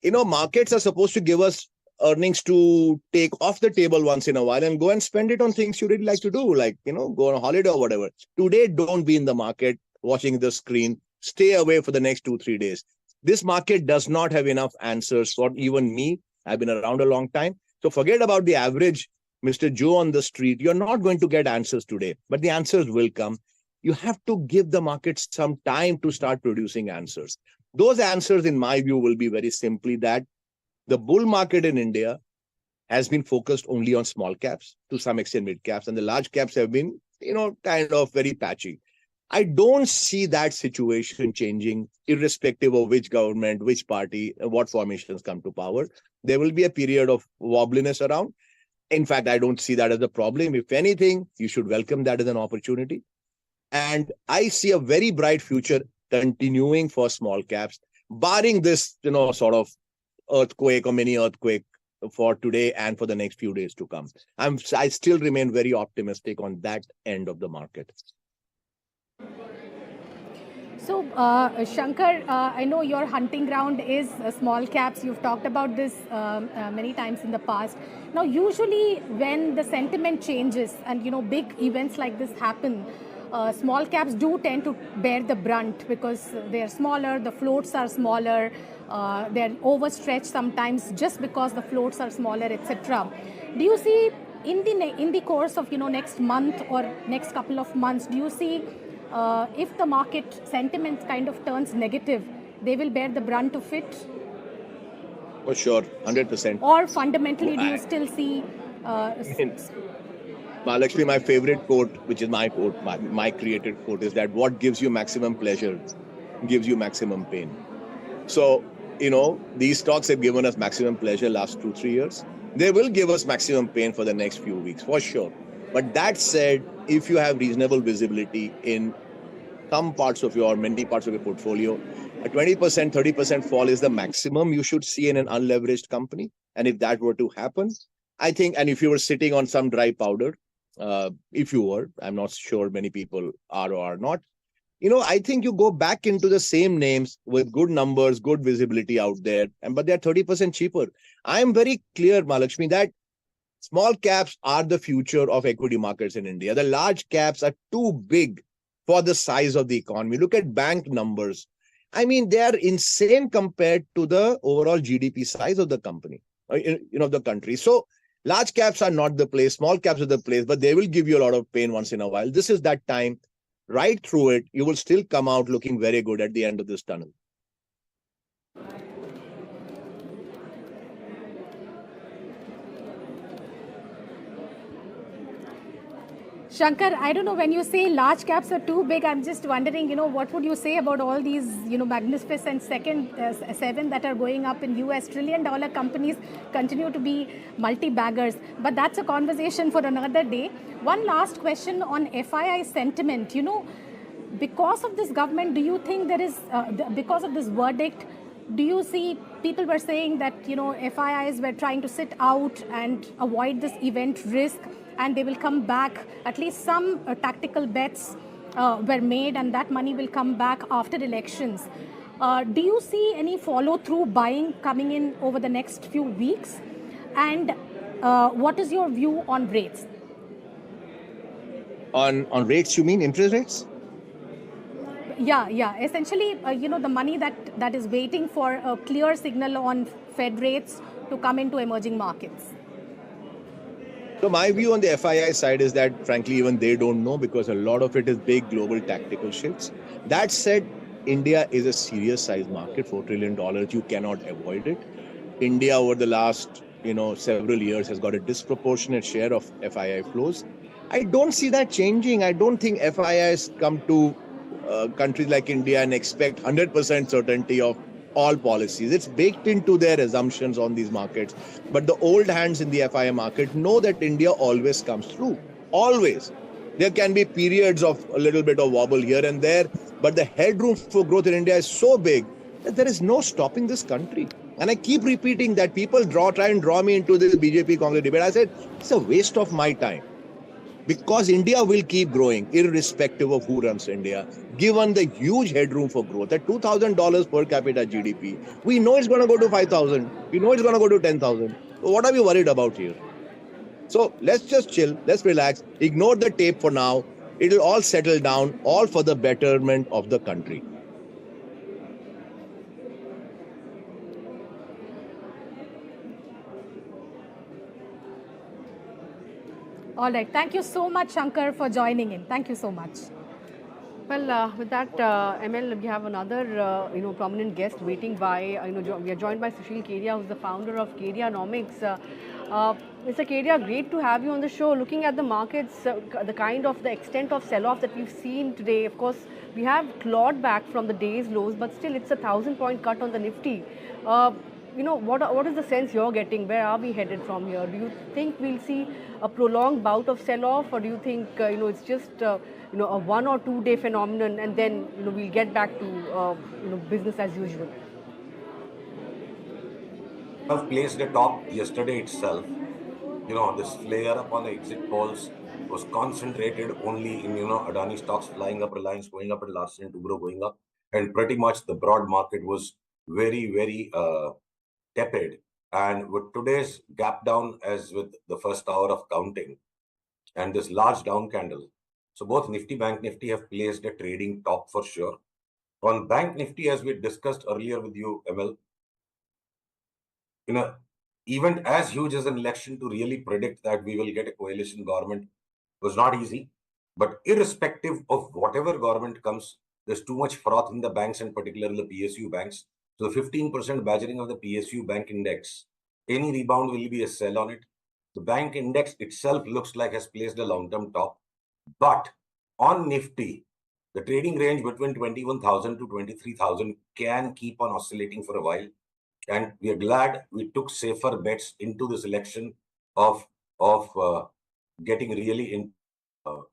markets are supposed to give us earnings to take off the table once in a while and go and spend it on things you really like to do, like, go on a holiday or whatever. Today, don't be in the market watching the screen. Stay away for the next 2-3 days. This market does not have enough answers for even me. I've been around a long time. So forget about the average Mr. Joe on the street. You're not going to get answers today, but the answers will come. You have to give the market some time to start producing answers. Those answers, in my view, will be very simply that the bull market in India has been focused only on small caps, to some extent mid caps, and the large caps have been, kind of very patchy. I don't see that situation changing irrespective of which government, which party, what formations come to power. There will be a period of wobbliness around. In fact, I don't see that as a problem. If anything, you should welcome that as an opportunity. And I see a very bright future continuing for small caps, barring this, sort of earthquake or mini earthquake for today and for the next few days to come. I still remain very optimistic on that end of the market. So, Shankar, I know your hunting ground is small caps. You've talked about this many times in the past. Now, usually when the sentiment changes and, big events like this happen, small caps do tend to bear the brunt because they're smaller, the floats are smaller, they're overstretched sometimes just because the floats are smaller, etc. Do you see in the course of next month or next couple of months, do you see if the market sentiment kind of turns negative, they will bear the brunt of it? For sure, 100%. Or fundamentally, do you still see? Mahalakshmi, my favorite quote, which is my quote, my created quote, is that what gives you maximum pleasure gives you maximum pain. So, these stocks have given us maximum pleasure last 2-3 years. They will give us maximum pain for the next few weeks, for sure. But that said, if you have reasonable visibility in some parts of many parts of your portfolio, a 20%, 30% fall is the maximum you should see in an unleveraged company. And if that were to happen, I think, and if you were sitting on some dry powder, if you were, I'm not sure many people are or are not, I think you go back into the same names with good numbers, good visibility out there, but they're 30% cheaper. I'm very clear, Mahalakshmi, that small caps are the future of equity markets in India. The large caps are too big for the size of the economy. Look at bank numbers. I mean, they are insane compared to the overall GDP size of the company, the country. So large caps are not the place. Small caps are the place, but they will give you a lot of pain once in a while. This is that time. Right through it, you will still come out looking very good at the end of this tunnel. Shankar, I don't know, when you say large caps are too big, I'm just wondering, what would you say about all these, magnificent seven that are going up in US? $1 trillion companies continue to be multi-baggers. But that's a conversation for another day. One last question on FII sentiment. Because of this government, do you think there is, because of this verdict, do you see people were saying that, FIIs were trying to sit out and avoid this event risk, and they will come back, at least some tactical bets were made, and that money will come back after elections. Do you see any follow-through buying coming in over the next few weeks? And what is your view on rates? On rates, you mean interest rates? Yeah. Essentially, the money that is waiting for a clear signal on Fed rates to come into emerging markets. So my view on the FII side is that, frankly, even they don't know, because a lot of it is big global tactical shifts. That said, India is a serious size market, $4 trillion. You cannot avoid it. India over the last, several years has got a disproportionate share of FII flows. I don't see that changing. I don't think FIIs come to countries like India and expect 100% certainty of all policies. It's baked into their assumptions on these markets. But the old hands in the FII market know that India always comes through. Always. There can be periods of a little bit of wobble here and there, but the headroom for growth in India is so big that there is no stopping this country. And I keep repeating that. People try and draw me into this BJP Congress debate. I said, it's a waste of my time. Because India will keep growing irrespective of who runs India, given the huge headroom for growth. At $2,000 per capita GDP, we know it's going to go to 5,000. We know it's going to go to 10,000. So what are we worried about here? So let's just chill, let's relax, ignore the tape for now. It'll all settle down, all for the betterment of the country. All right. Thank you so much, Shankar, for joining in. Thank you so much. Well, with that, ML, we have another, prominent guest waiting by, we are joined by Sushil Kedia, who's the founder of Kedianomics. Mr. Kedia, great to have you on the show. Looking at the markets, the extent of sell-off that we've seen today, of course, we have clawed back from the day's lows, but still it's a 1,000-point cut on the Nifty. What is the sense you're getting? Where are we headed from here? Do you think we'll see a prolonged bout of sell-off, or do you think it's just a 1 or 2 day phenomenon, and then we'll get back to business as usual? Have placed a top yesterday itself. This flare up on the exit polls was concentrated only in Adani stocks flying up, Reliance going up, and Larsen & Toubro going up, and pretty much the broad market was very, very tepid. And with today's gap down, as with the first hour of counting, and this large down candle, so both Nifty, Bank Nifty have placed a trading top for sure. On Bank Nifty, as we discussed earlier with you, ML, event as huge as an election, to really predict that we will get a coalition government was not easy. But irrespective of whatever government comes, there's too much froth in the banks, and particularly the PSU banks. So the 15% badgering of the PSU bank index, any rebound will be a sell on it. The bank index itself looks like has placed a long-term top. But on Nifty, the trading range between 21,000 to 23,000 can keep on oscillating for a while. And we are glad we took safer bets into this election of getting really in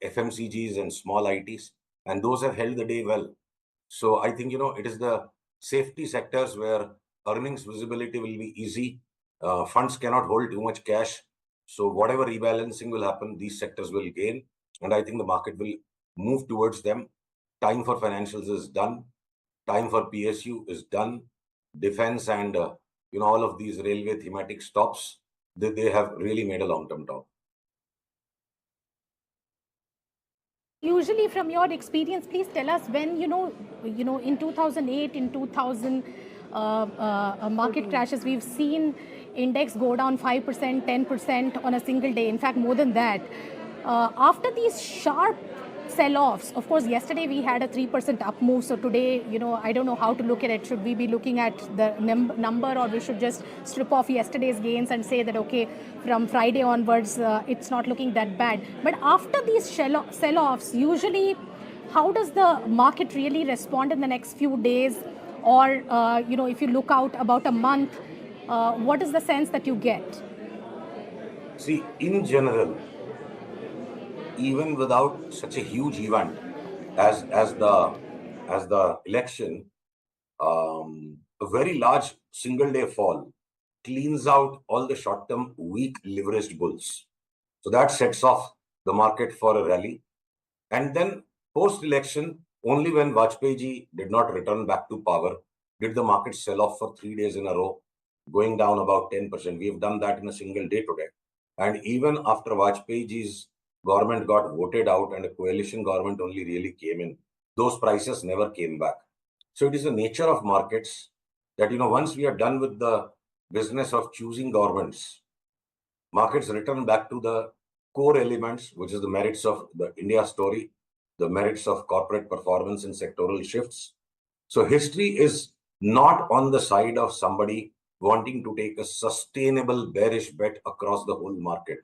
FMCGs and small ITs. And those have held the day well. So I think, it is the safety sectors where earnings visibility will be easy. Funds cannot hold too much cash. So whatever rebalancing will happen, these sectors will gain. And I think the market will move towards them. Time for financials is done. Time for PSU is done. Defense and, all of these railway thematic stops, they have really made a long-term top. Usually, from your experience, please tell us when, in 2008, in 2000 market crashes, we've seen index go down 5%, 10% on a single day. In fact, more than that. After these sharp sell-offs, of course, yesterday we had a 3% up move. So today, I don't know how to look at it. Should we be looking at the number, or we should just strip off yesterday's gains and say that, okay, from Friday onwards, it's not looking that bad. But after these sell-offs, usually, how does the market really respond in the next few days? Or, if you look out about a month, what is the sense that you get? See, in general, even without such a huge event as the election, a very large single day fall cleans out all the short-term weak leveraged bulls. So that sets off the market for a rally. And then post-election, only when Vajpayee ji did not return back to power did the market sell off for 3 days in a row, going down about 10%. We have done that in a single day today. And even after Vajpayee ji's government got voted out and a coalition government only really came in, those prices never came back. So it is the nature of markets that, once we are done with the business of choosing governments, markets return back to the core elements, which is the merits of the India story, the merits of corporate performance and sectoral shifts. So history is not on the side of somebody wanting to take a sustainable bearish bet across the whole market.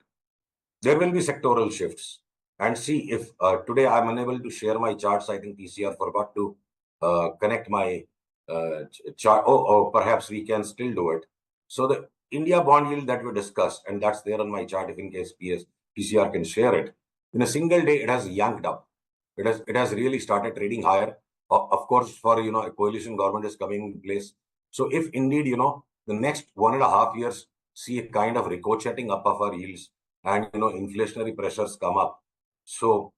There will be sectoral shifts. And see, if today I'm unable to share my charts, I think PCR forgot to connect my chart. Oh, perhaps we can still do it. So the India bond yield that we discussed, and that's there on my chart, if in case PCR can share it. In a single day, it has yanked up. It has really started trading higher. Of course, for a coalition government is coming in place. So if indeed the next 1.5 years see a kind of ricocheting up of our yields, and inflationary pressures come up, so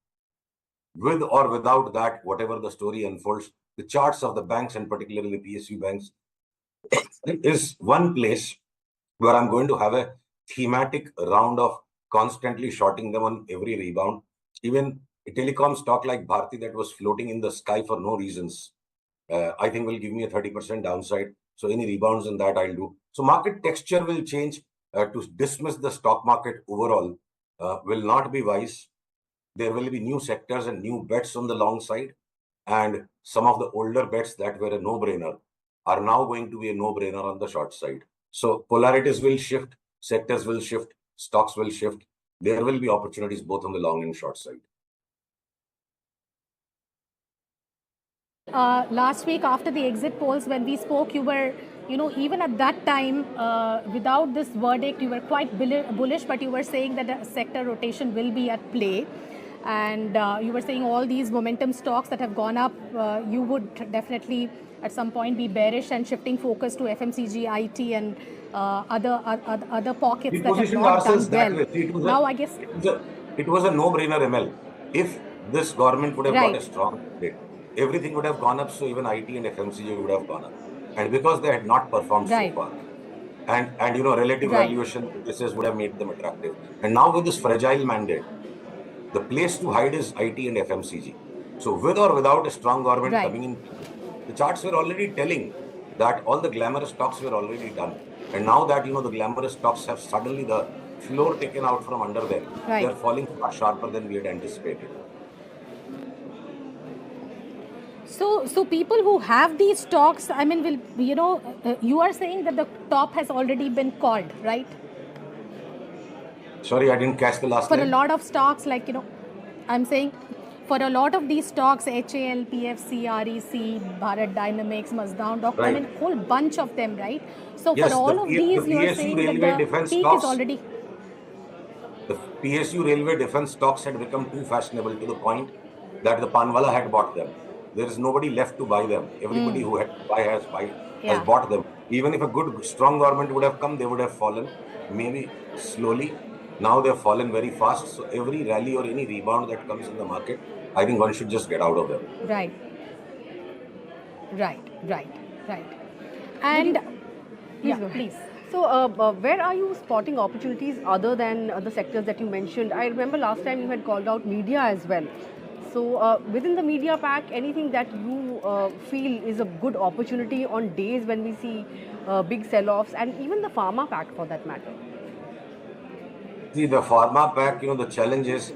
with or without that, whatever the story unfolds, the charts of the banks and particularly PSU banks is one place where I'm going to have a thematic round of constantly shorting them on every rebound. Even a telecom stock like Bharti that was floating in the sky for no reasons, I think will give me a 30% downside. So any rebounds in that I'll do. So market texture will change. To dismiss the stock market overall will not be wise. There will be new sectors and new bets on the long side. And some of the older bets that were a no-brainer are now going to be a no-brainer on the short side. So polarities will shift, sectors will shift, stocks will shift. There will be opportunities both on the long and short side. Last week after the exit polls, when we spoke, you were, even at that time, without this verdict, you were quite bullish, but you were saying that the sector rotation will be at play. And you were saying all these momentum stocks that have gone up, you would definitely at some point be bearish and shifting focus to FMCG, IT and other pockets that have not done well. Now, I guess it was a no-brainer, ML. If this government would have got a strong mandate, everything would have gone up, so even IT and FMCG would have gone up. And because they had not performed so far, and relative valuation indices would have made them attractive. And now with this fragile mandate, the place to hide is IT and FMCG. So with or without a strong government coming in, the charts were already telling that all the glamorous stocks were already done. And now that, the glamorous stocks have suddenly the floor taken out from under them, they are falling far sharper than we had anticipated. So people who have these stocks, I mean, will, you are saying that the top has already been called, right? Sorry, I didn't catch the last line. For a lot of stocks, like, I'm saying for a lot of these stocks, HAL, PFC, REC, Bharat Dynamics, Mazda, I mean, a whole bunch of them, right? So yes, for all of these, you are saying that the peak stocks, is already... The PSU railway defense stocks had become too fashionable to the point that the Panwala had bought them. There is nobody left to buy them. Everybody who had to buy has bought them. Even if a good, strong government would have come, they would have fallen, maybe slowly. Now they have fallen very fast. So every rally or any rebound that comes in the market, I think one should just get out of them. Right. And please. So where are you spotting opportunities other than the sectors that you mentioned? I remember last time you had called out media as well. So within the media pack, anything that you feel is a good opportunity on days when we see big sell-offs, and even the pharma pack for that matter? See, the pharma pack, the challenge is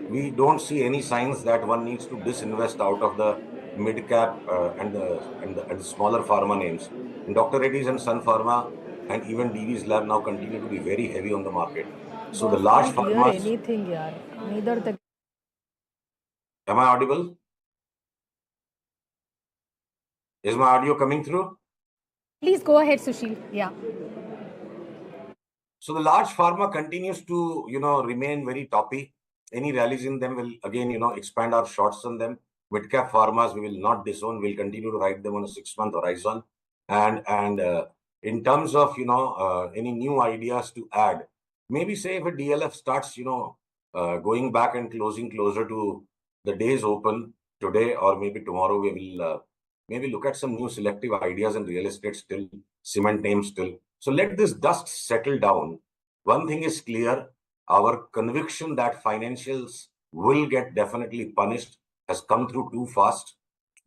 we don't see any signs that one needs to disinvest out of the mid-cap and the smaller pharma names. And Dr. Reddy's and Sun Pharma and even Divi's Lab now continue to be very heavy on the market. So the large pharma... anything, yaar. Neither the... Am I audible? Is my audio coming through? Please go ahead, Sushil. Yeah. So the large pharma continues to, remain very toppy. Any rallies in them will again, expand our shorts on them. Mid-cap pharmas, we will not disown. We'll continue to ride them on a 6-month horizon. And in terms of, any new ideas to add, maybe say if a DLF starts, going back and closing closer to the days open today or maybe tomorrow, we will maybe look at some new selective ideas in real estate still, cement names still. So let this dust settle down. One thing is clear, our conviction that financials will get definitely punished has come through too fast.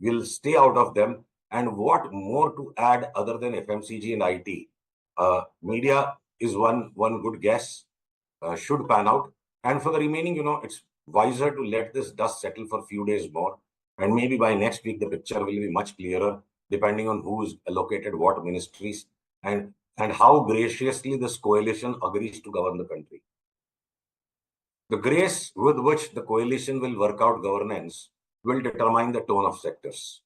We'll stay out of them. And what more to add other than FMCG and IT? Media is one good guess, should pan out. And for the remaining, it's wiser to let this dust settle for a few days more. And maybe by next week, the picture will be much clearer, depending on who's allocated what ministries and how graciously this coalition agrees to govern the country. The grace with which the coalition will work out governance will determine the tone of sectors.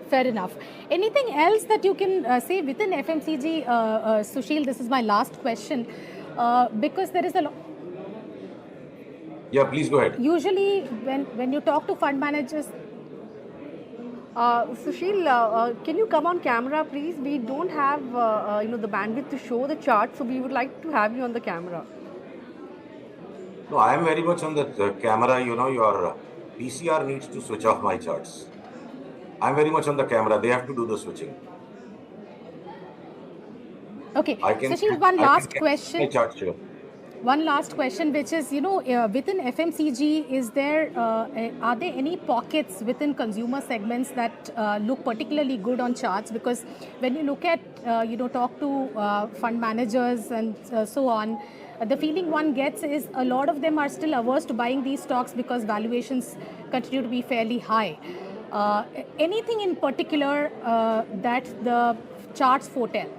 Fair enough. Anything else that you can say within FMCG, Sushil? This is my last question, because there is a lot. Yeah, please go ahead. Usually, when you talk to fund managers. Sushil, can you come on camera, please? We don't have the bandwidth to show the chart, so we would like to have you on the camera. No, I am very much on the camera. Your PCR needs to switch off my charts. I'm very much on the camera. They have to do the switching. Okay, Sushil, one last question. My chart, sure. One last question, which is, within FMCG, are there any pockets within consumer segments that look particularly good on charts? Because when you look at, talk to fund managers and so on, the feeling one gets is a lot of them are still averse to buying these stocks because valuations continue to be fairly high. Anything in particular that the charts foretell?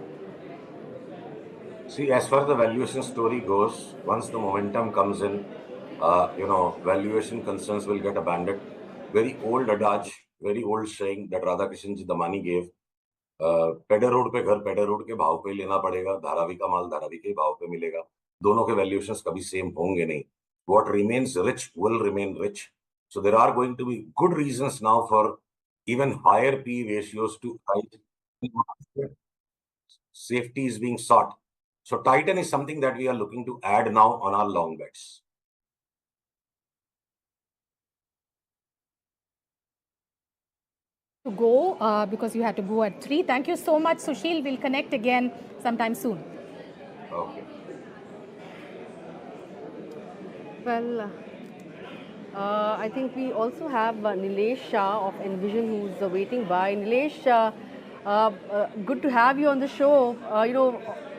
See, as far as the valuation story goes, once the momentum comes in, valuation concerns will get abandoned. Very old adage, very old saying that Radhakrishnan ji Damani gave. Peddar Road पे घर Peddar road के भाव पे लेना पड़ेगा, धारावी का माल धारावी के भाव पे मिलेगा. दोनों के valuations कभी same होंगे नहीं. What remains rich will remain rich. So there are going to be good reasons now for even higher P ratios to fight. Safety is being sought. So Titan is something that we are looking to add now on our long bets. To go because you had to go at 3. Thank you so much, Sushil. We'll connect again sometime soon. Okay. Well, I think we also have Nilesh Shah of Envision who's waiting by. Nilesh, good to have you on the show.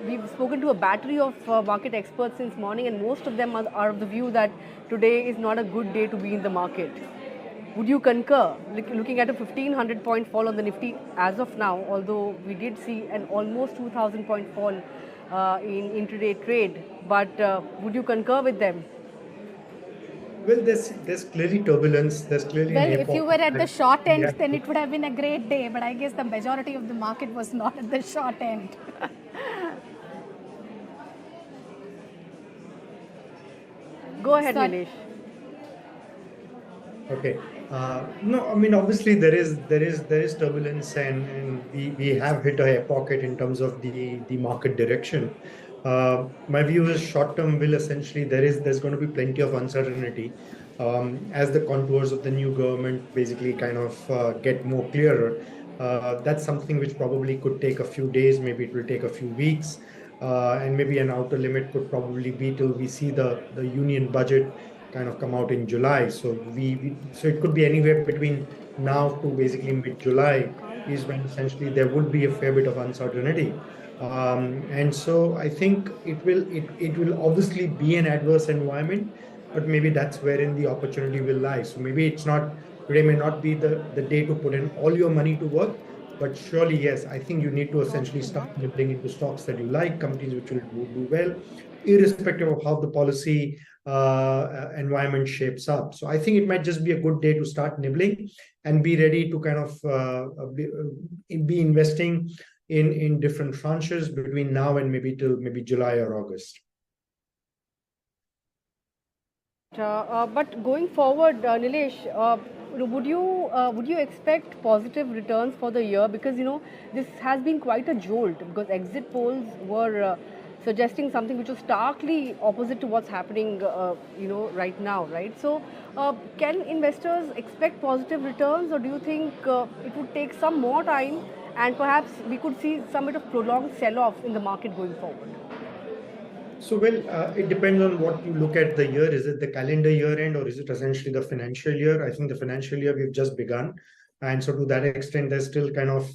We've spoken to a battery of market experts since morning, and most of them are of the view that today is not a good day to be in the market. Would you concur? Looking at a 1500 point fall on the Nifty as of now, although we did see an almost 2000 point fall in intraday trade, but would you concur with them? Well, there's clearly turbulence. There's clearly. Well, if you were at the short end, then it would have been a great day. But I guess the majority of the market was not at the short end. Go ahead, Nilesh. Okay. No, I mean, obviously there is turbulence, and we have hit a air pocket in terms of the market direction. My view is short term will essentially there's going to be plenty of uncertainty as the contours of the new government basically kind of get more clearer. That's something which probably could take a few days, maybe it will take a few weeks, and maybe an outer limit could probably be till we see the union budget kind of come out in July. So so it could be anywhere between now to basically mid-July is when essentially there would be a fair bit of uncertainty. And so I think it will obviously be an adverse environment, but maybe that's wherein the opportunity will lie. So maybe today may not be the day to put in all your money to work, but surely, yes, I think you need to essentially start nibbling into stocks that you like, companies which will do well, irrespective of how the policy environment shapes up. So I think it might just be a good day to start nibbling and be ready to kind of be investing in different tranches between now and maybe till July or August. But going forward, Nilesh, would you expect positive returns for the year? Because this has been quite a jolt, because exit polls were suggesting something which was starkly opposite to what's happening right now, right? So can investors expect positive returns, or do you think it would take some more time and perhaps we could see some bit of prolonged sell-off in the market going forward? So, well, it depends on what you look at the year. Is it the calendar year end, or is it essentially the financial year? I think the financial year we've just begun. And so to that extent, there's still kind of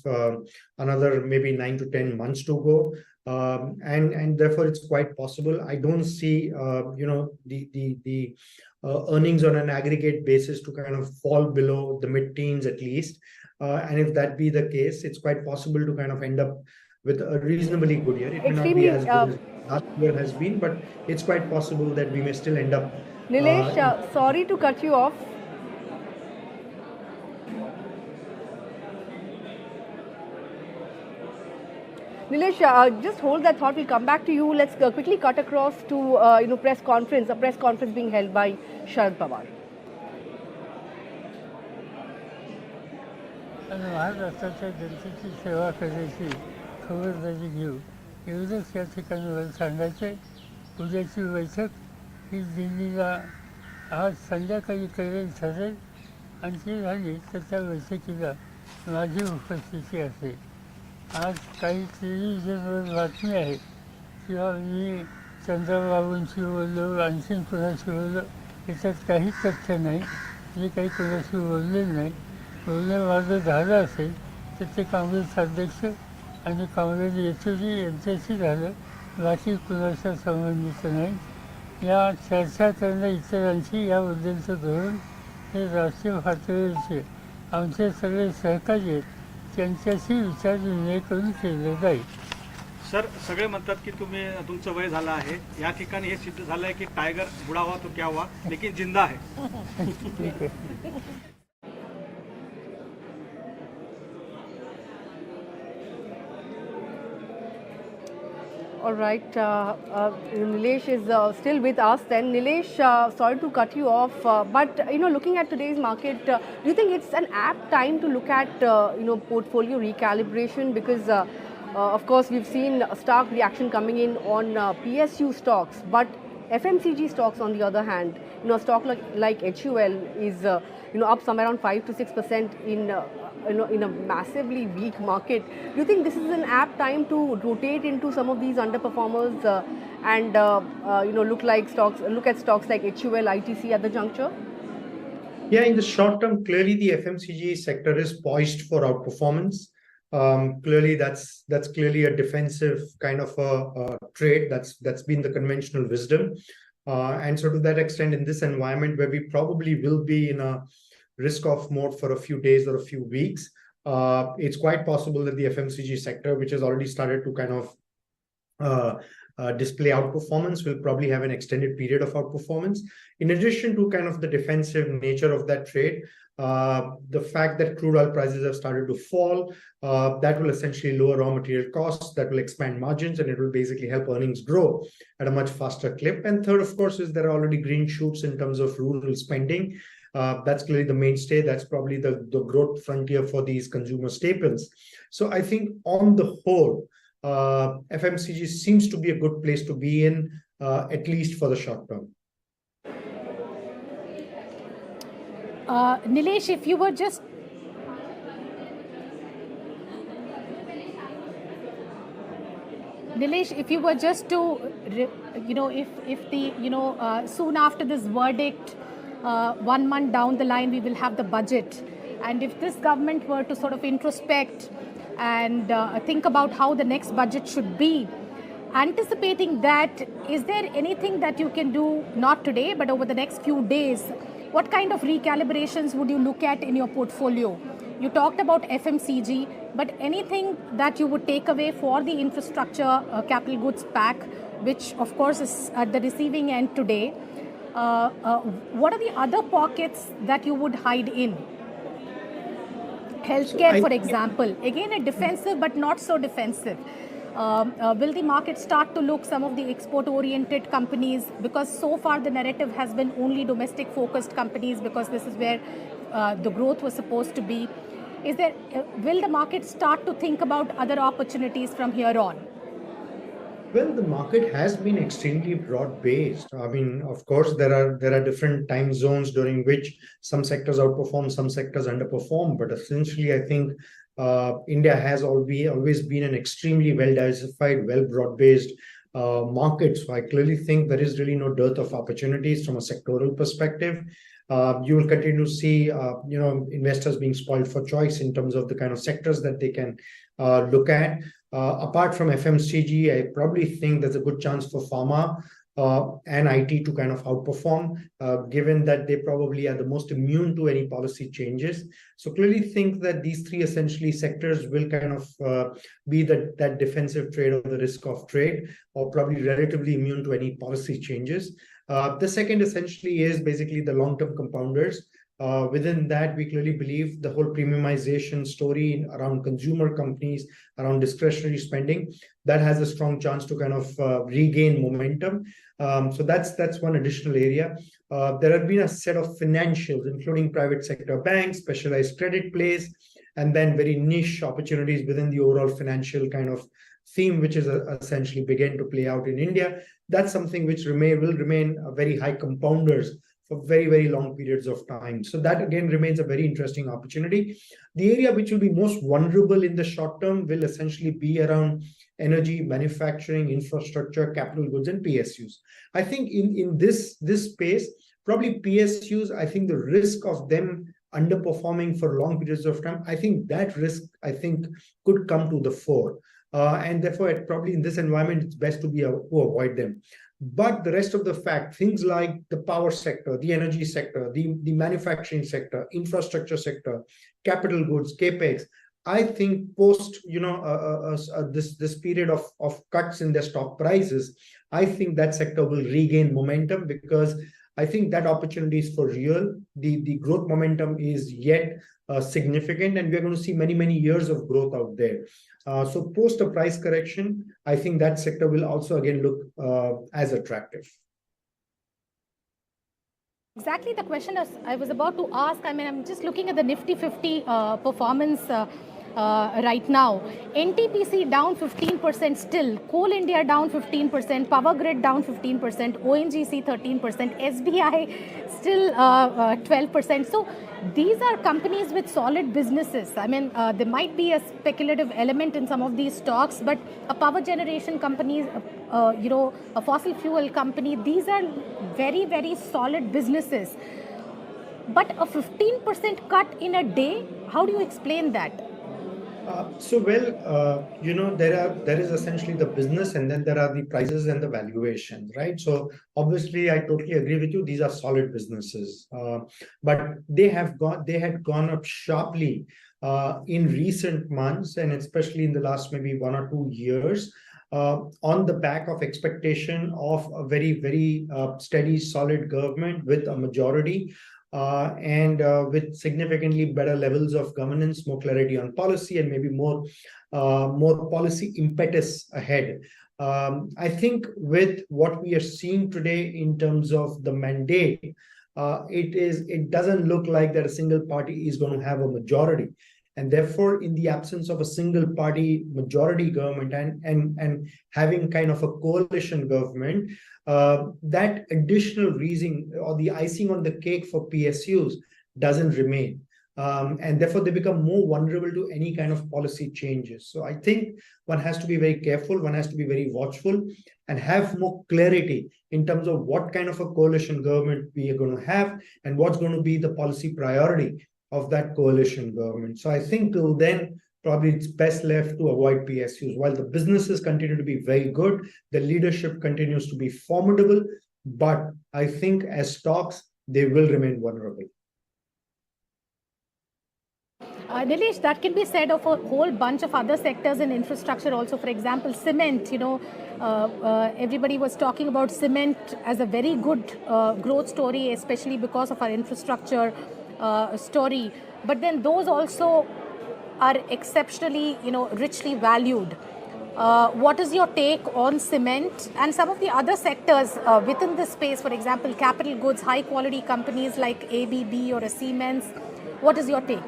another maybe 9 to 10 months to go. And therefore it's quite possible. I don't see the earnings on an aggregate basis to kind of fall below the mid-teens at least. And if that be the case, it's quite possible to kind of end up with a reasonably good year. It may not be as good as last year has been, but it's quite possible that we may still end up. Nilesh, sorry to cut you off. Nilesh, just hold that thought. We'll come back to you. Let's quickly cut across to a press conference being held by Sharad Pawar. महाराष्ट्राच्या जनतेची सेवा करायची खबरदारी घेऊ एवढंच या ठिकाणी मला सांगायचं आहे. उद्याची बैठक ही दिल्लीला आज संध्याकाळी ठरेल आणि ती झाली तर त्या बैठकीला माझी उपस्थिती असेल. आज काही टेलिव्हिजनवर बातमी आहे किंवा मी चंद्रबाबूंशी बोललो आणखीन कोणाशी बोललो याच्यात काही तथ्य नाही. मी काही कोणाशी बोललेलं नाही. बोलणं माझं झालं असेल तर ते काँग्रेस अध्यक्ष आणि काँग्रेस नेते यांच्याशी झालं. बाकी कुणाच्या संबंधित नाही. या चर्चा करणं इतरांची याबद्दलचं धोरण हे राष्ट्रीय पातळीवरचे आमचे सगळे सहकारी आहेत त्यांच्याशी विचारविनिमय करून केलं जाईल. सर सगळे म्हणतात की तुमचं वय झालं आहे. या ठिकाणी हे सिद्ध झालं आहे की टायगर बुढ़ा हुआ तो क्या हुआ लेकिन जिंदा है. ठीक आहे. All right, Nilesh is still with us. Then Nilesh, sorry to cut you off, but looking at today's market, do you think it's an apt time to look at portfolio recalibration? Because of course we've seen stark reaction coming in on PSU stocks, but FMCG stocks on the other hand, a stock like HUL is up somewhere around 5 to 6% in a massively weak market. Do you think this is an apt time to rotate into some of these underperformers and look at stocks like HUL, ITC at the juncture? Yeah, in the short term, clearly the FMCG sector is poised for outperformance. Clearly, that's clearly a defensive kind of a trade. That's been the conventional wisdom. And so to that extent, in this environment where we probably will be in a risk-off mode for a few days or a few weeks, it's quite possible that the FMCG sector, which has already started to kind of display outperformance, will probably have an extended period of outperformance. In addition to kind of the defensive nature of that trade, the fact that crude oil prices have started to fall, that will essentially lower raw material costs, that will expand margins, and it will basically help earnings grow at a much faster clip. And third, of course, is there are already green shoots in terms of rural spending. That's clearly the mainstay. That's probably the growth frontier for these consumer staples. So I think on the whole, FMCG seems to be a good place to be in, at least for the short term. Nilesh, if you were just to, if the, soon after this verdict, 1 month down the line, we will have the budget. And if this government were to sort of introspect and think about how the next budget should be, anticipating that, is there anything that you can do, not today, but over the next few days? What kind of recalibrations would you look at in your portfolio? You talked about FMCG, but anything that you would take away for the infrastructure capital goods pack, which of course is at the receiving end today. What are the other pockets that you would hide in? Healthcare, for example, again a defensive but not so defensive. Will the market start to look some of the export-oriented companies, because so far the narrative has been only domestic-focused companies, because this is where the growth was supposed to be. Will the market start to think about other opportunities from here on? Well, the market has been extremely broad-based. I mean, of course, there are different time zones during which some sectors outperform, some sectors underperform. But essentially, I think India has always been an extremely well-diversified, well-broad-based market. So I clearly think there is really no dearth of opportunities from a sectoral perspective. You will continue to see, investors being spoiled for choice in terms of the kind of sectors that they can look at. Apart from FMCG, I probably think there's a good chance for pharma and IT to kind of outperform, given that they probably are the most immune to any policy changes. So clearly think that these three essentially sectors will kind of be that defensive trade or the risk of trade, or probably relatively immune to any policy changes. The second essentially is basically the long-term compounders. Within that, we clearly believe the whole premiumization story around consumer companies, around discretionary spending, that has a strong chance to kind of regain momentum. So that's one additional area. There have been a set of financials, including private sector banks, specialized credit plays, and then very niche opportunities within the overall financial kind of theme, which is essentially began to play out in India. That's something which will remain very high compounders for very, very long periods of time. So that again remains a very interesting opportunity. The area which will be most vulnerable in the short term will essentially be around energy, manufacturing, infrastructure, capital goods, and PSUs. I think in this space, probably PSUs, I think the risk of them underperforming for long periods of time, I think that risk, could come to the fore. And therefore, probably in this environment, it's best to avoid them. But the rest of the fact, things like the power sector, the energy sector, the manufacturing sector, infrastructure sector, capital goods, capex, I think post this period of cuts in their stock prices, I think that sector will regain momentum, because I think that opportunity is for real. The growth momentum is yet significant, and we're going to see many, many years of growth out there. So post a price correction, I think that sector will also again look as attractive. Exactly the question I was about to ask. I mean, I'm just looking at the Nifty 50 performance right now. NTPC down 15% still, Coal India down 15%, Power Grid down 15%, ONGC 13%, SBI still 12%. So these are companies with solid businesses. I mean, there might be a speculative element in some of these stocks, but a power generation company, a fossil fuel company, these are very, very solid businesses. But a 15% cut in a day, how do you explain that? There is essentially the business, and then there are the prices and the valuation, right? So obviously, I totally agree with you. These are solid businesses, but they had gone up sharply in recent months, and especially in the last maybe 1 or 2 years, on the back of expectation of a very, very steady, solid government with a majority. And with significantly better levels of governance, more clarity on policy, and maybe more policy impetus ahead. I think with what we are seeing today in terms of the mandate, it doesn't look like that a single party is going to have a majority. And therefore, in the absence of a single party majority government and having kind of a coalition government, that additional reason or the icing on the cake for PSUs doesn't remain. And therefore, they become more vulnerable to any kind of policy changes. So I think one has to be very careful, one has to be very watchful, and have more clarity in terms of what kind of a coalition government we are going to have and what's going to be the policy priority of that coalition government. So I think till then, probably it's best left to avoid PSUs. While the businesses continue to be very good, the leadership continues to be formidable, but I think as stocks, they will remain vulnerable. Nilesh, that can be said of a whole bunch of other sectors in infrastructure also. For example, cement, everybody was talking about cement as a very good growth story, especially because of our infrastructure story. But then those also are exceptionally, richly valued. What is your take on cement and some of the other sectors within this space? For example, capital goods, high quality companies like ABB or a Siemens. What is your take?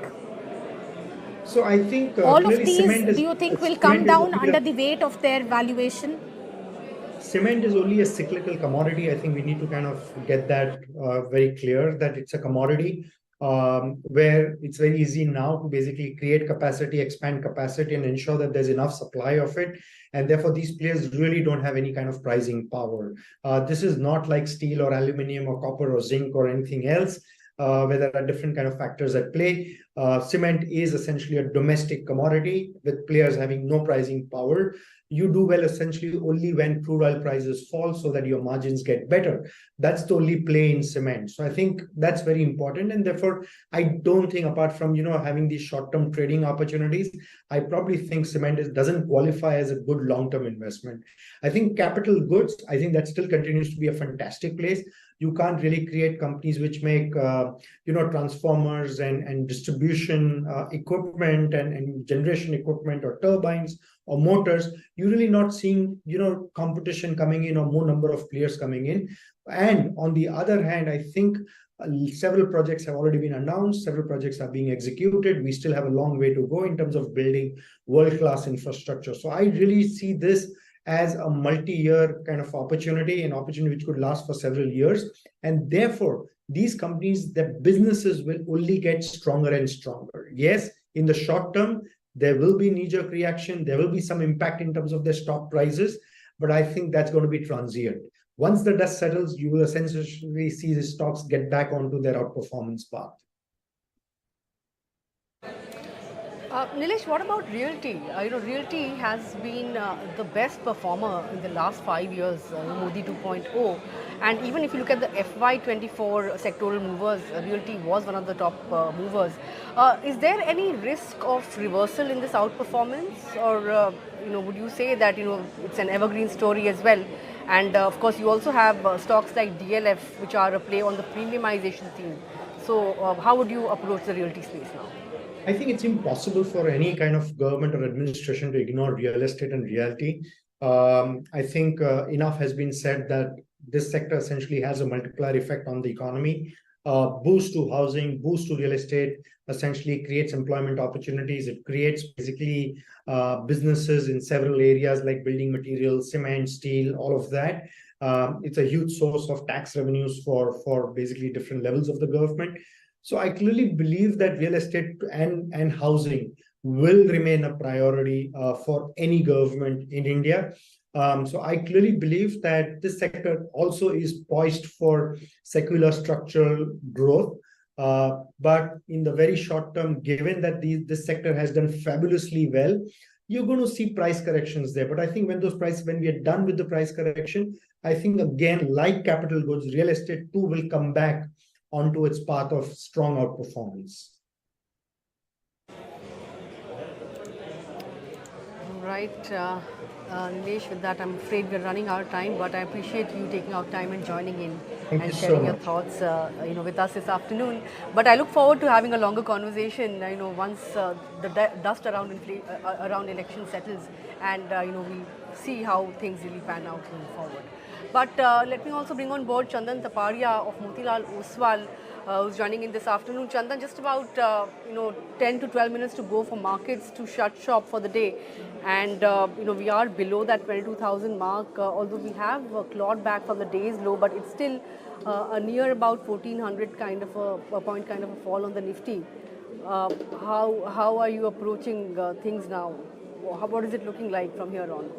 So I think all of these, do you think, will come down under the weight of their valuation? Cement is only a cyclical commodity. I think we need to kind of get that very clear, that it's a commodity. where it's very easy now to basically create capacity, expand capacity, and ensure that there's enough supply of it. And therefore, these players really don't have any kind of pricing power. This is not like steel or aluminum or copper or zinc or anything else, where there are different kind of factors at play. Cement is essentially a domestic commodity with players having no pricing power. You do well essentially only when crude oil prices fall so that your margins get better. That's the only play in cement. So I think that's very important. And therefore, I don't think apart from, having these short-term trading opportunities, I probably think cement doesn't qualify as a good long-term investment. I think capital goods, I think that still continues to be a fantastic place. You can't really create companies which make, transformers and distribution equipment and generation equipment or turbines or motors. You're really not seeing, competition coming in or more number of players coming in. And on the other hand, I think several projects have already been announced. Several projects are being executed. We still have a long way to go in terms of building world-class infrastructure. So I really see this as a multi-year kind of opportunity, an opportunity which could last for several years. And therefore, these companies, their businesses will only get stronger and stronger. Yes, in the short term, there will be knee-jerk reaction. There will be some impact in terms of their stock prices, but I think that's going to be transient. Once the dust settles, you will essentially see the stocks get back onto their outperformance path. Nilesh, what about realty? Realty has been the best performer in the last 5 years, Modi 2.0. And even if you look at the FY24 sectoral movers, realty was one of the top movers. Is there any risk of reversal in this outperformance? Or, would you say that, it's an evergreen story as well? And of course, you also have stocks like DLF, which are a play on the premiumization theme. So how would you approach the realty space now? I think it's impossible for any kind of government or administration to ignore real estate and realty. I think enough has been said that this sector essentially has a multiplier effect on the economy. Boost to housing, boost to real estate, essentially creates employment opportunities. It creates basically businesses in several areas like building materials, cement, steel, all of that. It's a huge source of tax revenues for basically different levels of the government. So I clearly believe that real estate and housing will remain a priority for any government in India. So I clearly believe that this sector also is poised for secular structural growth. But in the very short term, given that this sector has done fabulously well, you're going to see price corrections there. But I think when we are done with the price correction, I think again, like capital goods, real estate too will come back onto its path of strong outperformance. Right, Nilesh, with that, I'm afraid we're running out of time, but I appreciate you taking out time and joining in and sharing your thoughts, with us this afternoon. But I look forward to having a longer conversation, once the dust around election settles and, we see how things really pan out moving forward. But let me also bring on board Chandan Taparia of Motilal Oswal, who's joining in this afternoon. Chandan, just about 10 to 12 minutes to go for markets to shut shop for the day. And, we are below that 22,000 mark, although we have clawed back from the day's low, but it's still a near about 1,400 kind of a point kind of a fall on the Nifty. How are you approaching things now? What is it looking like from here on?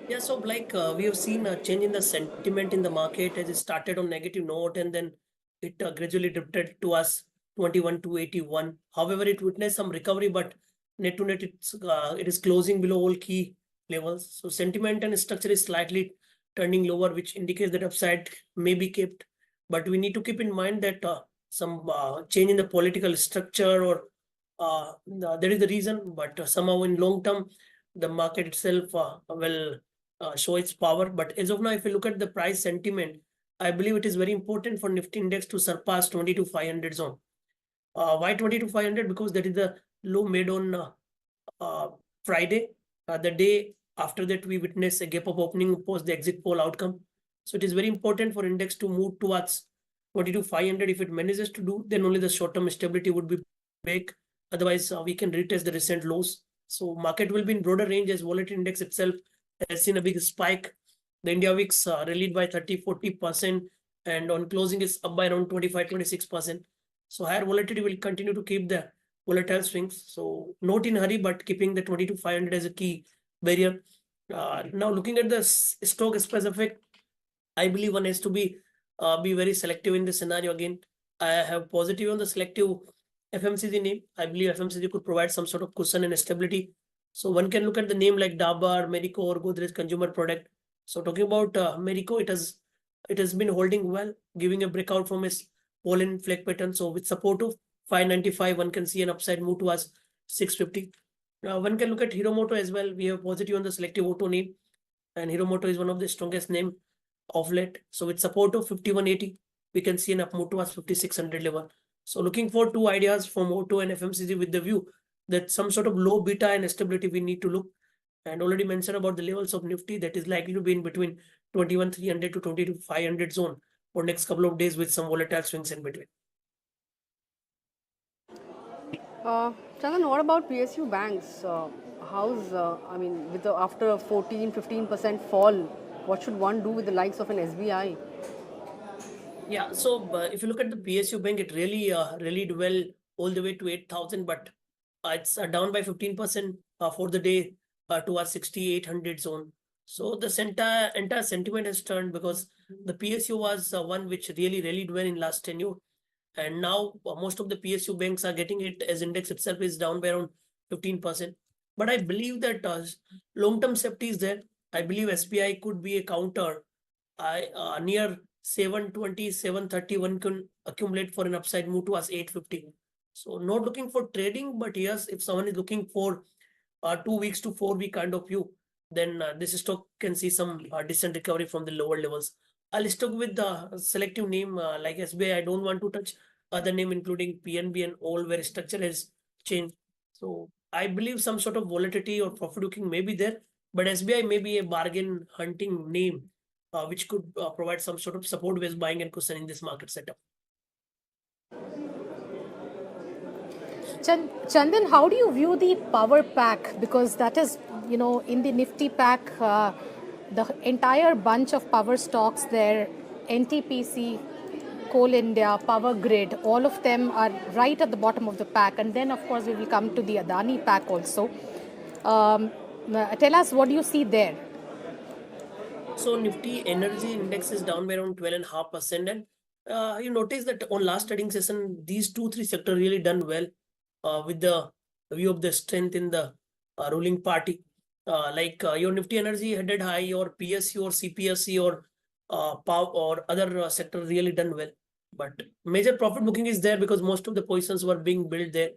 Yeah, so we have seen a change in the sentiment in the market as it started on negative note and then it gradually drifted to us 21 to 81. However, it witnessed some recovery, but net to net it is closing below all key levels. So sentiment and structure is slightly turning lower, which indicates that upside may be kept. But we need to keep in mind that some change in the political structure or there is the reason, but somehow in long term, the market itself will show its power. But as of now, if you look at the price sentiment, I believe it is very important for Nifty index to surpass 22,500 zone. Why 22,500? Because that is the low made on Friday, the day after that we witness a gap of opening post the exit poll outcome. So it is very important for index to move towards 22,500. If it manages to do, then only the short-term stability would be back. Otherwise, we can retest the recent lows. So market will be in broader range as volatility index itself has seen a big spike. The India VIX rallied by 30-40%, and on closing is up by around 25-26%. So higher volatility will continue to keep the volatile swings. So not in hurry, but keeping the 22,500 as a key barrier. Now looking at the stock specific, I believe one has to be very selective in this scenario. Again, I have positive on the selective FMCG name. I believe FMCG could provide some sort of cushion and stability. So one can look at the name like Dabur, Marico, or Godrej Consumer Product. So talking about Marico, it has been holding well, giving a breakout from its fallen flag pattern. So with support of 595, one can see an upside move towards 650. One can look at Hiromoto as well. We have positive on the selective auto name, and Hiromoto is one of the strongest name of late. So with support of 5180, we can see an up move towards 5600 level. So looking for two ideas from auto and FMCG with the view that some sort of low beta and stability we need to look. And already mentioned about the levels of Nifty that is likely to be in between 21,300 to 22,500 zone for next couple of days with some volatile swings in between. Chandan, what about PSU banks? I mean, with after a 14-15% fall, what should one do with the likes of an SBI? Yeah, so if you look at the PSU bank, it really rallied well all the way to 8,000, but it's down by 15% for the day towards 6,800 zone. So the entire sentiment has turned because the PSU was one which really rallied well in last tenure. And now most of the PSU banks are getting it as index itself is down by around 15%. But I believe that long-term safety is there. I believe SBI could be a counter. Near 720, 731 can accumulate for an upside move towards 850. So not looking for trading, but yes, if someone is looking for 2 weeks to 4 week kind of view, then this stock can see some decent recovery from the lower levels. I'll stick with the selective name like SBI. I don't want to touch other name including PNB and all where structure has changed. So I believe some sort of volatility or profit booking may be there, but SBI may be a bargain hunting name which could provide some sort of support based buying and cushion in this market setup. Chandan, how do you view the power pack? Because that is, in the Nifty pack, the entire bunch of power stocks there, NTPC, Coal India, Power Grid, all of them are right at the bottom of the pack. And then, of course, we will come to the Adani pack also. Tell us, what do you see there? So Nifty Energy Index is down by around 12.5%. And you notice that on last trading session, these 2-3 sectors really done well with the view of the strength in the ruling party. Your Nifty Energy headed high, or PSU or CPSC or power or other sector really done well. But major profit booking is there because most of the positions were being built there.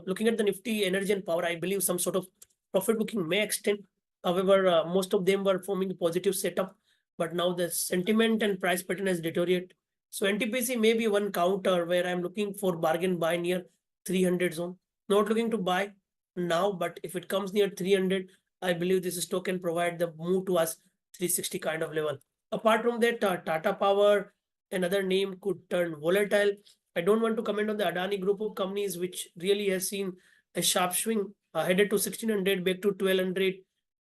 Looking at the Nifty Energy and Power, I believe some sort of profit booking may extend. However, most of them were forming a positive setup, but now the sentiment and price pattern has deteriorated. So NTPC may be one counter where I'm looking for bargain buy near 300 zone. Not looking to buy now, but if it comes near 300, I believe this stock can provide the move to us 360 kind of level. Apart from that, Tata Power, another name, could turn volatile. I don't want to comment on the Adani group of companies, which really has seen a sharp swing headed to 1600, back to 1200,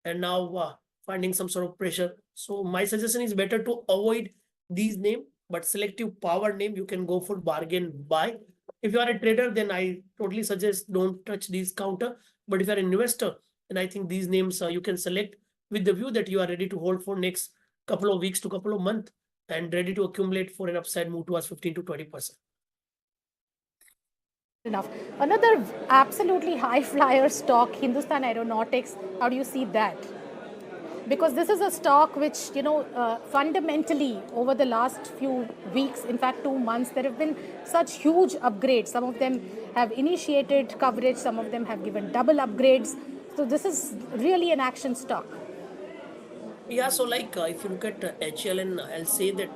and now finding some sort of pressure. So my suggestion is better to avoid these names, but selective power name, you can go for bargain buy. If you are a trader, then I totally suggest don't touch these counter. But if you are an investor, then I think these names you can select with the view that you are ready to hold for next couple of weeks to couple of months and ready to accumulate for an upside move towards 15 to 20%. Enough. Another absolutely high flyer stock, Hindustan Aeronautics. How do you see that? Because this is a stock which, fundamentally over the last few weeks, in fact 2 months, there have been such huge upgrades. Some of them have initiated coverage, some of them have given double upgrades. So this is really an action stock. Yeah, so if you look at HL, and I'll say that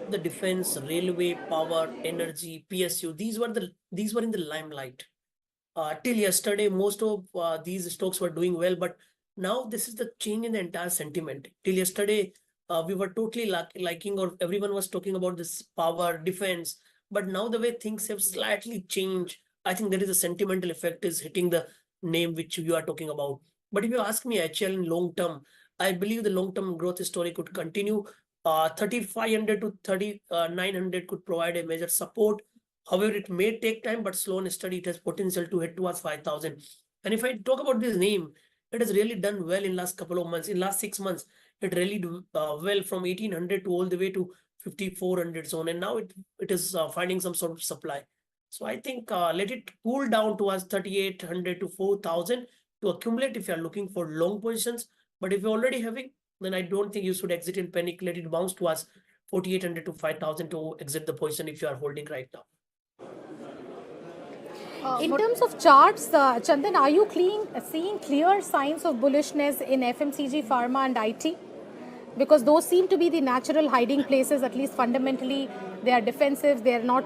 the defense, railway, power, energy, PSU, these were in the limelight. Till yesterday, most of these stocks were doing well, but now this is the change in the entire sentiment. Till yesterday, we were totally liking, or everyone was talking about this power, defense, but now the way things have slightly changed, I think there is a sentimental effect is hitting the name which you are talking about. But if you ask me HL in long term, I believe the long term growth story could continue 3,500 to 3,900 could provide a major support. However, it may take time, but slow and steady, it has potential to head towards 5,000. And if I talk about this name, it has really done well in last couple of months. In last 6 months, it really do well from 1,800 to all the way to 5,400 zone, and now it is finding some sort of supply. So I think let it cool down towards 3,800 to 4,000 to accumulate if you are looking for long positions. But if you're already having, then I don't think you should exit in panic. Let it bounce towards 4,800 to 5,000 to exit the position if you are holding right now. In terms of charts, Chandan, are you seeing clear signs of bullishness in FMCG, pharma and IT? Because those seem to be the natural hiding places, at least fundamentally. They are defensive. They are not,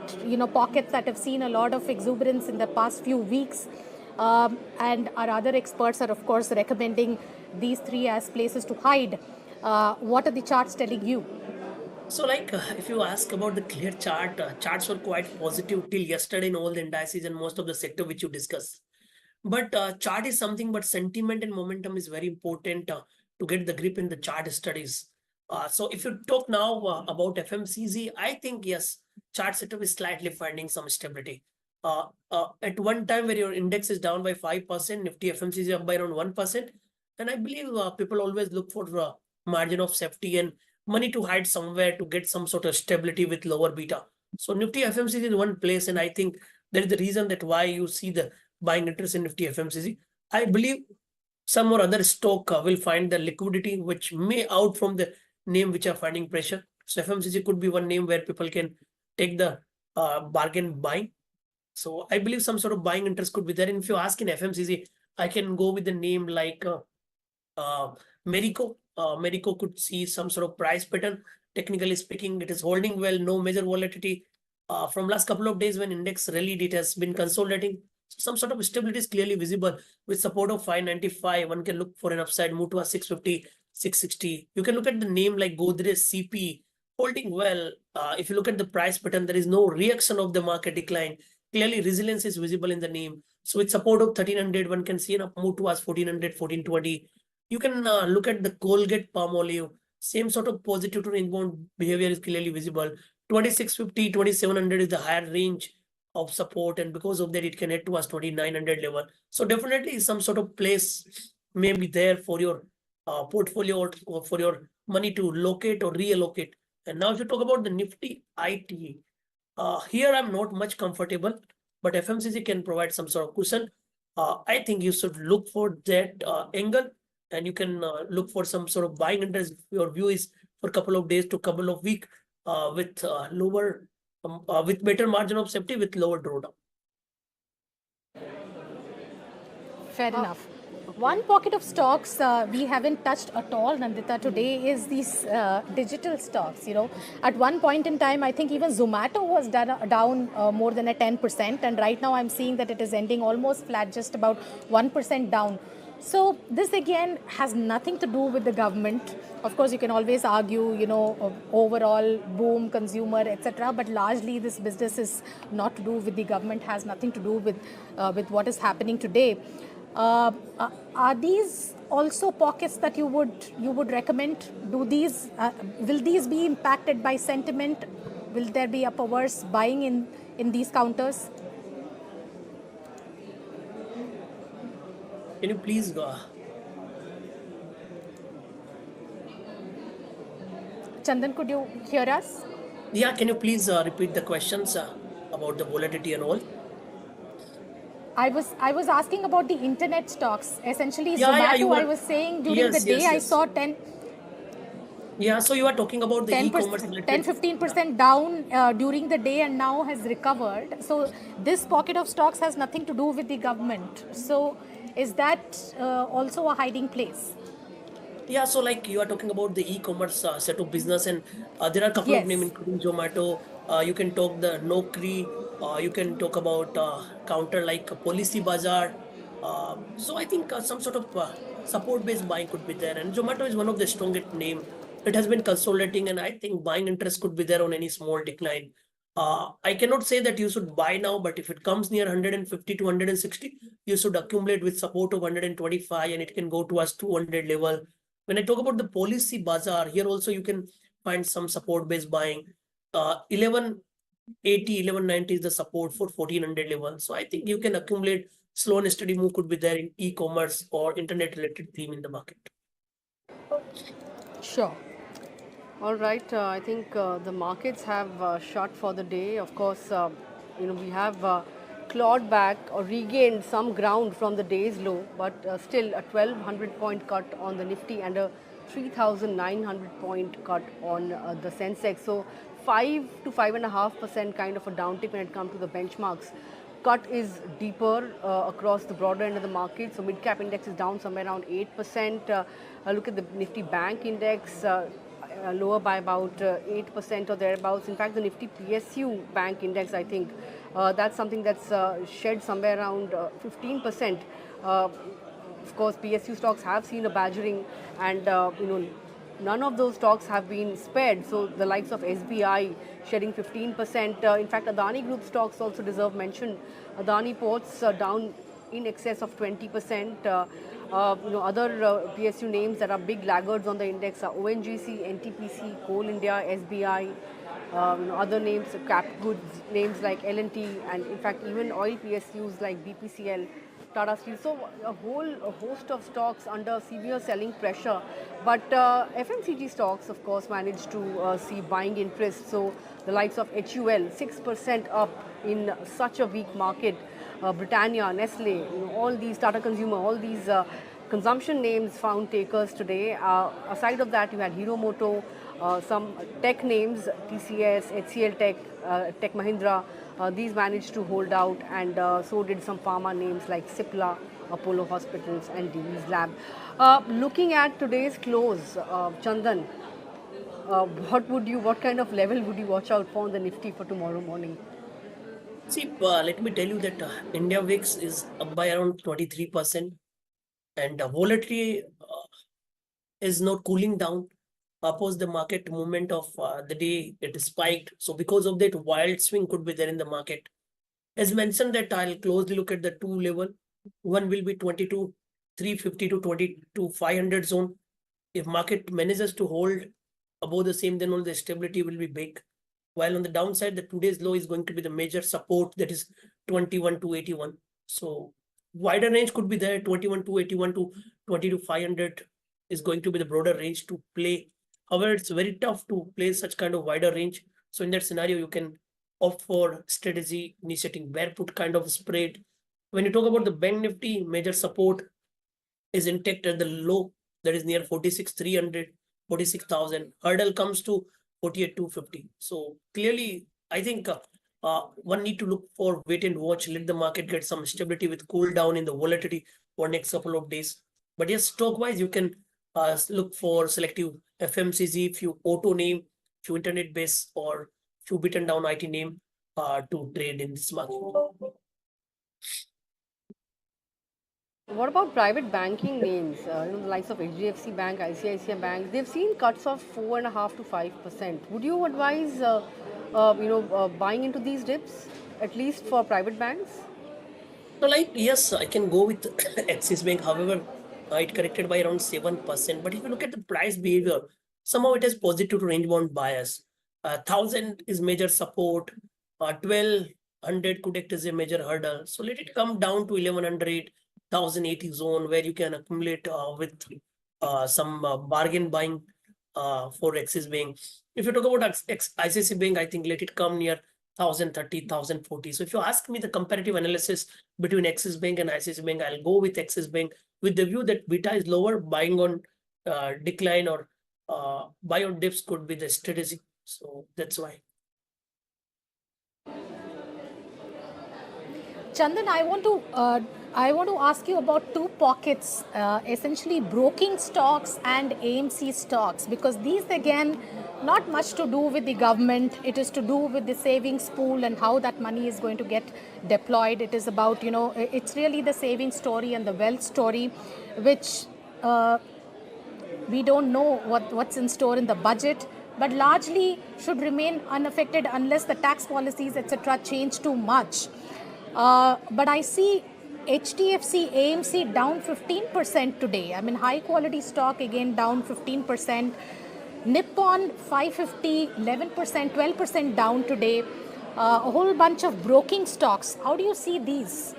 pockets that have seen a lot of exuberance in the past few weeks. And our other experts are, of course, recommending these three as places to hide. What are the charts telling you? So if you ask about the clear chart, charts were quite positive till yesterday in all the indices and most of the sector which you discussed. But chart is something, but sentiment and momentum is very important to get the grip in the chart studies. So if you talk now about FMCG, I think yes, chart setup is slightly finding some stability. At one time where your index is down by 5%, Nifty FMCG up by around 1%, and I believe people always look for margin of safety and money to hide somewhere to get some sort of stability with lower beta. So Nifty FMCG is one place, and I think there is the reason that why you see the buying interest in Nifty FMCG. I believe some or other stock will find the liquidity which may out from the name which are finding pressure. So FMCG could be one name where people can take the bargain buying. So I believe some sort of buying interest could be there. And if you ask in FMCG, I can go with the name like Marico. Marico could see some sort of price pattern. Technically speaking, it is holding well, no major volatility. From last couple of days when index rallied, it has been consolidating. So some sort of stability is clearly visible with support of 595. One can look for an upside move to a 650, 660. You can look at the name like Godrej CP holding well. If you look at the price pattern, there is no reaction of the market decline. Clearly, resilience is visible in the name. So with support of 1,300, one can see an up move towards 1,400, 1,420. You can look at the Colgate Palmolive. Same sort of positive to inbound behavior is clearly visible. 2,650, 2,700 is the higher range of support, and because of that, it can head towards 2,900 level. So definitely some sort of place may be there for your portfolio or for your money to locate or reallocate. And now if you talk about the Nifty IT, here I'm not much comfortable, but FMCG can provide some sort of cushion. I think you should look for that angle, and you can look for some sort of buying interest. Your view is for a couple of days to couple of weeks with lower, with better margin of safety with lower drawdown. Fair enough. One pocket of stocks we haven't touched at all, Nandita, today is these digital stocks. At one point in time, I think even Zomato was down more than a 10%, and right now I'm seeing that it is ending almost flat, just about 1% down. So this again has nothing to do with the government. Of course, you can always argue, overall boom, consumer, etc. But largely, this business is not to do with the government. Has nothing to do with what is happening today. Are these also pockets that you would recommend? Will these be impacted by sentiment? Will there be a perverse buying in these counters? Can you please go? Chandan, could you hear us? Yeah, can you please repeat the questions about the volatility and all? I was asking about the internet stocks. Essentially, Yeah, Zomato, I was saying during the day I saw 10. Yeah, so you are talking about the e-commerce 10-15% down during the day and now has recovered. So this pocket of stocks has nothing to do with the government. So is that also a hiding place? Yeah, so you are talking about the e-commerce set of business, and there are a couple of names including Zomato. You can talk the Naukri. You can talk about counter like Policy Bazaar. So I think some sort of support-based buying could be there, and Zomato is one of the strongest name. It has been consolidating, and I think buying interest could be there on any small decline. I cannot say that you should buy now, but if it comes near 150 to 160, you should accumulate with support of 125, and it can go towards 200 level. When I talk about the Policy Bazaar, here also you can find some support based buying. 1180, 1190 is the support for 1400 level. So I think you can accumulate slow and steady move could be there in e-commerce or internet related theme in the market. Sure. All right. I think the markets have shut for the day. Of course, we have clawed back or regained some ground from the day's low, but still a 1200 point cut on the Nifty and a 3900 point cut on the Sensex. So 5 to 5.5% kind of a downtip when it comes to the benchmarks. Cut is deeper across the broader end of the market. So mid-cap index is down somewhere around 8%. Look at the Nifty Bank index, lower by about 8% or thereabouts. In fact, the Nifty PSU Bank index, I think, that's something that's shed somewhere around 15%. Of course, PSU stocks have seen a badgering, and none of those stocks have been spared. So the likes of SBI shedding 15%. In fact, Adani Group stocks also deserve mention. Adani Ports down in excess of 20%. Other PSU names that are big laggards on the index are ONGC, NTPC, Coal India, SBI. Other names, cap goods names like L&T, and in fact even oil PSUs like BPCL, Tata Steel. So a host of stocks under severe selling pressure. But FMCG stocks, of course, managed to see buying interest. So the likes of HUL, 6% up in such a weak market. Britannia, Nestle, all these Tata Consumer, all these consumption names found takers today. Aside of that, you had Hero Moto, some tech names, TCS, HCL Tech, Tech Mahindra. These managed to hold out, and so did some pharma names like Cipla, Apollo Hospitals, and Divi's Lab. Looking at today's close, Chandan, what kind of level would you watch out for on the Nifty for tomorrow morning? See, let me tell you that India VIX is up by around 23%, and volatility is not cooling down. Post the market movement of the day, it spiked. So because of that, wild swing could be there in the market. As mentioned, that I'll closely look at the two level. One will be 22,350 to 22,500 zone. If market manages to hold above the same, then all the stability will be big. While on the downside, the today's low is going to be the major support, that is 21,281. So wider range could be there, 21,281 to 22,500 is going to be the broader range to play. However, it's very tough to play such kind of wider range. So in that scenario, you can opt for strategy initiating bear put kind of spread. When you talk about the bank Nifty, major support is intact at the low, that is near 46,300, 46,000. Hurdle comes to 48,250. So clearly, I think one need to look for wait and watch, let the market get some stability with cool down in the volatility for next couple of days. But yes, stock wise, you can look for selective FMCG, few auto name, few internet base, or few beaten down IT name to trade in this market. What about private banking names? The likes of HDFC Bank, ICICI Bank, they've seen cuts of 4.5% to 5%. Would you advise, buying into these dips, at least for private banks? So, yes, I can go with Axis Bank. However, it corrected by around 7%. But if you look at the price behavior, somehow it has positive range bound bias. 1,000 is major support. 1,200 could act as a major hurdle. So let it come down to 1,100. 1,080 zone where you can accumulate with some bargain buying for Axis Bank. If you talk about ICICI Bank, I think let it come near 1,030, 1,040. So if you ask me the comparative analysis between Axis Bank and ICICI Bank, I'll go with Axis Bank with the view that beta is lower, buying on decline or buy on dips could be the strategy. So that's why. Chandan, I want to ask you about two pockets, essentially broking stocks and AMC stocks, because these again, not much to do with the government. It is to do with the savings pool and how that money is going to get deployed. It is about, it's really the savings story and the wealth story, which we don't know what's in store in the budget, but largely should remain unaffected unless the tax policies, etc., change too much. But I see HDFC, AMC down 15% today. I mean, high quality stock again down 15%. Nippon 550, 11%, 12% down today. A whole bunch of broking stocks. How do you see these?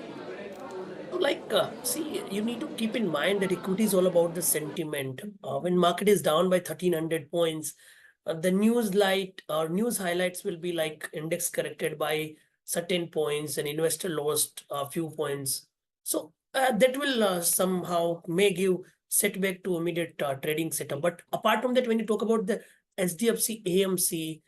See, you need to keep in mind that equity is all about the sentiment. When market is down by 1300 points, the news highlights will be like index corrected by certain points and investor lost a few points. So that will somehow may give setback to immediate trading setup. But apart from that, when you talk about the SDFC AMC,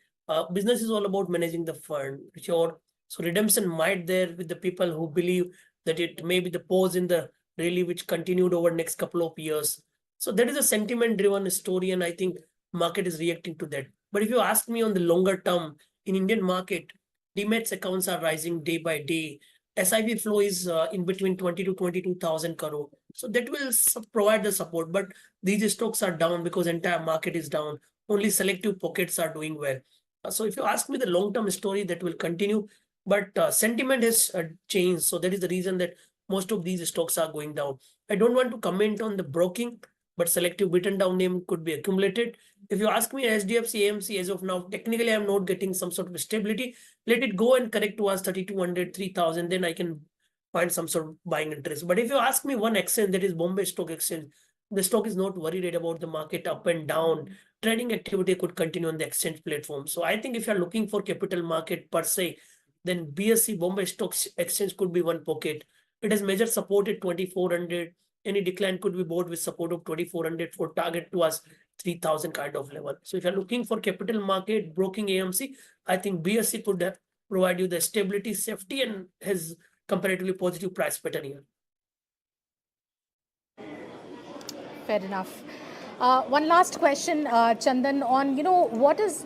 business is all about managing the fund. So redemption might there with the people who believe that it may be the pause in the rally which continued over next couple of years. So that is a sentiment driven story, and I think market is reacting to that. But if you ask me on the longer term, in Indian market, demat accounts are rising day by day. SIP flow is in between 20 to 22,000 crore. So that will provide the support. But these stocks are down because entire market is down. Only selective pockets are doing well. So if you ask me the long term story, that will continue. But sentiment has changed. So that is the reason that most of these stocks are going down. I don't want to comment on the broking, but selective beaten down name could be accumulated. If you ask me SDFC AMC as of now, technically I'm not getting some sort of stability. Let it go and correct towards 3,200, 3,000, then I can find some sort of buying interest. But if you ask me one exchange, that is Bombay Stock Exchange, the stock is not worried about the market up and down. Trading activity could continue on the exchange platform. So I think if you're looking for capital market per se, then BSE Bombay Stock Exchange could be one pocket. It has major support at 2,400. Any decline could be bought with support of 2,400 for target towards 3,000 kind of level. So if you're looking for capital market broking AMC, I think BSE could provide you the stability, safety, and has comparatively positive price pattern here. Fair enough. One last question, Chandan, on, what is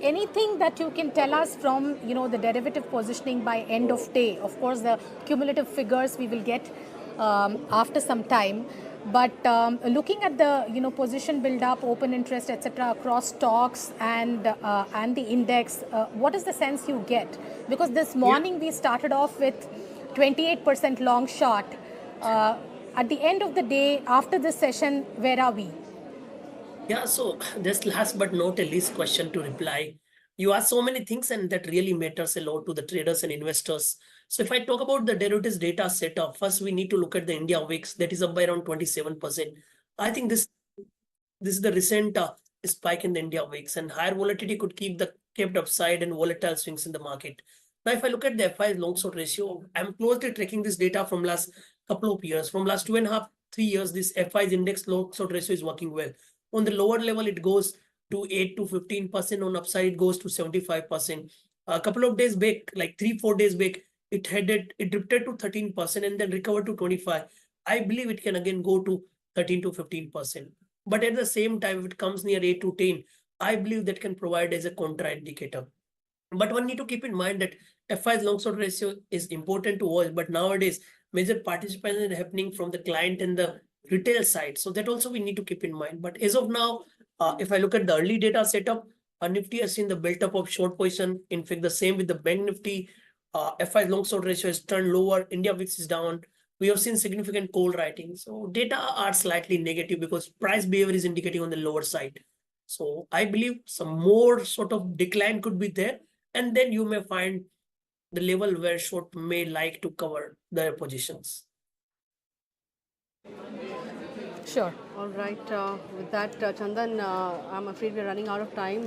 anything that you can tell us from, the derivative positioning by end of day? Of course, the cumulative figures we will get after some time. But looking at the, position build up, open interest, etc., across stocks and the index, what is the sense you get? Because this morning we started off with 28% long short. At the end of the day, after this session, where are we? Yeah, so this last but not a least question to reply. You ask so many things, and that really matters a lot to the traders and investors. So if I talk about the derivatives data setup, first we need to look at the India VIX that is up by around 27%. I think this is the recent spike in the India VIX, and higher volatility could kept upside and volatile swings in the market. Now, if I look at the FI long short ratio, I'm closely tracking this data from last couple of years. From last 2.5, 3 years, this FI's index long short ratio is working well. On the lower level, it goes to 8 to 15%. On upside, it goes to 75%. A couple of days back, like 3-4 days back, it drifted to 13% and then recovered to 25. I believe it can again go to 13 to 15%. But at the same time, if it comes near 8 to 10, I believe that can provide as a contraindicator. But one need to keep in mind that FI's long short ratio is important to watch, but nowadays major participation is happening from the client and the retail side. So that also we need to keep in mind. But as of now, if I look at the early data setup, Nifty has seen the built-up of short position. In fact, the same with the Bank Nifty. FI's long short ratio has turned lower. India VIX is down. We have seen significant call writing. So data are slightly negative because price behavior is indicating on the lower side. So I believe some more sort of decline could be there. And then you may find the level where short may like to cover their positions. Sure. All right. With that, Chandan, I'm afraid we're running out of time.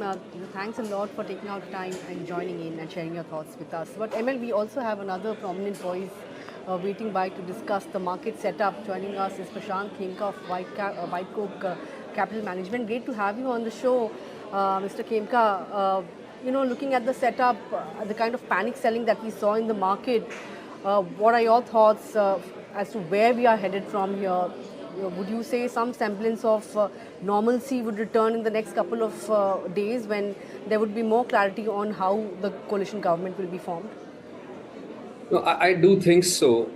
Thanks a lot for taking out time and joining in and sharing your thoughts with us. But ML, we also have another prominent voice waiting by to discuss the market setup. Joining us is Prashant Khemka of White Coke Capital Management. Great to have you on the show, Mr. Khemka. Looking at the setup, the kind of panic selling that we saw in the market, what are your thoughts as to where we are headed from here? Would you say some semblance of normalcy would return in the next couple of days when there would be more clarity on how the coalition government will be formed? No, I do think so.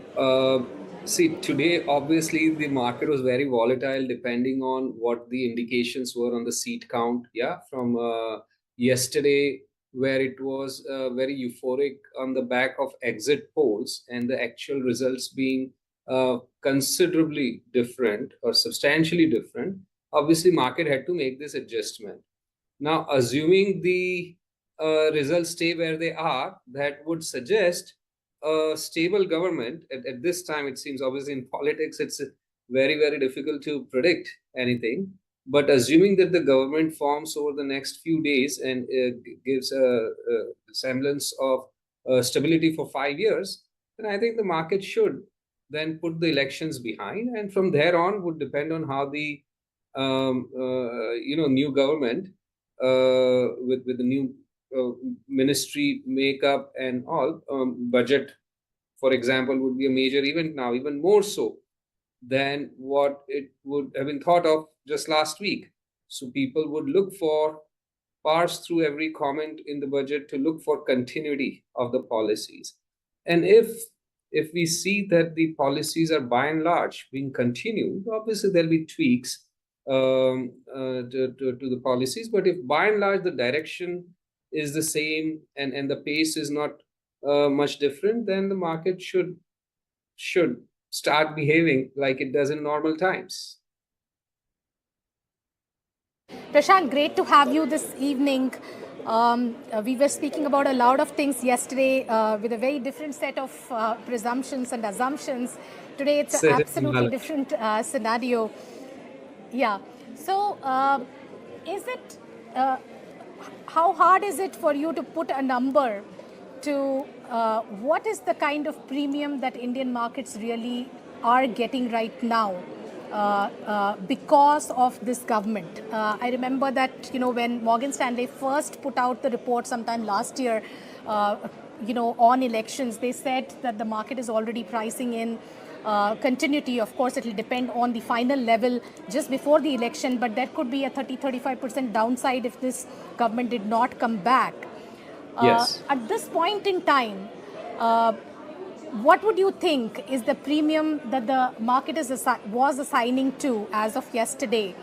See, today, obviously, the market was very volatile depending on what the indications were on the seat count. Yeah, from yesterday, where it was very euphoric on the back of exit polls and the actual results being considerably different or substantially different. obviously market had to make this adjustment. Now, assuming the results stay where they are, that would suggest a stable government. At this time, it seems obviously in politics, it's very, very difficult to predict anything. But assuming that the government forms over the next few days and gives a semblance of stability for 5 years, then I think the market should then put the elections behind, and from there on would depend on how the new government with the new ministry makeup and all. Budget, for example, would be a major event now, even more so than what it would have been thought of just last week. So people would parse through every comment in the budget to look for continuity of the policies. And if we see that the policies are by and large being continued, obviously there'll be tweaks to the policies. But if by and large the direction is the same and the pace is not much different, then the market should start behaving like it does in normal times. Prashant, great to have you this evening. We were speaking about a lot of things yesterday with a very different set of presumptions and assumptions. Today it's an absolutely different scenario. Yeah. So how hard is it for you to put a number to what is the kind of premium that Indian markets really are getting right now because of this government? I remember that, when Morgan Stanley first put out the report sometime last year, on elections, they said that the market is already pricing in continuity. Of course, it will depend on the final level just before the election, but there could be a 30-35% downside if this government did not come back. Yes. At this point in time, what would you think is the premium that the market was assigning to as of yesterday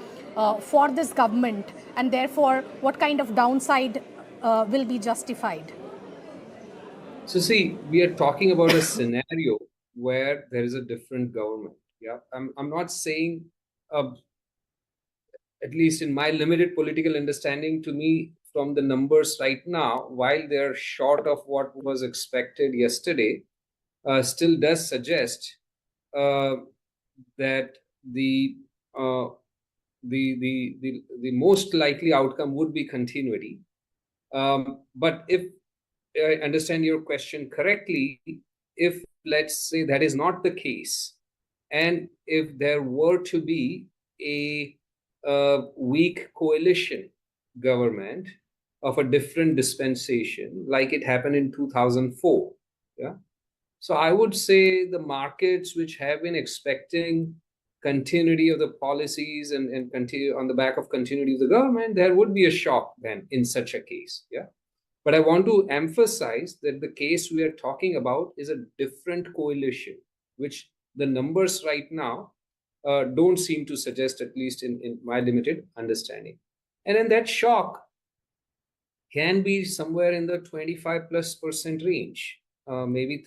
for this government, and therefore what kind of downside will be justified? So see, we are talking about a scenario where there is a different government. Yeah, I'm not saying, at least in my limited political understanding, to me, from the numbers right now, while they're short of what was expected yesterday, still does suggest that the most likely outcome would be continuity. But if I understand your question correctly, if let's say that is not the case, and if there were to be a weak coalition government of a different dispensation, like it happened in 2004, yeah. So I would say the markets which have been expecting continuity of the policies and continue on the back of continuity of the government, there would be a shock then in such a case, yeah. But I want to emphasize that the case we are talking about is a different coalition, which the numbers right now don't seem to suggest, at least in my limited understanding. And then that shock can be somewhere in the 25+% range, maybe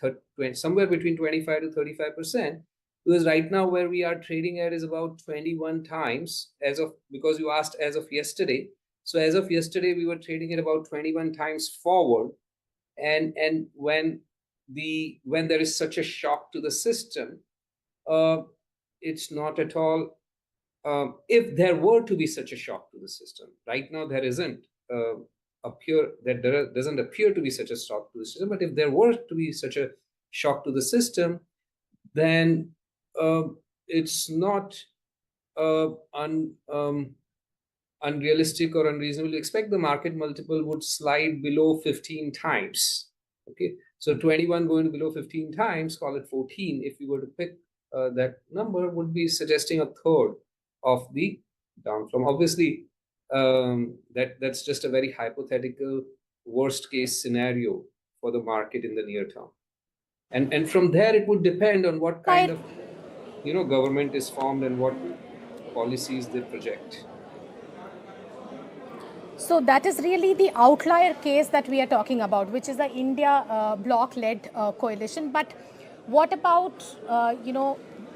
somewhere between 25 to 35%, because right now where we are trading at is about 21 times because you asked as of yesterday. So as of yesterday, we were trading at about 21 times forward. And when there is such a shock to the system, it's not at all, if there were to be such a shock to the system, right now there isn't, doesn't appear to be such a shock to the system. But if there were to be such a shock to the system, then it's not unrealistic or unreasonable to expect the market multiple would slide below 15 times. Okay, so 21 going below 15 times, call it 14. If you were to pick that number, would be suggesting a third of the down from. Obviously, that's just a very hypothetical worst case scenario for the market in the near term. And from there, it would depend on what kind of government is formed and what policies they project. So that is really the outlier case that we are talking about, which is the India bloc-led coalition. But what about,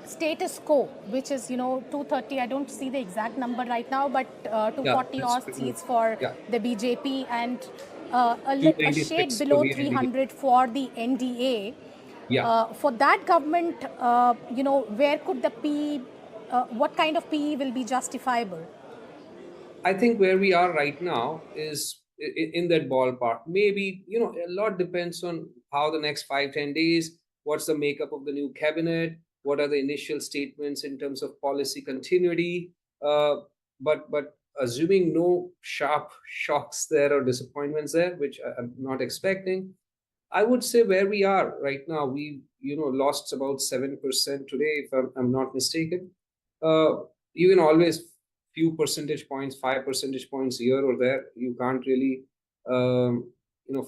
status quo, which is 230. I don't see the exact number right now, but 240 that's odd pretty seats much- for yeah. the BJP and a 296 shade for below the NDA. 300 for the NDA. Yeah. For that government, where could the PE, what kind of PE will be justifiable? I think where we are right now is in that ballpark. Maybe, a lot depends on how the next 5-10 days, what's the makeup of the new cabinet, what are the initial statements in terms of policy continuity. But assuming no sharp shocks there or disappointments there, which I'm not expecting, I would say where we are right now, we lost about 7% today, if I'm not mistaken. You can always few percentage points, 5 percentage points here or there. You can't really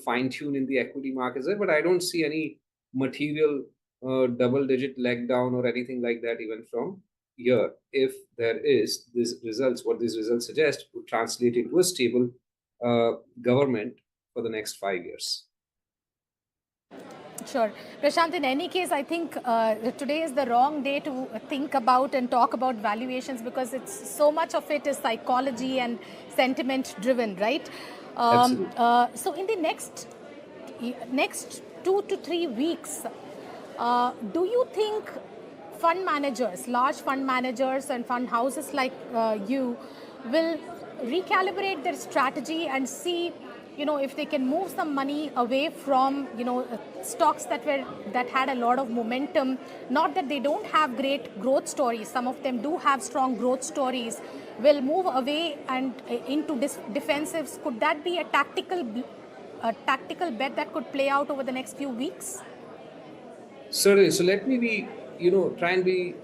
fine tune in the equity markets there. But I don't see any material double-digit leg down or anything like that even from here. If there is these results, what these results suggest would translate into a stable government for the next 5 years. Sure. Prashant, in any case, I think today is the wrong day to think about and talk about valuations, because it's so much of it is psychology and sentiment driven, right? So in the next 2 to 3 weeks, do you think fund managers, large fund managers and fund houses like you will recalibrate their strategy and see if they can move some money away from stocks that had a lot of momentum? Not that they don't have great growth stories, some of them do have strong growth stories, will move away and into defensives. Could that be a tactical bet that could play out over the next few weeks? Certainly. So let me be, try and be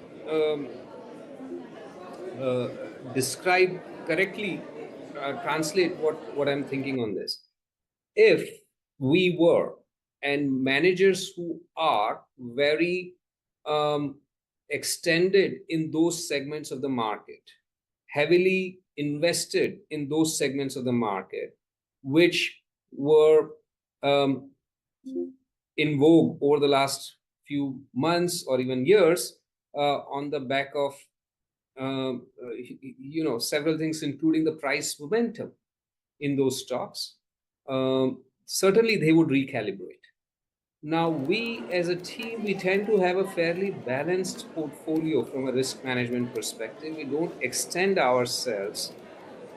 describe correctly, translate what I'm thinking on this. If we were, and managers who are very extended in those segments of the market, heavily invested in those segments of the market, which were in vogue over the last few months or even years, on the back of several things, including the price momentum in those stocks, certainly they would recalibrate. Now, we as a team, we tend to have a fairly balanced portfolio from a risk management perspective. We don't extend ourselves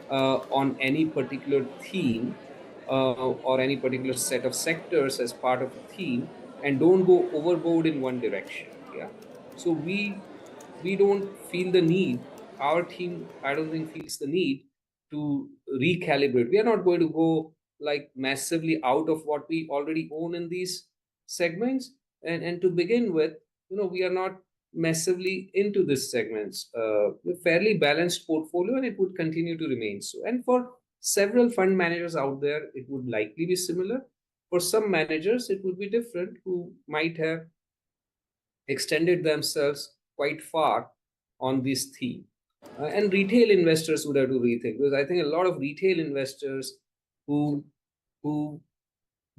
on any particular theme or any particular set of sectors as part of a theme, and don't go overboard in one direction. Yeah. So we don't feel the need. Our team, I don't think, feels the need to recalibrate. We are not going to go like massively out of what we already own in these segments. And to begin with, we are not massively into these segments. A fairly balanced portfolio, and it would continue to remain so. And for several fund managers out there, it would likely be similar. For some managers, it would be different, who might have extended themselves quite far on this theme. And retail investors would have to rethink, because I think a lot of retail investors who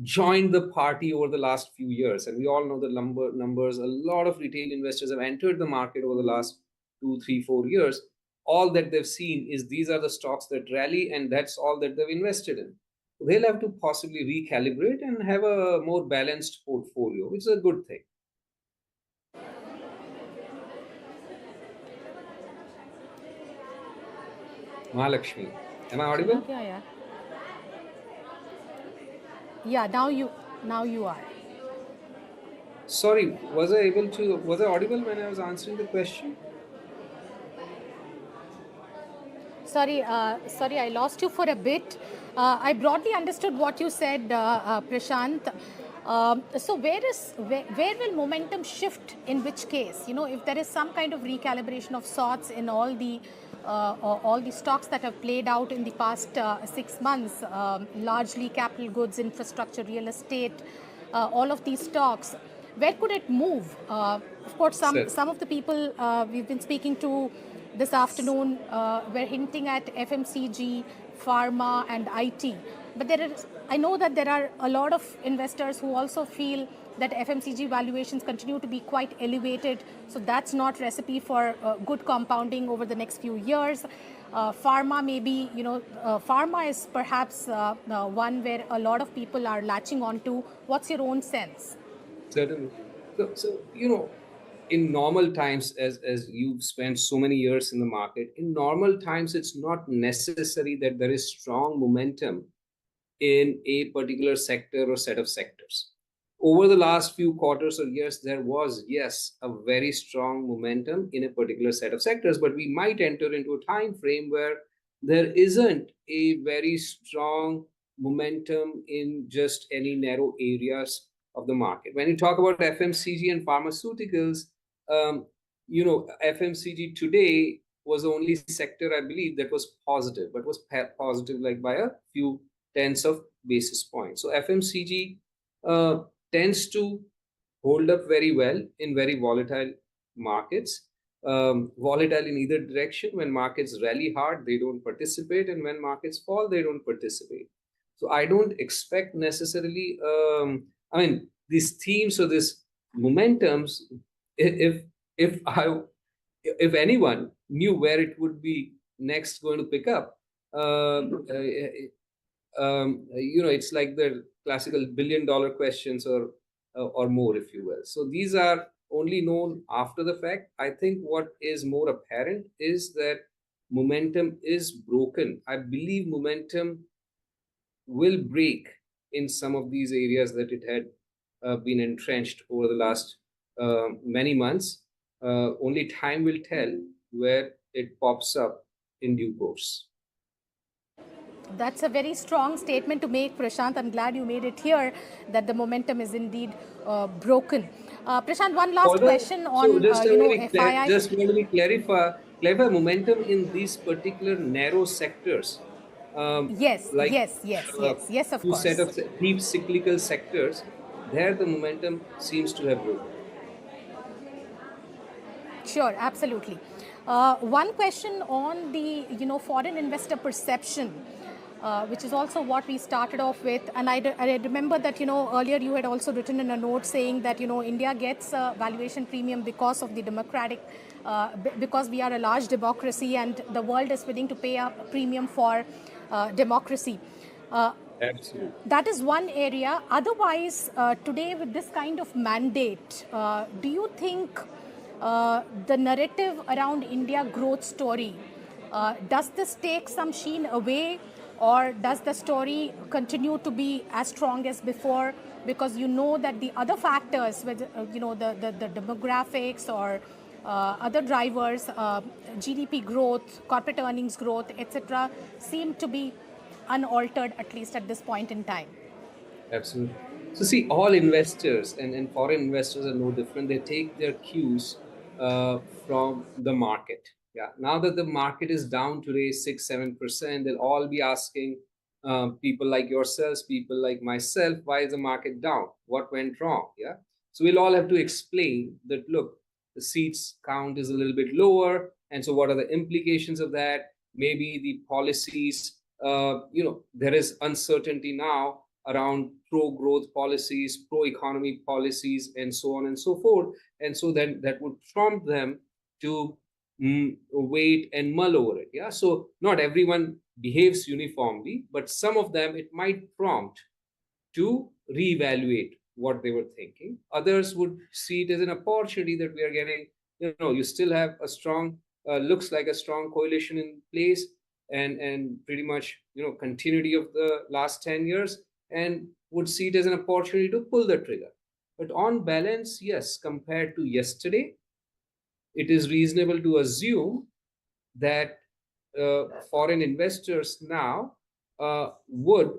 joined the party over the last few years, and we all know the numbers, a lot of retail investors have entered the market over the last 2, 3, 4 years. All that they've seen is these are the stocks that rally, and that's all that they've invested in. They'll have to possibly recalibrate and have a more balanced portfolio, which is a good thing. Mahalakshmi, am I audible? Yeah, now you are. Sorry, was I audible when I was answering the question? Sorry, I lost you for a bit. I broadly understood what you said, Prashant. So where will momentum shift in which case? If there is some kind of recalibration of sorts in all the stocks that have played out in the past 6 months, largely capital goods, infrastructure, real estate, all of these stocks, where could it move? Of course, some of the people we've been speaking to this afternoon were hinting at FMCG, pharma and IT. But I know that there are a lot of investors who also feel that FMCG valuations continue to be quite elevated. So that's not recipe for good compounding over the next few years. Pharma maybe, pharma is perhaps one where a lot of people are latching onto. What's your own sense? Certainly. So in normal times, as you've spent so many years in the market, in normal times, it's not necessary that there is strong momentum in a particular sector or set of sectors. Over the last few quarters or years, there was, yes, a very strong momentum in a particular set of sectors, but we might enter into a time frame where there isn't a very strong momentum in just any narrow areas of the market. When you talk about FMCG and pharmaceuticals, FMCG today was the only sector, I believe, that was positive, but was positive like by a few tens of basis points. So FMCG tends to hold up very well in very volatile markets. Volatile in either direction. When markets rally hard, they don't participate, and when markets fall, they don't participate. So I don't expect necessarily. These themes or these momentums. If anyone knew where it would be next going to pick up, it's like the classical billion-dollar questions or more, if you will. So these are only known after the fact. I think what is more apparent is that momentum is broken. I believe momentum will break in some of these areas that it had been entrenched over the last many months. Only time will tell where it pops up in due course. That's a very strong statement to make, Prashant. I'm glad you made it here that the momentum is indeed broken. Prashant, one last question on FII. Just let me clarify momentum in these particular narrow sectors. Yes, of course. Set of deep cyclical sectors, there the momentum seems to have broken. Sure, absolutely. One question on the foreign investor perception, which is also what we started off with. And I remember that earlier you had also written in a note saying that India gets a valuation premium because of the democratic, because we are a large democracy and the world is willing to pay a premium for democracy. Absolutely. That is one area. Otherwise, today with this kind of mandate, do you think the narrative around India growth story, does this take some sheen away, or does the story continue to be as strong as before? Because that the other factors, whether the demographics or other drivers, GDP growth, corporate earnings growth, etc., seem to be unaltered, at least at this point in time. Absolutely. So see, all investors and foreign investors are no different. They take their cues from the market. Yeah. Now that the market is down today 6-7%, they'll all be asking people like yourselves, people like myself, why is the market down? What went wrong? Yeah. So we'll all have to explain that, look, the seats count is a little bit lower. And so what are the implications of that? Maybe the policies, there is uncertainty now around pro-growth policies, pro-economy policies, and so on and so forth. And so then that would prompt them to wait and mull over it. Yeah. So not everyone behaves uniformly, but some of them it might prompt to reevaluate what they were thinking. Others would see it as an opportunity that we are getting, you still have a strong, looks like a strong coalition in place and pretty much, continuity of the last 10 years, and would see it as an opportunity to pull the trigger. But on balance, yes, compared to yesterday, it is reasonable to assume that foreign investors now would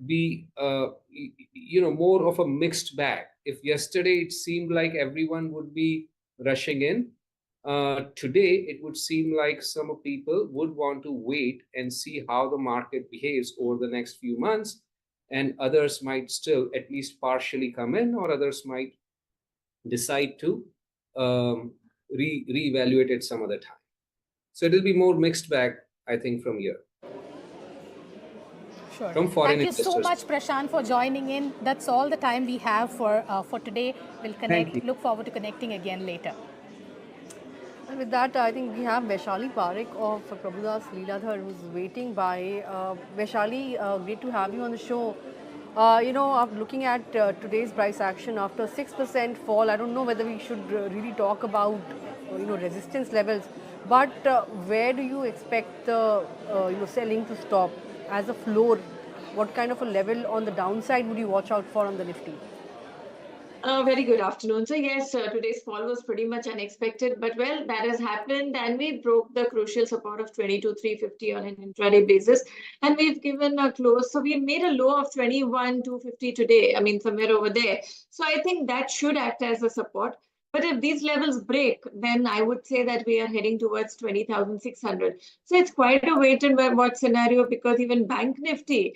be, more of a mixed bag. If yesterday it seemed like everyone would be rushing in, today it would seem like some people would want to wait and see how the market behaves over the next few months, and others might still at least partially come in, or others might decide to reevaluate it some other time. So it will be more mixed bag, I think, from here. Sure. from foreign Thank you so investors. much, Prashant, for joining in. That's all the time we have for today. We'll connect. you. Look forward to connecting again later. And with that, I think we have Vaishali Parekh of Prabhudas Leeladhar who's waiting by. Vaishali, great to have you on the show. After looking at today's price action after 6% fall, I don't know whether we should really talk about resistance levels, but where do you expect the selling to stop as a floor? What kind of a level on the downside would you watch out for on the Nifty? Very good afternoon. So yes, today's fall was pretty much unexpected, but well, that has happened, and we broke the crucial support of 22,350 on an intraday basis, and we've given a close. So we made a low of 21,250 today. I mean, somewhere over there. So I think that should act as a support. But if these levels break, then I would say that we are heading towards 20,600. So it's quite a wait and watch scenario, because even Bank Nifty,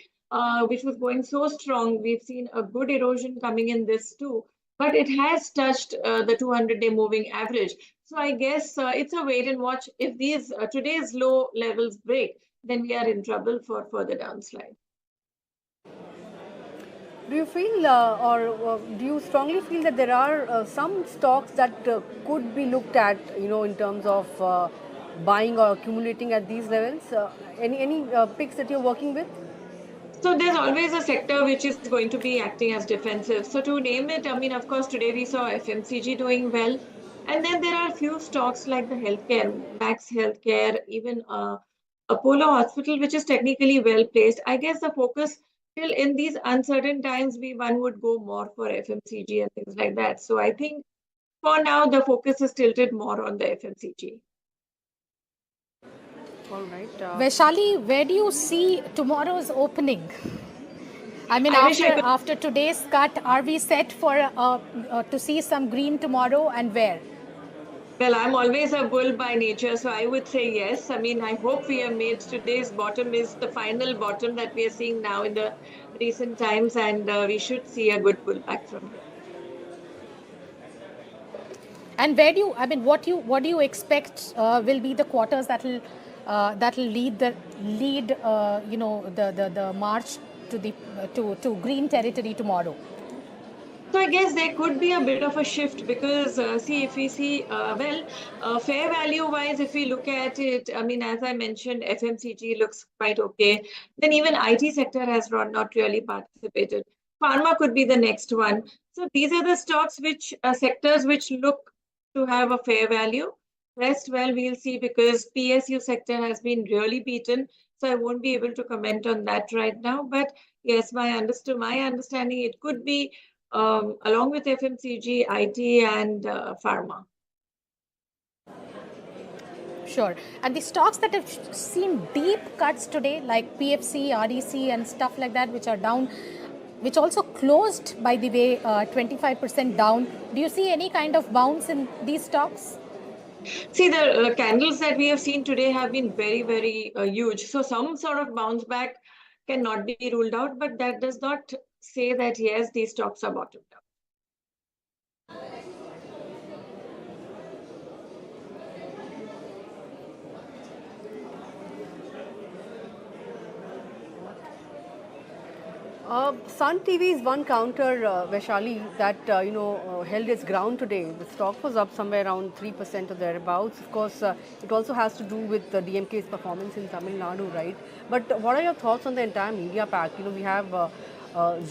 which was going so strong, we've seen a good erosion coming in this too. But it has touched the 200-day moving average. So I guess it's a wait and watch. If these today's low levels break, then we are in trouble for further downslide. Do you feel do you strongly feel that there are some stocks that could be looked at, in terms of buying or accumulating at these levels? Any picks that you're working with? So there's always a sector which is going to be acting as defensive. So to name it, I mean, of course, today we saw FMCG doing well. And then there are a few stocks like the healthcare, Max Healthcare, even Apollo Hospital, which is technically well placed. I guess the focus still in these uncertain times, one would go more for FMCG and things like that. So I think for now, the focus is tilted more on the FMCG. All right. Vaishali, where do you see tomorrow's opening? I mean, after today's cut, are we set for to see some green tomorrow, and where? Well, I'm always a bull by nature, so I would say yes. I mean, I hope we have made today's bottom is the final bottom that we are seeing now in the recent times, and we should see a good pullback from here. And where do you? I mean, what do you expect will be the quarters that will lead the march to green territory tomorrow? So I guess there could be a bit of a shift, because if we see fair value wise, if we look at it, I mean, as I mentioned, FMCG looks quite okay. Then even IT sector has not really participated. Pharma could be the next one. So these are the stocks which sectors which look to have a fair value. Rest, well, we'll see, because PSU sector has been really beaten. So I won't be able to comment on that right now. But yes, my understanding, it could be along with FMCG, IT, and pharma. Sure. And the stocks that have seen deep cuts today, like PFC, REC, and stuff like that, which are down, which also closed, by the way, 25% down. Do you see any kind of bounce in these stocks? See, the candles that we have seen today have been very, very huge. So some sort of bounce back cannot be ruled out, but that does not say that, yes, these stocks are bottomed out. Sun TV is one counter, Vaishali, that held its ground today. The stock was up somewhere around 3% or thereabouts. Of course, it also has to do with the DMK's performance in Tamil Nadu, right? But what are your thoughts on the entire media pack? We have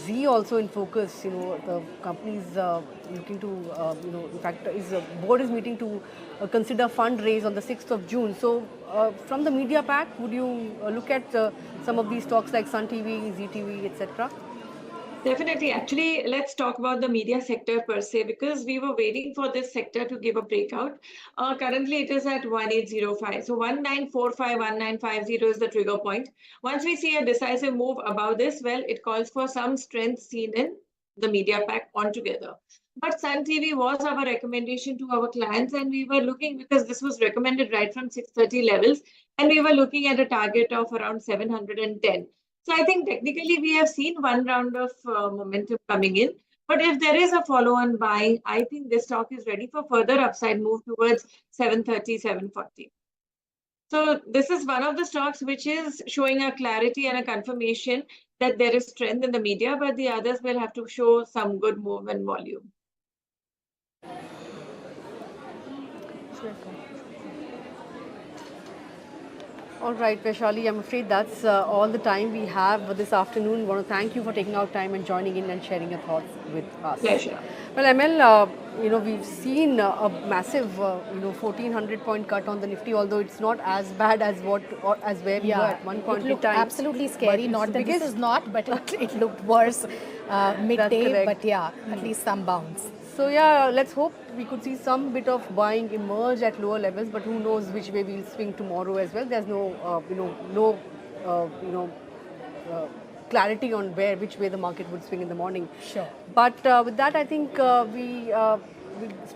Z also in focus. The company is looking to, in fact, board is meeting to consider fundraise on the 6th of June. So, from the media pack, would you look at some of these stocks like Sun TV, ZTV, etc.? Definitely. Actually, let's talk about the media sector per se, because we were waiting for this sector to give a breakout. Currently, it is at 1805. So 1945, 1950 is the trigger point. Once we see a decisive move above this, well, it calls for some strength seen in the media pack altogether. But Sun TV was our recommendation to our clients, and we were looking, because this was recommended right from 630 levels, and we were looking at a target of around 710. So I think technically we have seen one round of momentum coming in. But if there is a follow-on buying, I think this stock is ready for further upside move towards 730, 740. So this is one of the stocks which is showing a clarity and a confirmation that there is strength in the media, but the others will have to show some good move and volume. All right, Vaishali, I'm afraid that's all the time we have this afternoon. I want to thank you for taking out time and joining in and sharing your thoughts with us. Pleasure. Well, ML, we've seen a massive, 1400 point cut on the Nifty, although it's not as bad as as where we were at one point it in looked time. absolutely scary. But Not that biggest... this is not, but it looked worse midday. But yeah, at least some bounce. So yeah, let's hope we could see some bit of buying emerge at lower levels, but who knows which way we'll swing tomorrow as well. There's no, clarity on which way the market would swing in the morning. Sure. But with that, I think we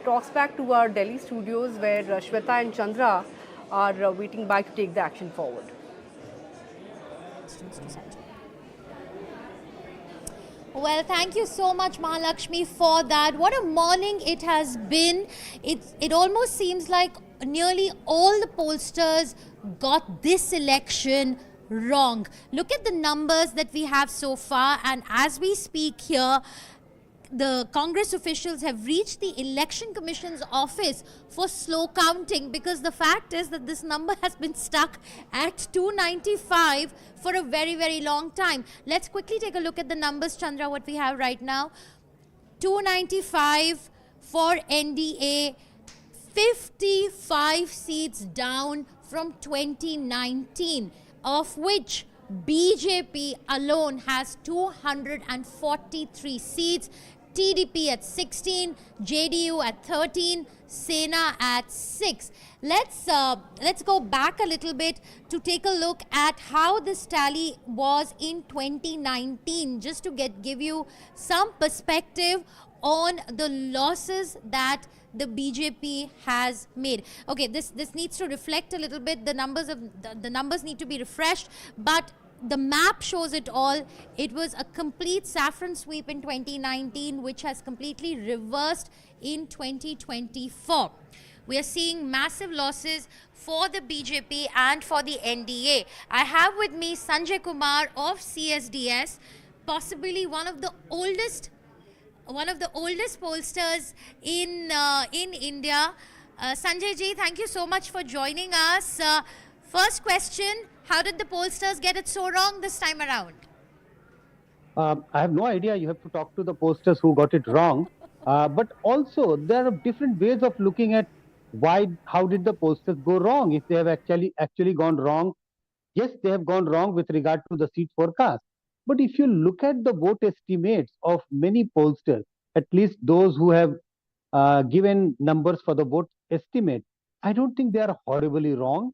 talks back to our Delhi studios where Shweta and Chandra are waiting by to take the action forward. Well, thank you so much, Mahalakshmi, for that. What a morning it has been. It almost seems like nearly all the pollsters got this election wrong. Look at the numbers that we have so far, and as we speak here, the Congress officials have reached the Election Commission's office for slow counting, because the fact is that this number has been stuck at 295 for a very, very long time. Let's quickly take a look at the numbers, Chandra, what we have right now. 295 for NDA, 55 seats down from 2019, of which BJP alone has 243 seats, TDP at 16, JDU at 13, Sena at 6. Let's go back a little bit to take a look at how this tally was in 2019, just to give you some perspective on the losses that the BJP has made. Okay, this needs to reflect a little bit. The numbers need to be refreshed, but the map shows it all. It was a complete saffron sweep in 2019, which has completely reversed in 2024. We are seeing massive losses for the BJP and for the NDA. I have with me Sanjay Kumar of CSDS, possibly one of the oldest pollsters in India. Sanjay ji, thank you so much for joining us. First question, how did the pollsters get it so wrong this time around? I have no idea. You have to talk to the pollsters who got it wrong. But also, there are different ways of looking at how did the pollsters go wrong. If they have actually gone wrong, yes, they have gone wrong with regard to the seat forecast. But if you look at the vote estimates of many pollsters, at least those who have given numbers for the vote estimate, I don't think they are horribly wrong.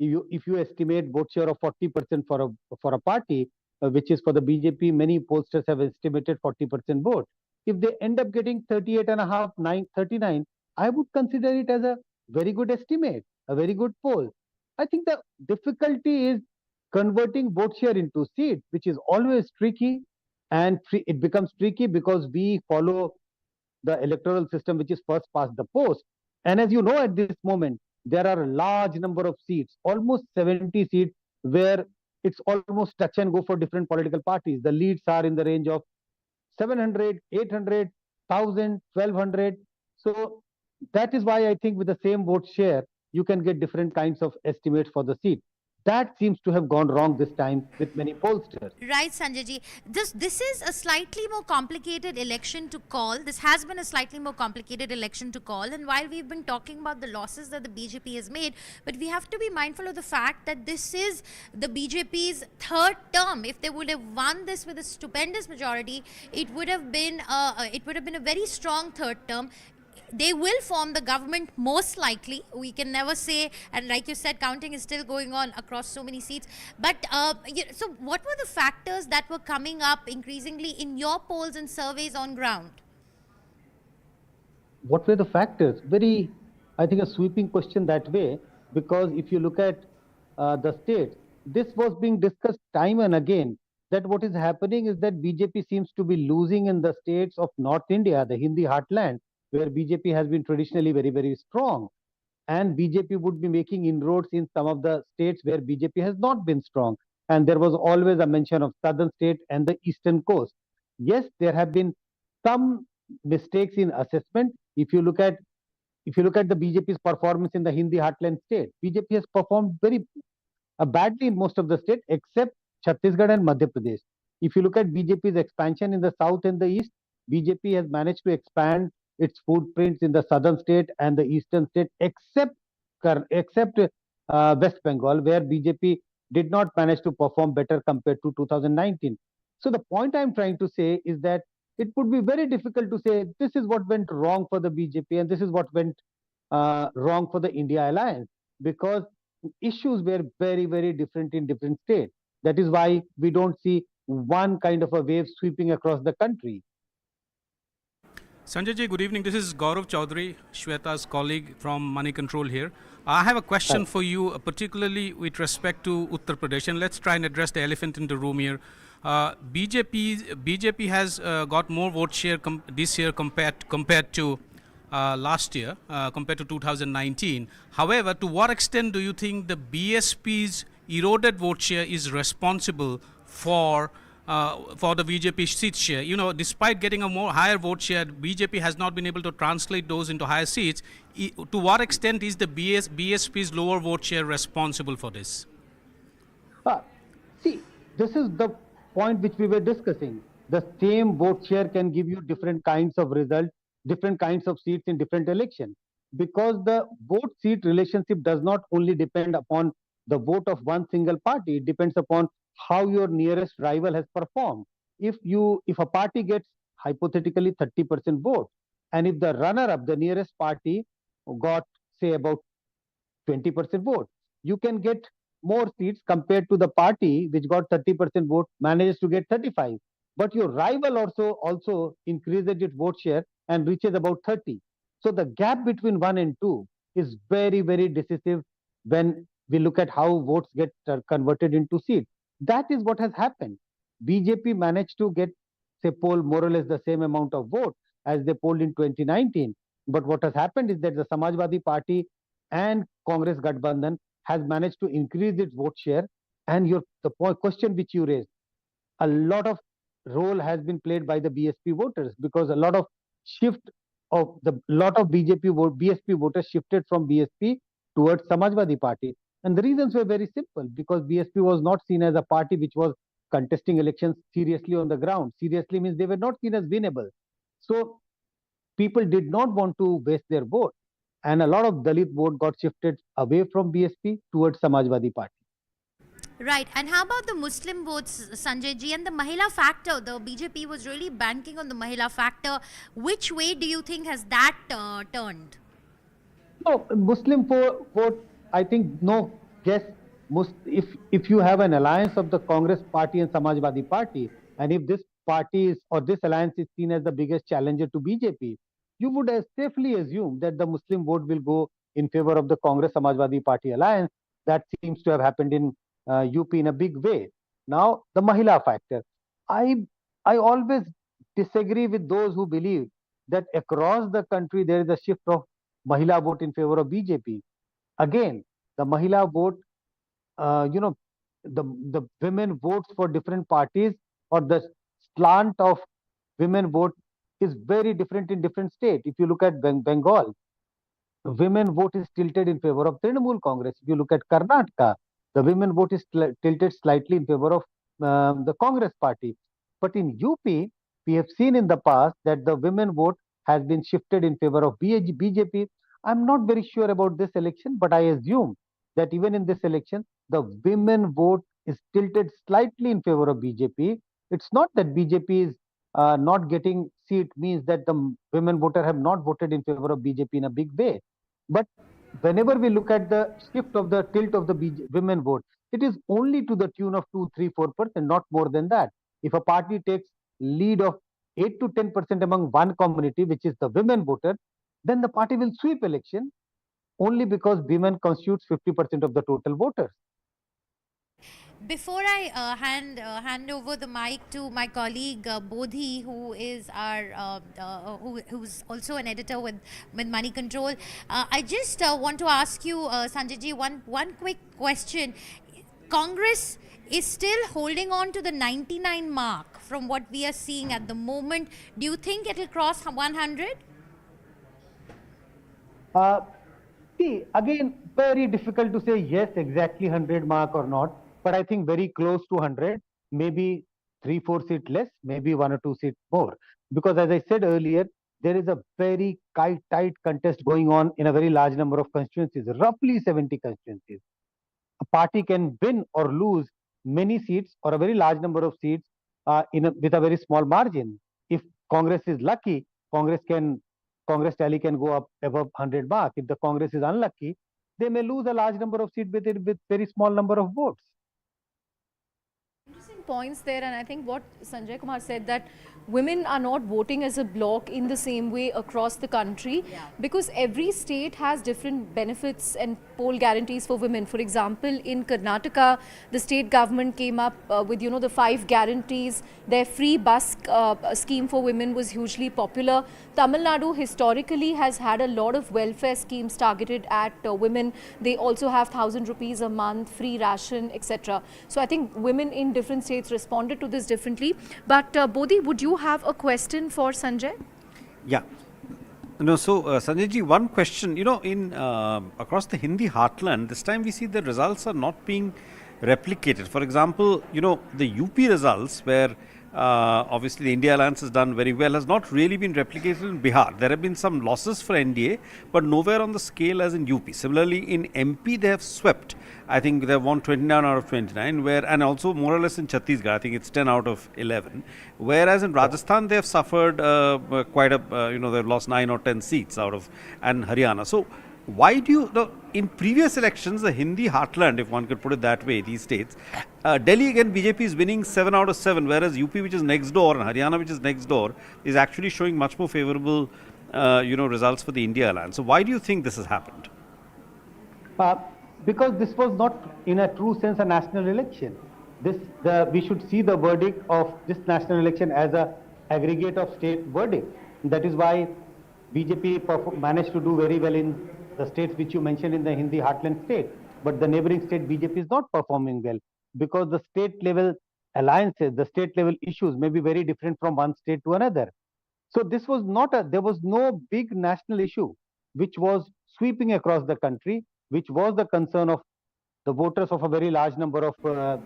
If you estimate vote share of 40% for a party, which is for the BJP, many pollsters have estimated 40% vote. If they end up getting 38.5, 39, I would consider it as a very good estimate, a very good poll. I think the difficulty is converting vote share into seats, which is always tricky, and it becomes tricky because we follow the electoral system, which is first past the post. And as you know, at this moment, there are a large number of seats, almost 70 seats, where it's almost touch and go for different political parties. The leads are in the range of 700, 800, 1000, 1200. So that is why I think with the same vote share, you can get different kinds of estimates for the seat. That seems to have gone wrong this time with many pollsters. Right, Sanjay ji. This is a slightly more complicated election to call. This has been a slightly more complicated election to call. And while we've been talking about the losses that the BJP has made, but we have to be mindful of the fact that this is the BJP's third term. If they would have won this with a stupendous majority, it would have been a very strong third term. They will form the government most likely. We can never say, and like you said, counting is still going on across so many seats. But so what were the factors that were coming up increasingly in your polls and surveys on ground? What were the factors? Very, I think, a sweeping question that way, because if you look at the states, this was being discussed time and again, that what is happening is that BJP seems to be losing in the states of North India, the Hindi heartland, where BJP has been traditionally very, very strong. and BJP would be making inroads in some of the states where BJP has not been strong. And there was always a mention of southern state and the eastern coast. Yes, there have been some mistakes in assessment. If you look at the BJP's performance in the Hindi heartland state, BJP has performed very badly in most of the states except Chhattisgarh and Madhya Pradesh. If you look at BJP's expansion in the south and the east, BJP has managed to expand its footprints in the southern state and the eastern state, except West Bengal, where BJP did not manage to perform better compared to 2019. So the point I'm trying to say is that it would be very difficult to say this is what went wrong for the BJP and this is what went wrong for the India alliance, because issues were very, very different in different states. That is why we don't see one kind of a wave sweeping across the country. Sanjay ji, good evening. This is Gaurav Chaudhary, Shweta's colleague from Moneycontrol here. I have a question for you, particularly with respect to Uttar Pradesh, and let's try and address the elephant in the room here. BJP has got more vote share this year compared to last year, compared to 2019. However, to what extent do you think the BSP's eroded vote share is responsible for the BJP seat share? You know, despite getting a higher vote share, BJP has not been able to translate those into higher seats. To what extent is the BSP's lower vote share responsible for this? See, this is the point which we were discussing. The same vote share can give you different kinds of results, different kinds of seats in different elections, because the vote seat relationship does not only depend upon the vote of one single party. It depends upon how your nearest rival has performed. If a party gets hypothetically 30% vote, and if the runner-up, the nearest party, got say about 20% vote, you can get more seats compared to the party which got 30% vote manages to get 35. But your rival also increases its vote share and reaches about 30. So the gap between 1 and 2 is very, very decisive when we look at how votes get converted into seats. That is what has happened. BJP managed to poll more or less the same amount of vote as they polled in 2019. But what has happened is that the Samajwadi Party and Congress Gathbandhan has managed to increase its vote share. And the question which you raised, a lot of role has been played by the BSP voters, because a lot of BSP voters shifted from BSP towards Samajwadi Party. And the reasons were very simple, because BSP was not seen as a party which was contesting elections seriously on the ground. Seriously means they were not seen as winnable. So people did not want to waste their vote. And a lot of Dalit vote got shifted away from BSP towards Samajwadi Party. Right. And how about the Muslim votes, Sanjay ji, and the Mahila factor? The BJP was really banking on the Mahila factor. Which way do you think has that turned? No, Muslim vote, I think, no. Yes, if you have an alliance of the Congress Party and Samajwadi Party, and if this party or this alliance is seen as the biggest challenger to BJP, you would safely assume that the Muslim vote will go in favor of the Congress Samajwadi Party alliance. That seems to have happened in UP in a big way. Now, the Mahila factor. I always disagree with those who believe that across the country there is a shift of Mahila vote in favor of BJP. Again, the Mahila vote, the women votes for different parties, or the slant of women vote is very different in different states. If you look at Bengal, women vote is tilted in favor of Trinamool Congress. If you look at Karnataka, the women vote is tilted slightly in favor of the Congress Party. But in UP, we have seen in the past that the women vote has been shifted in favor of BJP. I'm not very sure about this election, but I assume that even in this election, the women vote is tilted slightly in favor of BJP. It's not that BJP is not getting seat means that the women voter have not voted in favor of BJP in a big way. But whenever we look at the shift of the tilt of the women vote, it is only to the tune of 2, 3, 4%, not more than that. If a party takes lead of 8 to 10% among one community, which is the women voter, then the party will sweep election only because women constitutes 50% of the total voters. Before I hand over the mic to my colleague Bodhi, who is who's also an editor with Moneycontrol, I just want to ask you, Sanjay ji, one quick question. Congress is still holding on to the 99 mark from what we are seeing at the moment. Do you think it'll cross 100? See, again, very difficult to say yes, exactly 100 mark or not, but I think very close to 100, maybe 3-4 seats less, maybe 1 or 2 seats more. Because as I said earlier, there is a very tight contest going on in a very large number of constituencies, roughly 70 constituencies. A party can win or lose many seats or a very large number of seats with a very small margin. If Congress is lucky, Congress tally can go up above 100 mark. If the Congress is unlucky, they may lose a large number of seats with very small number of votes. Interesting points there, and I think what Sanjay Kumar said, that women are not voting as a bloc in the same way across the country, because every state has different benefits and poll guarantees for women. For example, in Karnataka, the state government came up with the 5 guarantees. Their free bus scheme for women was hugely popular. Tamil Nadu historically has had a lot of welfare schemes targeted at women. They also have 1,000 rupees a month, free ration, etc. So I think women in different states responded to this differently. But Bodhi, would you have a question for Sanjay? Yeah. No, so Sanjay ji, one question. In across the Hindi heartland, this time we see the results are not being replicated. For example, the UP results, where obviously the India alliance has done very well, has not really been replicated in Bihar. There have been some losses for NDA, but nowhere on the scale as in UP. Similarly, in MP, they have swept. I think they have won 29 out of 29, and also more or less in Chhattisgarh, I think it's 10 out of 11. Whereas in Rajasthan, they have suffered quite they've lost 9 or 10 seats and Haryana. So why do in previous elections, the Hindi heartland, if one could put it that way, these states, Delhi again, BJP is winning 7 out of 7, whereas UP, which is next door, and Haryana, which is next door, is actually showing much more favorable, results for the India alliance. So why do you think this has happened? Because this was not, in a true sense, a national election. We should see the verdict of this national election as a aggregate of state verdict. That is why BJP managed to do very well in the states which you mentioned in the Hindi heartland state. But the neighboring state, BJP is not performing well, because the state level alliances, the state level issues may be very different from one state to another. So this was there was no big national issue which was sweeping across the country, which was the concern of the voters of a very large number of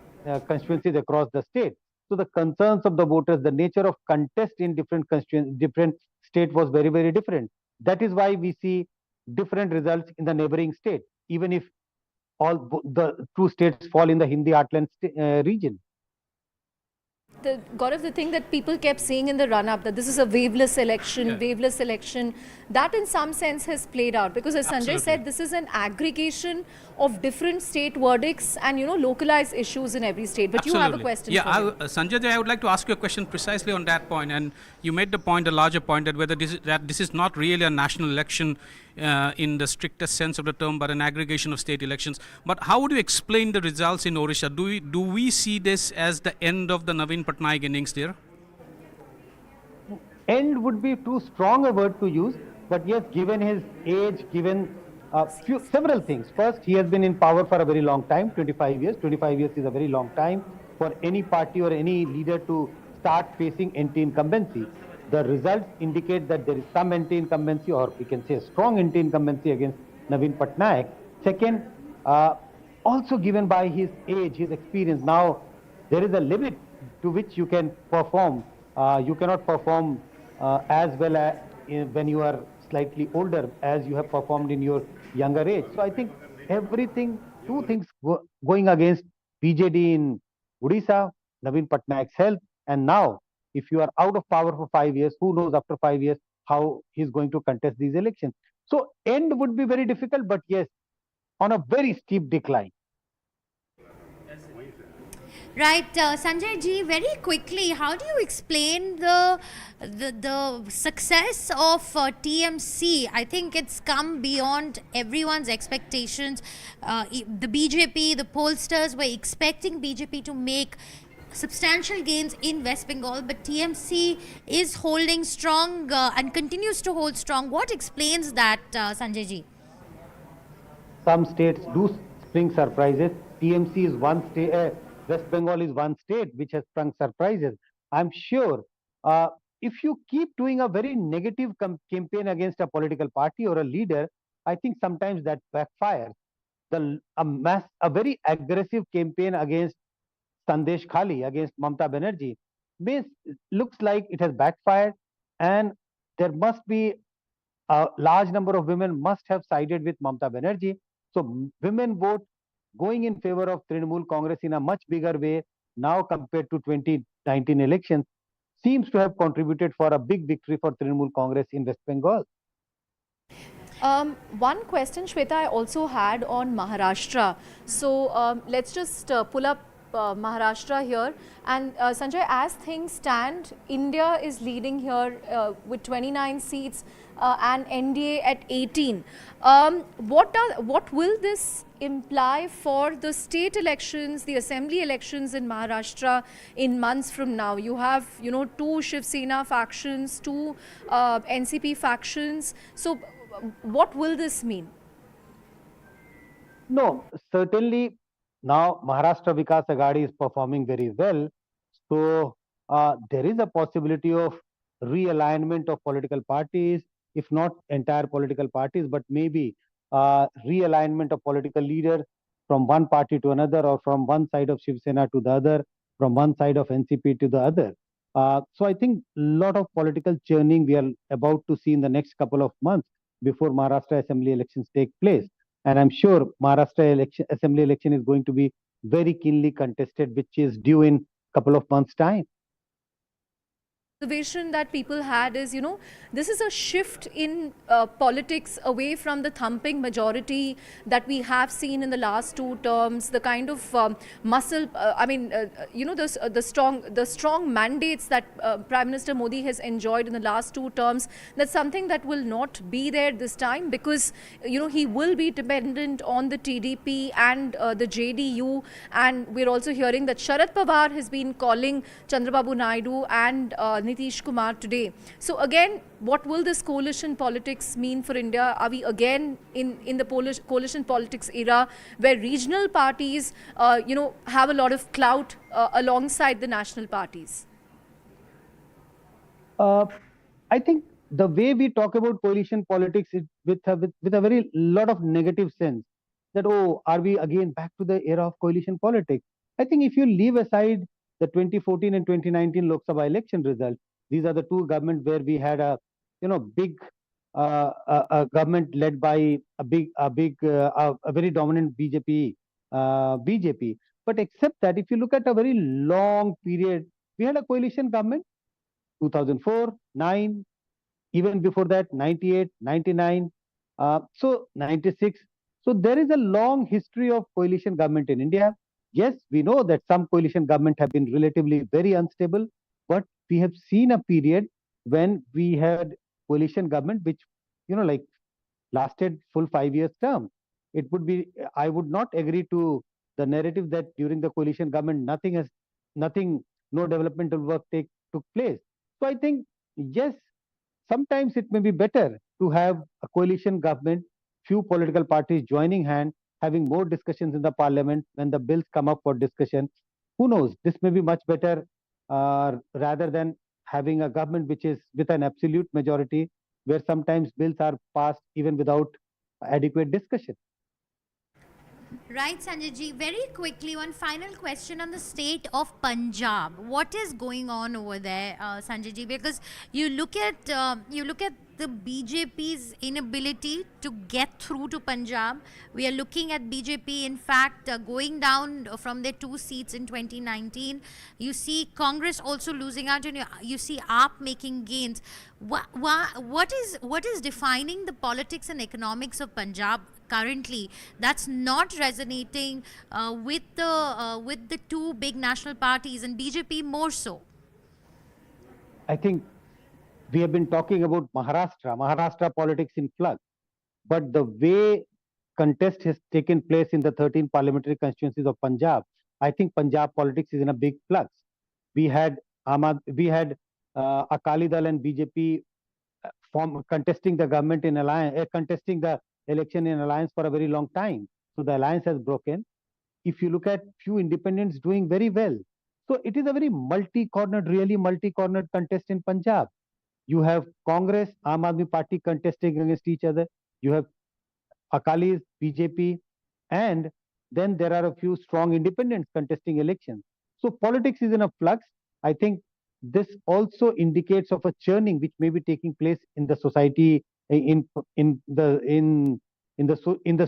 constituencies across the state. So the concerns of the voters, the nature of contest in different state was very, very different. That is why we see different results in the neighboring state, even if all the two states fall in the Hindi heartland region. Gaurav, the thing that people kept saying in the run-up, that this is a waveless election, that in some sense has played out, because as Sanjay said, this is an aggregation of different state verdicts and localized issues in every state. But you have a question. Yeah, Sanjay, I would like to ask you a question precisely on that point, and you made the point, a larger point, that whether this is not really a national election in the strictest sense of the term, but an aggregation of state elections. But how would you explain the results in Odisha? Do we see this as the end of the Naveen Patnaik innings there? End would be too strong a word to use, but yes, given his age, given several things. First, he has been in power for a very long time, 25 years. 25 years is a very long time for any party or any leader to start facing anti-incumbency. The results indicate that there is some anti-incumbency, or we can say a strong anti-incumbency against Naveen Patnaik. Second, also given by his age, his experience. Now, there is a limit to which you can perform. You cannot perform as well as when you are slightly older as you have performed in your younger age. So I think two things going against BJD in Odisha, Naveen Patnaik's health, and now if you are out of power for 5 years, who knows after 5 years how he's going to contest these elections. So end would be very difficult, but yes, on a very steep decline. Right, Sanjay ji, very quickly, how do you explain the success of TMC? I think it's come beyond everyone's expectations. The BJP, the pollsters were expecting BJP to make substantial gains in West Bengal, but TMC is holding strong and continues to hold strong. What explains that, Sanjay ji? Some states do spring surprises. TMC is one state, West Bengal is one state which has sprung surprises. I'm sure if you keep doing a very negative campaign against a political party or a leader, I think sometimes that backfires. A very aggressive campaign against Sandesh Khali, against Mamta Banerjee, looks like it has backfired, and there must be a large number of women must have sided with Mamta Banerjee. So women vote going in favor of Trinamool Congress in a much bigger way now compared to 2019 elections seems to have contributed for a big victory for Trinamool Congress in West Bengal. One question, Shweta, I also had on Maharashtra. So let's just pull up Maharashtra here. And Sanjay, as things stand, India is leading here with 29 seats and NDA at 18. What will this imply for the state elections, the assembly elections in Maharashtra in months from now? You have, two Shiv Sena factions, two NCP factions. So what will this mean? No, certainly now Maharashtra Vikas Aghadi is performing very well. So there is a possibility of realignment of political parties, if not entire political parties, but maybe realignment of political leaders from one party to another, or from one side of Shiv Sena to the other, from one side of NCP to the other. So I think a lot of political churning we are about to see in the next couple of months before Maharashtra Assembly elections take place. And I'm sure Maharashtra Assembly election is going to be very keenly contested, which is due in a couple of months' time. Observation that people had is, this is a shift in politics away from the thumping majority that we have seen in the last two terms, the kind of muscle, the strong mandates that Prime Minister Modi has enjoyed in the last two terms. That's something that will not be there this time, because, he will be dependent on the TDP and the JDU. And we're also hearing that Sharad Pawar has been calling Chandrababu Naidu and Nitish Kumar today. So again, what will this coalition politics mean for India? Are we again in the coalition politics era where regional parties, have a lot of clout alongside the national parties? I think the way we talk about coalition politics is with a very lot of negative sense. That, oh, are we again back to the era of coalition politics? I think if you leave aside the 2014 and 2019 Lok Sabha election results, these are the two governments where we had a big government led by a very dominant BJP. But except that, if you look at a very long period, we had a coalition government 2004, 9, even before that 98, 99, so 96. So there is a long history of coalition government in India. Yes, we know that some coalition government have been relatively very unstable, but we have seen a period when we had coalition government which, lasted full 5 years term. I would not agree to the narrative that during the coalition government no developmental work took place. So I think, yes, sometimes it may be better to have a coalition government, few political parties joining hand, having more discussions in the parliament when the bills come up for discussion. Who knows? This may be much better rather than having a government which is with an absolute majority, where sometimes bills are passed even without adequate discussion. Right, Sanjay ji. Very quickly, one final question on the state of Punjab. What is going on over there, Sanjay ji? Because you look at the BJP's inability to get through to Punjab. We are looking at BJP, in fact, going down from their 2 seats in 2019. You see Congress also losing out, and you see AAP making gains. What is defining the politics and economics of Punjab currently that's not resonating with the two big national parties and BJP more so? I think we have been talking about Maharashtra politics in flux, but the way contest has taken place in the 13 parliamentary constituencies of Punjab, I think Punjab politics is in a big flux. We had Akali Dal and BJP contesting the government in alliance, contesting the election in alliance for a very long time. So the alliance has broken. If you look at few independents doing very well, so it is a very really multi-cornered contest in Punjab. You have Congress, Aam Aadmi Party contesting against each other. You have Akali's, BJP, and then there are a few strong independents contesting elections. So politics is in a flux. I think this also indicates of a churning which may be taking place in the society, in the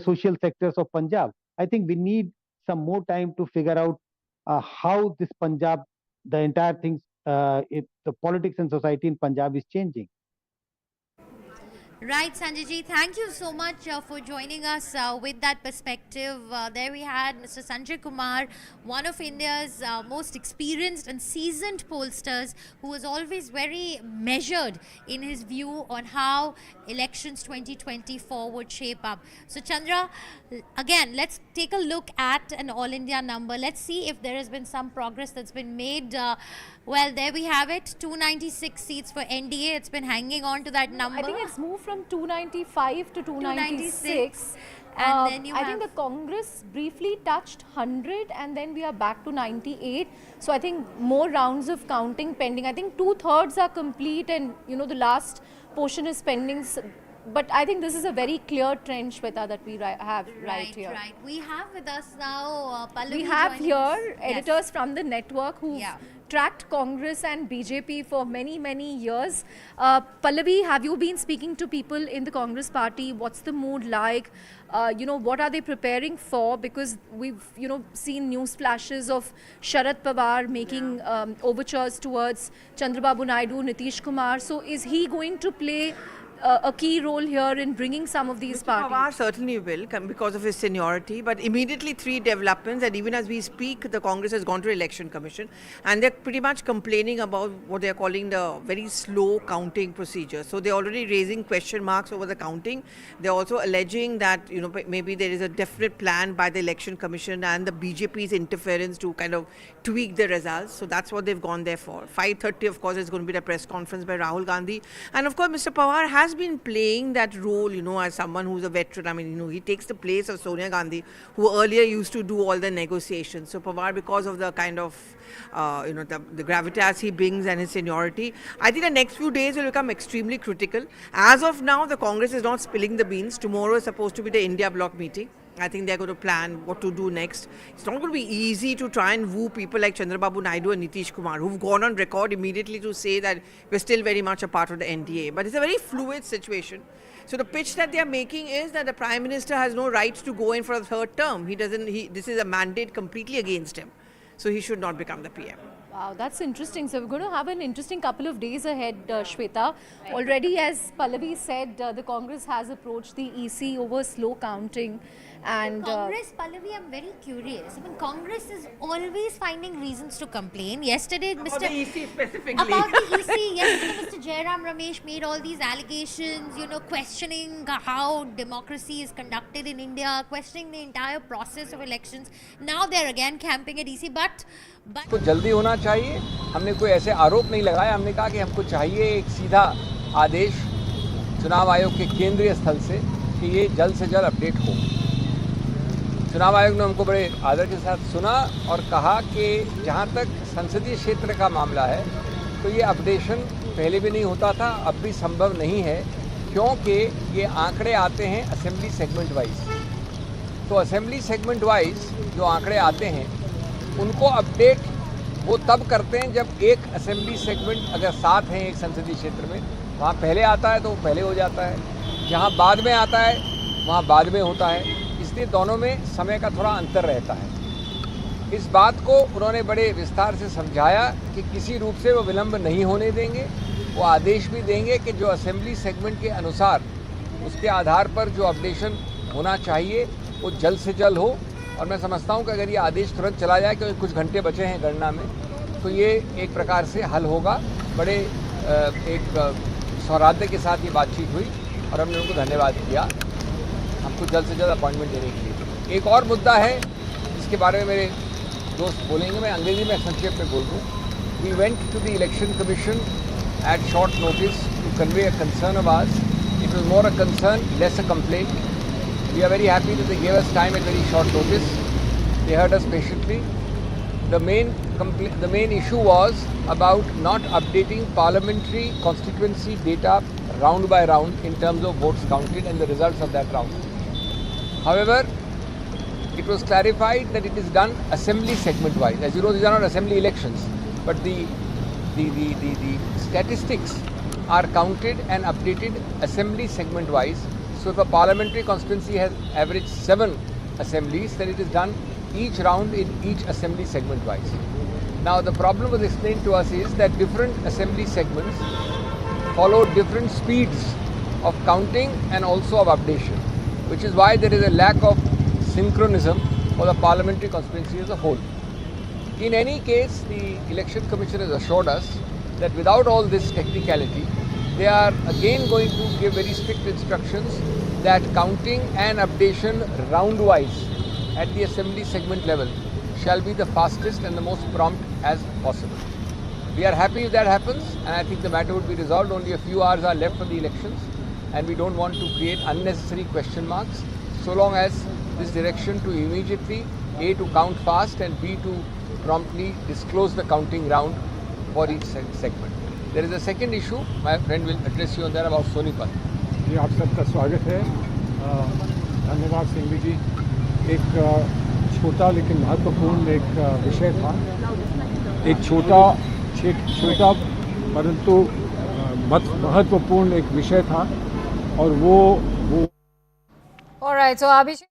social sectors of Punjab. I think we need some more time to figure out how this Punjab, the entire things, the politics and society in Punjab is changing. Right, Sanjay ji, thank you so much for joining us with that perspective. There we had Mr. Sanjay Kumar, one of India's most experienced and seasoned pollsters, who was always very measured in his view on how elections 2024 would shape up. So Chandra, again, let's take a look at an All India number. Let's see if there has been some progress that's been made. Well, there we have it, 296 seats for NDA. It's been hanging on to that number. I think it's moved from 295 to 296. And then I think the Congress briefly touched 100 and then we are back to 98. So I think more rounds of counting pending. I think 2/3 are complete and the last portion is pending. But I think this is a very clear trend, Shweta, that we have right here. Right. We have with us now Pallavi. We have here us. editors Yes. from the network who tracked Congress and BJP for many years. Pallavi, have you been speaking to people in the Congress party? What's the mood like? What are they preparing for? Because we've seen news flashes of Sharad Pawar making overtures towards Chandrababu Naidu, Nitish Kumar. So is he going to play a key role here in bringing some of these parties? Pawar certainly will, because of his seniority, but immediately three developments, and even as we speak, the Congress has gone to Election Commission and they're pretty much complaining about what they're calling the very slow counting procedure. So they're already raising question marks over the counting. They're also alleging that maybe there is a definite plan by the Election Commission and the BJP's interference to kind of tweak the results. So that's what they've gone there for. 5:30, of course, is going to be the press conference by Rahul Gandhi. And of course, Mr. Pawar has been playing that role, as someone who's a veteran. I mean, he takes the place of Sonia Gandhi, who earlier used to do all the negotiations. So Pawar, because of the kind of, the gravitas he brings and his seniority, I think the next few days will become extremely critical. As of now, the Congress is not spilling the beans. Tomorrow is supposed to be the India bloc meeting. I think they're going to plan what to do next. It's not going to be easy to try and woo people like Chandrababu Naidu and Nitish Kumar, who've gone on record immediately to say that we're still very much a part of the NDA. But it's a very fluid situation. So the pitch that they're making is that the Prime Minister has no right to go in for a third term. This is a mandate completely against him. So he should not become the PM. Wow, that's interesting. So we're going to have an interesting couple of days ahead, Shweta. Already, as Pallavi said, the Congress has approached the EC over slow counting. And Congress, Pallavi, I'm very curious. I mean, Congress is always finding reasons to complain. Yesterday, About the EC specifically. About the EC, yesterday Mr. Jairam Ramesh made all these allegations, questioning how democracy is conducted in India, questioning the entire process of elections. Now they're again camping at EC, but तो जल्दी होना चाहिए. हमने कोई ऐसे आरोप नहीं लगाया. हमने कहा कि हमको चाहिए एक सीधा आदेश चुनाव आयोग के केंद्रीय स्थल से कि ये जल्द से जल्द अपडेट हो. चुनाव आयोग ने हमको बड़े आदर के साथ सुना और कहा कि जहाँ तक संसदीय क्षेत्र का मामला है तो ये अपडेशन पहले भी नहीं होता था, अब भी संभव नहीं है, क्योंकि ये आंकड़े आते हैं असेंबली सेगमेंट वाइज. तो असेंबली सेगमेंट वाइज जो आंकड़े आते हैं उनको अपडेट वो तब करते हैं जब एक असेंबली सेगमेंट अगर 7 हैं एक संसदीय क्षेत्र में, वहाँ पहले आता है तो वो पहले हो जाता है, जहाँ बाद में आता है वहाँ बाद में होता है. इसलिए दोनों में समय का थोड़ा अंतर रहता है. इस बात को उन्होंने बड़े विस्तार से समझाया कि किसी रूप से वो विलंब नहीं होने देंगे. वो आदेश भी देंगे कि जो असेंबली सेगमेंट के अनुसार उसके आधार पर जो अपडेशन होना चाहिए वो जल्द से जल्द हो। और मैं समझता हूं कि अगर ये आदेश तुरंत चला जाए, क्योंकि कुछ घंटे बचे हैं गणना में, तो ये एक प्रकार से हल होगा। बड़े एक सौहार्द के साथ ये बातचीत हुई और हमने उनको धन्यवाद किया हमको जल्द से जल्द अपॉइंटमेंट देने के लिए। एक और मुद्दा है जिसके बारे में मेरे दोस्त बोलेंगे, मैं अंग्रेजी में संक्षेप में बोल दूँ। We went to the election commission at short notice to convey a concern of ours. It was more a concern, less a complaint. We are very happy that they gave us time at very short notice. They heard us patiently. The main issue was about not updating parliamentary constituency data round by round in terms of votes counted and the results of that round. However, it was clarified that it is done assembly segment wise. As you know, these are not assembly elections, but the statistics are counted and updated assembly segment wise. So if a parliamentary constituency has averaged 7 assemblies, then it is done each round in each assembly segment wise. Now the problem was explained to us is that different assembly segments follow different speeds of counting and also of updation, which is why there is a lack of synchronism for the parliamentary constituency as a whole. In any case, the Election Commission has assured us that without all this technicality, they are again going to give very strict instructions that counting and updation round-wise at the assembly segment level shall be the fastest and the most prompt as possible. We are happy if that happens, and I think the matter would be resolved. Only a few hours are left for the elections, and we don't want to create unnecessary question marks, so long as this direction to immediately, A, to count fast, and B, to promptly disclose the counting round for each segment. There is a second issue, my friend will address you on that, about Sonipat. जी आप सबका स्वागत है। धन्यवाद सिंघवी जी। एक छोटा लेकिन महत्वपूर्ण एक विषय था, एक छोटा परंतु महत्वपूर्ण एक विषय था, और वो All right, so Abhishek.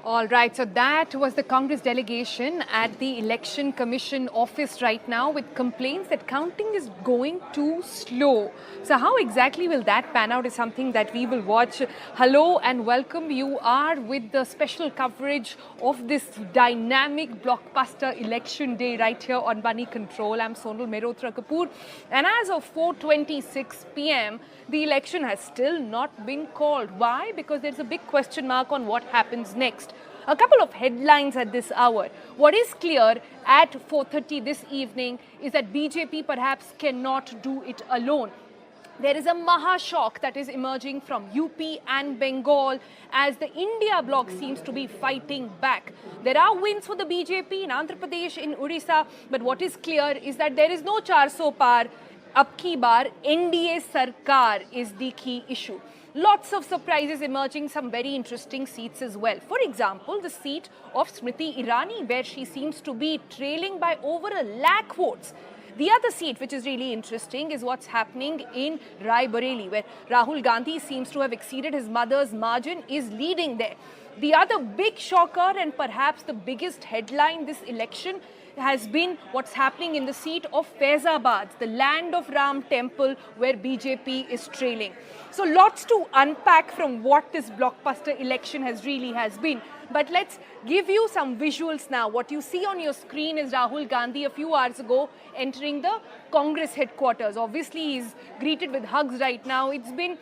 All right, so that was the Congress delegation at the Election Commission office right now with complaints that counting is going too slow. So how exactly will that pan out is something that we will watch. Hello and welcome. You are with the special coverage of this dynamic blockbuster election day right here on Moneycontrol. I'm Sonal Mehrotra Kapoor, and as of 4:26 p.m., the election has still not been called. Why? Because there's a big question mark on what happens next. A couple of headlines at this hour. What is clear at 4:30 this evening is that BJP perhaps cannot do it alone. There is a Maha shock that is emerging from UP and Bengal as the India bloc seems to be fighting back. There are wins for the BJP in Andhra Pradesh, in Odisha, but what is clear is that there is no 400 par. Ab ki baar NDA Sarkar is the key issue. Lots of surprises emerging, some very interesting seats as well. For example, the seat of Smriti Irani, where she seems to be trailing by over 1 lakh votes. The other seat, which is really interesting, is what's happening in Rai Bareli, where Rahul Gandhi seems to have exceeded his mother's margin, is leading there. The other big shocker and perhaps the biggest headline this election has been what's happening in the seat of Faizabad, the land of Ram Temple, where BJP is trailing. So lots to unpack from what this blockbuster election has been. But let's give you some visuals now. What you see on your screen is Rahul Gandhi a few hours ago entering the Congress headquarters. Obviously, he's greeted with hugs right now. It's been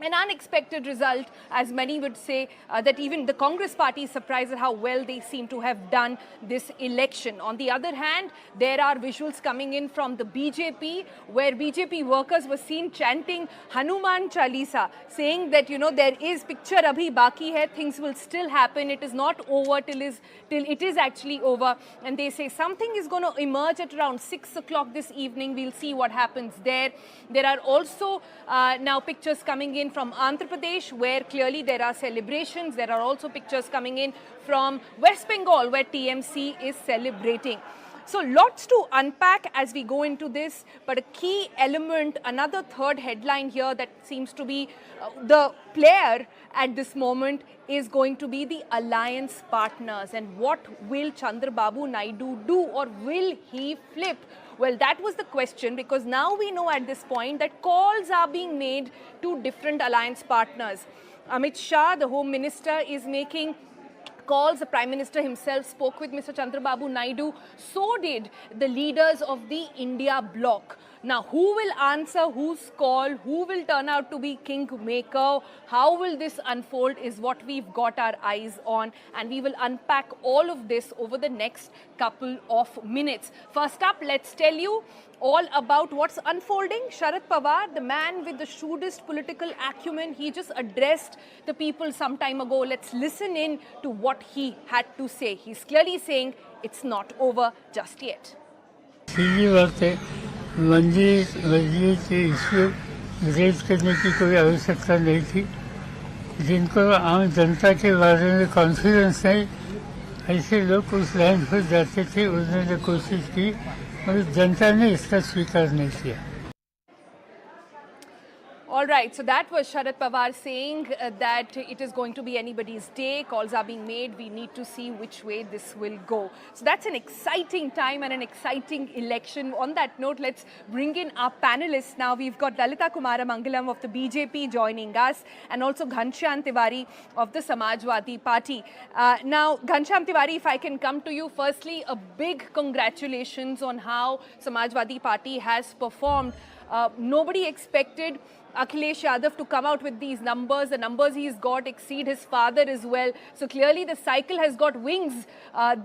an unexpected result, as many would say, that even the Congress party is surprised at how well they seem to have done this election. On the other hand, there are visuals coming in from the BJP, where BJP workers were seen chanting Hanuman Chalisa, saying that, you know, there is picture abhi baki hai, things will still happen, it is not over till it is actually over. And they say something is going to emerge at around 6 o'clock this evening. We'll see what happens there. There are also now pictures coming in from Andhra Pradesh, where clearly there are celebrations. There are also pictures coming in from West Bengal, where TMC is celebrating. So lots to unpack as we go into this, but a key element, another third headline here that seems to be the player at this moment is going to be the alliance partners. And what will Chandrababu Naidu do, or will he flip? Well, that was the question, because now we know at this point that calls are being made to different alliance partners. Amit Shah, the Home Minister, is making calls. The Prime Minister himself spoke with Mr. Chandrababu Naidu. So did the leaders of the India bloc. Now, who will answer whose call? Who will turn out to be kingmaker? How will this unfold is what we've got our eyes on. And we will unpack all of this over the next couple of minutes. First up, let's tell you all about what's unfolding. Sharad Pawar, the man with the shrewdest political acumen, he just addressed the people some time ago. Let's listen in to what he had to say. He's clearly saying it's not over just yet. मंजी के issue raise करने की कोई आवश्यकता नहीं थी। जिनको आम जनता के बारे में कॉन्फिडेंस नहीं, ऐसे लोग उस लाइन पर जाते थे। उन्होंने कोशिश की और जनता ने इसका स्वीकार नहीं किया। All right, so that was Sharad Pawar saying that it is going to be anybody's day. Calls are being made. We need to see which way this will go. So that's an exciting time and an exciting election. On that note, let's bring in our panelists now. We've got Lalita Kumara Mangalam of the BJP joining us, and also Ghanshyam Tiwari of the Samajwadi Party. Now, Ghanshyam Tiwari, if I can come to you, firstly, a big congratulations on how Samajwadi Party has performed. Nobody expected Akhilesh Yadav to come out with these numbers. The numbers he's got exceed his father as well. So clearly the cycle has got wings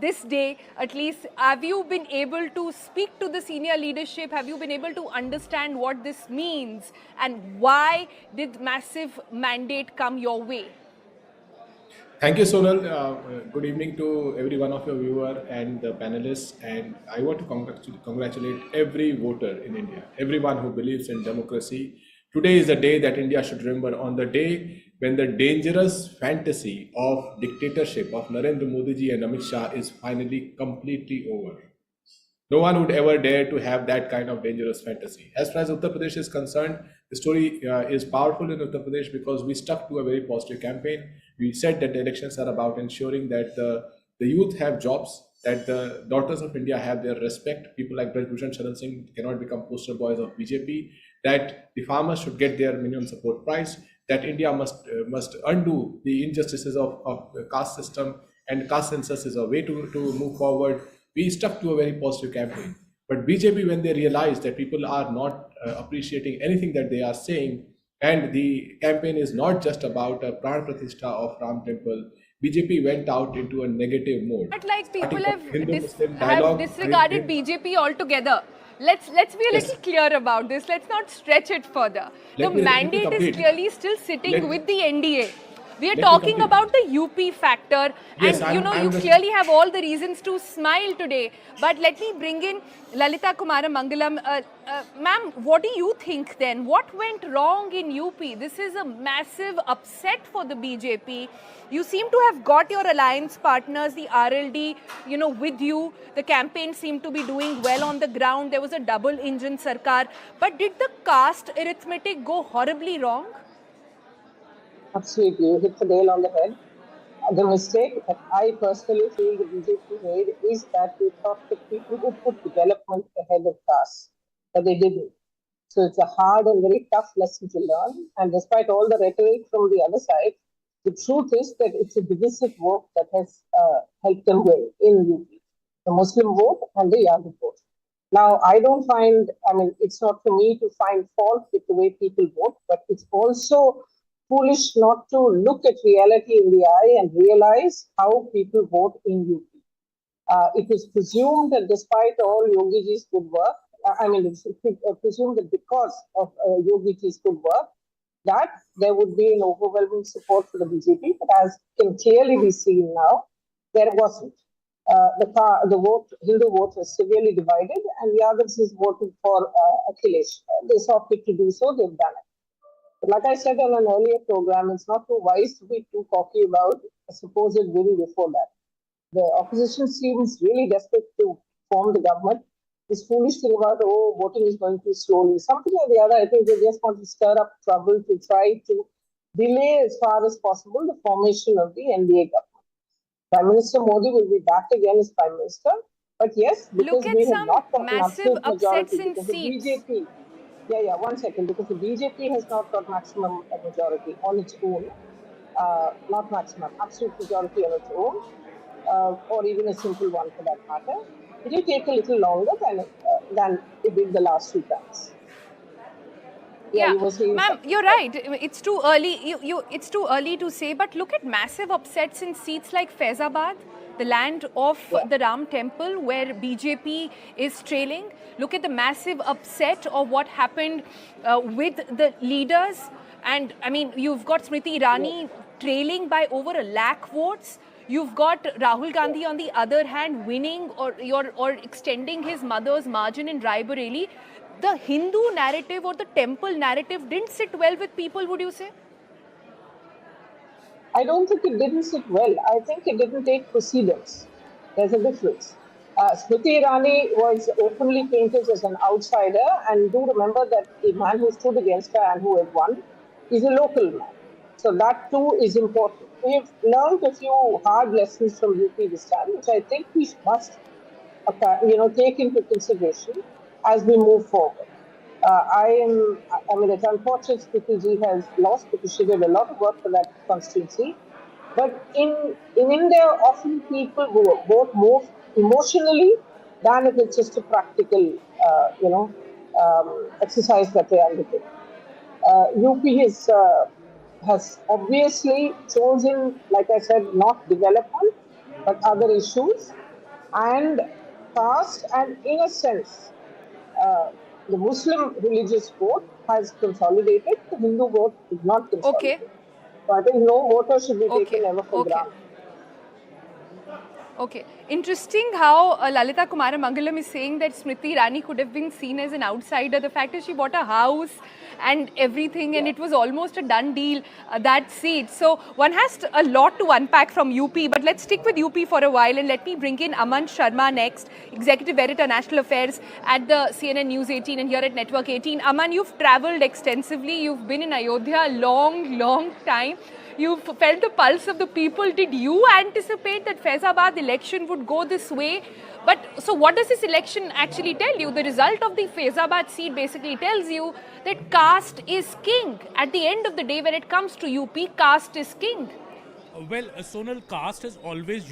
this day. At least, have you been able to speak to the senior leadership? Have you been able to understand what this means? And why did massive mandate come your way? Thank you, Sonal. Good evening to every one of your viewers and the panelists. And I want to congratulate every voter in India, everyone who believes in democracy. Today is the day that India should remember, on the day when the dangerous fantasy of dictatorship of Narendra Modi ji and Amit Shah is finally completely over. No one would ever dare to have that kind of dangerous fantasy. As far as Uttar Pradesh is concerned, the story is powerful in Uttar Pradesh because we stuck to a very positive campaign. We said that the elections are about ensuring that the youth have jobs, that the daughters of India have their respect. People like Braj Bhushan Sharan Singh cannot become poster boys of BJP. That the farmers should get their minimum support price. That India must undo the injustices of the caste system, and caste census is a way to move forward. We stuck to a very positive campaign. But BJP, when they realized that people are not appreciating anything that they are saying, and the campaign is not just about a Pran Pratishtha of Ram Temple, BJP went out into a negative mode. But like people have dialogue, disregarded BJP altogether. Let's be a little clear about this. Let's not stretch it further. The mandate is clearly still sitting with the NDA. We are talking about the UP factor, yes, and you clearly have all the reasons to smile today. But let me bring in Lalita Kumara Mangalam. Ma'am, what do you think then? What went wrong in UP? This is a massive upset for the BJP. You seem to have got your alliance partners, the RLD, with you. The campaign seemed to be doing well on the ground. There was a double engine Sarkar. But did the caste arithmetic go horribly wrong? Absolutely, you hit the nail on the head. The mistake that I personally feel the BJP made is that they thought that people would put development ahead of caste, but they didn't. So it's a hard and very tough lesson to learn. And despite all the rhetoric from the other side, the truth is that it's a divisive vote that has helped them win in UP. The Muslim vote and the Yadav vote. Now, it's not for me to find fault with the way people vote, but it's also foolish not to look at reality in the eye and realize how people vote in UP. It is presumed that despite all Yogi Ji's good work, it's presumed that because of Yogi Ji's good work, that there would be an overwhelming support for the BJP, but as can clearly be seen now, there wasn't. The Hindu vote was severely divided, and Yadavs has voted for Akhilesh. They saw fit to do so, they've done it. But like I said on an earlier program, it's not too wise to be too cocky about a supposed win before that. The opposition seems really desperate to form the government. This foolish thing about, oh, voting is going too slowly. Something or the other, I think they just want to stir up trouble to try to delay as far as possible the formation of the NDA government. Prime Minister Modi will be back again as Prime Minister. But yes, because Look at we have some not got an massive absolute majority, upsets in because the seats. BJP, one second, because the BJP has not got maximum majority on its own, not maximum, absolute majority on its own, or even a simple one for that matter. It will take a little longer than it did the last two times. Yeah, you were saying ma'am, something. you're right. It's too early. It's too early to say. But look at massive upsets in seats like Faizabad, the land of the Ram Temple, where BJP is trailing. Look at the massive upset of what happened with the leaders. And I mean, you've got Smriti Irani trailing by over 1 lakh votes. You've got Rahul Gandhi on the other hand winning or extending his mother's margin in Raebareli. The Hindu narrative or the temple narrative didn't sit well with people, would you say? I don't think it didn't sit well. I think it didn't take precedence. There's a difference. Smriti Irani was openly painted as an outsider, and do remember that the man who stood against her and who had won is a local man. So that too is important. We've learned a few hard lessons from UP this time, which I think we must, take into consideration as we move forward. It's unfortunate Smriti ji has lost because she did a lot of work for that constituency. But in India, often people who vote more emotionally than if it's just a practical, exercise that they undertake. UP has obviously chosen, like I said, not development, but other issues and caste, and in a sense, the Muslim religious vote has consolidated, the Hindu vote is not consolidated. Okay. So I think no voter should be taken ever for granted. Okay. Interesting how Lalita Kumaramangalam is saying that Smriti Irani could have been seen as an outsider. The fact is she bought a house and everything, and it was almost a done deal, that seat. So one has a lot to unpack from UP, but let's stick with UP for a while and let me bring in Aman Sharma next, Executive Editor National Affairs at the CNN News 18 and here at Network 18. Aman, you've travelled extensively. You've been in Ayodhya a long time. You've felt the pulse of the people. Did you anticipate that Faizabad election would go this way? But so what does this election actually tell you? The result of the Faizabad seat basically tells you that caste is king. At the end of the day, when it comes to UP, caste is king. Well, Sonal,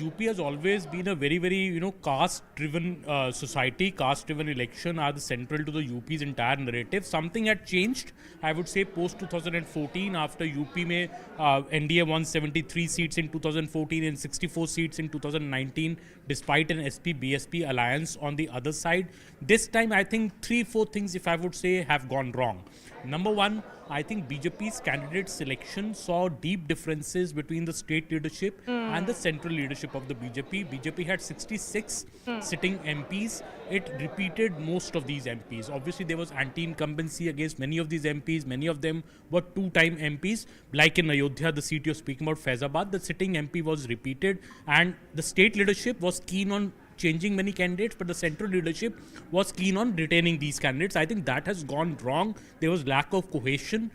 UP has always been a very, caste-driven society. Caste-driven election are the central to the UP's entire narrative. Something had changed, I would say, post-2014 after UP में NDA won 73 seats in 2014 and 64 seats in 2019 despite an SP-BSP alliance on the other side. This time, I think 3-4 things, if I would say, have gone wrong. Number one, I think BJP's candidate selection saw deep differences between the state leadership and the central leadership of the BJP. BJP had 66 sitting MPs. It repeated most of these MPs. Obviously, there was anti-incumbency against many of these MPs. Many of them were two-time MPs. Like in Ayodhya, the seat you're speaking about, Faizabad, the sitting MP was repeated. And the state leadership was keen on changing many candidates, but the central leadership was keen on retaining these candidates. I think that has gone wrong. There was lack of cohesion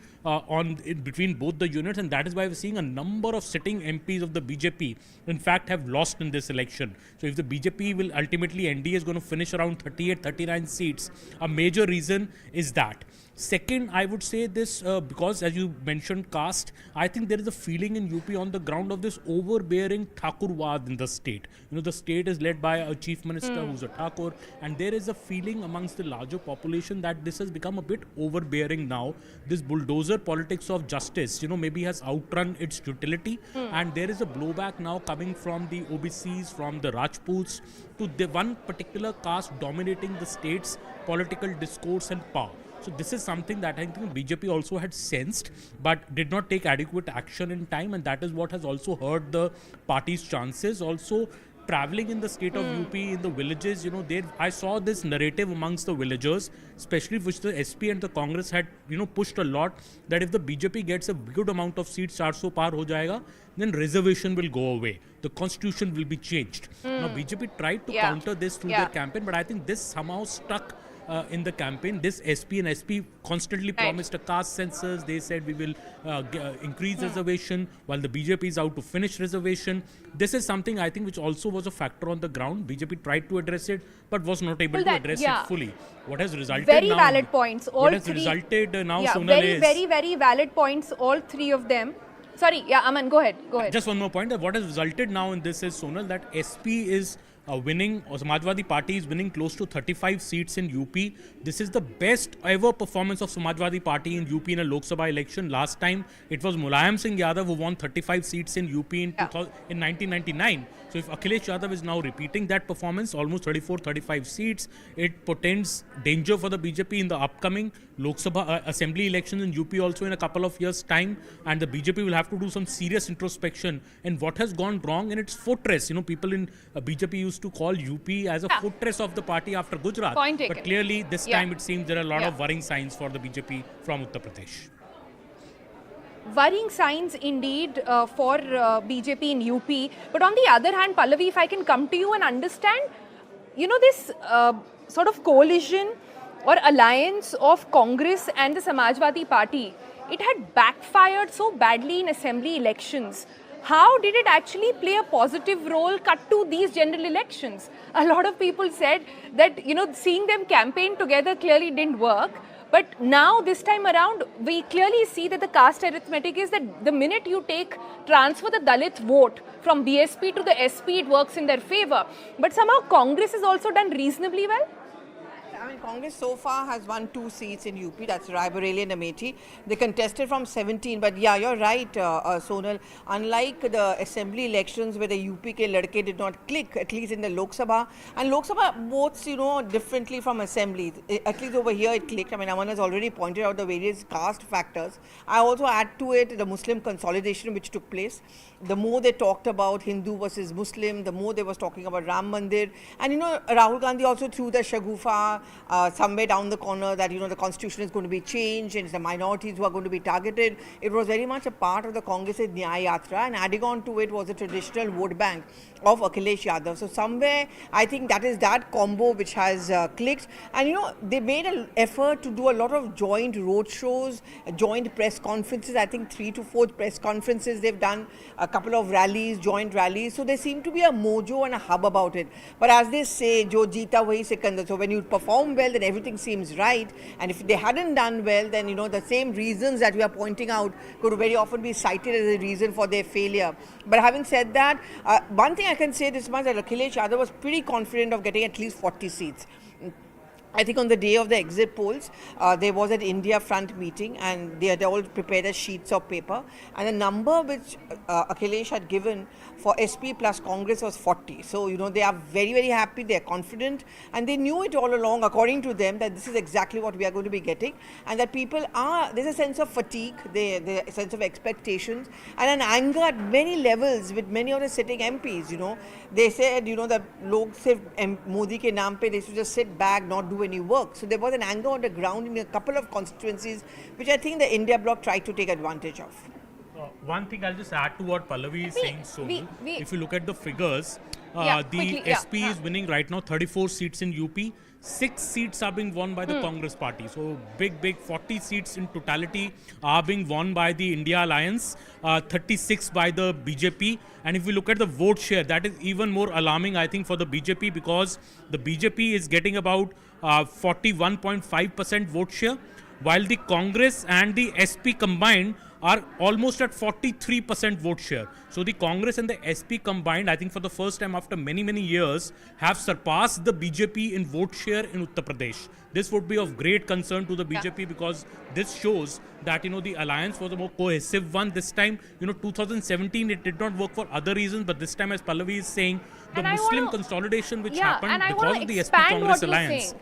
between both the units, and that is why we're seeing a number of sitting MPs of the BJP, in fact, have lost in this election. So if the BJP will ultimately, NDA is going to finish around 38, 39 seats, a major reason is that. Second, I would say this, because as you mentioned caste, I think there is a feeling in UP on the ground of this overbearing Thakurwad in the state. The state is led by a chief minister who's a Thakur, and there is a feeling amongst the larger population that this has become a bit overbearing now. This bulldozer politics of justice, maybe has outrun its utility, and there is a blowback now coming from the OBCs, from the Rajputs, to the one particular caste dominating the state's political discourse and power. So this is something that I think BJP also had sensed but did not take adequate action in time, and that is what has also hurt the party's chances. Also, traveling in the state of UP, in the villages, I saw this narrative amongst the villagers, especially which the SP and the Congress had, pushed a lot, that if the BJP gets a good amount of seats, 400 par ho jayega, then reservation will go away. The constitution will be changed. Now, BJP tried to counter this through their campaign, but I think this somehow stuck in the campaign. This SP and SP constantly promised a caste census. They said we will increase reservation, while the BJP is out to finish reservation. This is something I think which also was a factor on the ground. BJP tried to address it, but was not able to address it fully. What has resulted very now? Valid points. All what has three. resulted now, Sonal, very, is very, very valid points. All three of them. Sorry, Aman, go ahead. Just one more point. That what has resulted now in this is, Sonal, that SP is winning, or Samajwadi Party is winning close to 35 seats in UP. This is the best ever performance of Samajwadi Party in UP in a Lok Sabha election. Last time it was Mulayam Singh Yadav who won 35 seats in UP in 1999. So if Akhilesh Yadav is now repeating that performance, almost 34-35 seats, it portends danger for the BJP in the upcoming Lok Sabha assembly elections in UP also in a couple of years' time, and the BJP will have to do some serious introspection and what has gone wrong in its fortress. People in BJP used to call UP as a fortress of the party after Gujarat. But clearly this time it seems there are a lot of worrying signs for the BJP from Uttar Pradesh. Worrying signs indeed for BJP in UP. But on the other hand, Pallavi, if I can come to you and understand, this sort of coalition or alliance of Congress and the Samajwadi Party, it had backfired so badly in assembly elections. How did it actually play a positive role cut to these general elections? A lot of people said that, seeing them campaign together clearly didn't work. But now, this time around, we clearly see that the caste arithmetic is that the minute you transfer the Dalit vote from BSP to the SP, it works in their favor. But somehow Congress has also done reasonably well. I mean, Congress so far has won 2 seats in UP, that's Raebareli and Amethi. They contested from 17, but yeah, you're right, Sonal. Unlike the assembly elections where the UP ke ladke did not click, at least in the Lok Sabha, and Lok Sabha votes, differently from assembly. At least over here it clicked. I mean, Aman has already pointed out the various caste factors. I also add to it the Muslim consolidation which took place. The more they talked about Hindu versus Muslim, the more they was talking about Ram Mandir. And Rahul Gandhi also threw the shagufa somewhere down the corner that the constitution is going to be changed and it's the minorities who are going to be targeted. It was very much a part of the Congress's N18ER Yatra, and adding on to it was a traditional vote bank of Akhilesh Yadav. So somewhere I think that is that combo which has clicked. And they made an effort to do a lot of joint road shows, joint press conferences. I think 3 to 4 press conferences they've done, a couple of rallies, joint rallies. So there seemed to be a mojo and a hub about it. But as they say, Jo jeeta wahi sikandar. So when you perform well, then everything seems right. And if they hadn't done well, then the same reasons that we are pointing out could very often be cited as a reason for their failure. But having said that, one thing I can say this much, that Akhilesh Yadav was pretty confident of getting at least 40 seats. I think on the day of the exit polls, there was an India front meeting and they all prepared as sheets of paper. And the number which Akhilesh had given for SP plus Congress was 40. So, they are very, very happy, they are confident, and they knew it all along, according to them, that this is exactly what we are going to be getting. And that there's a sense of fatigue, there's a sense of expectations, and an anger at many levels with many of the sitting MPs, They said, that Lok Modi ke naam pe, they should just sit back, not do any work. So there was an anger on the ground in a couple of constituencies, which I think the India bloc tried to take advantage of. One thing I'll just add to what Pallavi is saying, Sonal. If you look at the figures, the SP is winning right now 34 seats in UP. 6 seats are being won by the Congress party. So big 40 seats in totality are being won by the India Alliance, 36 by the BJP. And if we look at the vote share, that is even more alarming, I think, for the BJP, because the BJP is getting about 41.5% vote share, while the Congress and the SP combined are almost at 43% vote share. So the Congress and the SP combined, I think for the first time after many, many years, have surpassed the BJP in vote share in Uttar Pradesh. This would be of great concern to the BJP because this shows that, the alliance was a more cohesive one. This time, 2017, it did not work for other reasons, but this time, as Pallavi is saying, the Muslim consolidation which happened because of the SP-Congress alliance.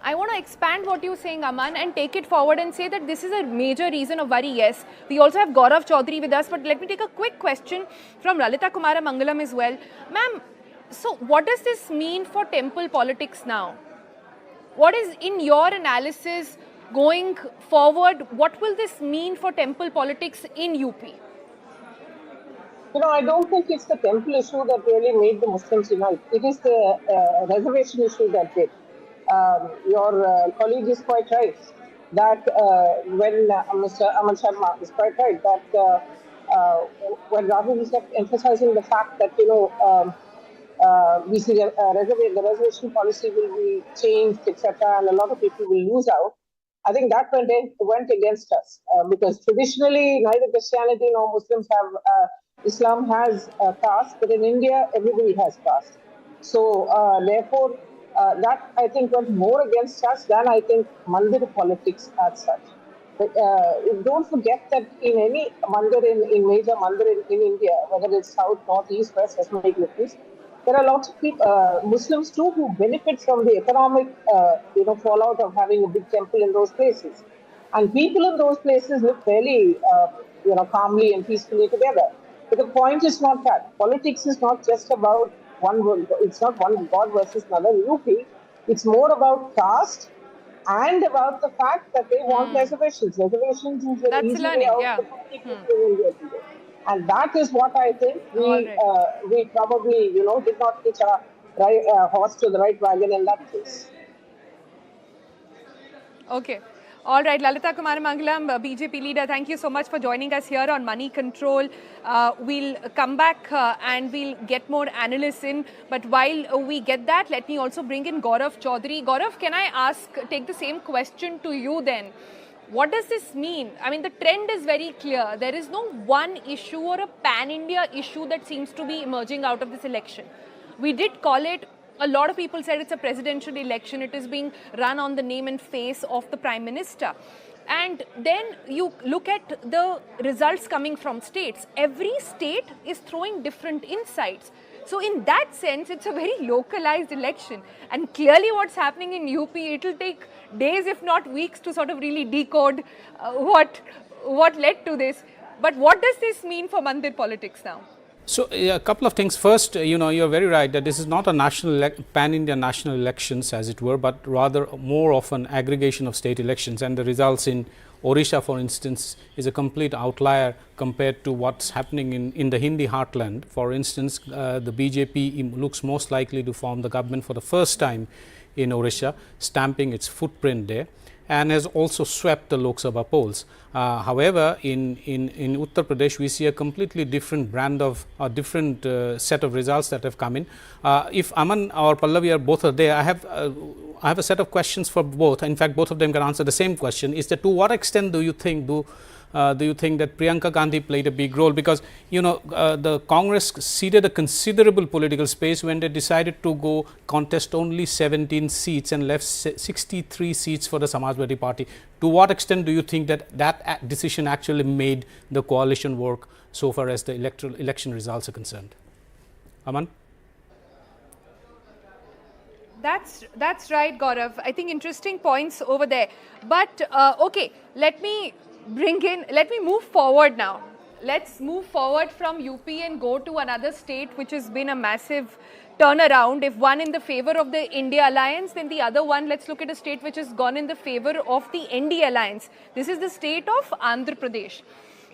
I want to expand what you're saying, Aman, and take it forward and say that this is a major reason of worry. Yes, we also have Gaurav Chaudhary with us, but let me take a quick question from Lalita Kumara Mangalam as well. Ma'am, so what does this mean for temple politics now? What is, in your analysis, going forward, what will this mean for temple politics in UP? I don't think it's the temple issue that really made the Muslims unite. It is the reservation issue that did. Your colleague is quite right that when Mr. Aman Sharma is quite right that when Rahul is emphasizing the fact that we see the reservation policy will be changed, etc., and a lot of people will lose out. I think that went against us because traditionally neither Christianity nor Muslims have Islam has caste, but in India everybody has caste. So therefore, that I think went more against us than I think mandir politics as such. But don't forget that in any mandir, in major mandir in India, whether it's south, north, east, west, doesn't make difference. There are lots of people, Muslims too, who benefit from the economic, fallout of having a big temple in those places. And people in those places live fairly, calmly and peacefully together. But the point is not that. Politics is not just about it's not one God versus another in UP. It's more about caste and about the fact that they want reservations. Reservations is an easy way out of the politics in India today. And that is what I think we probably, did not hitch our horse to the right wagon in that case. Okay. All right, Lalita Kumar Mangalam, BJP leader, thank you so much for joining us here on Money Control. We'll come back and we'll get more analysts in. But while we get that, let me also bring in Gaurav Chaudhary. Gaurav, can I take the same question to you then? What does this mean? I mean, the trend is very clear. There is no one issue or a pan-India issue that seems to be emerging out of this election. We did call it. A lot of people said it's a presidential election. It is being run on the name and face of the Prime Minister. And then you look at the results coming from states. Every state is throwing different insights. So in that sense, it's a very localized election. And clearly what's happening in UP, it will take days, if not weeks, to sort of really decode what led to this. But what does this mean for mandir politics now? So a couple of things. First, you're very right that this is not a pan-India national elections as it were, but rather more of an aggregation of state elections, and the results in Odisha, for instance, is a complete outlier compared to what's happening in the Hindi heartland. For instance, the BJP looks most likely to form the government for the first time in Odisha, stamping its footprint there, and has also swept the Lok Sabha polls. However, in Uttar Pradesh, we see a completely different brand of different set of results that have come in. If Aman or Pallavi are there, I have a set of questions for both. In fact, both of them can answer the same question. Is that to what extent do you think that Priyanka Gandhi played a big role? Because the Congress ceded a considerable political space when they decided to go contest only 17 seats and left 63 seats for the Samajwadi Party. To what extent do you think that decision actually made the coalition work so far as the election results are concerned? Aman? That's right, Gaurav. I think interesting points over there. But okay, let me move forward now. Let's move forward from UP and go to another state which has been a massive turnaround. If one in the favor of the India alliance, then the other one, let's look at a state which has gone in the favor of the NDA alliance. This is the state of Andhra Pradesh.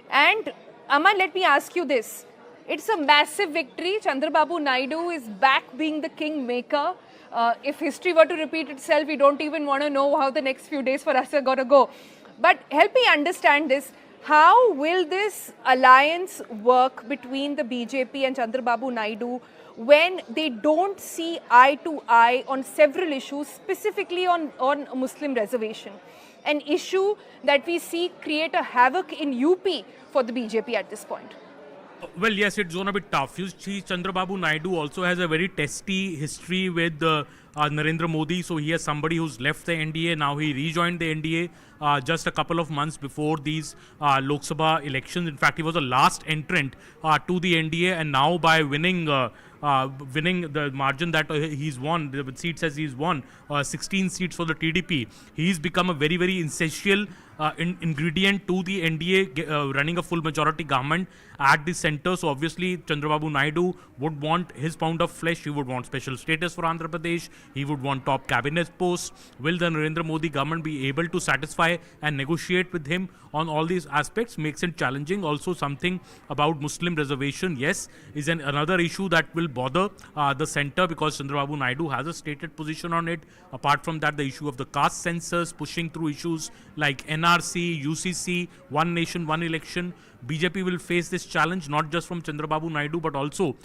And Aman, let me ask you this. It's a massive victory. Chandrababu Naidu is back being the kingmaker. If history were to repeat itself, we don't even want to know how the next few days for us are going to go. But help me understand this. How will this alliance work between the BJP and Chandrababu Naidu when they don't see eye to eye on several issues, specifically on Muslim reservation? An issue that we see create a havoc in UP for the BJP at this point. Well, yes, it's going to be tough. You see, Chandrababu Naidu also has a very testy history with Narendra Modi. So he has somebody who's left the NDA. Now he rejoined the NDA just a couple of months before these Lok Sabha elections. In fact, he was the last entrant to the NDA. And now by winning winning the margin that he's won, the seats as he's won, 16 seats for the TDP. He's become a very, very essential ingredient to the NDA running a full majority government at the center. So obviously Chandrababu Naidu would want his pound of flesh. He would want special status for Andhra Pradesh. He would want top cabinet posts. Will the Narendra Modi government be able to satisfy and negotiate with him on all these aspects? Makes it challenging. Also something about Muslim reservation, yes, is another issue that will bother the center, because Chandrababu Naidu has a stated position on it. Apart from that, the issue of the caste census, pushing through issues like NRC, UCC, one nation, one election. BJP will face this challenge not just from Chandrababu Naidu but also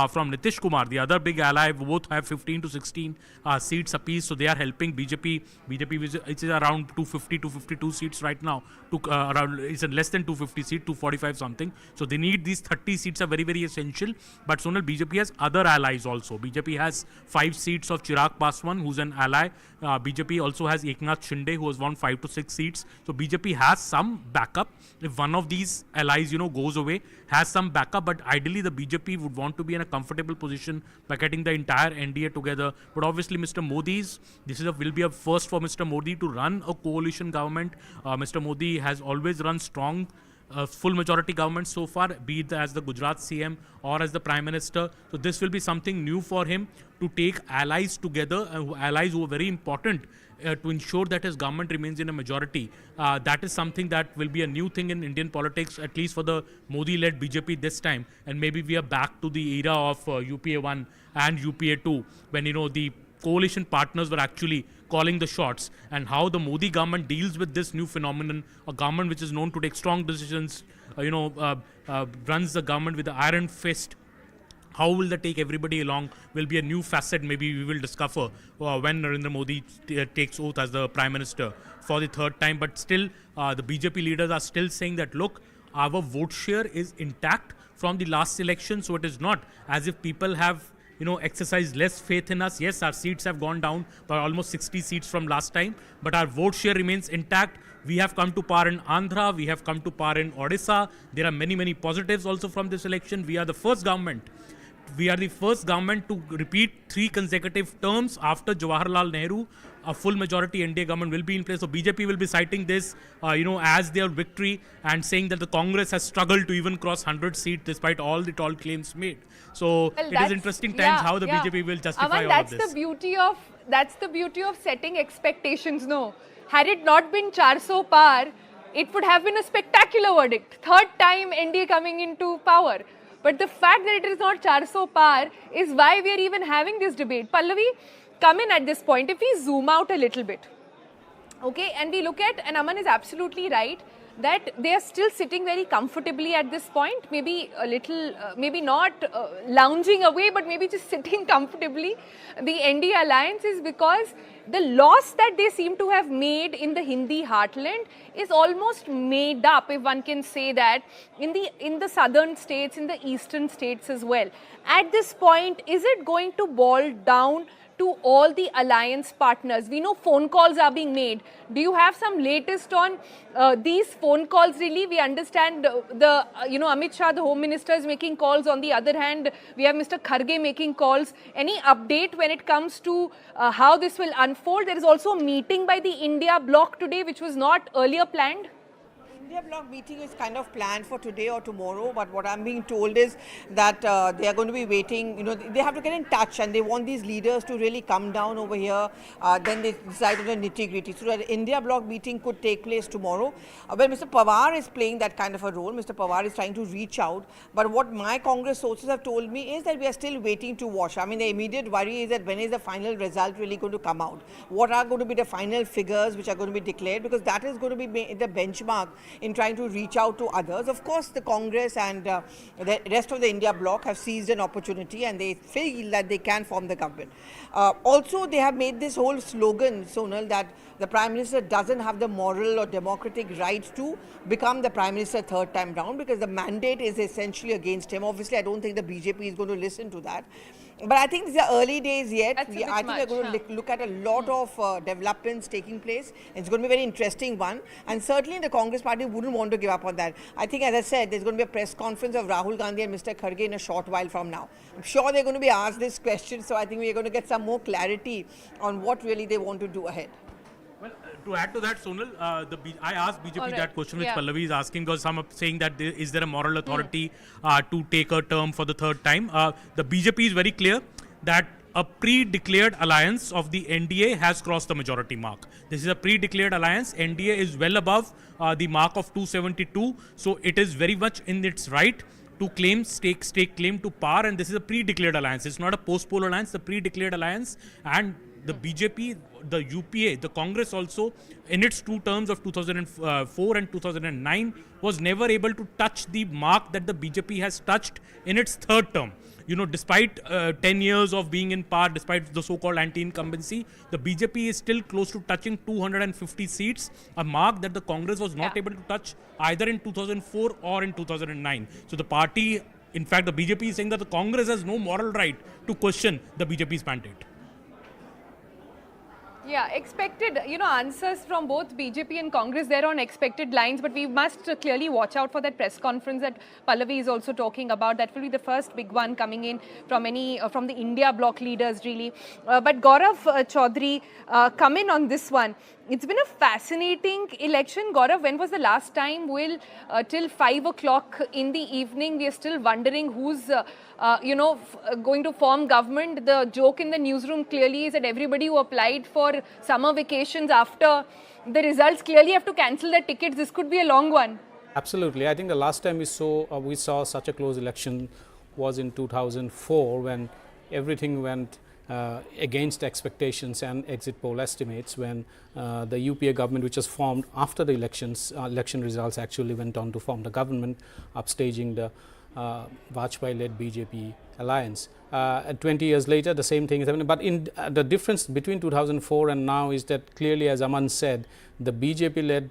from Nitish Kumar, the other big ally. Both have 15 to 16 seats apiece, so they are helping BJP. BJP is around 250, 252 seats right now. It's less than 250 seats, 245 something. So they need these 30 seats, are very, very essential. But Sonal, BJP has other allies also. BJP has 5 seats of Chirag Paswan, who's an ally. BJP also has Eknath Shinde, who has won 5 to 6 seats. So BJP has some backup. If one of these allies, goes away, has some backup, but ideally the BJP would want to be in a comfortable position by getting the entire NDA together. But obviously this will be a first for Mr. Modi to run a coalition government. Mr. Modi has always run strong full majority government so far, be it as the Gujarat CM or as the Prime Minister. So this will be something new for him, to take allies together, allies who are very important to ensure that his government remains in a majority. That is something that will be a new thing in Indian politics, at least for the Modi-led BJP this time. And maybe we are back to the era of UPA 1 and UPA 2, when the coalition partners were actually calling the shots. And how the Modi government deals with this new phenomenon, a government which is known to take strong decisions, runs the government with the iron fist. How will they take everybody along will be a new facet maybe we will discover when Narendra Modi takes oath as the Prime Minister for the 3rd time. But still, the BJP leaders are still saying that, look, our vote share is intact from the last election. So it is not as if people have exercised less faith in us. Yes, our seats have gone down by almost 60 seats from last time, but our vote share remains intact. We have come to power in Andhra. We have come to power in Odisha. There are many, many positives also from this election. We are the first government to repeat 3 consecutive terms after Jawaharlal Nehru. A full majority NDA government will be in place. So BJP will be citing this, as their victory, and saying that the Congress has struggled to even cross 100 seats despite all the tall claims made. So it is interesting times how the BJP will justify all of this. That's the beauty of setting expectations. No, had it not been 400 par, it would have been a spectacular verdict. 3rd time NDA coming into power. But the fact that it is not 400 par is why we are even having this debate. Pallavi, come in at this point. If we zoom out a little bit, okay, and we look at, and Aman is absolutely right, that they are still sitting very comfortably at this point, maybe a little, maybe not lounging away, but maybe just sitting comfortably. The NDA alliance is because the loss that they seem to have made in the Hindi heartland is almost made up, if one can say that, in the southern states, in the eastern states as well. At this point, is it going to boil down to all the alliance partners? We know phone calls are being made. Do you have some latest on these phone calls really? We understand Amit Shah, the Home Minister, is making calls. On the other hand, we have Mr. Kharge making calls. Any update when it comes to how this will unfold? There is also a meeting by the India bloc today, which was not earlier planned. India bloc meeting is kind of planned for today or tomorrow, but what I'm being told is that they are going to be waiting, they have to get in touch, and they want these leaders to really come down over here, then they decide on the nitty-gritty. So that India bloc meeting could take place tomorrow. Well, Mr. Pawar is playing that kind of a role. Mr. Pawar is trying to reach out, but what my Congress sources have told me is that we are still waiting to watch. I mean, the immediate worry is that when is the final result really going to come out? What are going to be the final figures which are going to be declared? Because that is going to be the benchmark in trying to reach out to others. Of course, the Congress and the rest of the India bloc have seized an opportunity, and they feel that they can form the government. Also, they have made this whole slogan, Sonal, that the Prime Minister doesn't have the moral or democratic right to become the Prime Minister 3rd time round, because the mandate is essentially against him. Obviously, I don't think the BJP is going to listen to that. But I think these are early days yet. That's a bit I think we're going much, to look at a lot of developments taking place. It's going to be a very interesting one. And certainly the Congress party wouldn't want to give up on that. I think, as I said, there's going to be a press conference of Rahul Gandhi and Mr. Kharge in a short while from now. I'm sure they're going to be asked this question. So I think we're going to get some more clarity on what really they want to do ahead. To add to that, Sonal, I asked BJP that question which Pallavi is asking, because some are saying that is there a moral authority to take a term for the third time. The BJP is very clear that a pre-declared alliance of the NDA has crossed the majority mark. This is a pre-declared alliance. NDA is well above the mark of 272, so it is very much in its right to claim stake claim to power, and this is a pre-declared alliance. It's not a post-poll alliance, the pre-declared alliance. And the BJP, the UPA, the Congress also, in its two terms of 2004 and 2009, was never able to touch the mark that the BJP has touched in its third term. You know, despite 10 years of being in power, despite the so-called anti-incumbency, the BJP is still close to touching 250 seats, a mark that the Congress was not able to touch either in 2004 or in 2009. So the party, in fact, the BJP is saying that the Congress has no moral right to question the BJP's mandate. Yeah, expected, answers from both BJP and Congress there on expected lines, but we must clearly watch out for that press conference that Pallavi is also talking about. That will be the first big one coming in from from the India bloc leaders, really. But Gaurav Chaudhary, come in on this one. It's been a fascinating election. Gaurav, when was the last time till 5 o'clock in the evening, we are still wondering who's, going to form government? The joke in the newsroom clearly is that everybody who applied for summer vacations after the results clearly have to cancel their tickets. This could be a long one. Absolutely. I think the last time we saw such a close election was in 2004, when everything went against expectations and exit poll estimates, when the UPA government, which was formed after the election results actually went on to form the government, upstaging the Vajpayee-led BJP alliance. 20 years later, the same thing is happening. But the difference between 2004 and now is that clearly, as Aman said, the BJP-led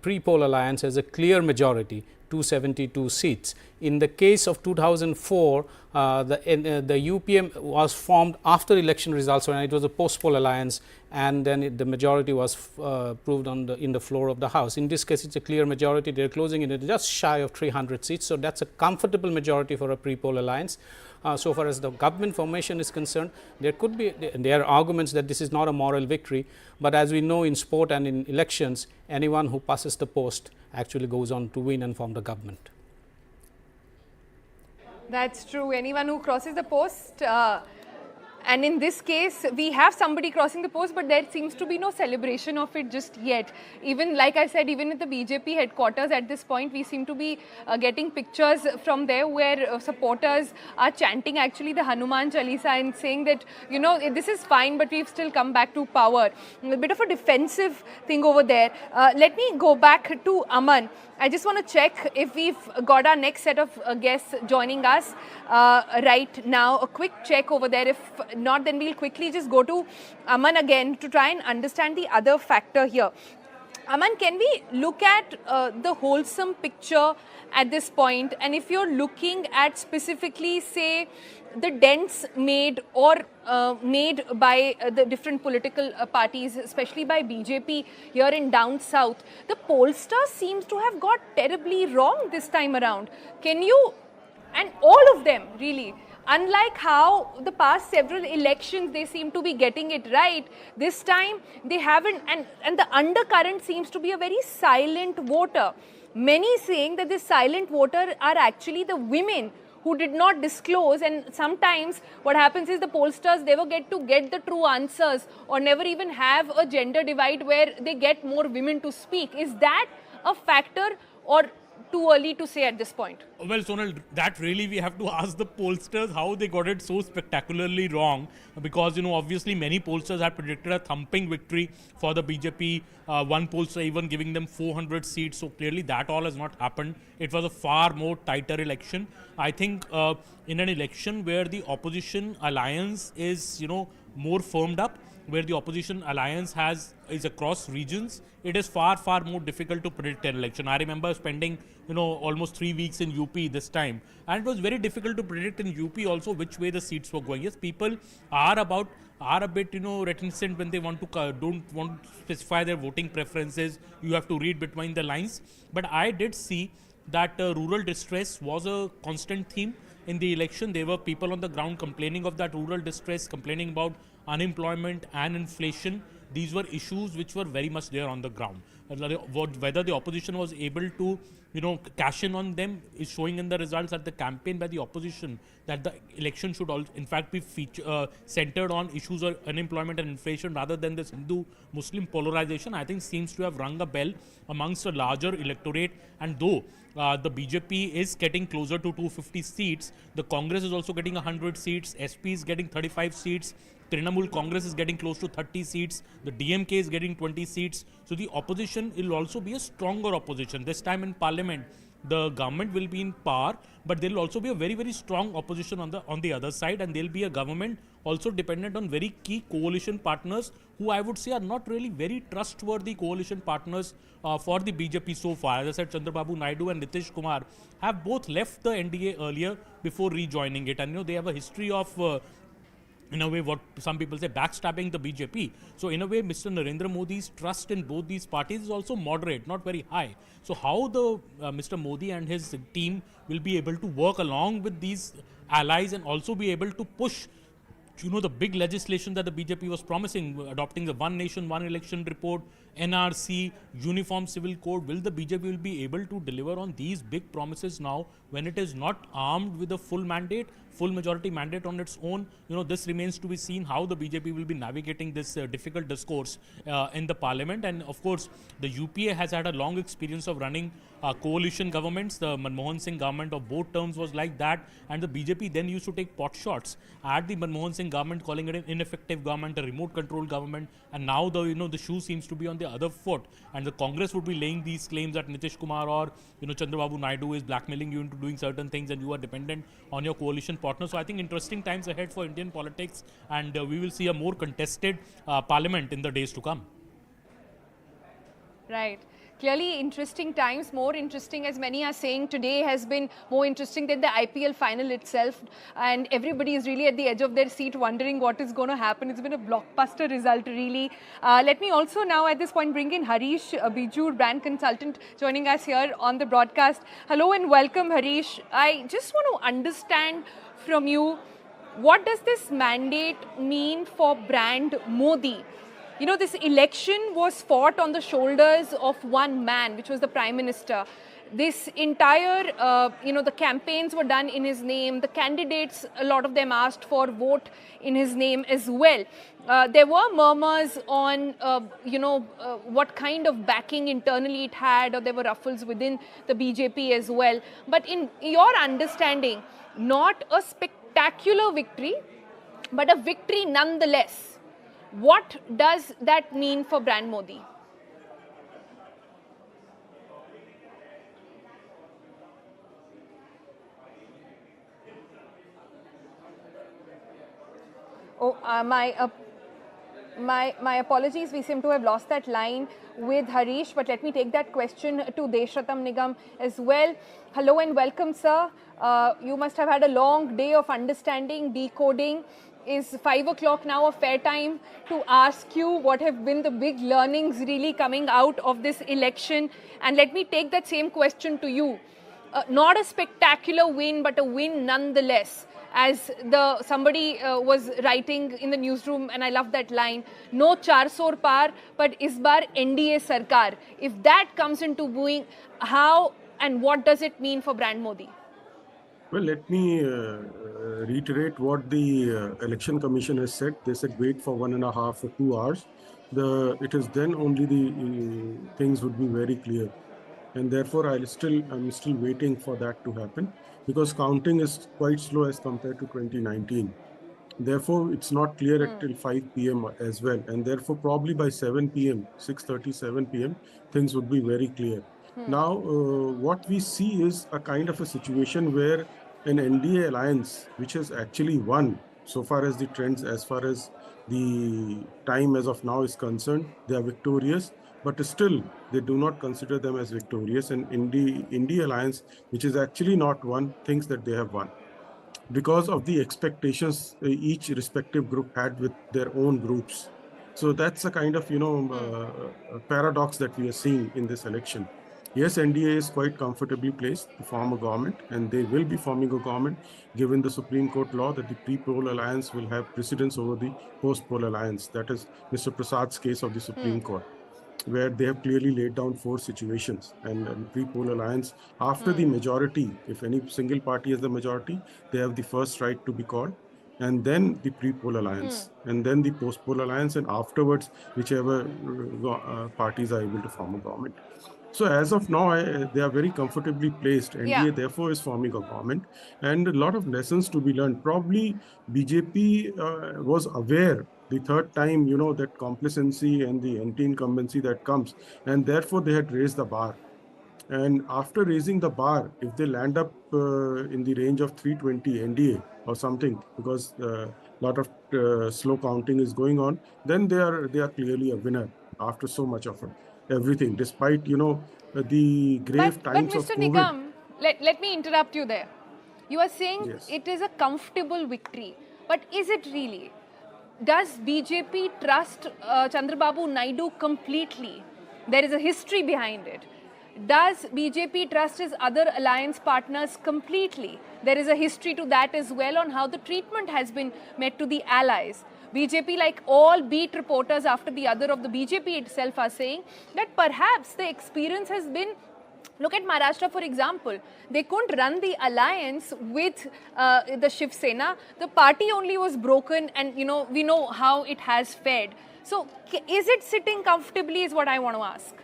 pre-poll alliance has a clear majority, 272 seats. In the case of 2004, the UPM was formed after election results, and it was a post-poll alliance, and then the majority was proved in the floor of the House. In this case, it's a clear majority. They're closing in at just shy of 300 seats, so that's a comfortable majority for a pre-poll alliance. So far as the government formation is concerned, there are arguments that this is not a moral victory, but as we know in sport and in elections, anyone who passes the post actually goes on to win and form the government. That's true. Anyone who crosses the post, and in this case, we have somebody crossing the post, but there seems to be no celebration of it just yet. Even, like I said, even at the BJP headquarters at this point, we seem to be getting pictures from there where supporters are chanting actually the Hanuman Chalisa and saying that, this is fine, but we've still come back to power. A bit of a defensive thing over there. Let me go back to Aman. I just want to check if we've got our next set of guests joining us right now. A quick check over there. If not, then we'll quickly just go to Aman again to try and understand the other factor here. Aman, can we look at the wholesome picture at this point? And if you're looking at specifically, say, the dents made made by the different political parties, especially by BJP here in down south, the pollsters seems to have got terribly wrong this time around. Can you, and all of them really, unlike how the past several elections they seem to be getting it right, this time they haven't, and the undercurrent seems to be a very silent voter. Many saying that the silent voter are actually the women who did not disclose, and sometimes what happens is the pollsters never get the true answers, or never even have a gender divide where they get more women to speak. Is that a factor, or too early to say at this point? Well, Sonal, that really we have to ask the pollsters how they got it so spectacularly wrong, because, obviously many pollsters had predicted a thumping victory for the BJP. One pollster even giving them 400 seats. So clearly that all has not happened. It was a far more tighter election. I think in an election where the opposition alliance is, more firmed up, where the opposition alliance is across regions, it is far more difficult to predict an election. I remember spending almost 3 weeks in UP this time, and it was very difficult to predict in UP also which way the seats were going. Yes, people are a bit reticent when they don't want to specify their voting preferences. You have to read between the lines. But I did see that rural distress was a constant theme in the election. There were people on the ground complaining of that rural distress, complaining about unemployment and inflation. These were issues which were very much there on the ground. Whether the opposition was able to cash in on them is showing in the results at the campaign by the opposition that the election should also in fact be centered on issues of unemployment and inflation rather than this Hindu-Muslim polarization. I think seems to have rung a bell amongst a larger electorate. And though the BJP is getting closer to 250 seats, the Congress is also getting 100 seats, SP is getting 35 seats, Trinamool Congress is getting close to 30 seats, the DMK is getting 20 seats. So the opposition will also be a stronger opposition. This time in parliament, the government will be in power, but there will also be a very strong opposition on the other side, and there will be a government also dependent on very key coalition partners who I would say are not really very trustworthy coalition partners for the BJP so far. As I said, Chandrababu Naidu and Nitish Kumar have both left the NDA earlier before rejoining it, and they have a history of in a way, what some people say, backstabbing the BJP. So in a way, Mr. Narendra Modi's trust in both these parties is also moderate, not very high. So how the Mr. Modi and his team will be able to work along with these allies and also be able to push the big legislation that the BJP was promising, adopting the One Nation, One Election report, NRC, Uniform Civil Code. Will the BJP will be able to deliver on these big promises now when it is not armed with a full majority mandate on its own? This remains to be seen how the BJP will be navigating this difficult discourse in the parliament. And of course, the UPA has had a long experience of running coalition governments. The Manmohan Singh government of both terms was like that, and the BJP then used to take pot shots at the Manmohan Singh government, calling it an ineffective government, a remote control government. And now the shoe seems to be on the other foot, and the Congress would be laying these claims that Nitish Kumar or Chandrababu Naidu is blackmailing you into doing certain things, and you are dependent on your coalition partner. So I think interesting times ahead for Indian politics, and we will see a more contested parliament in the days to come. Right. Clearly interesting times, more interesting, as many are saying today, has been more interesting than the IPL final itself, and everybody is really at the edge of their seat wondering what is going to happen. It's been a blockbuster result, really. Let me also now at this point bring in Harish Bijur, brand consultant, joining us here on the broadcast. Hello and welcome, Harish. I just want to understand from you, what does this mandate mean for brand Modi? This election was fought on the shoulders of one man, which was the Prime Minister. This entire, the campaigns were done in his name. The candidates, a lot of them asked for vote in his name as well. There were murmurs on, what kind of backing internally it had, or there were ruffles within the BJP as well. But in your understanding, not a spectacular victory, but a victory nonetheless. What does that mean for brand Modi? Oh, my apologies. We seem to have lost that line with Harish, but let me take that question to Deshratam Nigam as well. Hello and welcome, sir. You must have had a long day of understanding, decoding. Is 5 o'clock now a fair time to ask you what have been the big learnings really coming out of this election? And let me take that same question to you. Not a spectacular win, but a win nonetheless. As somebody was writing in the newsroom, and I love that line, no 400 par, but is bar NDA Sarkar. If that comes into being, how and what does it mean for brand Modi? Well, let me reiterate what the Election Commission has said. They said wait for 1.5 or 2 hours. It is then only the things would be very clear, and therefore I'm still waiting for that to happen, because counting is quite slow as compared to 2019. Therefore, it's not clear until 5 p.m. as well, and therefore probably by 7 p.m., 6:30, 7 p.m. things would be very clear. Now, what we see is a kind of a situation where an NDA alliance, which has actually won so far as the trends, as far as the time as of now is concerned, they are victorious, but still they do not consider them as victorious. And India Alliance, which is actually not won, thinks that they have won because of the expectations each respective group had with their own groups. So that's a kind of, paradox that we are seeing in this election. Yes, NDA is quite comfortably placed to form a government, and they will be forming a government given the Supreme Court law that the pre-poll alliance will have precedence over the post-poll alliance. That is Mr. Prasad's case of the Supreme Court, where they have clearly laid down 4 situations. And pre-poll alliance, after the majority, if any single party has the majority, they have the first right to be called, and then the pre-poll alliance, and then the post-poll alliance, and afterwards, whichever parties are able to form a government. So as of now, they are very comfortably placed. NDA therefore is forming a government, and a lot of lessons to be learned. Probably BJP was aware the third time, that complacency and the anti-incumbency that comes, and therefore they had raised the bar. And after raising the bar, if they land up in the range of 320 NDA or something, because a lot of slow counting is going on, then they are clearly a winner after so much of everything, despite the grave times of Mr. COVID. Nigam, let me interrupt you there. You are saying it is a comfortable victory, but is it really? Does BJP trust Chandrababu Naidu completely? There is a history behind it. Does BJP trust his other alliance partners completely? There is a history to that as well on how the treatment has been met to the allies. BJP, like all beat reporters after the other of the BJP itself, are saying that perhaps the experience has been, look at Maharashtra, for example. They couldn't run the alliance with the Shiv Sena. The party only was broken, and we know how it has fared. So is it sitting comfortably is what I want to ask.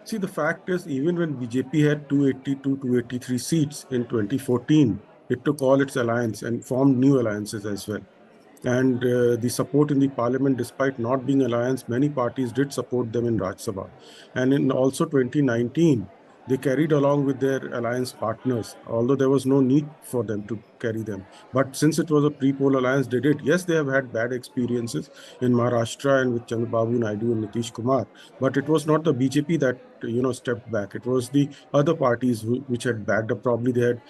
See, the fact is, even when BJP had 282, 283 seats in 2014, it took all its alliance and formed new alliances as well. And the support in the parliament, despite not being alliance, many parties did support them in Rajya Sabha. And in also 2019, they carried along with their alliance partners, although there was no need for them to carry them. But since it was a pre-poll alliance, they did. Yes, they have had bad experiences in Maharashtra and with Chandrababu Naidu and Nitish Kumar, but it was not the BJP that stepped back. It was the other parties which had backed up. Probably they had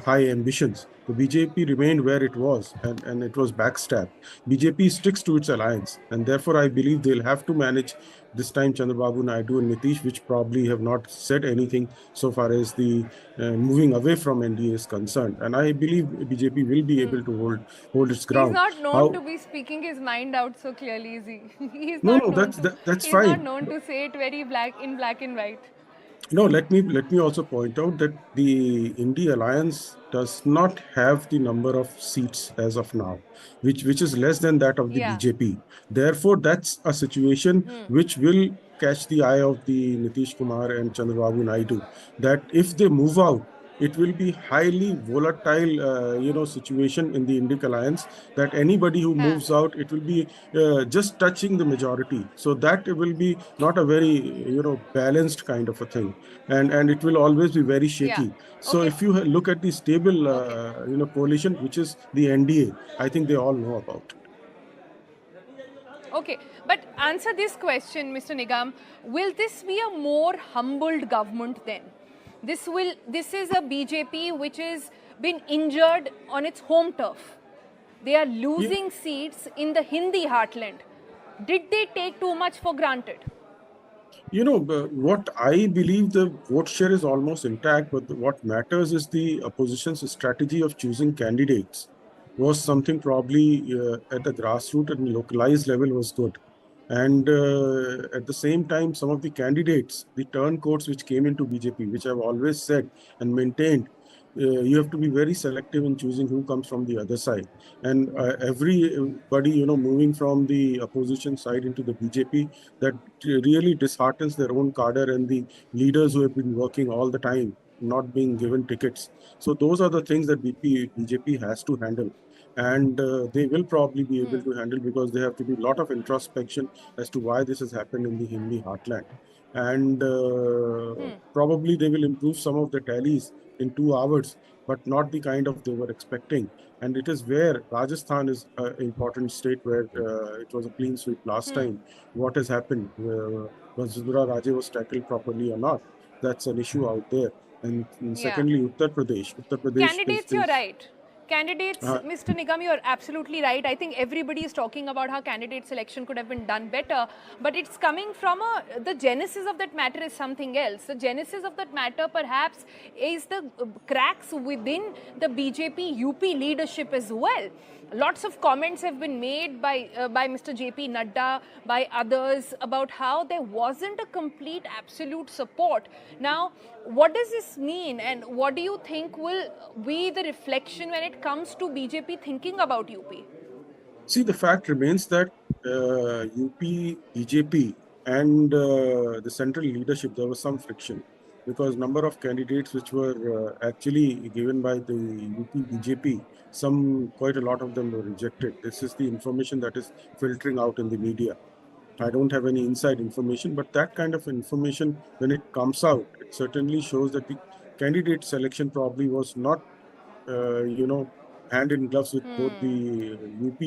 high ambitions. The BJP remained where it was, and it was backstabbed. BJP sticks to its alliance, and therefore I believe they'll have to manage this time Chandrababu Naidu and Nitish, which probably have not said anything so far as the moving away from NDA is concerned. And I believe BJP will be able to hold its ground. He's not known to be speaking his mind out so clearly, is he? He's No, not that's he's fine. not known to say it very black and white. No, let me also point out that the India Alliance does not have the number of seats as of now, which is less than that of the BJP. Therefore, that's a situation which will catch the eye of the Nitish Kumar and Chandrababu Naidu, that if they move out, it will be highly volatile, situation in the Indic Alliance, that anybody who moves out, it will be just touching the majority. So that will be not a very, balanced kind of a thing. And it will always be very shaky. So if you look at the stable, coalition, which is the NDA, I think they all know about it. Okay, but answer this question, Mr. Nigam. Will this be a more humbled government then? This is a BJP which has been injured on its home turf. They are losing seats in the Hindi heartland. Did they take too much for granted? What I believe, the vote share is almost intact, but what matters is the opposition's strategy of choosing candidates was something probably at the grassroots and localized level was good. And at the same time, some of the candidates, the turncoats which came into BJP, which I've always said and maintained, you have to be very selective in choosing who comes from the other side. And everybody, moving from the opposition side into the BJP, that really disheartens their own cadre and the leaders who have been working all the time, not being given tickets. So those are the things that BJP has to handle. and they will probably be able to handle, because there have to be a lot of introspection as to why this has happened in the Hindi heartland. And probably they will improve some of the tallies in 2 hours, but not the kind of they were expecting. And it is where Rajasthan is an important state where it was a clean sweep last time. What has happened? Was Zubra Raje was tackled properly or not? That's an issue out there. And secondly, Uttar Pradesh. Uttar Pradesh Candidates, you're right. Candidates, Mr. Nigam, you're absolutely right. I think everybody is talking about how candidate selection could have been done better, but it's coming from the genesis of that matter is something else. The genesis of that matter perhaps is the cracks within the BJP UP leadership as well. Lots of comments have been made by Mr. J.P. Nadda, by others, about how there wasn't a complete absolute support. Now, what does this mean, and what do you think will be the reflection when it comes to BJP thinking about UP? See, the fact remains that UP, BJP and the central leadership, there was some friction, because number of candidates which were actually given by the UP BJP, quite a lot of them were rejected. This is the information that is filtering out in the media. I don't have any inside information, but that kind of information, when it comes out, it certainly shows that the candidate selection probably was not, hand in gloves with both the UP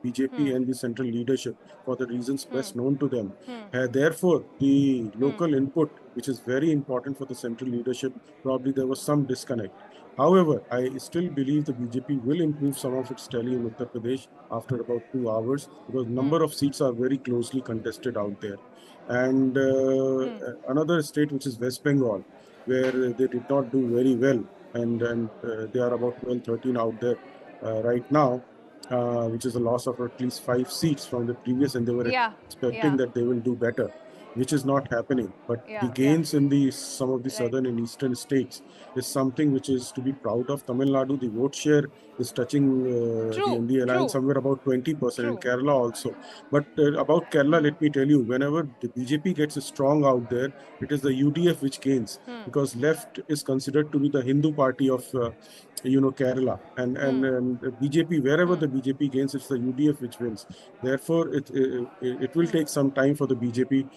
BJP and the central leadership, for the reasons best known to them. Therefore, the local input, which is very important for the central leadership, probably there was some disconnect. However, I still believe the BJP will improve some of its tally in Uttar Pradesh after about 2 hours, because number of seats are very closely contested out there. And another state, which is West Bengal, where they did not do very well, and they are about 12, 13 out there right now, which is a loss of at least 5 seats from the previous, and they were expecting that they will do better, which is not happening. But the gains in some of the southern and eastern states is something which is to be proud of. Tamil Nadu, the vote share is touching the NDA alliance somewhere about 20%, and Kerala also. But about Kerala, let me tell you, whenever the BJP gets strong out there, it is the UDF which gains, because left is considered to be the Hindu party of Kerala, and BJP, wherever the BJP gains, it's the UDF which wins. Therefore, it will take some time for the BJP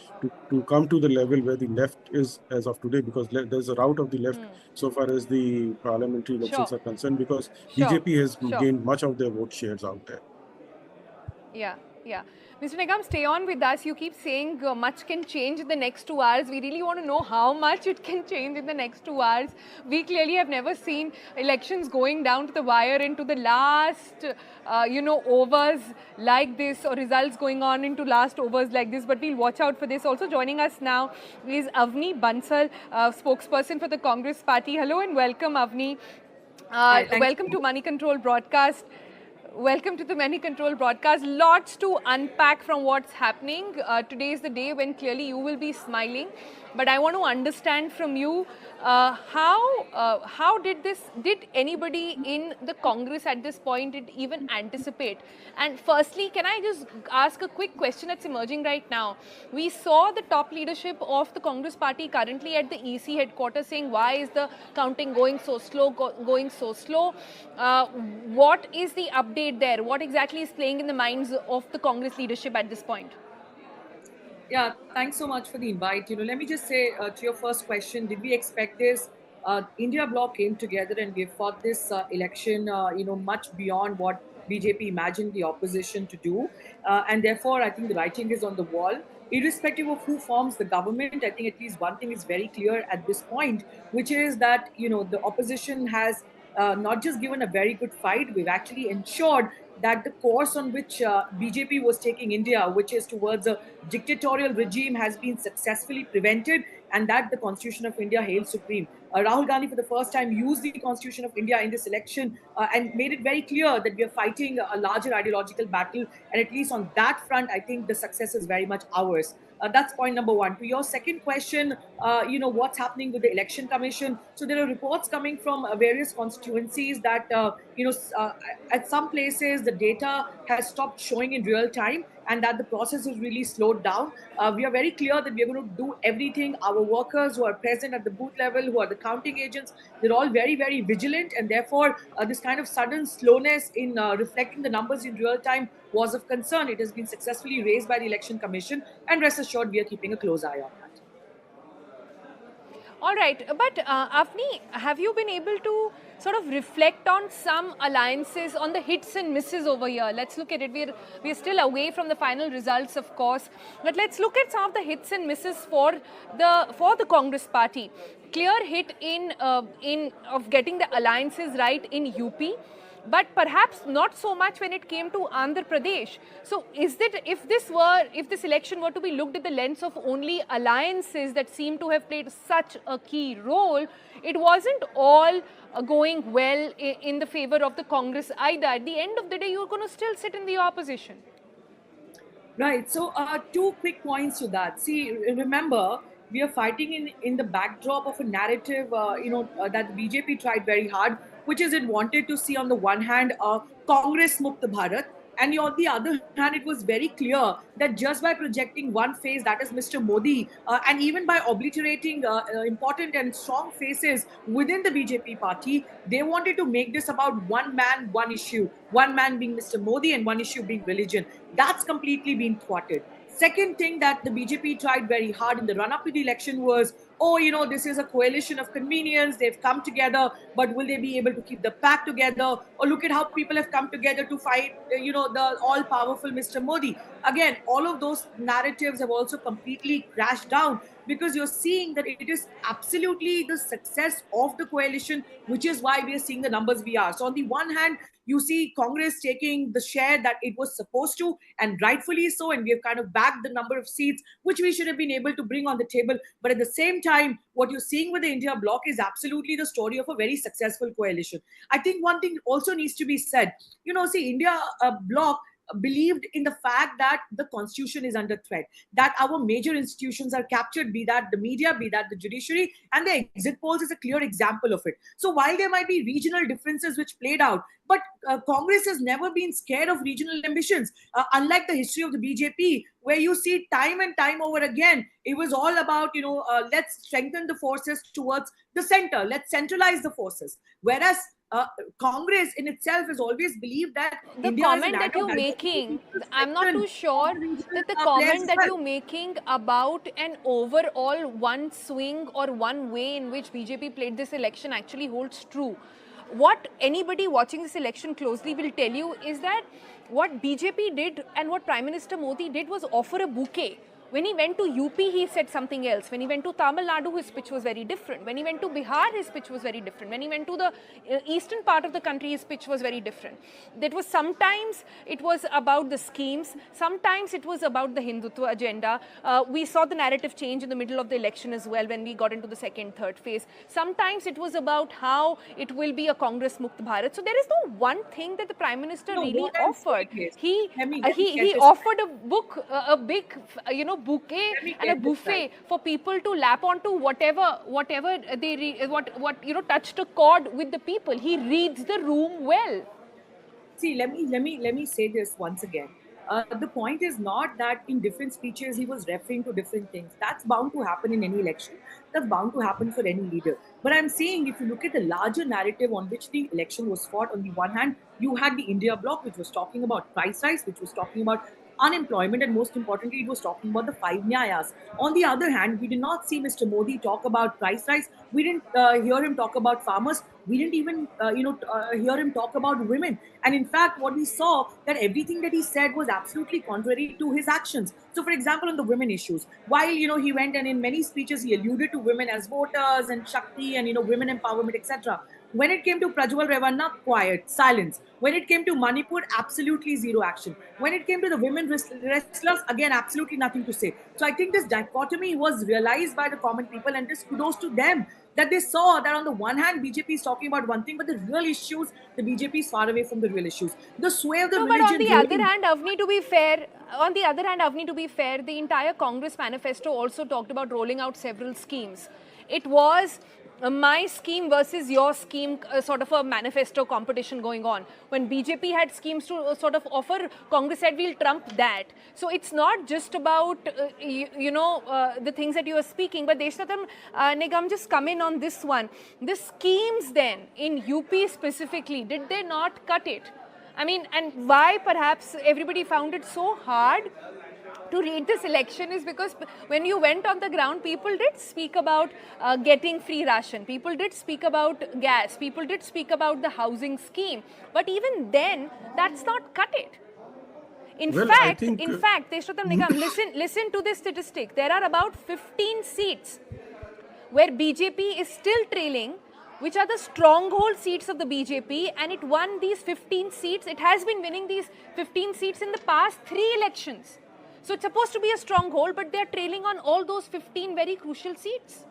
to come to the level where the left is as of today, because there's a rout of the left so far as the parliamentary elections are concerned, because BJP has gained much of their vote shares out there. Yeah. Mr. Nigam, stay on with us. You keep saying much can change in the next 2 hours. We really want to know how much it can change in the next 2 hours. We clearly have never seen elections going down to the wire into the last, overs like this, or results going on into last overs like this. But we'll watch out for this. Also joining us now is Avni Bansal, spokesperson for the Congress party. Hello and welcome, Avni. Welcome to Moneycontrol broadcast. Welcome to the Moneycontrol broadcast. Lots to unpack from what's happening. Today is the day when clearly you will be smiling. But I want to understand from you, how did anybody in the Congress at this point even anticipate? And firstly, can I just ask a quick question that's emerging right now? We saw the top leadership of the Congress party currently at the EC headquarters saying, why is the counting going so slow, what is the update there? What exactly is playing in the minds of the Congress leadership at this point? Yeah, thanks so much for the invite. Let me just say to your first question, did we expect this? India Bloc came together and we fought this election, much beyond what BJP imagined the opposition to do. And therefore, I think the writing is on the wall. Irrespective of who forms the government, I think at least one thing is very clear at this point, which is that, the opposition has not just given a very good fight, we've actually ensured that the course on which BJP was taking India, which is towards a dictatorial regime, has been successfully prevented, and that the Constitution of India hails supreme. Rahul Gandhi, for the first time, used the Constitution of India in this election and made it very clear that we are fighting a larger ideological battle. And at least on that front, I think the success is very much ours. That's point number one. To your second question, what's happening with the Election Commission? So there are reports coming from various constituencies that, at some places, the data has stopped showing in real time. and that the process is really slowed down. We are very clear that we are going to do everything. Our workers who are present at the booth level, who are the counting agents, they're all very, very vigilant, and therefore this kind of sudden slowness in reflecting the numbers in real time was of concern. It has been successfully raised by the Election Commission, and rest assured we are keeping a close eye on that. All right, but Avni, have you been able to sort of reflect on some alliances, on the hits and misses over here? Let's look at it. We're still away from the final results, of course, but let's look at some of the hits and misses for the Congress party. Clear hit in of getting the alliances right in UP, but perhaps not so much when it came to Andhra Pradesh. So is that if this election were to be looked at the lens of only alliances that seem to have played such a key role, it wasn't all going well in the favor of the Congress either. At the end of the day, you're going to still sit in the opposition. Right. So two quick points to that. See, remember, we are fighting in the backdrop of a narrative, that the BJP tried very hard, which is it wanted to see on the one hand Congress Mukt Bharat, and on the other hand, it was very clear that just by projecting one face, that is Mr. Modi, and even by obliterating important and strong faces within the BJP party, they wanted to make this about one man, one issue. One man being Mr. Modi and one issue being religion. That's completely been thwarted. Second thing that the BJP tried very hard in the run-up to the election was, this is a coalition of convenience. They've come together, but will they be able to keep the pack together? Or look at how people have come together to fight, the all-powerful Mr. Modi. Again, all of those narratives have also completely crashed down, because you're seeing that it is absolutely the success of the coalition, which is why we are seeing the numbers we are. So on the one hand, you see Congress taking the share that it was supposed to, and rightfully so, and we have kind of backed the number of seats which we should have been able to bring on the table. But at the same time, what you're seeing with the India bloc is absolutely the story of a very successful coalition. I think one thing also needs to be said. India bloc believed in the fact that the constitution is under threat, that our major institutions are captured, be that the media, be that the judiciary, and the exit polls is a clear example of it. So while there might be regional differences which played out, but Congress has never been scared of regional ambitions, unlike the history of the BJP, where you see time and time over again, it was all about, let's strengthen the forces towards the center, let's centralize the forces. Whereas Congress in itself has always believed that the India comment that you're making, I'm not too sure that the comment that you're making about an overall one swing or one way in which BJP played this election actually holds true. What anybody watching this election closely will tell you is that what BJP did and what Prime Minister Modi did was offer a bouquet. When he went to UP, he said something else. When he went to Tamil Nadu, his speech was very different. When he went to Bihar, his speech was very different. When he went to the eastern part of the country, his speech was very different. That was sometimes it was about the schemes, sometimes it was about the Hindutva agenda. We saw the narrative change in the middle of the election as well when we got into the second, third phase. Sometimes it was about how it will be a Congress Mukt Bharat. So there is no one thing that the Prime Minister really offered. He offered a big, bouquet and a buffet for people to lap onto whatever they touched a chord with the people. He reads the room well. See, let me say this once again. The point is not that in different speeches he was referring to different things. That's bound to happen in any election. That's bound to happen for any leader. But I'm saying, if you look at the larger narrative on which the election was fought, on the one hand, you had the India bloc, which was talking about price rise, which was talking about unemployment, and most importantly, it was talking about the 5 Nyayas. On the other hand, we did not see Mr. Modi talk about price rise. We didn't hear him talk about farmers. We didn't even, hear him talk about women. And in fact, what we saw, that everything that he said was absolutely contrary to his actions. So, for example, on the women issues, while, he went and in many speeches, he alluded to women as voters and Shakti and, women empowerment, etc. When it came to Prajwal Revanna, quiet, silence. When it came to Manipur, absolutely zero action. When it came to the women wrestlers, again, absolutely nothing to say. So I think this dichotomy was realized by the common people, and this kudos to them, that they saw that on the one hand, BJP is talking about one thing, but the real issues, the BJP is far away from the real issues. The sway of the religion... But on the other hand, Avni, to be fair, the entire Congress manifesto also talked about rolling out several schemes. It was my scheme versus your scheme, sort of a manifesto competition going on. When BJP had schemes to sort of offer, Congress said we'll trump that. So it's not just about, the things that you are speaking, but Deshnatam Nigam, just come in on this one. The schemes then in UP specifically, did they not cut it? I mean, and why perhaps everybody found it so hard to read this election is because when you went on the ground, people did speak about getting free ration. People did speak about gas. People did speak about the housing scheme. But even then, that's not cut it. In fact, Deshnatam Nigam, listen to this statistic. There are about 15 seats where BJP is still trailing, which are the stronghold seats of the BJP, and it won these 15 seats. It has been winning these 15 seats in the past 3 elections. So it's supposed to be a stronghold, but they're trailing on all those 15 very crucial seats.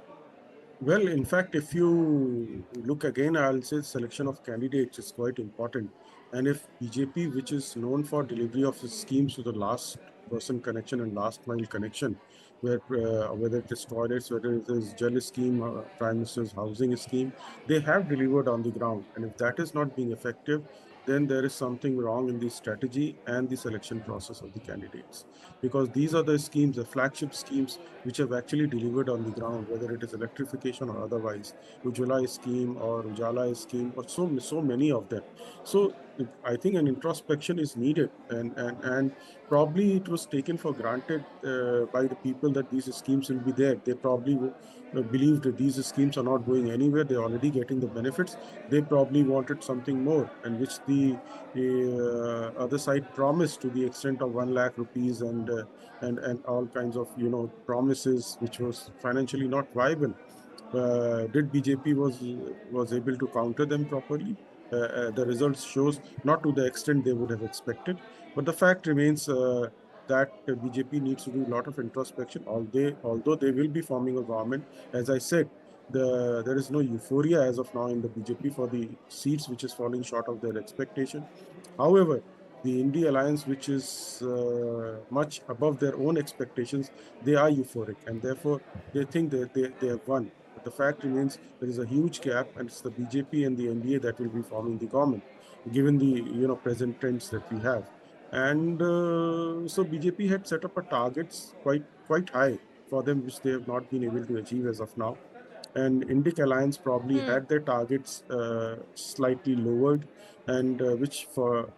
Well, in fact, if you look again, I'll say selection of candidates is quite important. And if BJP, which is known for delivery of its schemes to the last person connection and last mile connection, where whether it is toilets, whether it is Jal scheme, Prime Minister's housing scheme, they have delivered on the ground. And if that is not being effective, then there is something wrong in the strategy and the selection process of the candidates. Because these are the schemes, the flagship schemes, which have actually delivered on the ground, whether it is electrification or otherwise, Ujjwala scheme or Ujala scheme, or so many of them. So I think an introspection is needed, and probably it was taken for granted by the people that these schemes will be there. They probably believed that these schemes are not going anywhere. They're already getting the benefits. They probably wanted something more, and which the other side promised to the extent of 1 lakh rupees and all kinds of promises, which was financially not viable. Did BJP was able to counter them properly? The results shows not to the extent they would have expected, but the fact remains that BJP needs to do a lot of introspection. Although they will be forming a government, as I said, there is no euphoria as of now in the BJP for the seats, which is falling short of their expectation. However, the India alliance, which is much above their own expectations, they are euphoric, and therefore they think that they have won. But the fact remains there is a huge gap, and it's the BJP and the NDA that will be forming the government, given the present trends that we have. And so BJP had set up a targets quite high for them, which they have not been able to achieve as of now. And I.N.D.I.A alliance probably had their targets slightly lowered, and which for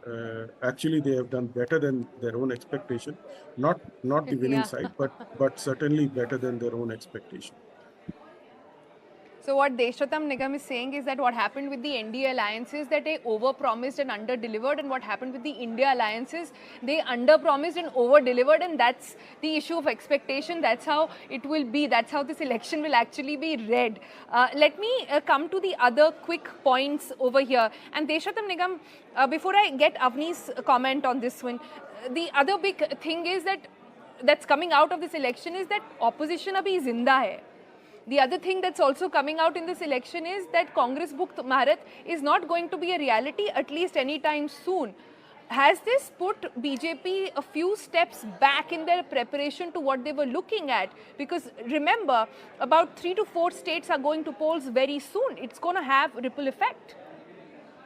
actually they have done better than their own expectation. Not the winning side, but certainly better than their own expectation. So what Deshratam Nigam is saying is that what happened with the NDA alliances, that they over-promised and under-delivered, and what happened with the India alliances, they under-promised and over-delivered, and that's the issue of expectation. That's how it will be. That's how this election will actually be read. Let me come to the other quick points over here. And Deshratam Nigam, before I get Avni's comment on this one, the other big thing is that's coming out of this election is that opposition abhi zinda hai. The other thing that's also coming out in this election is that Congress Mukt Bharat is not going to be a reality, at least anytime soon. Has this put BJP a few steps back in their preparation to what they were looking at? Because remember, about 3 to 4 states are going to polls very soon. It's going to have ripple effect.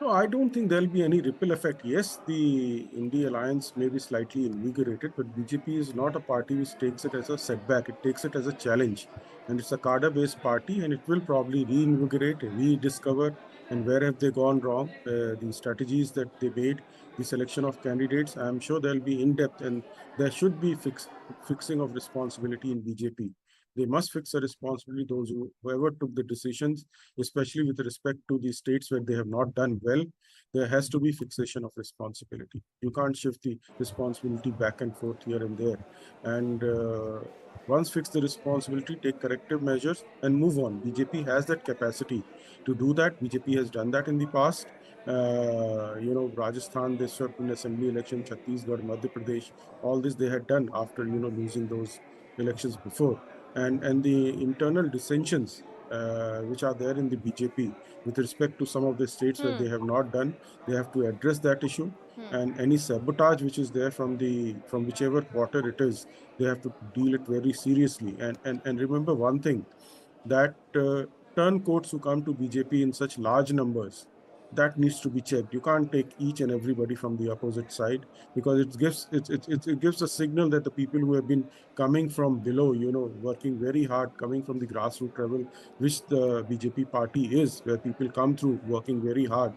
No, I don't think there'll be any ripple effect. Yes, the I.N.D.I.A alliance may be slightly invigorated, but BJP is not a party which takes it as a setback. It takes it as a challenge. And it's a cadre-based party, and it will probably reinvigorate, rediscover, and where have they gone wrong, the strategies that they made, the selection of candidates. I'm sure there'll be in-depth, and there should be fixing of responsibility in BJP. They must fix the responsibility, whoever took the decisions, especially with respect to the states where they have not done well. There has to be fixation of responsibility. You can't shift the responsibility back and forth here and there. And once fix the responsibility, take corrective measures and move on. BJP has that capacity to do that. BJP has done that in the past. Rajasthan, they swept in assembly election, Chhattisgarh, Madhya Pradesh, all this they had done after, losing those elections before. And the internal dissensions which are there in the BJP with respect to some of the states where they have not done, they have to address that issue. And any sabotage which is there from whichever quarter it is, they have to deal it very seriously. And remember one thing, that turncoats who come to BJP in such large numbers, that needs to be checked. You can't take each and everybody from the opposite side, because it gives a signal that the people who have been coming from below, working very hard, coming from the grassroots level, which the BJP party is, where people come through working very hard,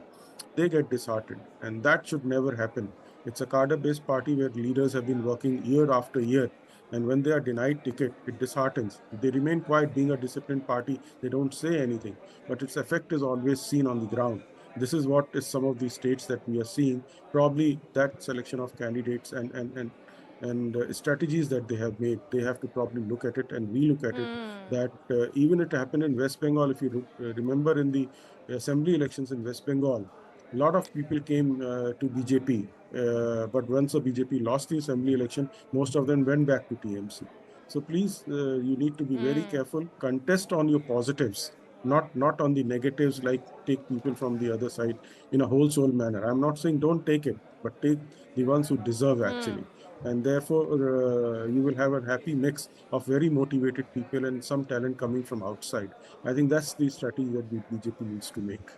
they get disheartened. And that should never happen. It's a cadre-based party where leaders have been working year after year. And when they are denied ticket, it disheartens. They remain quiet. Being a disciplined party, they don't say anything. But its effect is always seen on the ground. This is what is some of the states that we are seeing. Probably that selection of candidates and strategies that they have made, they have to probably look at it and relook at it. That even it happened in West Bengal, if you remember in the assembly elections in West Bengal, a lot of people came to BJP, but once the BJP lost the assembly election, most of them went back to TMC. So please, you need to be very careful. Contest on your positives, not on the negatives, like take people from the other side in a wholesale manner. I'm not saying don't take it, but take the ones who deserve actually. And therefore, you will have a happy mix of very motivated people and some talent coming from outside. I think that's the strategy that the BJP needs to make.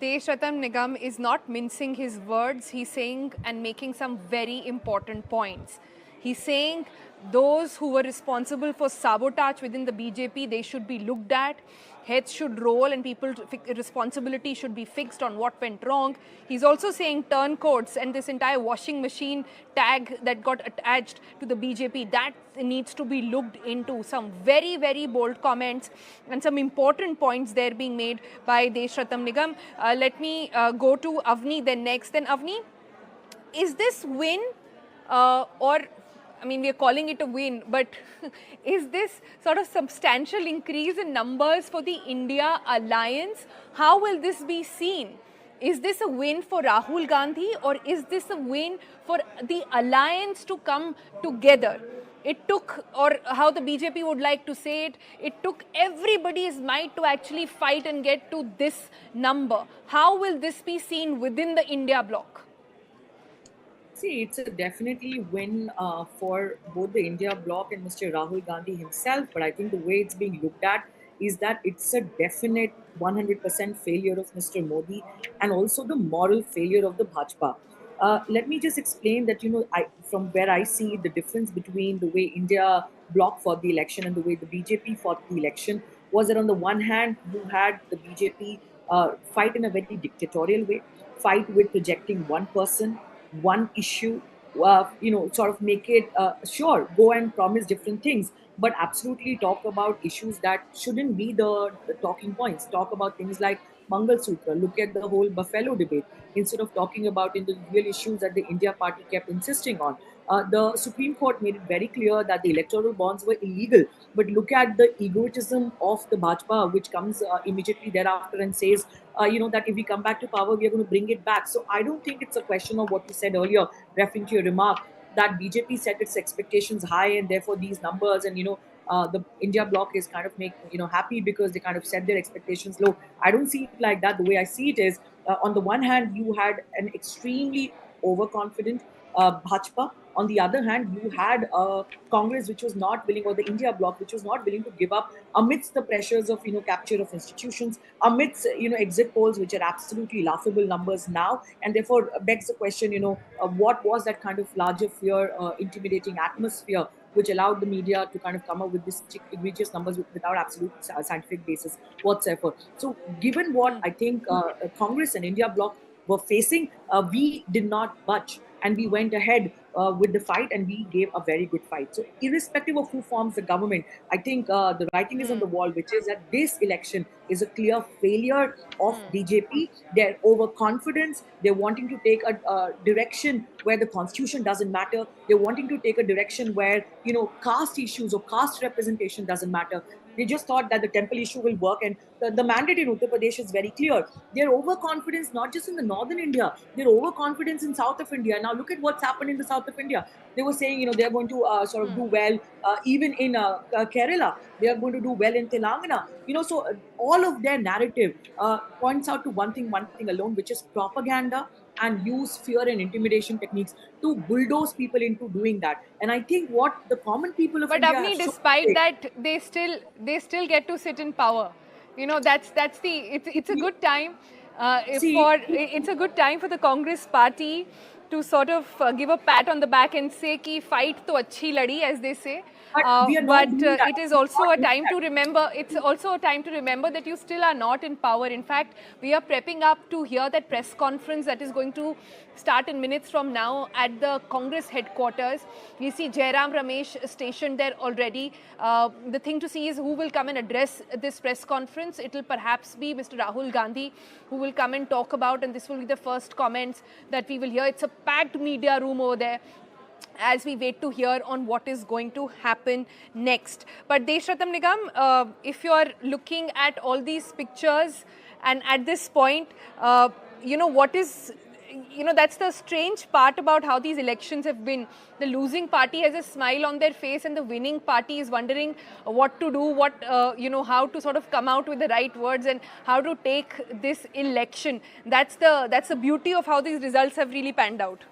Deshratam Nigam is not mincing his words. He's saying and making some very important points. He's saying those who were responsible for sabotage within the BJP, they should be looked at. Heads should roll and responsibility should be fixed on what went wrong. He's also saying turncoats and this entire washing machine tag that got attached to the BJP, that needs to be looked into. Some very, very bold comments and some important points there being made by Deshratam Nigam. Let me go to Avni then next. Then Avni, is this win we are calling it a win, but is this sort of substantial increase in numbers for the India alliance? How will this be seen? Is this a win for Rahul Gandhi, or is this a win for the alliance to come together? It took, or how the BJP would like to say it, it took everybody's might to actually fight and get to this number. How will this be seen within the India bloc? See, it's a definitely win for both the India bloc and Mr. Rahul Gandhi himself. But I think the way it's being looked at is that it's a definite 100% failure of Mr. Modi and also the moral failure of the Bhajpa. Let me just explain that, from where I see the difference between the way India bloc fought the election and the way the BJP fought the election was that on the one hand, you had the BJP fight in a very dictatorial way, fight with projecting one person, one issue, sort of make it, sure, go and promise different things, but absolutely talk about issues that shouldn't be the talking points. Talk about things like Mangal Sutra, look at the whole Buffalo debate, instead of talking about individual issues that the India party kept insisting on. The Supreme Court made it very clear that the electoral bonds were illegal, but look at the egotism of the Bhajpa, which comes immediately thereafter and says, that if we come back to power, we are going to bring it back. So I don't think it's a question of what you said earlier, referring to your remark, that BJP set its expectations high and therefore these numbers and, the India bloc is kind of happy because they kind of set their expectations low. I don't see it like that. The way I see it is, on the one hand, you had an extremely overconfident Bhajpa. On the other hand, you had Congress, which was not willing, or the India bloc, which was not willing to give up amidst the pressures of capture of institutions, amidst exit polls, which are absolutely laughable numbers now, and therefore begs the question, what was that kind of larger fear, intimidating atmosphere, which allowed the media to kind of come up with these egregious numbers without absolute scientific basis whatsoever. So, given what I think Congress and India bloc were facing, we did not budge. And we went ahead with the fight, and we gave a very good fight. So irrespective of who forms the government, I think the writing is on the wall, which is that this election is a clear failure of BJP. Their overconfidence, they're wanting to take a direction where the constitution doesn't matter. They're wanting to take a direction where, caste issues or caste representation doesn't matter. They just thought that the temple issue will work, and the mandate in Uttar Pradesh is very clear. Their overconfidence, not just in the northern India, their overconfidence in south of India. Now look at what's happened in the south of India. They were saying, they're going to sort of do well, even in Kerala. They are going to do well in Telangana. So all of their narrative points out to one thing alone, which is propaganda and use fear and intimidation techniques to bulldoze people into doing that. And I think what the common people of But India have Avni, shown despite today, that, they still get to sit in power. You know, that's the it's a good time see, it's a good time for the Congress party to sort of give a pat on the back and say ki fight to achhi ladi, as they say. but we are not doing that. It is We are also not a doing time that. to remember. It's also a time to remember that you still are not in power. In fact, we are prepping up to hear that press conference that is going to start in minutes from now at the Congress headquarters. We see Jairam Ramesh stationed there already. The thing to see is who will come and address this press conference. It will perhaps be Mr. Rahul Gandhi who will come and talk about, and this will be the first comments that we will hear. It's a packed media room over there as we wait to hear on what is going to happen next. But Deshratam Nigam, if you are looking at all these pictures and at this point, you know, what is, you know, that's the strange part about how these elections have been. The losing party has a smile on their face and the winning party is wondering what to do, you know, how to sort of come out with the right words and how to take this election. That's the beauty of how these results have really panned out.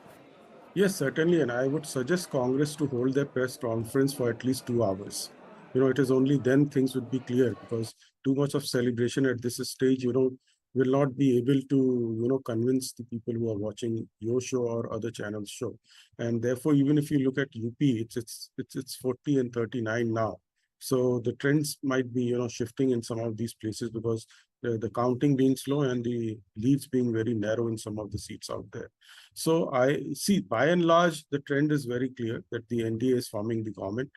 Yes, certainly. And I would suggest Congress to hold their press conference for at least 2 hours. It is only then things would be clear, because too much of celebration at this stage, will not be able to, convince the people who are watching your show or other channels show. And therefore, even if you look at UP, it's 40 and 39 now. So the trends might be, shifting in some of these places, because the counting being slow and the leads being very narrow in some of the seats out there. So I see, by and large, the trend is very clear that the NDA is forming the government,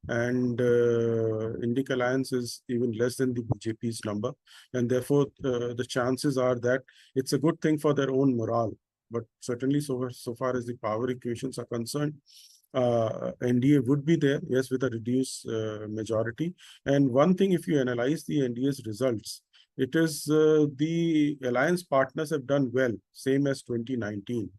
and I.N.D.I.A alliance is even less than the BJP's number. And therefore, the chances are that it's a good thing for their own morale. But certainly, so far as the power equations are concerned, NDA would be there, yes, with a reduced majority. And one thing, if you analyze the NDA's results, it is the alliance partners have done well, same as 2019,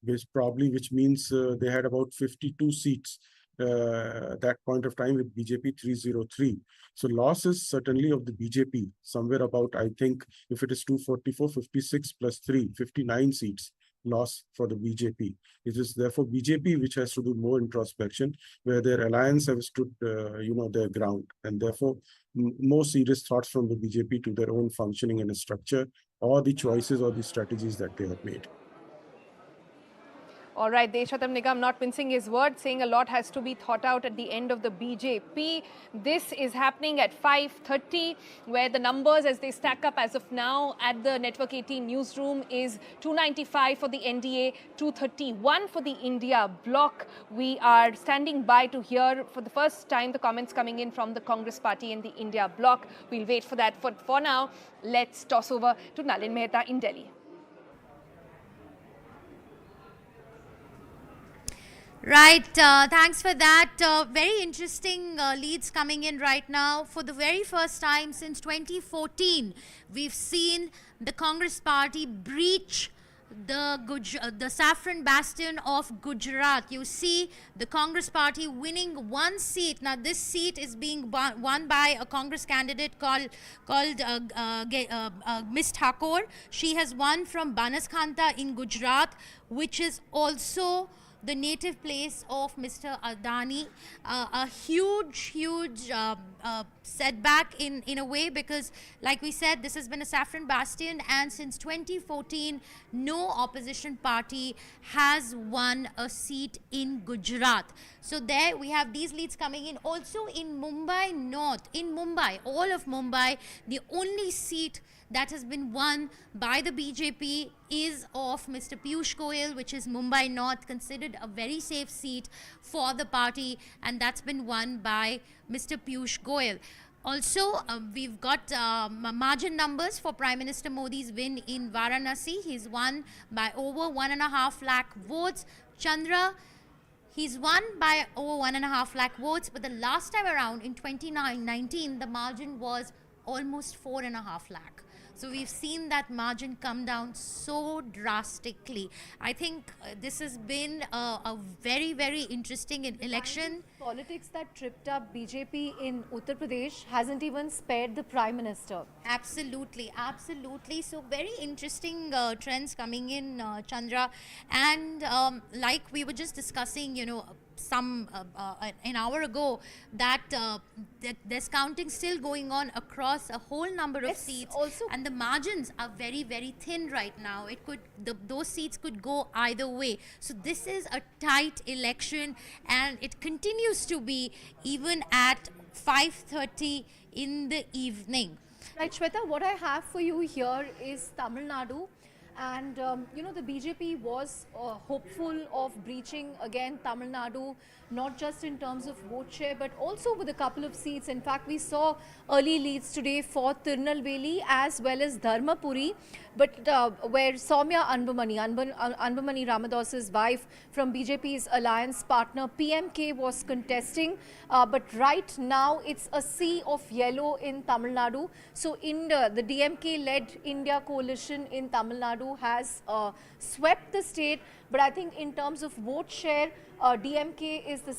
which means they had about 52 seats at that point of time, with BJP 303. So loss is certainly of the BJP, somewhere about, I think, if it is 244, 56 plus 3, 59 seats loss for the BJP. It is therefore BJP which has to do more introspection, where their alliance have stood, their ground, and therefore more serious thoughts from the BJP to their own functioning and structure, or the choices or the strategies that they have made. All right, Deshratam Nigam not mincing his word, saying a lot has to be thought out at the end of the BJP. This is happening at 5:30, where the numbers as they stack up as of now at the Network 18 newsroom is 295 for the NDA, 231 for the India bloc. We are standing by to hear for the first time the comments coming in from the Congress party and the India bloc. We'll wait for that. For now, let's toss over to Nalin Mehta in Delhi. Right, thanks for that. Very interesting leads coming in right now. For the very first time since 2014, we've seen the Congress party breach the saffron bastion of Gujarat. You see the Congress party winning one seat. Now this seat is being won by a Congress candidate called Miss Thakur. She has won from Banaskantha in Gujarat, which is also the native place of Mr. Adani. A huge setback in a way, because like we said, this has been a saffron bastion, and since 2014 no opposition party has won a seat in Gujarat. So there we have these leads coming in. Also in Mumbai North, all of Mumbai, the only seat that has been won by the BJP is of Mr. Piyush Goyal, which is Mumbai North, considered a very safe seat for the party, and that's been won by Mr. Piyush Goyal. Also, we've got margin numbers for Prime Minister Modi's win in Varanasi. He's won by over 1.5 lakh votes. Chandra, he's won by over 1.5 lakh votes, but the last time around in 2019, the margin was almost 4.5 lakh. So we've seen that margin come down so drastically. I think this has been a very, very interesting election. Politics that tripped up BJP in Uttar Pradesh hasn't even spared the Prime Minister. Absolutely, absolutely. So very interesting trends coming in, Chandra. And like we were just discussing, some an hour ago, that there's counting still going on across a whole number of seats, and the margins are very, very thin right now. It could those seats could go either way. So this is a tight election, and it continues to be even at 5:30 in the evening. Right, Shweta, what I have for you here is Tamil Nadu. And, the BJP was hopeful of breaching again Tamil Nadu, not just in terms of vote share, but also with a couple of seats. In fact, we saw early leads today for Tirunelveli as well as Dharmapuri, but where Soumya Anbumani Ramadas's wife from BJP's alliance partner PMK was contesting. But right now, it's a sea of yellow in Tamil Nadu. So, the DMK-led India coalition in Tamil Nadu has swept the state, but I think in terms of vote share, DMK is the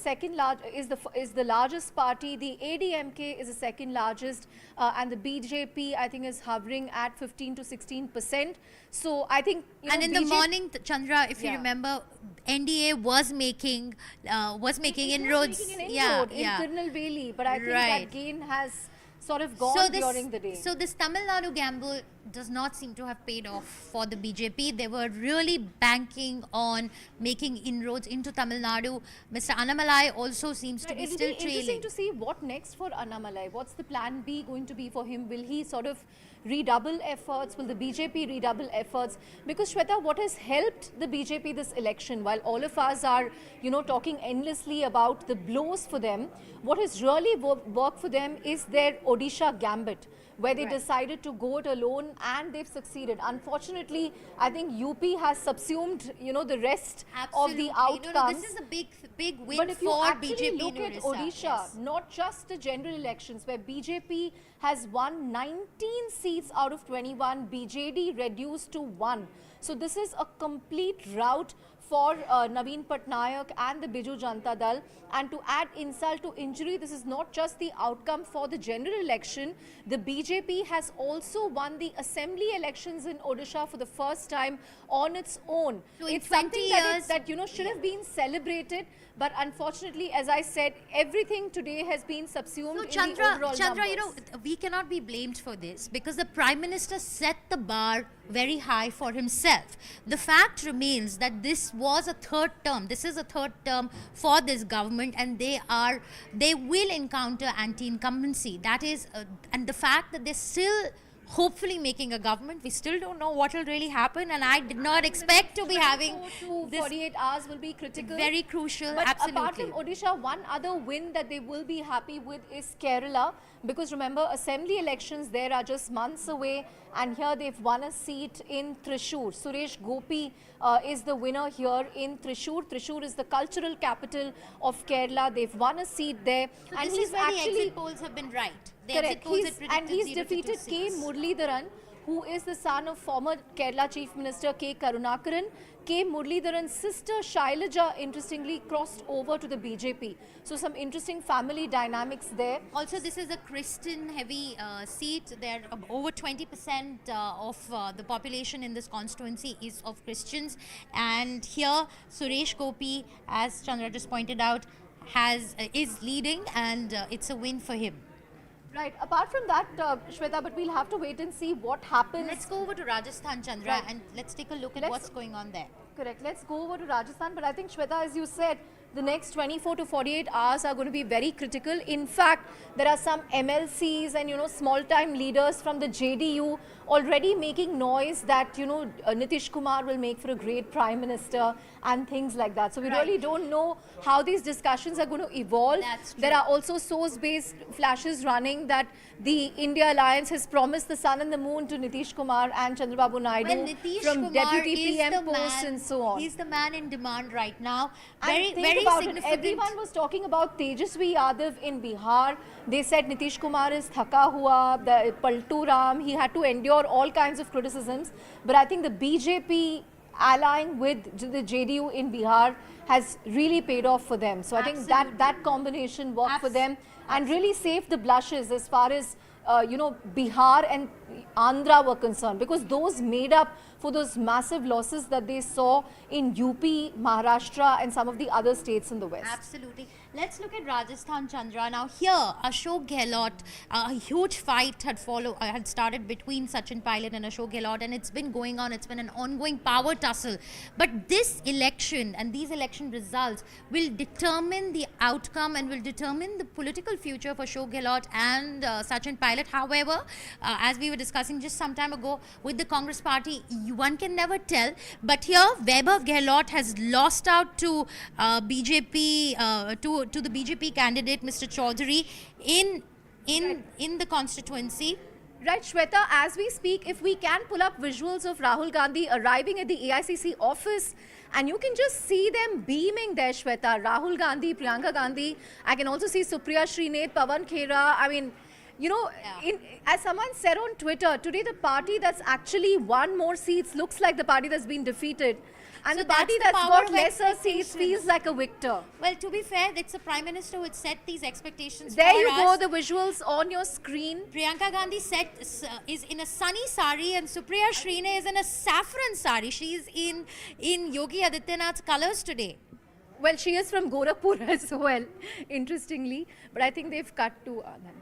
the largest party. The ADMK is the second largest, and the BJP I think is hovering at 15 to 16%. So I think and in the morning, Chandra, if you remember, NDA was making inroads. In Tirunelveli, but I think that gain has sort of gone during the day. So this Tamil Nadu gamble does not seem to have paid off for the BJP. They were really banking on making inroads into Tamil Nadu. Mr. Annamalai also seems to be still trailing. It'll be interesting to see what next for Annamalai. What's the plan B going to be for him? Will he sort of redouble efforts? Will the BJP redouble efforts? Because Shweta, what has helped the BJP this election, while all of us are, talking endlessly about the blows for them, what has really worked for them is their Odisha gambit, where they decided to go it alone and they've succeeded. Unfortunately, I think UP has subsumed, the rest of the outcomes. This is a big win but if for you actually BJP look in at Odisha, not just the general elections, where BJP has won 19 seats out of 21, BJD reduced to 1. So this is a complete rout for Naveen Patnaik and the Biju Janata Dal. And to add insult to injury, this is not just the outcome for the general election. The BJP has also won the assembly elections in Odisha for the first time on its own. So it's in 20 something years, that should have been celebrated. But unfortunately, as I said, everything today has been subsumed in the overall Chandra, numbers. we cannot be blamed for this because the Prime Minister set the bar very high for himself. The fact remains that this was a third term. This is a third term for this government, and they will encounter anti-incumbency. That is, and the fact that they're still hopefully making a government, we still don't know what will really happen, and I did not expect to be having this 48 hours will be critical. Very crucial, but absolutely. Apart from Odisha, one other win that they will be happy with is Kerala, because remember, assembly elections there are just months away, and here they've won a seat in Thrissur. Suresh Gopi is the winner here in Thrissur. Thrissur is the cultural capital of Kerala. They've won a seat there. So and this is where the exit polls have been right. The exit polls had predicted he's defeated K. Muralidharan, who is the son of former Kerala Chief Minister K. Karunakaran. K. Muralidharan's sister Shailaja, interestingly, crossed over to the BJP. So some interesting family dynamics there. Also, this is a Christian-heavy seat. There are over 20% of the population in this constituency is of Christians. And here, Suresh Gopi, as Chandra just pointed out, is leading, and it's a win for him. Right. Apart from that, Shweta, but we'll have to wait and see what happens. Let's go over to Rajasthan, Chandra, and let's take a look at what's going on there. Correct. Let's go over to Rajasthan. But I think, Shweta, as you said, the next 24 to 48 hours are going to be very critical. In fact, there are some MLCs and, small-time leaders from the JDU already making noise that, Nitish Kumar will make for a great Prime Minister and things like that. So we really don't know how these discussions are going to evolve. There are also source-based flashes running that the India Alliance has promised the sun and the moon to Nitish Kumar and Chandrababu Naidu from Kumar deputy PM posts and so on. He's the man in demand right now. And think very about it. significant. Everyone was talking about Tejasvi Yadav in Bihar. They said Nitish Kumar is thaka hua, the Paltu Ram, he had to endure all kinds of criticisms. But I think the BJP allying with the JDU in Bihar has really paid off for them. So I think that combination worked for them and really saved the blushes as far as Bihar and Andhra were concerned, because those made up for those massive losses that they saw in UP, Maharashtra and some of the other states in the West. Absolutely. Let's look at Rajasthan, Chandra. Now here, Ashok Gehlot, a huge fight had started between Sachin Pilot and Ashok Gehlot, and it's been going on. It's been an ongoing power tussle. But this election and these election results will determine the outcome and will determine the political future of Ashok Gehlot and Sachin Pilot. However, as we were discussing just some time ago with the Congress party, one can never tell. But here, Vaibhav Gehlot has lost out to BJP, to the BJP candidate, Mr. Chaudhary, in the constituency. Right, Shweta, as we speak, if we can pull up visuals of Rahul Gandhi arriving at the AICC office, and you can just see them beaming there, Shweta. Rahul Gandhi, Priyanka Gandhi. I can also see Supriya Srinath, Pawan Khera. I mean, as someone said on Twitter, today the party that's actually won more seats looks like the party that's been defeated. And So the party that's the that's power got of lesser seats expectations. feels like a victor. Well, to be fair, it's the Prime Minister who had set these expectations There for you us. go, the visuals on your screen. Priyanka Gandhi is in a sunny sari and Supriya Srinath is in a saffron sari. She is in Yogi Adityanath's colors today. Well, she is from Gorakhpur as well, interestingly. But I think they've cut to Anand.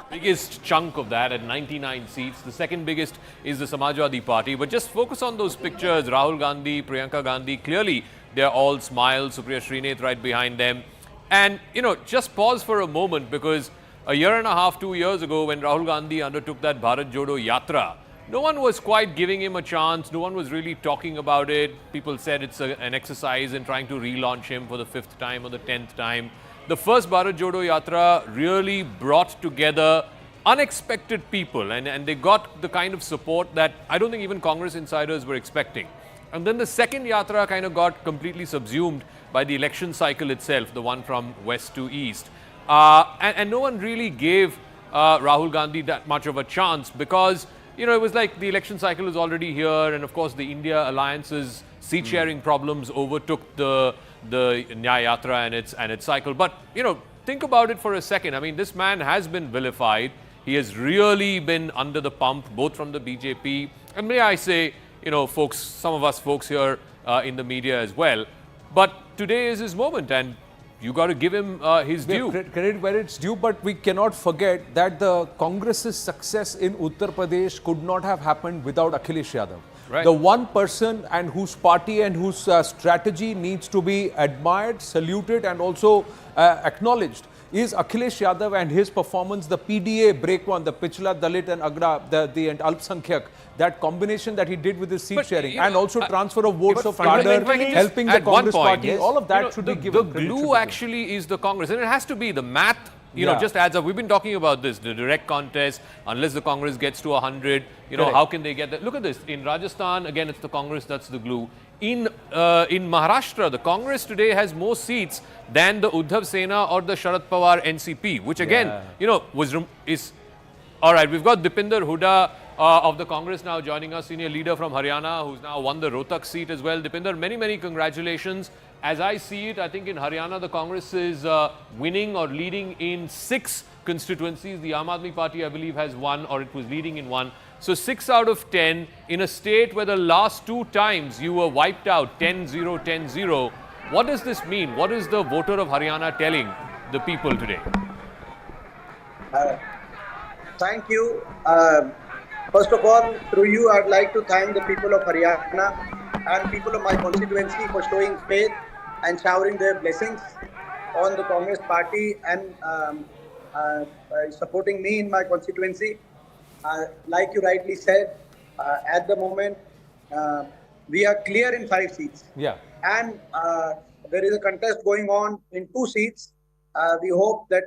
Biggest chunk of that at 99 seats. The second biggest is the Samajwadi Party. But just focus on those pictures. Rahul Gandhi, Priyanka Gandhi. Clearly, they're all smiles. Supriya Srinath right behind them. And, just pause for a moment, because a year and a half, 2 years ago, when Rahul Gandhi undertook that Bharat Jodo Yatra, no one was quite giving him a chance. No one was really talking about it. People said it's an exercise in trying to relaunch him for the 5th time or the 10th time. The first Bharat Jodo Yatra really brought together unexpected people, and they got the kind of support that I don't think even Congress insiders were expecting. And then the second Yatra kind of got completely subsumed by the election cycle itself, the one from west to east. And no one really gave Rahul Gandhi that much of a chance, because it was like the election cycle was already here, and of course the India Alliance's seat-sharing problems overtook the I.N.D.I.A and its cycle. But, think about it for a second. I mean, this man has been vilified. He has really been under the pump, both from the BJP, and may I say, folks, some of us folks here in the media as well. But today is his moment, and you got to give him his due. Credit where it's due, but we cannot forget that the Congress's success in Uttar Pradesh could not have happened without Akhilesh Yadav. Right. The one person and whose party and whose strategy needs to be admired, saluted and also acknowledged is Akhilesh Yadav and his performance. The PDA break one, the Pichla, Dalit and Agra, the Alpsankyak, that combination that he did with his seat sharing and also transfer of votes of cadre, helping the Congress party, all of that should be given. The glue actually is the Congress, and it has to be. The math just adds up. We've been talking about this, the direct contest, unless the Congress gets to 100, how can they get that? Look at this. In Rajasthan, again, it's the Congress that's the glue. In Maharashtra, the Congress today has more seats than the Uddhav Sena or the Sharad Pawar NCP, which again, is... All right, we've got Dipinder Hooda of the Congress now joining us, senior leader from Haryana, who's now won the Rohtak seat as well. Dipinder, many, many congratulations. As I see it, I think in Haryana, the Congress is winning or leading in 6 constituencies. The Aam Aadmi Party, I believe, has 1, or it was leading in 1. So 6 out of 10 in a state where the last 2 times you were wiped out, 10-0, 10-0. What does this mean? What is the voter of Haryana telling the people today? Thank you. First of all, through you, I'd like to thank the people of Haryana and people of my constituency for showing faith and showering their blessings on the Congress party and supporting me in my constituency. Like you rightly said, at the moment, we are clear in 5 seats. Yeah. And there is a contest going on in 2 seats. We hope that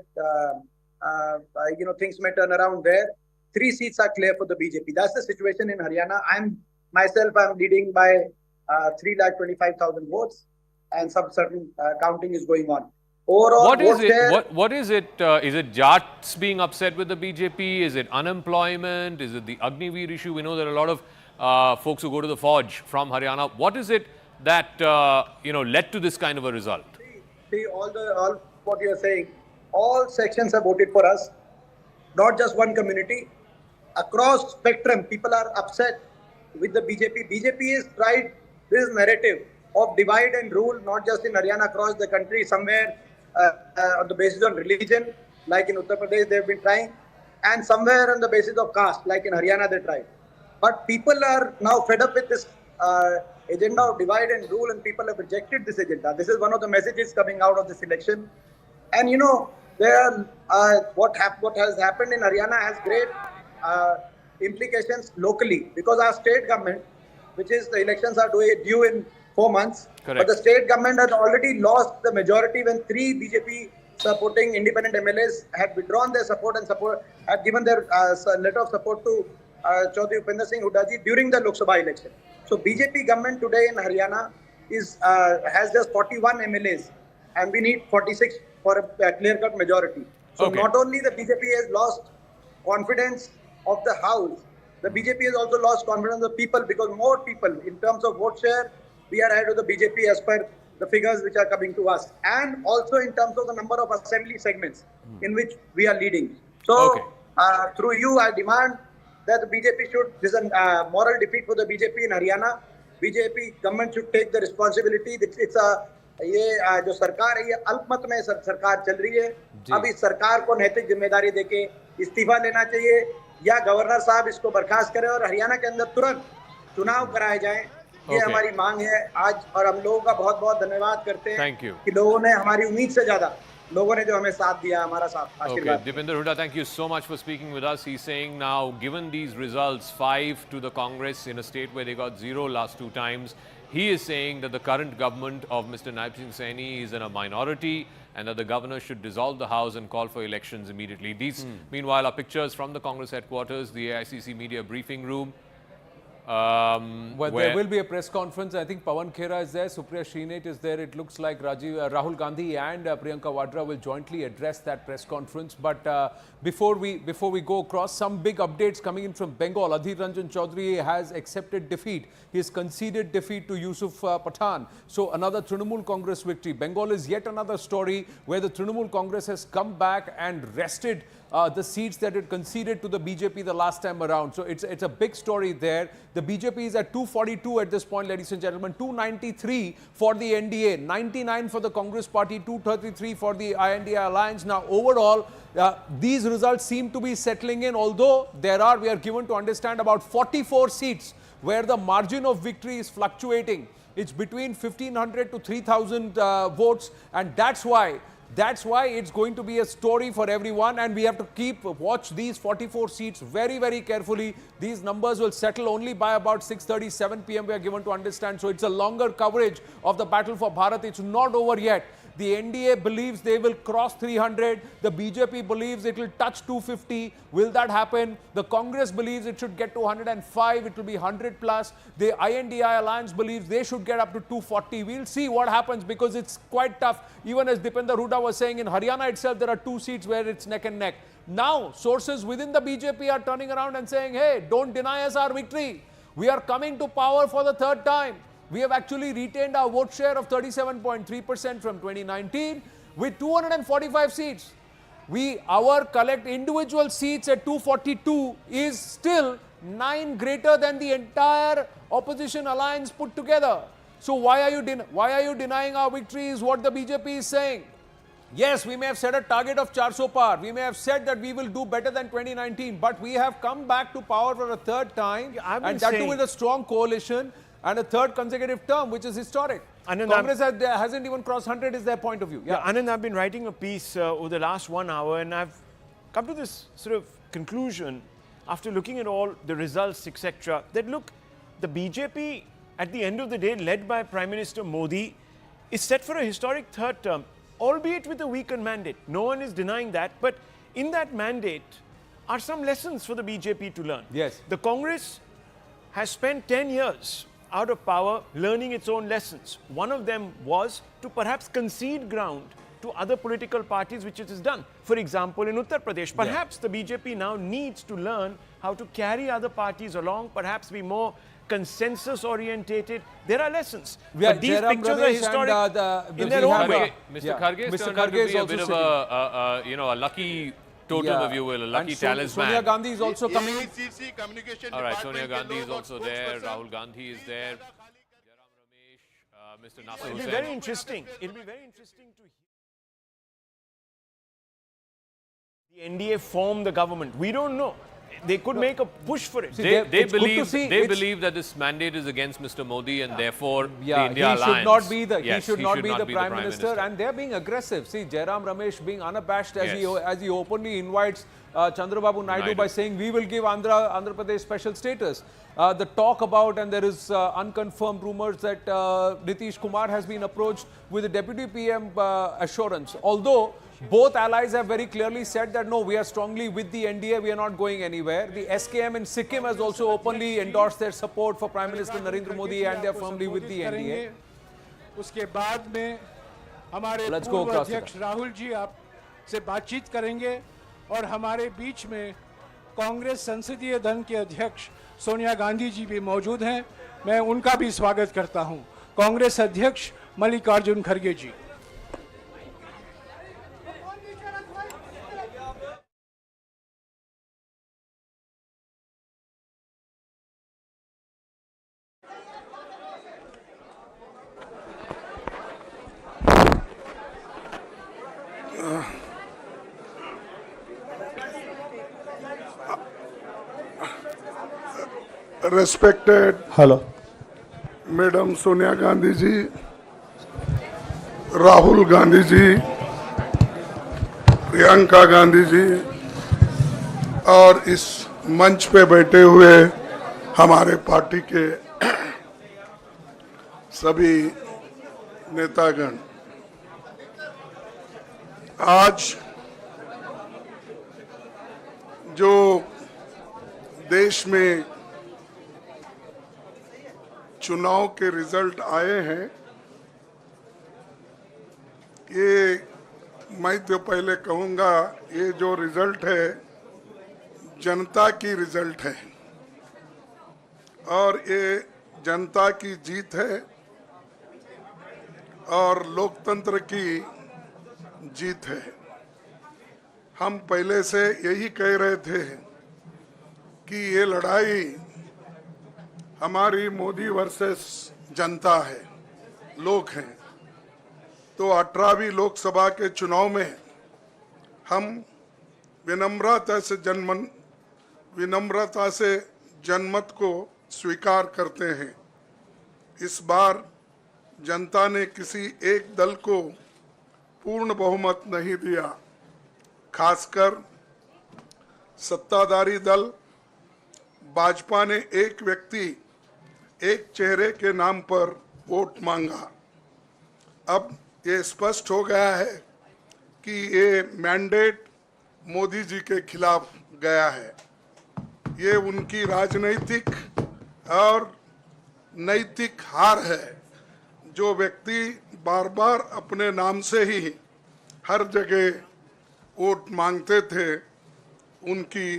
things may turn around there. 3 seats are clear for the BJP. That's the situation in Haryana. I'm Myself, I'm leading by 3,25,000 votes, and some certain counting is going on. Overall, What is vote it? share. What is it? Is it Jats being upset with the BJP? Is it unemployment? Is it the Agniveer issue? We know there are a lot of folks who go to the Forge from Haryana. What is it that led to this kind of a result? See, all what you are saying, all sections have voted for us, not just one community. Across spectrum, people are upset with the BJP. BJP has tried this narrative of divide and rule, not just in Haryana, across the country, somewhere on the basis of religion, like in Uttar Pradesh they've been trying, and somewhere on the basis of caste, like in Haryana they tried. But people are now fed up with this agenda of divide and rule, and people have rejected this agenda. This is one of the messages coming out of this election. And what has happened in Haryana has great implications locally, because our state government, which is the elections are due in 4 months, Correct. but the state government has already lost the majority when 3 BJP supporting independent MLAs had withdrawn their support and had given their letter of support to Chaudhry Upendra Singh Hooda ji during the Lok Sabha election. So BJP government today in Haryana has just 41 MLAs, and we need 46 for a clear-cut majority. So not only the BJP has lost confidence of the House, the BJP has also lost confidence of the people, because more people, in terms of vote share, we are ahead of the BJP as per the figures which are coming to us, and also in terms of the number of assembly segments in which we are leading. So through you, I demand that the BJP should, this is a moral defeat for the BJP in Haryana. BJP government should take the responsibility. ये जो सरकार है, ये अल्पमत में सरकार चल रही है. अब इस सरकार को नैतिक जिम्मेदारी देके इस्तीफा लेना चाहिए, या गवर्नर साहब इसको बर्खास्त करें और हरियाणा के अंदर तुरंत चुनाव कराए जाएं. ये हमारी मांग है आज, और हम लोगों का बहुत बहुत धन्यवाद करते हैं कि लोगों ने हमारी उम्मीद से ज्यादा लोगों ने जो हमें साथ दिया, हमारा साथ आशीर्वाद. Dipender Hooda, thank you so much for speaking with us. He's saying now, given these results, 5 to the Congress in a state where they got 0 last 2 times, he is saying that the current government of Mr. Naib Singh Saini is in a minority, and that the governor should dissolve the House and call for elections immediately. These, meanwhile, are pictures from the Congress headquarters, the AICC media briefing room. Well, there will be a press conference. I think Pawan Khera is there, Supriya Srinath is there. It looks like Rahul Gandhi and Priyanka Vadra will jointly address that press conference. But before we go across, some big updates coming in from Bengal. Adhir Ranjan Chaudhary has accepted defeat. He has conceded defeat to Yusuf Pathan. So another Trinamool Congress victory. Bengal is yet another story where the Trinamool Congress has come back and wrested the seats that it conceded to the BJP the last time around. So it's a big story there. The BJP is at 242 at this point, ladies and gentlemen. 293 for the NDA, 99 for the Congress Party, 233 for the I.N.D.I. alliance. Now, overall, these results seem to be settling in, although we are given to understand about 44 seats where the margin of victory is fluctuating. It's between 1,500 to 3,000 votes, and that's why it's going to be a story for everyone, and we have to watch these 44 seats very, very carefully. These numbers will settle only by about 6:30, 7 p.m. we are given to understand. So it's a longer coverage of the battle for Bharat. It's not over yet. The NDA believes they will cross 300. The BJP believes it will touch 250. Will that happen? The Congress believes it should get to 105. It will be 100 plus. The I.N.D.I. alliance believes they should get up to 240. We'll see what happens, because it's quite tough. Even as Dipender Hooda was saying, in Haryana itself, there are 2 seats where it's neck and neck. Now, sources within the BJP are turning around and saying, hey, don't deny us our victory. We are coming to power for the 3rd time. We have actually retained our vote share of 37.3% from 2019 with 245 seats. Our collect individual seats at 242 is still 9 greater than the entire opposition alliance put together. So why are you denying our victory is what the BJP is saying. Yes, we may have set a target of 400 par. We may have said that we will do better than 2019, but we have come back to power for a 3rd time, and that too with a strong coalition and a 3rd consecutive term, which is historic. Anand, Congress hasn't even crossed 100 is their point of view. Yeah, Anand, I've been writing a piece over the last 1 hour, and I've come to this sort of conclusion after looking at all the results, etc., that look, the BJP at the end of the day, led by Prime Minister Modi, is set for a historic 3rd term, albeit with a weakened mandate. No one is denying that, but in that mandate are some lessons for the BJP to learn. Yes. The Congress has spent 10 years out of power learning its own lessons. One of them was to perhaps concede ground to other political parties, which it has done. For example, in Uttar Pradesh, perhaps the BJP now needs to learn how to carry other parties along, perhaps be more consensus orientated. There are lessons. But these pictures are historic in their own way. Mr. Kharge is turned out to be a bit of a lucky totem, if you will, a lucky talisman. Sonia Gandhi is also coming. All right, Sonia Gandhi is also there. Rahul Gandhi is there. Jairam Ramesh, Mr. Nasser It'll be Hussain. very interesting. It'll be very interesting to hear the NDA form the government. We don't know. They could make a push for it. They believe that this mandate is against Mr. Modi and therefore the India he alliance. He should not be the Prime Minister, and they're being aggressive. See, Jairam Ramesh being unabashed as he openly invites Chandrababu Naidu by saying we will give Andhra Pradesh special status. The talk about, and there is unconfirmed rumors that Nitish Kumar has been approached with the Deputy PM assurance. Although both allies have very clearly said that no, we are strongly with the NDA, we are not going anywhere. The SKM in Sikkim has also openly endorsed their support for Prime Minister Narendra Modi and they are firmly with the NDA. उसके बाद में हमारे पूर्व अध्यक्ष राहुल जी आपसे बातचीत करेंगे और हमारे बीच में कांग्रेस संसदीय दल के अध्यक्ष सोनिया गांधी जी भी मौजूद हैं। मैं उनका भी स्वागत करता हूं। कांग्रेस अध्यक्ष मल्लिकार्जुन खड़गे जी। Respected Madam Sonia Gandhi ji, Rahul Gandhi ji, Priyanka Gandhi ji और इस मंच पे बैठे हुए हमारे पार्टी के सभी नेतागण, आज जो देश में चुनाव के रिजल्ट आए हैं, ये मैं तो पहले कहूँगा ये जो रिजल्ट है जनता की रिजल्ट है और ये जनता की जीत है और लोकतंत्र की जीत है। हम पहले से यही कह रहे थे कि ये लड़ाई हमारी मोदी वर्सेस जनता है, लोग हैं। तो 18वीं लोकसभा के चुनाव में हम विनम्रता से जनमत को स्वीकार करते हैं। इस बार जनता ने किसी एक दल को पूर्ण बहुमत नहीं दिया, खासकर सत्ताधारी दल भाजपा ने एक व्यक्ति एक चेहरे के नाम पर वोट मांगा। अब ये स्पष्ट हो गया है कि ये मैंडेट मोदी जी के खिलाफ गया है। ये उनकी राजनीतिक और नैतिक हार है। जो व्यक्ति बार बार अपने नाम से ही हर जगह वोट मांगते थे, उनकी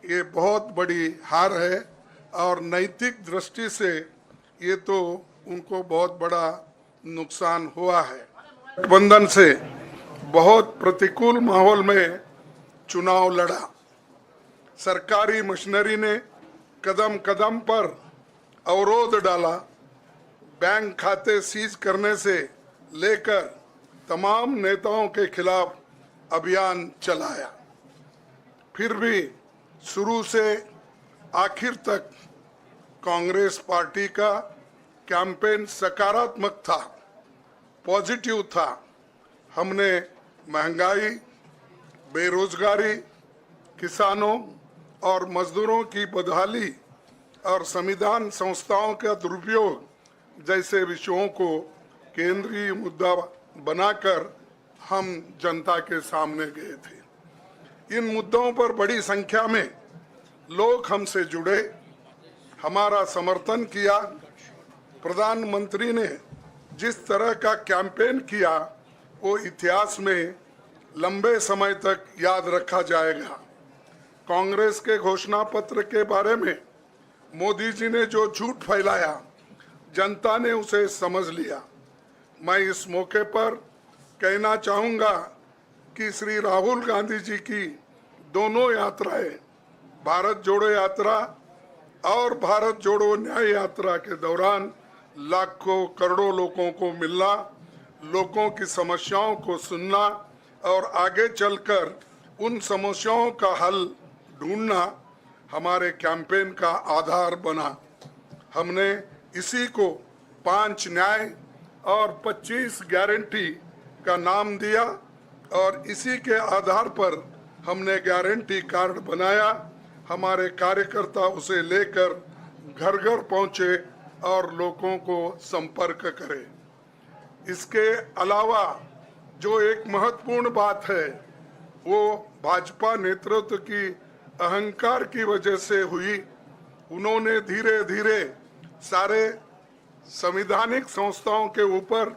ये बहुत बड़ी हार है और नैतिक दृष्टि से ये तो उनको बहुत बड़ा नुकसान हुआ है। गठबंधन से बहुत प्रतिकूल माहौल में चुनाव लड़ा। सरकारी मशीनरी ने कदम कदम पर अवरोध डाला। बैंक खाते सीज करने से लेकर तमाम नेताओं के खिलाफ अभियान चलाया। फिर भी शुरू से आखिर तक कांग्रेस पार्टी का कैंपेन सकारात्मक था, पॉजिटिव था। हमने महंगाई, बेरोजगारी, किसानों और मजदूरों की बदहाली और संविधान संस्थाओं का दुरुपयोग जैसे विषयों को केंद्रीय मुद्दा बनाकर हम जनता के सामने गए थे। इन मुद्दों पर बड़ी संख्या में लोग हमसे जुड़े हमारा समर्थन किया। प्रधानमंत्री ने जिस तरह का कैंपेन किया वो इतिहास में लंबे समय तक याद रखा जाएगा। कांग्रेस के घोषणा पत्र के बारे में मोदी जी ने जो झूठ फैलाया, जनता ने उसे समझ लिया। मैं इस मौके पर कहना चाहूँगा कि श्री राहुल गांधी जी की दोनों यात्राएं, भारत जोड़ो यात्रा और भारत जोड़ो न्याय यात्रा के दौरान लाखों करोड़ों लोगों को मिलना, लोगों की समस्याओं को सुनना और आगे चलकर उन समस्याओं का हल ढूंढना हमारे कैंपेन का आधार बना। हमने इसी को 5 न्याय और 25 गारंटी का नाम दिया और इसी के आधार पर हमने गारंटी कार्ड बनाया। हमारे कार्यकर्ता उसे लेकर घर घर पहुंचे और लोगों को संपर्क करें। इसके अलावा जो एक महत्वपूर्ण बात है वो भाजपा नेतृत्व की अहंकार की वजह से हुई। उन्होंने धीरे धीरे सारे संवैधानिक संस्थाओं के ऊपर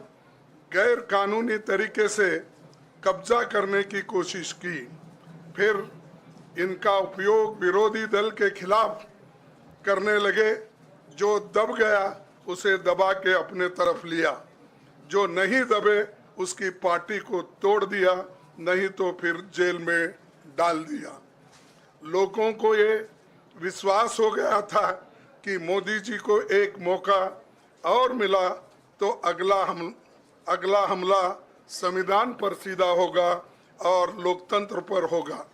गैर कानूनी तरीके से कब्जा करने की कोशिश की। फिर इनका उपयोग विरोधी दल के खिलाफ करने लगे। जो दब गया उसे दबा के अपने तरफ लिया, जो नहीं दबे उसकी पार्टी को तोड़ दिया, नहीं तो फिर जेल में डाल दिया। लोगों को ये विश्वास हो गया था कि मोदी जी को एक मौका और मिला तो अगला हमला संविधान पर सीधा होगा और लोकतंत्र पर होगा।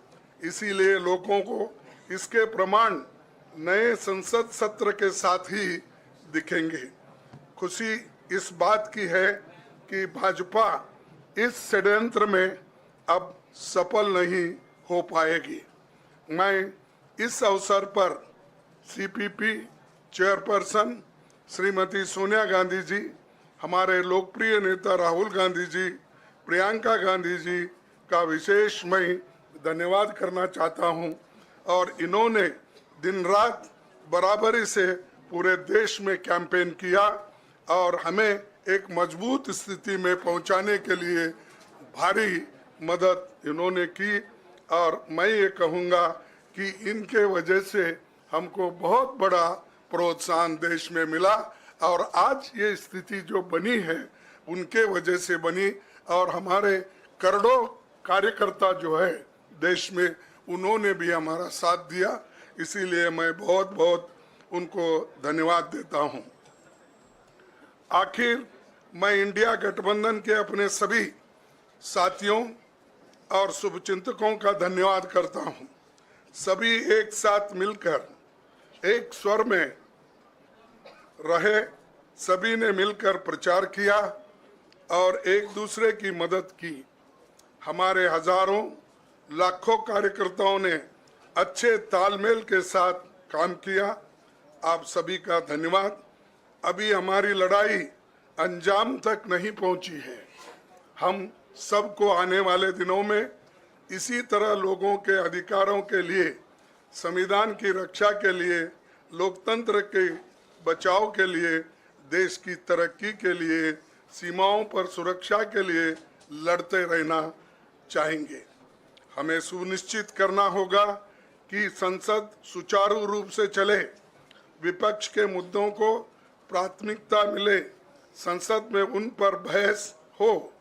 इसीलिए लोगों को इसके प्रमाण नए संसद सत्र के साथ ही दिखेंगे। खुशी इस बात की है कि भाजपा इस षड्यंत्र में अब सफल नहीं हो पाएगी। मैं इस अवसर पर सीपीपी चेयरपर्सन श्रीमती सोनिया गांधी जी, हमारे लोकप्रिय नेता राहुल गांधी जी, प्रियंका गांधी जी का विशेष मैं धन्यवाद करना चाहता हूं। और इन्होंने दिन रात बराबरी से पूरे देश में कैंपेन किया और हमें एक मजबूत स्थिति में पहुंचाने के लिए भारी मदद इन्होंने की। और मैं ये कहूँगा कि इनके वजह से हमको बहुत बड़ा प्रोत्साहन देश में मिला और आज ये स्थिति जो बनी है उनके वजह से बनी। और हमारे करोड़ों कार्यकर्ता जो है देश में, उन्होंने भी हमारा साथ दिया। इसीलिए मैं बहुत बहुत उनको धन्यवाद देता हूं। आखिर मैं इंडिया गठबंधन के अपने सभी साथियों और शुभचिंतकों का धन्यवाद करता हूं। सभी एक साथ मिलकर एक स्वर में रहे, सभी ने मिलकर प्रचार किया और एक दूसरे की मदद की। हमारे हजारों लाखों कार्यकर्ताओं ने अच्छे तालमेल के साथ काम किया। आप सभी का धन्यवाद। अभी हमारी लड़ाई अंजाम तक नहीं पहुंची है। हम सबको आने वाले दिनों में इसी तरह लोगों के अधिकारों के लिए, संविधान की रक्षा के लिए, लोकतंत्र के बचाव के लिए, देश की तरक्की के लिए, सीमाओं पर सुरक्षा के लिए लड़ते रहना चाहेंगे। हमें सुनिश्चित करना होगा कि संसद सुचारू रूप से चले, विपक्ष के मुद्दों को प्राथमिकता मिले, संसद में उन पर बहस हो।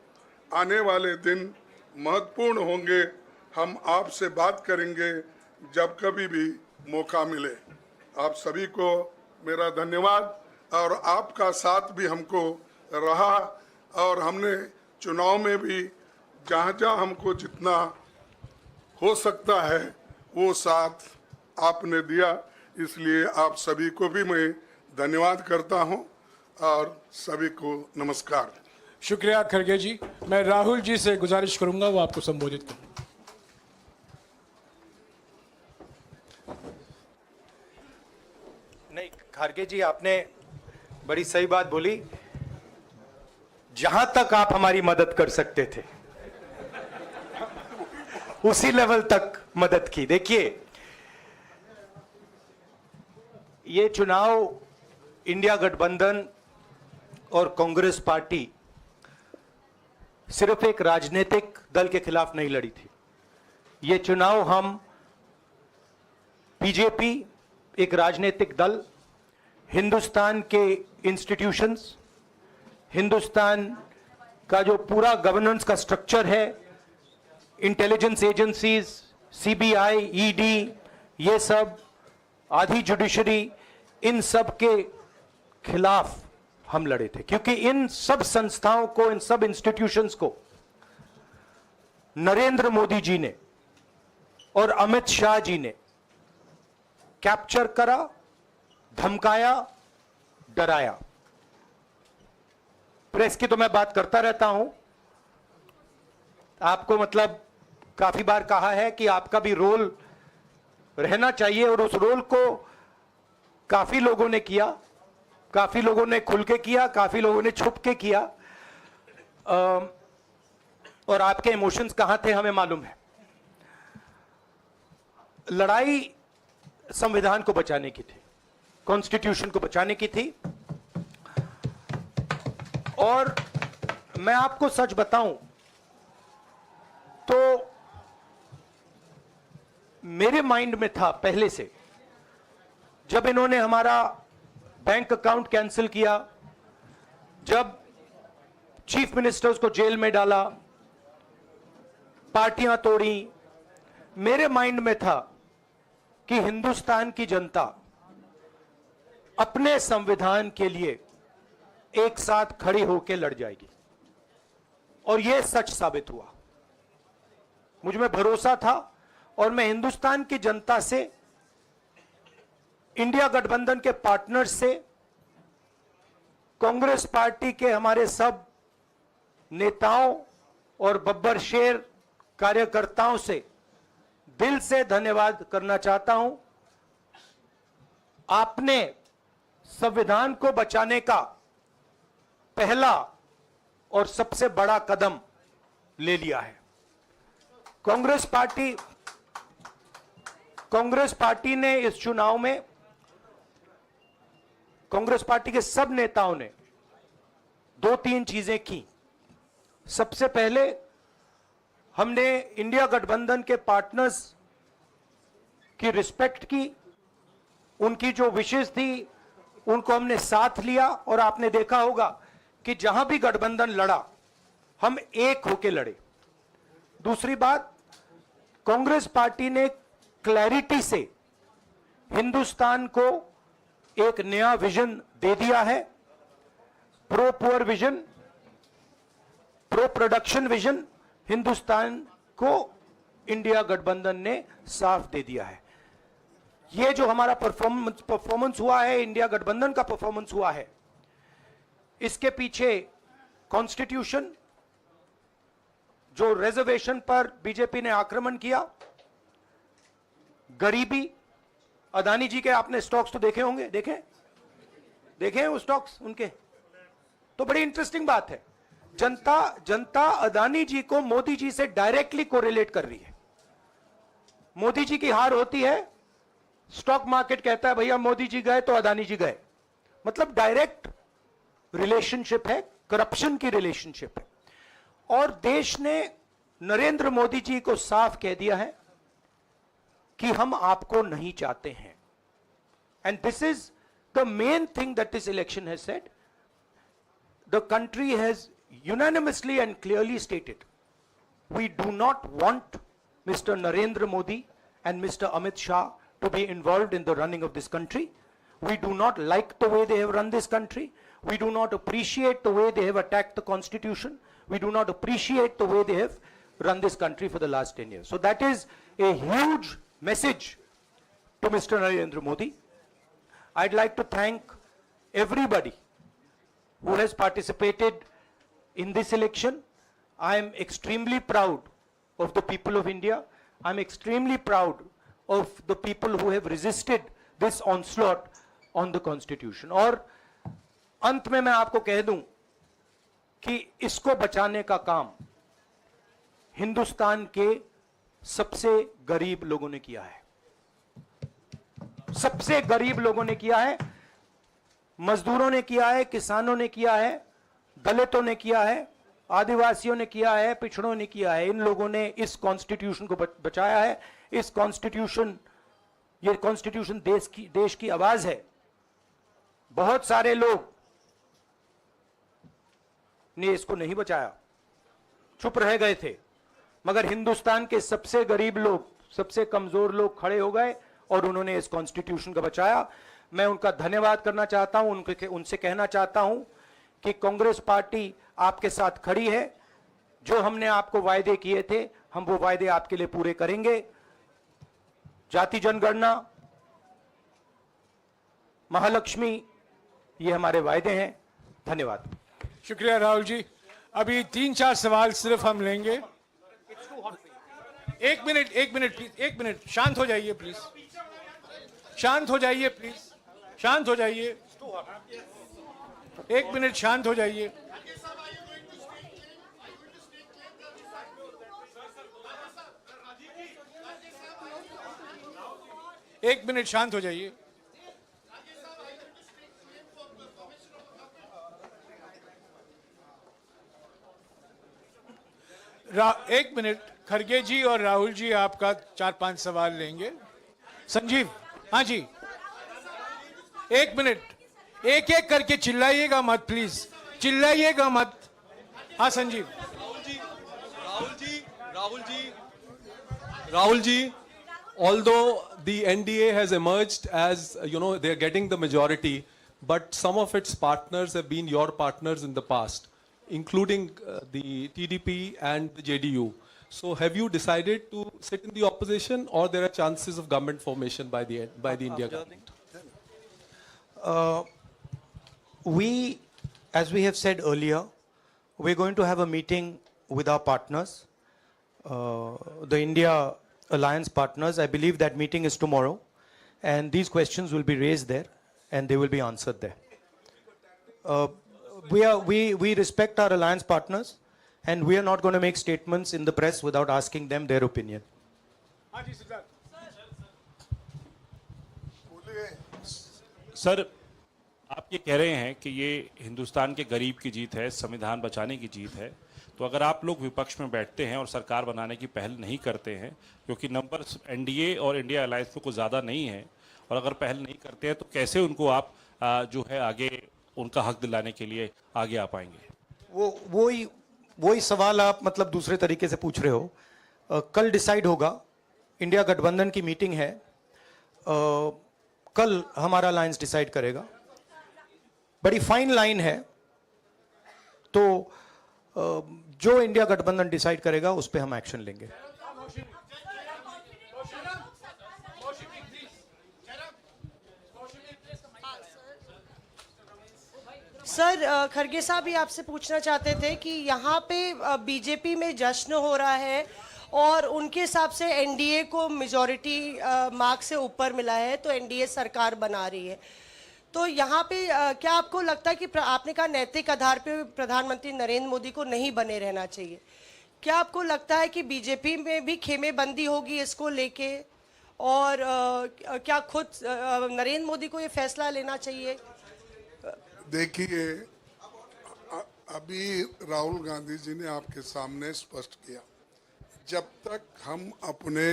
आने वाले दिन महत्वपूर्ण होंगे। हम आपसे बात करेंगे जब कभी भी मौका मिले। आप सभी को मेरा धन्यवाद और आपका साथ भी हमको रहा और हमने चुनाव में भी जहाँ हमको जितना हो सकता है वो साथ आपने दिया। इसलिए आप सभी को भी मैं धन्यवाद करता हूं और सभी को नमस्कार। शुक्रिया खड़गे जी। मैं राहुल जी से गुजारिश करूंगा वो आपको संबोधित करें। नहीं, खड़गे जी आपने बड़ी सही बात बोली। जहां तक आप हमारी मदद कर सकते थे उसी लेवल तक मदद की। देखिए, ये चुनाव इंडिया गठबंधन और कांग्रेस पार्टी सिर्फ एक राजनीतिक दल के खिलाफ नहीं लड़ी थी। ये चुनाव हम बीजेपी, एक राजनीतिक दल, हिंदुस्तान के इंस्टीट्यूशंस, हिंदुस्तान का जो पूरा गवर्नेंस का स्ट्रक्चर है, इंटेलिजेंस एजेंसीज, सीबीआई, ईडी, ये सब, आधी जुडिशरी, इन सब के खिलाफ हम लड़े थे, क्योंकि इन सब संस्थाओं को, इन सब इंस्टीट्यूशंस को नरेंद्र मोदी जी ने और अमित शाह जी ने कैप्चर करा, धमकाया, डराया। प्रेस की तो मैं बात करता रहता हूं, आपको मतलब काफी बार कहा है कि आपका भी रोल रहना चाहिए, और उस रोल को काफी लोगों ने किया, काफी लोगों ने खुल के किया, काफी लोगों ने छुप के किया, और आपके इमोशंस कहां थे हमें मालूम है। लड़ाई संविधान को बचाने की थी, कॉन्स्टिट्यूशन को बचाने की थी, और मैं आपको सच बताऊं तो मेरे माइंड में था पहले से, जब इन्होंने हमारा बैंक अकाउंट कैंसिल किया, जब चीफ मिनिस्टर्स को जेल में डाला, पार्टियां तोड़ी, मेरे माइंड में था कि हिंदुस्तान की जनता अपने संविधान के लिए एक साथ खड़ी होकर लड़ जाएगी, और यह सच साबित हुआ। मुझ में भरोसा था, और मैं हिंदुस्तान की जनता से, इंडिया गठबंधन के पार्टनर्स से, कांग्रेस पार्टी के हमारे सब नेताओं और बब्बर शेर कार्यकर्ताओं से दिल से धन्यवाद करना चाहता हूं। आपने संविधान को बचाने का पहला और सबसे बड़ा कदम ले लिया है। कांग्रेस पार्टी ने इस चुनाव में, कांग्रेस पार्टी के सब नेताओं ने 2-3 चीजें की। सबसे पहले हमने इंडिया गठबंधन के पार्टनर्स की रिस्पेक्ट की, उनकी जो विशेष थी उनको हमने साथ लिया, और आपने देखा होगा कि जहां भी गठबंधन लड़ा हम एक होकर लड़े। दूसरी बात, कांग्रेस पार्टी ने क्लैरिटी से हिंदुस्तान को एक नया विजन दे दिया है, pro poor vision, pro production vision Hindustan को इंडिया गठबंधन ने साफ दे दिया है। ये जो हमारा परफॉर्मेंस हुआ है, इंडिया गठबंधन का परफॉर्मेंस हुआ है, इसके पीछे कॉन्स्टिट्यूशन, जो रिजर्वेशन पर बीजेपी ने आक्रमण किया, गरीबी, अदानी जी के आपने स्टॉक्स तो देखे होंगे, देखे हैं वो स्टॉक्स उनके, तो बड़ी इंटरेस्टिंग बात है। जनता अदानी जी को मोदी जी से डायरेक्टली कोरिलेट कर रही है। मोदी जी की हार होती है, स्टॉक मार्केट कहता है भैया मोदी जी गए तो अदानी जी गए, मतलब डायरेक्ट रिलेशनशिप है, करप्शन की रिलेशनशिप है। और देश ने नरेंद्र मोदी जी को साफ कह दिया है कि हम आपको नहीं चाहते हैं, and this is the main thing that this election has said. The country has unanimously and clearly stated, we do not want Mr. Narendra Modi and Mr. Amit Shah to be involved in the running of this country. We do not like the way they have run this country. We do not appreciate the way they have attacked the constitution. We do not appreciate the way they have run this country for the last 10 years. So that is a huge message to Mr. Narendra Modi. I'd like to thank everybody who has participated in this election. I am extremely proud of the people of India. I'm extremely proud of the people who have resisted this onslaught on the constitution. और अंत में मैं आपको कह दूं कि इसको बचाने का काम हिंदुस्तान के सबसे गरीब लोगों ने किया है, सबसे गरीब लोगों ने किया है, मजदूरों ने किया है, किसानों ने किया है, दलितों ने किया है, आदिवासियों ने किया है, पिछड़ों ने किया है। इन लोगों ने इस कॉन्स्टिट्यूशन को बचाया है। इस कॉन्स्टिट्यूशन, ये कॉन्स्टिट्यूशन देश की आवाज है। बहुत सारे लोग ने इसको नहीं बचाया, चुप रह गए थे, मगर हिंदुस्तान के सबसे गरीब लोग, सबसे कमजोर लोग खड़े हो गए और उन्होंने इस कॉन्स्टिट्यूशन को बचाया। मैं उनका धन्यवाद करना चाहता हूं, उनसे कहना चाहता हूं कि कांग्रेस पार्टी आपके साथ खड़ी है। जो हमने आपको वायदे किए थे, हम वो वायदे आपके लिए पूरे करेंगे। जाति जनगणना, महालक्ष्मी, ये हमारे वायदे हैं। धन्यवाद। शुक्रिया राहुल जी। अभी 3-4 सवाल सिर्फ हम लेंगे। एक मिनट प्लीज, एक मिनट, शांत हो जाइए प्लीज, शांत हो जाइए प्लीज, शांत हो जाइए, एक मिनट शांत हो जाइए। एक मिनट शांत हो जाइए। एक मिनट, खरगे जी और राहुल जी आपका 4-5 सवाल लेंगे। संजीव, हाँ जी, एक मिनट, एक एक करके चिल्लाइएगा मत प्लीज, चिल्लाइएगा मत। हाँ Sanjeev. Rahul ji, although the NDA has emerged as, they're getting the majority, but some of its partners have been your partners in the past, including the TDP and the JDU. So have you decided to sit in the opposition, or there are chances of government formation by the India government? As we have said earlier, we're going to have a meeting with our partners, the India Alliance partners. I believe that meeting is tomorrow, and these questions will be raised there, and they will be answered there. We respect our alliance partners, and we are not going to make statements in the press without asking them their opinion. Sir, आप ये कह रहे हैं कि ये हिंदुस्तान के गरीब की जीत है, संविधान बचाने की जीत है, तो अगर आप लोग विपक्ष में बैठते हैं और सरकार बनाने की पहल नहीं करते हैं, क्योंकि नंबर एनडीए और इंडिया अलायंस में कुछ ज़्यादा नहीं है, और अगर पहल नहीं करते हैं तो कैसे उनको आप जो है आगे उनका हक दिलाने के लिए आगे आ पाएंगे? वही सवाल आप मतलब दूसरे तरीके से पूछ रहे हो। कल डिसाइड होगा, इंडिया गठबंधन की मीटिंग है, कल हमारा अलायंस डिसाइड करेगा। बड़ी फाइन लाइन है, तो जो इंडिया गठबंधन डिसाइड करेगा उस पे हम एक्शन लेंगे। सर, खरगे साहब ये आपसे पूछना चाहते थे कि यहाँ पे बीजेपी में जश्न हो रहा है और उनके हिसाब से एनडीए को मेजॉरिटी मार्क से ऊपर मिला है, तो एनडीए सरकार बना रही है। तो यहाँ पे क्या आपको लगता है कि आपने कहा नैतिक आधार पे प्रधानमंत्री नरेंद्र मोदी को नहीं बने रहना चाहिए, क्या आपको लगता है कि बीजेपी में भी खेमेबंदी होगी इसको लेके, और क्या खुद नरेंद्र मोदी को ये फैसला लेना चाहिए? देखिए, अभी राहुल गांधी जी ने आपके सामने स्पष्ट किया, जब तक हम अपने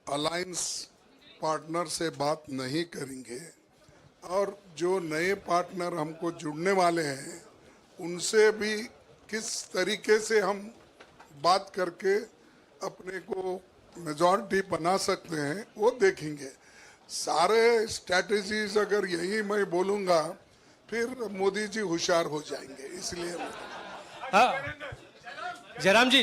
अलायंस पार्टनर से बात नहीं करेंगे और जो नए पार्टनर हमको जुड़ने वाले हैं उनसे भी किस तरीके से हम बात करके अपने को मेजॉरिटी बना सकते हैं वो देखेंगे। सारे स्ट्रैटेजीज अगर यही मैं बोलूँगा फिर मोदी जी होशियार हो जाएंगे, इसलिए। हाँ, जयराम जी,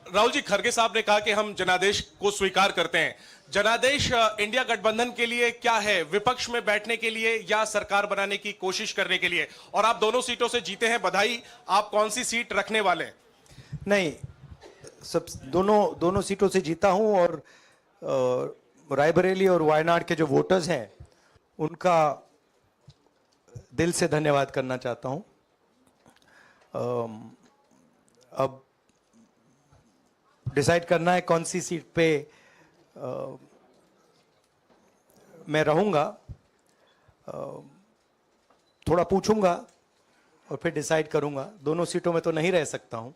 राहुल जी, खरगे साहब ने कहा कि हम जनादेश को स्वीकार करते हैं। जनादेश इंडिया गठबंधन के लिए क्या है? विपक्ष में बैठने के लिए या सरकार बनाने की कोशिश करने के लिए? और आप दोनों सीटों से जीते हैं, बधाई। आप कौन सी सीट रखने वाले हैं? नहीं, सब दोनों सीटों से जीता हूं, और रायबरेली और वायनाड के जो वोटर्स हैं उनका दिल से धन्यवाद करना चाहता हूं। अब डिसाइड करना है कौन सी सीट पे मैं रहूंगा, थोड़ा पूछूंगा और फिर डिसाइड करूंगा। दोनों सीटों में तो नहीं रह सकता हूं,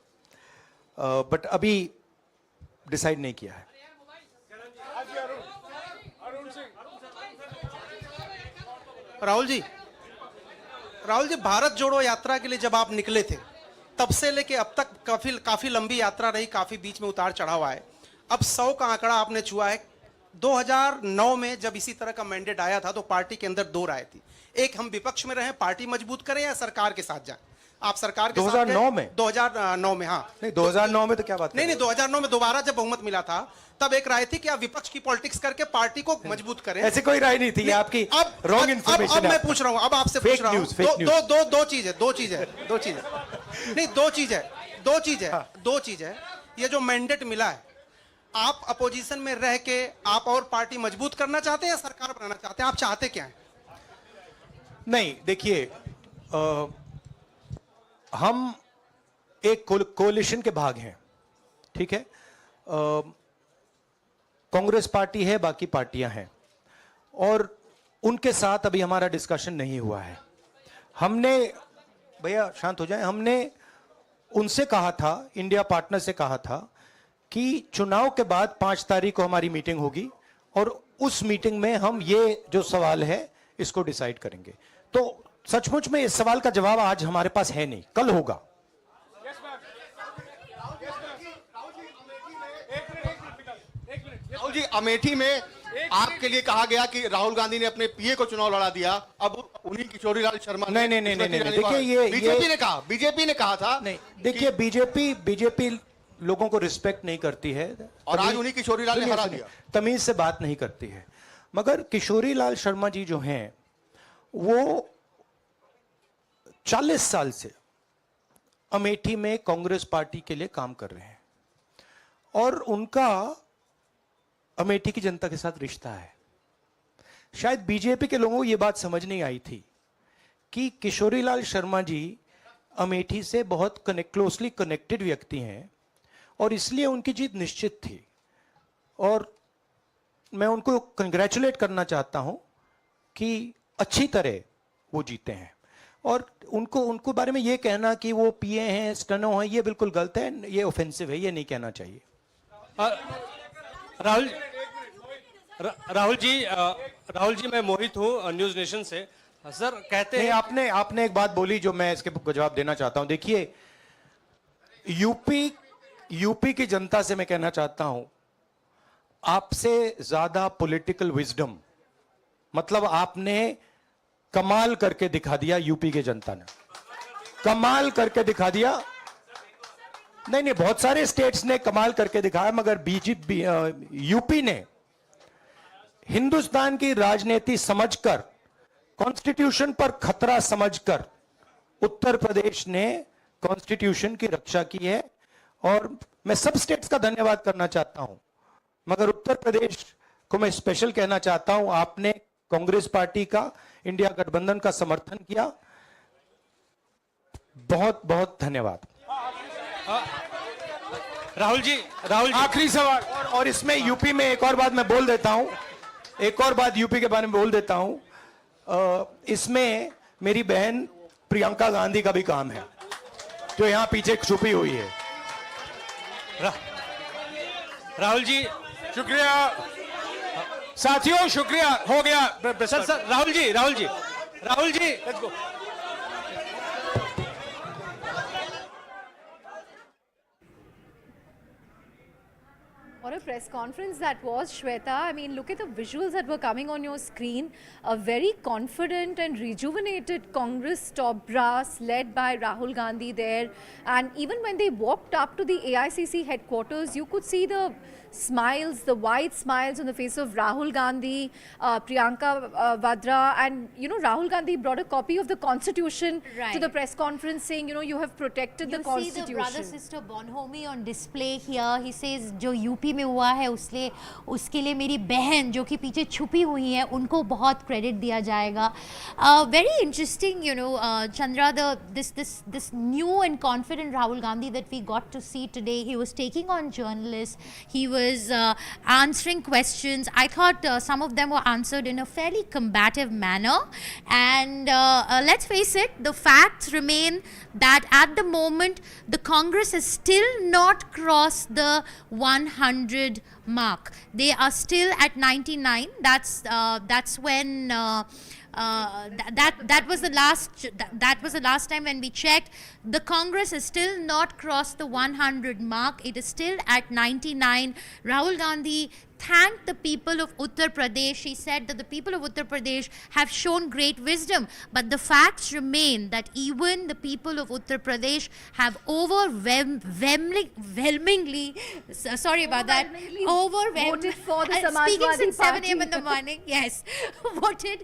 बट अभी डिसाइड नहीं किया है। राहुल जी, भारत जोड़ो यात्रा के लिए जब आप निकले थे तब से लेके अब तक काफी लंबी यात्रा रही, काफी बीच में उतार चढ़ाव आए। अब 100 का आंकड़ा आपने छुआ है। 2009 में जब इसी तरह का मैंडेट आया था तो पार्टी के अंदर 2 राय थी, एक हम विपक्ष में रहें, पार्टी मजबूत करें, या सरकार के साथ जाएं। आप सरकार के 2009 में 2009 में, हाँ नहीं 2009 में तो क्या बात नहीं 2009 में दोबारा जब बहुमत मिला था तब एक राय थी कि आप विपक्ष की पॉलिटिक्स करके पार्टी को मजबूत करें। ऐसी कोई राय नहीं थी, ये आपकी रॉन्ग इन्फॉर्मेशन। अब मैं पूछ रहा हूं, अब आपसे पूछ रहा हूं, दो चीज है। ये जो मैंडेट मिला है, आप अपोजिशन में रह के आप और पार्टी मजबूत करना चाहते हैं या सरकार बनाना चाहते हैं? आप चाहते क्या है? नहीं, देखिए, हम एक कोalition के भाग हैं, ठीक है। कांग्रेस पार्टी है, बाकी पार्टियां हैं, और उनके साथ अभी हमारा डिस्कशन नहीं हुआ है। हमने, भैया शांत हो जाए, हमने उनसे कहा था, इंडिया पार्टनर से कहा था कि चुनाव के बाद 5 तारीख को हमारी मीटिंग होगी और उस मीटिंग में हम ये जो सवाल है इसको डिसाइड करेंगे। तो सचमुच में इस सवाल का जवाब आज हमारे पास है नहीं, कल होगा। राहुल जी, अमेठी में आपके लिए कहा गया कि राहुल गांधी ने अपने पीए को चुनाव लड़ा दिया, अब उन्हीं किशोरीलाल शर्मा नहीं, देखिए ये बीजेपी ने कहा था। नहीं, देखिए बीजेपी लोगों को रिस्पेक्ट नहीं करती है और आज उन्हीं किशोरीलाल ने हरा दिया, तमीज से बात नहीं करती है। मगर किशोरीलाल शर्मा जी जो हैं वो 40 साल से अमेठी में कांग्रेस पार्टी के लिए काम कर रहे हैं और उनका अमेठी की जनता के साथ रिश्ता है। शायद बीजेपी के लोगों को यह बात समझ नहीं आई थी कि किशोरीलाल शर्मा जी अमेठी से बहुत क्लोजली कनेक्टेड व्यक्ति हैं और इसलिए उनकी जीत निश्चित थी। और मैं उनको कंग्रेचुलेट करना चाहता हूं कि अच्छी तरह वो जीते हैं। और उनको बारे में ये कहना कि वो पीए हैं, स्टनो हैं, ये बिल्कुल गलत है, ये ऑफेंसिव है, ये नहीं कहना चाहिए। राहुल जी, मैं मोहित हूँ न्यूज नेशन से। सर कहते हैं, आपने एक बात बोली जो मैं इसके जवाब देना चाहता हूं। देखिए, यूपी की जनता से मैं कहना चाहता हूं, आपसे ज्यादा पॉलिटिकल विजडम, मतलब आपने कमाल करके दिखा दिया। यूपी की जनता ने कमाल करके दिखा दिया। नहीं, बहुत सारे स्टेट्स ने कमाल करके दिखाया, मगर बीजेपी यूपी ने हिंदुस्तान की राजनीति समझकर, कॉन्स्टिट्यूशन पर खतरा समझकर उत्तर प्रदेश ने कॉन्स्टिट्यूशन की रक्षा की है। और मैं सब स्टेट्स का धन्यवाद करना चाहता हूं, मगर उत्तर प्रदेश को मैं स्पेशल कहना चाहता हूं। आपने कांग्रेस पार्टी का, इंडिया गठबंधन का समर्थन किया, बहुत बहुत धन्यवाद। राहुल जी, आखिरी सवाल, और इसमें यूपी में एक और बात मैं बोल देता हूं, एक और बात यूपी के बारे में बोल देता हूं। इसमें मेरी बहन प्रियंका गांधी का भी काम है, जो यहां पीछे छुपी हुई है। राहुल जी, शुक्रिया साथियों, शुक्रिया, हो गया। Sir Rahul ji, let's go. What a press conference that was, Shweta. I mean, look at the visuals that were coming on your screen. A very confident and rejuvenated Congress top brass led by Rahul Gandhi there. And even when they walked up to the AICC headquarters, you could see the smiles, the wide smiles on the face of Rahul Gandhi, Priyanka Vadra, and Rahul Gandhi brought a copy of the Constitution to the press conference saying, you have protected the Constitution. You see the brother-sister bonhomie on display here. He says, जो UP में में हुआ है उसके लिए मेरी बहन जो कि पीछे छुपी हुई है उनको बहुत क्रेडिट दिया जाएगा. Very interesting, Chandra, this new and confident Rahul Gandhi that we got to see today. He was taking on journalists, he was answering questions. I thought some of them were answered in a fairly combative manner, and let's face it, the facts remain that at the moment the Congress has still not crossed the 100 mark. They are still at 99. That's when that was the last time when we checked. The Congress has still not crossed the 100 mark. It is still at 99. Rahul Gandhi thanked the people of Uttar Pradesh. He said that the people of Uttar Pradesh have shown great wisdom, but the facts remain that even the people of Uttar Pradesh have overwhelmingly voted for the speaking Samajwadi since 7 Party. a.m. in the morning. Yes, voted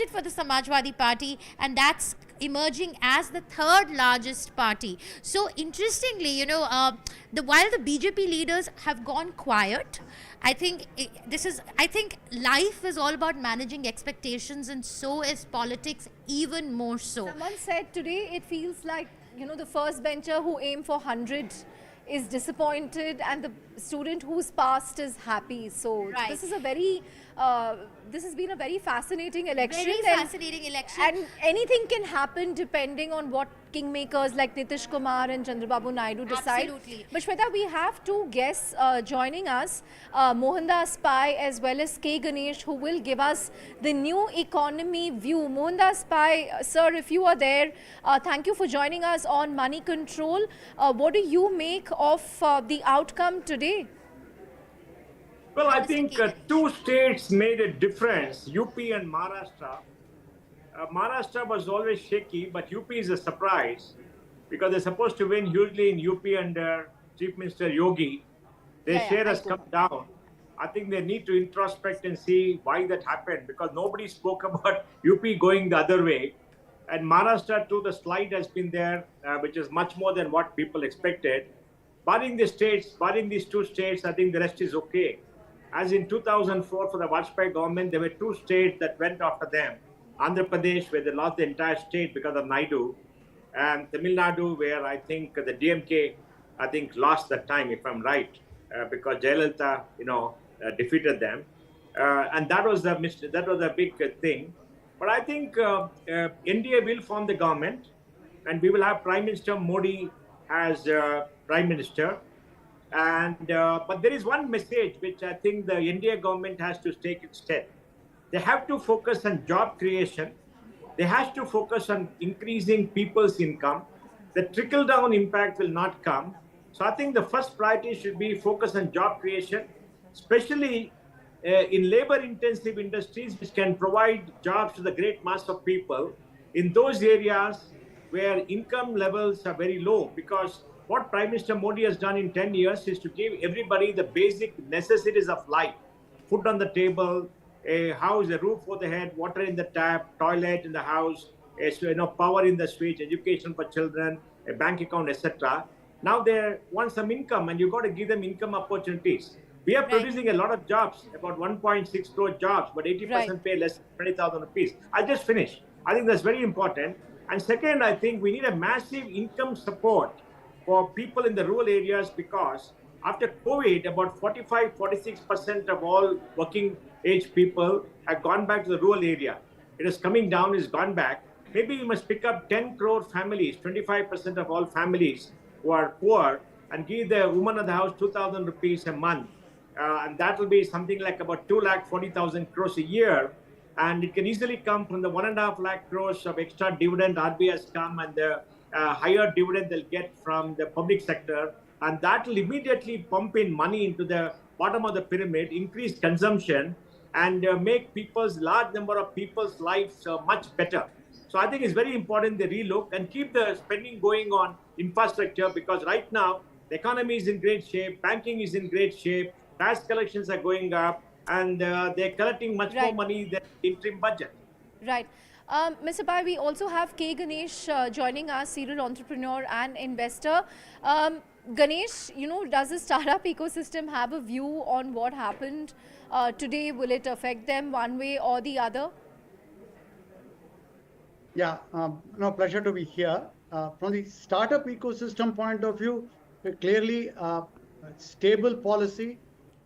for the Samajwadi Party, and that's emerging as the third largest party. So interestingly, while the BJP leaders have gone quiet, I think life is all about managing expectations, and so is politics even more so. Someone said today it feels like, the first bencher who aimed for 100 is disappointed and the student who's passed is happy. So Right. this has been a very fascinating election. Very fascinating election. And anything can happen depending on what kingmakers like Nitish Kumar and Chandrababu Naidu decide. Absolutely. But Shweta, we have two guests joining us, Mohandas Pai as well as K. Ganesh, who will give us the new economy view. Mohandas Pai, sir, if you are there, thank you for joining us on Moneycontrol. What do you make of the outcome today? Well, I think two states made a difference, UP and Maharashtra. Maharashtra was always shaky, but UP is a surprise because they're supposed to win hugely in UP under Chief Minister Yogi. Their share has come down. I think they need to introspect and see why that happened, because nobody spoke about UP going the other way. And Maharashtra too, the slide has been there, which is much more than what people expected. Barring these two states, I think the rest is okay. As in 2004 for the Vajpayee government, there were two states that went after them. Andhra Pradesh, where they lost the entire state because of Naidu, and Tamil Nadu, where I think the DMK, lost that time, if I'm right, because Jayalalitha, defeated them, and that was a big thing. But I think NDA will form the government, and we will have Prime Minister Modi as Prime Minister. And but there is one message which I think the NDA government has to take instead. They have to focus on job creation. They have to focus on increasing people's income. The trickle-down impact will not come. So I think the first priority should be focus on job creation, especially in labor-intensive industries which can provide jobs to the great mass of people in those areas where income levels are very low. Because what Prime Minister Modi has done in 10 years is to give everybody the basic necessities of life: food on the table, a house, a roof over the head, water in the tap, toilet in the house, power in the switch, education for children, a bank account, etc. Now they want some income, and you've got to give them income opportunities. We are producing a lot of jobs, about 1.6 crore jobs, but 80% pay less than 20,000 rupees. I'll just finish. I think that's very important. And second, I think we need a massive income support for people in the rural areas, because after COVID, about 45-46% of all working age people have gone back to the rural area. It is coming down, it's gone back. Maybe you must pick up 10 crore families, 25% of all families who are poor, and give the woman of the house 2,000 rupees a month. And that will be something like about 2,40,000 crores a year. And it can easily come from the 1.5 lakh crores of extra dividend RBI has come, and the higher dividend they'll get from the public sector. And that will immediately pump in money into the bottom of the pyramid, increase consumption, and make large number of people's lives much better. So I think it's very important they relook and keep the spending going on infrastructure, because right now the economy is in great shape, banking is in great shape, tax collections are going up, and they're collecting much more money than the interim budget. Right. Mr. Pai, we also have K. Ganesh joining us, serial entrepreneur and investor. Ganesh, does the startup ecosystem have a view on what happened today? Will it affect them one way or the other? Yeah, no, pleasure to be here. From the startup ecosystem point of view, clearly stable policy,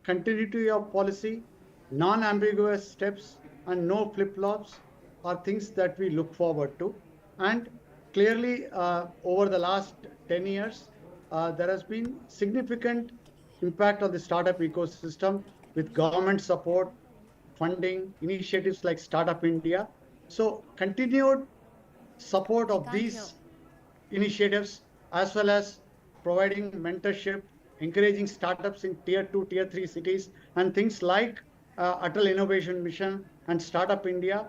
continuity of policy, non-ambiguous steps, and no flip-flops are things that we look forward to. And clearly, over the last 10 years, there has been significant impact on the startup ecosystem with government support, funding, initiatives like Startup India. So continued support of these initiatives, as well as providing mentorship, encouraging startups in tier 2, tier 3 cities, and things like Atal Innovation Mission and Startup India.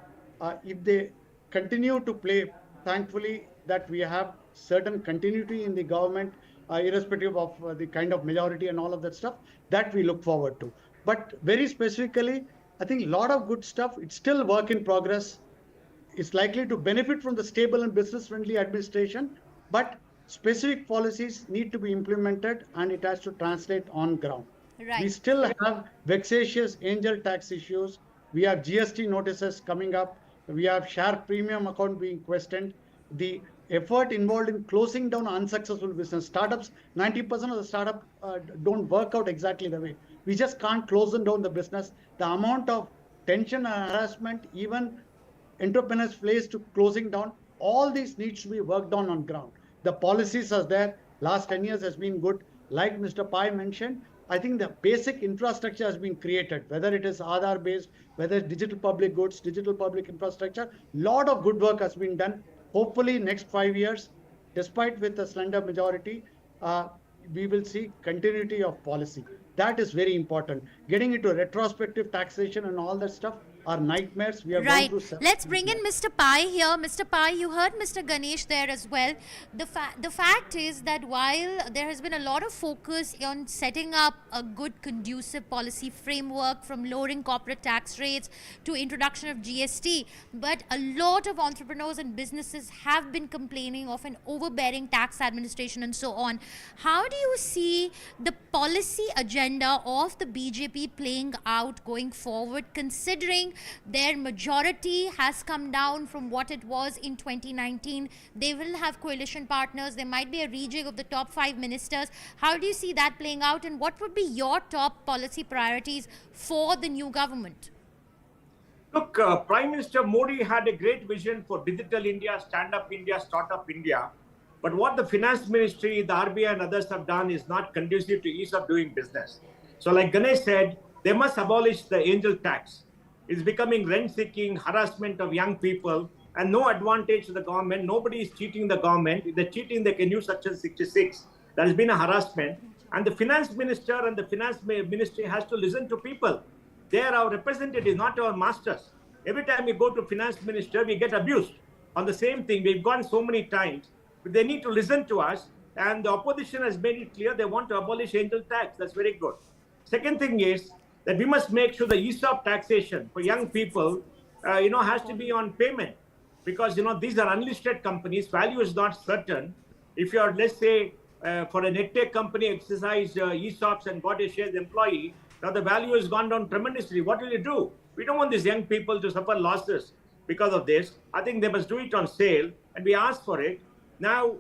If they continue to play, thankfully that we have certain continuity in the government, irrespective of the kind of majority and all of that stuff, that we look forward to. But very specifically, I think a lot of good stuff, it's still work in progress. Is likely to benefit from the stable and business-friendly administration, but specific policies need to be implemented and it has to translate on ground. Right. We still have vexatious angel tax issues. We have GST notices coming up. We have share premium account being questioned. The effort involved in closing down unsuccessful business startups, 90% of the startup don't work out exactly the way. We just can't close them down the business. The amount of tension and harassment, even entrepreneurs face to closing down, all these needs to be worked on ground. The policies are there. Last 10 years has been good. Like Mr. Pai mentioned, I think the basic infrastructure has been created, whether it is Aadhaar based, whether it's digital public goods, digital public infrastructure, lot of good work has been done. Hopefully next 5 years, despite with a slender majority, we will see continuity of policy. That is very important. Getting into retrospective taxation and all that stuff are nightmares. We are Right. going through. Let's bring in Mr. Pai here. Mr. Pai, you heard Mr. Ganesh there as well. The fact is that while there has been a lot of focus on setting up a good conducive policy framework, from lowering corporate tax rates to introduction of GST, but a lot of entrepreneurs and businesses have been complaining of an overbearing tax administration and so on. How do you see the policy agenda of the BJP playing out going forward, considering their majority has come down from what it was in 2019? They will have coalition partners. There might be a rejig of the top 5 ministers. How do you see that playing out, and what would be your top policy priorities for the new government? Look, Prime Minister Modi had a great vision for Digital India, Stand-Up India, Start-Up India. But what the Finance Ministry, the RBI and others have done is not conducive to ease of doing business. So like Ganesh said, they must abolish the angel tax. It's becoming rent-seeking, harassment of young people, and no advantage to the government. Nobody is cheating the government. If they're cheating, they can use Section 66. There has been a harassment. And the Finance Minister and the Finance Ministry has to listen to people. They are our representatives, not our masters. Every time we go to Finance Minister, we get abused on the same thing. We've gone so many times. But they need to listen to us. And the opposition has made it clear they want to abolish angel tax. That's very good. Second thing is that we must make sure the ESOP taxation for young people, has to be on payment. Because, these are unlisted companies. Value is not certain. If you're, let's say, for a net-tech company, exercise ESOPs and got a shares employee, now the value has gone down tremendously. What will you do? We don't want these young people to suffer losses because of this. I think they must do it on sale, and we ask for it. Now,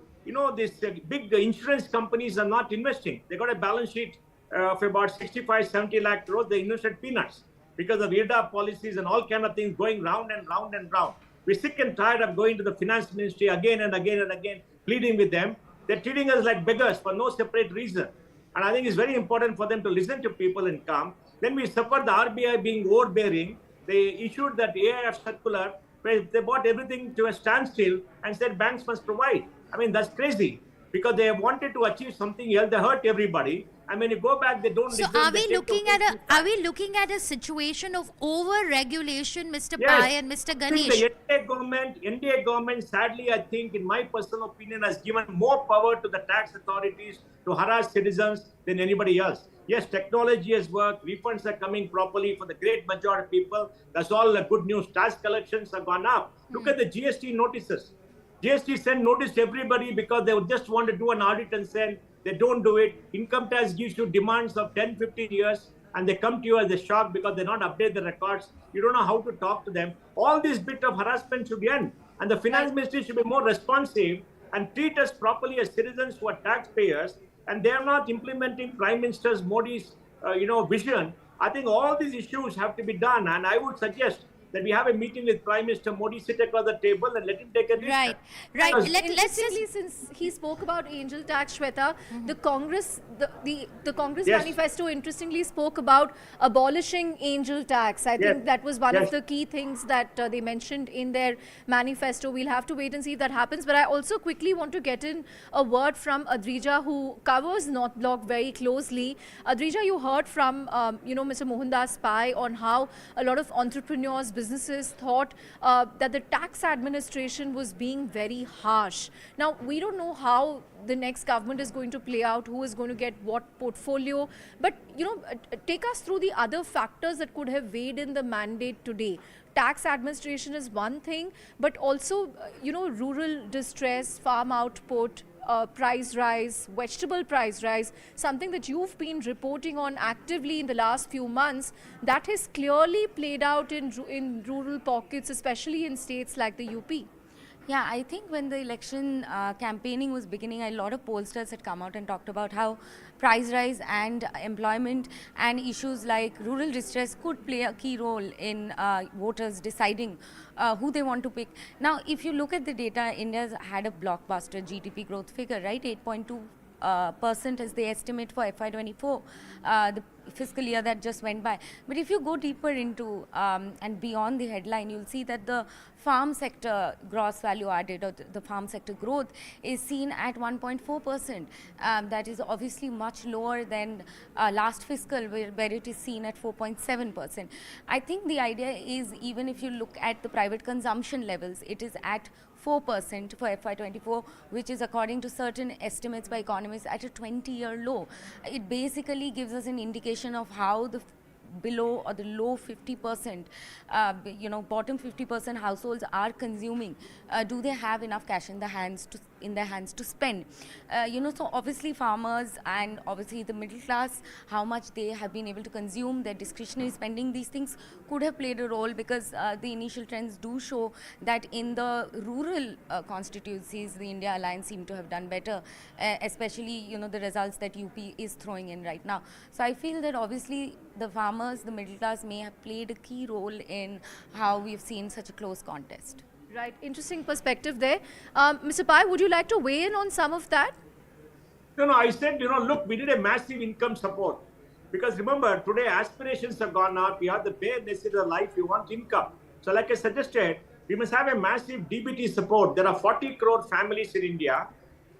these big insurance companies are not investing. They got a balance sheet of about 65-70 lakh crores. They invested peanuts because of I.N.D.I.A policies and all kind of things going round and round and round. We're sick and tired of going to the finance ministry again and again and again, pleading with them. They're treating us like beggars for no separate reason. And I think it's very important for them to listen to people and come. Then we suffered the RBI being overbearing. They issued that AIF circular where they brought everything to a standstill and said banks must provide. I mean, that's crazy because they wanted to achieve something else. They hurt everybody. And when you go back, they don't. So are we looking at a situation of over-regulation, Mr. Yes. Pai and Mr. Ganesh? The NDA government, sadly, I think, in my personal opinion, has given more power to the tax authorities to harass citizens than anybody else. Yes, technology has worked. Refunds are coming properly for the great majority of people. That's all the good news. Tax collections have gone up. Look at the GST notices. GST sent notice to everybody because they would just want to do an audit and send. They don't do it. Income tax gives you demands of 10, 15 years, and they come to you as a shock because they not update the records. You don't know how to talk to them. All this bit of harassment should end. And the finance ministry should be more responsive and treat us properly as citizens who are taxpayers. And they are not implementing Prime Minister Modi's vision. I think all these issues have to be done. And I would suggest that we have a meeting with Prime Minister Modi, sit across the table and let him take a decision. Right. Interestingly, since he spoke about angel tax, Shweta, the Congress, the Congress manifesto interestingly spoke about abolishing angel tax. I think that was one of the key things that they mentioned in their manifesto. We'll have to wait and see if that happens. But I also quickly want to get in a word from Adrija, who covers North Block very closely. Adrija, you heard from Mr. Mohandas Pai on how a lot of entrepreneurs, businesses thought that the tax administration was being very harsh. Now, we don't know how the next government is going to play out, who is going to get what portfolio. But, take us through the other factors that could have weighed in the mandate today. Tax administration is one thing, but also, rural distress, farm output, price rise, vegetable price rise, something that you've been reporting on actively in the last few months, that has clearly played out in rural pockets, especially in states like the UP. Yeah, I think when the election campaigning was beginning, a lot of pollsters had come out and talked about how price rise and employment and issues like rural distress could play a key role in voters deciding who they want to pick. Now, if you look at the data, India's had a blockbuster GDP growth figure, right? 8.2% is the estimate for FY24, the fiscal year that just went by. But if you go deeper into and beyond the headline, you'll see that the farm sector gross value added, or the farm sector growth, is seen at 1.4%. That is obviously much lower than last fiscal, where it is seen at 4.7%. I think the idea is, even if you look at the private consumption levels, it is at 4% for FY24, which is, according to certain estimates by economists, at a 20-year low. It basically gives us an indication of how the below or the low 50%, bottom 50% households are consuming. Do they have enough cash in their hands to spend? So obviously farmers and obviously the middle class, how much they have been able to consume, their discretionary spending, these things could have played a role, because the initial trends do show that in the rural constituencies, the India Alliance seem to have done better, especially, the results that UP is throwing in right now. So I feel that obviously the farmers, the middle class may have played a key role in how we've seen such a close contest. Right, interesting perspective there. Mr. Pai, would you like to weigh in on some of that? No, I said, look, we did a massive income support. Because remember, today aspirations have gone up. We have the bare necessity of life. We want income. So like I suggested, we must have a massive DBT support. There are 40 crore families in India.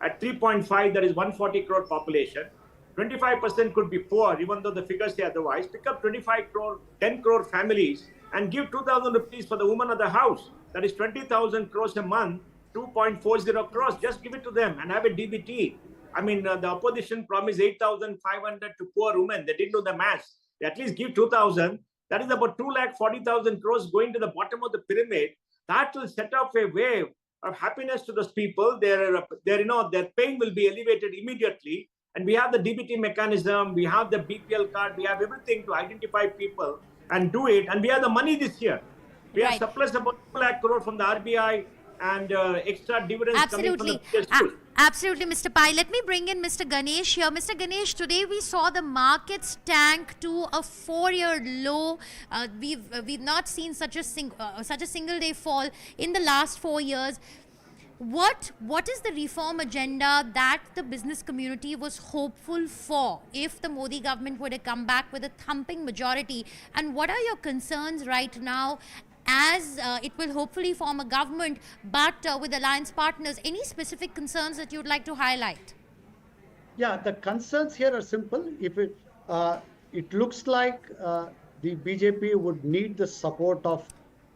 At 3.5, there is 140 crore population. 25% could be poor, even though the figures say otherwise. Pick up 25 crore, 10 crore families and give 2,000 rupees for the woman of the house. That is 20,000 crores a month, 2.40 crores. Just give it to them and have a DBT. I mean, the opposition promised 8,500 to poor women. They didn't do the math. They at least give 2,000. That is about 2,40,000 crores going to the bottom of the pyramid. That will set off a wave of happiness to those people. Their pain will be alleviated immediately. And we have the DBT mechanism, we have the BPL card, we have everything to identify people and do it. And we have the money this year. We have surplus about 2 lakh crore from the RBI and extra dividends coming from the PSUs. Absolutely, Mr. Pai. Let me bring in Mr. Ganesh here. Mr. Ganesh, today we saw the markets tank to a 4-year low. We've not seen such a single day fall in the last 4 years. What is the reform agenda that the business community was hopeful for if the Modi government were to come back with a thumping majority? And what are your concerns right now as it will hopefully form a government, but with alliance partners? Any specific concerns that you'd like to highlight? Yeah, the concerns here are simple. If it looks like the BJP would need the support of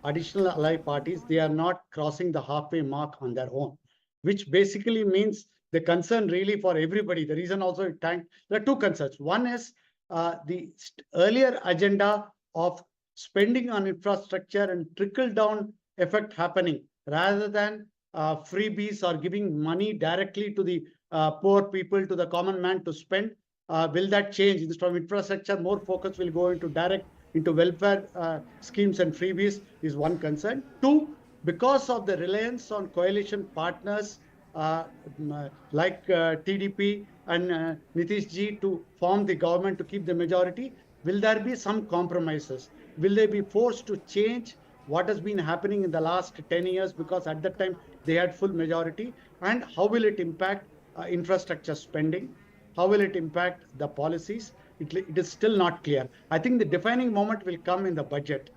additional allied parties, they are not crossing the halfway mark on their own, which basically means the concern really for everybody. The reason also it tanked, there are two concerns. One is the earlier agenda of spending on infrastructure and trickle down effect happening rather than freebies or giving money directly to the poor people, to the common man to spend? Will that change? Instead of infrastructure, more focus will go into welfare schemes and freebies is one concern. Two, because of the reliance on coalition partners like TDP and Nitish Ji to form the government to keep the majority, will there be some compromises? Will they be forced to change what has been happening in the last 10 years, because at that time they had full majority? And how will it impact infrastructure spending? How will it impact the policies? It is still not clear. I think the defining moment will come in the budget.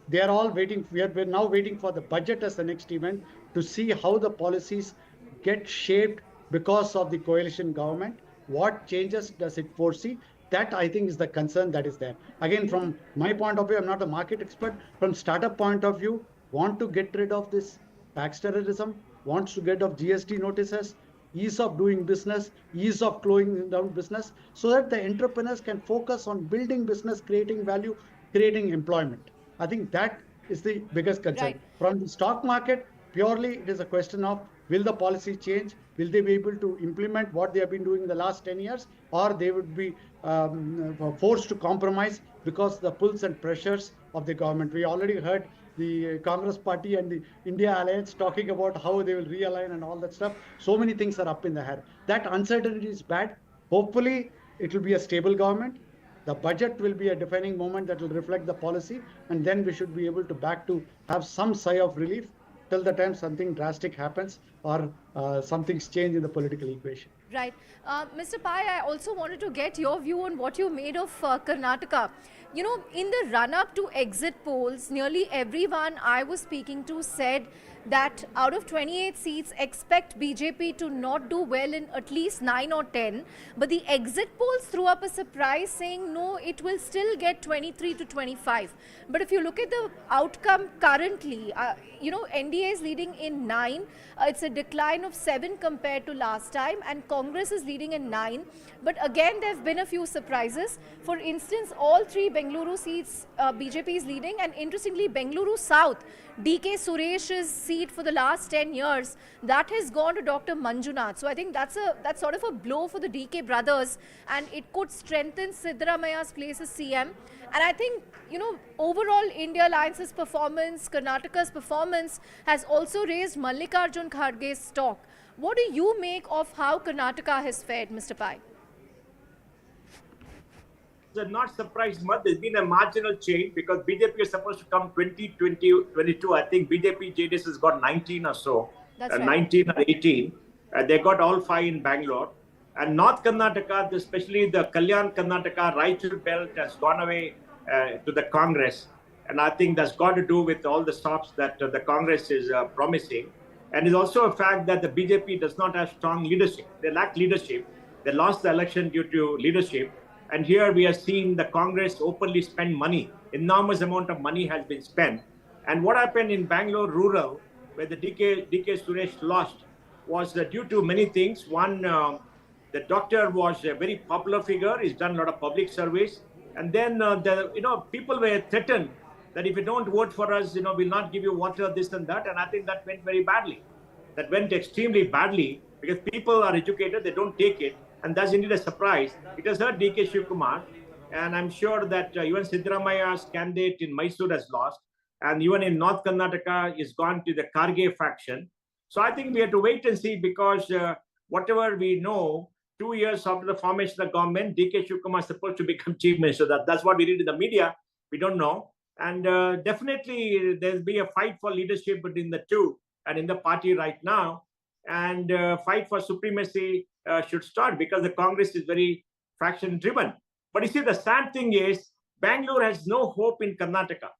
They are all waiting. We're now waiting for the budget as the next event to see how the policies get shaped because of the coalition government. What changes does it foresee? That, I think, is the concern that is there. Again, from my point of view, I'm not a market expert. From startup point of view, want to get rid of this tax terrorism, wants to get off GST notices, ease of doing business, ease of closing down business, so that the entrepreneurs can focus on building business, creating value, creating employment. I think that is the biggest concern. Right. From the stock market, purely it is a question of, will the policy change? Will they be able to implement what they have been doing in the last 10 years? Or they would be forced to compromise because of the pulls and pressures of the government. We already heard the Congress party and the India alliance talking about how they will realign and all that stuff. So many things are up in the air. That uncertainty is bad. Hopefully, it will be a stable government. The budget will be a defining moment that will reflect the policy, and then we should be able to have some sigh of relief till the time something drastic happens or something's changed in the political equation. Right. Mr. Pai, I also wanted to get your view on what you made of Karnataka. You know, in the run-up to exit polls, nearly everyone I was speaking to said that out of 28 seats, expect BJP to not do well in at least 9 or 10. But the exit polls threw up a surprise saying, no, it will still get 23 to 25. But if you look at the outcome currently, NDA is leading in 9. It's a decline of 7 compared to last time. And Congress is leading in 9. But again, there have been a few surprises. For instance, all 3 Bengaluru seats, BJP is leading. And interestingly, Bengaluru South, DK Suresh's seat for the last 10 years, that has gone to Dr. Manjunath. So I think that's sort of a blow for the DK brothers, and it could strengthen Siddaramaya's place as CM. And I think, overall India Alliance's performance, Karnataka's performance has also raised Mallikarjun Kharge's stock. What do you make of how Karnataka has fared, Mr. Pai? Not surprised much. There's been a marginal change because BJP is supposed to come 22. I think BJP JDS has got 19 or so. That's right. 19 or 18. They got all 5 in Bangalore. And North Karnataka, especially the Kalyan Karnataka, Raichur belt has gone away to the Congress. And I think that's got to do with all the stops that the Congress is promising. And it's also a fact that the BJP does not have strong leadership. They lack leadership. They lost the election due to leadership. And here we are seeing the Congress openly spend money. Enormous amount of money has been spent. And what happened in Bangalore rural, where the DK Suresh lost, was due to many things. One, the doctor was a very popular figure. He's done a lot of public service. And then, people were threatened that if you don't vote for us, we'll not give you water, this and that. And I think that went very badly. That went extremely badly because people are educated, they don't take it. And that's indeed a surprise. It has hurt DK Shivkumar. And I'm sure that even Siddaramaya's candidate in Mysore has lost. And even in North Karnataka is gone to the Kharge faction. So I think we have to wait and see because whatever we know, 2 years after the formation of the government, DK Shivkumar is supposed to become chief minister. That's what we read in the media. We don't know. And definitely there'll be a fight for leadership between the two and in the party right now. And fight for supremacy should start because the Congress is very faction driven. But you see, the sad thing is Bangalore has no hope in Karnataka.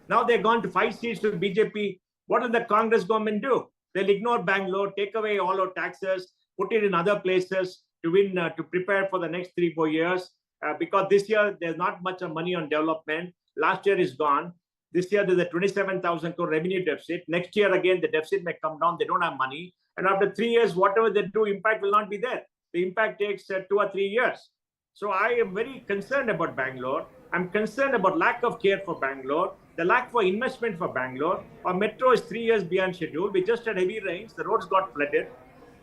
Now they've gone to 5 seats to BJP. What will the Congress government do? They'll ignore Bangalore, take away all our taxes, put it in other places to win, to prepare for the next 3-4 years. Because this year, there's not much of money on development. Last year is gone. This year, there's a 27,000 crore revenue deficit. Next year, again, the deficit may come down. They don't have money. And after 3 years, whatever they do, impact will not be there. The impact takes 2 or 3 years. So I am very concerned about Bangalore. I'm concerned about lack of care for Bangalore, the lack for investment for Bangalore. Our metro is 3 years behind schedule. We just had heavy rains. The roads got flooded.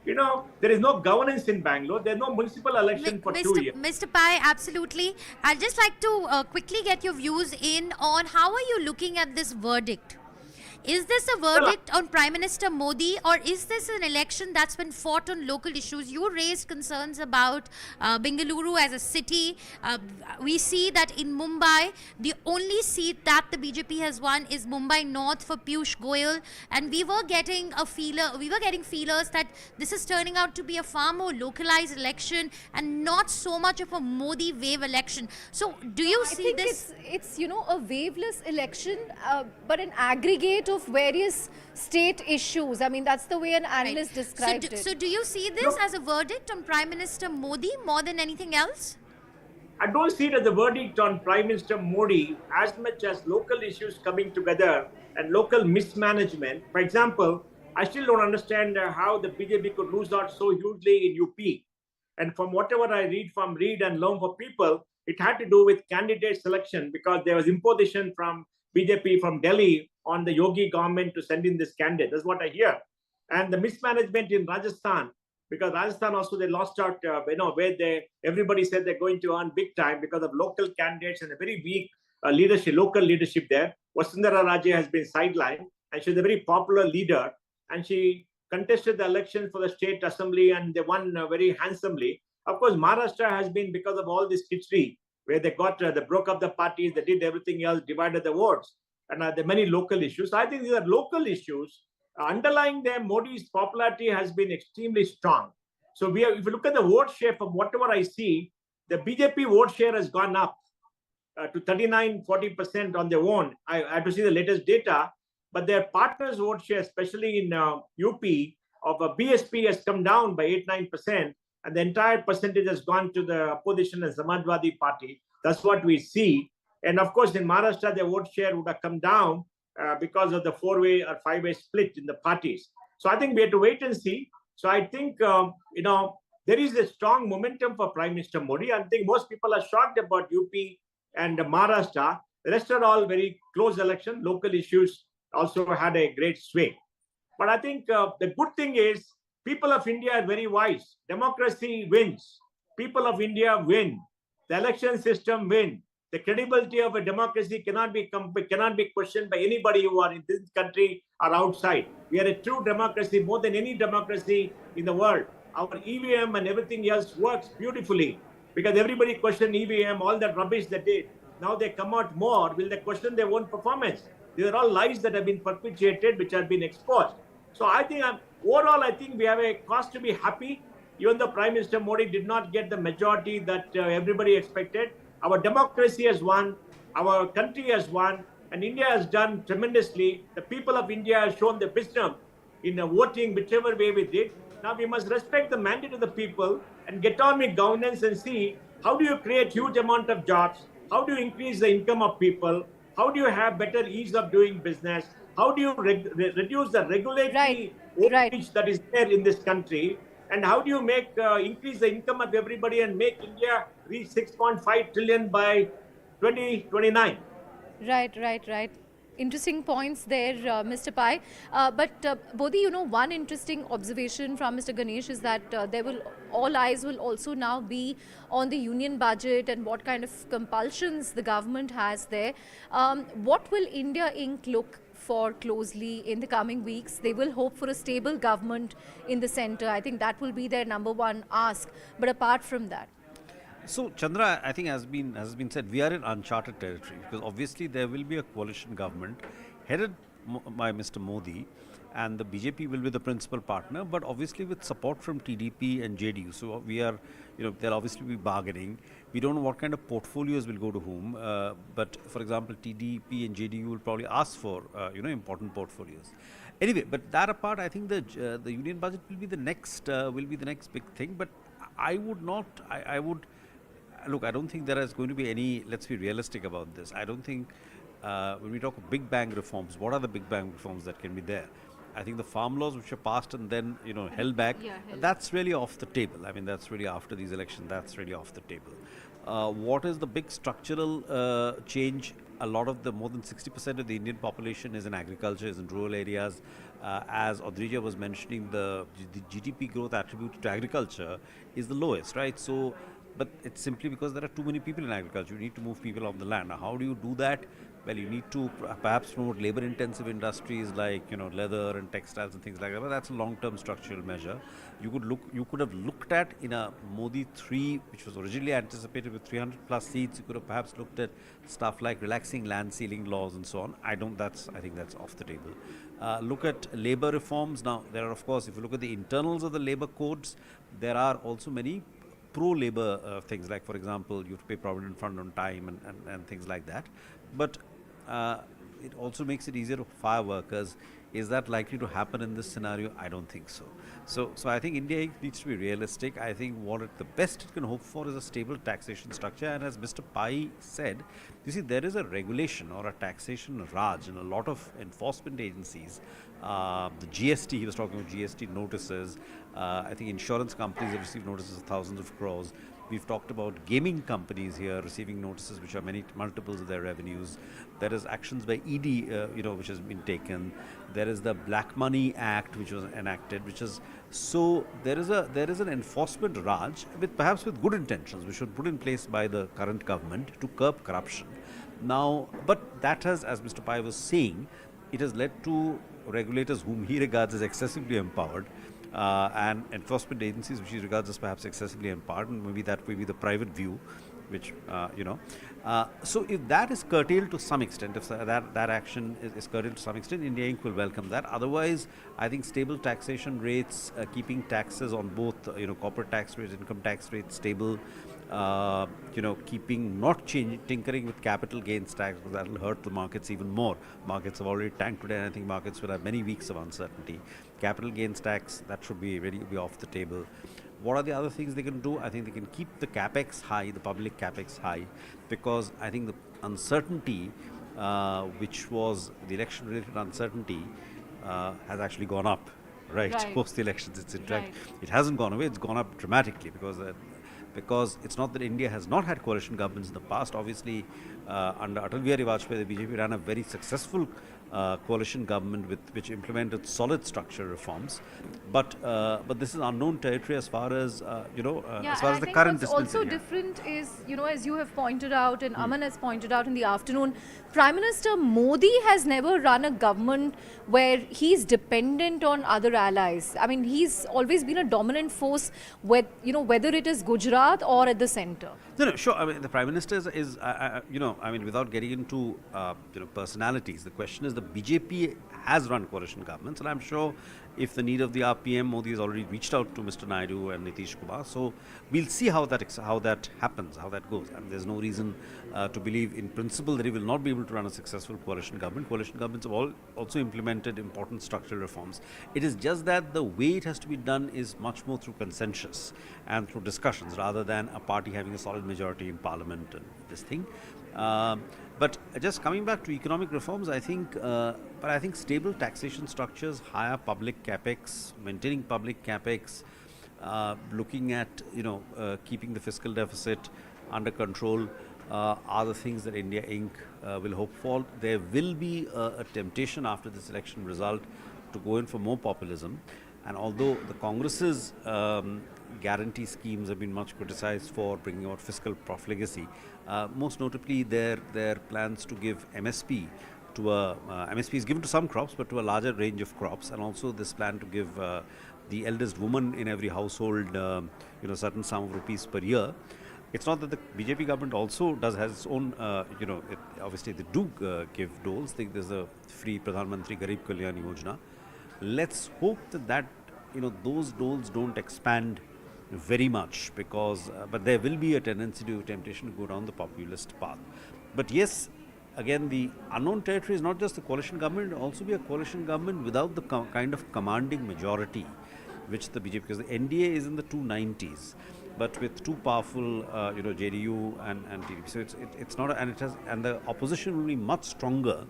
there is no governance in Bangalore. There's no municipal election for 2 years. Mr. Pai, absolutely. I'd just like to quickly get your views in on how are you looking at this verdict? Is this a verdict on Prime Minister Modi, or is this an election that's been fought on local issues? You raised concerns about Bengaluru as a city. We see that in Mumbai, the only seat that the BJP has won is Mumbai North for Piyush Goyal, and we were getting feelers that this is turning out to be a far more localized election and not so much of a Modi wave election. So, do you see this? It's a waveless election, but an aggregate of various state issues. I mean, that's the way an analyst described it. So do you see this as a verdict on Prime Minister Modi more than anything else? I don't see it as a verdict on Prime Minister Modi as much as local issues coming together and local mismanagement. For example, I still don't understand how the BJP could lose out so hugely in UP. And from whatever I read and learn for people, it had to do with candidate selection because there was imposition from BJP from Delhi on the Yogi government to send in this candidate. That's what I hear. And the mismanagement in Rajasthan, because Rajasthan also they lost out, where everybody said they're going to earn big time because of local candidates and a very weak local leadership there. Vasundhara Raje has been sidelined, and she's a very popular leader, and she contested the election for the state assembly and they won very handsomely. Of course, Maharashtra has been because of all this history where they broke up the parties, they did everything else, divided the votes, and there are many local issues. So I think these are local issues. Underlying them, Modi's popularity has been extremely strong. So if you look at the vote share, from whatever I see, the BJP vote share has gone up to 39-40% on their own. I have to see the latest data, but their partners' vote share, especially in UP, of BSP has come down by 8-9%. And the entire percentage has gone to the opposition and Samajwadi Party. That's what we see. And of course, in Maharashtra, the vote share would have come down because of the 4-way or 5-way split in the parties. So I think we have to wait and see. So I think, there is a strong momentum for Prime Minister Modi. I think most people are shocked about UP and Maharashtra. The rest are all very close election. Local issues also had a great swing. But I think the good thing is, people of India are very wise. Democracy wins. People of India win. The election system wins. The credibility of a democracy cannot be questioned by anybody who are in this country or outside. We are a true democracy, more than any democracy in the world. Our EVM and everything else works beautifully because everybody questioned EVM, all that rubbish they did. Now they come out more. Will they question their own performance? These are all lies that have been perpetuated, which have been exposed. So I think overall, I think we have a cause to be happy, even though Prime Minister Modi did not get the majority that everybody expected. Our democracy has won, our country has won, and India has done tremendously. The people of India have shown the wisdom in voting whichever way we did. Now we must respect the mandate of the people and get on with governance and see how do you create huge amount of jobs, how do you increase the income of people, how do you have better ease of doing business, how do you reduce the regulatory overreach that is there in this country? And how do you increase the income of everybody and make India reach 6.5 trillion by 2029? Right. Interesting points there, Mr. Pai. But Bodhi, one interesting observation from Mr. Ganesh is that all eyes will also now be on the union budget and what kind of compulsions the government has there. What will India Inc. look for closely in the coming weeks? They will hope for a stable government in the center. I think that will be their number one ask. But apart from that, so Chandra, I think has been said, we are in uncharted territory because obviously there will be a coalition government headed by Mr. Modi, and the BJP will be the principal partner, but obviously with support from TDP and JDU. So we are, they'll obviously be bargaining. We don't know what kind of portfolios will go to whom, but for example, TDP and JDU will probably ask for, important portfolios. Anyway, but that apart, I think the union budget will be the next big thing. But I would not. Look, I don't think there is going to be any, let's be realistic about this. I don't think when we talk of big bang reforms, what are the big bang reforms that can be there? I think the farm laws which are passed and then, held back, that's really off the table. I mean, that's really after these elections, that's really off the table. What is the big structural change a lot of the more than 60% of the Indian population is in agriculture, is in rural areas. As Audrija was mentioning, the GDP growth attributed to agriculture is the lowest, right? So, but it's simply because there are too many people in agriculture. You need to move people off the land. Now, how do you do that? Well, you need to perhaps promote labor-intensive industries like leather and textiles and things like that. But that's a long-term structural measure. You could have looked at in a Modi 3, which was originally anticipated with 300 plus seats. You could have perhaps looked at stuff like relaxing land ceiling laws and so on. I think that's off the table. Look at labor reforms. Now, there are, of course, if you look at the internals of the labor codes, there are also many pro-labor things, like, for example, you have to pay Provident Fund on time and things like that. But it also makes it easier to fire workers. Is that likely to happen in this scenario? I don't think so. So I think India needs to be realistic. I think the best it can hope for is a stable taxation structure. And as Mr. Pai said, you see, there is a regulation or a taxation raj in a lot of enforcement agencies. The GST, he was talking about GST notices. I think insurance companies have received notices of thousands of crores. We've talked about gaming companies here receiving notices which are multiples of their revenues. There is actions by ED, which has been taken. There is the Black Money Act which was enacted, so there is an enforcement raj perhaps with good intentions which should put in place by the current government to curb corruption. Now, but that has, as Mr. Pai was saying, it has led to regulators whom he regards as excessively empowered. And enforcement agencies which he regards as perhaps excessively empowered, and maybe that may be the private view, which, so if that is curtailed to some extent, if that action is curtailed to some extent, India Inc. will welcome that. Otherwise, I think stable taxation rates, keeping taxes on both, corporate tax rates, income tax rates stable, tinkering with capital gains tax, because that will hurt the markets even more. Markets have already tanked today, and I think markets will have many weeks of uncertainty. Capital gains tax, that should be off the table. What are the other things they can do? I think they can keep the capex high, the public capex high, because I think the uncertainty, which was the election-related uncertainty, has actually gone up, right? Post the elections. It hasn't gone away, it's gone up dramatically because it's not that India has not had coalition governments in the past. Obviously, under Atal Bihari Vajpayee, the BJP ran a very successful coalition government which implemented solid structural reforms. But this is unknown territory as far as as far as the current dispensation. What's also different is, as you have pointed out and Aman has pointed out in the afternoon, Prime Minister Modi has never run a government where he's dependent on other allies. I mean, he's always been a dominant force, whether it is Gujarat or at the center. No, sure. I mean, the Prime Minister is without getting into personalities, the question is the BJP has run coalition governments, and I'm sure if the need of the RPM, Modi has already reached out to Mr. Naidu and Nitish Kumar. So we'll see how that happens, how that goes. And there's no reason to believe in principle that he will not be able to run a successful coalition government. Coalition governments have also implemented important structural reforms. It is just that the way it has to be done is much more through consensus and through discussions rather than a party having a solid majority in parliament and this thing. But just coming back to economic reforms, I think stable taxation structures, higher public capex, maintaining public capex, looking at keeping the fiscal deficit under control are the things that India Inc. Will hope for. There will be a temptation after this election result to go in for more populism, and although the Congress's guarantee schemes have been much criticized for bringing out fiscal profligacy, most notably their plans to give MSP to MSP is given to some crops but to a larger range of crops, and also this plan to give the eldest woman in every household certain sum of rupees per year. It's not that the BJP government also has its own, obviously they do give doles. I think there's a free Pradhan Mantri Garib Kalyan Yojana. Let's hope that those doles don't expand very much, because but there will be a temptation to go down the populist path. But yes, again, the unknown territory is not just the coalition government, it will also be a coalition government without the kind of commanding majority which the BJP, because the NDA is in the 290s, but with two powerful JDU and TDP. So it's not, and the opposition will be much stronger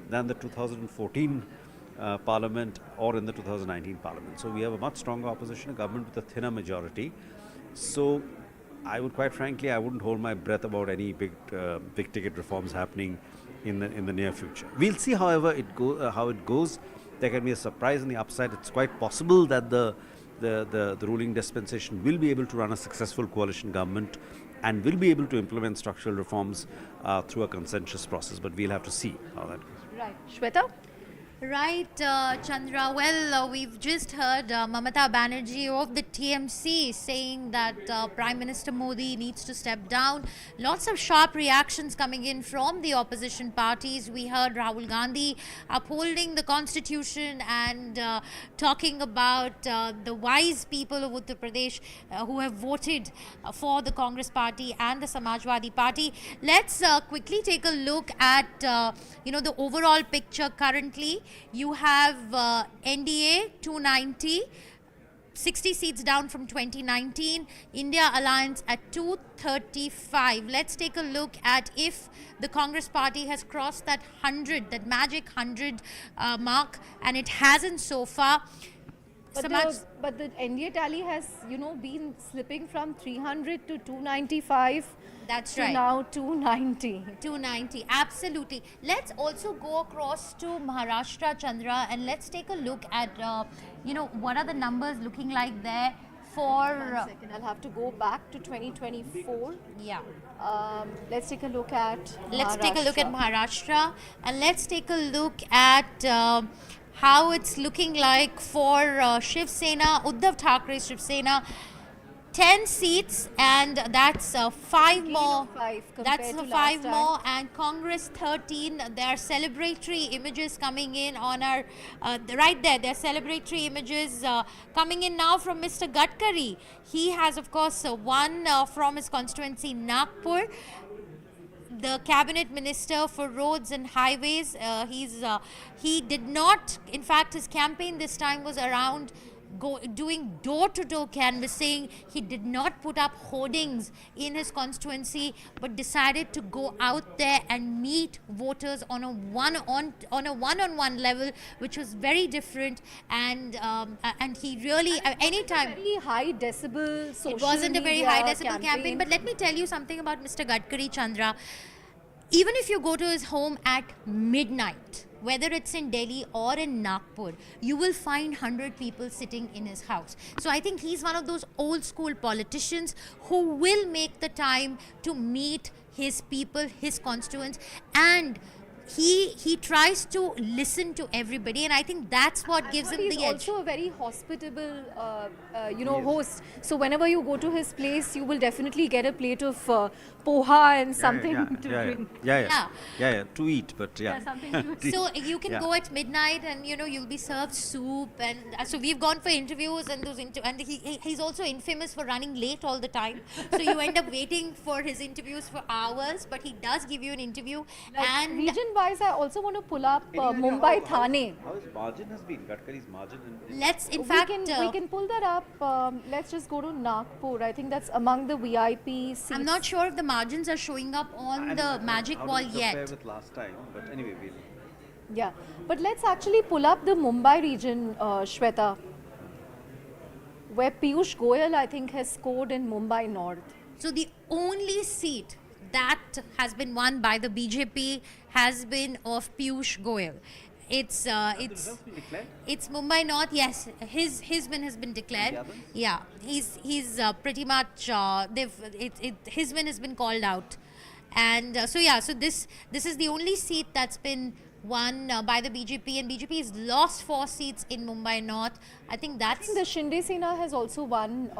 than the 2014 Parliament or in the 2019 Parliament. So we have a much stronger opposition, a government with a thinner majority. So I would, quite frankly, I wouldn't hold my breath about any big ticket reforms happening in the near future. We'll see, however, how it goes. There can be a surprise on the upside. It's quite possible that the ruling dispensation will be able to run a successful coalition government and will be able to implement structural reforms through a consensus process. But we'll have to see how that goes. Right. Shweta? Right, Chandra. Well, we've just heard Mamata Banerjee of the TMC saying that Prime Minister Modi needs to step down. Lots of sharp reactions coming in from the opposition parties. We heard Rahul Gandhi upholding the constitution and talking about the wise people of Uttar Pradesh who have voted for the Congress party and the Samajwadi party. Let's quickly take a look at the overall picture currently. You have NDA 290, 60 seats down from 2019, India Alliance at 235. Let's take a look at if the Congress party has crossed that 100, that magic 100 mark, and it hasn't so far. But the NDA tally has, been slipping from 300 to 295. That's to right. Now 290. 290, absolutely. Let's also go across to Maharashtra, Chandra, and let's take a look at, what are the numbers looking like there for... 1 second, I'll have to go back to 2024. Yeah. Let's take a look at Let's take a look at Maharashtra, and let's take a look at how it's looking like for Shiv Sena, Uddhav Thackere's Shiv Sena. 10 seats, and that's 5 more. That's 5 more, and Congress 13. There are celebratory images coming in on our right there. There are celebratory images coming in now from Mr. Gadkari. He has, of course, won from his constituency Nagpur. The cabinet minister for roads and highways. He did not. In fact, his campaign this time was around doing door-to-door canvassing. He did not put up hoardings in his constituency, but decided to go out there and meet voters on a one-on-one level, which was very different. And he really anytime very high decibel social it wasn't a very media high decibel campaign. But let me tell you something about Mr. Gadkari, Chandra. Even if you go to his home at midnight, whether it's in Delhi or in Nagpur, you will find 100 people sitting in his house. So I think he's one of those old school politicians who will make the time to meet his people, his constituents, and he tries to listen to everybody, and I think that's what gives him the edge. He's also a very hospitable, host. So whenever you go to his place, you will definitely get a plate of poha and something to drink. Yeah, to eat, but something to eat. So you can go at midnight, and you'll be served soup, and so we've gone for interviews, and he's also infamous for running late all the time. So you end up waiting for his interviews for hours, but he does give you an interview. And region-wise, I also want to pull up Mumbai Thane. How his margin has been? Gadkari's margin? We can pull that up. Let's just go to Nagpur. I think that's among the VIP seats. I'm not sure if the margins are showing up on the magic wall yet. With last time, but anyway, yeah, but let's actually pull up the Mumbai region, Shweta, where Piyush Goyal, I think, has scored in Mumbai North. So the only seat that has been won by the BJP has been of Piyush Goyal. It's Mumbai North. Yes, his win has been declared. Yeah, he's pretty much his win has been called out, and so this is the only seat that's been won by the BJP, and BJP has lost 4 seats in Mumbai North. I think the Shinde Sena has also won.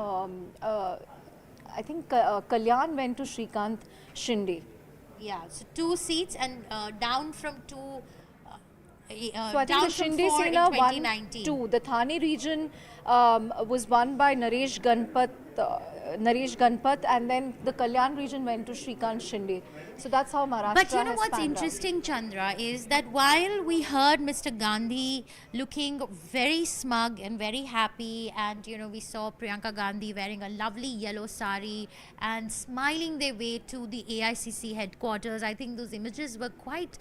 I think Kalyan went to Shrikant Shinde. Yeah, so 2 seats, and down from 2. So I think the Shinde Sena won 2. The Thane region was won by Naresh Ganpat, and then the Kalyan region went to Shrikant Shinde. So that's how Maharashtra has But what's interesting, Chandra, is that while we heard Mr. Gandhi looking very smug and very happy, and we saw Priyanka Gandhi wearing a lovely yellow sari and smiling their way to the AICC headquarters, I think those images were quite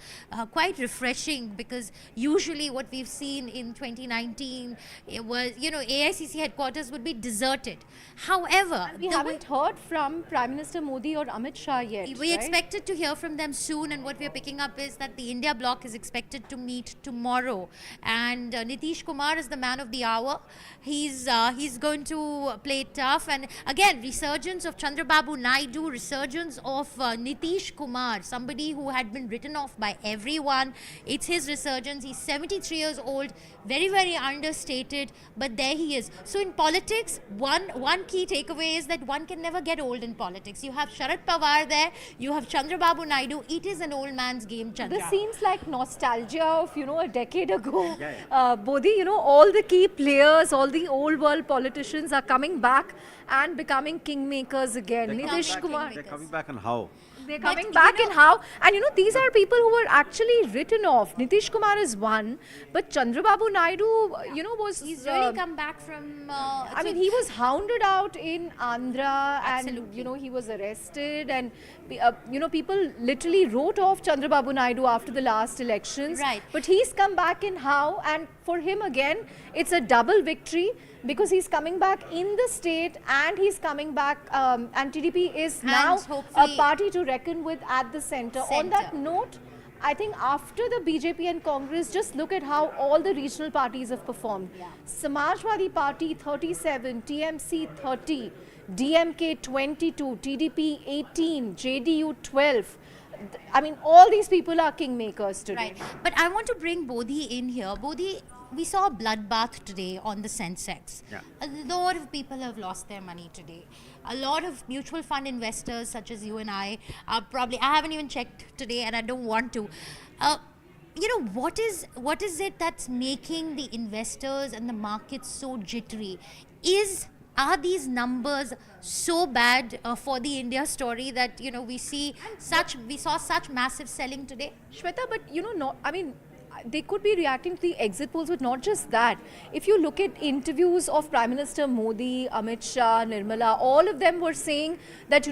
refreshing, because usually what we've seen in 2019 it was AICC headquarters would be deserted. However, We haven't heard from Prime Minister Modi or Amit Shah yet. We right? expected to hear from them soon, and what we are picking up is that the India bloc is expected to meet tomorrow, and Nitish Kumar is the man of the hour. He's going to play tough, and again, resurgence of Chandrababu Naidu, resurgence of Nitish Kumar, somebody who had been written off by everyone. It's his resurgence. He's 73 years old, very, very understated, but there he is. So in politics, one key takeaway is that one can never get old in politics. You have Sharad Pawar there, you have Chandrababu Naidu. It is an old man's game, Chandra. This seems like nostalgia of, a decade ago. Bodhi, all the key players, all the old world politicians are coming back and becoming kingmakers again. Nitish Kumar. They're coming back, and how? They're coming back in how? And these are people who were actually written off. Nitish Kumar is one, but Chandrababu Naidu, was... He's really come back from... I mean, he was hounded out in Andhra. Absolutely. And, he was arrested, and, people literally wrote off Chandrababu Naidu after the last elections. Right. But he's come back in how? And for him, again, it's a double victory, because he's coming back in the state and he's coming back, and TDP is now a party to reckon with at the centre. On that note, I think after the BJP and Congress, just look at how all the regional parties have performed. Samajwadi Party 37, TMC 30, DMK 22, TDP 18, JDU 12. I mean, all these people are kingmakers today. Right. But I want to bring Bodhi in here. Bodhi, we saw a bloodbath today on the Sensex. Yeah. A lot of people have lost their money today. A lot of mutual fund investors, such as you and I, are probably... I haven't even checked today, and I don't want to. What is it that's making the investors and the markets so jittery? Are these numbers so bad for the India story that we saw such massive selling today? Shweta, but they could be reacting to the exit polls, but not just that. If you look at interviews of Prime Minister Modi, Amit Shah, Nirmala, all of them were saying that,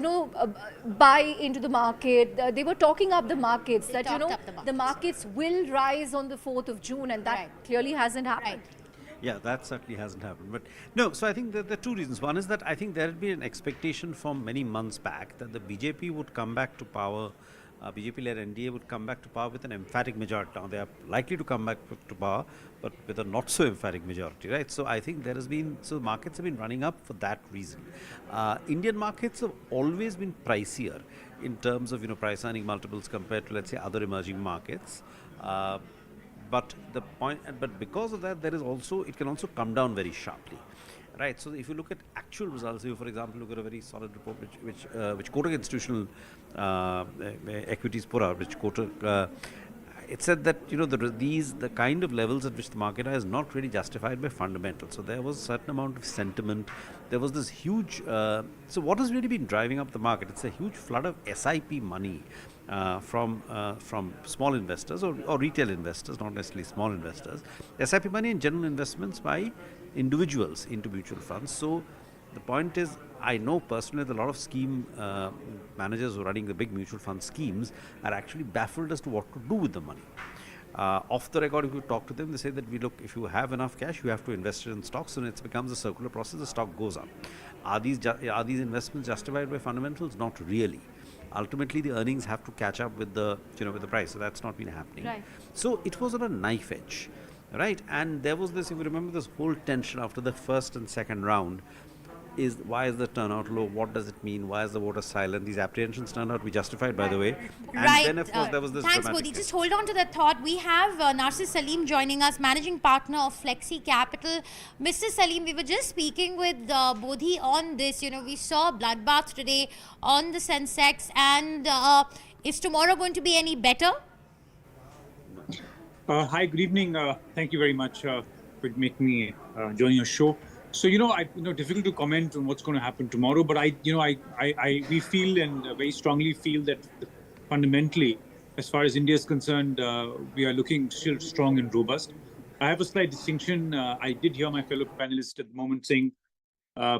buy into the market. They were talking up the markets, that, the markets will rise on the 4th of June, and that clearly hasn't happened. Yeah, that certainly hasn't happened. But no, so I think there are two reasons. One is that I think there had been an expectation from many months back that the BJP would come back to power, BJP-led NDA would come back to power with an emphatic majority. Now, they are likely to come back to power, but with a not so emphatic majority, right? So I think so markets have been running up for that reason. Indian markets have always been pricier in terms of, price earning multiples compared to, let's say, other emerging markets. But because of that, it can also come down very sharply, right? So if you look at actual results, you, for example, look at a very solid report which Kotak Institutional Equities put out, which Kotak, it said that the kind of levels at which the market is not really justified by fundamentals. So there was a certain amount of sentiment. There was this huge. So what has really been driving up the market? It's a huge flood of SIP money. From small investors or retail investors, not necessarily small investors. SIP money and general investments by individuals into mutual funds. So the point is, I know personally that a lot of scheme managers who are running the big mutual fund schemes are actually baffled as to what to do with the money. Off the record, if you talk to them, they say that if you have enough cash, you have to invest it in stocks, and it becomes a circular process. The stock goes up. Are these investments justified by fundamentals? Not really. Ultimately, the earnings have to catch up with the price. So that's not been happening. Right. So it was on a knife edge, right? And there was this, if you remember, this whole tension after the first and second round. Why is the turnout low? What does it mean? Why is the voter silent? These apprehensions turned out to be justified, by the way. And then, of course, there was this Thanks, Bodhi. Just hold on to that thought. We have Narcis Salim joining us, managing partner of Flexi Capital. Mr. Salim, we were just speaking with Bodhi on this. We saw a bloodbath today on the Sensex, and is tomorrow going to be any better? Hi, good evening. Thank you very much for making me join your show. So, difficult to comment on what's going to happen tomorrow, but we feel and very strongly feel that fundamentally, as far as India is concerned, we are looking still strong and robust. I have a slight distinction. I did hear my fellow panelists at the moment saying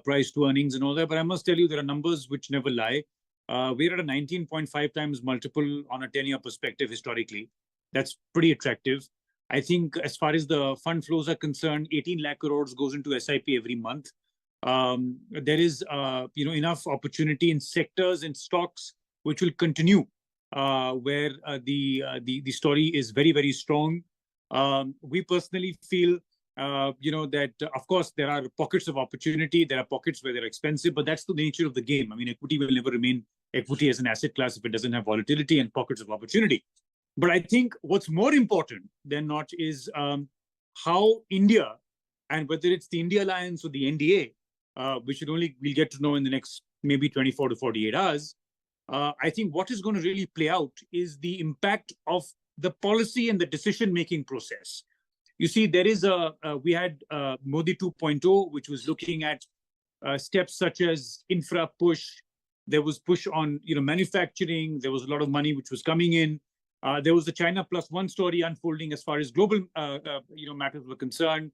price to earnings and all that, but I must tell you there are numbers which never lie. We're at a 19.5 times multiple on a 10-year perspective historically. That's pretty attractive. I think as far as the fund flows are concerned, 18 lakh crores goes into SIP every month. There is, enough opportunity in sectors and stocks which will continue, where the story is very, very strong. We personally feel, that of course there are pockets of opportunity. There are pockets where they're expensive, but that's the nature of the game. I mean, equity will never remain equity as an asset class if it doesn't have volatility and pockets of opportunity. But I think what's more important than not is how India, and whether it's the India Alliance or the NDA, which we'll get to know in the next maybe 24 to 48 hours. I think what is going to really play out is the impact of the policy and the decision-making process. You see, there is we had Modi 2.0, which was looking at steps such as infra push. There was push on manufacturing. There was a lot of money which was coming in. There was the China +1 story unfolding as far as global matters were concerned.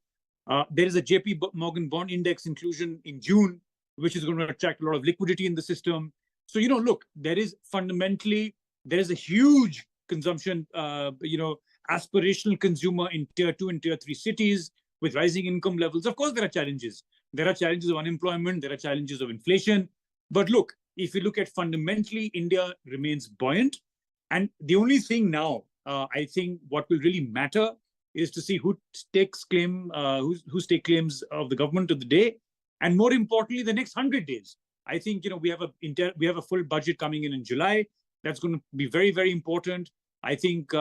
There is a JP Morgan bond index inclusion in June, which is going to attract a lot of liquidity in the system. So, look, there is a huge consumption, aspirational consumer in tier 2 and tier 3 cities with rising income levels. Of course, there are challenges. There are challenges of unemployment. There are challenges of inflation. But look, if you look at fundamentally, India remains buoyant. And the only thing now, I think what will really matter is to see who takes claims of the government of the day. And more importantly, the next 100 days. I think, we have a full budget coming in July. That's going to be very, very important. I think,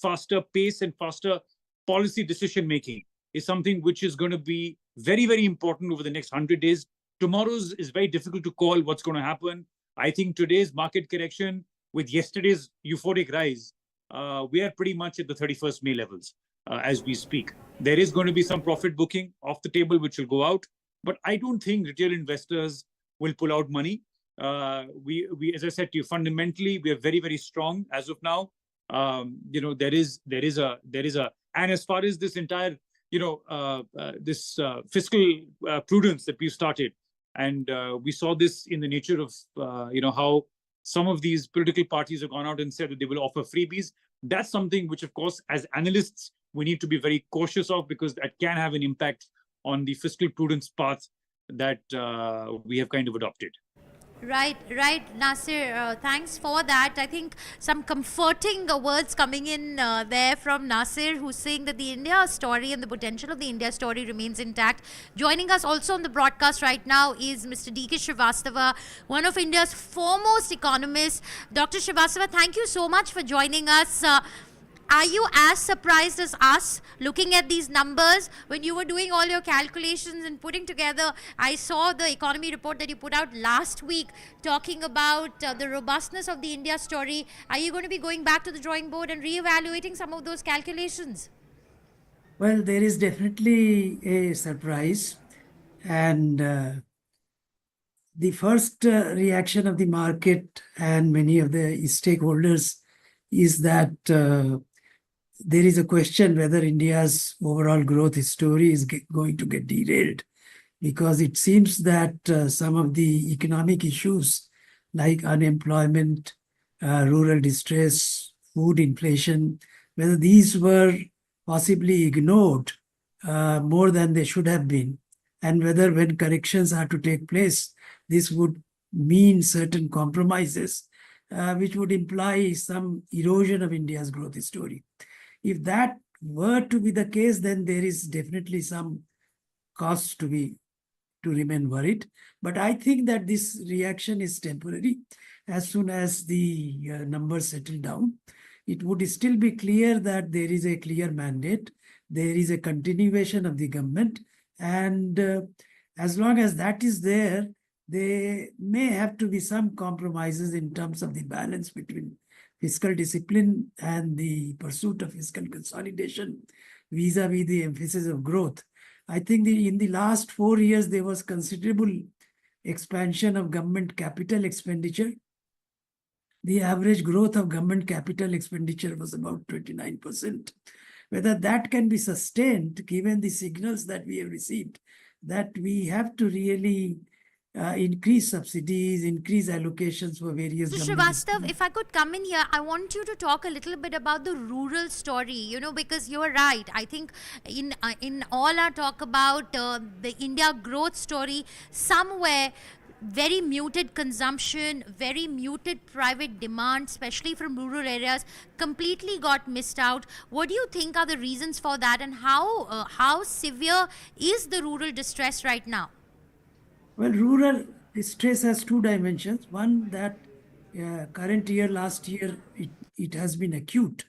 faster pace and faster policy decision-making is something which is going to be very, very important over the next 100 days. Tomorrow's is very difficult to call what's going to happen. I think today's market correction with yesterday's euphoric rise, we are pretty much at the 31st May levels as we speak. There is going to be some profit booking off the table, which will go out. But I don't think retail investors will pull out money. We, as I said to you, fundamentally, we are very, very strong as of now. There is a, and as far as this entire, this fiscal prudence that we've started, and we saw this in the nature of, how some of these political parties have gone out and said that they will offer freebies. That's something which, of course, as analysts, we need to be very cautious of, because that can have an impact on the fiscal prudence path that we have kind of adopted. Right, Nasir. Thanks for that. I think some comforting words coming in there from Nasir, who's saying that the India story and the potential of the India story remains intact. Joining us also on the broadcast right now is Mr. D.K. Srivastava, one of India's foremost economists. Dr. Srivastava, thank you so much for joining us. Are you as surprised as us looking at these numbers when you were doing all your calculations and putting together? I saw the economy report that you put out last week talking about the robustness of the India story. Are you going to be going back to the drawing board and reevaluating some of those calculations? Well, there is definitely a surprise. And the first reaction of the market and many of the stakeholders is that there is a question whether India's overall growth story is going to get derailed, because it seems that some of the economic issues like unemployment, rural distress, food inflation, whether these were possibly ignored more than they should have been, and whether when corrections are to take place, this would mean certain compromises, which would imply some erosion of India's growth story. If that were to be the case, then there is definitely some cause to remain worried. But I think that this reaction is temporary. As soon as the numbers settle down, it would still be clear that there is a clear mandate. There is a continuation of the government. And as long as that is there, there may have to be some compromises in terms of the balance between fiscal discipline and the pursuit of fiscal consolidation vis-a-vis the emphasis of growth. I think in the last 4 years, there was considerable expansion of government capital expenditure. The average growth of government capital expenditure was about 29%. Whether that can be sustained, given the signals that we have received, that we have to really increase subsidies, increase allocations for various So government. Srivastav, if I could come in here, I want you to talk a little bit about the rural story, because you're right. I think in all our talk about the India growth story, somewhere very muted consumption, very muted private demand, especially from rural areas, completely got missed out. What do you think are the reasons for that, and how severe is the rural distress right now? Well, rural distress has two dimensions. One, that current year, last year, it has been acute,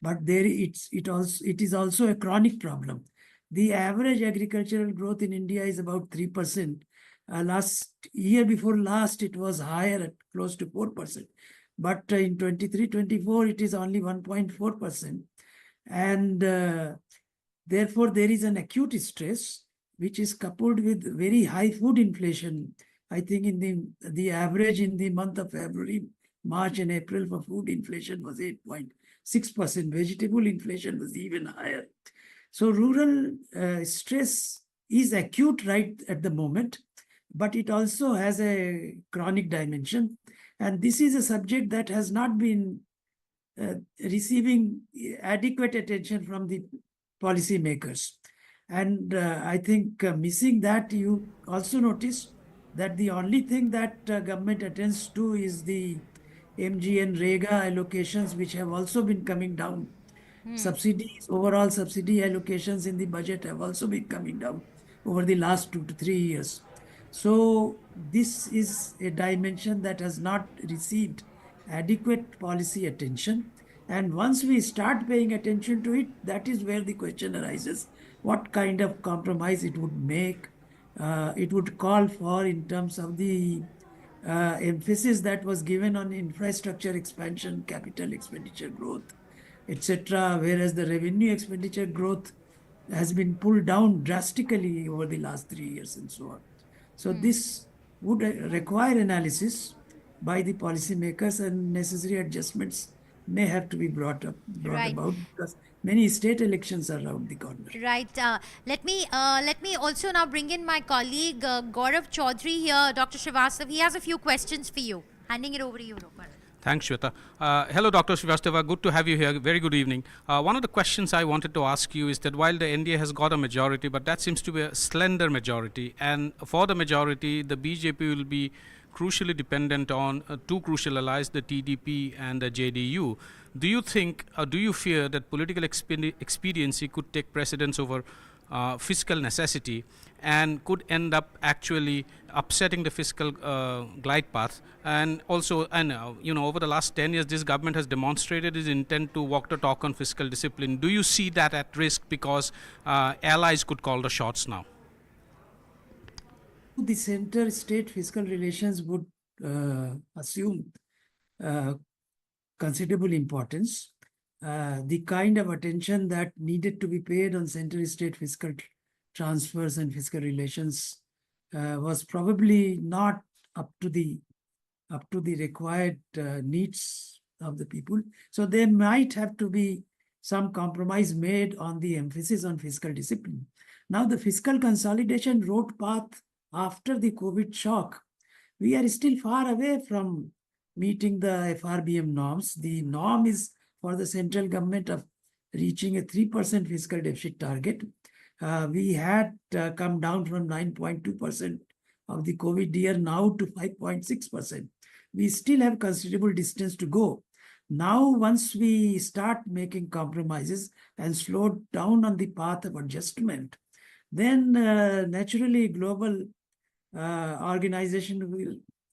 but it is also a chronic problem. The average agricultural growth in India is about 3%. Last year before last, it was higher at close to 4%. But in 23-24, it is only 1.4%. And therefore, there is an acute stress, which is coupled with very high food inflation. I think in the average in the month of February, March and April for food inflation was 8.6%. Vegetable inflation was even higher. So rural stress is acute right at the moment, but it also has a chronic dimension. And this is a subject that has not been receiving adequate attention from the policymakers. And I think missing that, you also notice that the only thing that government attends to is the MGN-REGA allocations, which have also been coming down. Subsidies, overall subsidy allocations in the budget have also been coming down over the last 2 to 3 years. So this is a dimension that has not received adequate policy attention. And once we start paying attention to it, that is where the question arises. What kind of compromise it would make, it would call for in terms of the emphasis that was given on infrastructure expansion, capital expenditure growth, etc., whereas the revenue expenditure growth has been pulled down drastically over the last 3 years and so on. So this would require analysis by the policymakers, and necessary adjustments may have to be brought about, because many state elections are around the corner. Right. Let me also now bring in my colleague Gaurav Chaudhary here, Dr. Srivastav. He has a few questions for you. Handing it over to you, Gaurav. Thanks, Shweta. Hello, Dr. Srivastava. Good to have you here. Very good evening. One of the questions I wanted to ask you is that while the NDA has got a majority, but that seems to be a slender majority. And for the majority, the BJP will be crucially dependent on two crucial allies, the TDP and the JDU. Do you think, or do you fear that political expediency could take precedence over fiscal necessity and could end up actually upsetting the fiscal glide path? And also, over the last 10 years, this government has demonstrated its intent to walk the talk on fiscal discipline. Do you see that at risk because allies could call the shots now? The center-state fiscal relations would assume considerable importance. The kind of attention that needed to be paid on center-state fiscal transfers and fiscal relations was probably not up to the required needs of the people. So there might have to be some compromise made on the emphasis on fiscal discipline. Now, the fiscal consolidation road path after the COVID shock, we are still far away from meeting the FRBM norms. The norm is for the central government of reaching a 3% fiscal deficit target. We had come down from 9.2% of the COVID year now to 5.6%. We still have considerable distance to go. Now, once we start making compromises and slow down on the path of adjustment, then naturally global organization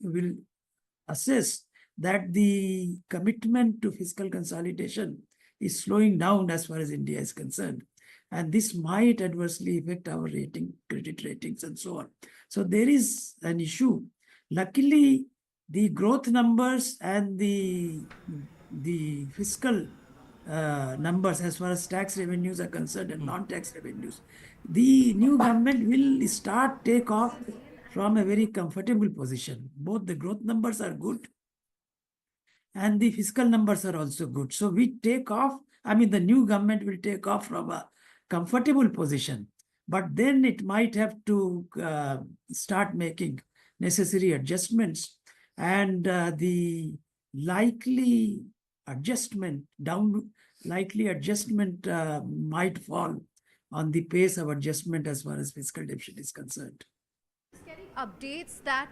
will assess that the commitment to fiscal consolidation is slowing down as far as India is concerned. And this might adversely affect our credit ratings and so on. So there is an issue. Luckily, the growth numbers and the fiscal numbers as far as tax revenues are concerned and non-tax revenues, the new government will take off from a very comfortable position. Both the growth numbers are good and the fiscal numbers are also good. So we take off, the new government will take off from a comfortable position, but then it might have to start making necessary adjustments, and the likely likely adjustment might fall on the pace of adjustment as far as fiscal deficit is concerned. Updates that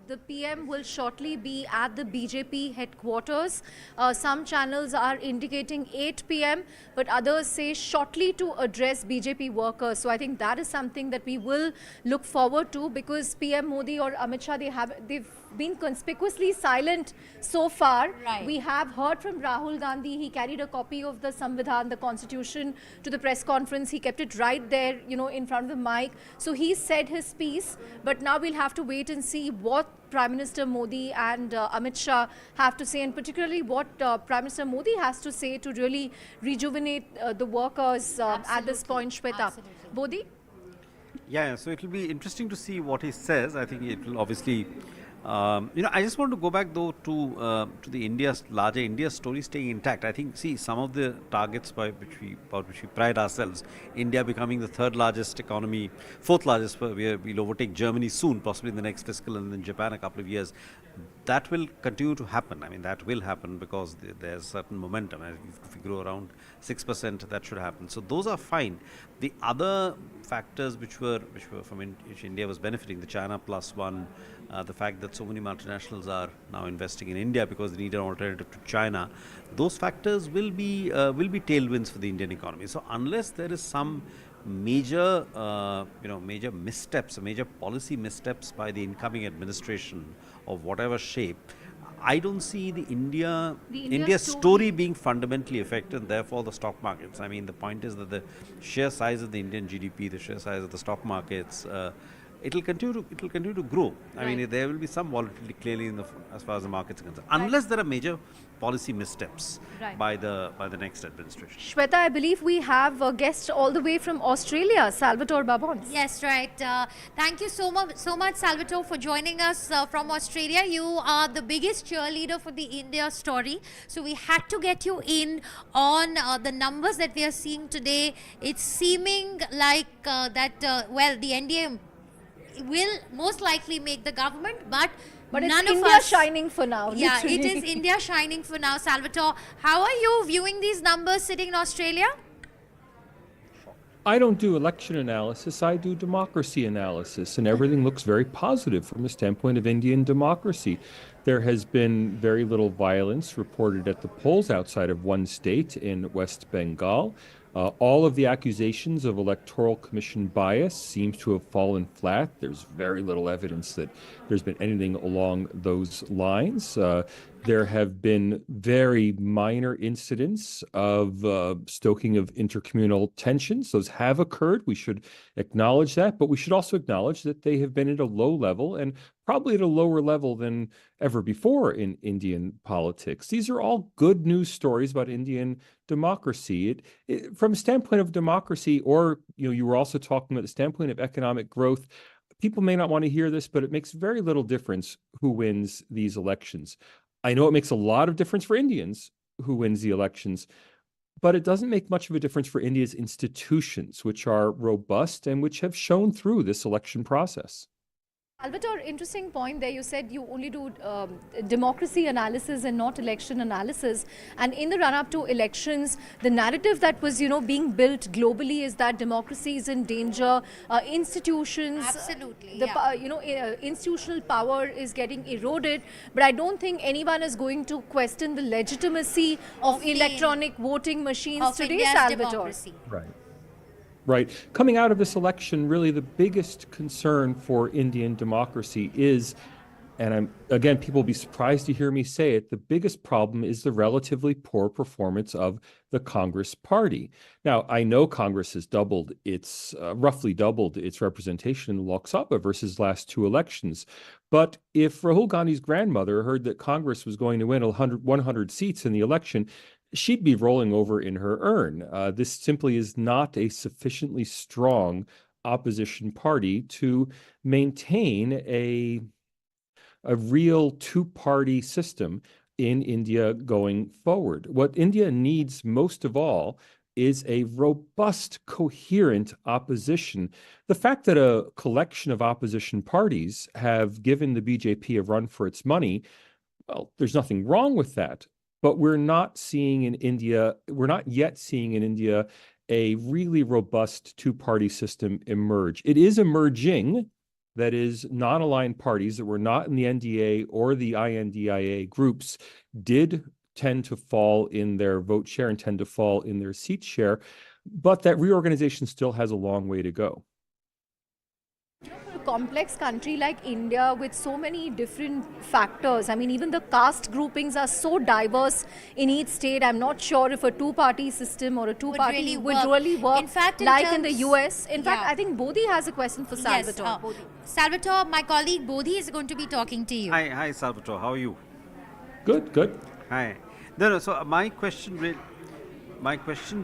the PM will shortly be at the BJP headquarters. Some channels are indicating 8 PM, but others say shortly to address BJP workers. So I think that is something that we will look forward to, because PM Modi or Amit Shah, they've been conspicuously silent so far. Right. We have heard from Rahul Gandhi. He carried a copy of the Samvidhan, the Constitution, to the press conference. He kept it right there, in front of the mic. So he said his piece, but now we'll have to wait and see what Prime Minister Modi and Amit Shah have to say, and particularly what Prime Minister Modi has to say to really rejuvenate the workers at this point, Shweta. Bodhi? Yeah, so it will be interesting to see what he says. I think it will obviously, I just want to go back though to the larger India story staying intact. I think, some of the targets which we pride ourselves, India becoming the third largest economy, fourth largest, we'll overtake Germany soon, possibly in the next fiscal, and then Japan a couple of years. That will continue to happen. I mean, that will happen because there's certain momentum. If we grow around 6%, that should happen. So those are fine. The other factors which India was benefiting, the China Plus One, the fact that so many multinationals are now investing in India because they need an alternative to China, those factors will be tailwinds for the Indian economy. So unless there is some major missteps, major policy missteps by the incoming administration of whatever shape, I don't see the India story being fundamentally affected, and therefore the stock markets. I mean, the point is that the sheer size of the Indian GDP, the sheer size of the stock markets, it will continue to grow. I mean, there will be some volatility clearly as far as the markets are concerned, unless there are major policy missteps by the next administration. Shweta, I believe we have a guest all the way from Australia, Salvatore Babons. Yes, right. Thank you so much, Salvatore, for joining us from Australia. You are the biggest cheerleader for the India story. So we had to get you in on the numbers that we are seeing today. It's seeming like the NDA will most likely make the government, but none it's of India us shining for now. Yeah, literally. it is India shining for now. Salvatore, how are you viewing these numbers sitting in Australia? I don't do election analysis, I do democracy analysis, and everything looks very positive from the standpoint of Indian democracy. There has been very little violence reported at the polls outside of one state in West Bengal. All of the accusations of electoral commission bias seems to have fallen flat. There's very little evidence that there's been anything along those lines. There have been very minor incidents of stoking of intercommunal tensions. Those have occurred. We should acknowledge that, but we should also acknowledge that they have been at a low level and probably at a lower level than ever before in Indian politics. These are all good news stories about Indian democracy. From a standpoint of democracy, or you were also talking about the standpoint of economic growth, people may not want to hear this, but it makes very little difference who wins these elections. I know it makes a lot of difference for Indians who wins the elections, but it doesn't make much of a difference for India's institutions, which are robust and which have shown through this election process. Salvatore, interesting point there. You said you only do democracy analysis and not election analysis. And in the run-up to elections, the narrative that was, being built globally is that democracy is in danger. Institutions, absolutely, institutional power is getting eroded. But I don't think anyone is going to question the legitimacy of electronic voting machines today, India's Salvatore. democracy. Right. Coming out of this election, really the biggest concern for Indian democracy is, and again, people will be surprised to hear me say it, the biggest problem is the relatively poor performance of the Congress party. Now, I know Congress has roughly doubled its representation in the Lok Sabha versus last two elections. But if Rahul Gandhi's grandmother heard that Congress was going to win 100 seats in the election, she'd be rolling over in her urn. This simply is not a sufficiently strong opposition party to maintain a real two-party system in India going forward. What India needs most of all is a robust, coherent opposition. The fact that a collection of opposition parties have given the BJP a run for its money, well, there's nothing wrong with that. But we're not yet seeing in India a really robust two-party system emerge. It is emerging, that is, non-aligned parties that were not in the NDA or the I.N.D.I.A groups did tend to fall in their vote share and tend to fall in their seat share, but that reorganization still has a long way to go. For a complex country like India with so many different factors, I mean, even the caste groupings are so diverse in each state. I'm not sure if a two-party system or a two-party would really work. In fact, in the US. In fact, I think Bodhi has a question for Salvatore. Yes, Salvatore, my colleague Bodhi is going to be talking to you. Hi, Salvatore. How are you? Good. Hi. No. So my question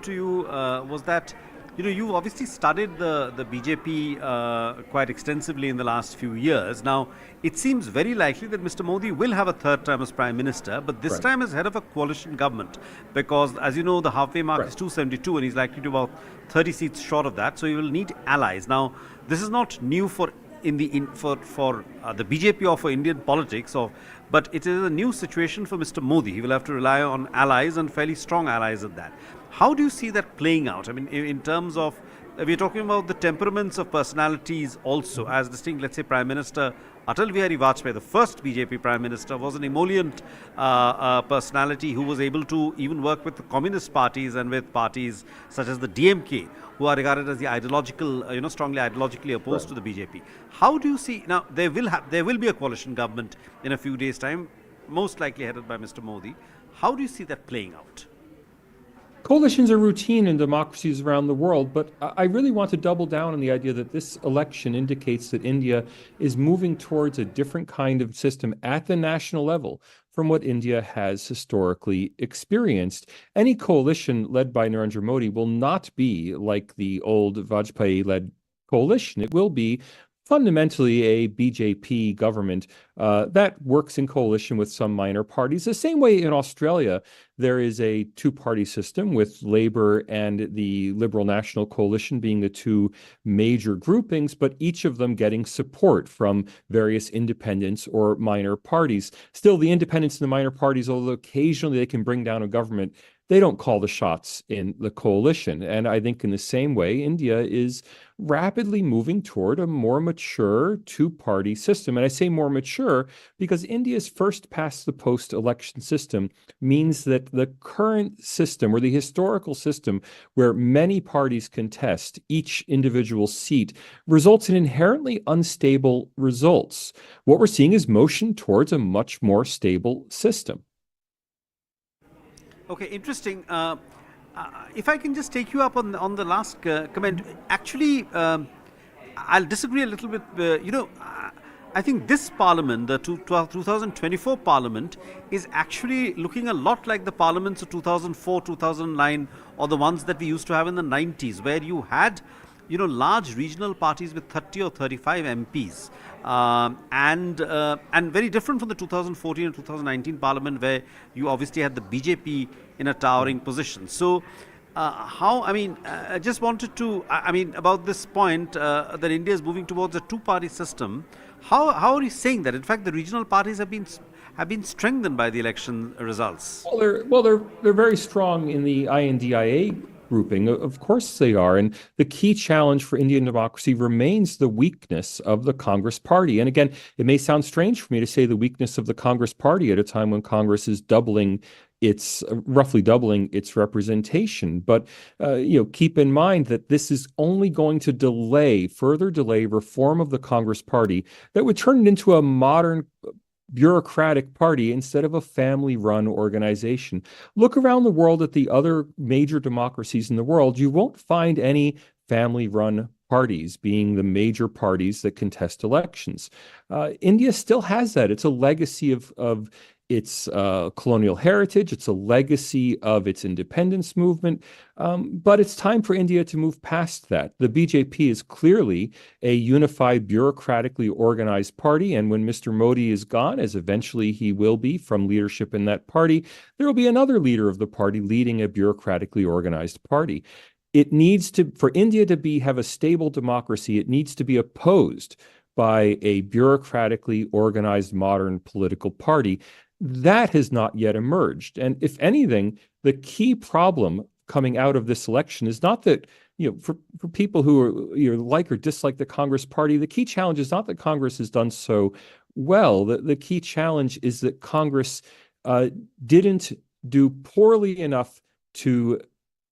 to you was that, you've obviously studied the BJP quite extensively in the last few years. Now, it seems very likely that Mr. Modi will have a third term as Prime Minister, but this time as head of a coalition government, because, as you know, the halfway mark is 272, and he's likely to be about 30 seats short of that. So he will need allies. Now, this is not new for the BJP or for Indian politics, but it is a new situation for Mr. Modi. He will have to rely on allies, and fairly strong allies at that. How do you see that playing out? I mean, in terms of, we're talking about the temperaments of personalities also, as distinct, let's say, Prime Minister Atal Bihari Vajpayee, the first BJP Prime Minister, was an emollient personality who was able to even work with the communist parties and with parties such as the DMK, who are regarded as the ideological, strongly ideologically opposed to the BJP. How do you see, now there will be a coalition government in a few days' time, most likely headed by Mr. Modi. How do you see that playing out? Coalitions are routine in democracies around the world, but I really want to double down on the idea that this election indicates that India is moving towards a different kind of system at the national level from what India has historically experienced. Any coalition led by Narendra Modi will not be like the old Vajpayee-led coalition. It will be fundamentally a BJP government that works in coalition with some minor parties. The same way in Australia, there is a two-party system with Labour and the Liberal National Coalition being the two major groupings, but each of them getting support from various independents or minor parties. Still, the independents and the minor parties, although occasionally they can bring down a government, they don't call the shots in the coalition. And I think in the same way, India is rapidly moving toward a more mature two-party system. And I say more mature because India's first past the post election system means that the current system, or the historical system where many parties contest each individual seat, results in inherently unstable results. What we're seeing is motion towards a much more stable system. Okay, interesting. If I can just take you up on the last comment, actually, I'll disagree a little bit. I think this parliament, the 2024 parliament, is actually looking a lot like the parliaments of 2004, 2009, or the ones that we used to have in the 90s, where you had, large regional parties with 30 or 35 MPs. And very different from the 2014 and 2019 parliament, where you obviously had the BJP in a towering position. So I just wanted to, about this point that India is moving towards a two-party system. How are you saying that? In fact, the regional parties have been strengthened by the election results. Well, they're very strong in the I.N.D.I.A grouping. Of course they are. And the key challenge for Indian democracy remains the weakness of the Congress party. And again, it may sound strange for me to say the weakness of the Congress party at a time when Congress is roughly doubling its representation. But, keep in mind that this is only going to further delay reform of the Congress party that would turn it into a modern bureaucratic party instead of a family-run organization. Look around the world at the other major democracies in the world. You won't find any family-run parties being the major parties that contest elections. India still has that. It's a legacy of its colonial heritage. It's a legacy of its independence movement. But it's time for India to move past that. The BJP is clearly a unified, bureaucratically organized party. And when Mr. Modi is gone, as eventually he will be from leadership in that party, there will be another leader of the party leading a bureaucratically organized party. It needs to, for India to have a stable democracy, it needs to be opposed by a bureaucratically organized modern political party. That has not yet emerged. And if anything, the key problem coming out of this election is not that, for people who are, like or dislike the Congress party, the key challenge is not that Congress has done so well. The key challenge is that Congress didn't do poorly enough to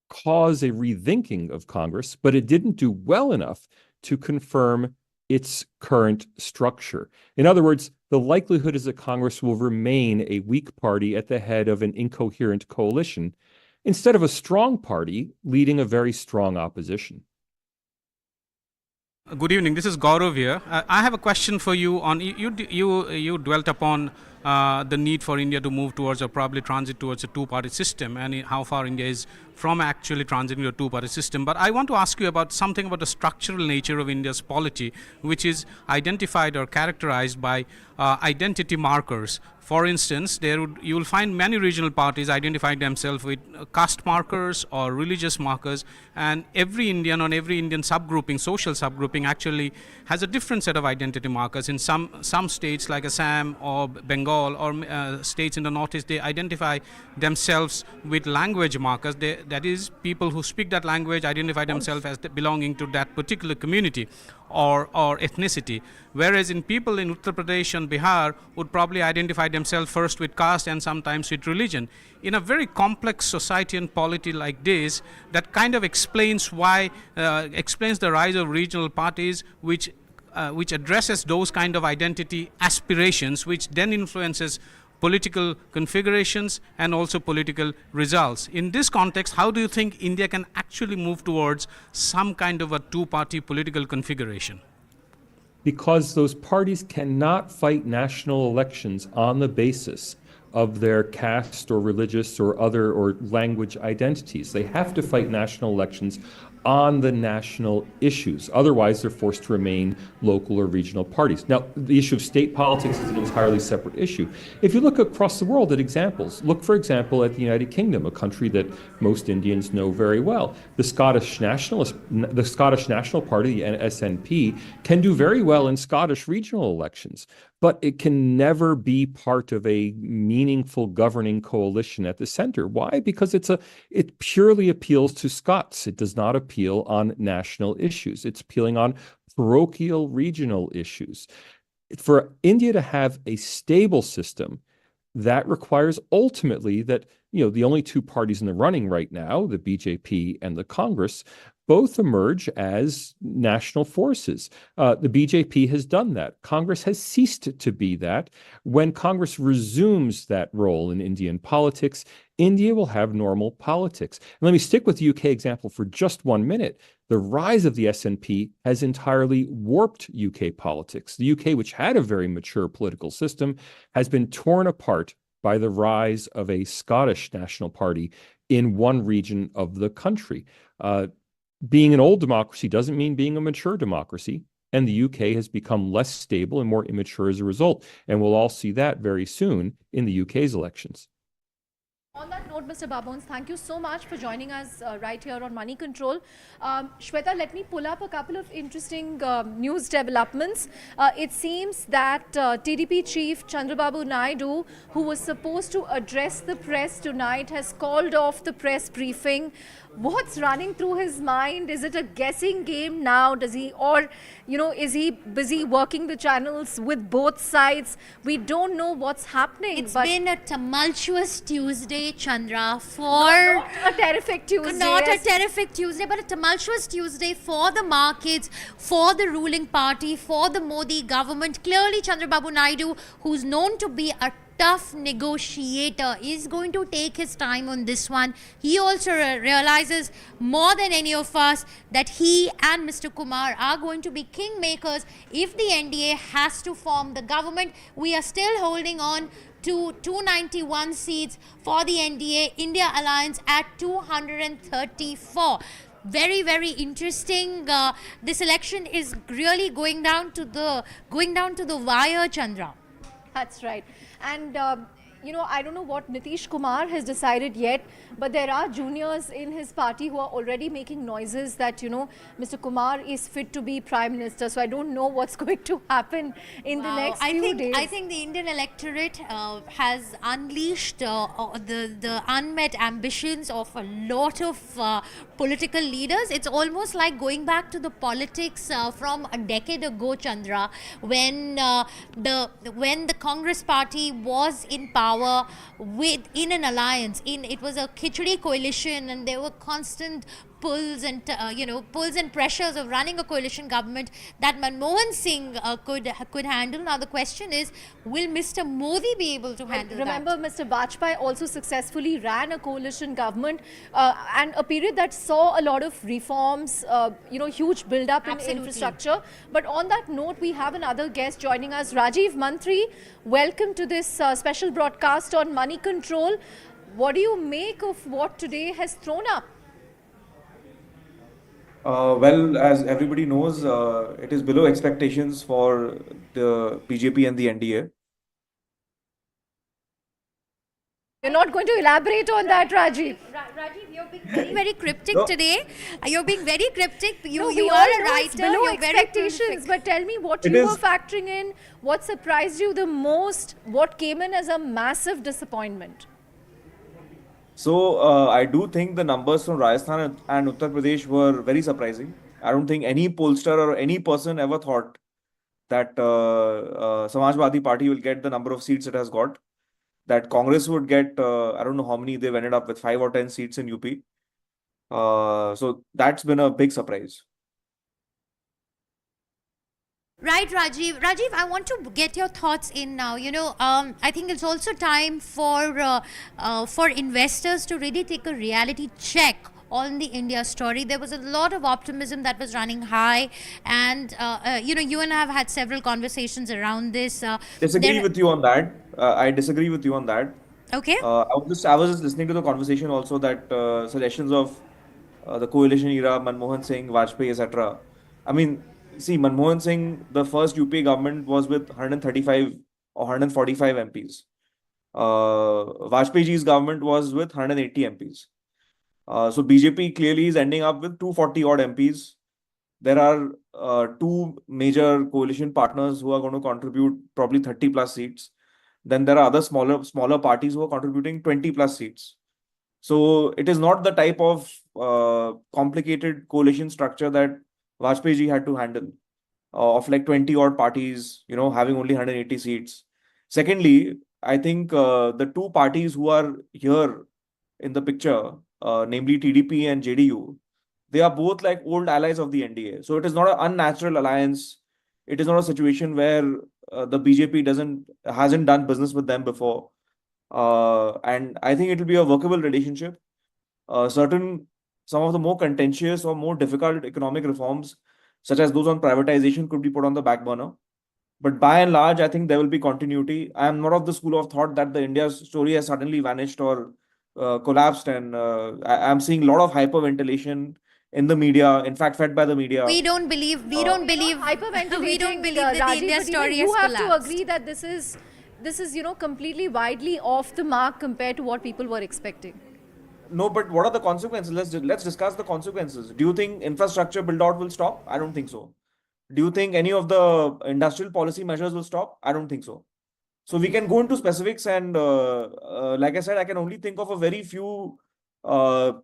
cause a rethinking of Congress, but it didn't do well enough to confirm its current structure. In other words, the likelihood is that Congress will remain a weak party at the head of an incoherent coalition instead of a strong party leading a very strong opposition. Good evening. This is Gaurav here. I have a question for you on you dwelt upon the need for India to move towards or probably transit towards a two-party system and how far India is from actually transiting to a two-party system. But I want to ask you about something about the structural nature of India's polity, which is identified or characterized by identity markers. For instance, you will find many regional parties identify themselves with caste markers or religious markers, and every Indian on every Indian subgrouping, social subgrouping, actually has a different set of identity markers. In some states like Assam or Bengal or states in the Northeast, they identify themselves with language markers. That is, people who speak that language identify themselves as belonging to that particular community or ethnicity. Whereas in people in Uttar Pradesh and Bihar would probably identify themselves first with caste and sometimes with religion. In a very complex society and polity like this, that kind of explains the rise of regional parties which addresses those kind of identity aspirations, which then influences political configurations and also political results. In this context, how do you think India can actually move towards some kind of a two-party political configuration? Because those parties cannot fight national elections on the basis of their caste or religious or other or language identities. They have to fight national elections on the national issues. Otherwise, they're forced to remain local or regional parties. Now, the issue of state politics is an entirely separate issue. If you look across the world at examples, look, for example, at the United Kingdom, a country that most Indians know very well. The Scottish National Party, the SNP, can do very well in Scottish regional elections, but it can never be part of a meaningful governing coalition at the center. Why? Because it purely appeals to Scots. It does not appeal on national issues. It's appealing on parochial regional issues. For India to have a stable system, that requires ultimately that, the only two parties in the running right now, the BJP and the Congress, both emerge as national forces. The BJP has done that. Congress has ceased to be that. When Congress resumes that role in Indian politics, India will have normal politics. And let me stick with the UK example for just 1 minute. The rise of the SNP has entirely warped UK politics. The UK, which had a very mature political system, has been torn apart by the rise of a Scottish National Party in one region of the country. Being an old democracy doesn't mean being a mature democracy, and the UK has become less stable and more immature as a result. And we'll all see that very soon in the UK's elections. On that note, Mr. Babones, thank you so much for joining us right here on Money Control. Shweta, let me pull up a couple of interesting news developments. It seems that TDP chief Chandrababu Naidu, who was supposed to address the press tonight, has called off the press briefing. What's running through his mind? Is it a guessing game now? Is he busy working the channels with both sides? We don't know what's happening. It's been a tumultuous Tuesday, Chandra, not a terrific Tuesday. Not a terrific Tuesday, but a tumultuous Tuesday for the markets, for the ruling party, for the Modi government. Clearly, Chandrababu Naidu, who's known to be a tough negotiator, is going to take his time on this one. He also realizes more than any of us that he and Mr. Kumar are going to be kingmakers if the NDA has to form the government. We are still holding on to 291 seats for the NDA India Alliance at 234. Very, very interesting. This election is really going down to the wire, Chandra. That's right. And, I don't know what Nitish Kumar has decided yet, but there are juniors in his party who are already making noises that, Mr. Kumar is fit to be Prime Minister. So I don't know what's going to happen in the next few days. I think the Indian electorate has unleashed the unmet ambitions of a lot of political leaders. It's almost like going back to the politics from a decade ago, Chandra, when the Congress party was in power in an alliance. It was a Khichdi coalition, and there were constant pulls and pressures of running a coalition government that Manmohan Singh could handle. Now the question is, will Mr. Modi be able to handle that? Remember, Mr. Vajpayee also successfully ran a coalition government and a period that saw a lot of reforms, huge build-up in infrastructure. But on that note, we have another guest joining us, Rajiv Mantri. Welcome to this special broadcast on Moneycontrol. What do you make of what today has thrown up? Well, as everybody knows, it is below expectations for the BJP and the NDA. You're not going to elaborate on that, Rajiv. Rajiv, you're being very, very cryptic today. You're being very cryptic. You we are all a know writer. It's below You're very expectations. prolific. But tell me what you were factoring in, what surprised you the most, what came in as a massive disappointment. So I do think the numbers from Rajasthan and Uttar Pradesh were very surprising. I don't think any pollster or any person ever thought that Samajwadi Party will get the number of seats it has got. That Congress would get, I don't know how many they've ended up with, 5 or 10 seats in UP. So that's been a big surprise. Right, Rajiv. Rajiv, I want to get your thoughts in now. I think it's also time for investors to really take a reality check on the India story. There was a lot of optimism that was running high, and you and I have had several conversations around this. Disagree with you on that. I disagree with you on that. Okay. I was just listening to the conversation also that suggestions of the coalition era, Manmohan Singh, Vajpayee, etc. I mean, see, Manmohan Singh, the first UPA government was with 135 or 145 MPs. Vajpayee ji's government was with 180 MPs. So BJP clearly is ending up with 240 odd MPs. There are 2 major coalition partners who are going to contribute probably 30 plus seats. Then there are other smaller parties who are contributing 20 plus seats. So it is not the type of complicated coalition structure that Vajpayee ji had to handle of like 20 odd parties, having only 180 seats. Secondly, I think the 2 parties who are here in the picture, namely TDP and JDU, they are both like old allies of the NDA. So it is not an unnatural alliance. It is not a situation where the BJP hasn't done business with them before. And I think it will be a workable relationship. Some of the more contentious or more difficult economic reforms, such as those on privatization, could be put on the back burner. But by and large, I think there will be continuity. I am not of the school of thought that the India story has suddenly vanished or collapsed, and I'm seeing a lot of hyperventilation in the media, in fact fed by the media. We don't believe Hyperventilating, that the India story has you have collapsed. to agree that this is completely widely off the mark compared to what people were expecting. No, but what are the consequences? Let's discuss the consequences. Do you think infrastructure build out will stop? I don't think so. Do you think any of the industrial policy measures will stop? I don't think so. So we can go into specifics, and like I said, I can only think of a very few type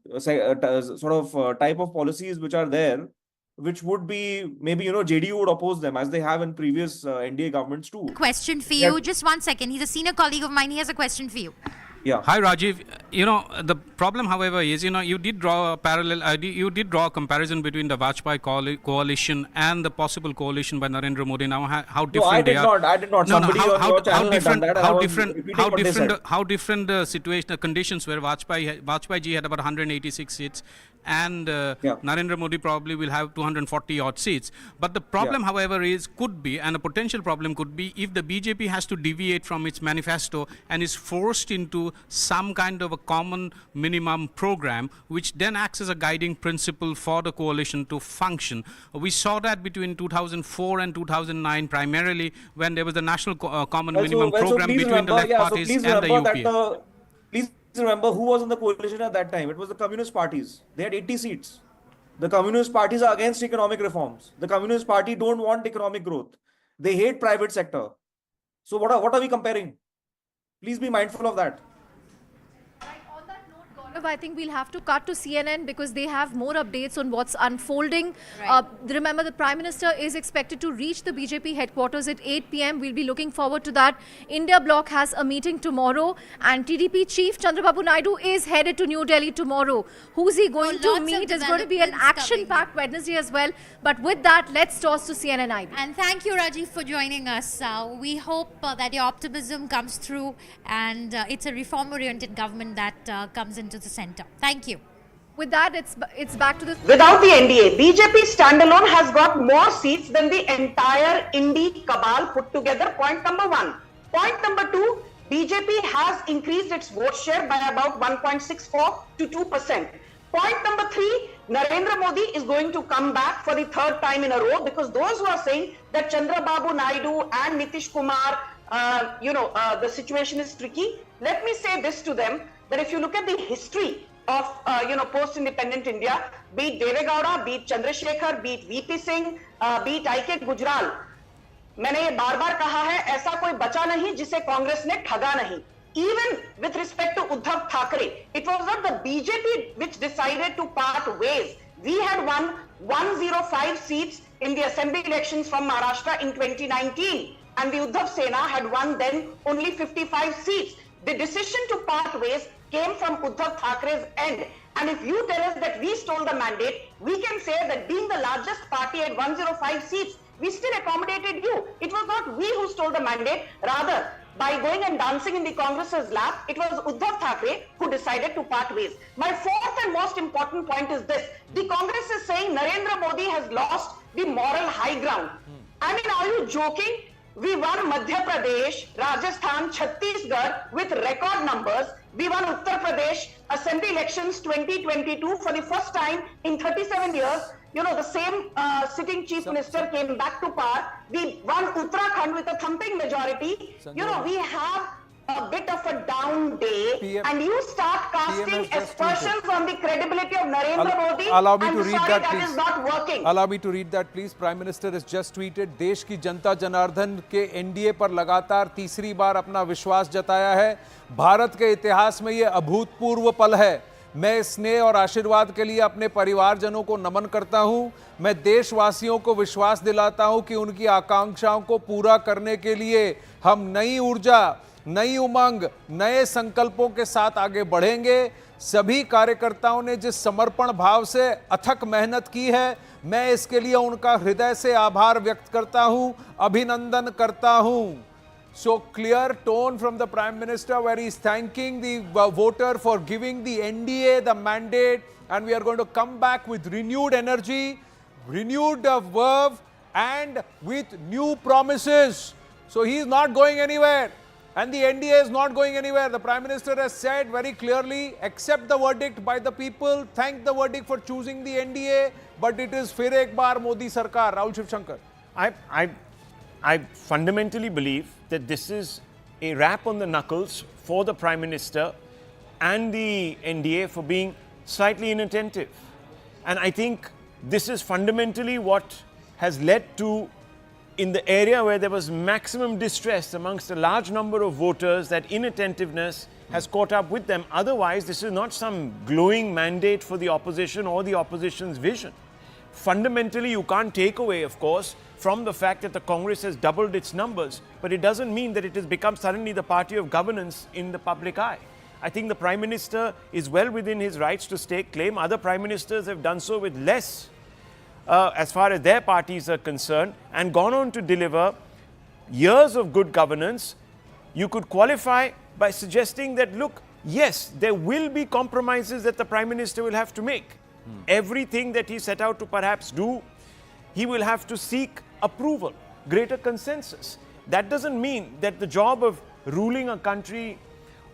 of policies which are there, which would be maybe JDU would oppose them as they have in previous NDA governments too. Question for you. Just one second. He's a senior colleague of mine. He has a question for you. Yeah. Hi, Rajiv. The problem, however, is, you did draw a parallel, you did draw a comparison between the Vajpayee coalition and the possible coalition by Narendra Modi. Now, how different they are. I did not. Somebody on your channel had done that, and I was repeating what they said. How different the situation, the conditions where Vajpayee ji had about 186 seats, and Narendra Modi probably will have 240 odd seats. But the problem, however, could be, and a potential problem could be, if the BJP has to deviate from its manifesto and is forced into some kind of a common minimum program, which then acts as a guiding principle for the coalition to function. We saw that between 2004 and 2009, primarily when there was the national common minimum program between the left parties and the UPA. Please remember who was in the coalition at that time. It was the communist parties. They had 80 seats. The communist parties are against economic reforms. The communist party don't want economic growth. They hate private sector. So what are we comparing? Please be mindful of that. I think we'll have to cut to CNN because they have more updates on what's unfolding. Remember, the Prime Minister is expected to reach the BJP headquarters at 8 p.m. We'll be looking forward to that. India Bloc has a meeting tomorrow, and TDP Chief Chandrababu Naidu is headed to New Delhi tomorrow. Who's he going to meet? It's going to be an action-packed Wednesday as well. But with that, let's toss to CNN IB. And thank you, Rajiv, for joining us. We hope that your optimism comes through, and it's a reform-oriented government that comes into the center. Thank you. With that, it's back to the... Without the NDA, BJP standalone has got more seats than the entire Indi cabal put together. Point number one. Point number two, BJP has increased its vote share by about 1.64 to 2%. Point number three, Narendra Modi is going to come back for the third time in a row, because those who are saying that Chandrababu Naidu and Nitish Kumar, the situation is tricky. Let me say this to them, that if you look at the history of post-independent India, be it Deve Gowda, be it Chandrasekhar, be it VP Singh, be it I.K. Gujral, मैंने ये बार-बार कहा है, ऐसा कोई बचा नहीं जिसे कांग्रेस ने ठगा नहीं. Even with respect to Uddhav Thackeray, it was not the BJP which decided to part ways. We had won 105 seats in the assembly elections from Maharashtra in 2019, and the Uddhav Sena had won then only 55 seats. The decision to part ways came from Uddhav Thackeray's end. And if you tell us that we stole the mandate, we can say that being the largest party at 105 seats, we still accommodated you. It was not we who stole the mandate. Rather, by going and dancing in the Congress's lap, it was Uddhav Thackeray who decided to part ways. My fourth and most important point is this. The Congress is saying Narendra Modi has lost the moral high ground. I mean, are you joking? We won Madhya Pradesh, Rajasthan, Chhattisgarh with record numbers. We won Uttar Pradesh Assembly elections 2022 for the first time in 37 years. The same sitting chief minister came back to power. We won Uttarakhand with a thumping majority. We have a bit of a down day, and you start casting aspersions on the credibility of Narendra Modi. Allow me to I'm read sorry, that, that please. is not working. Allow me to read that, please. Prime Minister has just tweeted, देश की जनता जनार्दन के NDA पर लगातार तीसरी बार अपना विश्वास जताया है. भारत के इतिहास में ये अभूतपूर्व पल है. मैं स्नेह और आशीर्वाद के लिए अपने परिवारजनों को नमन करता हूं. मैं देशवासियों को विश्वास दिलाता हूं कि उनकी आकांक्षाओं को पूरा करने के लिए हम नई ऊर्जा, नई उमंग, नए संकल्पों के साथ आगे बढ़ेंगे. सभी कार्यकर्ताओं ने जिस समर्पण भाव से अथक मेहनत की है, मैं इसके लिए उनका हृदय से आभार व्यक्त करता हूं, अभिनंदन करता हूं. So clear tone from the Prime Minister where he is thanking the voter for giving the NDA the mandate, and we are going to come back with renewed energy, renewed verve, and with new promises. So he is not going anywhere, and the NDA is not going anywhere. The Prime Minister has said very clearly, accept the verdict by the people, thank the verdict for choosing the NDA, but it is fir ek baar Modi Sarkar. Rahul Shivshankar. I fundamentally believe that this is a rap on the knuckles for the Prime Minister and the NDA for being slightly inattentive. And I think this is fundamentally what has led to, in the area where there was maximum distress amongst a large number of voters, that inattentiveness has caught up with them. Otherwise, this is not some glowing mandate for the opposition or the opposition's vision. Fundamentally, you can't take away, of course, from the fact that the Congress has doubled its numbers, but it doesn't mean that it has become suddenly the party of governance in the public eye. I think the Prime Minister is well within his rights to stake claim. Other Prime Ministers have done so with less as far as their parties are concerned and gone on to deliver years of good governance. You could qualify by suggesting that, look, yes, there will be compromises that the Prime Minister will have to make. Everything that he set out to perhaps do, he will have to seek approval, greater consensus. That doesn't mean that the job of ruling a country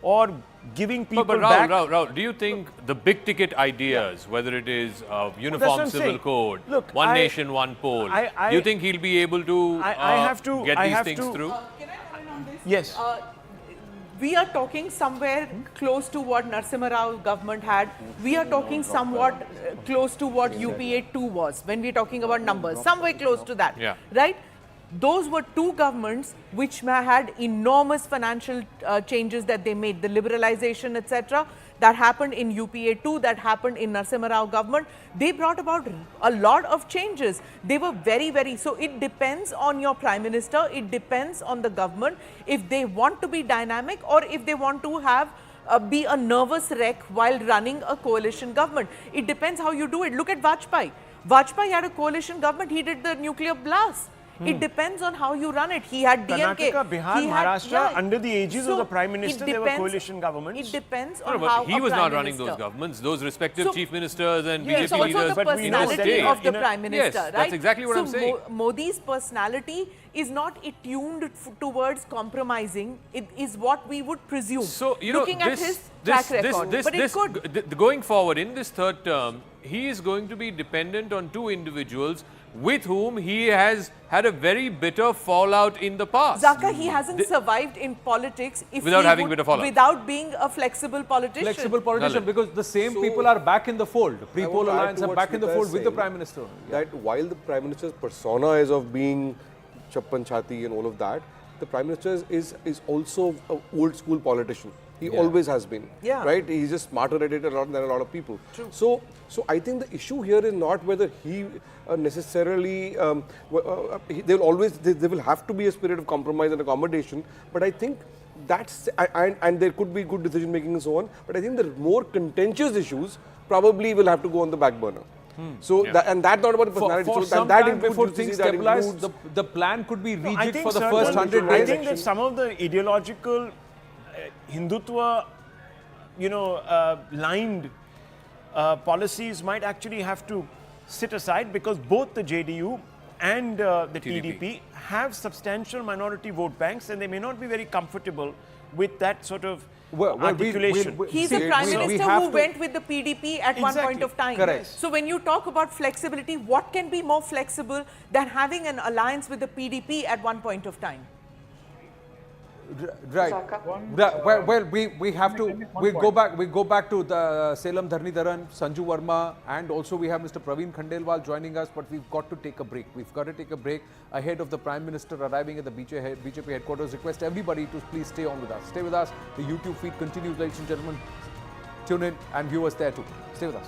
or giving people but back... Rahul, do you think the big ticket ideas, whether it is uniform civil code, look, one nation, one poll, do you think he'll be able to get these things through? Can I comment on this? Yes. We are talking somewhere close to what Narasimha Rao government had. We are talking somewhat close to what UPA 2 was when we're talking about numbers, somewhere close to that, right? Those were two governments which had enormous financial changes that they made, the liberalization, etc. that happened in UPA 2, that happened in Narasimha Rao government. They brought about a lot of changes. They were very, so it depends on your Prime Minister, it depends on the government if they want to be dynamic or if they want to have be a nervous wreck while running a coalition government. It depends how you do it. Look at Vajpayee. Vajpayee had a coalition government, he did the nuclear blast. It depends on how you run it. He had DMK. Karnataka, Bihar, Maharashtra, under the aegis of the Prime Minister, there were coalition governments. It depends on how he was not running those governments. Those respective chief ministers and BJP also leaders. the personality of the Prime Minister, right? That's exactly what I'm saying. Modi's personality is not attuned towards compromising. It is what we would presume. So, looking at his track record. But it could. Going forward in this third term, he is going to be dependent on two individuals with whom he has had a very bitter fallout in the past. Zaka, he hasn't survived in politics without having bitter fallout. Without being a flexible politician. Flexible politician, because the same people are back in the fold. Pre-poll alliance are back in the fold with the Prime Minister. That while the Prime Minister's persona is of being Chappan Chhati and all of that, the Prime Minister is also an old school politician. He always has been, right? He's just smarter at it than a lot of people. True. So I think the issue here is not whether he necessarily, there will have to be a spirit of compromise and accommodation, but I think that's, and there could be good decision making and so on, but I think the more contentious issues probably will have to go on the back burner. So and that's not about personality. For some time before things stabilize, the plan could be rejig for the first 100 days. I think that some of the ideological Hindutva, lined policies might actually have to sit aside because both the JDU and the TDP have substantial minority vote banks and they may not be very comfortable with that sort of articulation. He's a Prime Minister who went with the PDP at one point of time. Correct. So when you talk about flexibility, what can be more flexible than having an alliance with the PDP at one point of time? Right. Well, we have to. We go back to the Salem Dharnidharan, Sanju Verma, and also we have Mr. Praveen Khandelwal joining us. But we've got to take a break. We've got to take a break ahead of the Prime Minister arriving at the BJP headquarters. Request everybody to please stay on with us. Stay with us. The YouTube feed continues, ladies and gentlemen. Tune in and viewers there too. Stay with us.